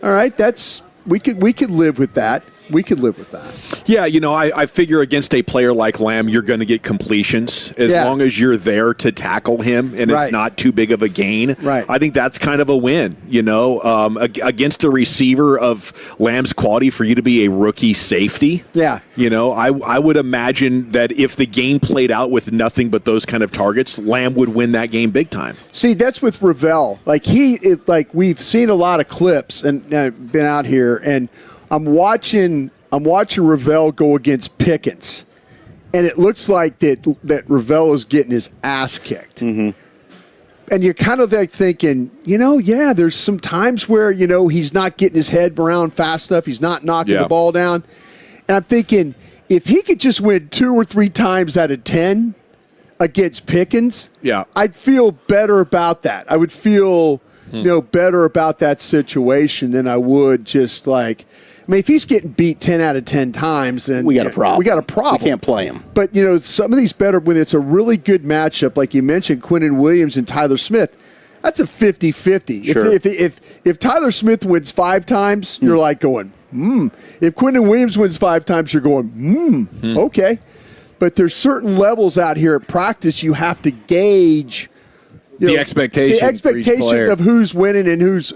all right, that's, we could live with that. We could live with that. Yeah, I figure against a player like Lamb, you're going to get completions as long as you're there to tackle him and it's not too big of a gain. Right. I think that's kind of a win, against a receiver of Lamb's quality for you to be a rookie safety. Yeah. I would imagine that if the game played out with nothing but those kind of targets, Lamb would win that game big time. See, that's with Ravel. We've seen a lot of clips and been out here, and I'm watching Ravel go against Pickens, and it looks like that Ravel is getting his ass kicked. And you're kind of like thinking, there's some times where, he's not getting his head around fast enough. He's not knocking the ball down. And I'm thinking, if he could just win 2 or 3 times out of 10 against Pickens, I'd feel better about that. I would feel, better about that situation than I would just like, if he's getting beat 10 out of 10 times, then we got a problem. We got a problem. We can't play him. But, some of these better, when it's a really good matchup, like you mentioned, Quinnen Williams and Tyler Smith, that's a 50-50. Sure. If Tyler Smith wins 5 times, you're like going, If Quinnen Williams wins 5 times, you're going, okay. But there's certain levels out here at practice you have to gauge The expectation the expectation of who's winning and who's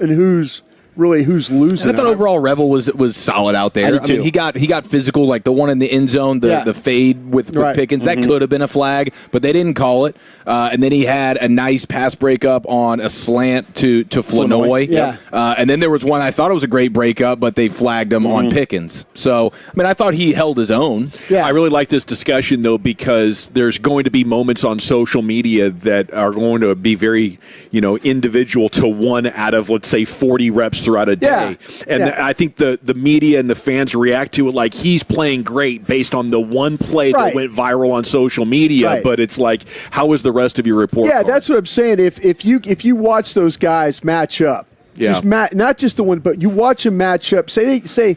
losing. And I thought overall Rebel was solid out there. I mean, he got physical, like the one in the end zone, the fade with Pickens. That could have been a flag, but they didn't call it. And then he had a nice pass breakup on a slant to Flanoy. And then there was one I thought it was a great breakup, but they flagged him on Pickens. So I mean, I thought he held his own. I really like this discussion though, because there's going to be moments on social media that are going to be very, individual to one out of, let's say, 40 reps throughout a day. I think the media and the fans react to it like he's playing great based on the one play that went viral on social media, but it's like, how was the rest of your report card? That's what I'm saying. If you watch those guys match up, not just the one, but you watch them match up, say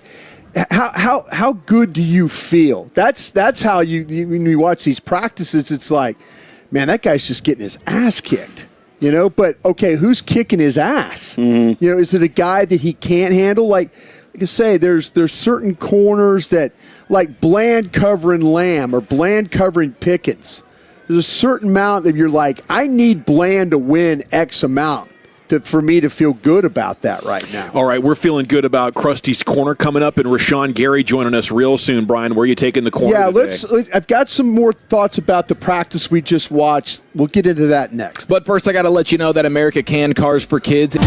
how good do you feel? That's how when you watch these practices, it's like, man, that guy's just getting his ass kicked. But okay, who's kicking his ass? Is it a guy that he can't handle? Like I say, there's certain corners that, like Bland covering Lamb or Bland covering Pickens. There's a certain amount that you're like, I need Bland to win X amount for me to feel good about that right now. All right, we're feeling good about Krusty's Corner coming up, and Rashawn Gary joining us real soon. Brian, where are you taking the corner? Yeah, I've got some more thoughts about the practice we just watched. We'll get into that next. But first, I got to let you know that America Can Cars for Kids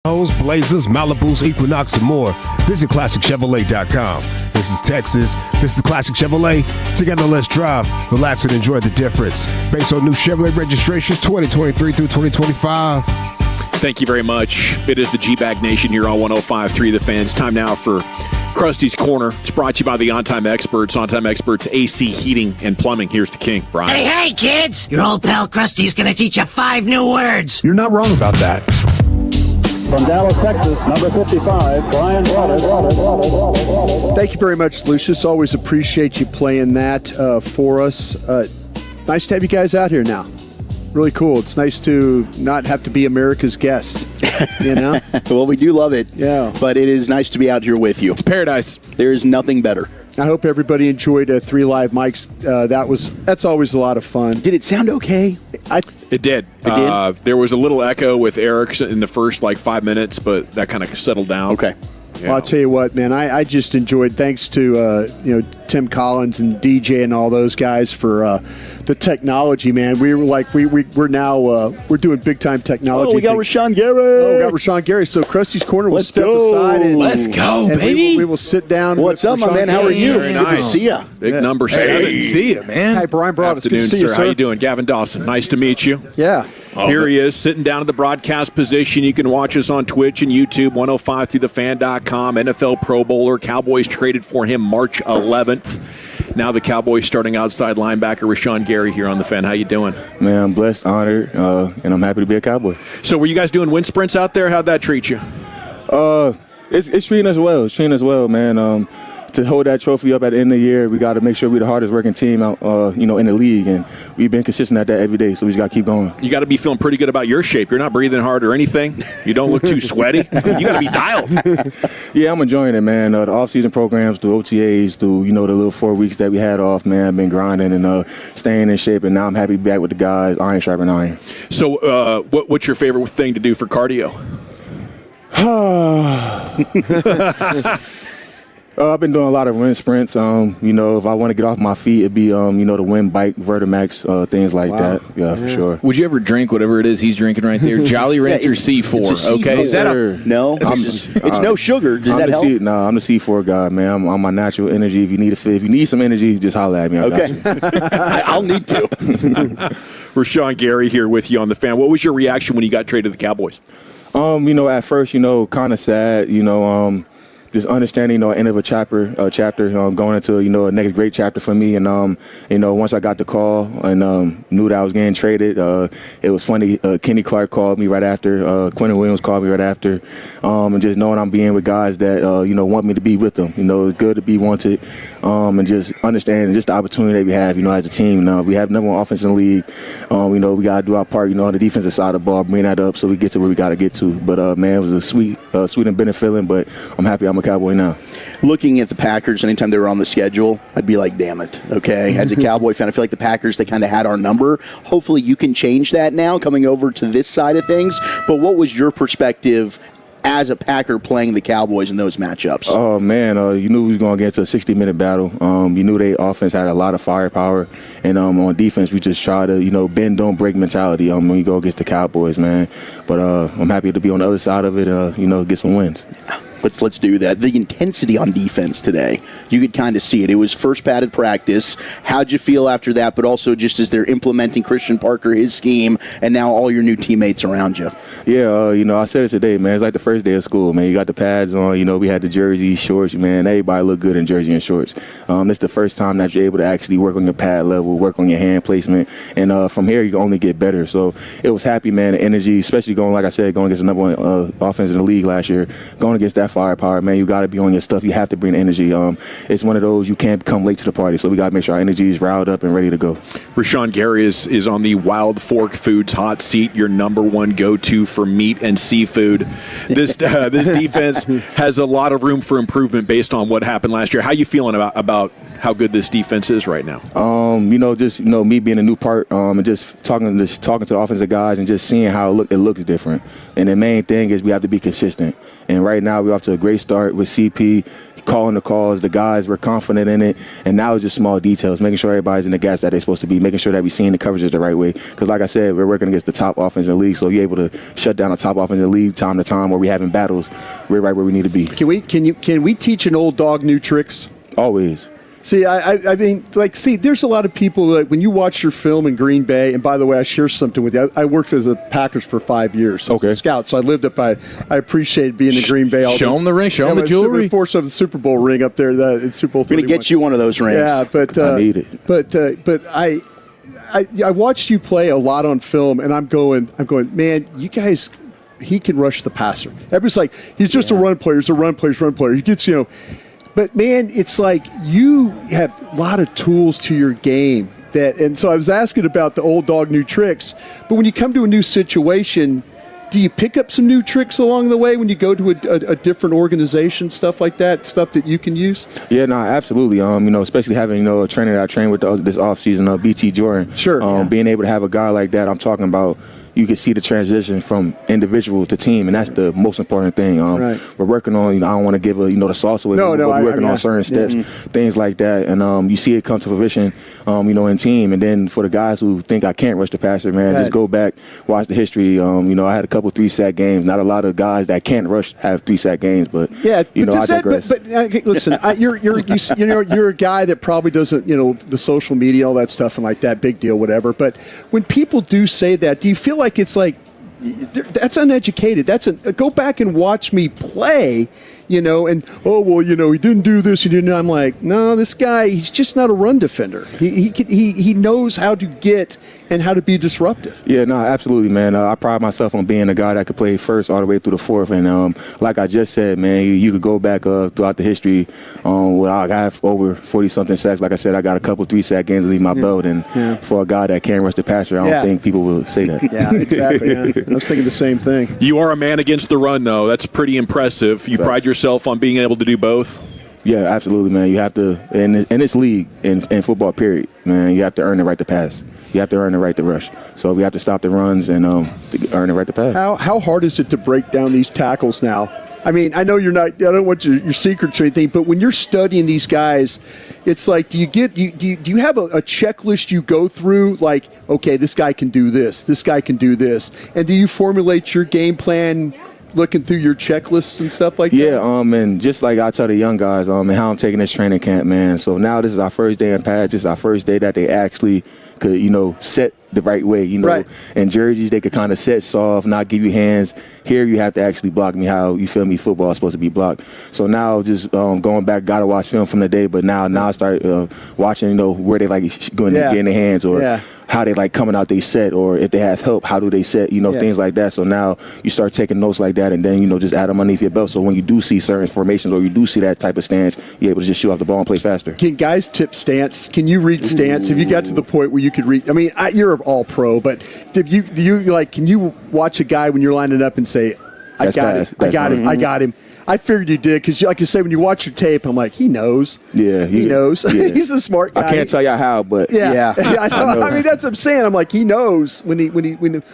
Blazers, Malibus, Equinox, and more. Visit ClassicChevrolet.com. This is Texas. This is Classic Chevrolet. Together, let's drive, relax, and enjoy the difference. Based on new Chevrolet registrations 2023 through 2025. Thank you very much. It is the G-Bag Nation here on 105.3 The Fans. Time now for Krusty's Corner. It's brought to you by the On-Time Experts. On-Time Experts, AC, Heating, and Plumbing. Here's the king, Brian. Hey, kids! Your old pal Krusty's gonna teach you 5 new words. You're not wrong about that. From Dallas, Texas, number 55, Brian Brothers. Thank you very much, Lucius. Always appreciate you playing that for us. Nice to have you guys out here now. Really cool. It's nice to not have to be America's guest, you know? Well, we do love it. Yeah. But it is nice to be out here with you. It's paradise. There is nothing better. I hope everybody enjoyed 3 live mics. That's always a lot of fun. Did it sound okay? It did. There was a little echo with Eric in the first 5 minutes, but that kind of settled down. Okay. Yeah. Well, I'll tell you what, man. I just enjoyed. Thanks to Tim Collins and DJ and all those guys for the technology, man. We were we're now we're doing big time technology. Oh, we got Rashawn Gary. We got Rashawn Gary. So Krusty's Corner will step aside and let's go, baby. We will sit down. What's up, my man? How are you? Very nice. Good to see ya. Big number 7. Good to see you, man. Hi, Brian Broadus. Good to Afternoon, see you, sir. sir. How you doing? Gavin Dawson. Nice to meet you. Yeah. Here he is, sitting down at the broadcast position. You can watch us on Twitch and YouTube, 105throughthefan.com. NFL Pro Bowler. Cowboys traded for him March 11th. Now the Cowboys starting outside linebacker Rashawn Gary here on the Fan. How you doing? Man, I'm blessed, honored, and I'm happy to be a Cowboy. So were you guys doing wind sprints out there? How'd that treat you? It's treating us well. It's treating us well, man. To hold that trophy up at the end of the year, we got to make sure we're the hardest working team out, in the league, and we've been consistent at that every day. So we just got to keep going. You got to be feeling pretty good about your shape. You're not breathing hard or anything. You don't look too sweaty. You got to be dialed. Yeah, I'm enjoying it, man. The off-season programs, through OTAs, through the little 4 weeks that we had off, man. I've been grinding and staying in shape, and now I'm happy to be back with the guys, iron sharpening iron. So, what's your favorite thing to do for cardio? I've been doing a lot of wind sprints. If I want to get off my feet, it'd be, the wind bike, Vertimax, things like that. Yeah, for sure. Would you ever drink whatever it is he's drinking right there? Jolly Rancher C4. Okay, is that no? It's no sugar. Does that help? I'm the C4 guy, man. I'm on my natural energy. If you need some energy, just holler at me. I got you. I'll need to. Rashawn Gary here with you on the Fan. What was your reaction when you got traded to the Cowboys? At first, kind of sad. Just understanding, end of a chapter, going into, a next great chapter for me. And, once I got the call and knew that I was getting traded, it was funny. Kenny Clark called me right after. Quentin Williams called me right after. And just knowing I'm being with guys that, want me to be with them. It's good to be wanted. And just understanding just the opportunity that we have, as a team. We have number 1 offense in the league. We got to do our part, on the defensive side of the ball, bring that up so we get to where we got to get to. But, man, it was a sweet and bitter feeling, but I'm happy I'm a Cowboy now. Looking at the Packers, anytime they were on the schedule, I'd be like, damn it, okay? As a Cowboy fan, I feel like the Packers, they kind of had our number. Hopefully you can change that now, coming over to this side of things. But what was your perspective as a Packer playing the Cowboys in those matchups? Oh, man, you knew we was going to get to a 60-minute battle. You knew their offense had a lot of firepower. And on defense, we just try to, bend, don't break mentality when you go against the Cowboys, man. But I'm happy to be on the other side of it, get some wins. Yeah. Let's do that. The intensity on defense today, you could kind of see it. It was first padded practice. How'd you feel after that? But also just as they're implementing Christian Parker, his scheme, and now all your new teammates around you. Yeah, I said it today, man. It's like the first day of school, man. You got the pads on. We had the jersey, shorts, man. Everybody looked good in jersey and shorts. It's the first time that you're able to actually work on your pad level, work on your hand placement, and from here you can only get better. So it was happy, man. The energy, especially going against the number 1 offense in the league last year, going against that firepower, man. You got to be on your stuff. You have to bring energy. It's one of those you can't come late to the party, so we got to make sure our energy is riled up and ready to go. Rashawn Gary is on the Wild Fork Foods hot seat, your number 1 go-to for meat and seafood. This defense has a lot of room for improvement based on what happened last year. How you feeling about how good this defense is right now? Just me being a new part, and just talking to the offensive guys and just seeing how it looks different. And the main thing is we have to be consistent. And right now we're off to a great start with CP calling the calls. The guys were confident in it, and now it's just small details, making sure everybody's in the gaps that they're supposed to be, making sure that we're seeing the coverages the right way. Because like I said, we're working against the top offense in the league, so you're able to shut down the top offense in the league time to time, where we're having battles. We're right where we need to be. Can we teach an old dog new tricks? Always. See, I mean, there's a lot of people that when you watch your film in Green Bay, and by the way, I share something with you. I worked as a Packers for 5 years as a scout, so I lived up by. I appreciate being in Green Bay. Show them the ring, show them the jewelry. Force of the Super Bowl ring up there, in Super Bowl 31. We're going to get you one of those rings. Yeah, but I need it. But I watched you play a lot on film, and I'm going, man, you guys, he can rush the passer. Everybody's like, he's just a run player. He's a run player. He gets, But, man, it's like you have a lot of tools to your game. And so I was asking about the old dog, new tricks. But when you come to a new situation, do you pick up some new tricks along the way when you go to a different organization, stuff like that, stuff that you can use? Yeah, no, absolutely. Especially having, a trainer that I trained with this offseason, BT Jordan. Sure. Being able to have a guy like that, I'm talking about, you can see the transition from individual to team, and that's the most important thing. Right. We're working on, I don't want to give the sauce away, but we're working on certain steps, things like that, and you see it come to fruition, in team. And then for the guys who think I can't rush the passer, man, just go back, watch the history. I had a couple 3-sack games. Not a lot of guys that can't rush have 3-sack games, but I digress. But listen, you're a guy that probably doesn't, the social media, all that stuff, and like that, big deal, whatever. But when people do say that, do you feel like it's like that's uneducated? Go back and watch me play, and he didn't do this, he didn't. I'm like, no, this guy, he's just not a run defender. He knows how to get and how to be disruptive. Yeah, no, absolutely, man. I pride myself on being a guy that could play first all the way through the fourth. And like I just said, man, you could go back throughout the history. I have over 40-something sacks. Like I said, I got a couple 3-sack games to leave my belt. And for a guy that can't rush the passer, I don't think people will say that. Yeah, exactly. I was thinking the same thing. You are a man against the run, though. That's pretty impressive. You pride yourself on being able to do both? Yeah, absolutely, man. You have to, in this league, in football, period, man, you have to earn the right to pass. You have to earn the right to rush. So we have to stop the runs and earn the right to pass. How hard is it to break down these tackles now? I mean, I know you're not. I don't want your secrets or anything, but when you're studying these guys, it's like, do you have a checklist you go through? Like, okay, this guy can do this. This guy can do this. And do you formulate your game plan looking through your checklists and stuff like that? Yeah, and just like I tell the young guys, and how I'm taking this training camp, man. So now this is our first day in pads. This is our first day that they actually could, set the right way, Right. And jerseys, they could kind of set soft, not give you hands. Here you have to actually block me how, you feel me, football is supposed to be blocked. So now just going back, got to watch film from the day, but now I start watching, where they like going to get in their hands, or how they like coming out they set, or if they have help, how do they set, things like that. So now you start taking notes like that, and then, just add them underneath your belt. So when you do see certain formations, or you do see that type of stance, you're able to just shoot off the ball and play faster. Can guys tip stance? Can you read stance? Have you got to the point where you could read? I mean, you're all pro, but can you watch a guy when you're lining up and say, I got him. I figured you did, because like you say, when you watch your tape, I'm like, he knows. Yeah, he knows. Yeah. He's the smart guy. I can't tell you how, but yeah. I know. I mean, that's what I'm saying. I'm like, he knows when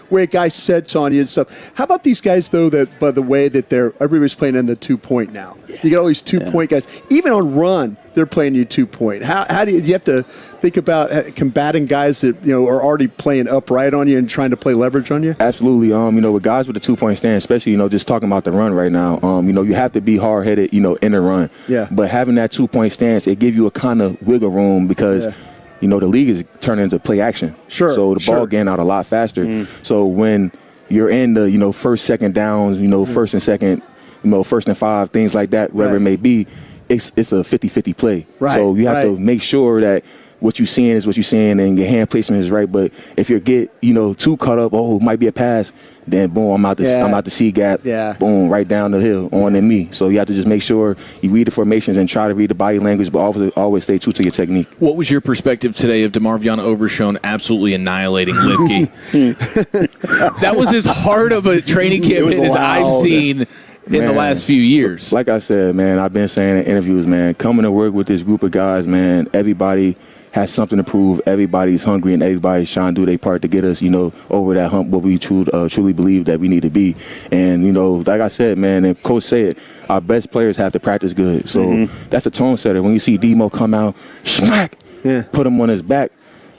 where a guy sets on you and stuff. How about these guys though? That by the way that everybody's playing in the 2-point now. Yeah. You got all these 2-point guys. Even on run, they're playing you 2-point. How do you have to think about combating guys that are already playing upright on you and trying to play leverage on you? Absolutely. With guys with the 2-point stand, especially just talking about the run right now. You have to be hard headed. In the run. Yeah. But having that 2-point stance, it gives you a kind of wiggle room, because the league is turning into play action. Sure. So the ball getting out a lot faster. So when you're in the first, second downs, first and second, first and 5, things like that, whatever it may be. It's a 50-50 play. Right, so you have to make sure that what you're seeing is what you're seeing, and your hand placement is right. But if you get too caught up, it might be a pass, then boom, I'm out the C gap. Yeah. Boom, right down the hill on in me. So you have to just make sure you read the formations and try to read the body language, but always stay true to your technique. What was your perspective today of DeMarvion Overshown absolutely annihilating Lipke? That was as hard of a training camp as I've seen in the last few years. Like I said, man, I've been saying in interviews, man, coming to work with this group of guys, man, everybody has something to prove. Everybody's hungry and everybody's trying to do their part to get us, over that hump, what we truly believe that we need to be. And, like I said, man, and Coach said, our best players have to practice good. So that's a tone setter. When you see Demo come out, smack, put him on his back,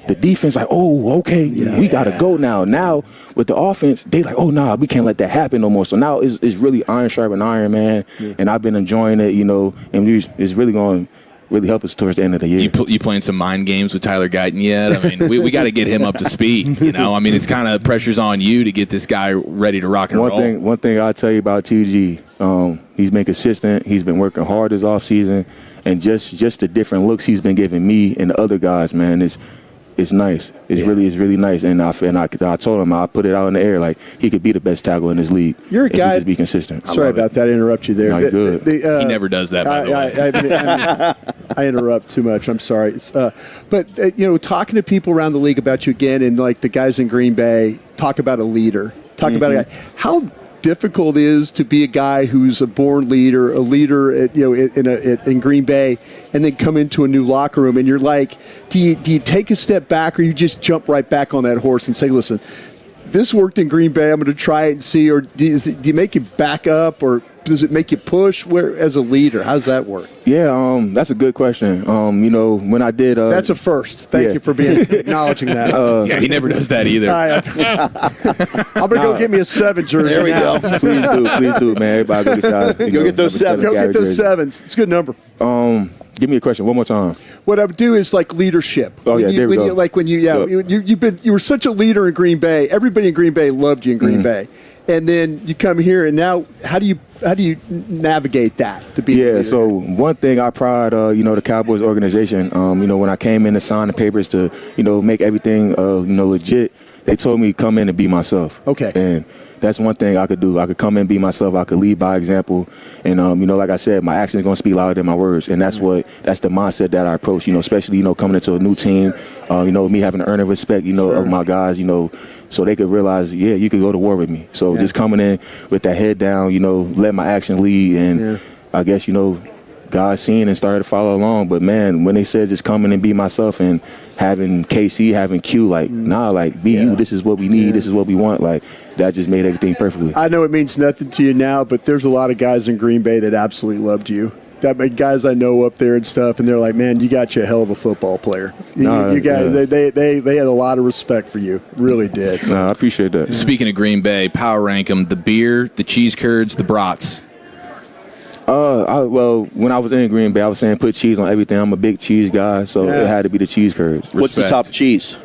the defense like, oh, okay, we got to go now. Now, with the offense, they like, oh, nah, we can't let that happen no more. So now it's really iron sharpened iron, man. And I've been enjoying it, and it's really going to really help us towards the end of the year. You playing some mind games with Tyler Guyton yet? I mean, we got to get him up to speed. I mean, it's kind of pressure's on you to get this guy ready to rock and roll. One thing I'll tell you about TG, he's been consistent. He's been working hard this offseason, and just the different looks he's been giving me and the other guys, man, it's nice. It's really nice. And I told him, I put it out in the air, like he could be the best tackle in this league. You're a guy. Just be consistent. Sorry about that. I interrupt you there. No, good. He never does that, by the way. I interrupt too much. I'm sorry. But talking to people around the league about you again, and like the guys in Green Bay, talk about a leader. Talk about a guy. How difficult it is to be a guy who's a born leader, in Green Bay, and then come into a new locker room, and you're like, do you take a step back, or you just jump right back on that horse and say, listen, this worked in Green Bay, I'm going to try it and see, or do you make you back up, or does it make you push as a leader? How does that work? Yeah, that's a good question. When I did... that's a first. Thank you for acknowledging that. He never does that either. I'm going to go get me a 7 jersey there we now. Go. Please do, man. Everybody go get those 7s. Go get those 7s. It's a good number. Give me a question one more time. What I would do is like leadership. Oh, yeah, there we go. You were such a leader in Green Bay. Everybody in Green Bay loved you in Green Bay. And then you come here, and now how do you navigate that to be? Yeah. So one thing I pride, the Cowboys organization. When I came in to sign the papers to, make everything, legit, they told me come in and be myself. Okay. And that's one thing I could do. I could come in and be myself. I could lead by example. And, like I said, my actions are going to speak louder than my words. And that's that's the mindset that I approach, especially, coming into a new team, me having to earn the respect, of my guys, so they could realize, you could go to war with me. So just coming in with that head down, let my action lead. And I guess, God seen and started to follow along. But, man, when they said just come in and be myself and having KC, having Q, be you. This is what we need. This is what we want. That just made everything perfectly. I know it means nothing to you now, but there's a lot of guys in Green Bay that absolutely loved you. Guys I know up there and stuff, and they're like, man, you got you a hell of a football player. You guys, they had a lot of respect for you. Really did. No, I appreciate that. Speaking of Green Bay, power rank them: the beer, the cheese curds, the brats. When I was in Green Bay, I was saying put cheese on everything. I'm a big cheese guy, so it had to be the cheese curds. What's the top cheese?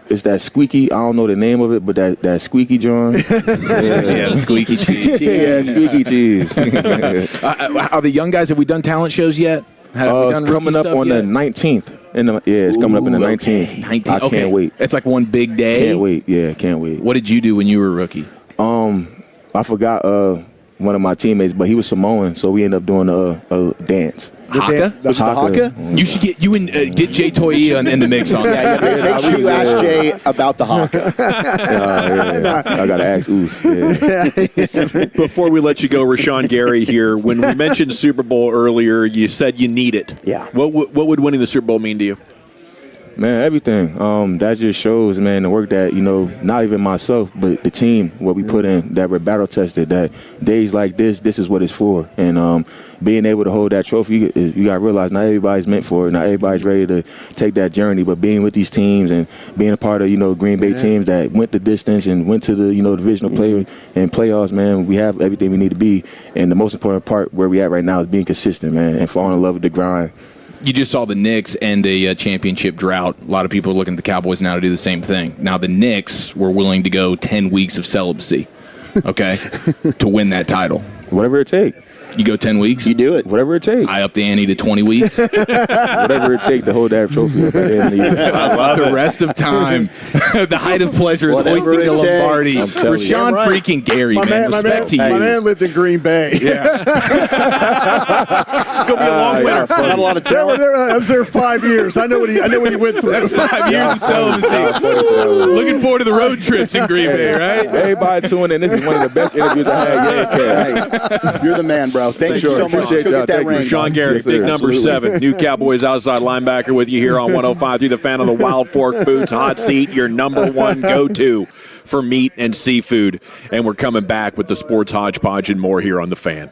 It's that squeaky. I don't know the name of it, but that squeaky John. The squeaky cheese. Yeah, squeaky cheese. Are the young guys? Have we done talent shows yet? It's coming up on the 19th. It's coming up on the 19th. 19th. I can't wait. It's like one big day. Can't wait. Yeah, can't wait. What did you do when you were a rookie? I forgot one of my teammates, but he was Samoan, so we ended up doing a dance. Haka? Haka? You should get Jay Toia in the mix on that. Make sure you ask Jay about the Haka. I got to ask Oos. Yeah. Before we let you go, Rashawn Gary here, when we mentioned Super Bowl earlier, you said you need it. Yeah. What would winning the Super Bowl mean to you? Man, everything. That just shows, man, the work that, not even myself, but the team, what we put in, that we're battle tested, that days like this is what it's for. And being able to hold that trophy, you got to realize not everybody's meant for it. Not everybody's ready to take that journey. But being with these teams and being a part of, Green Bay teams that went the distance and went to the, divisional play and playoffs, man, we have everything we need to be. And the most important part where we at right now is being consistent, man, and falling in love with the grind. You just saw the Knicks end a championship drought. A lot of people are looking at the Cowboys now to do the same thing. Now the Knicks were willing to go 10 weeks of celibacy, okay, to win that title. Whatever it takes. You go 10 weeks? You do it. Whatever it takes. I up the ante to 20 weeks. Whatever it takes to hold that trophy up at the end of the year. I love the rest of time. The height of pleasure is hoisting the Lombardi. Rashawn freaking Gary, man. Respect to you. My man lived in Green Bay. Yeah. Gonna be a long winter. Not a lot of talent. I was there 5 years. I know what he went through. That's 5 years of celibacy. Looking forward to the road trips in Green Bay, right? Everybody tuning in. This is one of the best interviews I had yet. You're the man, bro. Thank you so much. Appreciate y'all. Get that ring. Rashawn Gary, Yes, big sir. number Absolutely. 7, new Cowboys outside linebacker with you here on 105 through the fan on the Wild Fork Foods Hot Seat, your number one go-to for meat and seafood. And we're coming back with the Sports Hodgepodge and more here on the Fan.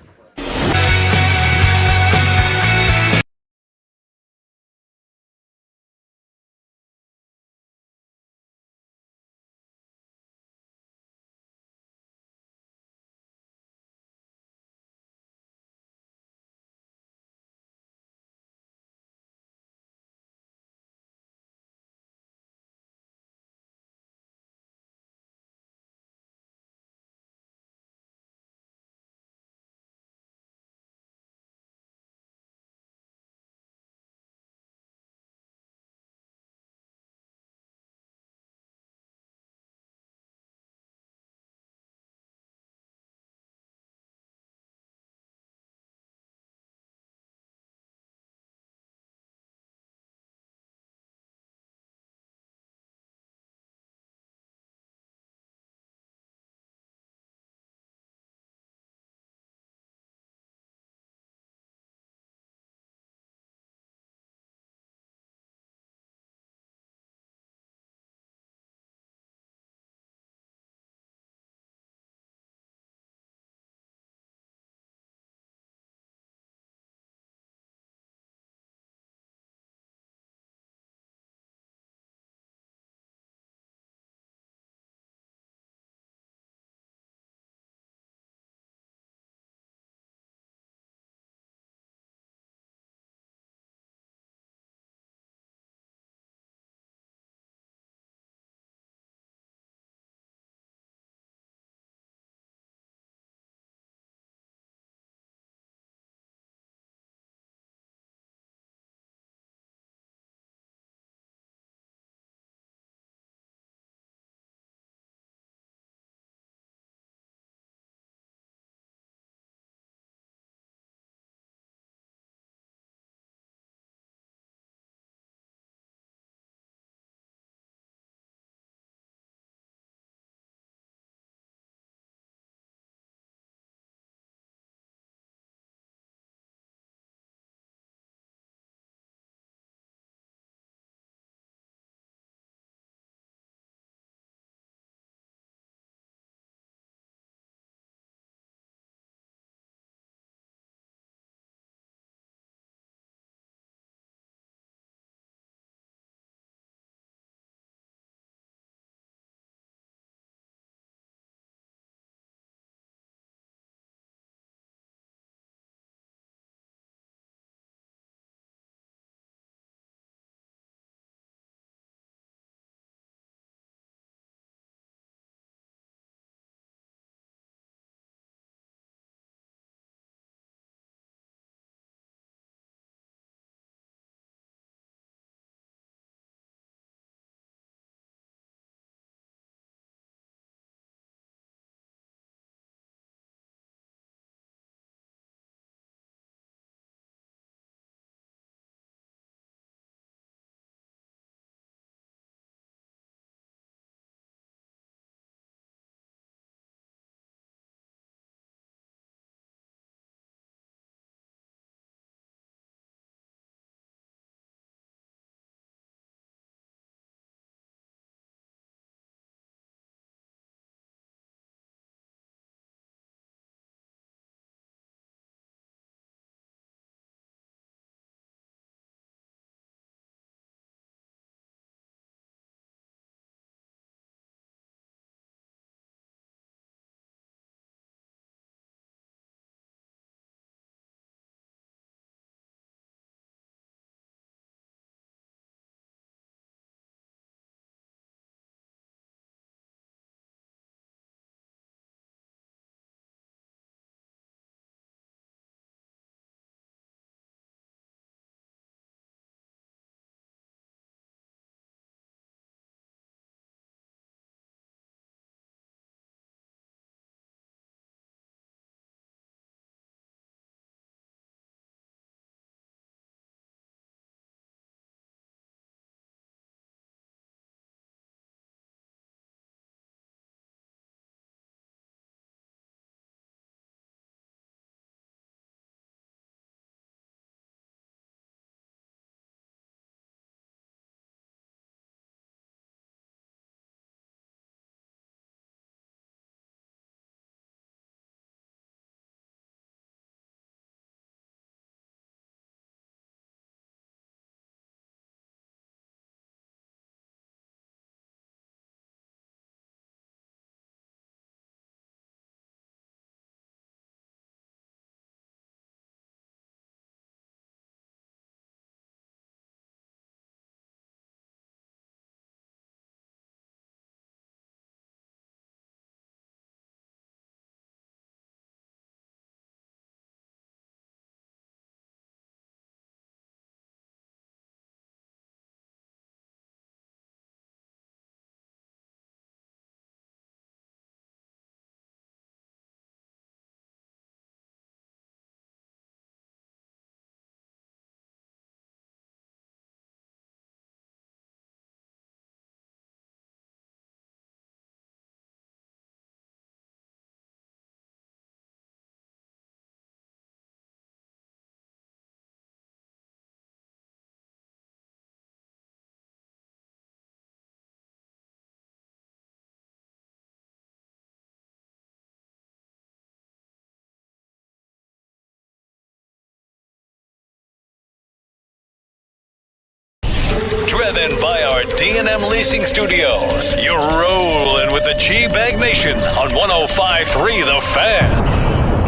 then by our D&M Leasing Studios. You're rolling with the G-Bag Nation on 105.3 The Fan.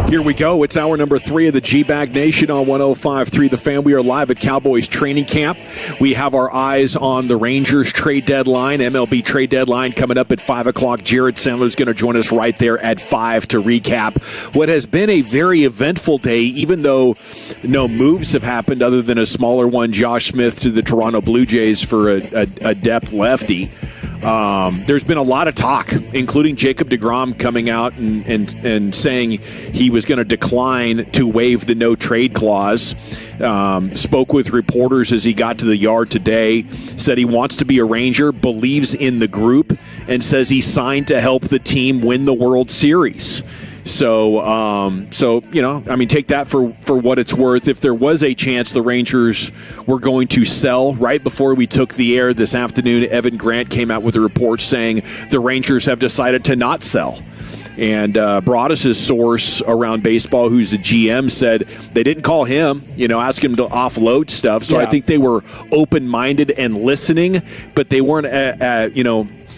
Here we go. It's hour number 3 of the G-Bag Nation on 105.3 The Fan. We are live at Cowboys training camp. We have our eyes on the Rangers trade deadline, MLB trade deadline coming up at 5 o'clock. Jared Sandler's going to join us right there at 5 to recap what has been a very eventful day, even though no moves have happened other than a smaller one, Josh Smith to the Toronto Blue Jays for a depth lefty. There's been a lot of talk, including Jacob deGrom coming out and saying he was going to decline to waive the no-trade clause. Spoke with reporters as he got to the yard today, said he wants to be a Ranger, believes in the group, and says he signed to help the team win the World Series. So take that for what it's worth. If there was a chance the Rangers were going to sell right before we took the air this afternoon, Evan Grant came out with a report saying the Rangers have decided to not sell. And Broadus' source around baseball, who's the GM, said they didn't call him, ask him to offload stuff. So I think they were open-minded and listening, but they weren't,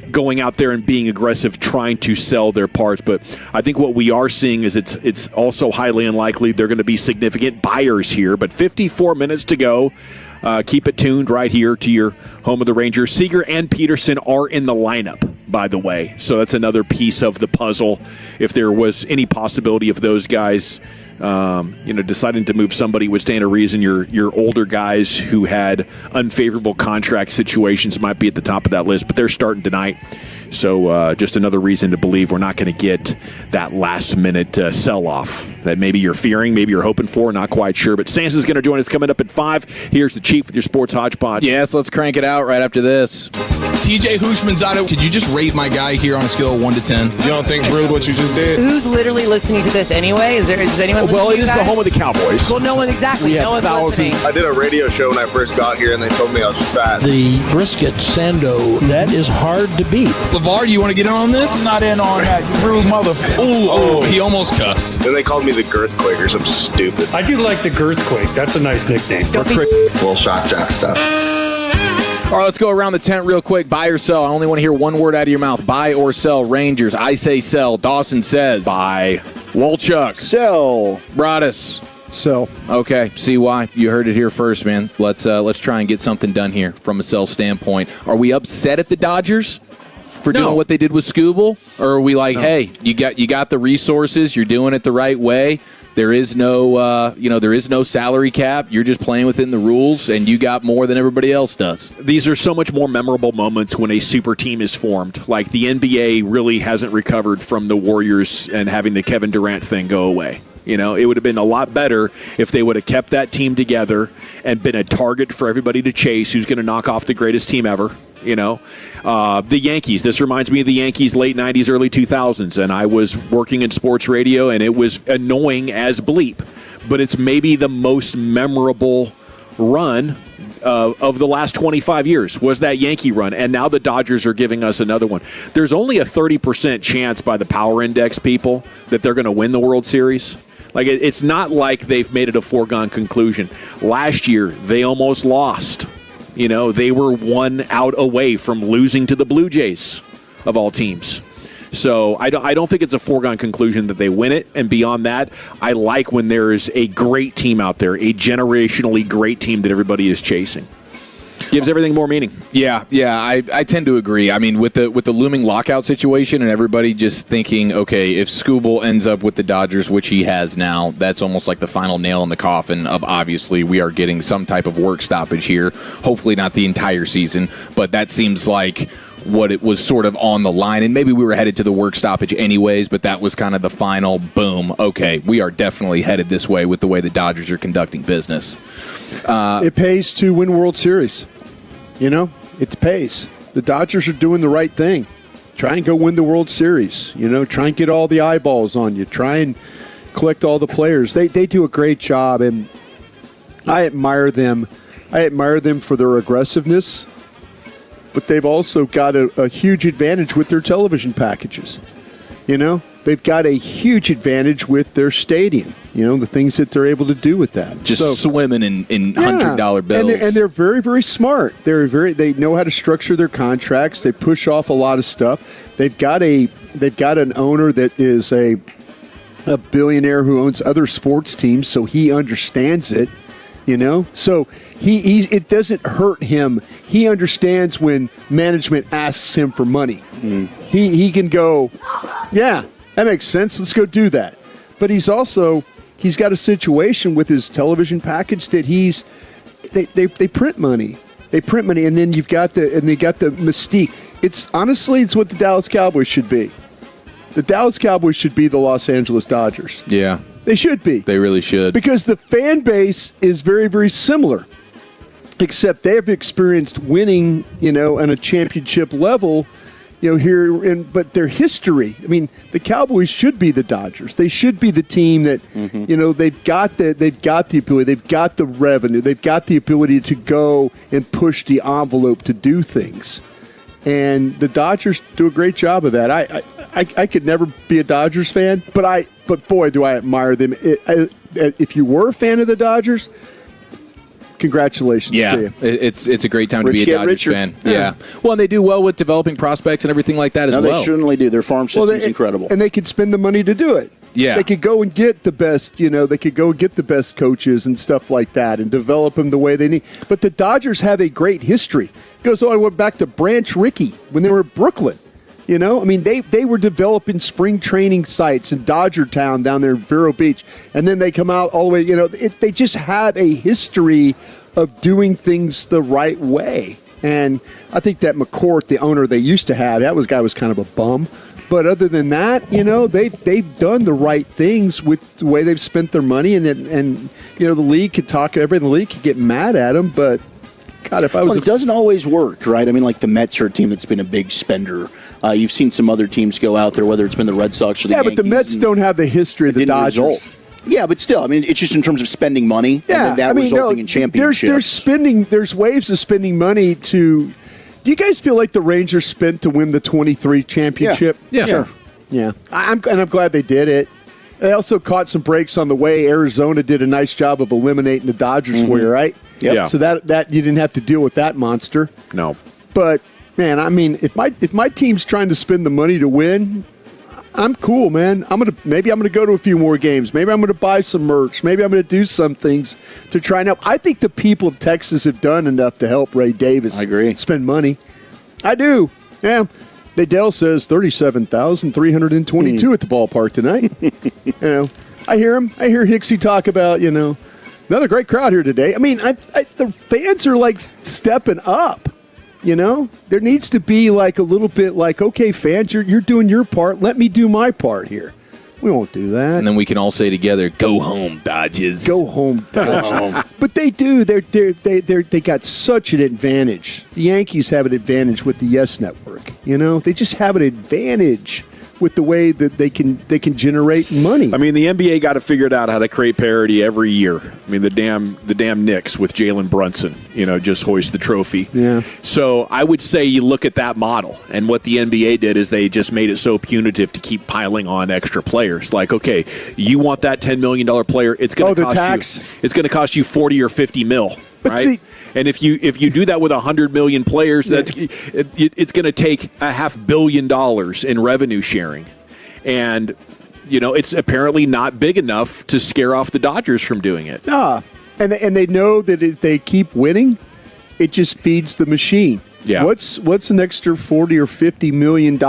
going out there and being aggressive, trying to sell their parts. But I think what we are seeing is it's also highly unlikely they're going to be significant buyers here. But 54 minutes to go. Keep it tuned right here to your home of the Rangers. Seager and Peterson are in the lineup, by the way. So that's another piece of the puzzle. If there was any possibility of those guys deciding to move somebody would stand to reason your older guys who had unfavorable contract situations might be at the top of that list, but they're starting tonight. So just another reason to believe we're not going to get that last-minute sell-off that maybe you're fearing, maybe you're hoping for, not quite sure. But Sans is going to join us coming up at 5. Here's the Chief with your Sports Hodgepodge. Yes, let's crank it out right after this. TJ Hushmanzada, could you just rate my guy here on a scale of 1 to 10? You don't think rude what you just did? Who's literally listening to this anyway? Is anyone listening? Well, it is the home of the Cowboys. Well, no one exactly. No one's listening. I did a radio show when I first got here, and they told me I was fat. The brisket sando, that is hard to beat. LeVar, do you want to get in on this? I'm not in on that, you rude motherfucker. Oh, he almost cussed. Then they called me the Girthquake or something stupid. I do like the Girthquake. That's a nice nickname. Little shock jock stuff. All right, let's go around the tent real quick. Buy or sell? I only want to hear one word out of your mouth. Buy or sell Rangers. I say sell. Dawson says buy. Wolchuk. Sell. Broadus. Sell. Okay, CY, you heard it here first, man. Let's try and get something done here from a sell standpoint. Are we upset at the Dodgers for doing what they did with Scooble? Or are we like, hey, you got the resources, you're doing it the right way. There is no salary cap. You're just playing within the rules, and you got more than everybody else does. These are so much more memorable moments when a super team is formed. Like the NBA really hasn't recovered from the Warriors and having the Kevin Durant thing go away. It would have been a lot better if they would have kept that team together and been a target for everybody to chase who's going to knock off the greatest team ever. The Yankees. This reminds me of the Yankees late 90s, early 2000s, and I was working in sports radio, and it was annoying as bleep. But it's maybe the most memorable run of the last 25 years was that Yankee run, and now the Dodgers are giving us another one. There's only a 30% chance by the Power Index people that they're going to win the World Series. Like, it's not like they've made it a foregone conclusion. Last year, they almost lost. They were 1 out away from losing to the Blue Jays, of all teams. So I don't think it's a foregone conclusion that they win it. And beyond that, I like when there is a great team out there, a generationally great team that everybody is chasing. Gives everything more meaning. Yeah, I tend to agree. I mean, with the looming lockout situation and everybody just thinking, okay, if Scooble ends up with the Dodgers, which he has now, that's almost like the final nail in the coffin of obviously we are getting some type of work stoppage here. Hopefully not the entire season, but that seems like what it was sort of on the line, and maybe we were headed to the work stoppage anyways, but that was kind of the final boom. Okay, we are definitely headed this way with the way the Dodgers are conducting business. It pays to win World Series. It pays. The Dodgers are doing the right thing. Try and go win the World Series. Try and get all the eyeballs on you. Try and collect all the players. They do a great job, and I admire them. I admire them for their aggressiveness, but they've also got a huge advantage with their television packages. You know, they've got a huge advantage with their stadium. You know, the things that they're able to do with that. Just swimming in $100 bills. And they're very, very smart. They know how to structure their contracts. They push off a lot of stuff. They've got an owner that is a billionaire who owns other sports teams, so he understands it. You know, so it doesn't hurt him. He understands when management asks him for money. He can go, yeah, that makes sense. Let's go do that. But he's got a situation with his television package that they print money. They print money, and then they got the mystique. It's what the Dallas Cowboys should be. The Dallas Cowboys should be the Los Angeles Dodgers. Yeah. They should be. They really should. Because the fan base is very, very similar, except they have experienced winning, you know, on a championship level, you know, but their history. I mean, the Cowboys should be the Dodgers. They should be the team that, you know, they've got the ability, they've got the revenue, they've got the ability to go and push the envelope to do things. And the Dodgers do a great job of that. I could never be a Dodgers fan, but boy, do I admire them. If you were a fan of the Dodgers, congratulations to you. It's a great time to be a Dodgers fan. Yeah. Well, and they do well with developing prospects and everything like that as well. They certainly do. Their farm system's incredible. And they could spend the money to do it. Yeah. They could go and get the best, you know, they could go and get the best coaches and stuff like that and develop them the way they need. But the Dodgers have a great history. It goes all the way back to Branch Rickey when they were in Brooklyn. You know, I mean, they were developing spring training sites in Dodger Town down there in Vero Beach. And then they come out all the way, you know, they just have a history of doing things the right way. And I think that McCourt, the owner they used to have, guy was kind of a bum. But other than that, you know, they've done the right things with the way they've spent their money. And you know, the league could talk, everybody in the league could get mad at them. But, God, if I was... Well, it doesn't always work, right? I mean, like the Mets are a team that's been a big spender. You've seen some other teams go out there, whether it's been the Red Sox or the Yankees. Yeah, but the Mets don't have the history of the Dodgers. Result. Yeah, but still, I mean, it's just in terms of spending money and then resulting in championships. There's waves of spending money to... Do you guys feel like the Rangers spent to win the 23 championship? Yeah. Sure. Yeah. I'm glad they did it. They also caught some breaks on the way. Arizona did a nice job of eliminating the Dodgers for you, right? Yep. Yeah. So that you didn't have to deal with that monster. No. But, man, I mean, if my team's trying to spend the money to win, I'm cool, man. Maybe I'm gonna go to a few more games. Maybe I'm gonna buy some merch. Maybe I'm gonna do some things to try and help. I think the people of Texas have done enough to help Ray Davis. I agree. Spend money. I do. Yeah. Nadell says 37,322 at the ballpark tonight. You know, I hear him. I hear Hicksy talk about, you know, another great crowd here today. I mean, the fans are like stepping up. You know, there needs to be like a little bit like, okay, fans, you're doing your part. Let me do my part here. We won't do that. And then we can all say together, "Go home, Dodgers." Go home, Dodgers. But they do. They got such an advantage. The Yankees have an advantage with the Yes Network. You know, they just have an advantage with the way that they can generate money. I mean, the NBA got to figure it out how to create parity every year. I mean, the damn Knicks with Jalen Brunson, you know, just hoist the trophy. Yeah. So I would say you look at that model, and what the NBA did is they just made it so punitive to keep piling on extra players. Like, okay, you want that $10 million player? It's going to cost you. It's going to cost you 40 or 50 mil. But right? see, and if you do that with 100 million players, it's going to take $500 million in revenue sharing, and you know it's apparently not big enough to scare off the Dodgers from doing it. And they know that if they keep winning, it just feeds the machine. Yeah. What's an extra $40 or $50 million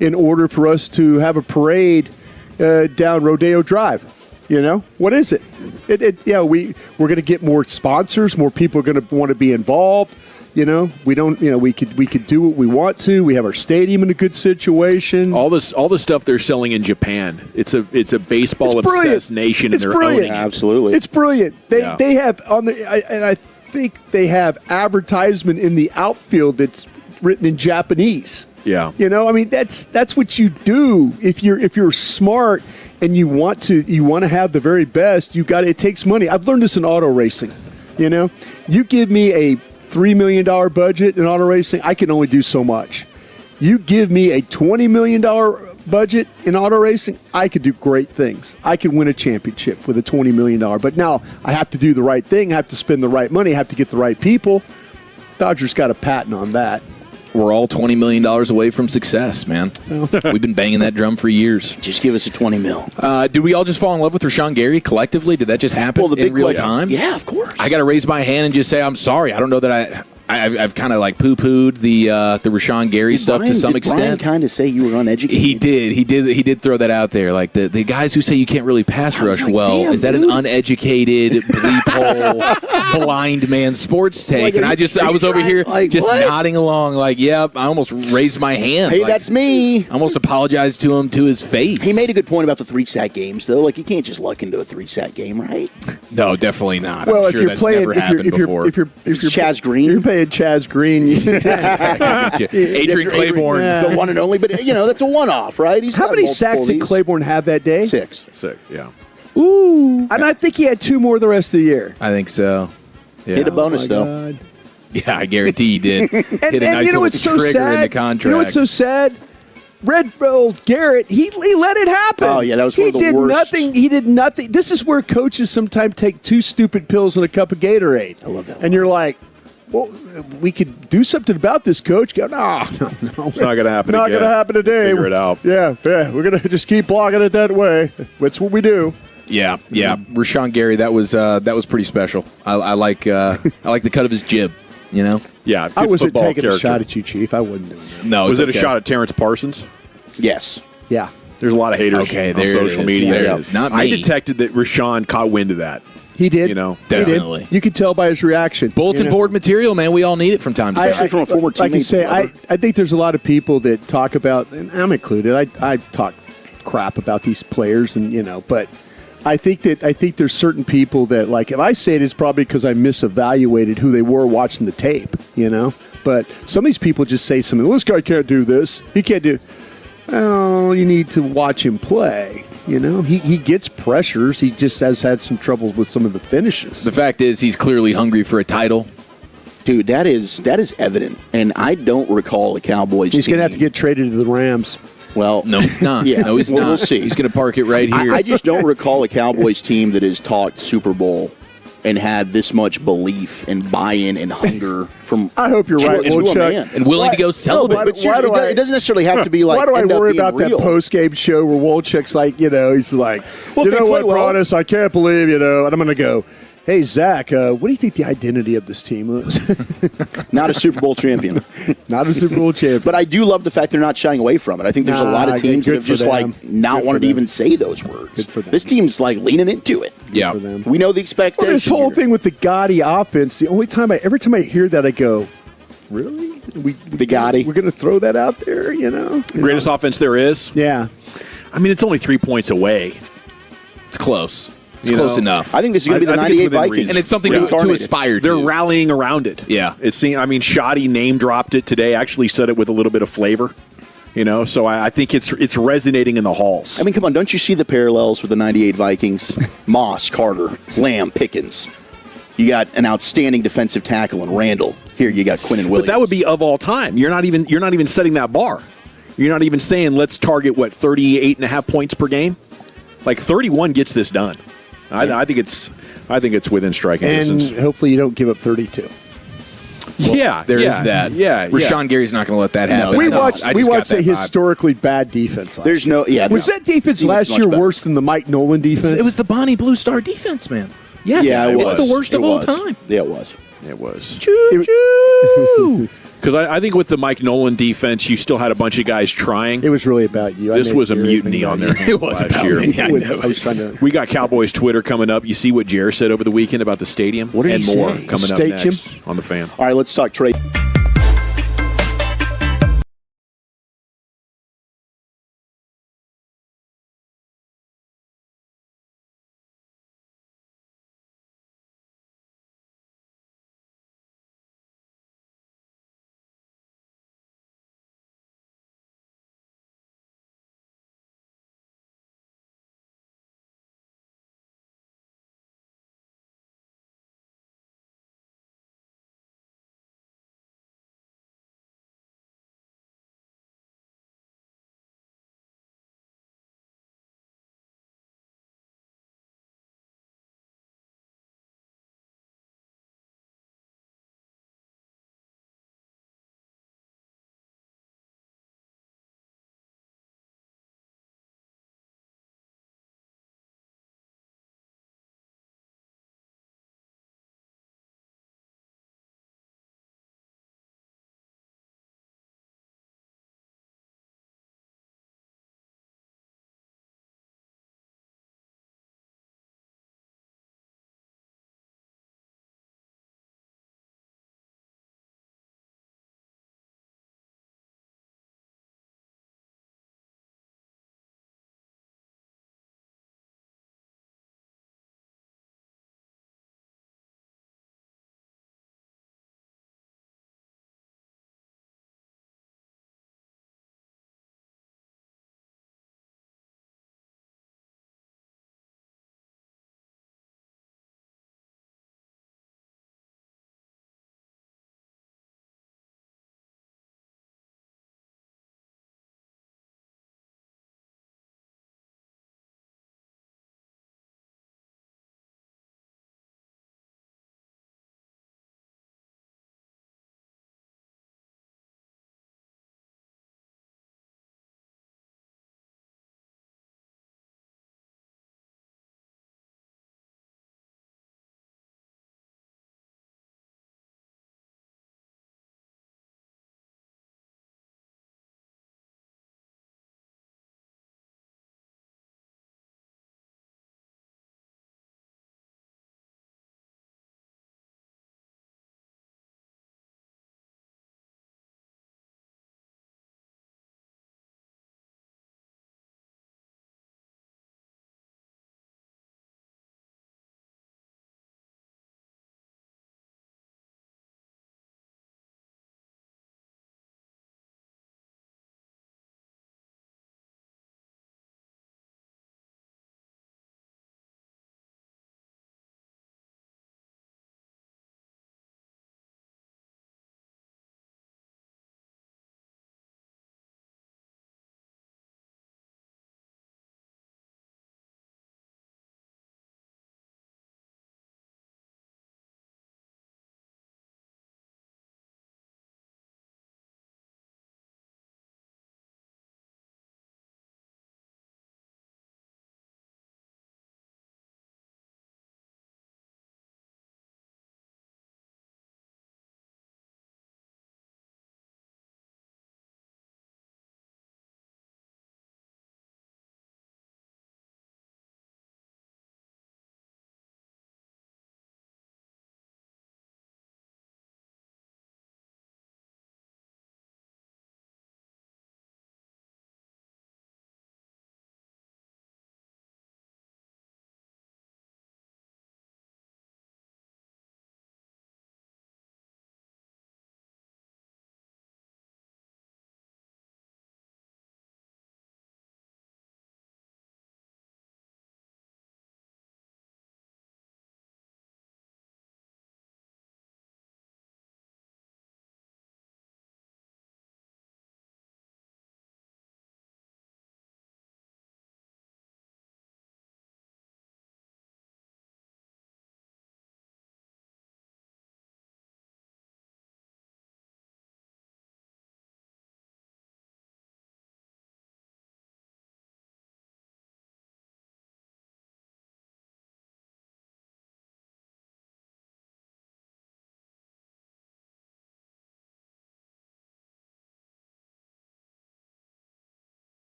in order for us to have a parade down Rodeo Drive? You know, what is it? We're going to get more sponsors. More people are going to want to be involved. You know, we could do what we want to. We have our stadium in a good situation. All the stuff they're selling in Japan. It's a baseball obsessed nation, and they're owning it. Absolutely, it's brilliant. They have and I think they have advertisement in the outfield that's written in Japanese. Yeah, you know, I mean that's what you do if you're smart. And you want to have the very best. It takes money. I've learned this in auto racing. You know, you give me a $3 million budget in auto racing, I can only do so much. You give me a $20 million budget in auto racing, I could do great things. I could win a championship with a $20 million. But now I have to do the right thing. I have to spend the right money. I have to get the right people. Dodgers got a patent on that. We're all $20 million away from success, man. We've been banging that drum for years. Just give us a 20 mil. Did we all just fall in love with Rashawn Gary collectively? Did that just happen in real time? Yeah, of course. I got to raise my hand and just say I'm sorry. I don't know that I've kind of like poo-pooed the Rashawn Gary stuff to some extent. Brian kind of say you were uneducated? He did throw that out there. Like the guys who say you can't really pass rush is that an uneducated, bleep-hole, blind man sports take? And I was over here nodding along like, yep, I almost raised my hand. Hey, that's me. I almost apologized to him to his face. He made a good point about the 3-sack games, though. Like, you can't just luck into a 3-sack game, right? No, definitely not. Well, I'm sure that's never happened before. If you're Chaz Green. You're paying Chaz Green. Adrian Claiborne. The one and only. But, that's a one-off, right? How many sacks did Claiborne have that day? 6. Yeah. Ooh. And I think he had 2 more the rest of the year. I think so. Yeah. Hit a bonus, though. God. Yeah, I guarantee he did. Hit a nice little trigger in the contract. You know what's so sad? Red Garrett, he let it happen. Oh, yeah, that was one of the worst. He did nothing. This is where coaches sometimes take 2 stupid pills and a cup of Gatorade. I love that. And you're like, well, we could do something about this, coach. Go, no. It's not going to happen Not going to happen today. Figure it out. Yeah, we're going to just keep blocking it that way. That's what we do. Yeah. Rashawn Gary, that was pretty special. I like the cut of his jib. Yeah, I wasn't taking character. a shot at you, Chief. I wouldn't do that. No, was it okay. a shot at Terrence Parsons? Yes. Yeah. There's a lot of haters Okay, on there social it is. media. There it is. Not me. I detected that Rashawn caught wind of that. He did. Definitely. He did. You could tell by his reaction. Bulletin board material, man. We all need it from time to time. Especially from a former teammate. Like you say, I think there's a lot of people that talk about, and I'm included. I talk crap about these players, and but I think there's certain people that, like, if I say it, it's probably because I misevaluated who they were watching the tape. But some of these people just say something. Well, this guy can't do this. He can't do. Well, you need to watch him play. He gets pressures. He just has had some trouble with some of the finishes. The fact is, he's clearly hungry for a title. Dude, that is evident. And I don't recall the Cowboys. He's going to have to get traded to the Rams. Well, no, he's not. Yeah, no, he's not. We'll see. He's going to park it right here. I just don't recall a Cowboys team that has talked Super Bowl and had this much belief and buy-in and hunger from. I hope you're right, Wolchuk. And willing to go celebrate. It doesn't necessarily have to be like. Why do I worry about that post-game show where Wolchuk's like, he's like, well, you know what, Broadus, I can't believe, and I'm going to go, hey, Zach, what do you think the identity of this team is? Not a Super Bowl champion. Not a Super Bowl champion. But I do love the fact they're not shying away from it. I think there's a lot of teams that have just not wanted to even say those words. This team's like leaning into it. Yeah. We know the expectation. Well, this whole thing with the Gotti offense, every time I hear that, I go, really? The Gotti? We're going to throw that out there, Greatest offense there is? Yeah. I mean, it's only 3 points away. It's close. It's close enough. I think this is going to be the 98 Vikings. And it's something to aspire to. They're rallying around it. Yeah. Shoddy name-dropped it today. Actually said it with a little bit of flavor. So I think it's resonating in the halls. I mean, come on, don't you see the parallels with the 98 Vikings? Moss, Carter, Lamb, Pickens. You got an outstanding defensive tackle in Randall. Here you got Quinn and Williams. But that would be of all time. You're not even setting that bar. You're not even saying let's target 38.5 points per game. Like 31 gets this done. I think it's within striking distance. And hopefully you don't give up 32. Well, there is that. Yeah, Rashawn Gary's not going to let that happen. We watched a historically bad defense. Was that defense last year worse than the Mike Nolan defense? It was the Bonnie Blue Star defense, man. Yes, it's the worst of all time. Yeah, it was. It was. Choo-choo. Because I think with the Mike Nolan defense, you still had a bunch of guys trying. It was really about you. This was a mutiny on their hands last year. We got Cowboys Twitter coming up. You see what Jer said over the weekend about the stadium? What did he more say? coming up next on the Fan. All right, let's talk trade.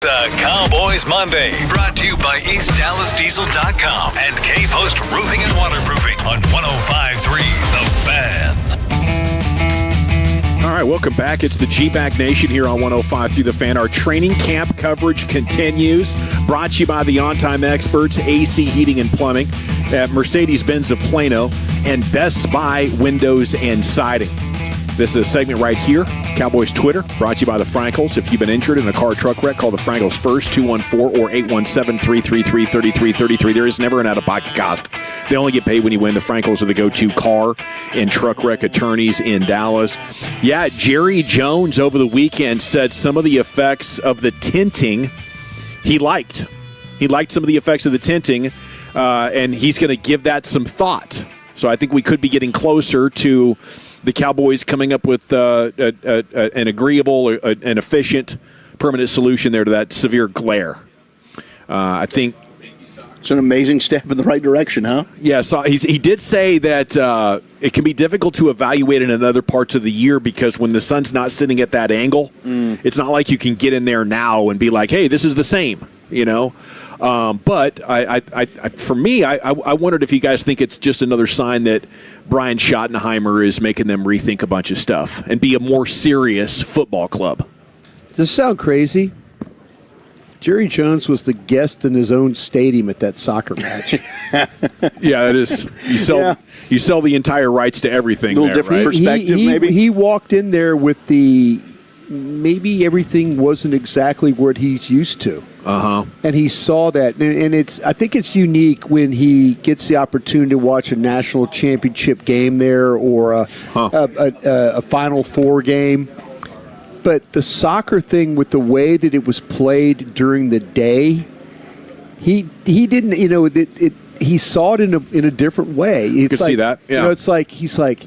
the Cowboys Monday, brought to you by EastDallasDiesel.com and K-Post Roofing and Waterproofing on 105.3 The Fan. All right, welcome back. It's the G-Back Nation here on 105.3 The Fan. Our training camp coverage continues. Brought to you by the On-Time Experts, AC Heating and Plumbing at Mercedes-Benz of Plano and Best Buy Windows and Siding. This is a segment right here, Cowboys Twitter, brought to you by the Frankels. If you've been injured in a car or truck wreck, call the Frankels first, 214 or 817-333-3333. There is never an out-of-pocket cost. They only get paid when you win. The Frankels are the go-to car and truck wreck attorneys in Dallas. Yeah, Jerry Jones over the weekend said some of the effects of the tinting he liked. He liked some of the effects of the tinting, and he's going to give that some thought. So I think we could be getting closer to the Cowboys coming up with an agreeable, an efficient, permanent solution there to that severe glare. I think it's an amazing step in the right direction, huh? Yeah, so he did say that it can be difficult to evaluate it in other parts of the year because when the sun's not sitting at that angle, it's not like you can get in there now and be like, hey, this is the same, you know? But for me, I wondered if you guys think it's just another sign that Brian Schottenheimer is making them rethink a bunch of stuff and be a more serious football club. Does this sound crazy? Jerry Jones was the guest in his own stadium at that soccer match. Yeah, it is. You sell the entire rights to everything. A little different perspective, maybe. He walked in there with maybe everything wasn't exactly what he's used to. And he saw that, and I think it's unique when he gets the opportunity to watch a national championship game there or a Final Four game. But the soccer thing, with the way that it was played during the day, he didn't, he saw it in a different way. You can see that. Yeah, it's like he's like,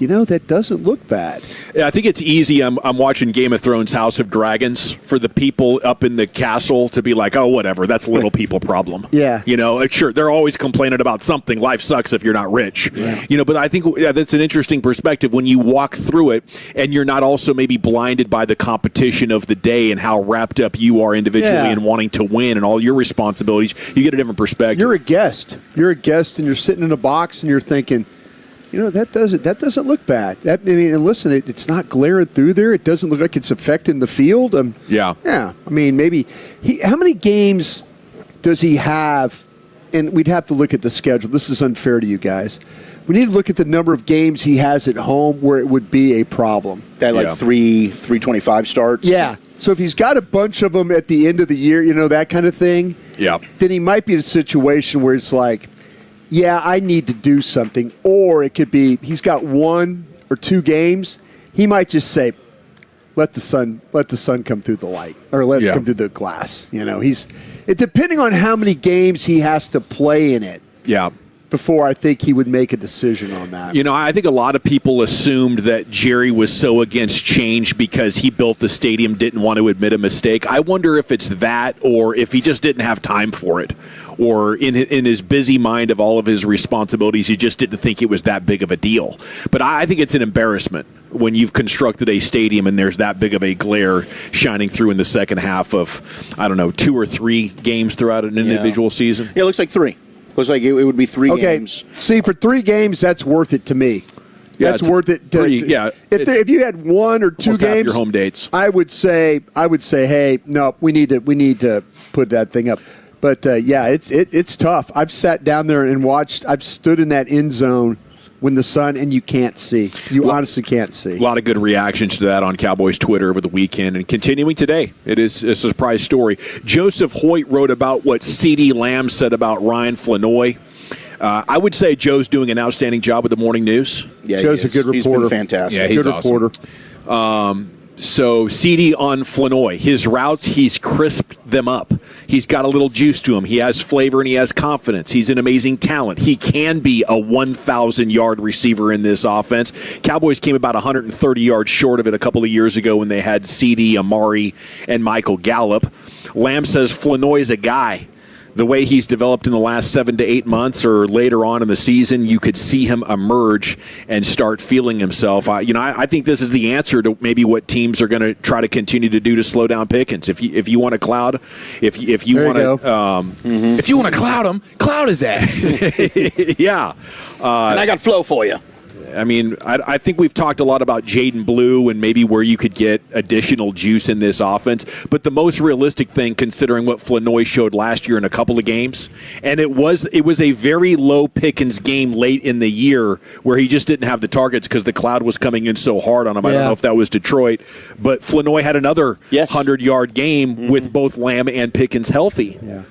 that doesn't look bad. Yeah, I think it's easy. I'm watching Game of Thrones House of Dragons for the people up in the castle to be like, oh, whatever, that's a little people problem. Yeah. Sure, they're always complaining about something. Life sucks if you're not rich. Yeah. But I think that's an interesting perspective when you walk through it and you're not also maybe blinded by the competition of the day and how wrapped up you are individually and wanting to win and all your responsibilities. You get a different perspective. You're a guest. And you're sitting in a box and you're thinking, that doesn't look bad. And listen, it's not glaring through there. It doesn't look like it's affecting the field. Yeah. I mean, maybe how many games does he have? And we'd have to look at the schedule. This is unfair to you guys. We need to look at the number of games he has at home where it would be a problem. That 325 starts. Yeah. So if he's got a bunch of them at the end of the year, that kind of thing. Yeah. Then he might be in a situation where it's like, yeah, I need to do something. Or it could be he's got 1 or 2 games. He might just say, let the sun come through the light or let it come through the glass. Depending on how many games he has to play in it. Yeah. Before I think he would make a decision on that. I think a lot of people assumed that Jerry was so against change because he built the stadium, didn't want to admit a mistake. I wonder if it's that or if he just didn't have time for it. Or in his busy mind of all of his responsibilities, he just didn't think it was that big of a deal. But I think it's an embarrassment when you've constructed a stadium and there's that big of a glare shining through in the second half of, 2 or 3 games throughout an individual season. Yeah, it looks like 3. Looks like it would be 3 games. See, for 3 games, that's worth it to me. That's worth it. If you had 1 or 2 games, your home dates, I would say, hey, no, we need to put that thing up. But it's tough. I've sat down there and watched. I've stood in that end zone when the sun, and you can't see. You honestly can't see. A lot of good reactions to that on Cowboys Twitter over the weekend. And continuing today, it is a surprise story. Joseph Hoyt wrote about what CeeDee Lamb said about Ryan Flanoy. I would say Joe's doing an outstanding job with the morning news. Yeah, Joe's a good reporter. He's been fantastic. Yeah, he's good awesome. Reporter. So CeeDee on Flanoy, his routes, he's crisped them up. He's got a little juice to him. He has flavor and he has confidence. He's an amazing talent. He can be a 1,000-yard receiver in this offense. Cowboys came about 130 yards short of it a couple of years ago when they had CeeDee, Amari, and Michael Gallup. Lamb says Flanoy is a guy the way he's developed in the last 7 to 8 months or later on in the season, you could see him emerge and start feeling himself. I think this is the answer to maybe what teams are going to try to continue to do to slow down Pickens. If you want to cloud, if you want to, if you want to cloud him, cloud his ass. Yeah, and I got flow for you. I mean, I think we've talked a lot about Jaden Blue and maybe where you could get additional juice in this offense. But the most realistic thing, considering what Flanoy showed last year in a couple of games, and it was a very low Pickens game late in the year where he just didn't have the targets because the cloud was coming in so hard on him. I don't know if that was Detroit. But Flanoy had another 100-yard game with both Lamb and Pickens healthy. Yeah.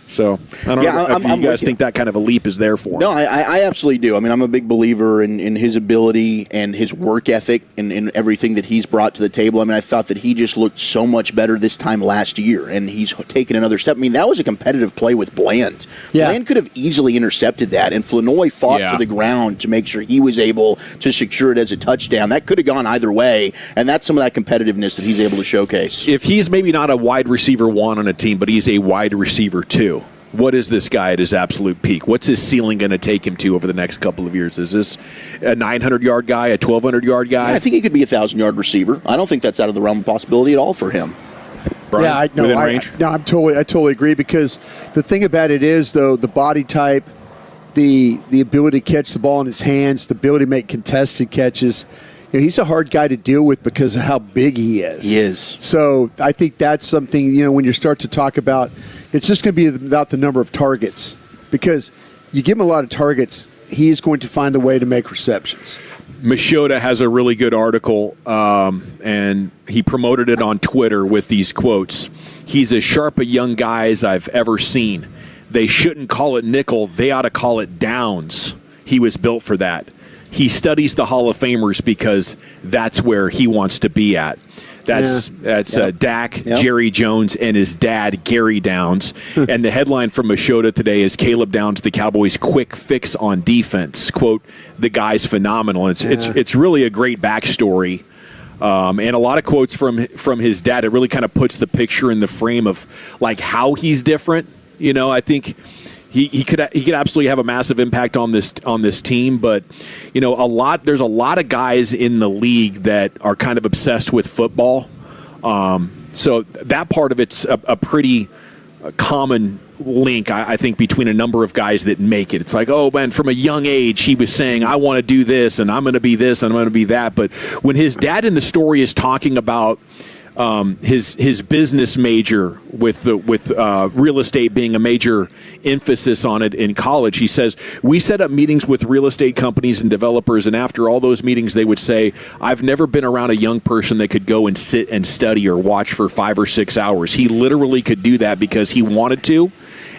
So I don't know if you guys think that kind of a leap is there for him. No, I absolutely do. I mean, I'm a big believer in his ability and his work ethic and everything that he's brought to the table. I mean, I thought that he just looked so much better this time last year, and he's taken another step. I mean, that was a competitive play with Bland. Yeah. Bland could have easily intercepted that, and Flanoy fought to the ground to make sure he was able to secure it as a touchdown. That could have gone either way, and that's some of that competitiveness that he's able to showcase. If he's maybe not a wide receiver 1 on a team, but he's a wide receiver 2, what is this guy at his absolute peak? What's his ceiling going to take him to over the next couple of years? Is this a 900-yard guy, a 1,200-yard guy? Yeah, I think he could be a 1,000-yard receiver. I don't think that's out of the realm of possibility at all for him. Brian, within range? I totally agree, because the thing about it is, though, the body type, the ability to catch the ball in his hands, the ability to make contested catches. He's a hard guy to deal with because of how big he is. He is. So I think that's something, when you start to talk about, it's just going to be about the number of targets, because you give him a lot of targets, he is going to find a way to make receptions. Machota has a really good article, and he promoted it on Twitter with these quotes. He's as sharp a young guy as I've ever seen. They shouldn't call it nickel. They ought to call it downs. He was built for that. He studies the Hall of Famers because that's where he wants to be at. That's Dak, Jerry Jones, and his dad, Gary Downs. And the headline from Machota today is Caleb Downs, the Cowboys' quick fix on defense. Quote, the guy's phenomenal. It's really a great backstory. And a lot of quotes from his dad. It really kind of puts the picture in the frame of like how he's different. I think he could absolutely have a massive impact on this team, but there's a lot of guys in the league that are kind of obsessed with football. So that part of it's a pretty common link, I think, between a number of guys that make it. It's like, oh man, from a young age he was saying, I want to do this and I'm going to be this and I'm going to be that. But when his dad in the story is talking about his business major with real estate being a major emphasis on it in college. He says, we set up meetings with real estate companies and developers, and after all those meetings they would say, I've never been around a young person that could go and sit and study or watch for 5 or 6 hours. He literally could do that because he wanted to,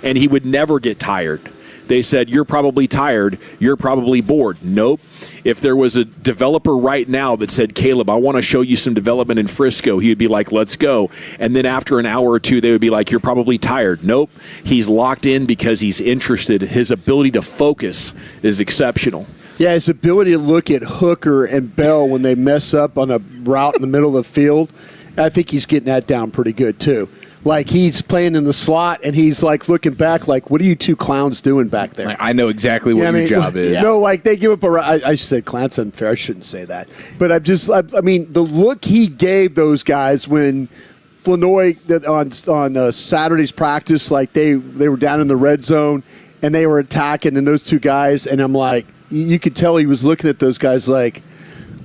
and he would never get tired. They said, you're probably tired, you're probably bored. Nope. If there was a developer right now that said, Caleb, I want to show you some development in Frisco, he would be like, let's go. And then after an hour or two, they would be like, you're probably tired. Nope. He's locked in because he's interested. His ability to focus is exceptional. Yeah, his ability to look at Hooker and Bell when they mess up on a route in the middle of the field, I think he's getting that down pretty good too. Like, he's playing in the slot, and he's, like, looking back like, what are you two clowns doing back there? I know exactly what your job is. No, like, they give up I said clowns unfair. I shouldn't say that. But I mean, the look he gave those guys when Flanoy, on Saturday's practice, like, they were down in the red zone, and they were attacking, and those two guys, and I'm like, you could tell he was looking at those guys like,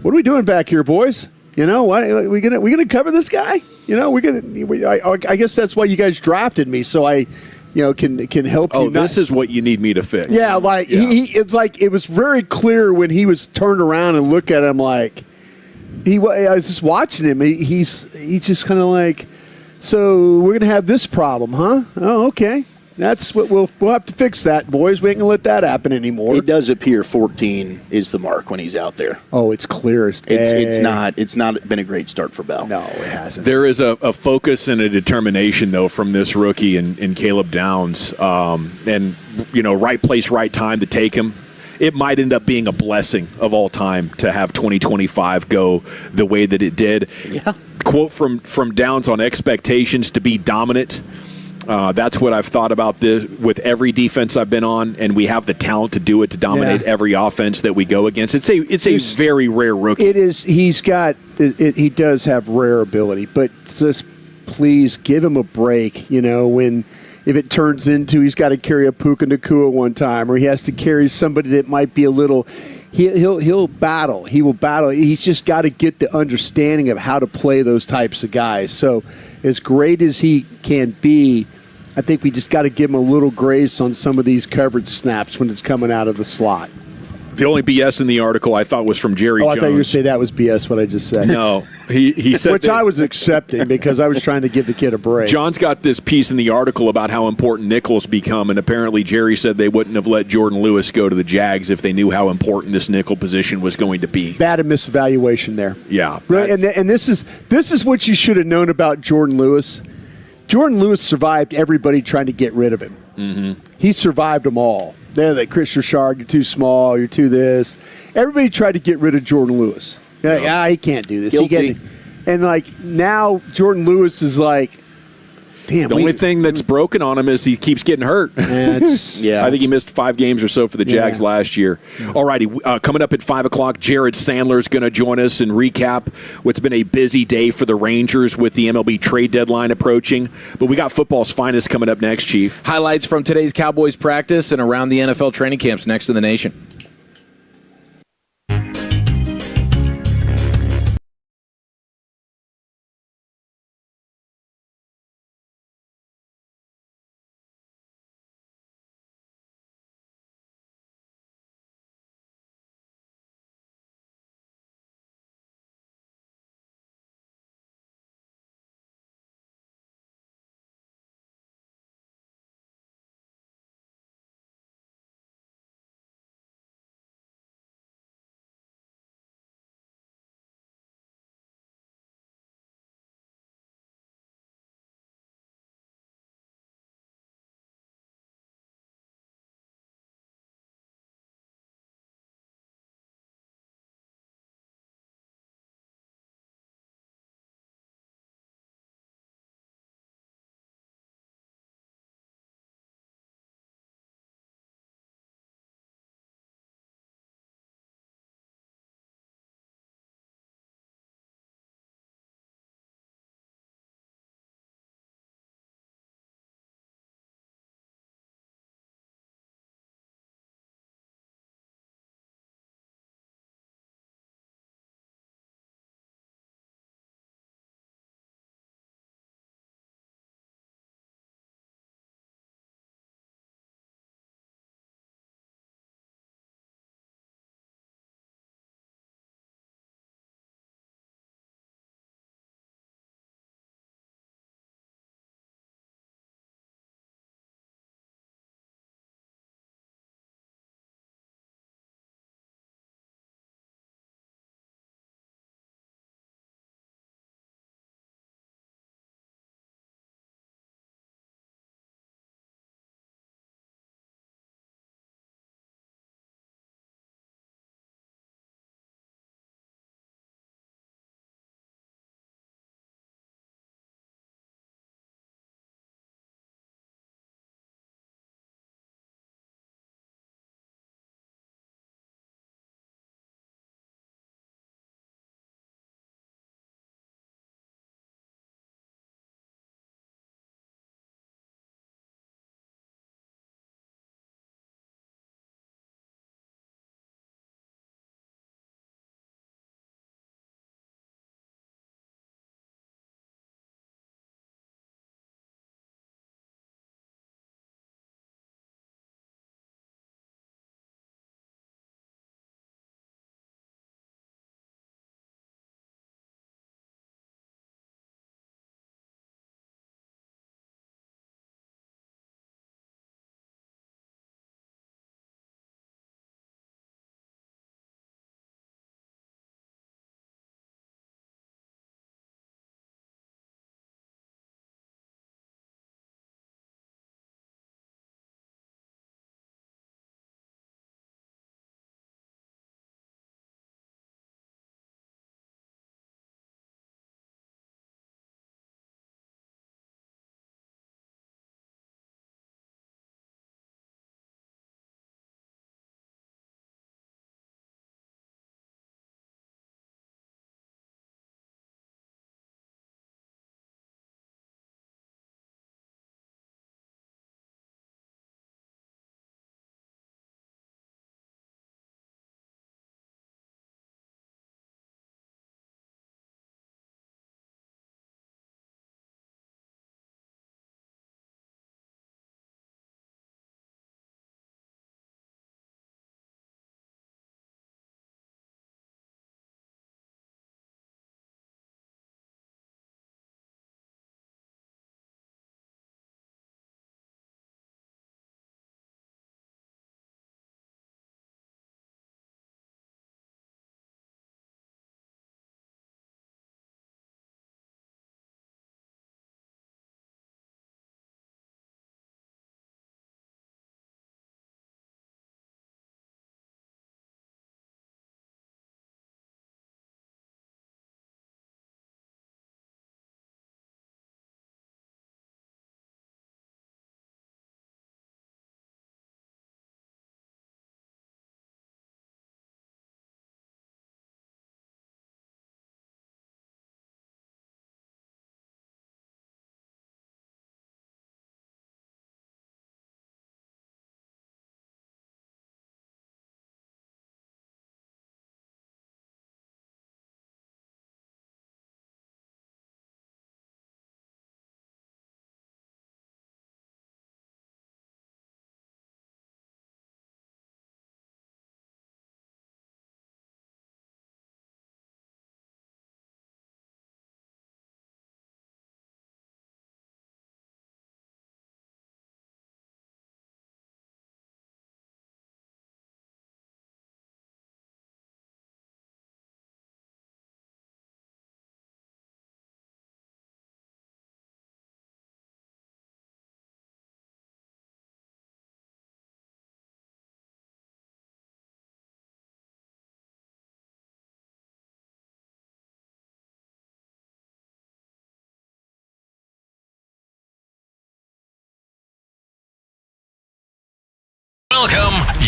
what are we doing back here, boys? What, are we gonna cover this guy? I guess that's why you guys drafted me, so I, can help you. Oh, this is what you need me to fix. Yeah, it's like it was very clear when he was turned around and looked at him like I was just watching him. He's just kind of like, so we're gonna have this problem, huh? Oh, okay. That's what we'll have to fix that, boys. We ain't gonna let that happen anymore. It does appear 14 is the mark when he's out there. Oh, it's clear as day. It's not been a great start for Bell. No, it hasn't. There is a focus and a determination though from this rookie in Caleb Downs, and right place, right time to take him. It might end up being a blessing of all time to have 2025 go the way that it did. Yeah. Quote from Downs on expectations to be dominant. That's what I've thought about this with every defense I've been on, and we have the talent to do it, to dominate every offense that we go against. It's a very rare rookie. It is. He does have rare ability, but just please give him a break. If it turns into he's got to carry a Puka Nacua one time, or he has to carry somebody that might be a little, he'll battle. He will battle. He's just got to get the understanding of how to play those types of guys. So, as great as he can be, I think we just got to give him a little grace on some of these coverage snaps when it's coming out of the slot. The only BS in the article I thought was from Jerry Jones. I thought you were going to say that was BS, what I just said. No. He said Which I was accepting because I was trying to give the kid a break. John's got this piece in the article about how important nickel's become, and apparently Jerry said they wouldn't have let Jordan Lewis go to the Jags if they knew how important this nickel position was going to be. Bad and misevaluation there. Yeah. Really, and this is what you should have known about Jordan Lewis. Jordan Lewis survived everybody trying to get rid of him. Mm-hmm. He survived them all. They're like, Chris Richard, you're too small, you're too this. Everybody tried to get rid of Jordan Lewis. They're like, he can't do this. And now Jordan Lewis is like, damn. The only thing that's broken on him is he keeps getting hurt. I think he missed 5 games or so for the Jags last year. All righty, coming up at 5 o'clock, Jared Sandler's going to join us and recap what's been a busy day for the Rangers with the MLB trade deadline approaching. But we got football's finest coming up next, Chief. Highlights from today's Cowboys practice and around the NFL training camps next in the nation.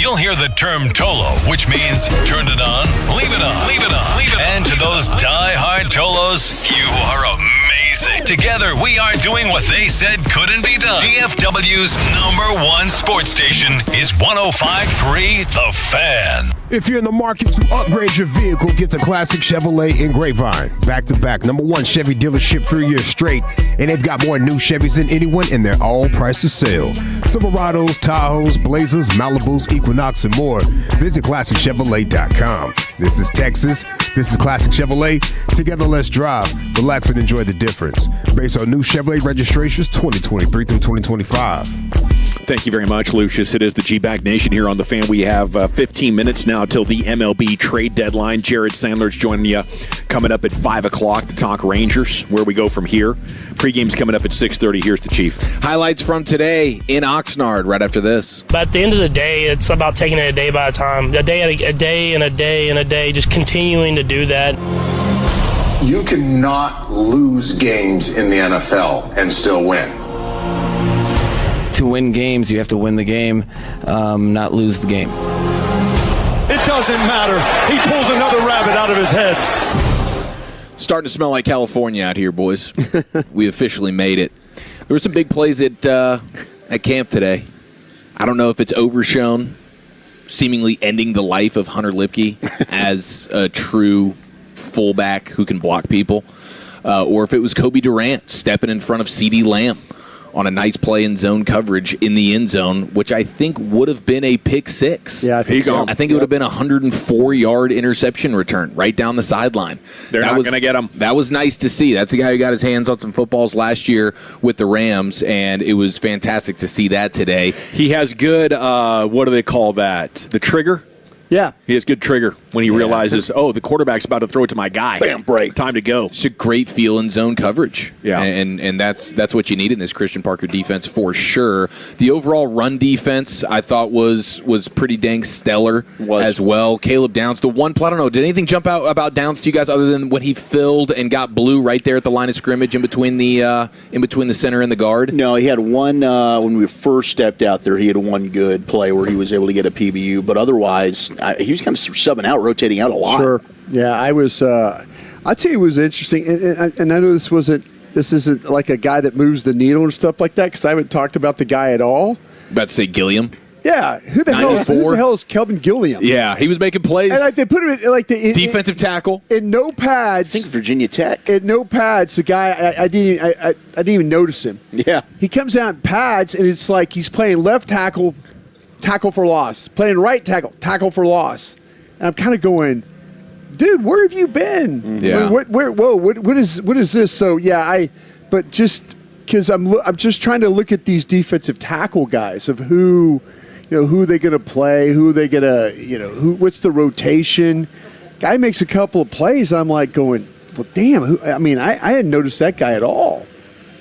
you'll hear the term Tolo, which means turn it on, leave it on, leave it on, leave it on. And to those die-hard Tolos, you are amazing. Together, we are doing what they said couldn't be done. DFW's #1 sports station is 105.3 The Fan. If you're in the market to upgrade your vehicle, get to Classic Chevrolet in Grapevine. Back-to-back, #1 Chevy dealership 3 years straight, and they've got more new Chevys than anyone, and they're all priced to sell. Silverados, Tahoes, Blazers, Malibus, Equinox, and more. Visit ClassicChevrolet.com. This is Texas. This is Classic Chevrolet. Together, let's drive, relax, and enjoy the difference. Based on new Chevrolet registrations 2023 through 2025. Thank you very much, Lucius. It is the G-Bag Nation here on The Fan. We have 15 minutes now till the MLB trade deadline. Jared Sandler's joining you coming up at 5 o'clock to talk Rangers, where we go from here. Pregame's coming up at 6:30. Here's the Chief. Highlights from today in Oxnard right after this. But at the end of the day, it's about taking it a day by a time. A day and a day, just continuing to do that. You cannot lose games in the NFL and still win. To win games, you have to win the game, not lose the game. It doesn't matter. He pulls another rabbit out of his head. Starting to smell like California out here, boys. We officially made it. There were some big plays at camp today. I don't know if it's overshown, seemingly ending the life of Hunter Lipke as a true fullback who can block people, or if it was Kobe Durant stepping in front of CeeDee Lamb on a nice play in zone coverage in the end zone, which I think would have been a pick six. Yeah, I think so. I think it would have been a 104-yard interception return right down the sideline. They're not going to get him. That was nice to see. That's a guy who got his hands on some footballs last year with the Rams, and it was fantastic to see that today. He has good, what do they call that? The trigger? Yeah. He has good trigger when he realizes, the quarterback's about to throw it to my guy. Bam, break. Time to go. It's a great feel in zone coverage. Yeah. And that's what you need in this Christian Parker defense for sure. The overall run defense I thought was pretty dang stellar as well. Caleb Downs, the one play, I don't know, did anything jump out about Downs to you guys other than when he filled and got blue right there at the line of scrimmage in between the center and the guard? No, he had one when we first stepped out there. He had one good play where he was able to get a PBU, but otherwise he was kind of subbing out, rotating out a lot. Sure. Yeah, I was. I'd say it was interesting, and I know this isn't like a guy that moves the needle and stuff like that because I haven't talked about the guy at all. About to say Gilliam. Yeah, who the hell is Kelvin Gilliam? Yeah, he was making plays. And they put him in defensive tackle in no pads. I think Virginia Tech. In no pads, the guy I didn't even notice him. Yeah, he comes out in pads, and it's like he's playing left tackle for loss, playing right tackle for loss. And I'm kind of going, dude, where have you been? Yeah. What is this? So yeah, but just because I'm just trying to look at these defensive tackle guys of who they're going to play, who they going to, what's the rotation. Guy makes a couple of plays, and I'm like going, well, damn. I hadn't noticed that guy at all.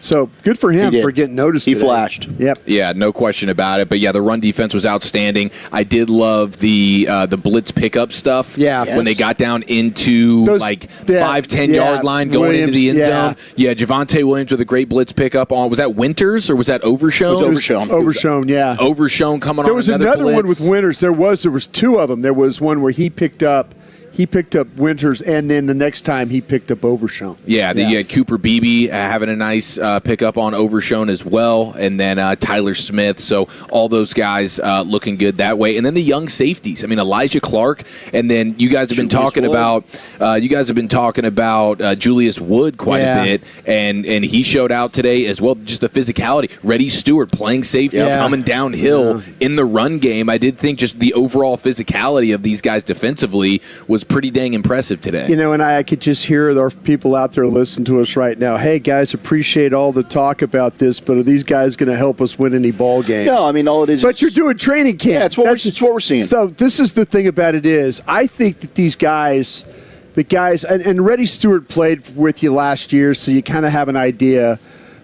So good for him for getting noticed. He flashed. Yep. Yeah, no question about it. But yeah, the run defense was outstanding. I did love the blitz pickup stuff. Yeah. When they got down into 5-10 yard line going Williams, into the end zone. Yeah, Javonte Williams with a great blitz pickup on. Was that Winters or was that Overshown? It was Overshown. Overshown, yeah. Overshown coming on. There was another blitz. one with Winters. There was two of them. There was one where he picked up Winters, and then the next time he picked up Overshown. Yeah, you had Cooper Beebe having a nice pickup on Overshown as well, and then Tyler Smith. So all those guys looking good that way. And then the young safeties. I mean, Elijah Clark, and then you guys have been talking about Julius Wood quite a bit, and he showed out today as well. Just the physicality. Reddy Stewart playing safety, coming downhill in the run game. I did think just the overall physicality of these guys defensively was pretty dang impressive today. And I could just hear our people out there listening to us right now. Hey, guys, appreciate all the talk about this, but are these guys going to help us win any ball games? No, I mean, all it is. But you're doing training camp. Yeah, it's what we're seeing. So this is the thing about it is, I think that these guys, and Reddy Stewart played with you last year, so you kind of have an idea.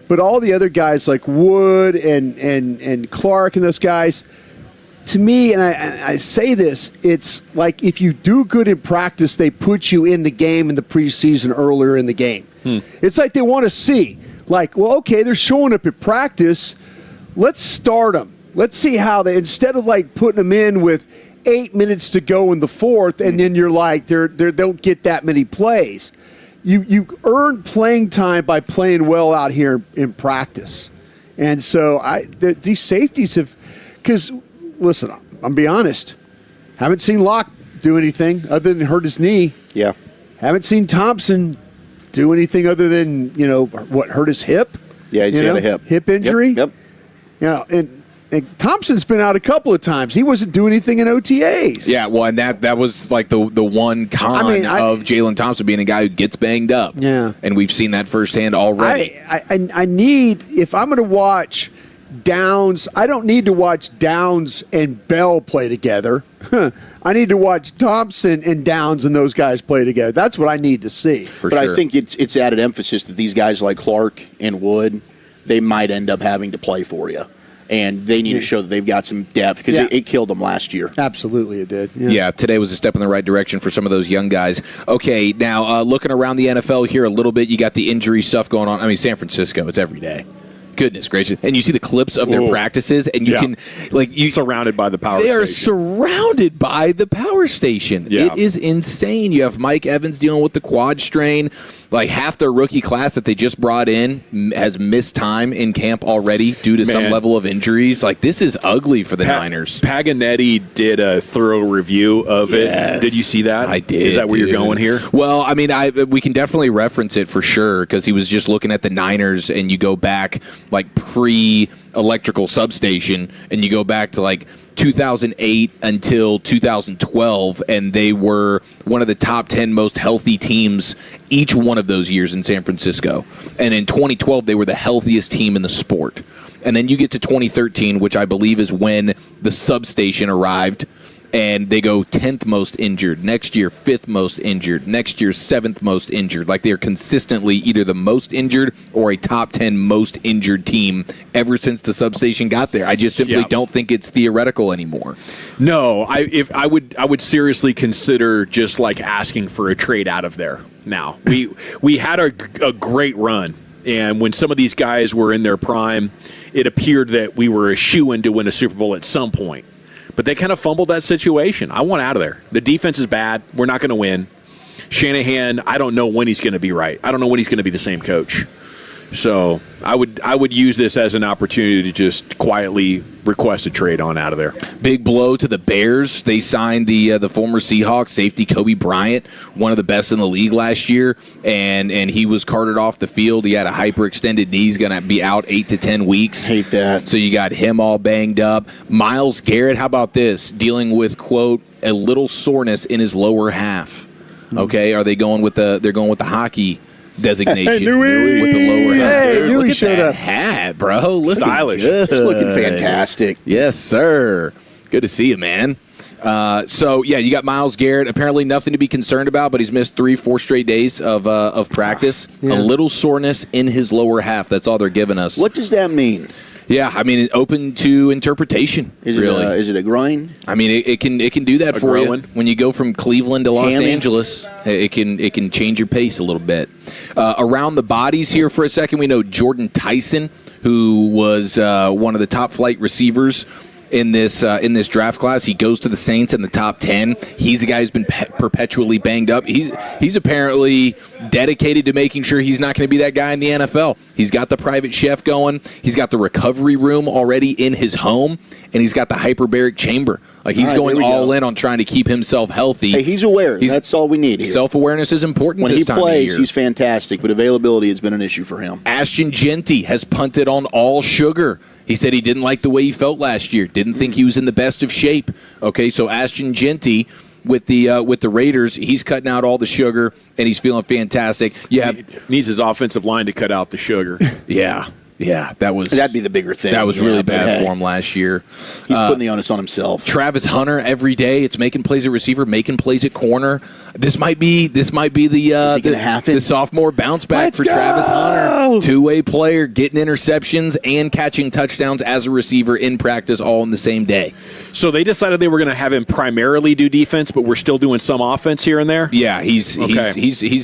But all the other guys like Wood and Clark and those guys, to me, and I say this, it's like if you do good in practice, they put you in the game in the preseason earlier in the game. It's like they want to see, like, well, okay, they're showing up at practice. Let's start them. Let's see how they, instead of like putting them in with 8 minutes to go in the fourth, and then you're like, they don't get that many plays. You earn playing time by playing well out here in practice. And so these safeties have, because, listen, I'm be honest, haven't seen Locke do anything other than hurt his knee. Yeah. Haven't seen Thompson do anything other than, hurt his hip? Yeah, he's got a hip injury. Yep. And Thompson's been out a couple of times. He wasn't doing anything in OTAs. Yeah, well, and that was like the one con of Jalen Thompson being a guy who gets banged up. Yeah. And we've seen that firsthand already. I need, if I'm going to watch Downs, I don't need to watch Downs and Bell play together. I need to watch Thompson and Downs and those guys play together. That's what I need to see. But I think it's added emphasis that these guys like Clark and Wood, they might end up having to play for you. And they need to show that they've got some depth because it killed them last year. Absolutely, it did. Yeah, today was a step in the right direction for some of those young guys. Okay, now looking around the NFL here a little bit, you got the injury stuff going on. I mean, San Francisco, it's every day. Goodness gracious. And you see the clips of their practices, and you can, surrounded by the power station. They are station. surrounded by the power station. Yeah. It is insane. You have Mike Evans dealing with the quad strain. Like, half their rookie class that they just brought in has missed time in camp already due to some level of injuries. Like, this is ugly for the Niners. Paganetti did a thorough review of it. Did you see that? I did. Is that where you're going here? Well, I mean, we can definitely reference it for sure because he was just looking at the Niners, and you go back like pre-electrical substation, and you go back to like 2008 until 2012, and they were one of the top 10 most healthy teams each one of those years in San Francisco. And in 2012, they were the healthiest team in the sport. And then you get to 2013, which I believe is when the substation arrived, and they go 10th most injured. Next year, 5th most injured. Next year, 7th most injured. Like, they're consistently either the most injured or a top 10 most injured team ever since the substation got there. I just simply don't think it's theoretical anymore. No, I would seriously consider just like asking for a trade out of there. Now, we had a great run, and when some of these guys were in their prime, it appeared that we were a shoo-in to win a Super Bowl at some point. But they kind of fumbled that situation. I want out of there. The defense is bad. We're not going to win. Shanahan, I don't know when he's going to be right. I don't know when he's going to be the same coach. So I would use this as an opportunity to just quietly request a trade on out of there. Big blow to the Bears. They signed the former Seahawks safety Kobe Bryant, one of the best in the league last year, and he was carted off the field. He had a hyperextended knee. He's going to be out 8 to 10 weeks. Hate that. So you got him all banged up. Myles Garrett, how about this? Dealing with, quote, a little soreness in his lower half. Okay, are they going with they're going with the hockey designation with the lower hat? Hey, Look at showed that up. hat, bro. Looking Stylish. good. Just looking fantastic. Yes, sir. Good to see you, man. So, you got Myles Garrett. Apparently nothing to be concerned about, but he's missed 3-4 straight days of practice. A little soreness in his lower half. That's all they're giving us. What does that mean? Yeah, I mean, open to interpretation. Is it a groin? I mean, it can do that for you when you go from Cleveland to Los Angeles. It can change your pace a little bit. Around the bodies here for a second, we know Jordan Tyson, who was one of the top flight receivers in this draft class. He goes to the Saints in the top 10. He's a guy who's been perpetually banged up. He's apparently dedicated to making sure he's not going to be that guy in the NFL. He's got the private chef going. He's got the recovery room already in his home, and he's got the hyperbaric chamber. Like, he's going all in on trying to keep himself healthy. Hey, he's aware. That's all we need here. Self-awareness is important when this he time plays, of year. He's fantastic, but availability has been an issue for him. Ashton Genty has punted on all sugar. He said he didn't like the way he felt last year. Didn't think he was in the best of shape. Okay, so Ashton Genty with the Raiders, he's cutting out all the sugar, and he's feeling fantastic. He needs his offensive line to cut out the sugar. Yeah, that'd be the bigger thing. That was really bad for him last year. He's putting the onus on himself. Travis Hunter every day. It's making plays at receiver, making plays at corner. This might be the sophomore bounce back for Travis Hunter. Two-way player, getting interceptions and catching touchdowns as a receiver in practice all in the same day. So they decided they were going to have him primarily do defense, but we're still doing some offense here and there? Yeah, he's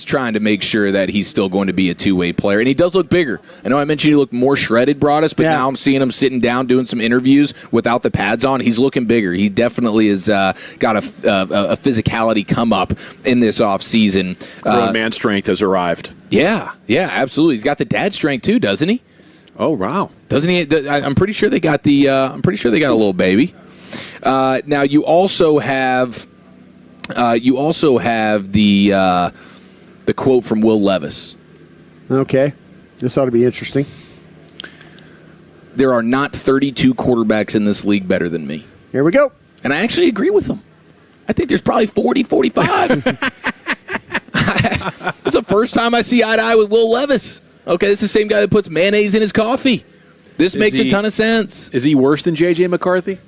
trying to make sure that he's still going to be a two-way player. And he does look bigger. I know I mentioned he looked more more shredded, Broadus, but now I'm seeing him sitting down doing some interviews without the pads on. He's looking bigger. He definitely has got a physicality come up in this offseason. Grown man strength has arrived. Yeah, absolutely. He's got the dad strength too, doesn't he? Oh, wow. Doesn't he? I'm pretty sure they got I'm pretty sure they got a little baby. Now you also have the quote from Will Levis. Okay, this ought to be interesting. There are not 32 quarterbacks in this league better than me. Here we go. And I actually agree with him. I think there's probably 40, 45. It's the first time I see eye to eye with Will Levis. Okay, this is the same guy that puts mayonnaise in his coffee. This makes a ton of sense. Is he worse than J.J. McCarthy?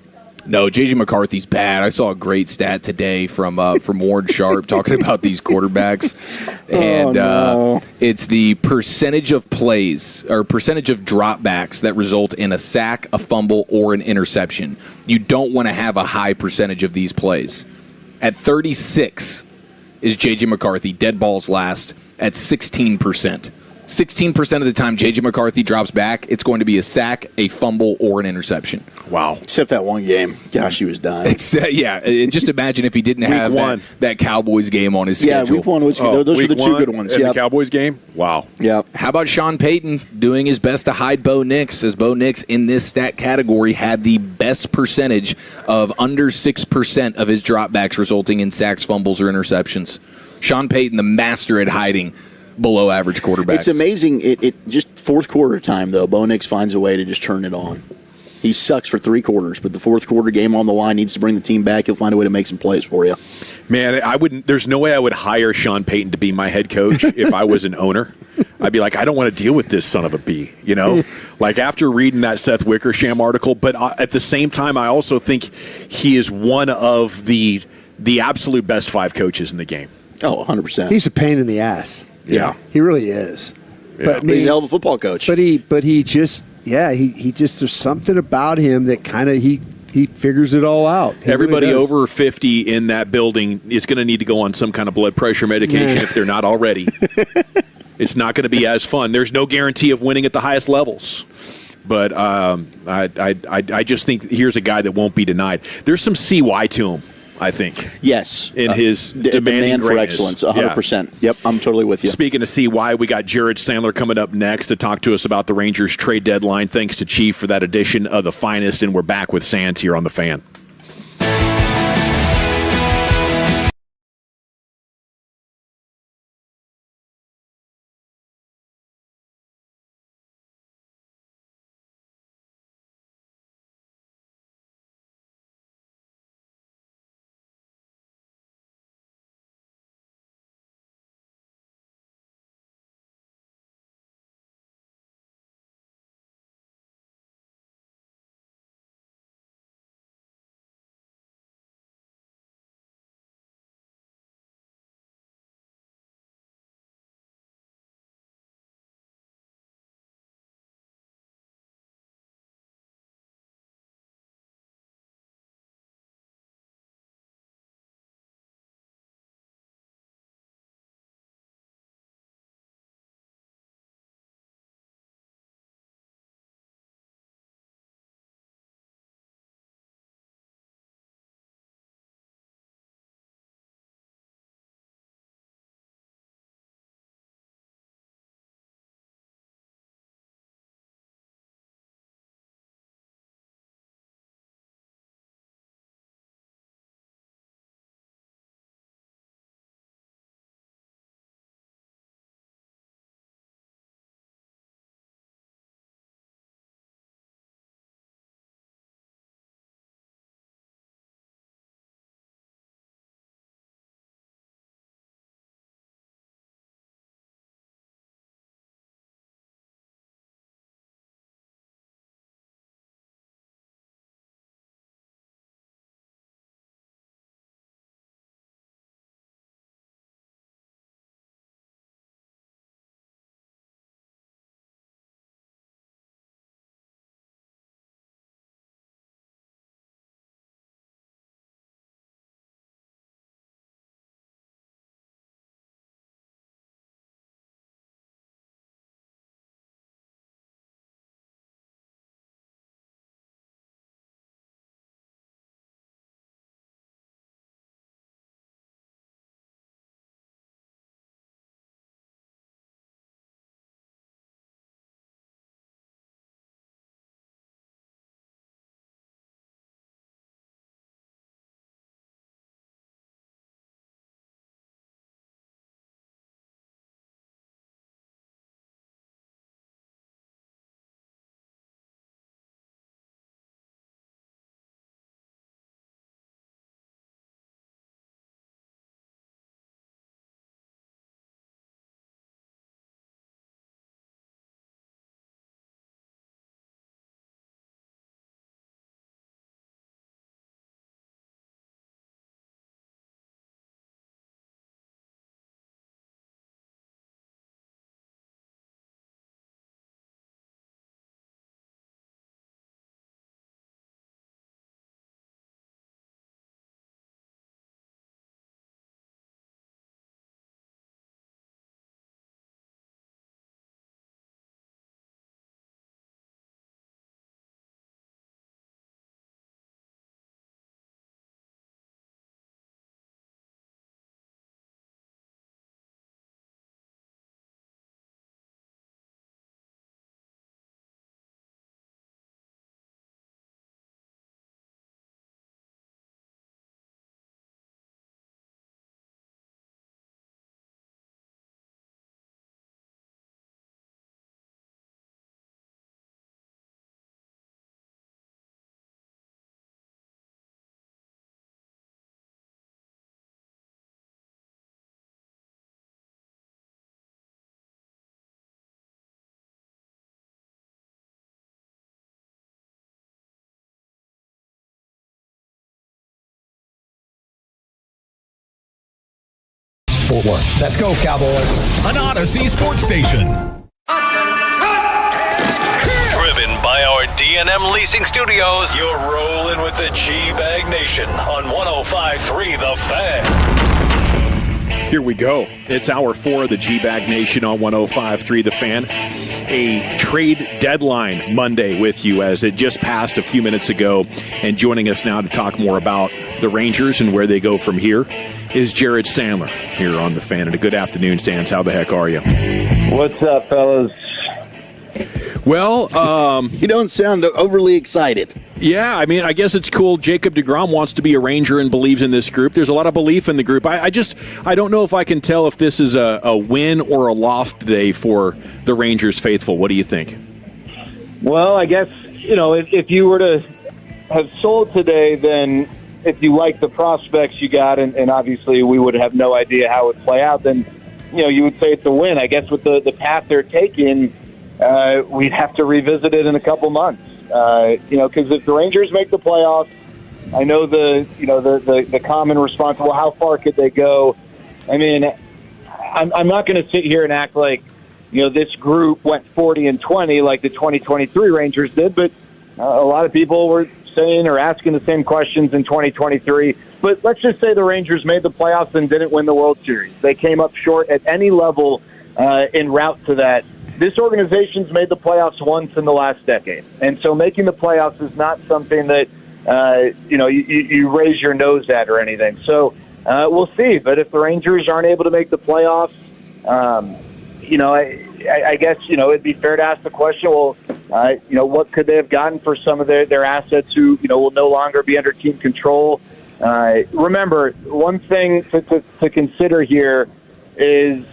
No, J.J. McCarthy's bad. I saw a great stat today from Warren Sharp talking about these quarterbacks. And it's the percentage of plays or percentage of dropbacks that result in a sack, a fumble, or an interception. You don't want to have a high percentage of these plays. At 36 is J.J. McCarthy, dead balls last, at 16%. 16% of the time J.J. McCarthy drops back, it's going to be a sack, a fumble, or an interception. Wow. Except that one game. Gosh, he was dying. Yeah, and just imagine if he didn't have that Cowboys game on his schedule. Yeah, week one was those were the two good ones. The Cowboys game? Wow. Yeah. How about Sean Payton doing his best to hide Bo Nix, as Bo Nix in this stat category had the best percentage of under 6% of his dropbacks resulting in sacks, fumbles, or interceptions. Sean Payton, the master at hiding below average quarterbacks. It's amazing. It just fourth quarter time, though, Bo Nix finds a way to just turn it on. He sucks for 3 quarters, but the fourth quarter game on the line needs to bring the team back. He'll find a way to make some plays for you. Man, I wouldn't. There's no way I would hire Sean Payton to be my head coach if I was an owner. I'd be like, I don't want to deal with this son of a B, you know? Like after reading that Seth Wickersham article, but at the same time, I also think he is one of the absolute best 5 coaches in the game. Oh, 100%. He's a pain in the ass. Yeah, he really is. Yeah. But he's a hell of a football coach. But he just there's something about him that kind of he figures it all out. Everybody over 50 in that building is going to need to go on some kind of blood pressure medication if they're not already. It's not going to be as fun. There's no guarantee of winning at the highest levels. But I just think here's a guy that won't be denied. There's some CY to him, I think. Yes. In his demanding for excellence, 100%. Yeah. Yep, I'm totally with you. Speaking of CY, we got Jared Sandler coming up next to talk to us about the Rangers trade deadline. Thanks to Chief for that edition of The Finest, and we're back with Sands here on The Fan. Fort Worth. Let's go, Cowboys. An Odyssey sports station. Driven by our D&M Leasing Studios, you're rolling with the G-Bag Nation on 105.3 The Fan. Here we go. It's hour 4 of the G-Bag Nation on 105.3 The Fan. A trade deadline Monday with you as it just passed a few minutes ago. And joining us now to talk more about the Rangers and where they go from here is Jared Sandler here on The Fan. And a good afternoon, Stans. How the heck are you? What's up, fellas? Well, you don't sound overly excited. Yeah, I mean, I guess it's cool. Jacob deGrom wants to be a Ranger and believes in this group. There's a lot of belief in the group. I don't know if I can tell if this is a win or a loss today for the Rangers faithful. What do you think? Well, I guess, if you were to have sold today, then if you like the prospects you got, and obviously we would have no idea how it would play out, then, you would say it's a win. I guess with the path they're taking, we'd have to revisit it in a couple months. Because if the Rangers make the playoffs, I know the common response, well, how far could they go? I mean, I'm not going to sit here and act like, this group went 40-20 like the 2023 Rangers did, but a lot of people were saying or asking the same questions in 2023. But let's just say the Rangers made the playoffs and didn't win the World Series. They came up short at any level en route to that. This organization's made the playoffs once in the last decade. And so making the playoffs is not something that, you raise your nose at or anything. So we'll see. But if the Rangers aren't able to make the playoffs, I guess, it'd be fair to ask the question, well, what could they have gotten for some of their assets who, will no longer be under team control? Remember, one thing to consider here is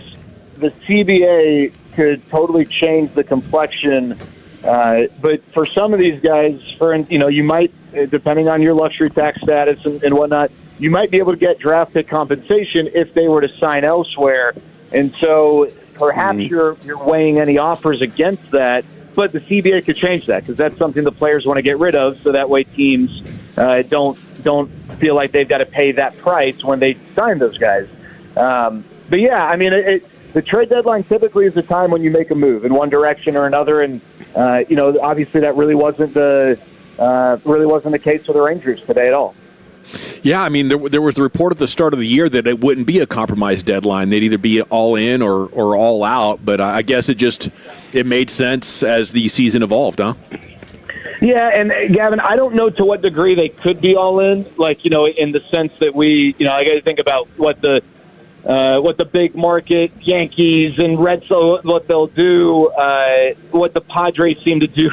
the CBA could totally change the complexion. But for some of these guys, you might, depending on your luxury tax status and whatnot, you might be able to get draft pick compensation if they were to sign elsewhere. And so perhaps you're weighing any offers against that, but the CBA could change that because that's something the players want to get rid of, so that way teams don't feel like they've got to pay that price when they sign those guys. But yeah, I mean, the trade deadline typically is a time when you make a move in one direction or another, and obviously that really wasn't the case for the Rangers today at all. Yeah, I mean, there was the report at the start of the year that it wouldn't be a compromise deadline. They'd either be all in or all out. But I guess it made sense as the season evolved, huh? Yeah, and Gavin, I don't know to what degree they could be all in. Like, in the sense that I got to think about what the big market Yankees and Red Sox, what they'll do, what the Padres seem to do,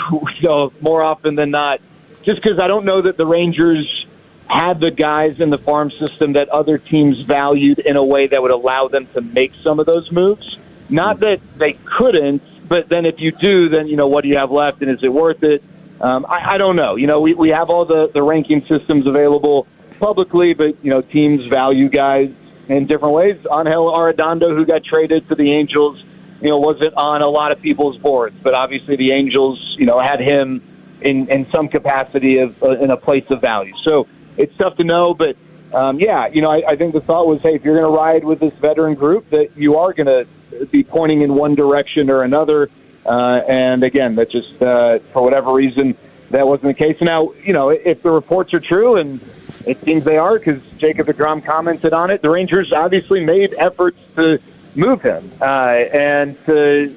more often than not. Just because I don't know that the Rangers had the guys in the farm system that other teams valued in a way that would allow them to make some of those moves. Not that they couldn't, but then if you do, then, what do you have left and is it worth it? I don't know. We have all the ranking systems available publicly, but, teams value guys in different ways. Angel Arredondo, who got traded to the Angels, wasn't on a lot of people's boards, but obviously the Angels, had him in some capacity in a place of value. So it's tough to know, but I think the thought was, hey, if you're going to ride with this veteran group, that you are going to be pointing in one direction or another. And again, that just for whatever reason that wasn't the case. Now, if the reports are true, and it seems they are because Jacob deGrom commented on it, the Rangers obviously made efforts to move him and to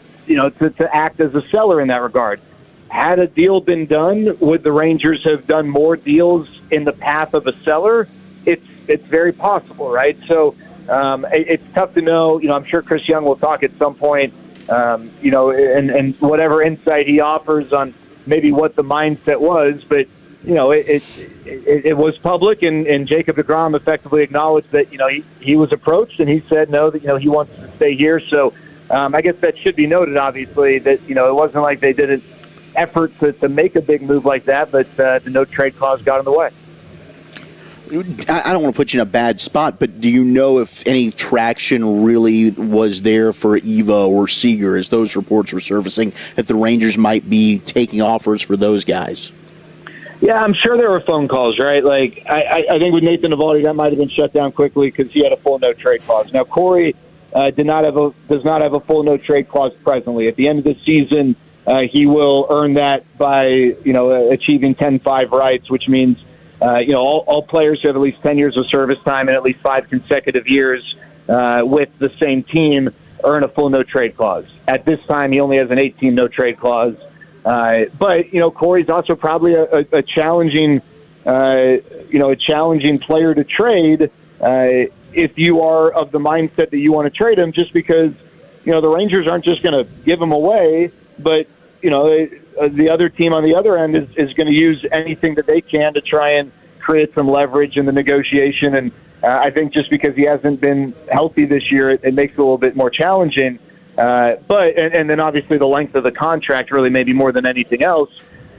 act as a seller in that regard. Had a deal been done, would the Rangers have done more deals in the path of a seller? It's very possible, right? So it's tough to know. I'm sure Chris Young will talk at some point, and whatever insight he offers on maybe what the mindset was. But, it was public, and Jacob deGrom effectively acknowledged that, he was approached, and he said no, that, he wants to stay here. So I guess that should be noted, obviously, that, it wasn't like they did an effort to make a big move like that, but the no trade clause got in the way. I don't want to put you in a bad spot, but do you know if any traction really was there for Evo or Seager as those reports were surfacing that the Rangers might be taking offers for those guys? Yeah, I'm sure there were phone calls, right? Like, I think with Nathan Eovaldi, that might have been shut down quickly because he had a full no-trade clause. Now, Corey does not have a full no trade clause presently. At the end of the season, he will earn that by achieving 10-5 rights, which means all players who have at least 10 years of service time and at least 5 consecutive years with the same team earn a full no trade clause. At this time, he only has an 18 no trade clause. But Corey's also probably a challenging player to trade if you are of the mindset that you want to trade him, just because the Rangers aren't just going to give him away, but the other team on the other end is going to use anything that they can to try and create some leverage in the negotiation. And I think just because he hasn't been healthy this year, it makes it a little bit more challenging. But then obviously the length of the contract really maybe more than anything else.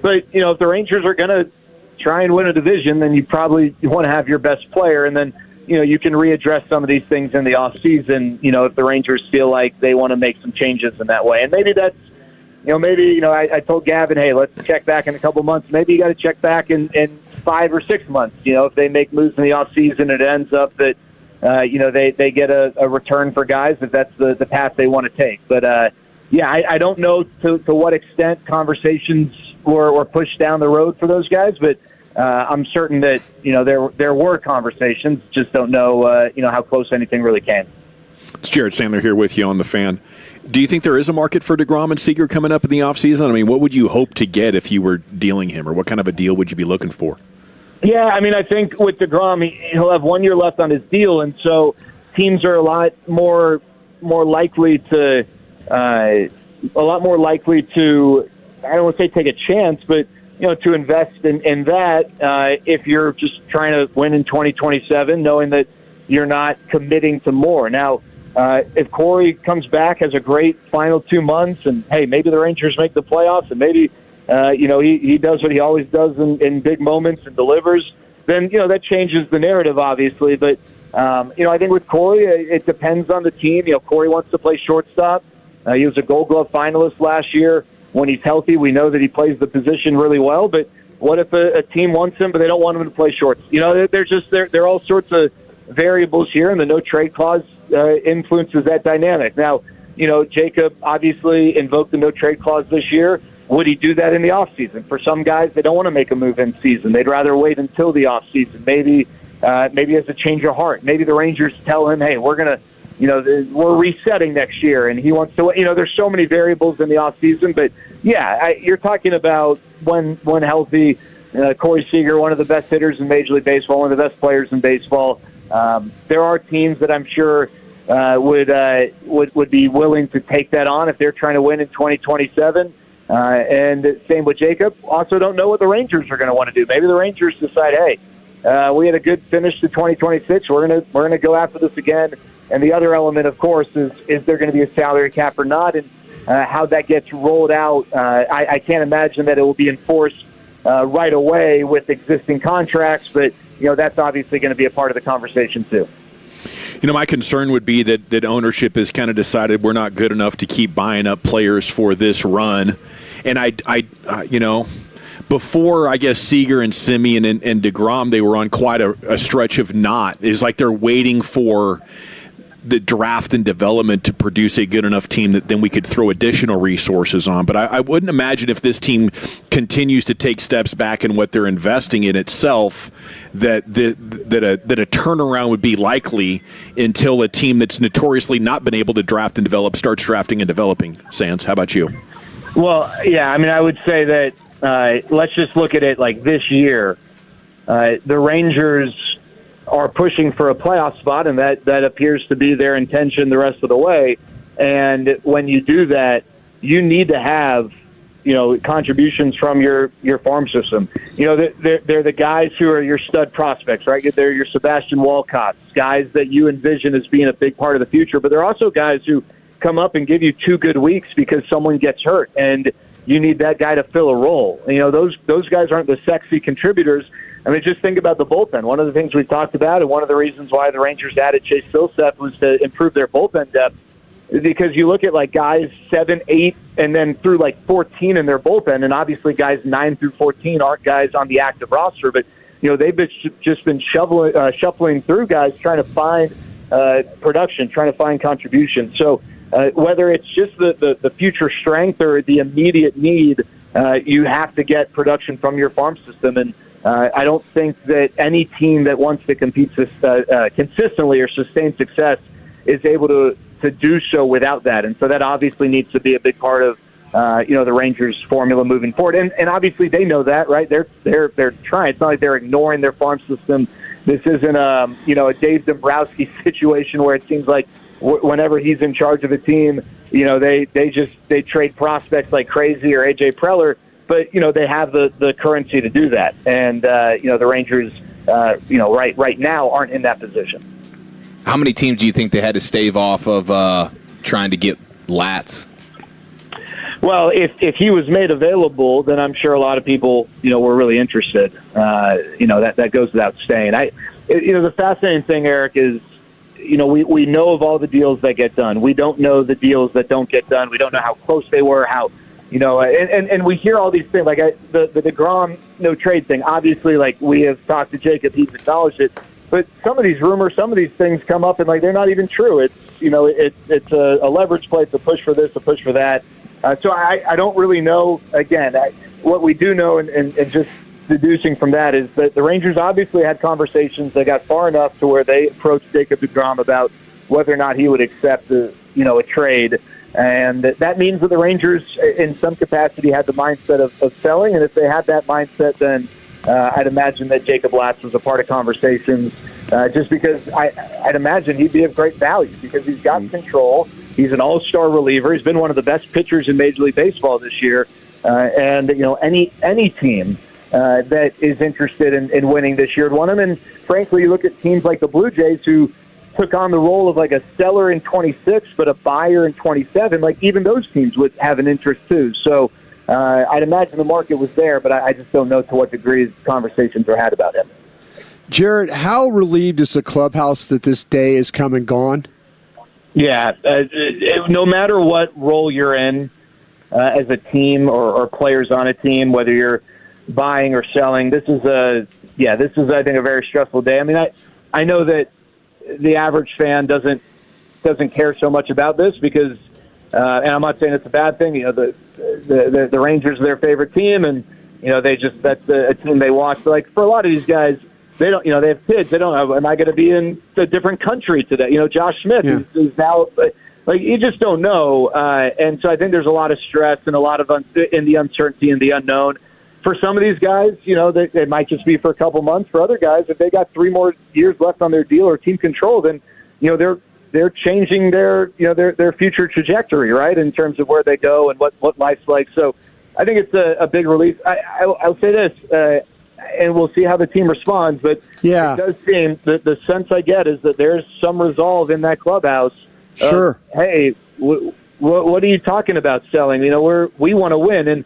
But, if the Rangers are going to try and win a division, then you probably want to have your best player. And then, you can readdress some of these things in the offseason, if the Rangers feel like they want to make some changes in that way. And maybe that's, I told Gavin, hey, let's check back in a couple months. Maybe you got to check back in 5 or 6 months. If they make moves in the offseason, it ends up that, they get a return for guys if that's the path they want to take. But, I don't know to what extent conversations were pushed down the road for those guys, but I'm certain that, there were conversations, just don't know, how close anything really came. It's Jared Sandler here with you on The Fan. Do you think there is a market for DeGrom and Seager coming up in the offseason? I mean, what would you hope to get if you were dealing him, or what kind of a deal would you be looking for? Yeah, I think with DeGrom, he'll have 1 year left on his deal, and so teams are a lot more likely to, I don't want to say take a chance, but to invest in that if you're just trying to win in 2027, knowing that you're not committing to more. Now, if Corey comes back, has a great final 2 months, and hey, maybe the Rangers make the playoffs, and maybe he does what he always does in big moments and delivers, then that changes the narrative, obviously. But I think with Corey, it depends on the team. Corey wants to play shortstop. He was a Gold Glove finalist last year. When he's healthy, we know that he plays the position really well. But what if a team wants him, but they don't want him to play shorts? There are all sorts of variables here, and the no trade clause influences that dynamic. Now, Jacob obviously invoked the no trade clause this year. Would he do that in the offseason? For some guys, they don't want to make a move in season. They'd rather wait until the offseason. Maybe he has a change of heart. Maybe the Rangers tell him, hey, we're resetting next year, and he wants to. There's so many variables in the offseason, but yeah, you're talking about when healthy. Corey Seager, one of the best hitters in Major League Baseball, one of the best players in baseball. There are teams that I'm sure would be willing to take that on if they're trying to win in 2027. And same with Jacob. Also, don't know what the Rangers are going to want to do. Maybe the Rangers decide, hey, we had a good finish to 2026. We're gonna go after this again. And the other element, of course, is there going to be a salary cap or not, and how that gets rolled out. I can't imagine that it will be enforced right away with existing contracts, but that's obviously going to be a part of the conversation too. My concern would be that ownership has kind of decided we're not good enough to keep buying up players for this run, and before, I guess, Seager and Semien and DeGrom, they were on quite a stretch of not. It's like they're waiting for the draft and development to produce a good enough team that then we could throw additional resources on. But I wouldn't imagine if this team continues to take steps back in what they're investing in itself, that a turnaround would be likely until a team that's notoriously not been able to draft and develop starts drafting and developing. Sands, how about you? Well, yeah, I would say that let's just look at it like this year. The Rangers are pushing for a playoff spot, and that appears to be their intention the rest of the way. And when you do that, you need to have, contributions from your farm system. They're the guys who are your stud prospects, right? They're your Sebastian Walcotts, guys that you envision as being a big part of the future. But they're also guys who come up and give you 2 good weeks because someone gets hurt, and you need that guy to fill a role. Those guys aren't the sexy contributors. Just think about the bullpen. One of the things we've talked about, and one of the reasons why the Rangers added Chase Silseth, was to improve their bullpen depth. Because you look at guys 7, 8, and then through 14 in their bullpen, and obviously guys 9 through 14 aren't guys on the active roster, but they've just been shuffling through guys, trying to find production, trying to find contribution. So whether it's just the future strength or the immediate need, you have to get production from your farm system. And I don't think that any team that wants to compete consistently or sustain success is able to do so without that. And so that obviously needs to be a big part of the Rangers' formula moving forward. And obviously they know that, right? They're trying. It's not like they're ignoring their farm system. This isn't a Dave Dombrowski situation where it seems like whenever he's in charge of a team, they trade prospects like crazy, or AJ Preller, but they have the currency to do that. And the Rangers right now aren't in that position. How many teams do you think they had to stave off of trying to get Latz? Well, if he was made available, then I'm sure a lot of people, were really interested. That goes without saying. The fascinating thing, Eric, is, we know of all the deals that get done. We don't know the deals that don't get done. We don't know how close they were, and we hear all these things, like the DeGrom no trade thing. Obviously, like, we have talked to Jacob, he's acknowledged it. But some of these rumors, some of these things come up, and they're not even true. It's it's a leverage play, to push for this, a push for that. So I don't really know. Again, what we do know, and just deducing from that, is that the Rangers obviously had conversations. They got far enough to where they approached Jacob deGrom about whether or not he would accept a trade. And that means that the Rangers, in some capacity, had the mindset of selling. And if they had that mindset, then I'd imagine that Jacob Latz was a part of conversations, just because I'd imagine he'd be of great value because he's got control. He's an all-star reliever. He's been one of the best pitchers in Major League Baseball this year. And any team that is interested in winning this year would want him. And frankly, you look at teams like the Blue Jays, who took on the role of like a seller in 26, but a buyer in 27. Like, even those teams would have an interest too. So I'd imagine the market was there, but I just don't know to what degree conversations are had about him. Jared, how relieved is the clubhouse that this day is come and gone? Yeah, no matter what role you're in as a team or players on a team, whether you're buying or selling, this is I think a very stressful day. I mean, I know that the average fan doesn't care so much about this because, and I'm not saying it's a bad thing. The Rangers are their favorite team, and that's a team they watch. But like, for a lot of these guys, they don't, they have kids. They don't know, am I going to be in a different country today? Josh Smith is now, like, you just don't know. And so I think there's a lot of stress and a lot of in the uncertainty and the unknown. For some of these guys, they might just be for a couple months. For other guys, if they got 3 more years left on their deal or team control, then, they're changing their future trajectory, right, in terms of where they go and what life's like. So I think it's a big relief. I'll say this, and we'll see how the team responds, but it does seem that the sense I get is that there's some resolve in that clubhouse. Sure. Hey, what are you talking about selling? We want to win, and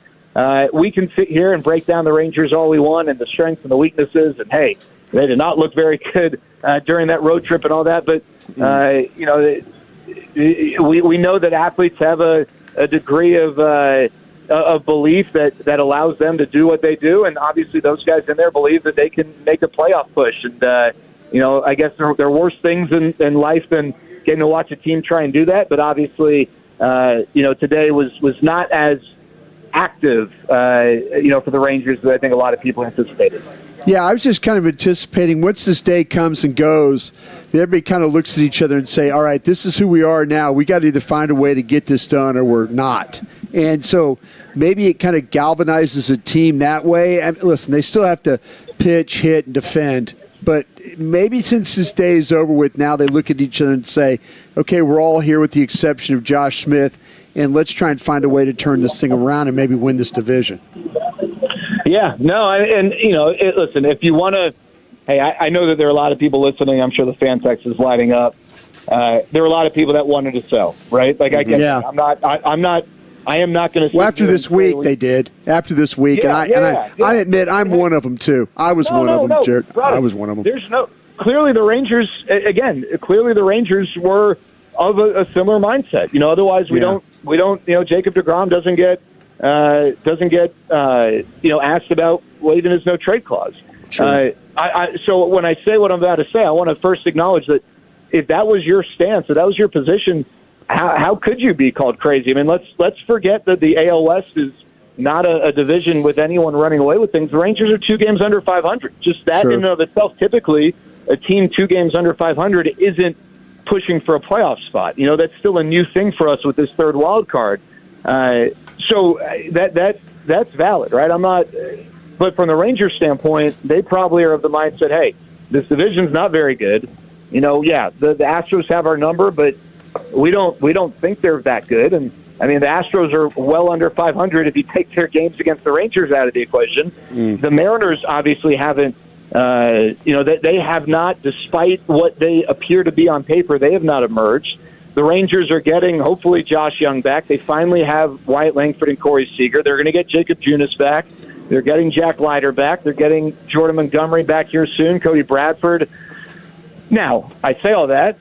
we can sit here and break down the Rangers all we want and the strengths and the weaknesses, and hey, they did not look very good during that road trip and all that, but we know that athletes have a degree of belief that allows them to do what they do, and obviously those guys in there believe that they can make a playoff push. And I guess there are worse things in life than getting to watch a team try and do that. But obviously, today was not as active, for the Rangers that I think a lot of people anticipated. Yeah, I was just kind of anticipating once this day comes and goes, everybody kind of looks at each other and say, all right, this is who we are now. We got to either find a way to get this done or we're not. And so maybe it kind of galvanizes a team that way. And listen, they still have to pitch, hit, and defend. But maybe since this day is over with, now they look at each other and say, okay, we're all here with the exception of Josh Smith, and let's try and find a way to turn this thing around and maybe win this division. Yeah, no, listen, if you want to, hey, I know that there are a lot of people listening. I'm sure the fan text is lighting up. There are a lot of people that wanted to sell, right? Like, I get it. I am not going to. Well, after this week, they did. After this week, I admit I'm one of them too. I was one of them, Jared. I was one of them. Clearly the Rangers were of a similar mindset. Otherwise we don't. Jacob deGrom doesn't get asked about waiving his no trade clause. Sure. So when I say what I'm about to say, I want to first acknowledge that if that was your stance, if that was your position, how could you be called crazy? I mean, let's forget that the AL West is not a division with anyone running away with things. The Rangers are 2 games under 500. Just that in and of itself, typically, a team 2 games under 500 isn't pushing for a playoff spot. You know, that's still a new thing for us with this third wild card. So that's valid, right? I'm not, but from the Rangers standpoint, they probably are of the mindset, hey, this division's not very good. You know, yeah, the Astros have our number, but we don't think they're that good. And I mean, the Astros are well under 500 if you take their games against the Rangers out of the equation. The Mariners obviously haven't. They have not, despite what they appear to be on paper, they have not emerged. The Rangers are getting, hopefully, Josh Young back. They finally have Wyatt Langford and Corey Seager. They're going to get Jacob Junis back. They're getting Jack Leiter back. They're getting Jordan Montgomery back here soon, Cody Bradford. Now, I say all that.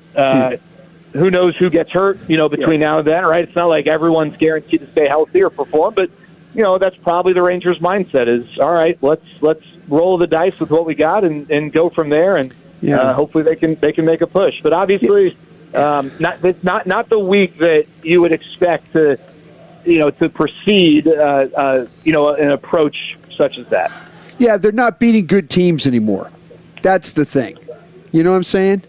Who knows who gets hurt, between now and then, right? It's not like everyone's guaranteed to stay healthy or perform, but, that's probably the Rangers' mindset is, all right, let's roll the dice with what we got and go from there, and hopefully they can make a push. But obviously, not the week that you would expect to proceed, an approach such as that. Yeah, they're not beating good teams anymore. That's the thing. You know what I'm saying?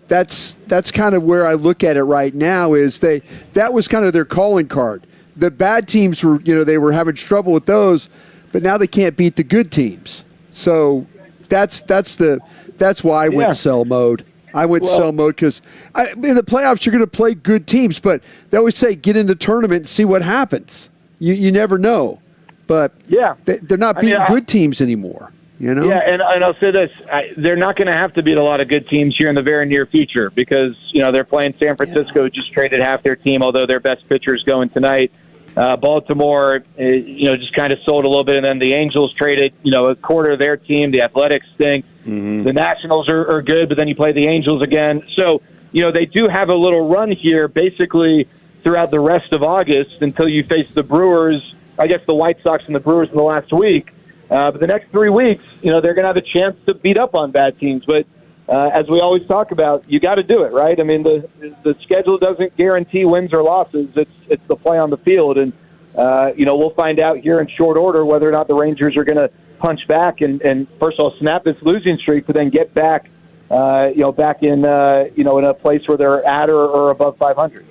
That's kind of where I look at it right now. Is that was kind of their calling card. The bad teams were, they were having trouble with those, but now they can't beat the good teams. So that's why I went sell mode. I went sell mode because in the playoffs you're going to play good teams, but they always say get in the tournament and see what happens. You never know, but they're not beating good teams anymore. Yeah, and I'll say this: they're not going to have to beat a lot of good teams here in the very near future because they're playing San Francisco, just traded half their team, although their best pitcher is going tonight. Baltimore, just kind of sold a little bit, and then the Angels traded, a quarter of their team. The Athletics stink. The Nationals are good, but then you play the Angels again. So, they do have a little run here, basically throughout the rest of August until you face the Brewers. I guess the White Sox and the Brewers in the last week. But the next 3 weeks, they're going to have a chance to beat up on bad teams. But as we always talk about, you got to do it, right? I mean, the schedule doesn't guarantee wins or losses. It's the play on the field. And, we'll find out here in short order whether or not the Rangers are going to punch back and first of all, snap this losing streak, but then get back, back in, in a place where they're at or above 500.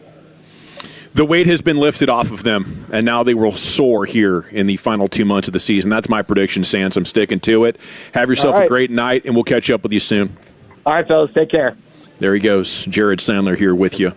The weight has been lifted off of them, and now they will soar here in the final 2 months of the season. That's my prediction, Sans. I'm sticking to it. Have yourself a great night, and we'll catch up with you soon. All right, fellas. Take care. There he goes. Jared Sandler here with you.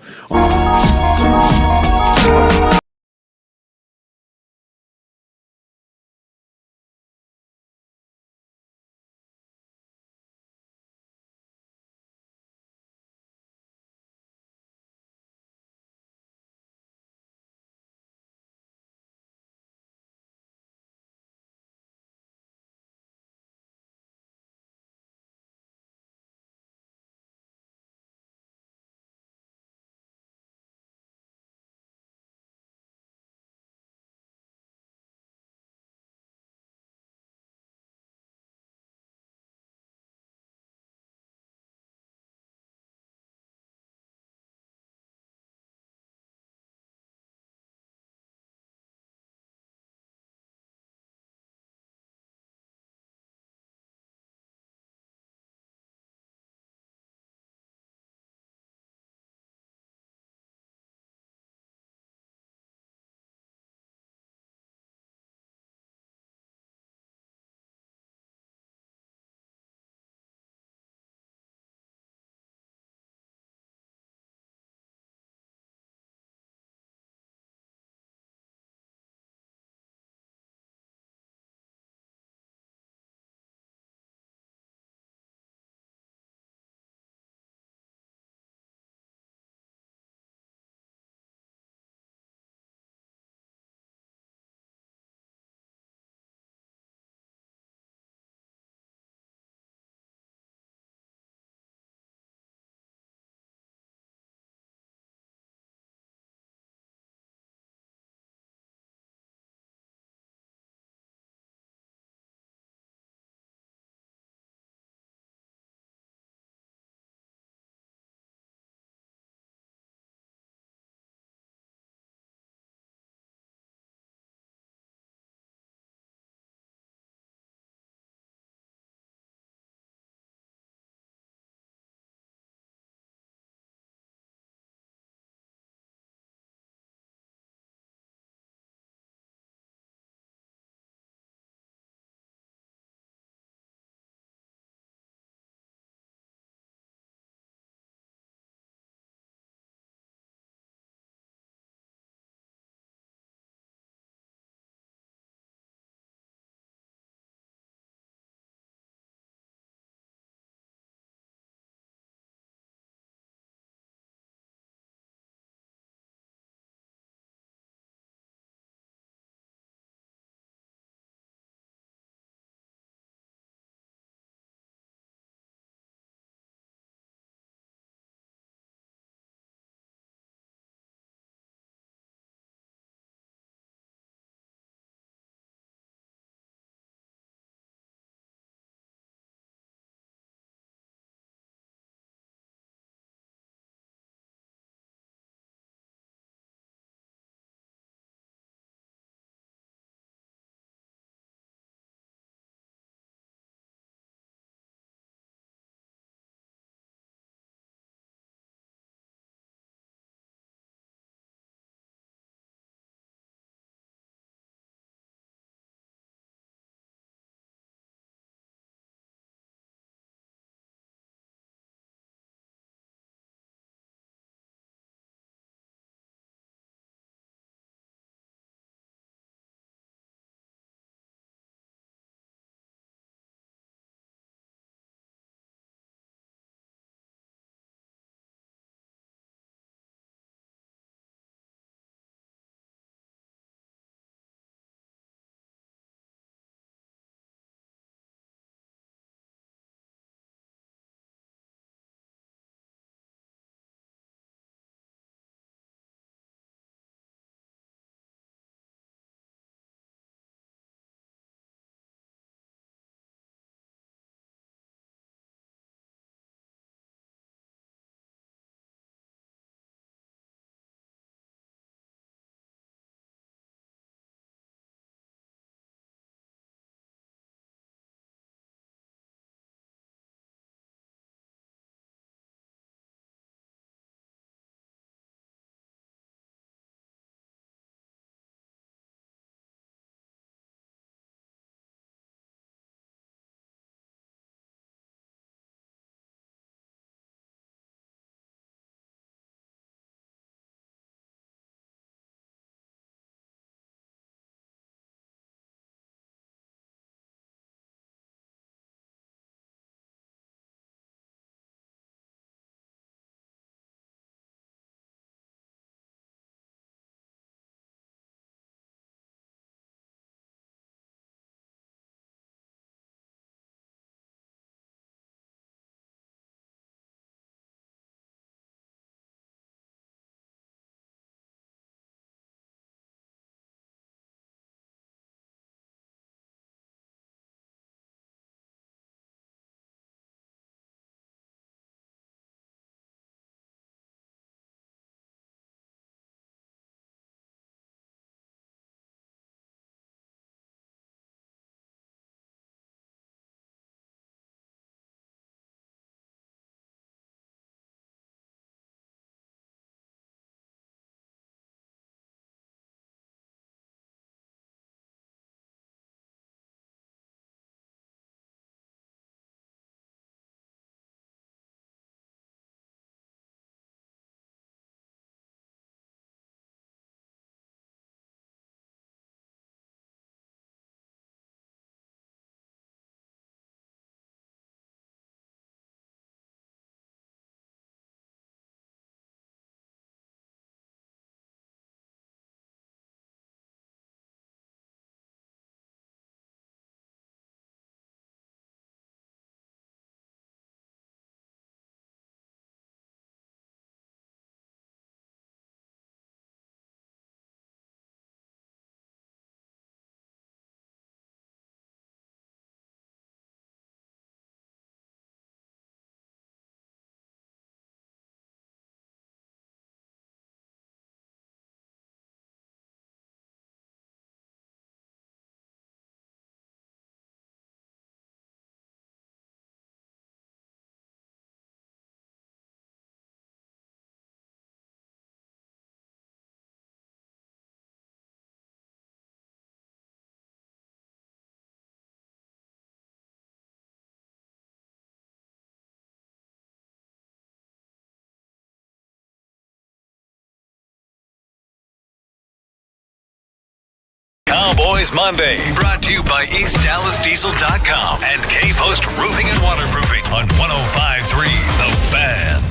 Monday. Brought to you by EastDallasDiesel.com and K-Post Roofing and Waterproofing on 105.3 The Fan.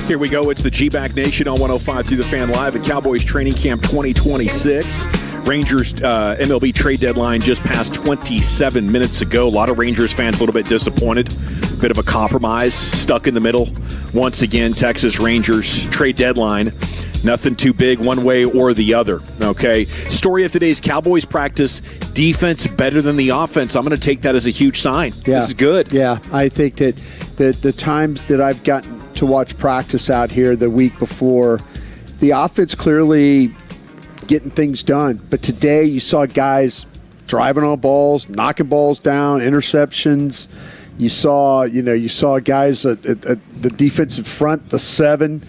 Here we go. It's the G-Back Nation on 105 through the Fan Live at Cowboys Training Camp 2026. Rangers MLB trade deadline just passed 27 minutes ago. A lot of Rangers fans a little bit disappointed. Bit of a compromise, stuck in the middle. Once again, Texas Rangers trade deadline. Nothing too big one way or the other, okay? Story of today's Cowboys practice, defense better than the offense. I'm going to take that as a huge sign. Yeah. This is good. Yeah, I think that the times that I've gotten to watch practice out here the week before, the offense clearly getting things done. But today you saw guys driving on balls, knocking balls down, interceptions. You saw guys at the defensive front, the 7,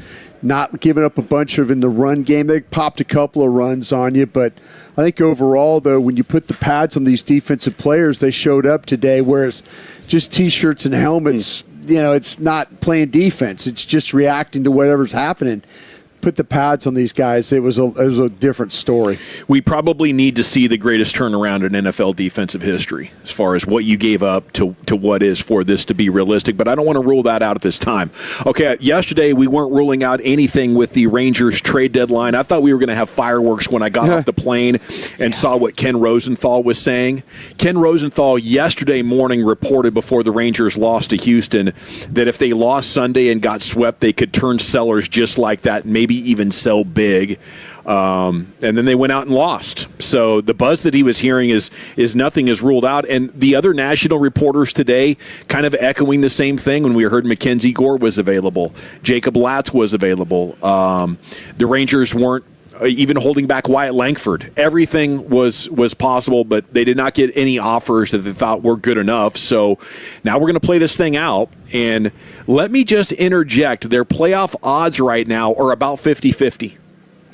not giving up a bunch of in the run game. They popped a couple of runs on you, but I think overall, though, when you put the pads on these defensive players, they showed up today, whereas just T-shirts and helmets, it's not playing defense. It's just reacting to whatever's happening. Put the pads on these guys, it was a different story. We probably need to see the greatest turnaround in NFL defensive history as far as what you gave up to what is for this to be realistic, but I don't want to rule that out at this time. Okay, yesterday we weren't ruling out anything with the Rangers trade deadline. I thought we were going to have fireworks when I got off the plane and saw what Ken Rosenthal was saying. Ken Rosenthal yesterday morning reported before the Rangers lost to Houston that if they lost Sunday and got swept, they could turn sellers just like that, maybe even sell big, and then they went out and lost. So the buzz that he was hearing is nothing is ruled out. And the other national reporters today kind of echoing the same thing when we heard Mackenzie Gore was available, Jacob Latz was available. The Rangers weren't even holding back Wyatt Langford. Everything was possible, but they did not get any offers that they thought were good enough. So now we're going to play this thing out. And let me just interject. Their playoff odds right now are about 50-50.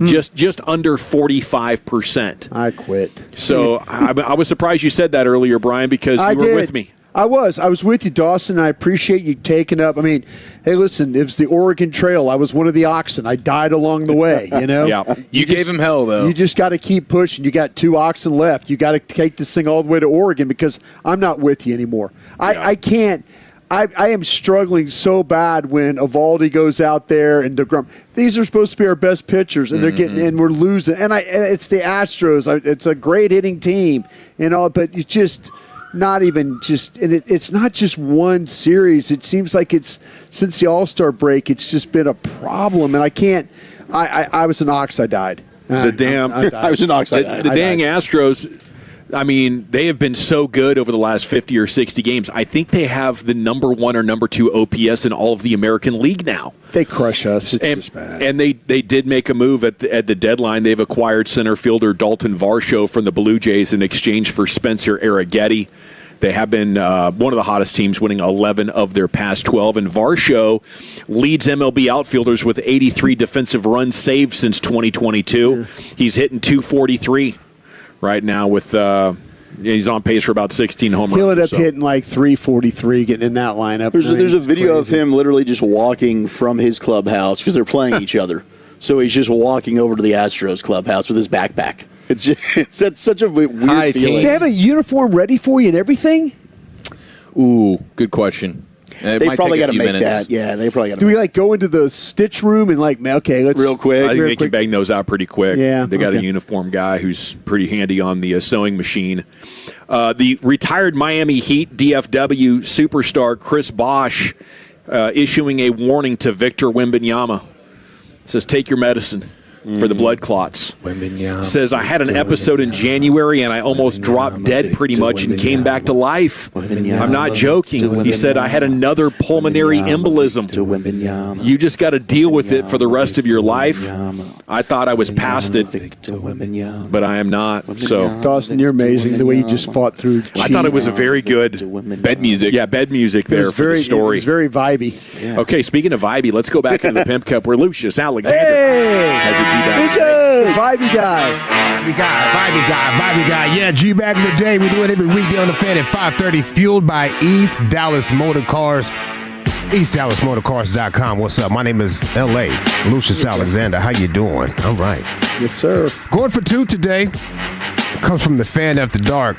Just under 45%. I quit. So I was surprised you said that earlier, Brian, because you were with me. I was with you, Dawson. I appreciate you taking up. I mean, hey, listen, it was the Oregon Trail. I was one of the oxen. I died along the way, Yeah. You gave him hell, though. You just got to keep pushing. You got 2 oxen left. You got to take this thing all the way to Oregon because I'm not with you anymore. I can't. I am struggling so bad when Eovaldi goes out there and DeGrom. These are supposed to be our best pitchers, and they're getting and we're losing. And it's the Astros. It's a great hitting team and all, but you just not even just. And it's not just one series. It seems like it's since the All-Star break. It's just been a problem, and I can't. I was an ox. I died. I was an ox. The dang Astros. I mean, they have been so good over the last 50 or 60 games. I think they have the number 1 or number 2 OPS in all of the American League now. They crush us. It's just bad. And they did make a move at the deadline. They've acquired center fielder Dalton Varsho from the Blue Jays in exchange for Spencer Arrighetti. They have been one of the hottest teams, winning 11 of their past 12. And Varsho leads MLB outfielders with 83 defensive runs saved since 2022. He's hitting 243. Right now, with he's on pace for about 16 home runs. He'll end up hitting like 343, getting in that lineup. There's a video of him literally just walking from his clubhouse because they're playing each other. So he's just walking over to the Astros clubhouse with his backpack. That's such a weird feeling. Do they have a uniform ready for you and everything? Ooh, good question. They probably got to make that. Yeah, they probably got to. Do we go into the stitch room and let's real quick? I think they can bang those out pretty quick. Yeah, they got a uniform guy who's pretty handy on the sewing machine. The retired Miami Heat DFW superstar Chris Bosh issuing a warning to Victor Wembanyama. Says, take your medicine for the blood clots. Says, I had an episode in January and I almost dropped dead pretty much and came back to life. I'm not joking. He said, I had another pulmonary embolism. You just got to deal with it for the rest of your life. I thought I was past it, but I am not. So, Dawson, you're amazing. The way you just fought through. I thought it was a very good bed music. Yeah, bed music there for the story. It was very vibey. Yeah. Okay, speaking of vibey, let's go back into the Pimp Cup where Lucius Alexander has a G-Bag. Vibey guy. Vibey guy. Yeah, G-Bag of the day. We do it every weekday on the Fan at 5:30, fueled by East Dallas Motor Cars. EastDallasMotorCars.com. What's up? My name is L.A. Lucius Alexander. How you doing? All right. Yes, sir. Going for 2 today comes from the Fan After Dark.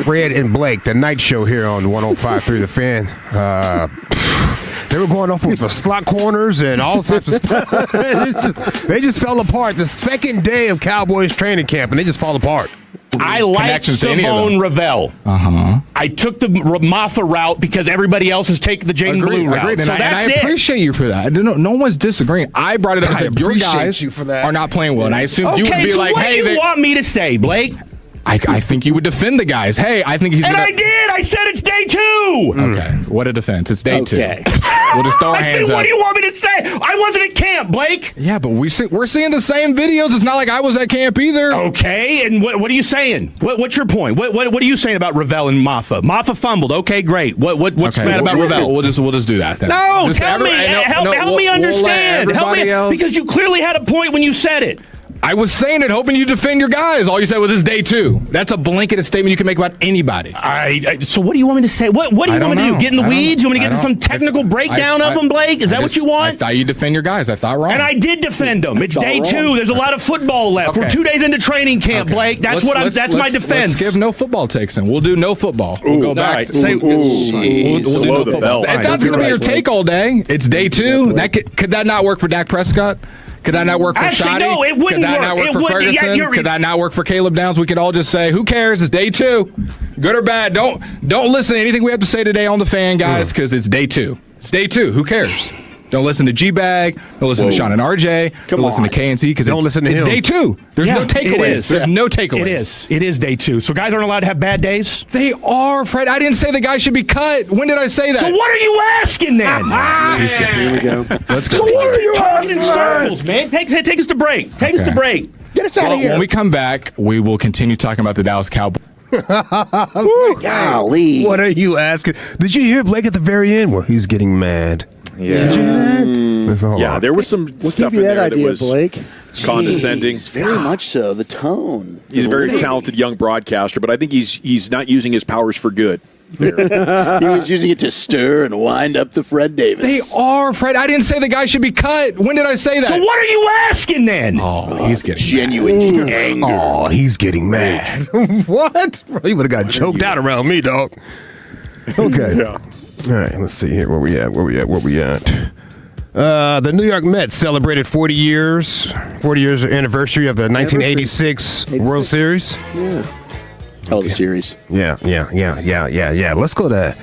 Fred and Blake, the night show here on 105.3 The Fan. They were going off with the slot corners and all types of stuff. They just fell apart. The second day of Cowboys training camp, and they just fall apart. I like Savone Ravel. I took the Maffa route because everybody else is taking the Jaden Blue route. Agreed. So and that's I it. appreciate you for that. No one's disagreeing. I brought it up and said, your guys are not playing well. And I assumed you would be so like, what hey, do you want me to say, Blake? I think you would defend the guys. Hey, I think he's And gonna... I did. I said it's day 2. Okay. What a defense. It's day 2. We'll just throw our hands up. What do you want me to say? I wasn't at camp, Blake. Yeah, but we're seeing the same videos. It's not like I was at camp either. Okay, and what are you saying? What's your point? What are you saying about Ravel and Maffa? Maffa fumbled. Okay, great. What's bad about Ravel? We'll just do that then. No, just tell me. Help me understand. Help me because you clearly had a point when you said it. I was saying it, hoping you defend your guys. All you said was it's day 2. That's a blanketed statement you can make about anybody. So what do you want me to say? What do you want me to do? Get in the weeds? You want me to get into some technical breakdown of them, Blake? Is that what you want? I thought you'd defend your guys. I thought wrong. And I did defend them. It's day 2. There's a lot of football left. Okay. We're 2 days into training camp, Blake. That's my defense. Let's give no football takes in. We'll do no football. We'll go back. We'll do no football. If that's going to be your take all day, it's day 2. Could that not work for Dak Prescott? Could that not work for Shoddy? No, it wouldn't Could that not work for Ferguson? Could that not work for Caleb Downs? We could all just say, who cares? It's day 2. Good or bad. Don't listen to anything we have to say today on The Fan, guys, because it's day 2. It's day 2. Who cares? Don't listen to G-Bag. Don't listen to Sean and RJ. Don't listen to KNC because it's day 2. There's no takeaways. There's no takeaways. It is day 2. So guys aren't allowed to have bad days? They are, Fred. I didn't say the guy should be cut. When did I say that? So what are you asking then? Here we go. Let's go. So what are you talking in circles, man? Take us to break. Take us to break. Get us out of here. When we come back, we will continue talking about the Dallas Cowboys. Golly. What are you asking? Did you hear Blake at the very end? Well, he's getting mad. Yeah. Did you hear that? Yeah, there was some stuff in there that was Blake? condescending. Very much so. The tone. He's a very talented young broadcaster, but I think he's not using his powers for good. He was using it to stir and wind up the Fred Davis. They are, Fred. I didn't say the guy should be cut. When did I say that? So what are you asking then? Oh, he's getting genuine anger. Oh, he's getting mad. What? He would have got choked out around me, dog. Okay. Yeah. All right, let's see here. Where we at? The New York Mets celebrated 40 years anniversary of the 1986 World Series. Yeah. Hell of a series. Yeah. Let's go to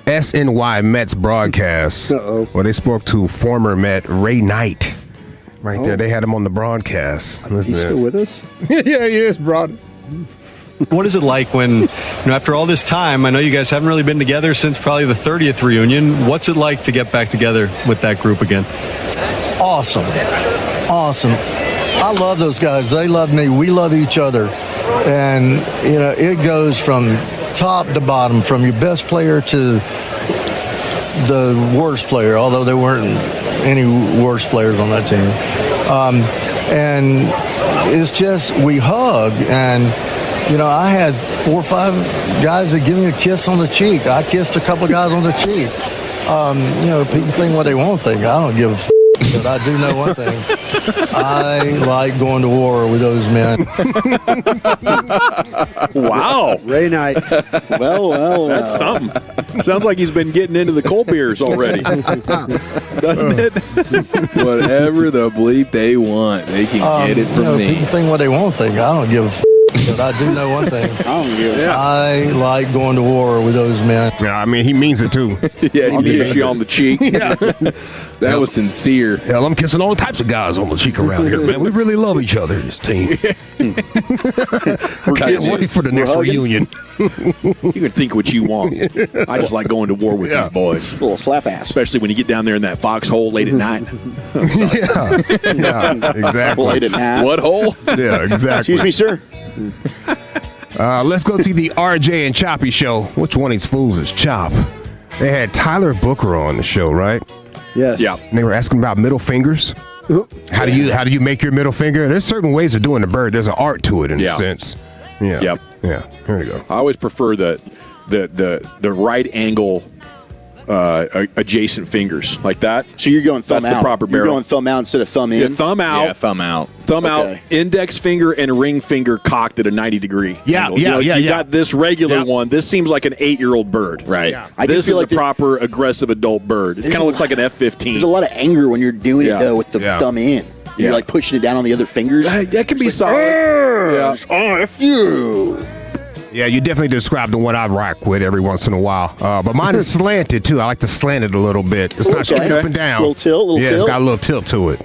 SNY Mets broadcast. Where they spoke to former Met Ray Knight. Right there. They had him on the broadcast. He's still with us? Yeah, he is, bro. What is it like when, after all this time, I know you guys haven't really been together since probably the 30th reunion. What's it like to get back together with that group again? Awesome. I love those guys. They love me. We love each other. And, it goes from top to bottom, from your best player to the worst player, although there weren't any worse players on that team. And it's just, we hug. And, I had 4 or 5 guys that give me a kiss on the cheek. I kissed a couple of guys on the cheek. People think what they want to think. I don't give a f***, but I do know one thing. I like going to war with those men. Wow. Ray Knight. Well. That's something. Sounds like he's been getting into the cold beers already. Doesn't it? Whatever the bleep they want, they can get it from me. People think what they want to think. I don't give a f***. But I do know one thing. I like going to war with those men. Yeah, I mean, he means it too. Yeah, he kiss you on the cheek. Yeah. That was sincere. Hell, I'm kissing all types of guys on the cheek around here, man. We really love each other, this team. Can't wait for the next reunion. You can think what you want. I just like going to war with these boys. A little slap ass. Especially when you get down there in that foxhole late at night. Yeah, exactly. Late at night. What hole? Yeah, exactly. Excuse me, sir. Let's go to the RJ and Choppy show. Which one of these fools is Chop? They had Tyler Booker on the show, right? Yes. Yeah. And they were asking about middle fingers. How do you make your middle finger? There's certain ways of doing the bird. There's an art to it in a sense. Yeah. Yep. Yeah. Here we go. I always prefer the right angle adjacent fingers like that. So you're going thumb out. That's the proper barrel. You're going thumb out instead of thumb in? Yeah, thumb out. Yeah, thumb out. Thumb out, index finger and ring finger cocked at a 90-degree angle. You got this regular one. This seems like an 8-year-old bird. Right. Yeah. This is like a proper aggressive adult bird. It kind of looks like an F-15. There's a lot of anger when you're doing it, though, with the thumb in. You're like pushing it down on the other fingers. That can be solid. Yeah. Oh, F you. Yeah, you definitely described the one I rock with every once in a while. But mine is slanted, too. I like to slant it a little bit. It's not straight up and down. Little tilt, Yeah, it's got a little tilt to it.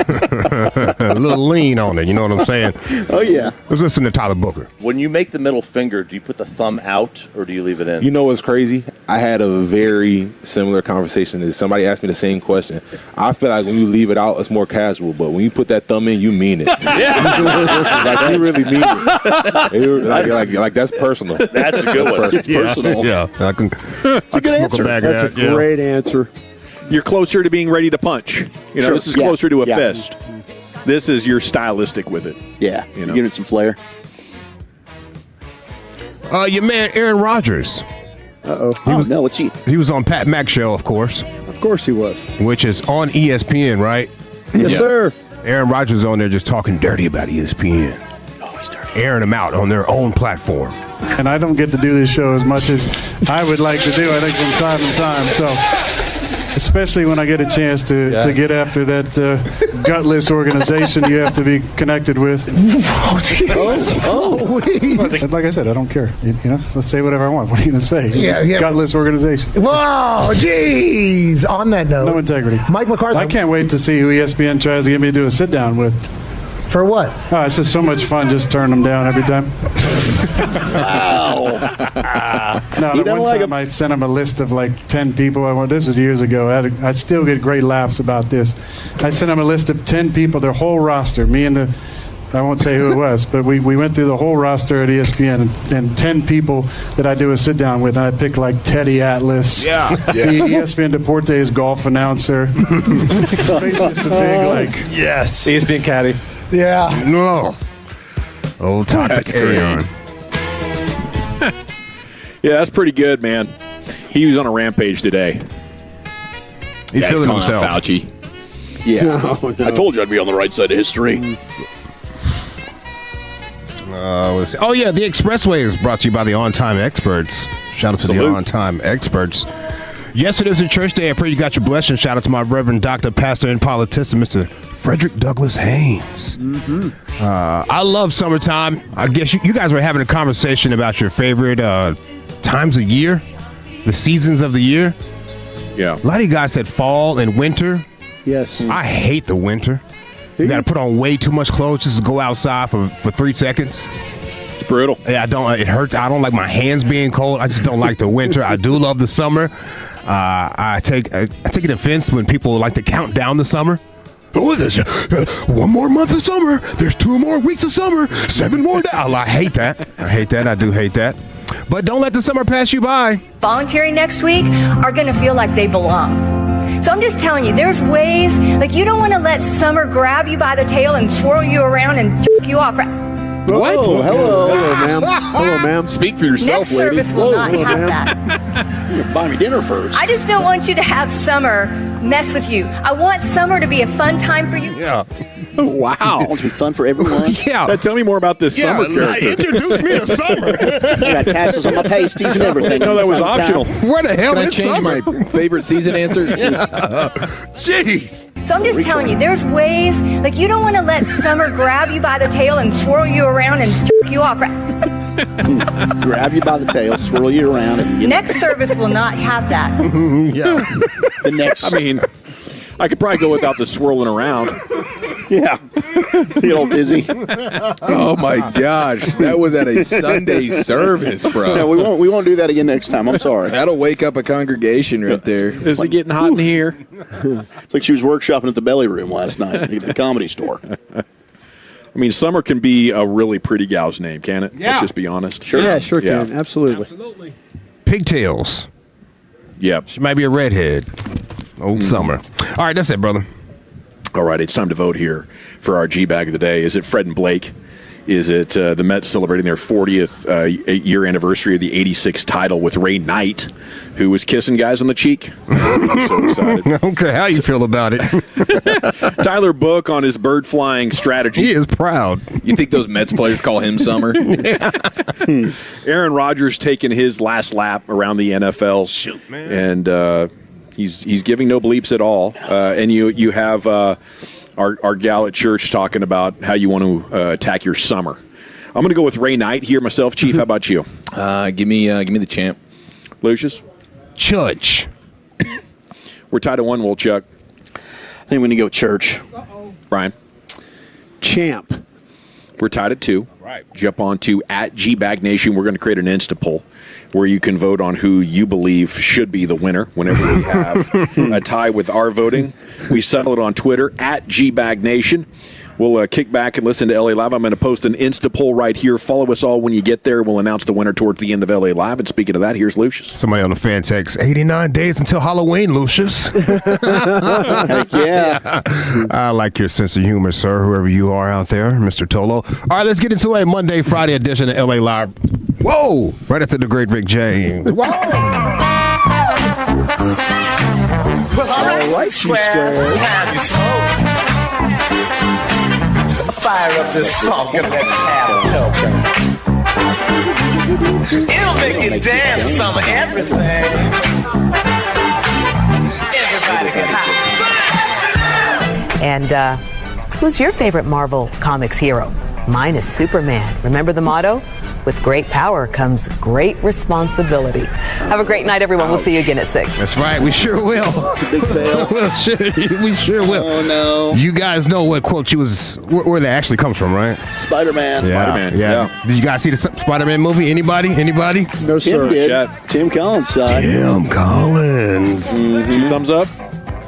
A little lean on it, you know what I'm saying? Oh, yeah. Let's listen to Tyler Booker. When you make the middle finger, do you put the thumb out or do you leave it in? You know what's crazy? I had a very similar conversation. Somebody asked me the same question. I feel like when you leave it out, it's more casual, but when you put that thumb in, you mean it. Like, you really mean it. Like that's personal. That's a good one. It's personal. Yeah, It's a good answer. That's a great answer. You're closer to being ready to punch. This is closer to a fist. This is your stylistic with it. Yeah, you know, giving it some flair. Your man Aaron Rodgers. What's he? He was on Pat Mack show, of course. Of course he was. Which is on ESPN, right? Yes, sir. Aaron Rodgers on there just talking dirty about ESPN. Oh, he's dirty. Airing them out on their own platform. And I don't get to do this show as much as I would like to do, I think, from time to time. So, especially when I get a chance to get after that gutless organization you have to be connected with. Like I said, I don't care. Let's say whatever I want. What are you going to say? Yeah. Gutless organization. Whoa, jeez. On that note. No integrity. Mike McCarthy. I can't wait to see who ESPN tries to get me to do a sit-down with. For what? Oh, it's just so much fun just turning them down every time. Wow. No, one time I sent him a list of like 10 people. This was years ago. I still get great laughs about this. I sent him a list of 10 people, their whole roster. Me and I won't say who it was, but we went through the whole roster at ESPN and 10 people that I do a sit down with. And I picked like Teddy Atlas, the ESPN Deportes golf announcer. It's just a big yes, ESPN caddy. Yeah. No. Old toxic Aaron. Yeah, that's pretty good, man. He was on a rampage today. He's feeling himself. Fauci. Yeah. No. I told you I'd be on the right side of history. Oh, yeah, the Expressway is brought to you by the On Time Experts. Shout out to the On Time Experts. Yesterday was a church day. I pray you got your blessing. Shout out to my Reverend Dr. Pastor and politician, Mr. Frederick Douglass Haynes. Mm-hmm. I love summertime. I guess you guys were having a conversation about your favorite times of year, the seasons of the year. Yeah. A lot of you guys said fall and winter. Yes. I hate the winter. You got to put on way too much clothes just to go outside for 3 seconds. It's brutal. Yeah, it hurts. I don't like my hands being cold. I just don't like the winter. I do love the summer. I take an offense when people like to count down the summer. Oh, there's 1 more month of summer. There's 2 more weeks of summer. 7 more days. I hate that. I do hate that. But don't let the summer pass you by. Volunteering next week are going to feel like they belong. So I'm just telling you, there's ways, like you don't want to let summer grab you by the tail and swirl you around and jerk you off. What? Oh, hello, ma'am. Hello, ma'am. Speak for yourself, Next lady. service will not have that. You're buy me dinner first. I just don't want you to have summer mess with you. I want summer to be a fun time for you. Yeah. Wow. I want to be fun for everyone. Yeah. Tell me more about this summer character. Introduce me to summer. I got tassels on my pasties and everything. I didn't know that was optional. Where the hell Can I is change summer? my favorite season answer? Jeez. So I'm just telling you, there's ways, like you don't want to let summer grab you by the tail and swirl you around and jerk you off. Grab you by the tail, swirl you around. And Next service will not have that. Yeah. The next. I mean, I could probably go without the swirling around. Yeah. Get all dizzy. Oh my gosh, that was at a Sunday service, bro. No, we won't do that again next time. I'm sorry. That'll wake up a congregation right there. Is it getting hot in here? It's like she was workshopping at the Belly Room last night at the Comedy Store. I mean, Summer can be a really pretty gal's name, can it? Yeah. Let's just be honest. Sure. Yeah, sure can. Absolutely. Pigtails. Yep. She might be a redhead. Old Summer. All right, that's it, brother. All right, it's time to vote here for our G-Bag of the day. Is it Fred and Blake? Is it the Mets celebrating their 40th year anniversary of the '86 title with Ray Knight, who was kissing guys on the cheek? I'm so excited. I don't care how you feel about it. Tyler Book on his bird flying strategy. He is proud. You think those Mets players call him Summer? Aaron Rodgers taking his last lap around the NFL. Shoot, man. And he's giving no bleeps at all. And you have our gal at church talking about how you want to attack your summer. I'm going to go with Ray Knight here myself. Chief, how about you? Give me the champ. Lucius? Church. We're tied at 1, Wolchuk. I think we're going to go Church. Brian? Champ. We're tied at 2. Right. Jump on to @GBagNation. We're going to create an Insta poll where you can vote on who you believe should be the winner whenever we have a tie with our voting. We settle it on Twitter @GBagNation. We'll kick back and listen to LA Live. I'm going to post an Insta poll right here. Follow us all when you get there. We'll announce the winner towards the end of LA Live. And speaking of that, here's Lucius. Somebody on the fan text, 89 days until Halloween, Lucius. Heck yeah. I like your sense of humor, sir, whoever you are out there, Mr. Tolo. All right, let's get into a Monday, Friday edition of LA Live. Whoa! Right after the great Rick James. Well, all right, Square. It's time you smoke. Fire up this funk and let's have a toke. It'll make you dance to some of everything. Everybody get hot. And who's your favorite Marvel Comics hero? Mine is Superman. Remember the motto? With great power comes great responsibility. Have a great night, everyone. We'll see you again at 6. That's right. We sure will. It's a big fail. We sure will. Oh, no. You guys know what quote she was, where that actually comes from, right? Spider-Man. Yeah. Spider-Man. Yeah. Did you guys see the Spider-Man movie? Anybody? No, sir. Tim did. Tim Collins saw it. Tim Collins. 2 thumbs up?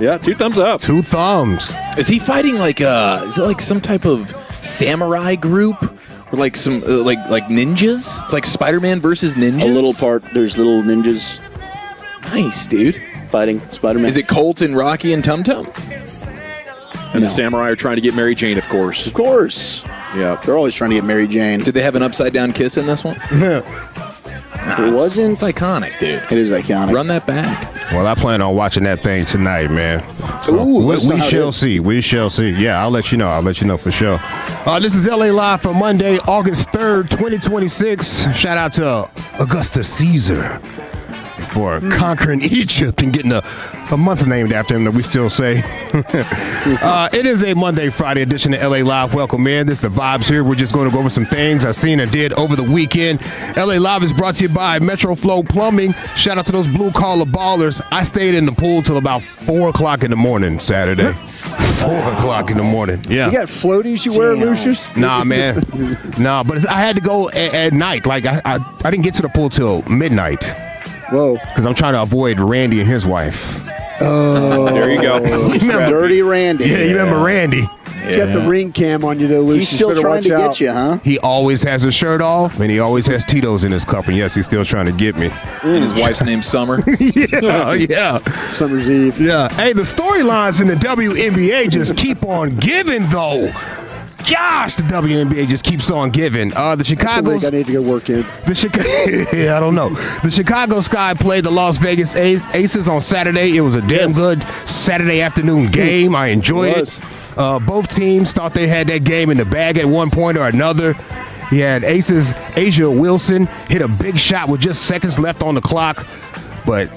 Yeah, 2 thumbs up. 2 thumbs. Is he fighting is it like some type of samurai group? Or like some like ninjas? It's like Spider-Man versus ninjas? A little part, there's little ninjas. Nice, dude. Fighting Spider-Man. Is it Colt and Rocky and Tum Tum? And the samurai are trying to get Mary Jane, of course. Of course. Yeah. They're always trying to get Mary Jane. Did they have an upside-down kiss in this one? It wasn't. It's iconic, dude. It is iconic. Run that back. Well, I plan on watching that thing tonight, man. So Ooh, we shall see. We shall see. Yeah, I'll let you know. I'll let you know for sure. This is LA Live for Monday, August 3rd, 2026. Shout out to Augustus Caesar for conquering Egypt and getting a month named after him that we still say. It is a Monday, Friday edition of LA Live. Welcome in. This is the vibes here. We're just going to go over some things I seen and did over the weekend. LA Live is brought to you by Metro Flow Plumbing. Shout out to those blue collar ballers. I stayed in the pool till about 4 o'clock in the morning Saturday. 4 o'clock in the morning. Yeah. You got floaties you wear, Lucius? Nah, man. Nah, but I had to go at night. Like I didn't get to the pool till midnight. Whoa. Because I'm trying to avoid Randy and his wife. Oh. There you go. Dirty Randy. Yeah, you remember Randy. He's got the ring cam on you, though, Lucius. He's still better trying watch to out. get you, huh? He always has his shirt off, and he always has Tito's in his cup. And yes, he's still trying to get me. And his wife's name's Summer. Yeah. Summer's Eve. Yeah. Hey, the storylines in the WNBA just keep on giving, though. Gosh, the WNBA just keeps on giving. The Chicago's. I need to go work in. I don't know. The Chicago Sky played the Las Vegas Aces on Saturday. It was a damn good Saturday afternoon game. I enjoyed it. Both teams thought they had that game in the bag at one point or another. You had Aces Asia Wilson hit a big shot with just seconds left on the clock, but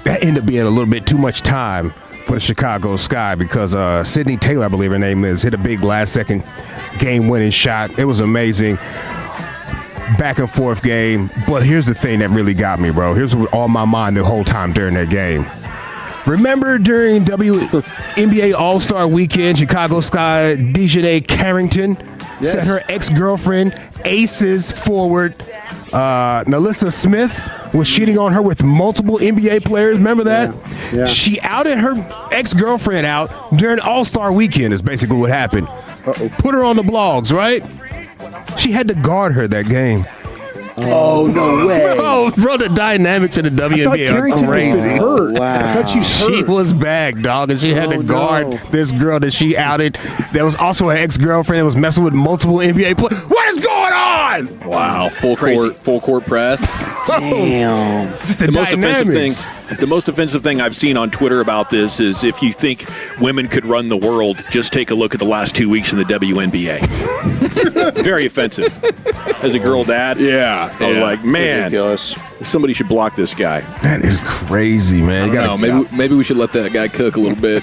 that ended up being a little bit too much time for the Chicago Sky because Sydney Taylor, I believe her name is, hit a big last-second game-winning shot. It was amazing. Back-and-forth game. But here's the thing that really got me, bro. Here's what was on my mind the whole time during that game. Remember during WNBA All-Star Weekend, Chicago Sky Dejanay Carrington set her ex-girlfriend, Aces forward, Nalissa Smith, was cheating on her with multiple NBA players. Remember that? Yeah. She outed her ex-girlfriend out during All-Star Weekend is basically what happened. Put her on the blogs, right? She had to guard her that game. Oh, no way. Bro, the dynamics in the WNBA thought are Carrington was crazy. hurt. Wow. I thought she's hurt. She was back, dog, and she had to guard this girl that she outed. There was also an ex-girlfriend that was messing with multiple NBA players. What is going on? Wow, full court press. Damn. Just the dynamics. The most offensive thing I've seen on Twitter about this is if you think women could run the world, just take a look at the last 2 weeks in the WNBA. Very offensive. As a girl dad, I was like, man, somebody should block this guy. That is crazy, man. I don't know. Maybe we should let that guy cook a little bit.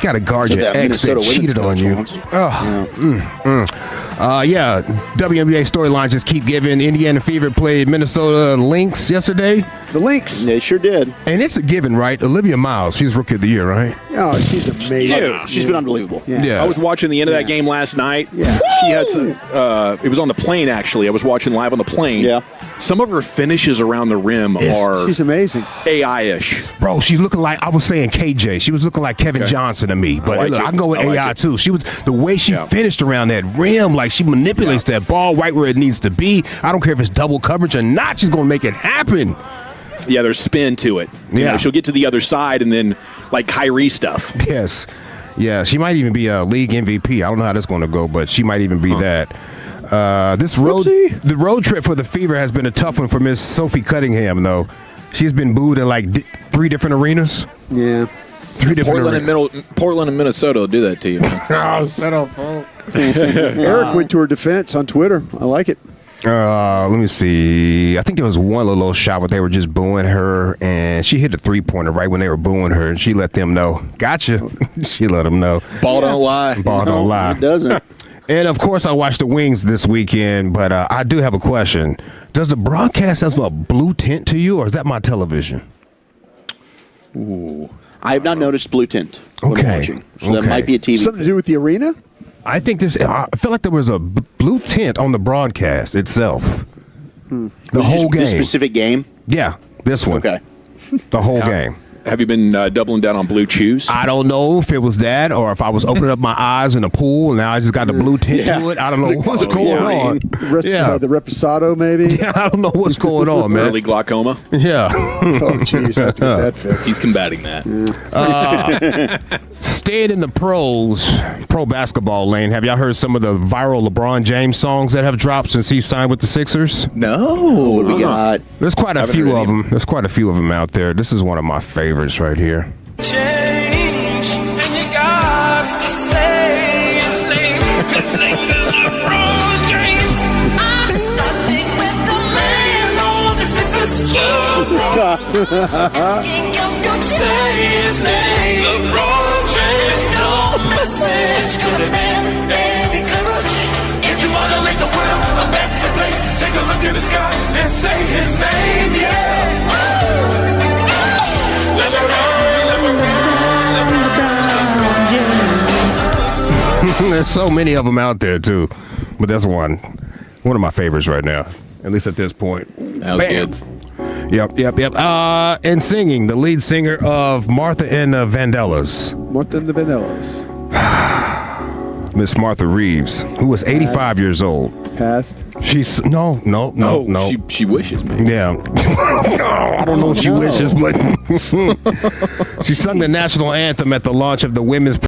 Got to guard your ex that cheated on you. WNBA storylines just keep giving. Indiana Fever played Minnesota Lynx yesterday. The Lynx. They sure did. And it's a given, right? Olivia Miles, she's Rookie of the Year, right? Oh, she's amazing. Dude, she's been unbelievable. Yeah. I was watching the end of that game last night. Yeah. She had some, it was on the plane, actually. I was watching live on the plane. Yeah. Some of her finishes around the rim are She's amazing. AI-ish. Bro, she's looking like, I was saying KJ. She was looking like Kevin Johnson to me. But I like look, it. I can go with I like AI it. too. She was the way she finished around that rim, like she manipulates that ball right where it needs to be. I don't care if it's double coverage or not, she's gonna make it happen. Yeah, there's spin to it. You know, she'll get to the other side and then like Kyrie stuff. Yes. Yeah, she might even be a league MVP. I don't know how that's going to go, but she might even be that. The road trip for the Fever has been a tough one for Miss Sophie Cunningham, though. She's been booed in like 3 different arenas. Yeah. 3 different arenas. Portland and Minnesota will do that to you, man. Oh, shut up, folks. Eric went to her defense on Twitter. I like it. Let me see. I think there was one little shot where they were just booing her, and she hit a 3-pointer right when they were booing her, and she let them know. Gotcha. She let them know. Ball don't lie. Ball don't lie. It doesn't. And, of course, I watched the Wings this weekend, but I do have a question. Does the broadcast have a blue tint to you, or is that my television? Ooh. I have not noticed blue tint when I'm watching. So that might be a TV. Something to do with the arena? I think I feel like there was a blue tint on the broadcast itself. The whole game. This specific game? Yeah, this one. Okay. The whole game. Have you been doubling down on blue chews? I don't know if it was that or if I was opening up my eyes in the pool and now I just got the blue tint to it. I don't know what's going on. The Reposado, maybe? Yeah, I don't know what's going on, man. Early glaucoma? Yeah. Oh, jeez. I have to get that fixed. He's combating that. Staying in the pro basketball lane, have y'all heard some of the viral LeBron James songs that have dropped since he signed with the Sixers? No. What do we got? There's quite a few of them. There's quite a few of them out there. This is one of my favorites right here. Change, and you got to say his name. His name is LeBron James. I'm starting with the man on the Sixers. LeBron. Asking him to say his name. LeBron James. No message could have been any clearer. If you want to make the world a better place, take a look in the sky and say his name. Yeah. There's so many of them out there too, but that's one of my favorites right now, at least at this point. That was good. Yep. And singing, the lead singer of Martha and the Vandellas. Martha and the Vandellas. Miss Martha Reeves, who was 85 years old. Passed. She's no. She wishes, man. Yeah. I don't know if she wishes, but she sung the national anthem at the launch of the women's